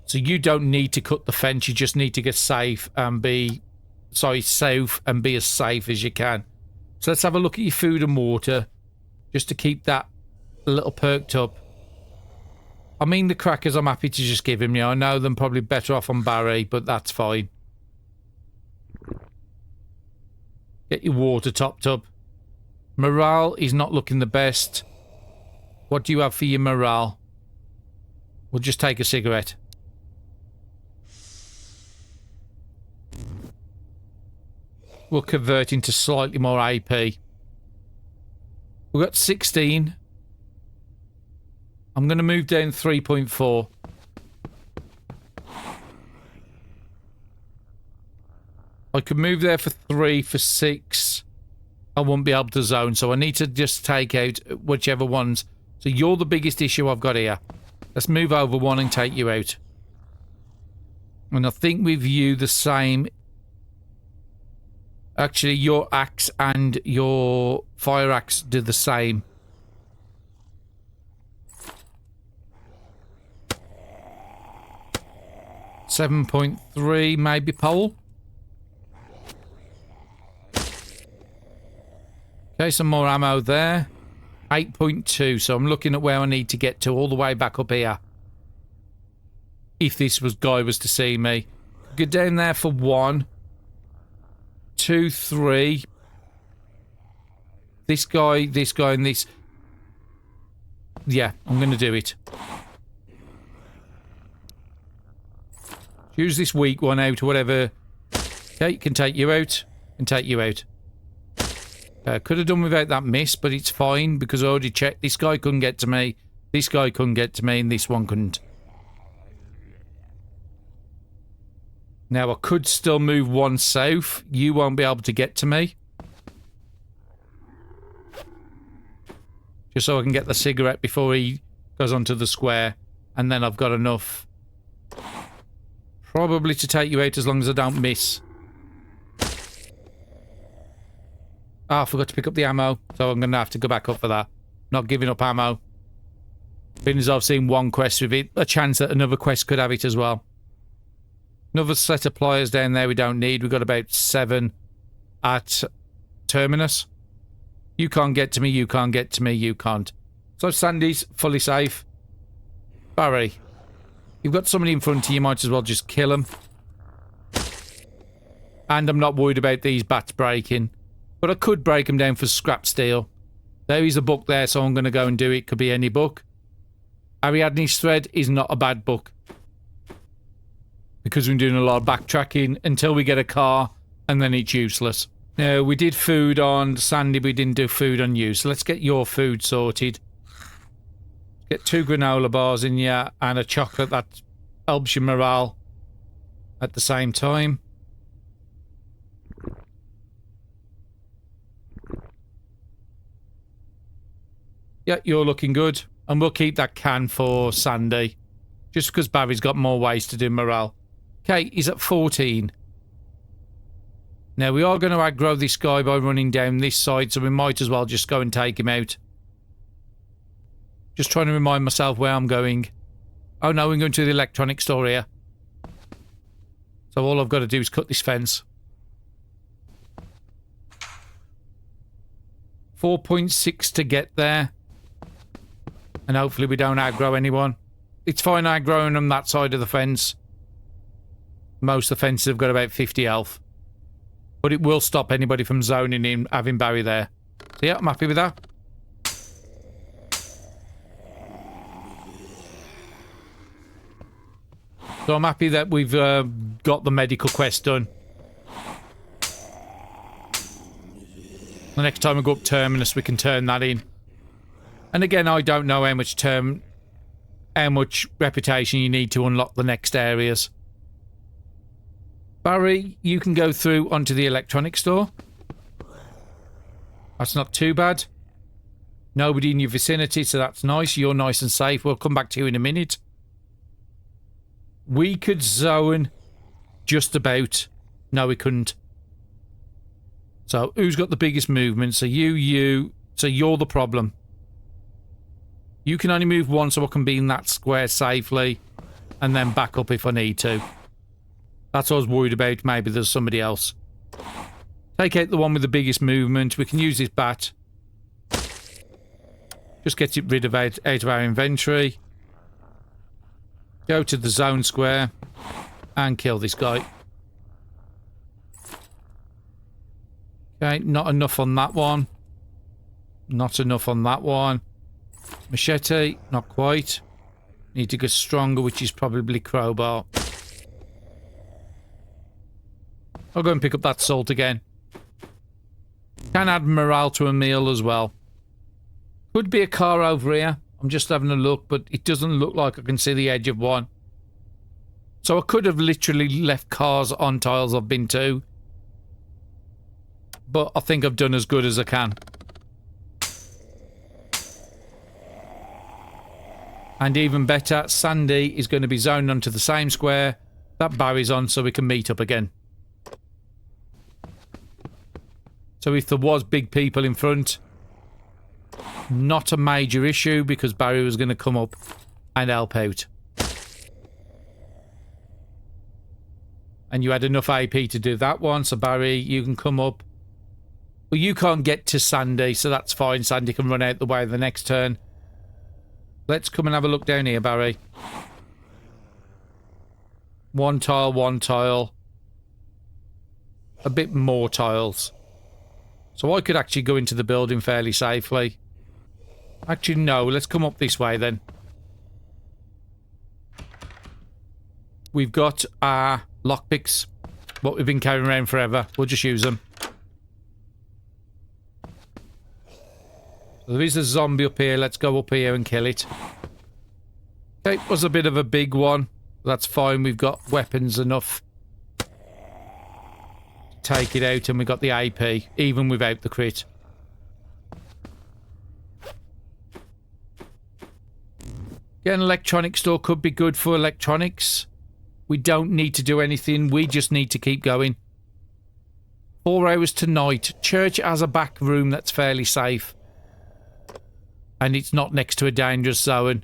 So you don't need to cut the fence, you just need to get safe and be... Sorry, south and be as safe as you can. So let's have a look at your food and water, just to keep that a little perked up. I mean, the crackers I'm happy to just give him. I know them probably better off on Barry, but that's fine. Get your water topped up. Morale is not looking the best. What do you have for your morale? We'll just take a cigarette. We'll convert into slightly more AP. We've got 16. I'm going to move down 3.4. I could move there for 3, for 6. I won't be able to zone, so I need to just take out whichever ones. So you're the biggest issue I've got here. Let's move over 1 and take you out. And I think with you the same. Actually, your axe and your fire axe do the same. .3 maybe pole. Okay, some more ammo there. 8.2, so I'm looking at where I need to get to, all the way back up here. If this guy was to see me. Go down there for 1. 2, 3. This guy, and this. Yeah, I'm going to do it. Use this weak one out or whatever. Okay, can take you out. Can take you out. Could have done without that miss, but it's fine because I already checked. This guy couldn't get to me. This guy couldn't get to me, and this one couldn't. Now, I could still move 1 south. You won't be able to get to me. Just so I can get the cigarette before he goes onto the square. And then I've got enough... probably to take you out as long as I don't miss. Ah, I forgot to pick up the ammo. So I'm going to have to go back up for that. Not giving up ammo. Being as I've seen 1 quest with it, a chance that another quest could have it as well. Another set of pliers down there we don't need. We've got about 7 at Terminus. You can't get to me, you can't get to me, you can't. So Sandy's fully safe. Barry, you've got somebody in front of you, you might as well just kill him. And I'm not worried about these bats breaking. But I could break them down for scrap steel. There is a book there, so I'm going to go and do it. Could be any book. Ariadne's Thread is not a bad book. Because we're doing a lot of backtracking until we get a car, and then it's useless. Now, we did food on Sandy, we didn't do food on you. So let's get your food sorted. Get 2 granola bars in you and a chocolate that helps your morale at the same time. Yeah, you're looking good. And we'll keep that can for Sandy. Just because Barry's got more ways to do morale. Okay, he's at 14. Now, we are going to aggro this guy by running down this side, so we might as well just go and take him out. Just trying to remind myself where I'm going. Oh no, we're going to the electronics store here. So all I've got to do is cut this fence. 4.6 to get there. And hopefully we don't aggro anyone. It's fine aggroing on that side of the fence. Most of the fences have got about 50 health. But it will stop anybody from zoning in, having Barry there. So yeah, I'm happy with that. So I'm happy that we've got the medical quest done. The next time we go up Terminus, we can turn that in. And again, I don't know how much reputation you need to unlock the next areas. Barry, you can go through onto the electronics store. That's not too bad. Nobody in your vicinity, so that's nice. You're nice and safe. We'll come back to you in a minute. We could zone just about. No, we couldn't. So, who's got the biggest movement? So, you. So, you're the problem. You can only move one, so I can be in that square safely. And then back up if I need to. That's what I was worried about. Maybe there's somebody else. Take out the one with the biggest movement. We can use this bat. Just get it rid of out of our inventory. Go to the zone square. And kill this guy. Okay, not enough on that one. Not enough on that one. Machete, not quite. Need to get stronger, which is probably crowbar. I'll go and pick up that salt again. Can add morale to a meal as well. Could be a car over here. I'm just having a look, but it doesn't look like I can see the edge of one. So I could have literally left cars on tiles I've been to. But I think I've done as good as I can. And even better, Sandy is going to be zoned onto the same square that Barry's on, so we can meet up again. So if there was big people in front, not a major issue because Barry was going to come up and help out. And you had enough AP to do that one, so Barry, you can come up. Well, you can't get to Sandy, so that's fine. Sandy can run out the way the next turn. Let's come and have a look down here, Barry. One tile, one tile. A bit more tiles. So I could actually go into the building fairly safely. Actually, no. Let's come up this way then. We've got our lockpicks. What we've been carrying around forever. We'll just use them. So there is a zombie up here. Let's go up here and kill it. Okay, it was a bit of a big one. That's fine. We've got weapons enough. Take it out and we got the AP, even without the crit. Yeah, an electronics store could be good for electronics. We don't need to do anything. We just need to keep going. 4 hours tonight. Church has a back room that's fairly safe. And it's not next to a dangerous zone.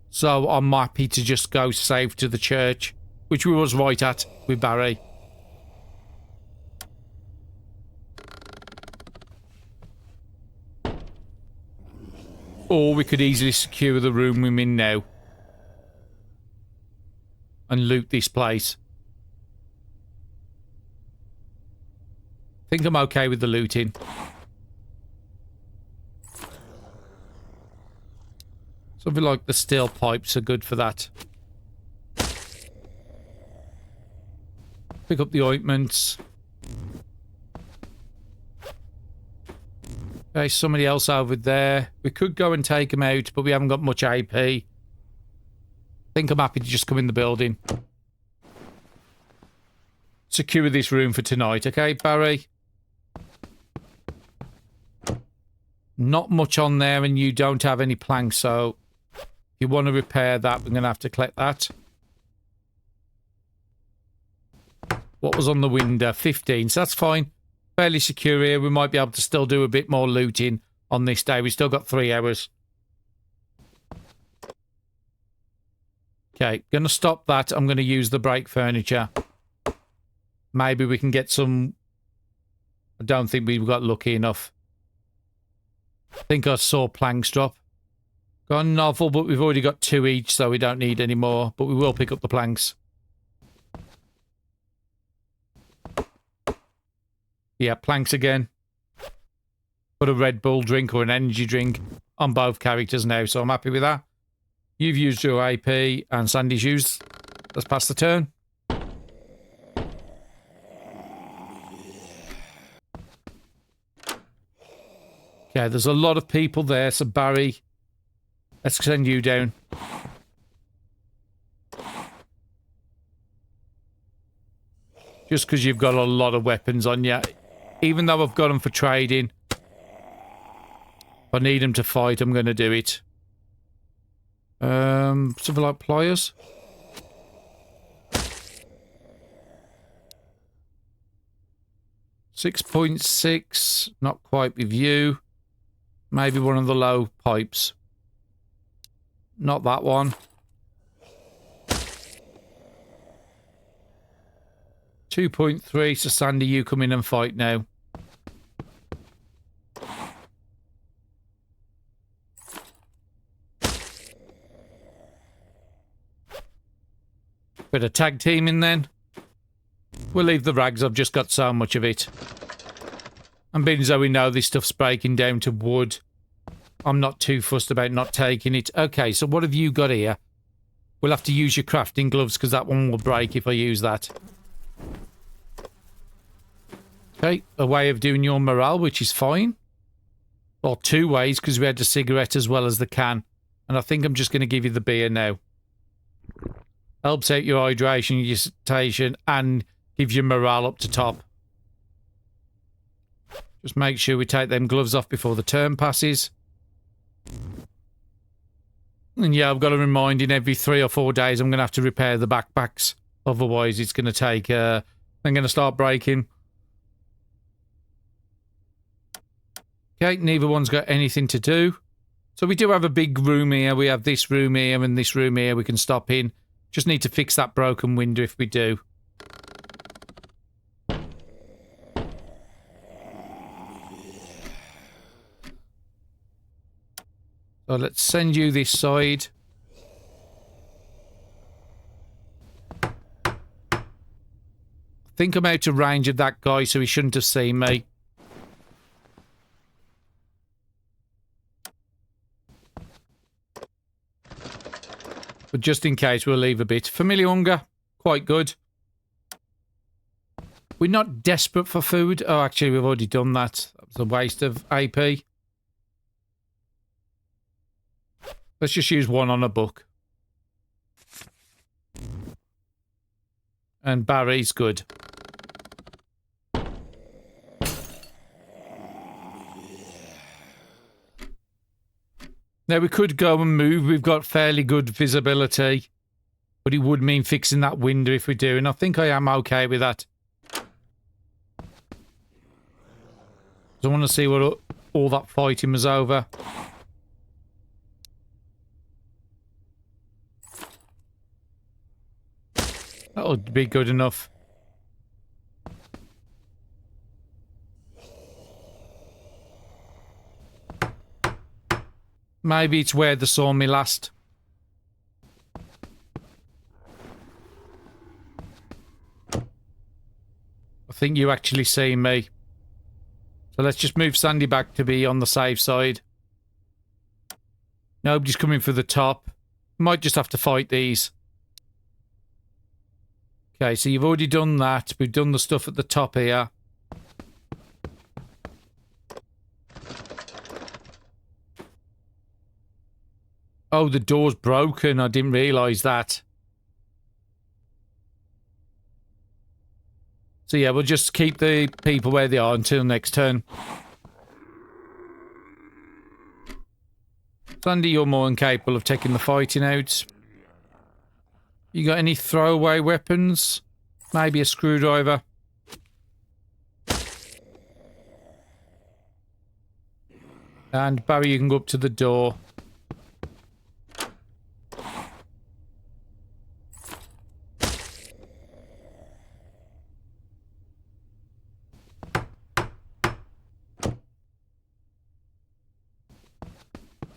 So I'm happy to just go safe to the church. Which we was right at with Barry. Or we could easily secure the room we're in now. And loot this place. I think I'm okay with the looting. Something like the steel pipes are good for that. Pick up the ointments. Okay, somebody else over there. We could go and take him out, but we haven't got much AP. I think I'm happy to just come in the building. Secure this room for tonight, okay, Barry? Not much on there, and you don't have any planks, so if you want to repair that, we're going to have to collect that. What was on the window? 15, so that's fine. Fairly secure here. We might be able to still do a bit more looting on this day. We've still got 3 hours. Okay, going to stop that. I'm going to use the break furniture. Maybe we can get some... I don't think we've got lucky enough. I think I saw planks drop. Got a novel, but we've already got 2 each, so we don't need any more. But we will pick up the planks. Yeah, planks again. Put a Red Bull drink or an energy drink on both characters now, so I'm happy with that. You've used your AP and Sandy's used. Let's pass the turn. Okay, there's a lot of people there, so Barry, let's send you down. Just because you've got a lot of weapons on you. Even though I've got them for trading, if I need them to fight, I'm going to do it. Something like pliers. .6, not quite with you. Maybe one of the low pipes. Not that one. 2.3, so Sandy, you come in and fight now. Bit of tag teaming then. We'll leave the rags, I've just got so much of it. And being as though we know this stuff's breaking down to wood, I'm not too fussed about not taking it. Okay, so what have you got here? We'll have to use your crafting gloves because that one will break if I use that. Okay, a way of doing your morale, which is fine. Or 2 ways, because we had the cigarette as well as the can. And I think I'm just going to give you the beer now. Helps out your hydration, your satiation, and gives you morale up to top. Just make sure we take them gloves off before the turn passes. And yeah, I've got to remind in every 3 or 4 days I'm going to have to repair the backpacks. Otherwise, it's going to take... I'm going to start breaking. Okay, neither one's got anything to do. So we do have a big room here. We have this room here and this room here we can stop in. Just need to fix that broken window if we do. So let's send you this side. I think I'm out of range of that guy, so he shouldn't have seen me. But just in case, we'll leave a bit. Familiar hunger, quite good. We're not desperate for food. Oh, actually, we've already done that. That was a waste of AP. Let's just use 1 on a book. And Barry's good. Now, we could go and move. We've got fairly good visibility. But it would mean fixing that window if we do. And I think I am okay with that. I want to see what all that fighting was over. That would be good enough. Maybe it's where they saw me last. I think you actually see me. So let's just move Sandy back to be on the safe side. Nobody's coming for the top. Might just have to fight these. Okay, so you've already done that. We've done the stuff at the top here. Oh, the door's broken. I didn't realise that. So yeah, we'll just keep the people where they are until next turn. Sandy, you're more than capable of taking the fighting out. You got any throwaway weapons? Maybe a screwdriver? And Barry, you can go up to the door.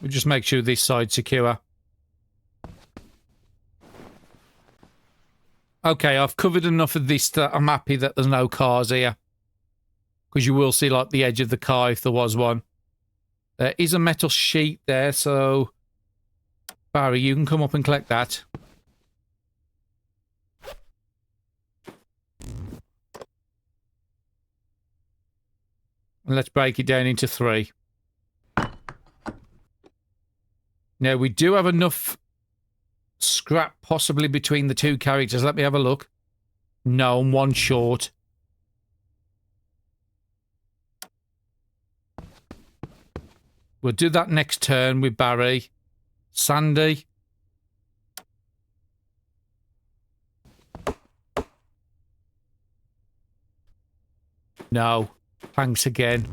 We'll just make sure this side's secure. Okay, I've covered enough of this that I'm happy that there's no cars here. Because you will see, like, the edge of the car if there was one. There is a metal sheet there, so... Barry, you can come up and collect that. And let's break it down into 3. Now, we do have enough scrap possibly between the 2 characters. Let me have a look. No, I'm 1 short. We'll do that next turn with Barry. Sandy. No. Thanks again.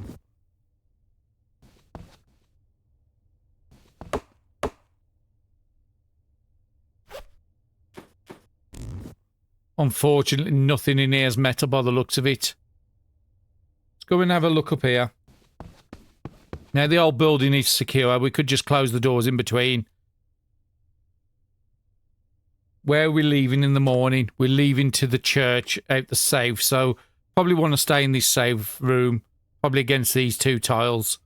Unfortunately, nothing in here is metal by the looks of it. Let's go and have a look up here. Now, the old building is secure. We could just close the doors in between. Where are we leaving in the morning? We're leaving to the church out the safe. So, probably want to stay in this safe room. Probably against these 2 tiles.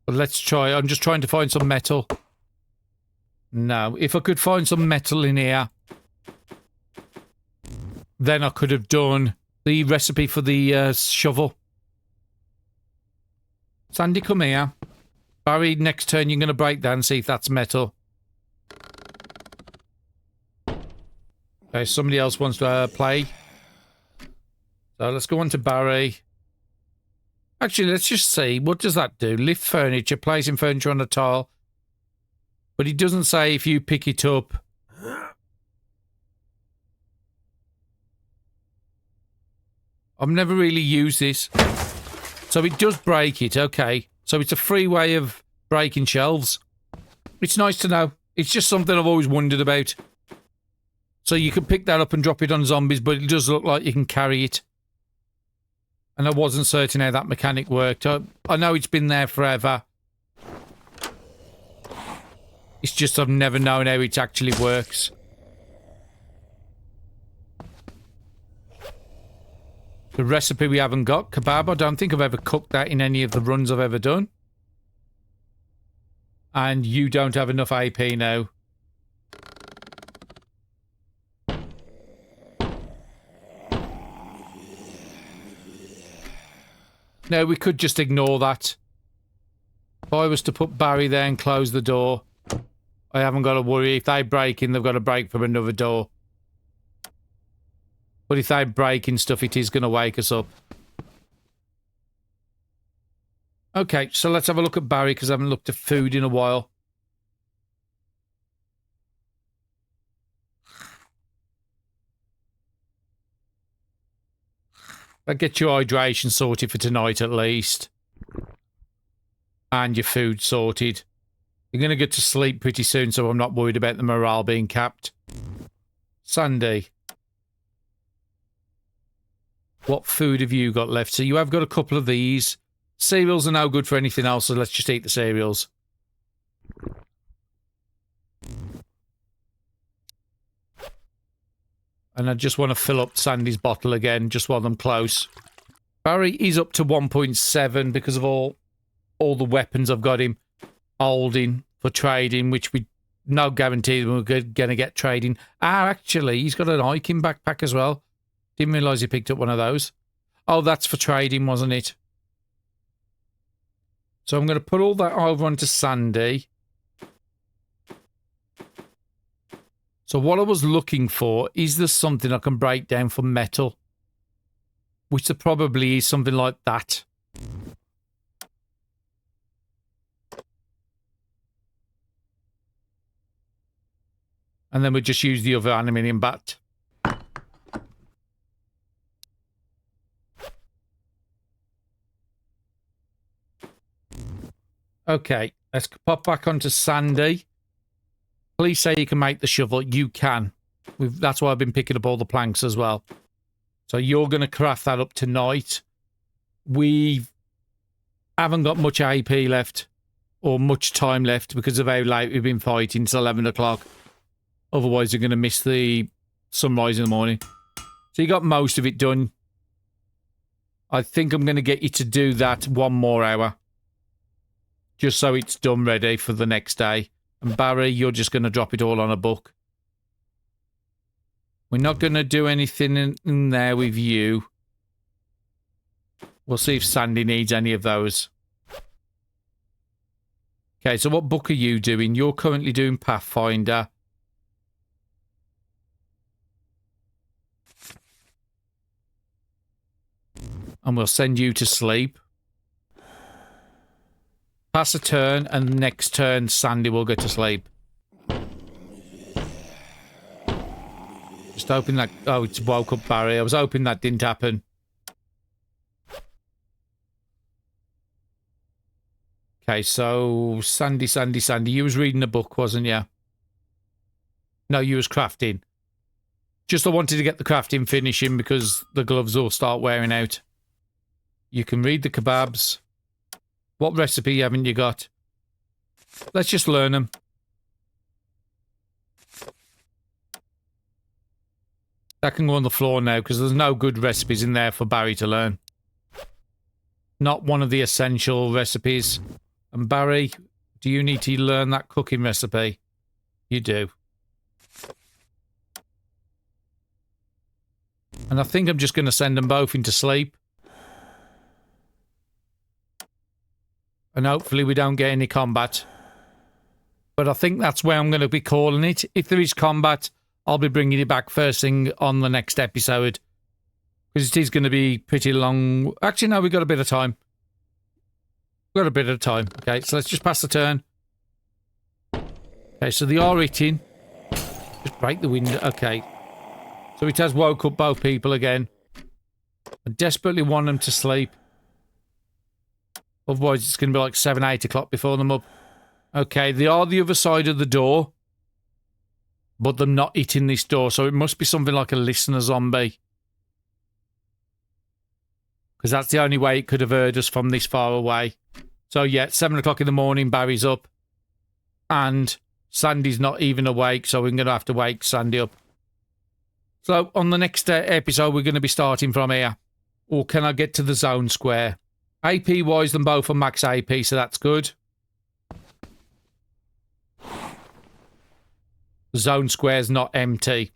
But let's try. I'm just trying to find some metal. No, if I could find some metal in here, then I could have done the recipe for the shovel. Sandy, come here. Barry, next turn you're going to break that and see if that's metal. Okay, somebody else wants to play. So let's go on to Barry. Actually, let's just see. What does that do? Lift furniture, placing furniture on a tile. But it doesn't say if you pick it up. I've never really used this. So it does break it, okay. So it's a free way of breaking shelves. It's nice to know. It's just something I've always wondered about. So you can pick that up and drop it on zombies, but it does look like you can carry it. And I wasn't certain how that mechanic worked. I know it's been there forever. It's just I've never known how it actually works. The recipe we haven't got. Kebab, I don't think I've ever cooked that in any of the runs I've ever done. And you don't have enough AP now. No, we could just ignore that. If I was to put Barry there and close the door, I haven't got to worry. If they break in, they've got to break from another door. But if they break in stuff, it is going to wake us up. Okay, so let's have a look at Barry, because I haven't looked at food in a while. That gets your hydration sorted for tonight, at least. And your food sorted. You're going to get to sleep pretty soon, so I'm not worried about the morale being capped. Sandy. What food have you got left? So you have got a couple of these. Cereals are no good for anything else, so let's just eat the cereals. And I just want to fill up Sandy's bottle again, just while I'm close. Barry is up to 1.7 because of all the weapons I've got him holding for trading, which we no guarantee we're going to get trading. Ah, actually, he's got an hiking backpack as well. Didn't realise he picked up one of those. Oh, that's for trading, wasn't it? So I'm going to put all that over onto Sandy. So what I was looking for, is there something I can break down for metal? Which there probably is something like that. And then we'll just use the other aluminium bat. Okay, let's pop back onto Sandy. Please say you can make the shovel. You can. That's why I've been picking up all the planks as well. So you're going to craft that up tonight. We haven't got much AP left or much time left because of how late we've been fighting till 11 o'clock. Otherwise, we're going to miss the sunrise in the morning. So you got most of it done. I think I'm going to get you to do that 1 more hour. Just so it's done ready for the next day. And Barry, you're just going to drop it all on a book. We're not going to do anything in there with you. We'll see if Sandy needs any of those. Okay, so what book are you doing? You're currently doing Pathfinder. And we'll send you to sleep. Pass a turn, and next turn, Sandy will go to sleep. Just hoping that... Oh, it's woke up Barry. I was hoping that didn't happen. Okay, so... Sandy. You was reading a book, wasn't you? No, you was crafting. Just I wanted to get the crafting finishing because the gloves will start wearing out. You can read the kebabs. What recipe haven't you got? Let's just learn them. That can go on the floor now because there's no good recipes in there for Barry to learn. Not one of the essential recipes. And Barry, do you need to learn that cooking recipe? You do. And I think I'm just going to send them both into sleep. And hopefully we don't get any combat. But I think that's where I'm going to be calling it. If there is combat, I'll be bringing it back first thing on the next episode. Because it is going to be pretty long. Actually, no, we've got a bit of time. We've got a bit of time. Okay, so let's just pass the turn. Okay, so they are hitting. Just break the window. Okay. So it has woke up both people again. I desperately want them to sleep. Otherwise, it's going to be like 7, 8 o'clock before them up. Okay, they are the other side of the door. But they're not hitting this door. So it must be something like a listener zombie. Because that's the only way it could have heard us from this far away. So yeah, 7 o'clock in the morning, Barry's up. And Sandy's not even awake. So we're going to have to wake Sandy up. So on the next episode, we're going to be starting from here. Or can I get to the zone square? AP-wise, them both are max AP, so that's good. The zone square's not empty.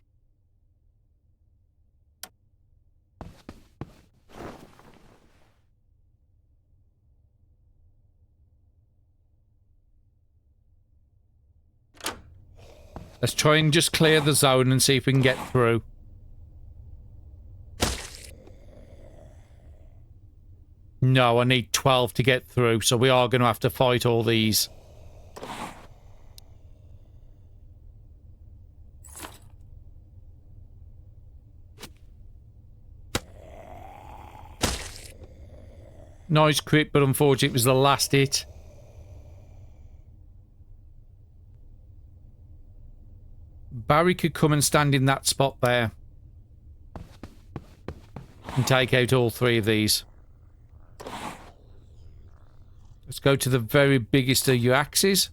Let's try and just clear the zone and see if we can get through. No, I need 12 to get through, so we are going to have to fight all these. Nice crit, but unfortunately it was the last hit. Barry could come and stand in that spot there. And take out all 3 of these. Let's go to the very biggest of your axes.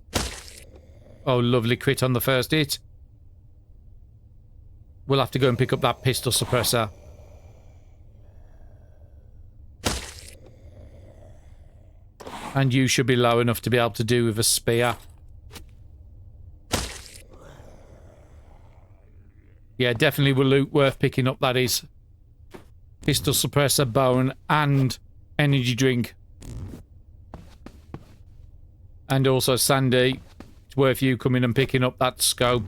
Oh, lovely crit on the first hit. We'll have to go and pick up that pistol suppressor. And you should be low enough to be able to do with a spear. Yeah, definitely will loot worth picking up, that is. Pistol suppressor, bone, and energy drink. And also, Sandy, it's worth you coming and picking up that scope.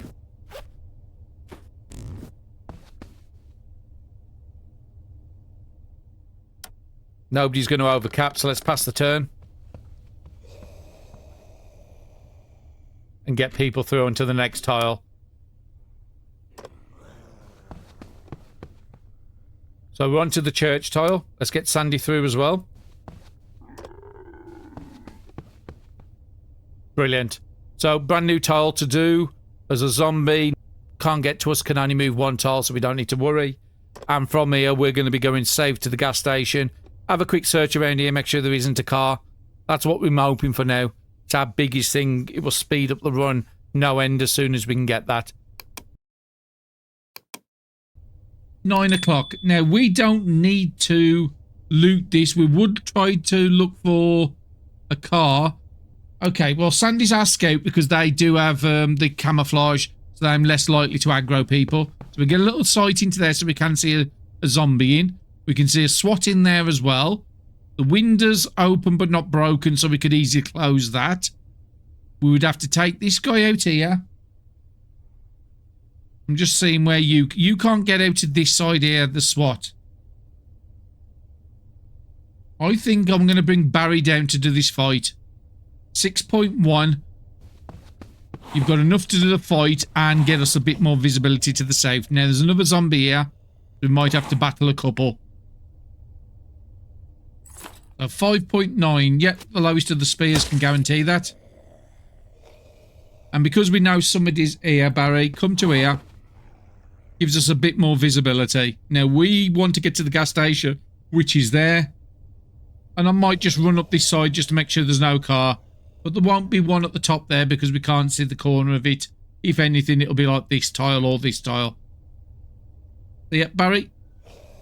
Nobody's going to overcap, so let's pass the turn. And get people through onto the next tile. So we're onto the church tile. Let's get Sandy through as well. Brilliant. So brand new tile to do. As a zombie can't get to us, can only move one tile, so we don't need to worry. And from here, we're going to be going safe to the gas station. Have a quick search around here, make sure there isn't a car. That's what we're hoping for now. It's our biggest thing. It will speed up the run no end as soon as we can get that. 9 o'clock. Now, we don't need to loot this. We would try to look for a car. Okay, well, Sandy's our scout because they do have the camouflage, so I'm less likely to aggro people. So we get a little sight into there so we can see a zombie in. We can see a SWAT in there as well. The window's open but not broken, so we could easily close that. We would have to take this guy out here. I'm just seeing where you can't get out to this side here, the SWAT. I think I'm going to bring Barry down to do this fight. 6.1. You've got enough to do the fight and get us a bit more visibility to the safe. Now, there's another zombie here. We might have to battle a couple. 5.9. Yep, the lowest of the spears can guarantee that. And because we know somebody's here, Barry, come to here. Gives us a bit more visibility. Now, we want to get to the gas station, which is there. And I might just run up this side just to make sure there's no car. But there won't be one at the top there because we can't see the corner of it. If anything, it'll be like this tile or this tile. So, yeah, Barry,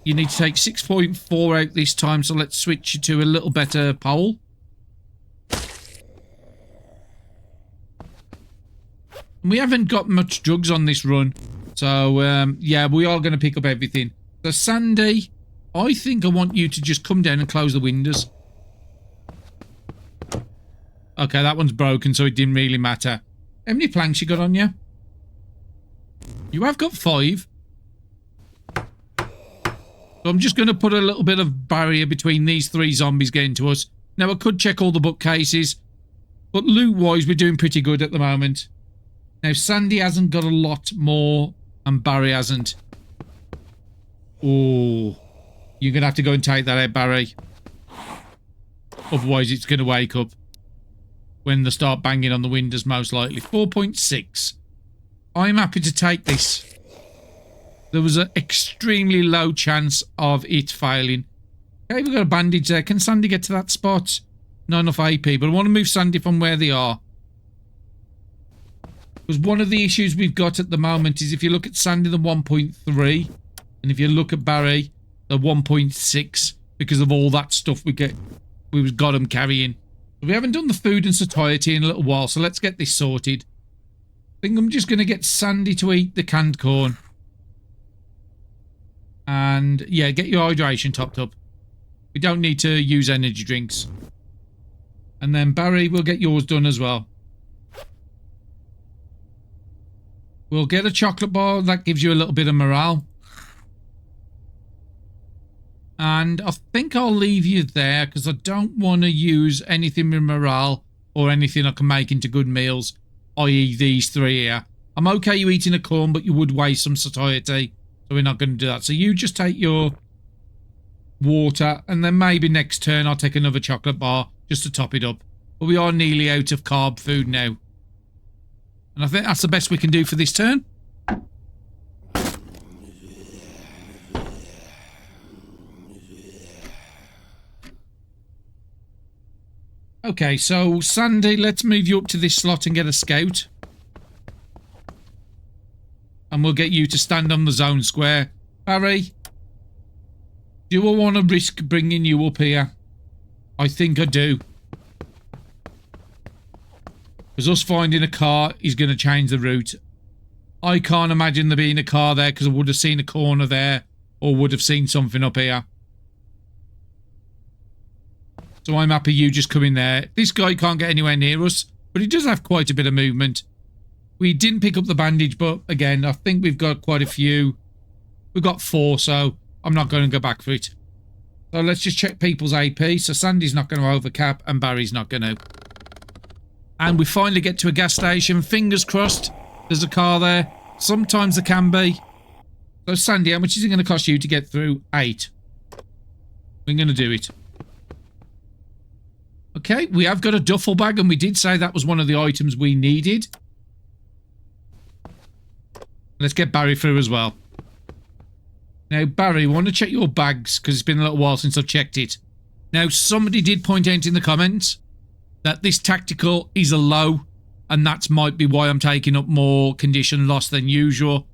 you need to take 6.4 out this time, so let's switch you to a little better pole. And we haven't got much drugs on this run. So, yeah, we are going to pick up everything. So, Sandy, I think I want you to just come down and close the windows. Okay, that one's broken, so it didn't really matter. How many planks you got on you? You have got 5. So I'm just going to put a little bit of barrier between these 3 zombies getting to us. Now, I could check all the bookcases, but loot-wise, we're doing pretty good at the moment. Now, Sandy hasn't got a lot more, and Barry hasn't. Oh, you're going to have to go and take that out, Barry. Otherwise, it's going to wake up when they start banging on the windows, most likely. 4.6. I'm happy to take this. There was an extremely low chance of it failing. Okay, we've got a bandage there. Can Sandy get to that spot? Not enough AP, but I want to move Sandy from where they are. Because one of the issues we've got at the moment is if you look at Sandy, the 1.3, and if you look at Barry, the 1.6, because of all that stuff we've got them carrying. We haven't done the food and satiety in a little while, so let's get this sorted. I think I'm just going to get Sandy to eat the canned corn. And, yeah, get your hydration topped up. We don't need to use energy drinks. And then, Barry, we'll get yours done as well. We'll get a chocolate bar. That gives you a little bit of morale. And I think I'll leave you there because I don't want to use anything with morale or anything I can make into good meals, i.e. these 3 here. I'm okay you eating a corn, but you would waste some satiety, so we're not going to do that. So you just take your water, and then maybe next turn I'll take another chocolate bar just to top it up. But we are nearly out of carb food now. And I think that's the best we can do for this turn. Okay, so Sandy, let's move you up to this slot and get a scout. And we'll get you to stand on the zone square. Barry, do I want to risk bringing you up here? I think I do. Because us finding a car is going to change the route. I can't imagine there being a car there because I would have seen a corner there or would have seen something up here. So I'm happy you just come in there. This guy can't get anywhere near us, but he does have quite a bit of movement. We didn't pick up the bandage, but again, I think we've got quite a few. We've got 4, so I'm not going to go back for it. So let's just check people's AP. So Sandy's not going to overcap and Barry's not going to. And we finally get to a gas station. Fingers crossed there's a car there. Sometimes there can be. So, Sandy, how much is it going to cost you to get through 8? We're going to do it. Okay, we have got a duffel bag, and we did say that was one of the items we needed. Let's get Barry through as well. Now, Barry, I want to check your bags, because it's been a little while since I've checked it. Now, somebody did point out in the comments that this tactical is a low, and that might be why I'm taking up more condition loss than usual.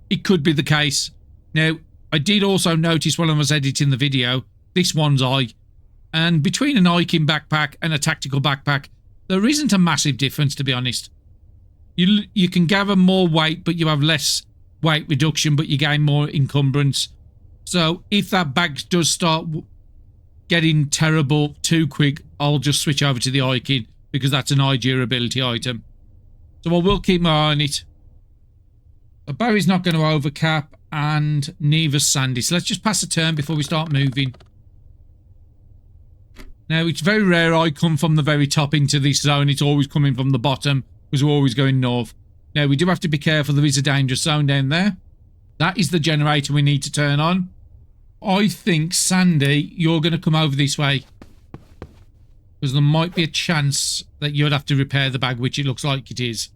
It could be the case. Now, I did also notice when I was editing the video, this one's high. And between an hiking backpack and a tactical backpack, there isn't a massive difference, to be honest. You can gather more weight, but you have less weight reduction, but you gain more encumbrance. So if that bag does start getting terrible too quick, I'll just switch over to the hiking, because that's an high durability item. So I will keep my eye on it. But Barry's not going to overcap, and neither's Sandy. So let's just pass a turn before we start moving. Now, it's very rare I come from the very top into this zone. It's always coming from the bottom, because we're always going north. Now, we do have to be careful. There is a dangerous zone down there. That is the generator we need to turn on. I think, Sandy, you're going to come over this way, because there might be a chance that you'd have to repair the bag, which it looks like it is.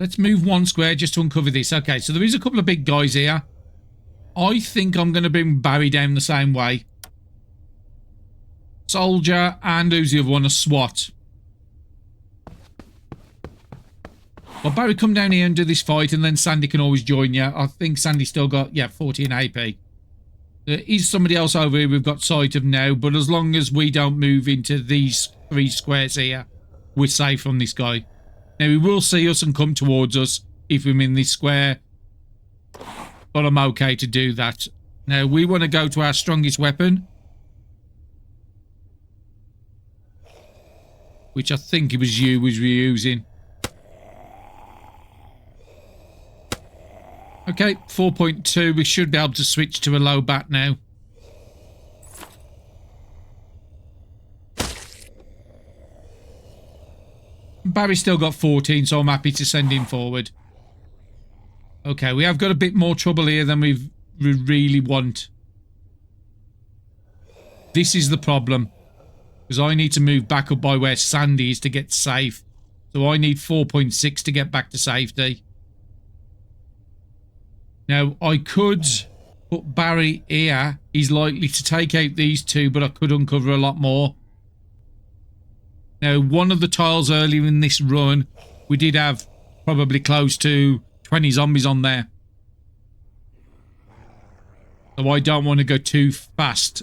Let's move one square just to uncover this. Okay, so there is a couple of big guys here. I think I'm going to bring Barry down the same way. Soldier, and who's the other one? A SWAT. Well, Barry, come down here and do this fight, and then Sandy can always join you. I think Sandy's still got, 14 AP. There is somebody else over here we've got sight of now, but as long as we don't move into these 3 squares here, we're safe from this guy. Now, he will see us and come towards us if we're in this square, but I'm okay to do that. Now, we want to go to our strongest weapon, which I think it was you was reusing. Okay, 4.2. We should be able to switch to a low bat now. Barry's still got 14, so I'm happy to send him forward. Okay, we have got a bit more trouble here than we really want. This is the problem, because I need to move back up by where Sandy is to get safe. So I need 4.6 to get back to safety. Now, I could put Barry here. He's likely to take out these 2, but I could uncover a lot more. Now, one of the tiles earlier in this run, we did have probably close to 20 zombies on there. So I don't want to go too fast.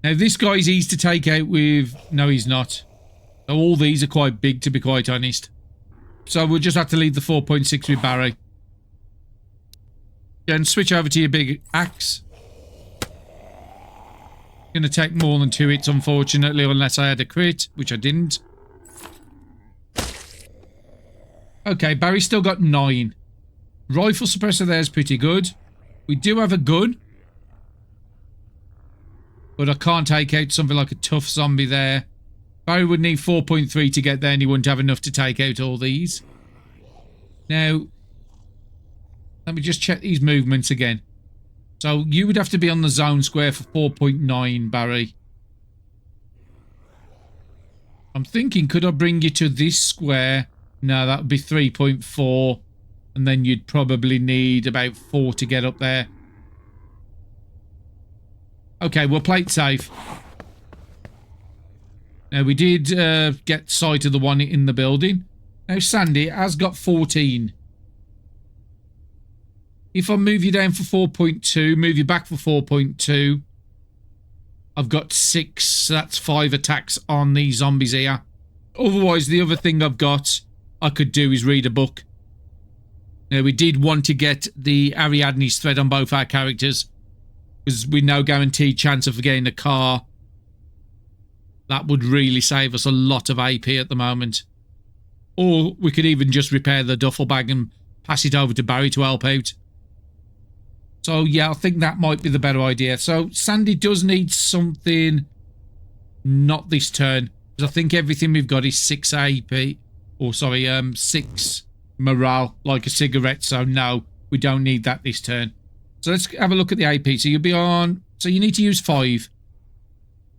Now, this guy's easy to take out with... No, he's not. So all these are quite big, to be quite honest. So we'll just have to leave the 4.6 with Barry. And switch over to your big axe. Going to take more than 2 hits, unfortunately, unless I had a crit, which I didn't. Okay, Barry's still got 9. Rifle suppressor there is pretty good. We do have a gun, but I can't take out something like a tough zombie there. Barry would need 4.3 to get there, and he wouldn't have enough to take out all these. Now, let me just check these movements again. So you would have to be on the zone square for 4.9, Barry. I'm thinking, could I bring you to this square? No, that would be 3.4. And then you'd probably need about 4 to get up there. Okay, we'll play it safe. Now, we did get sight of the one in the building. Now, Sandy has got 14. If I move you down for 4.2, move you back for 4.2, I've got 6, so that's 5 attacks on these zombies here. Otherwise, the other thing I've got I could do is read a book. Now, we did want to get the Ariadne's thread on both our characters, because we know guaranteed chance of getting a car. That would really save us a lot of AP at the moment. Or we could even just repair the duffel bag and pass it over to Barry to help out. So, yeah, I think that might be the better idea. So, Sandy does need something not this turn, because I think everything we've got is 6 AP. Or, sorry, 6 morale like a cigarette. So no, we don't need that this turn. So let's have a look at the AP. So you'll be on... So you need to use 5.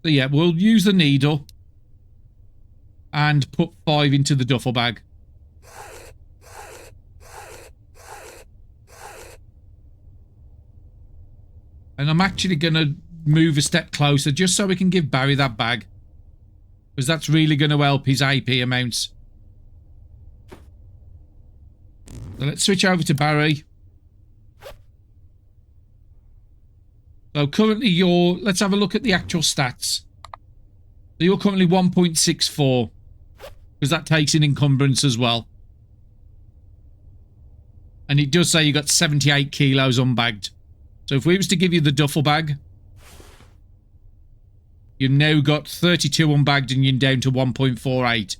So yeah, we'll use the needle. And put 5 into the duffel bag. And I'm actually going to move a step closer just so we can give Barry that bag. Because that's really going to help his AP amounts. So let's switch over to Barry. So currently you're... Let's have a look at the actual stats. So you're currently 1.64. Because that takes in encumbrance as well. And it does say you got 78 kilos unbagged. So if we was to give you the duffel bag, you've now got 32 unbagged and you're down to 1.48. So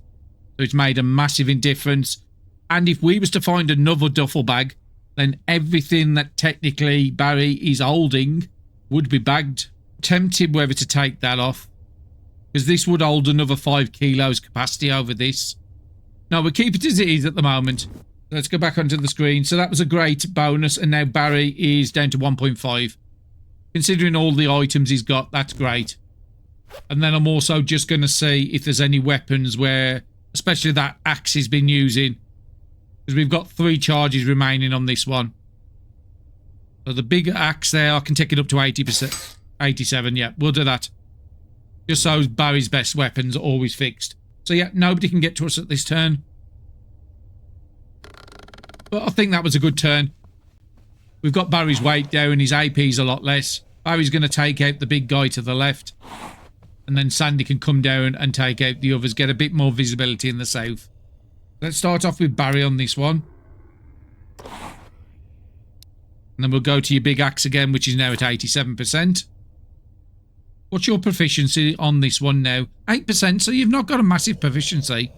it's made a massive difference. And if we was to find another duffel bag, then everything that technically Barry is holding would be bagged. Tempted whether to take that off, because this would hold another 5 kilos capacity over this. No, we'll keep it as it is at the moment. Let's go back onto the screen. So that was a great bonus, and now Barry is down to 1.5. Considering all the items he's got, that's great. And then I'm also just going to see if there's any weapons where, especially that axe he's been using, because we've got 3 charges remaining on this one. So the bigger axe there, I can take it up to 80%. 87, yeah, we'll do that. Just so Barry's best weapons are always fixed. So yeah, nobody can get to us at this turn. But I think that was a good turn. We've got Barry's weight down, his AP's a lot less. Barry's going to take out the big guy to the left. And then Sandy can come down and take out the others, get a bit more visibility in the south. Let's start off with Barry on this one. And then we'll go to your big axe again, which is now at 87%. What's your proficiency on this one now? 8%, so you've not got a massive proficiency.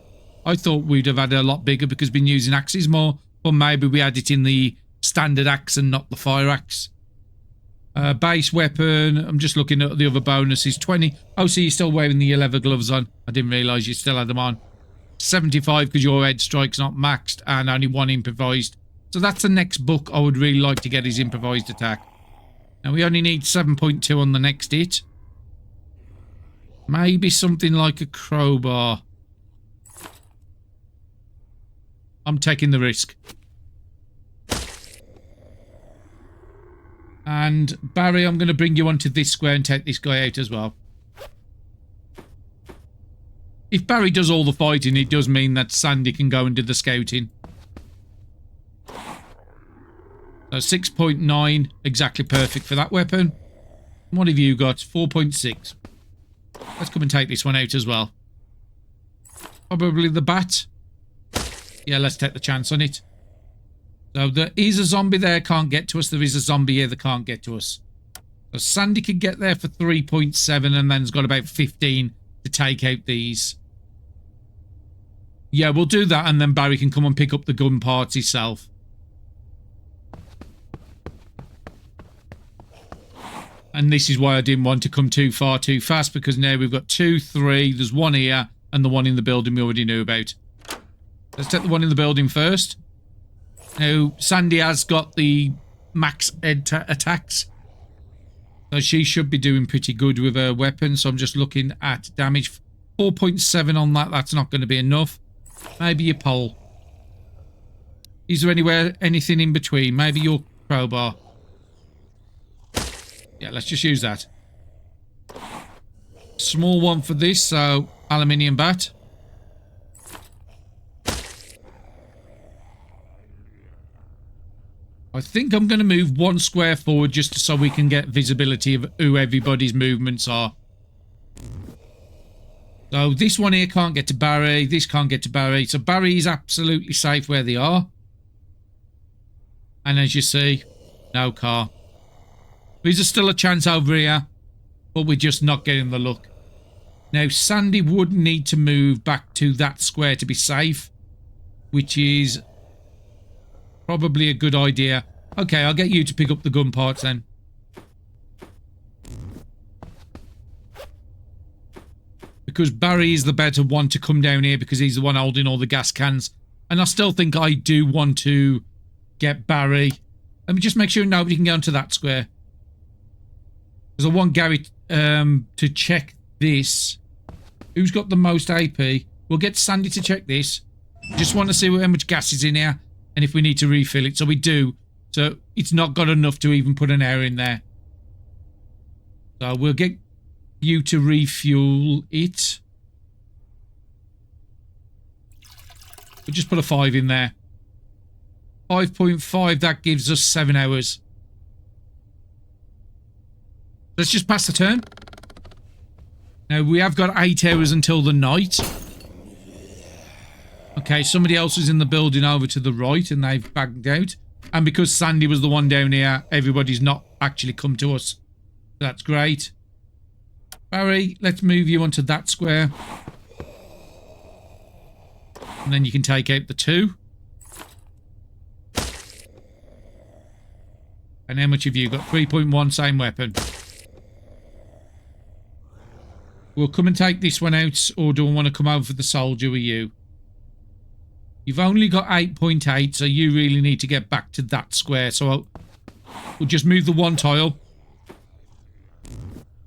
I thought we'd have had a lot bigger because we've been using axes more. Or maybe we had it in the standard axe and not the fire axe. Base weapon, I'm just looking at the other bonuses. 20. Oh, so you're still wearing the leather gloves on. I didn't realise you still had them on. 75 because your head strike's not maxed and only 1 improvised. So that's the next book I would really like to get, his improvised attack. Now we only need 7.2 on the next hit. Maybe something like a crowbar. I'm taking the risk. And Barry, I'm going to bring you onto this square and take this guy out as well. If Barry does all the fighting, it does mean that Sandy can go and do the scouting. So 6.9, exactly perfect for that weapon. What have you got? 4.6. Let's come and take this one out as well. Probably the bat. Yeah, let's take the chance on it. So there is a zombie there, can't get to us. There is a zombie here that can't get to us. So Sandy could get there for 3.7 and then's got about 15 to take out these. Yeah, we'll do that and then Barry can come and pick up the gun parts himself. And this is why I didn't want to come too far too fast, because now we've got 2, 3, there's 1 here and the one in the building we already knew about. Let's take the one in the building first. Now, Sandy has got the max attacks. So she should be doing pretty good with her weapon. So I'm just looking at damage. 4.7 on that. That's not going to be enough. Maybe a pole. Is there anything in between? Maybe your crowbar. Yeah, let's just use that. Small one for this, so aluminium bat. I think I'm going to move 1 square forward just so we can get visibility of who everybody's movements are. So this one here can't get to Barry. This can't get to Barry. So Barry is absolutely safe where they are. And as you see, no car. There's still a chance over here, but we're just not getting the luck. Now, Sandy would need to move back to that square to be safe, which is probably a good idea. Okay, I'll get you to pick up the gun parts then. Because Barry is the better one to come down here because he's the one holding all the gas cans. And I still think I do want to get Barry. Let me just make sure nobody can go into that square. Because I want Gary to check this. Who's got the most AP? We'll get Sandy to check this. Just want to see how much gas is in here and if we need to refill it. So we do. So it's not got enough to even put an air in there. So we'll get you to refuel it. We'll just put a 5 in there. 5.5, that gives us 7 hours. Let's just pass the turn. Now, we have got 8 hours until the night. Okay, somebody else is in the building over to the right and they've bagged out. And because Sandy was the one down here, everybody's not actually come to us. That's great. Barry, let's move you onto that square. And then you can take out the 2. And how much have you got? 3.1, same weapon. We'll come and take this one out, or do I want to come over for the soldier with you? You've only got 8.8, so you really need to get back to that square. So we'll just move the 1 tile.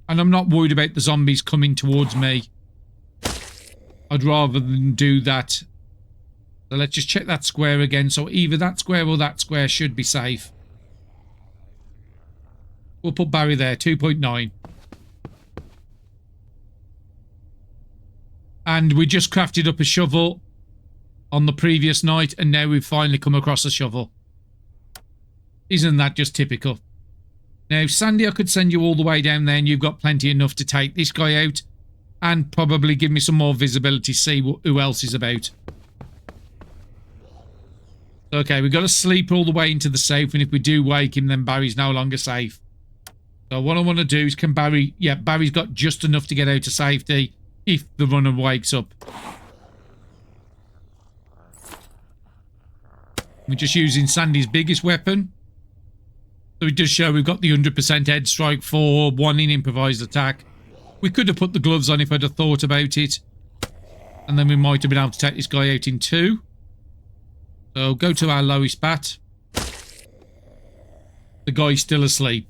And I'm not worried about the zombies coming towards me. I'd rather than do that. So let's just check that square again. So either that square or that square should be safe. We'll put Barry there, 2.9. And we just crafted up a shovel on the previous night, and now we've finally come across a shovel. Isn't that just typical? Now, Sandy, I could send you all the way down there, and you've got plenty enough to take this guy out, and probably give me some more visibility, see who else is about. Okay, we've got to sleep all the way into the safe, and if we do wake him, then Barry's no longer safe. So what I want to do is, can Barry... Yeah, Barry's got just enough to get out of safety if the runner wakes up. We're just using Sandy's biggest weapon. So it does show we've got the 100% head strike for 1 in improvised attack. We could have put the gloves on if I'd have thought about it. And then we might have been able to take this guy out in 2. So go to our lowest bat. The guy's still asleep.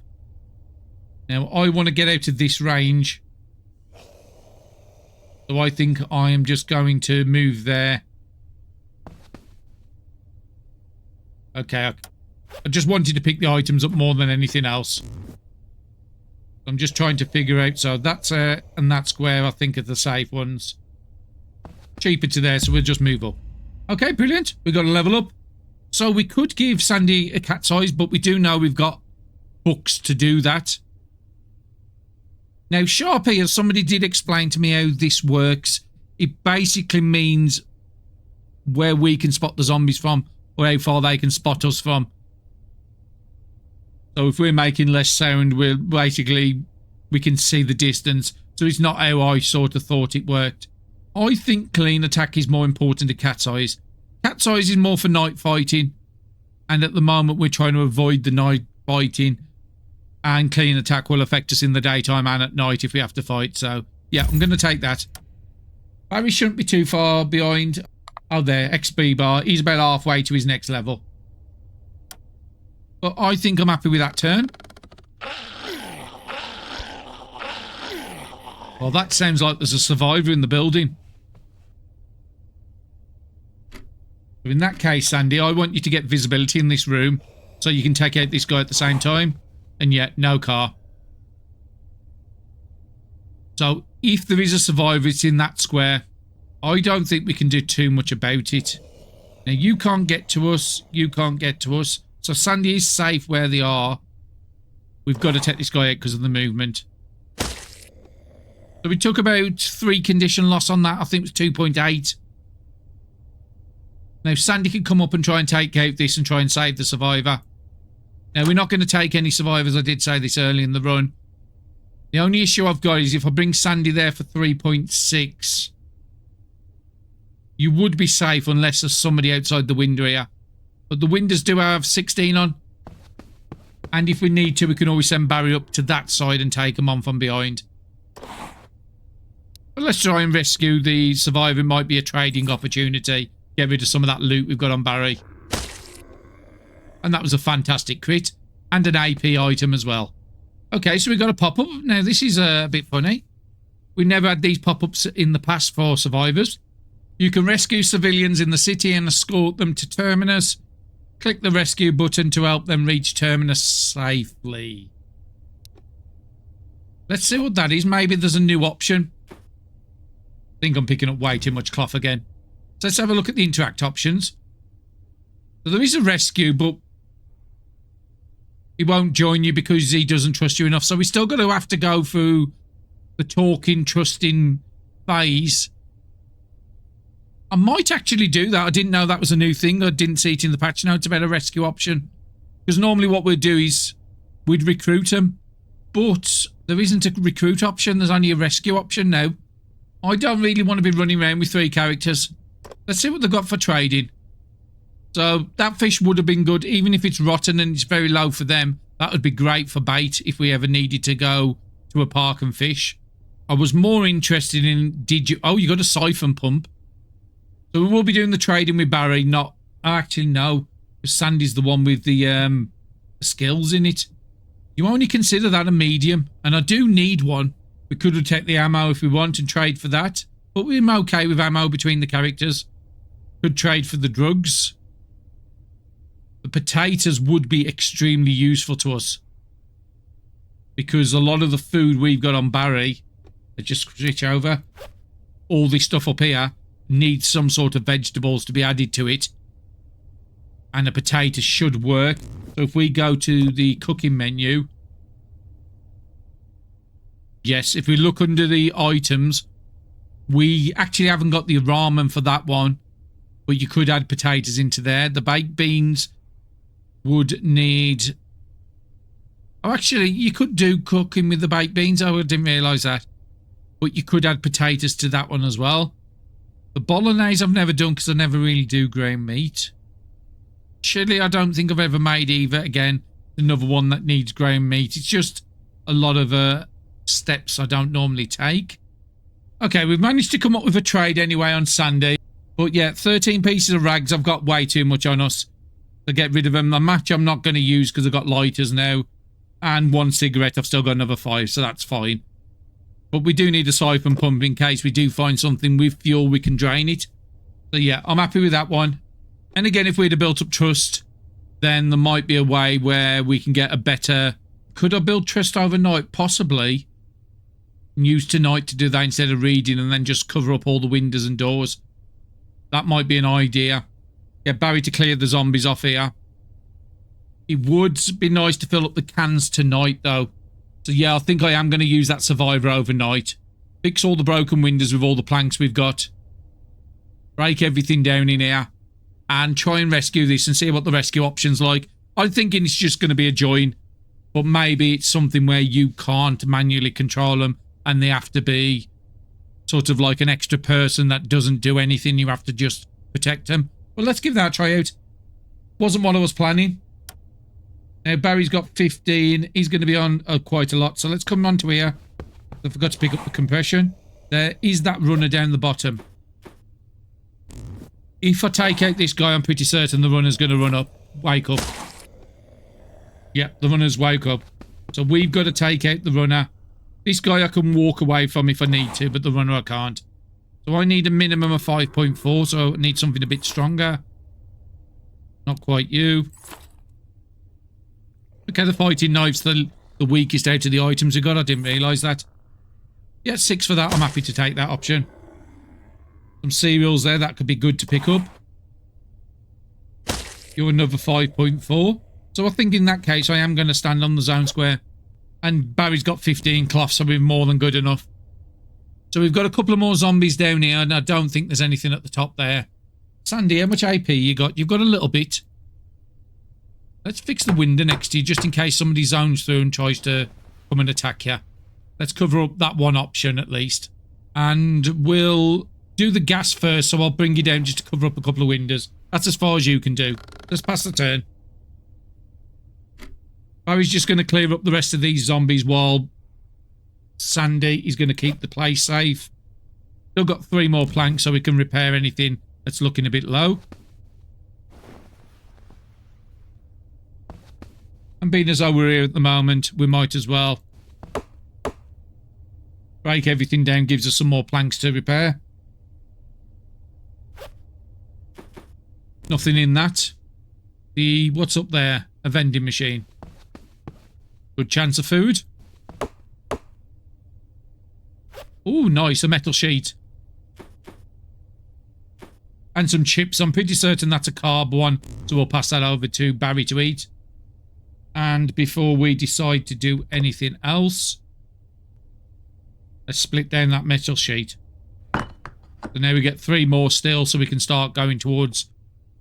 Now, I want to get out of this range. So I think I am just going to move there. Okay, I just wanted to pick the items up more than anything else. I'm just trying to figure out. So that's and that square, I think, are the safe ones. Cheaper to there, so we'll just move up. Okay, brilliant. We've got to level up. So we could give Sandy a cat's eyes, but we do know we've got books to do that. Now, Sharpie, as somebody did explain to me how this works, it basically means where we can spot the zombies from, or how far they can spot us from. So if we're making less sound, we can see the distance. So it's not how I sort of thought it worked. I think clean attack is more important to cat's eyes. Cat's eyes is more for night fighting. And at the moment we're trying to avoid the night fighting. And clean attack will affect us in the daytime and at night if we have to fight. So yeah, I'm going to take that. Barry shouldn't be too far behind. Oh, there, XP bar. He's about halfway to his next level. But I think I'm happy with that turn. Well, that sounds like there's a survivor in the building. In that case, Sandy, I want you to get visibility in this room so you can take out this guy at the same time. And yet, no car. So, if there is a survivor, it's in that square. I don't think we can do too much about it. Now, you can't get to us. You can't get to us. So, Sandy is safe where they are. We've got to take this guy out because of the movement. So, we took about 3 condition loss on that. I think it was 2.8. Now, Sandy can come up and try and take out this and try and save the survivor. Now, we're not going to take any survivors. I did say this early in the run. The only issue I've got is if I bring Sandy there for 3.6, you would be safe unless there's somebody outside the window here. But the windows do have 16 on. And if we need to, we can always send Barry up to that side and take him on from behind. But let's try and rescue the survivor. It might be a trading opportunity. get rid of some of that loot we've got on Barry. And that was a fantastic crit. And an AP item as well. Okay, so we've got a pop-up. Now, this is a bit funny. We've never had these pop-ups in the past for survivors. You can rescue civilians in the city and escort them to Terminus. Click the rescue button to help them reach Terminus safely. Let's see what that is. Maybe there's a new option. I think I'm picking up way too much cloth again. So let's have a look at the interact options. So there is a rescue, but he won't join you because he doesn't trust you enough. So we still got to have to go through the talking, trusting phase. I might actually do that. I didn't know that was a new thing. I didn't see it in the patch notes about a rescue option. Because normally what we'd do is we'd recruit them. But there isn't a recruit option. There's only a rescue option now. I don't really want to be running around with 3 characters. Let's see what they've got for trading. So that fish would have been good. Even if it's rotten and it's very low for them, that would be great for bait if we ever needed to go to a park and fish. I was more interested in, oh, you got a siphon pump. So we will be doing the trading with Barry, not... Actually, no. Sandy's the one with the skills in it. You only consider that a medium. And I do need one. We could have taken the ammo if we want and trade for that. But we're okay with ammo between the characters. Could trade for the drugs. The potatoes would be extremely useful to us. Because a lot of the food we've got on Barry... Let's just switch over. All this stuff up here needs some sort of vegetables to be added to it. And a potato should work. So if we go to the cooking menu... Yes, if we look under the items... We actually haven't got the ramen for that one. But you could add potatoes into there. The baked beans would need... Oh, actually, you could do cooking with the baked beans. Oh, I didn't realise that. But you could add potatoes to that one as well. The bolognese I've never done because I never really do ground meat. Chili I don't think I've ever made either. Again, another one that needs ground meat. It's just a lot of steps I don't normally take. Okay, we've managed to come up with a trade anyway on Sandy. But yeah, 13 pieces of rags. I've got way too much on us to get rid of them. The match I'm not going to use because I've got lighters now. And 1 cigarette. I've still got another 5, so that's fine. But we do need a siphon pump in case we do find something with fuel we can drain it. So yeah, I'm happy with that one. And again, if we'd have built up trust, then there might be a way where we can get a better... Could I build trust overnight? Possibly. And use tonight to do that instead of reading and then just cover up all the windows and doors. That might be an idea. Get Barry to clear the zombies off here. It would be nice to fill up the cans tonight though. So yeah, I think I am going to use that survivor overnight. Fix all the broken windows with all the planks we've got. Break everything down in here. And try and rescue this and see what the rescue option's like. I'm thinking it's just going to be a join. But maybe it's something where you can't manually control them. And they have to be sort of like an extra person that doesn't do anything. You have to just protect them. Well, let's give that a try out. Wasn't what I was planning. Now, Barry's got 15. He's going to be on quite a lot. So let's come on to here. I forgot to pick up the compression. There is that runner down the bottom. If I take out this guy, I'm pretty certain the runner's going to run up. Wake up. Yeah, the runner's woke up. So we've got to take out the runner. This guy I can walk away from if I need to, but the runner I can't. So I need a minimum of 5.4, so I need something a bit stronger. Not quite you. Okay, the fighting knife's the weakest out of the items we got. I didn't realise that. Yeah, 6 for that. I'm happy to take that option. Some cereals there. That could be good to pick up. You're another 5.4. So I think in that case, I am going to stand on the zone square. And Barry's got 15 cloth, so we're more than good enough. So we've got a couple of more zombies down here, and I don't think there's anything at the top there. Sandy, how much AP you got? You've got a little bit. Let's fix the window next to you, just in case somebody zones through and tries to come and attack you. Let's cover up that one option at least. And we'll do the gas first, so I'll bring you down just to cover up a couple of windows. That's as far as you can do. Let's pass the turn. Barry's just going to clear up the rest of these zombies while Sandy is going to keep the place safe. Still got 3 more planks so we can repair anything That's looking a bit low. And being as though we're here at the moment, we might as well break everything down, gives us some more planks to repair. Nothing in that. What's up there? A vending machine. Good chance of food. Oh, nice. A metal sheet. And some chips. I'm pretty certain that's a carb one. So we'll pass that over to Barry to eat. And before we decide to do anything else, let's split down that metal sheet. So now we get 3 more still, so we can start going towards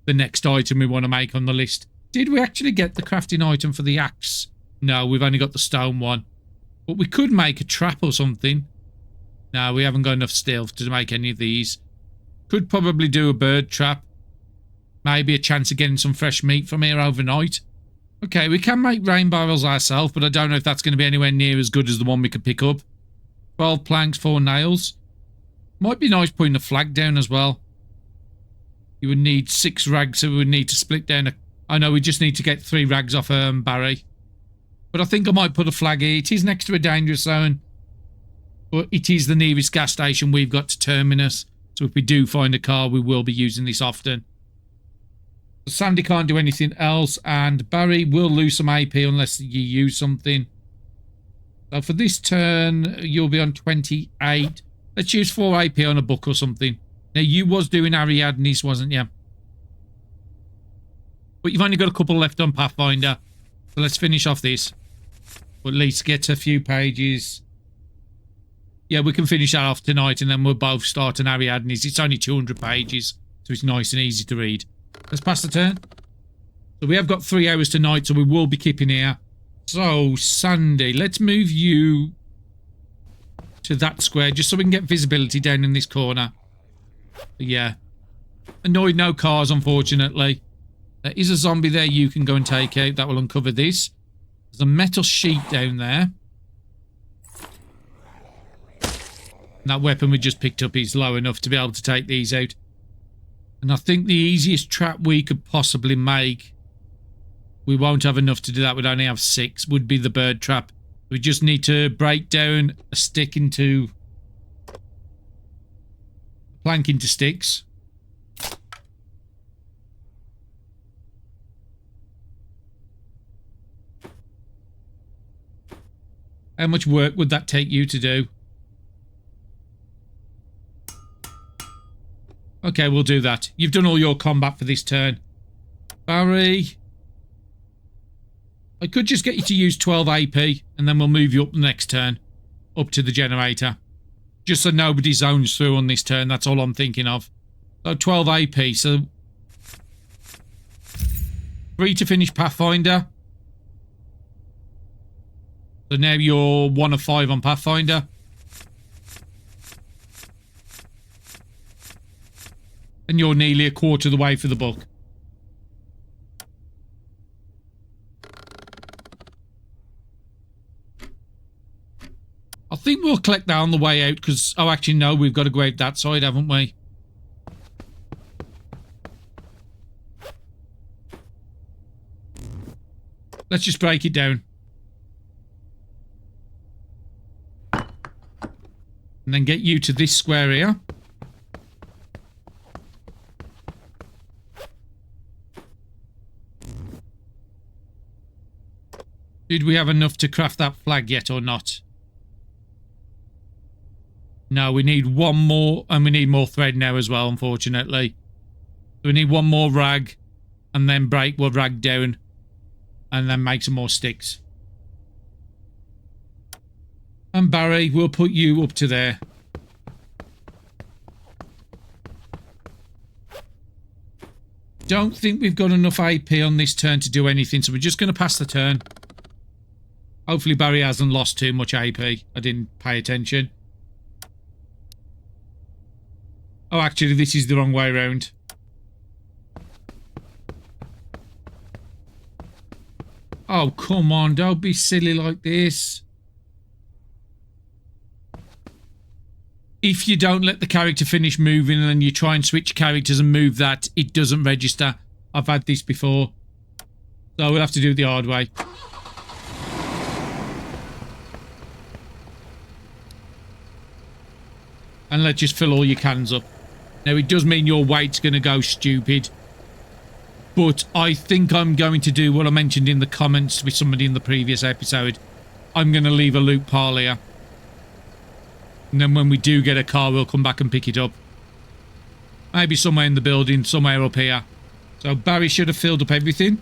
the next item we want to make on the list. Did we actually get the crafting item for the axe? No, we've only got the stone one. But we could make a trap or something. No, we haven't got enough steel to make any of these. Could probably do a bird trap. Maybe a chance of getting some fresh meat from here overnight. Okay, we can make rain barrels ourselves, but I don't know if that's going to be anywhere near as good as the one we could pick up. 12 planks, 4 nails. Might be nice putting a flag down as well. You would need 6 rags, so we would need to split down a... I know, we just need to get 3 rags off Barry. But I think I might put a flag here. It is next to a danger zone. But it is the nearest gas station we've got to Terminus. So if we do find a car, we will be using this often. Sandy can't do anything else, and Barry will lose some AP unless you use something. So for this turn, you'll be on 28. Let's use 4 AP on a book or something. Now, you was doing Ariadne's, wasn't you? But you've only got a couple left on Pathfinder. So let's finish off this. Or at least get a few pages. Yeah, we can finish that off tonight, and then we'll both start an Ariadne's. It's only 200 pages, so it's nice and easy to read. Let's pass the turn. So we have got 3 hours tonight, so we will be keeping here. So, Sandy, let's move you to that square, just so we can get visibility down in this corner. Yeah. Annoyed, no cars, unfortunately. There is a zombie there you can go and take out. That will uncover this. There's a metal sheet down there. And that weapon we just picked up is low enough to be able to take these out. And I think the easiest trap we could possibly make, we won't have enough to do that, we'd only have 6, would be the bird trap. We just need to break down a stick into... a plank into sticks. How much work would that take you to do? Okay, we'll do that. You've done all your combat for this turn. Barry. I could just get you to use 12 AP, and then we'll move you up the next turn. Up to the generator. Just so nobody zones through on this turn, that's all I'm thinking of. So 12 AP, so... 3 to finish Pathfinder. So now you're 1 of 5 on Pathfinder. And you're nearly a quarter of the way for the book. I think we'll collect that on the way out because... oh, actually, no, we've got to go out that side, haven't we? Let's just break it down. And then get you to this square here. Did we have enough to craft that flag yet or not? No, we need 1 more, and we need more thread now as well, unfortunately. So we need 1 more rag, and then break one rag down, and then make some more sticks. And Barry, we'll put you up to there. Don't think we've got enough AP on this turn to do anything, so we're just going to pass the turn. Hopefully Barry hasn't lost too much AP. I didn't pay attention. Oh, actually, this is the wrong way around. Oh, come on. Don't be silly like this. if you don't let the character finish moving and then you try and switch characters and move that, it doesn't register. I've had this before. So we'll have to do it the hard way. And let's just fill all your cans up. Now, it does mean your weight's going to go stupid. But I think I'm going to do what I mentioned in the comments with somebody in the previous episode. I'm going to leave a loot pile here. And then when we do get a car, we'll come back and pick it up. Maybe somewhere in the building, somewhere up here. So Barry should have filled up everything.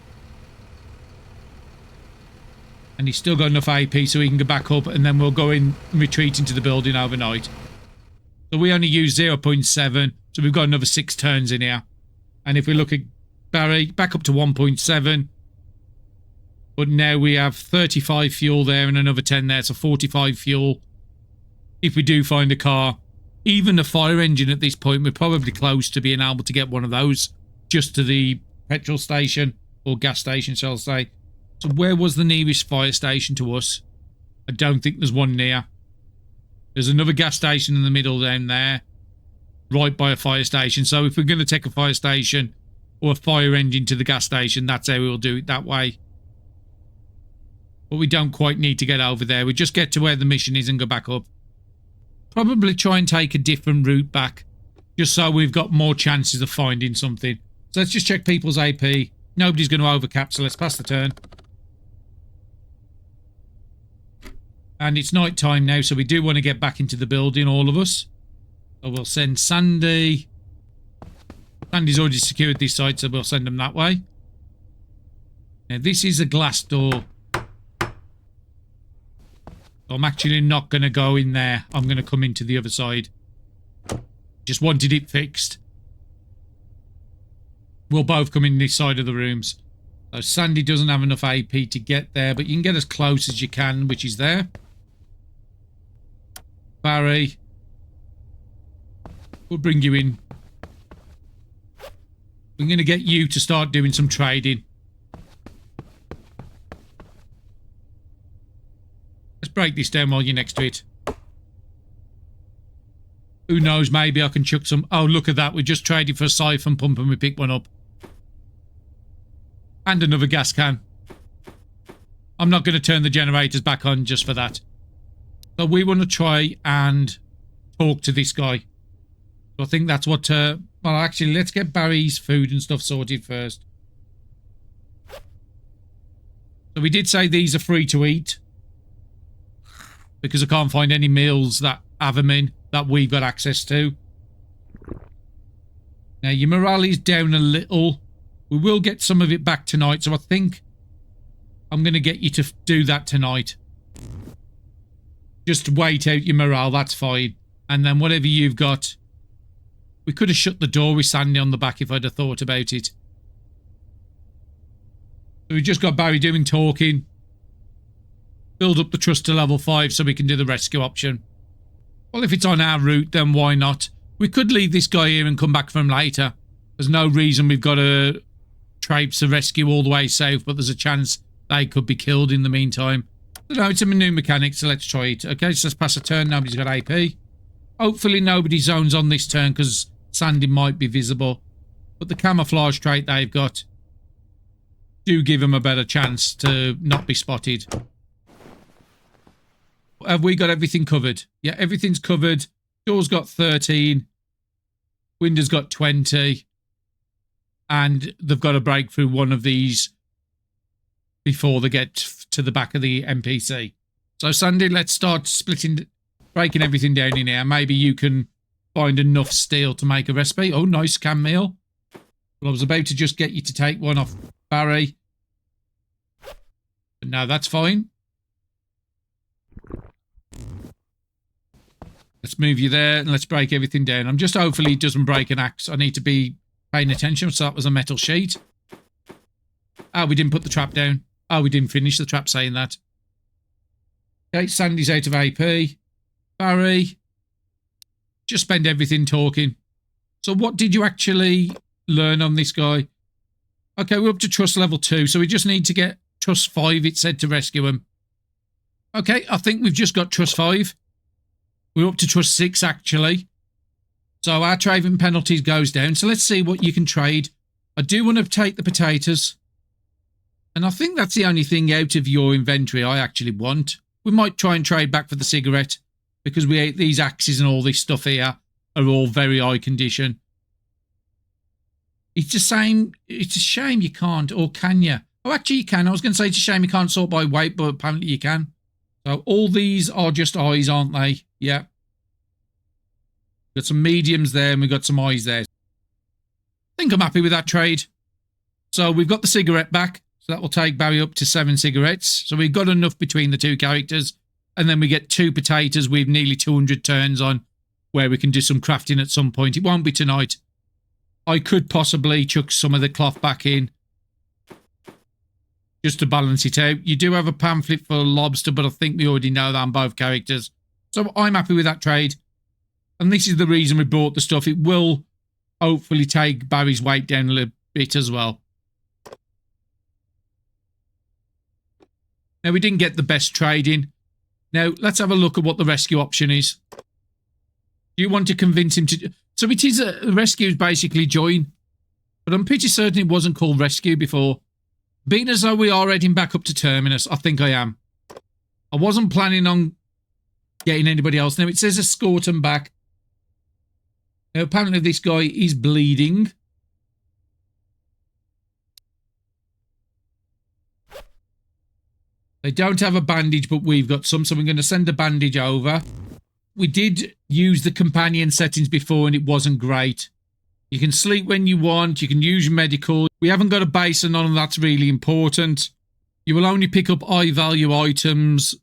And he's still got enough AP so he can go back up. And then we'll go in and retreat into the building overnight. So we only use 0.7. So we've got another 6 turns in here. And if we look at Barry, back up to 1.7. But now we have 35 fuel there and another 10 there. So 45 fuel. If we do find a car, even a fire engine at this point, we're probably close to being able to get one of those just to the petrol station or gas station, shall I say. So where was the nearest fire station to us? I don't think there's one near. There's another gas station in the middle down there, right by a fire station. So if we're going to take a fire station or a fire engine to the gas station, that's how we'll do it, that way. But we don't quite need to get over there. We just get to where the mission is and go back up. Probably try and take a different route back, just so we've got more chances of finding something. So let's just check people's AP. Nobody's going to overcap, so let's pass the turn. And it's night time now, so we do want to get back into the building, all of us. So we'll send Sandy. Sandy's already secured this site, so we'll send them that way. Now, this is a glass door. I'm actually not going to go in there. I'm going to come into the other side. Just wanted it fixed. We'll both come in this side of the rooms. So Sandy doesn't have enough AP to get there, but you can get as close as you can, which is there. Barry. We'll bring you in. We're going to get you to start doing some trading. Let's break this down while you're next to it. Who knows, maybe I can chuck some... Oh, look at that. We just traded for a siphon pump and we picked one up. And another gas can. I'm not going to turn the generators back on just for that. So we want to try and talk to this guy. So I think that's what... well, actually, let's get Barry's food and stuff sorted first. So we did say these are free to eat. Because I can't find any meals that have them in that we've got access to. Now, your morale is down a little. We will get some of it back tonight, so I think I'm going to get you to do that tonight. Just wait out your morale, that's fine. And then whatever you've got... We could have shut the door with Sandy on the back if I'd have thought about it. So we just got Barry doing talking. Build up the trust to level 5 so we can do the rescue option. Well, if it's on our route, then why not? We could leave this guy here and come back for him later. There's no reason we've got to traipse a rescue all the way south, but there's a chance they could be killed in the meantime. So no, it's a new mechanic, so let's try it. Okay, so let's pass a turn. Nobody's got AP. Hopefully nobody zones on this turn because Sandy might be visible. But the camouflage trait they've got do give them a better chance to not be spotted. Have we got everything covered? Yeah, everything's covered. Door's got 13. Window's got 20. And they've got to break through one of these before they get to the back of the NPC. So, Sandy, let's start breaking everything down in here. Maybe you can find enough steel to make a recipe. Oh, nice canned meal. Well, I was about to just get you to take one off Barry. But no, that's fine. Let's move you there and let's break everything down. I'm just hopefully it doesn't break an axe. I need to be paying attention. So that was a metal sheet. Oh, we didn't put the trap down. Oh, we didn't finish the trap saying that. Okay, Sandy's out of AP. Barry. Just spend everything talking. So what did you actually learn on this guy? Okay, we're up to trust level 2. So we just need to get trust 5, it said, to rescue him. Okay, I think we've just got trust 5. We're up to trust 6 actually. So our trading penalties goes down. So let's see what you can trade. I do want to take the potatoes. And I think that's the only thing out of your inventory I actually want. We might try and trade back for the cigarette. Because we ate these axes and all this stuff here are all very high condition. It's the same. It's a shame you can't. Or can you? Oh, actually you can. I was going to say it's a shame you can't sort by weight, but apparently you can. So all these are just eyes, aren't they? Yeah. Got some mediums there and we've got some eyes there. I think I'm happy with that trade. So we've got the cigarette back. So that will take Barry up to 7 cigarettes. So we've got enough between the two characters. And then we get 2 potatoes with nearly 200 turns on where we can do some crafting at some point. It won't be tonight. I could possibly chuck some of the cloth back in just to balance it out. You do have a pamphlet for lobster, but I think we already know that on both characters. So I'm happy with that trade. And this is the reason we bought the stuff. It will hopefully take Barry's weight down a little bit as well. Now, we didn't get the best trading. Now, let's have a look at what the rescue option is. Do you want to convince him to... So it is a rescue is basically join. But I'm pretty certain it wasn't called rescue before. Being as though we are heading back up to Terminus, I think I am. I wasn't planning on getting anybody else. Now, it says escort him back. Now, apparently this guy is bleeding. They don't have a bandage, but we've got some, so we're going to send a bandage over. We did use the companion settings before, and it wasn't great. You can sleep when you want. You can use your medical. We haven't got a base, and none of that's really important. You will only pick up high-value items,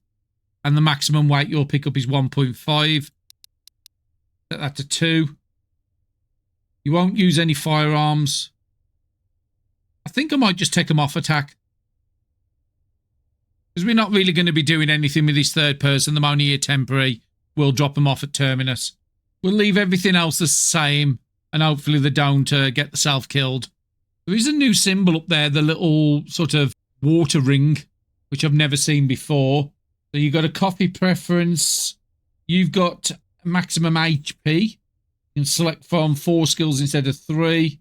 and the maximum weight you'll pick up is 1.5. Set that to 2. You won't use any firearms. I think I might just take them off attack. Because we're not really going to be doing anything with this third person. They're only here temporary. We'll drop them off at Terminus. We'll leave everything else the same. And hopefully they don't get themselves killed. There is a new symbol up there. The little sort of water ring. Which I've never seen before. So you've got a coffee preference. You've got maximum HP. You can select from 4 skills instead of 3.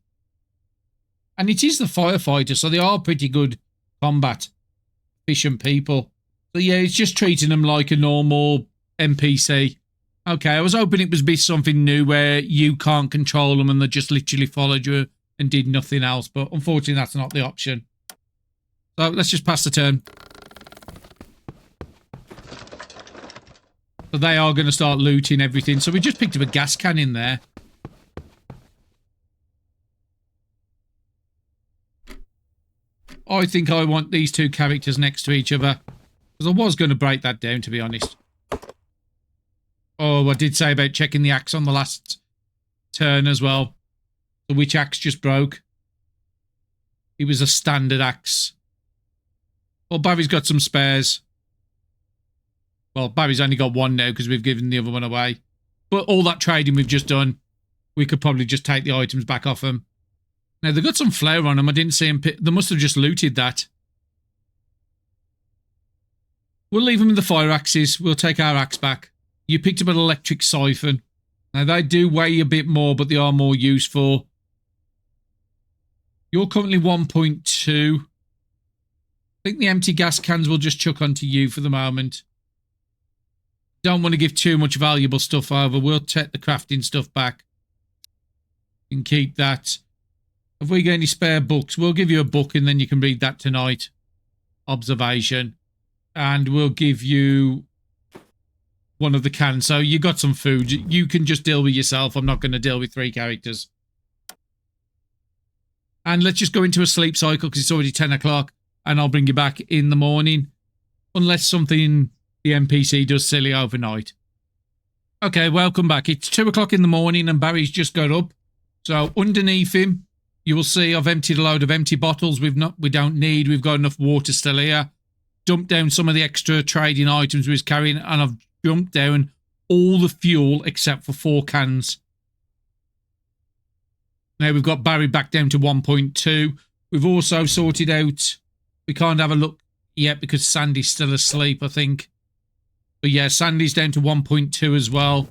And it is the firefighter. So they are pretty good combat. Efficient people. So yeah, it's just treating them like a normal NPC. Okay, I was hoping it was be something new where you can't control them and they just literally followed you and did nothing else. But unfortunately, that's not the option. So let's just pass the turn. So they are going to start looting everything. So we just picked up a gas can in there. I think I want these 2 characters next to each other. Because I was going to break that down, to be honest. Oh, I did say about checking the axe on the last turn as well. So which axe just broke? It was a standard axe. Well, Barry's got some spares. Well, Barry's only got 1 now because we've given the other one away. But all that trading we've just done, we could probably just take the items back off them. Now, they've got some flare on them. I didn't see them. They must have just looted that. We'll leave them with the fire axes. We'll take our axe back. You picked up an electric siphon. Now, they do weigh a bit more, but they are more useful. You're currently 1.2. I think the empty gas cans will just chuck onto you for the moment. Don't want to give too much valuable stuff over. We'll take the crafting stuff back. You can keep that. Have we got any spare books? We'll give you a book and then you can read that tonight. Observation. And we'll give you one of the cans. So you got some food. You can just deal with yourself. I'm not going to deal with 3 characters. And let's just go into a sleep cycle because it's already 10 o'clock. And I'll bring you back in the morning. Unless something the NPC does silly overnight. Okay, welcome back. It's 2 o'clock in the morning and Barry's just got up. So underneath him, you will see I've emptied a load of empty bottles we don't need. We've got enough water still here. Dumped down some of the extra trading items we was carrying, and I've dumped down all the fuel except for 4 cans. Now we've got Barry back down to 1.2. We've also sorted out... We can't have a look yet because Sandy's still asleep, I think. But yeah, Sandy's down to 1.2 as well.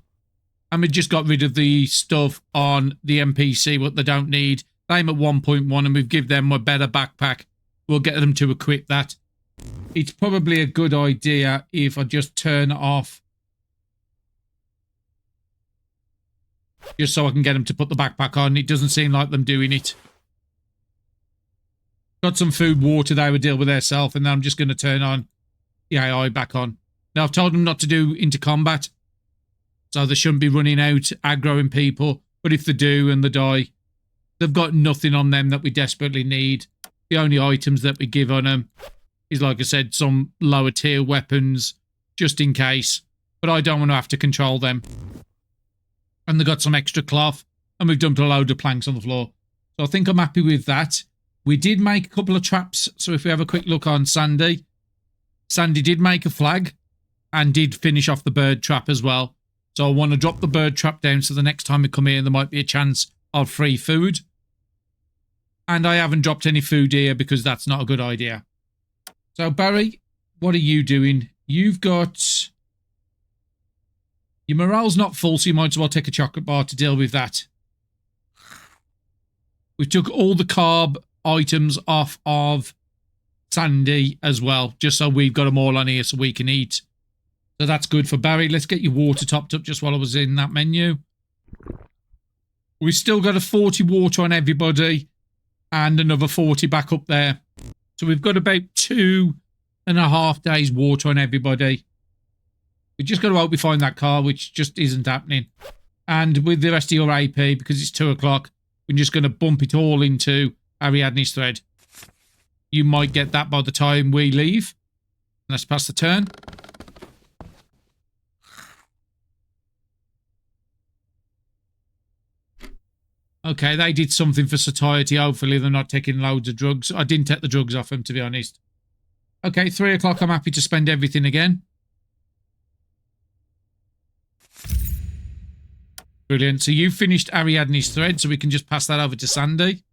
And we just got rid of the stuff on the NPC, what they don't need. They're at 1.1 and we've give them a better backpack. We'll get them to equip that. It's probably a good idea if I just turn off. Just so I can get them to put the backpack on. It doesn't seem like them doing it. Got some food, water, they would deal with themselves. And then I'm just going to turn on the AI back on. Now, I've told them not to do into combat. So they shouldn't be running out, aggroing people. But if they do and they die, they've got nothing on them that we desperately need. The only items that we give on them is, like I said, some lower tier weapons, just in case. But I don't want to have to control them. And they've got some extra cloth. And we've dumped a load of planks on the floor. So I think I'm happy with that. We did make a couple of traps. So if we have a quick look on Sandy. Sandy did make a flag. And did finish off the bird trap as well. So I want to drop the bird trap down so the next time we come here there might be a chance of free food. And I haven't dropped any food here because that's not a good idea. So Barry, what are you doing? You've got... Your morale's not full, so you might as well take a chocolate bar to deal with that. We took all the carb items off of Sandy as well, just so we've got them all on here so we can eat. So that's good for Barry. Let's get your water topped up just while I was in that menu. We've still got a 40 water on everybody and another 40 back up there. So we've got about 2.5 days water on everybody. We just got to hope we find that car, which just isn't happening. And with the rest of your AP, because it's 2 o'clock, we're just going to bump it all into Ariadne's thread. You might get that by the time we leave. Let's pass the turn. Okay, they did something for satiety. Hopefully they're not taking loads of drugs. I didn't take the drugs off them, to be honest. Okay, 3 o'clock. I'm happy to spend everything again. Brilliant. So you finished Ariadne's thread, so we can just pass that over to Sandy.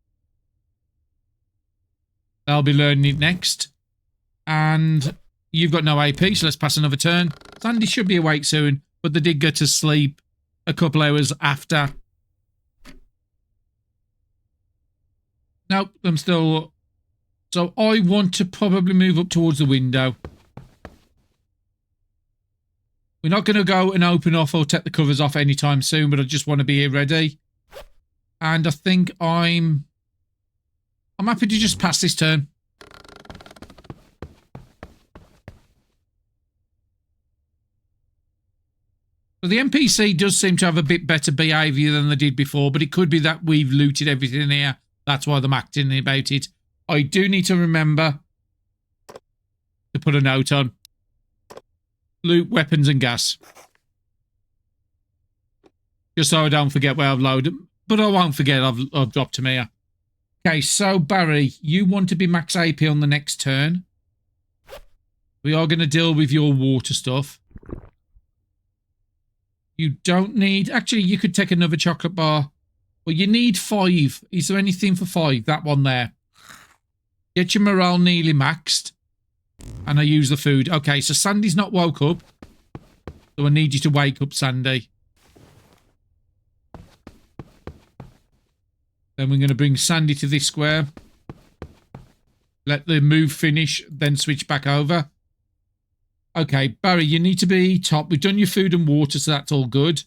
They'll be learning it next. And you've got no AP, so let's pass another turn. Sandy should be awake soon, but they did go to sleep a couple hours after. Nope, I'm still... So I want to probably move up towards the window. We're not going to go and open off or take the covers off anytime soon, but I just want to be here ready. And I think I'm happy to just pass this turn. So the NPC does seem to have a bit better behaviour than they did before, but it could be that we've looted everything here. That's why I'm acting about it. I do need to remember to put a note on. Loot, weapons and gas. Just so I don't forget where I've loaded. But I won't forget I've dropped them here. Okay, so Barry, you want to be max AP on the next turn. We are going to deal with your water stuff. You don't need... Actually, you could take another chocolate bar. Well, you need 5. Is there anything for 5? That one there. Get your morale nearly maxed. And I use the food. Okay, so Sandy's not woke up. So I need you to wake up, Sandy. Then we're going to bring Sandy to this square. Let the move finish, then switch back over. Okay, Barry, you need to be top. We've done your food and water, so that's all good.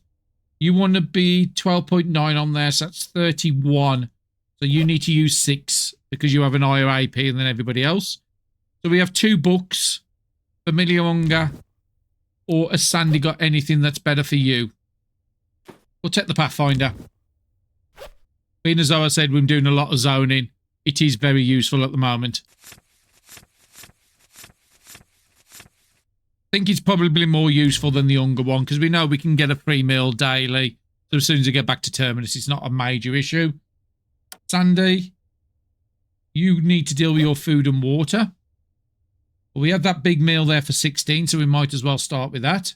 You want to be 12.9 on there, so that's 31. So you need to use 6 because you have an higher AP than everybody else. So we have 2 books, Familiar Hunger, or has Sandy got anything that's better for you? We'll take the Pathfinder. Being as though I said we're doing a lot of zoning, it is very useful at the moment. I think it's probably more useful than the Hunger one because we know we can get a free meal daily. So as soon as I get back to Terminus, it's not a major issue. Sandy, you need to deal with your food and water. Well, we had that big meal there for 16, so we might as well start with that.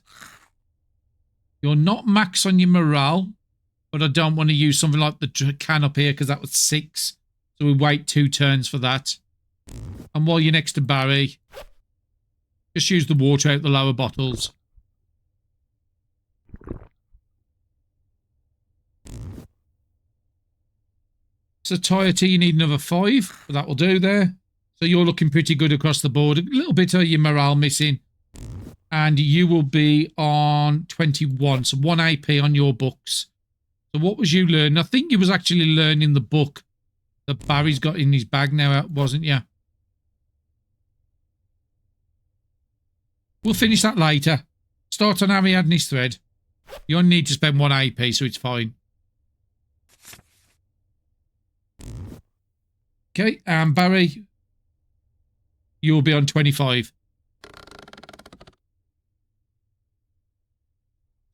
You're not max on your morale, but I don't want to use something like the can up here because that was 6. So we wait 2 turns for that. And while you're next to Barry, just use the water out the lower bottles. satiety, you need another 5, but that will do there. So you're looking pretty good across the board. A little bit of your morale missing. And you will be on 21, so 1 AP on your books. So what was you learning? I think you was actually learning the book that Barry's got in his bag now, wasn't you? We'll finish that later. Start on Ariadne's thread. You only need to spend 1 AP, so it's fine. Okay, and Barry, you'll be on 25.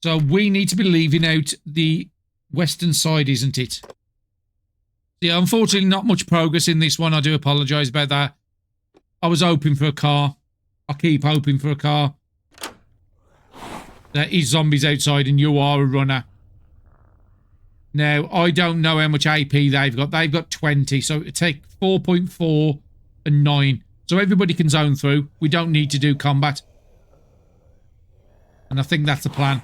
So we need to be leaving out the western side, isn't it? Yeah, unfortunately not much progress in this one. I do apologise about that. I was hoping for a car. I keep hoping for a car. There is zombies outside and you are a runner. Now, I don't know how much AP they've got. They've got 20, so it take 4.4 and 9. So everybody can zone through. We don't need to do combat. And I think that's the plan.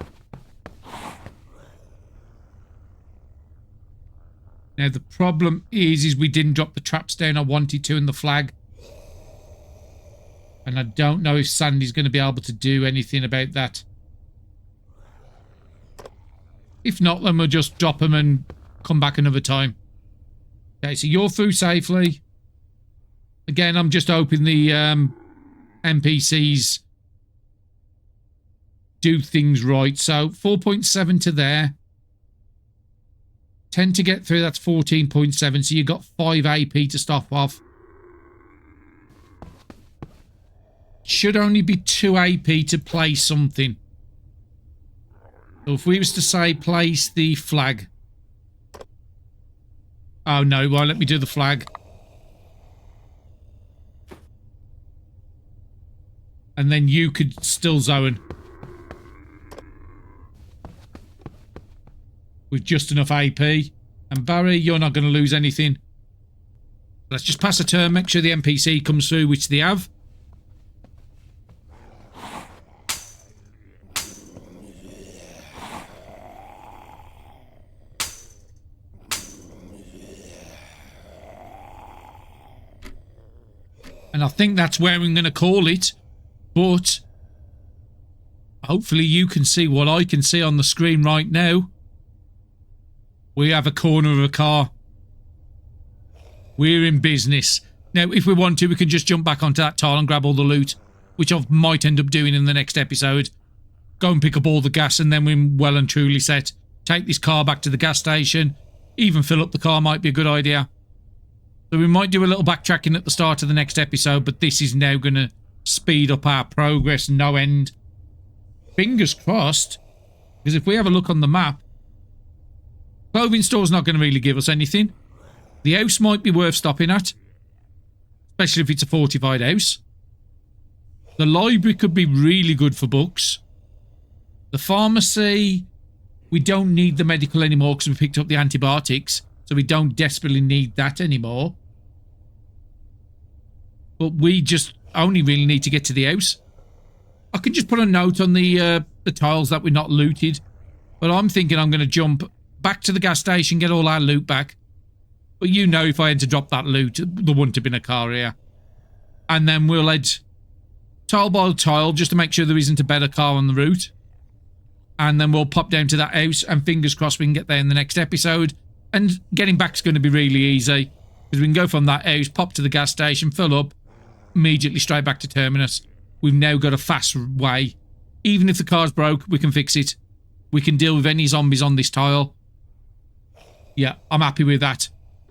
Now, the problem is we didn't drop the traps down I wanted to in the flag. And I don't know if Sandy's going to be able to do anything about that. If not, then we'll just drop them and come back another time. Okay, so you're through safely. Again, I'm just hoping the NPCs do things right. So 4.7 to there. 10 to get through, that's 14.7. So you've got 5 AP to stop off. Should only be 2 AP to place something. So if we was to say place the flag. Oh no, well let me do the flag. And then you could still zone. With just enough AP. And Barry, you're not going to lose anything. Let's just pass a turn, make sure the NPC comes through, which they have. And I think that's where I'm going to call it. But hopefully you can see what I can see on the screen right now. We have a corner of a car. We're in business. Now, if we want to, we can just jump back onto that tile and grab all the loot, which I might end up doing in the next episode. Go and pick up all the gas and then we're well and truly set. Take this car back to the gas station. Even fill up the car might be a good idea. So we might do a little backtracking at the start of the next episode, but this is now going to speed up our progress no end. Fingers crossed, because if we have a look on the map, clothing store's not going to really give us anything. The house might be worth stopping at, especially if it's a fortified house. The library could be really good for books. The pharmacy, we don't need the medical anymore because we picked up the antibiotics, so we don't desperately need that anymore. But we just only really need to get to the house. I can just put a note on the tiles that we're not looted. But I'm thinking I'm going to jump back to the gas station, get all our loot back. But you know if I had to drop that loot, there wouldn't have been a car here. And then we'll head tile by tile just to make sure there isn't a better car on the route. And then we'll pop down to that house and fingers crossed we can get there in the next episode. And getting back's going to be really easy. Because we can go from that house, pop to the gas station, fill up, immediately straight back to Terminus. We've now got a fast way. Even if the car's broke, we can fix it. We can deal with any zombies on this tile. Yeah, I'm happy with that.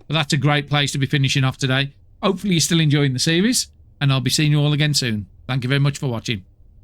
But that's a great place to be finishing off today. Hopefully you're still enjoying the series, and I'll be seeing you all again soon. Thank you very much for watching.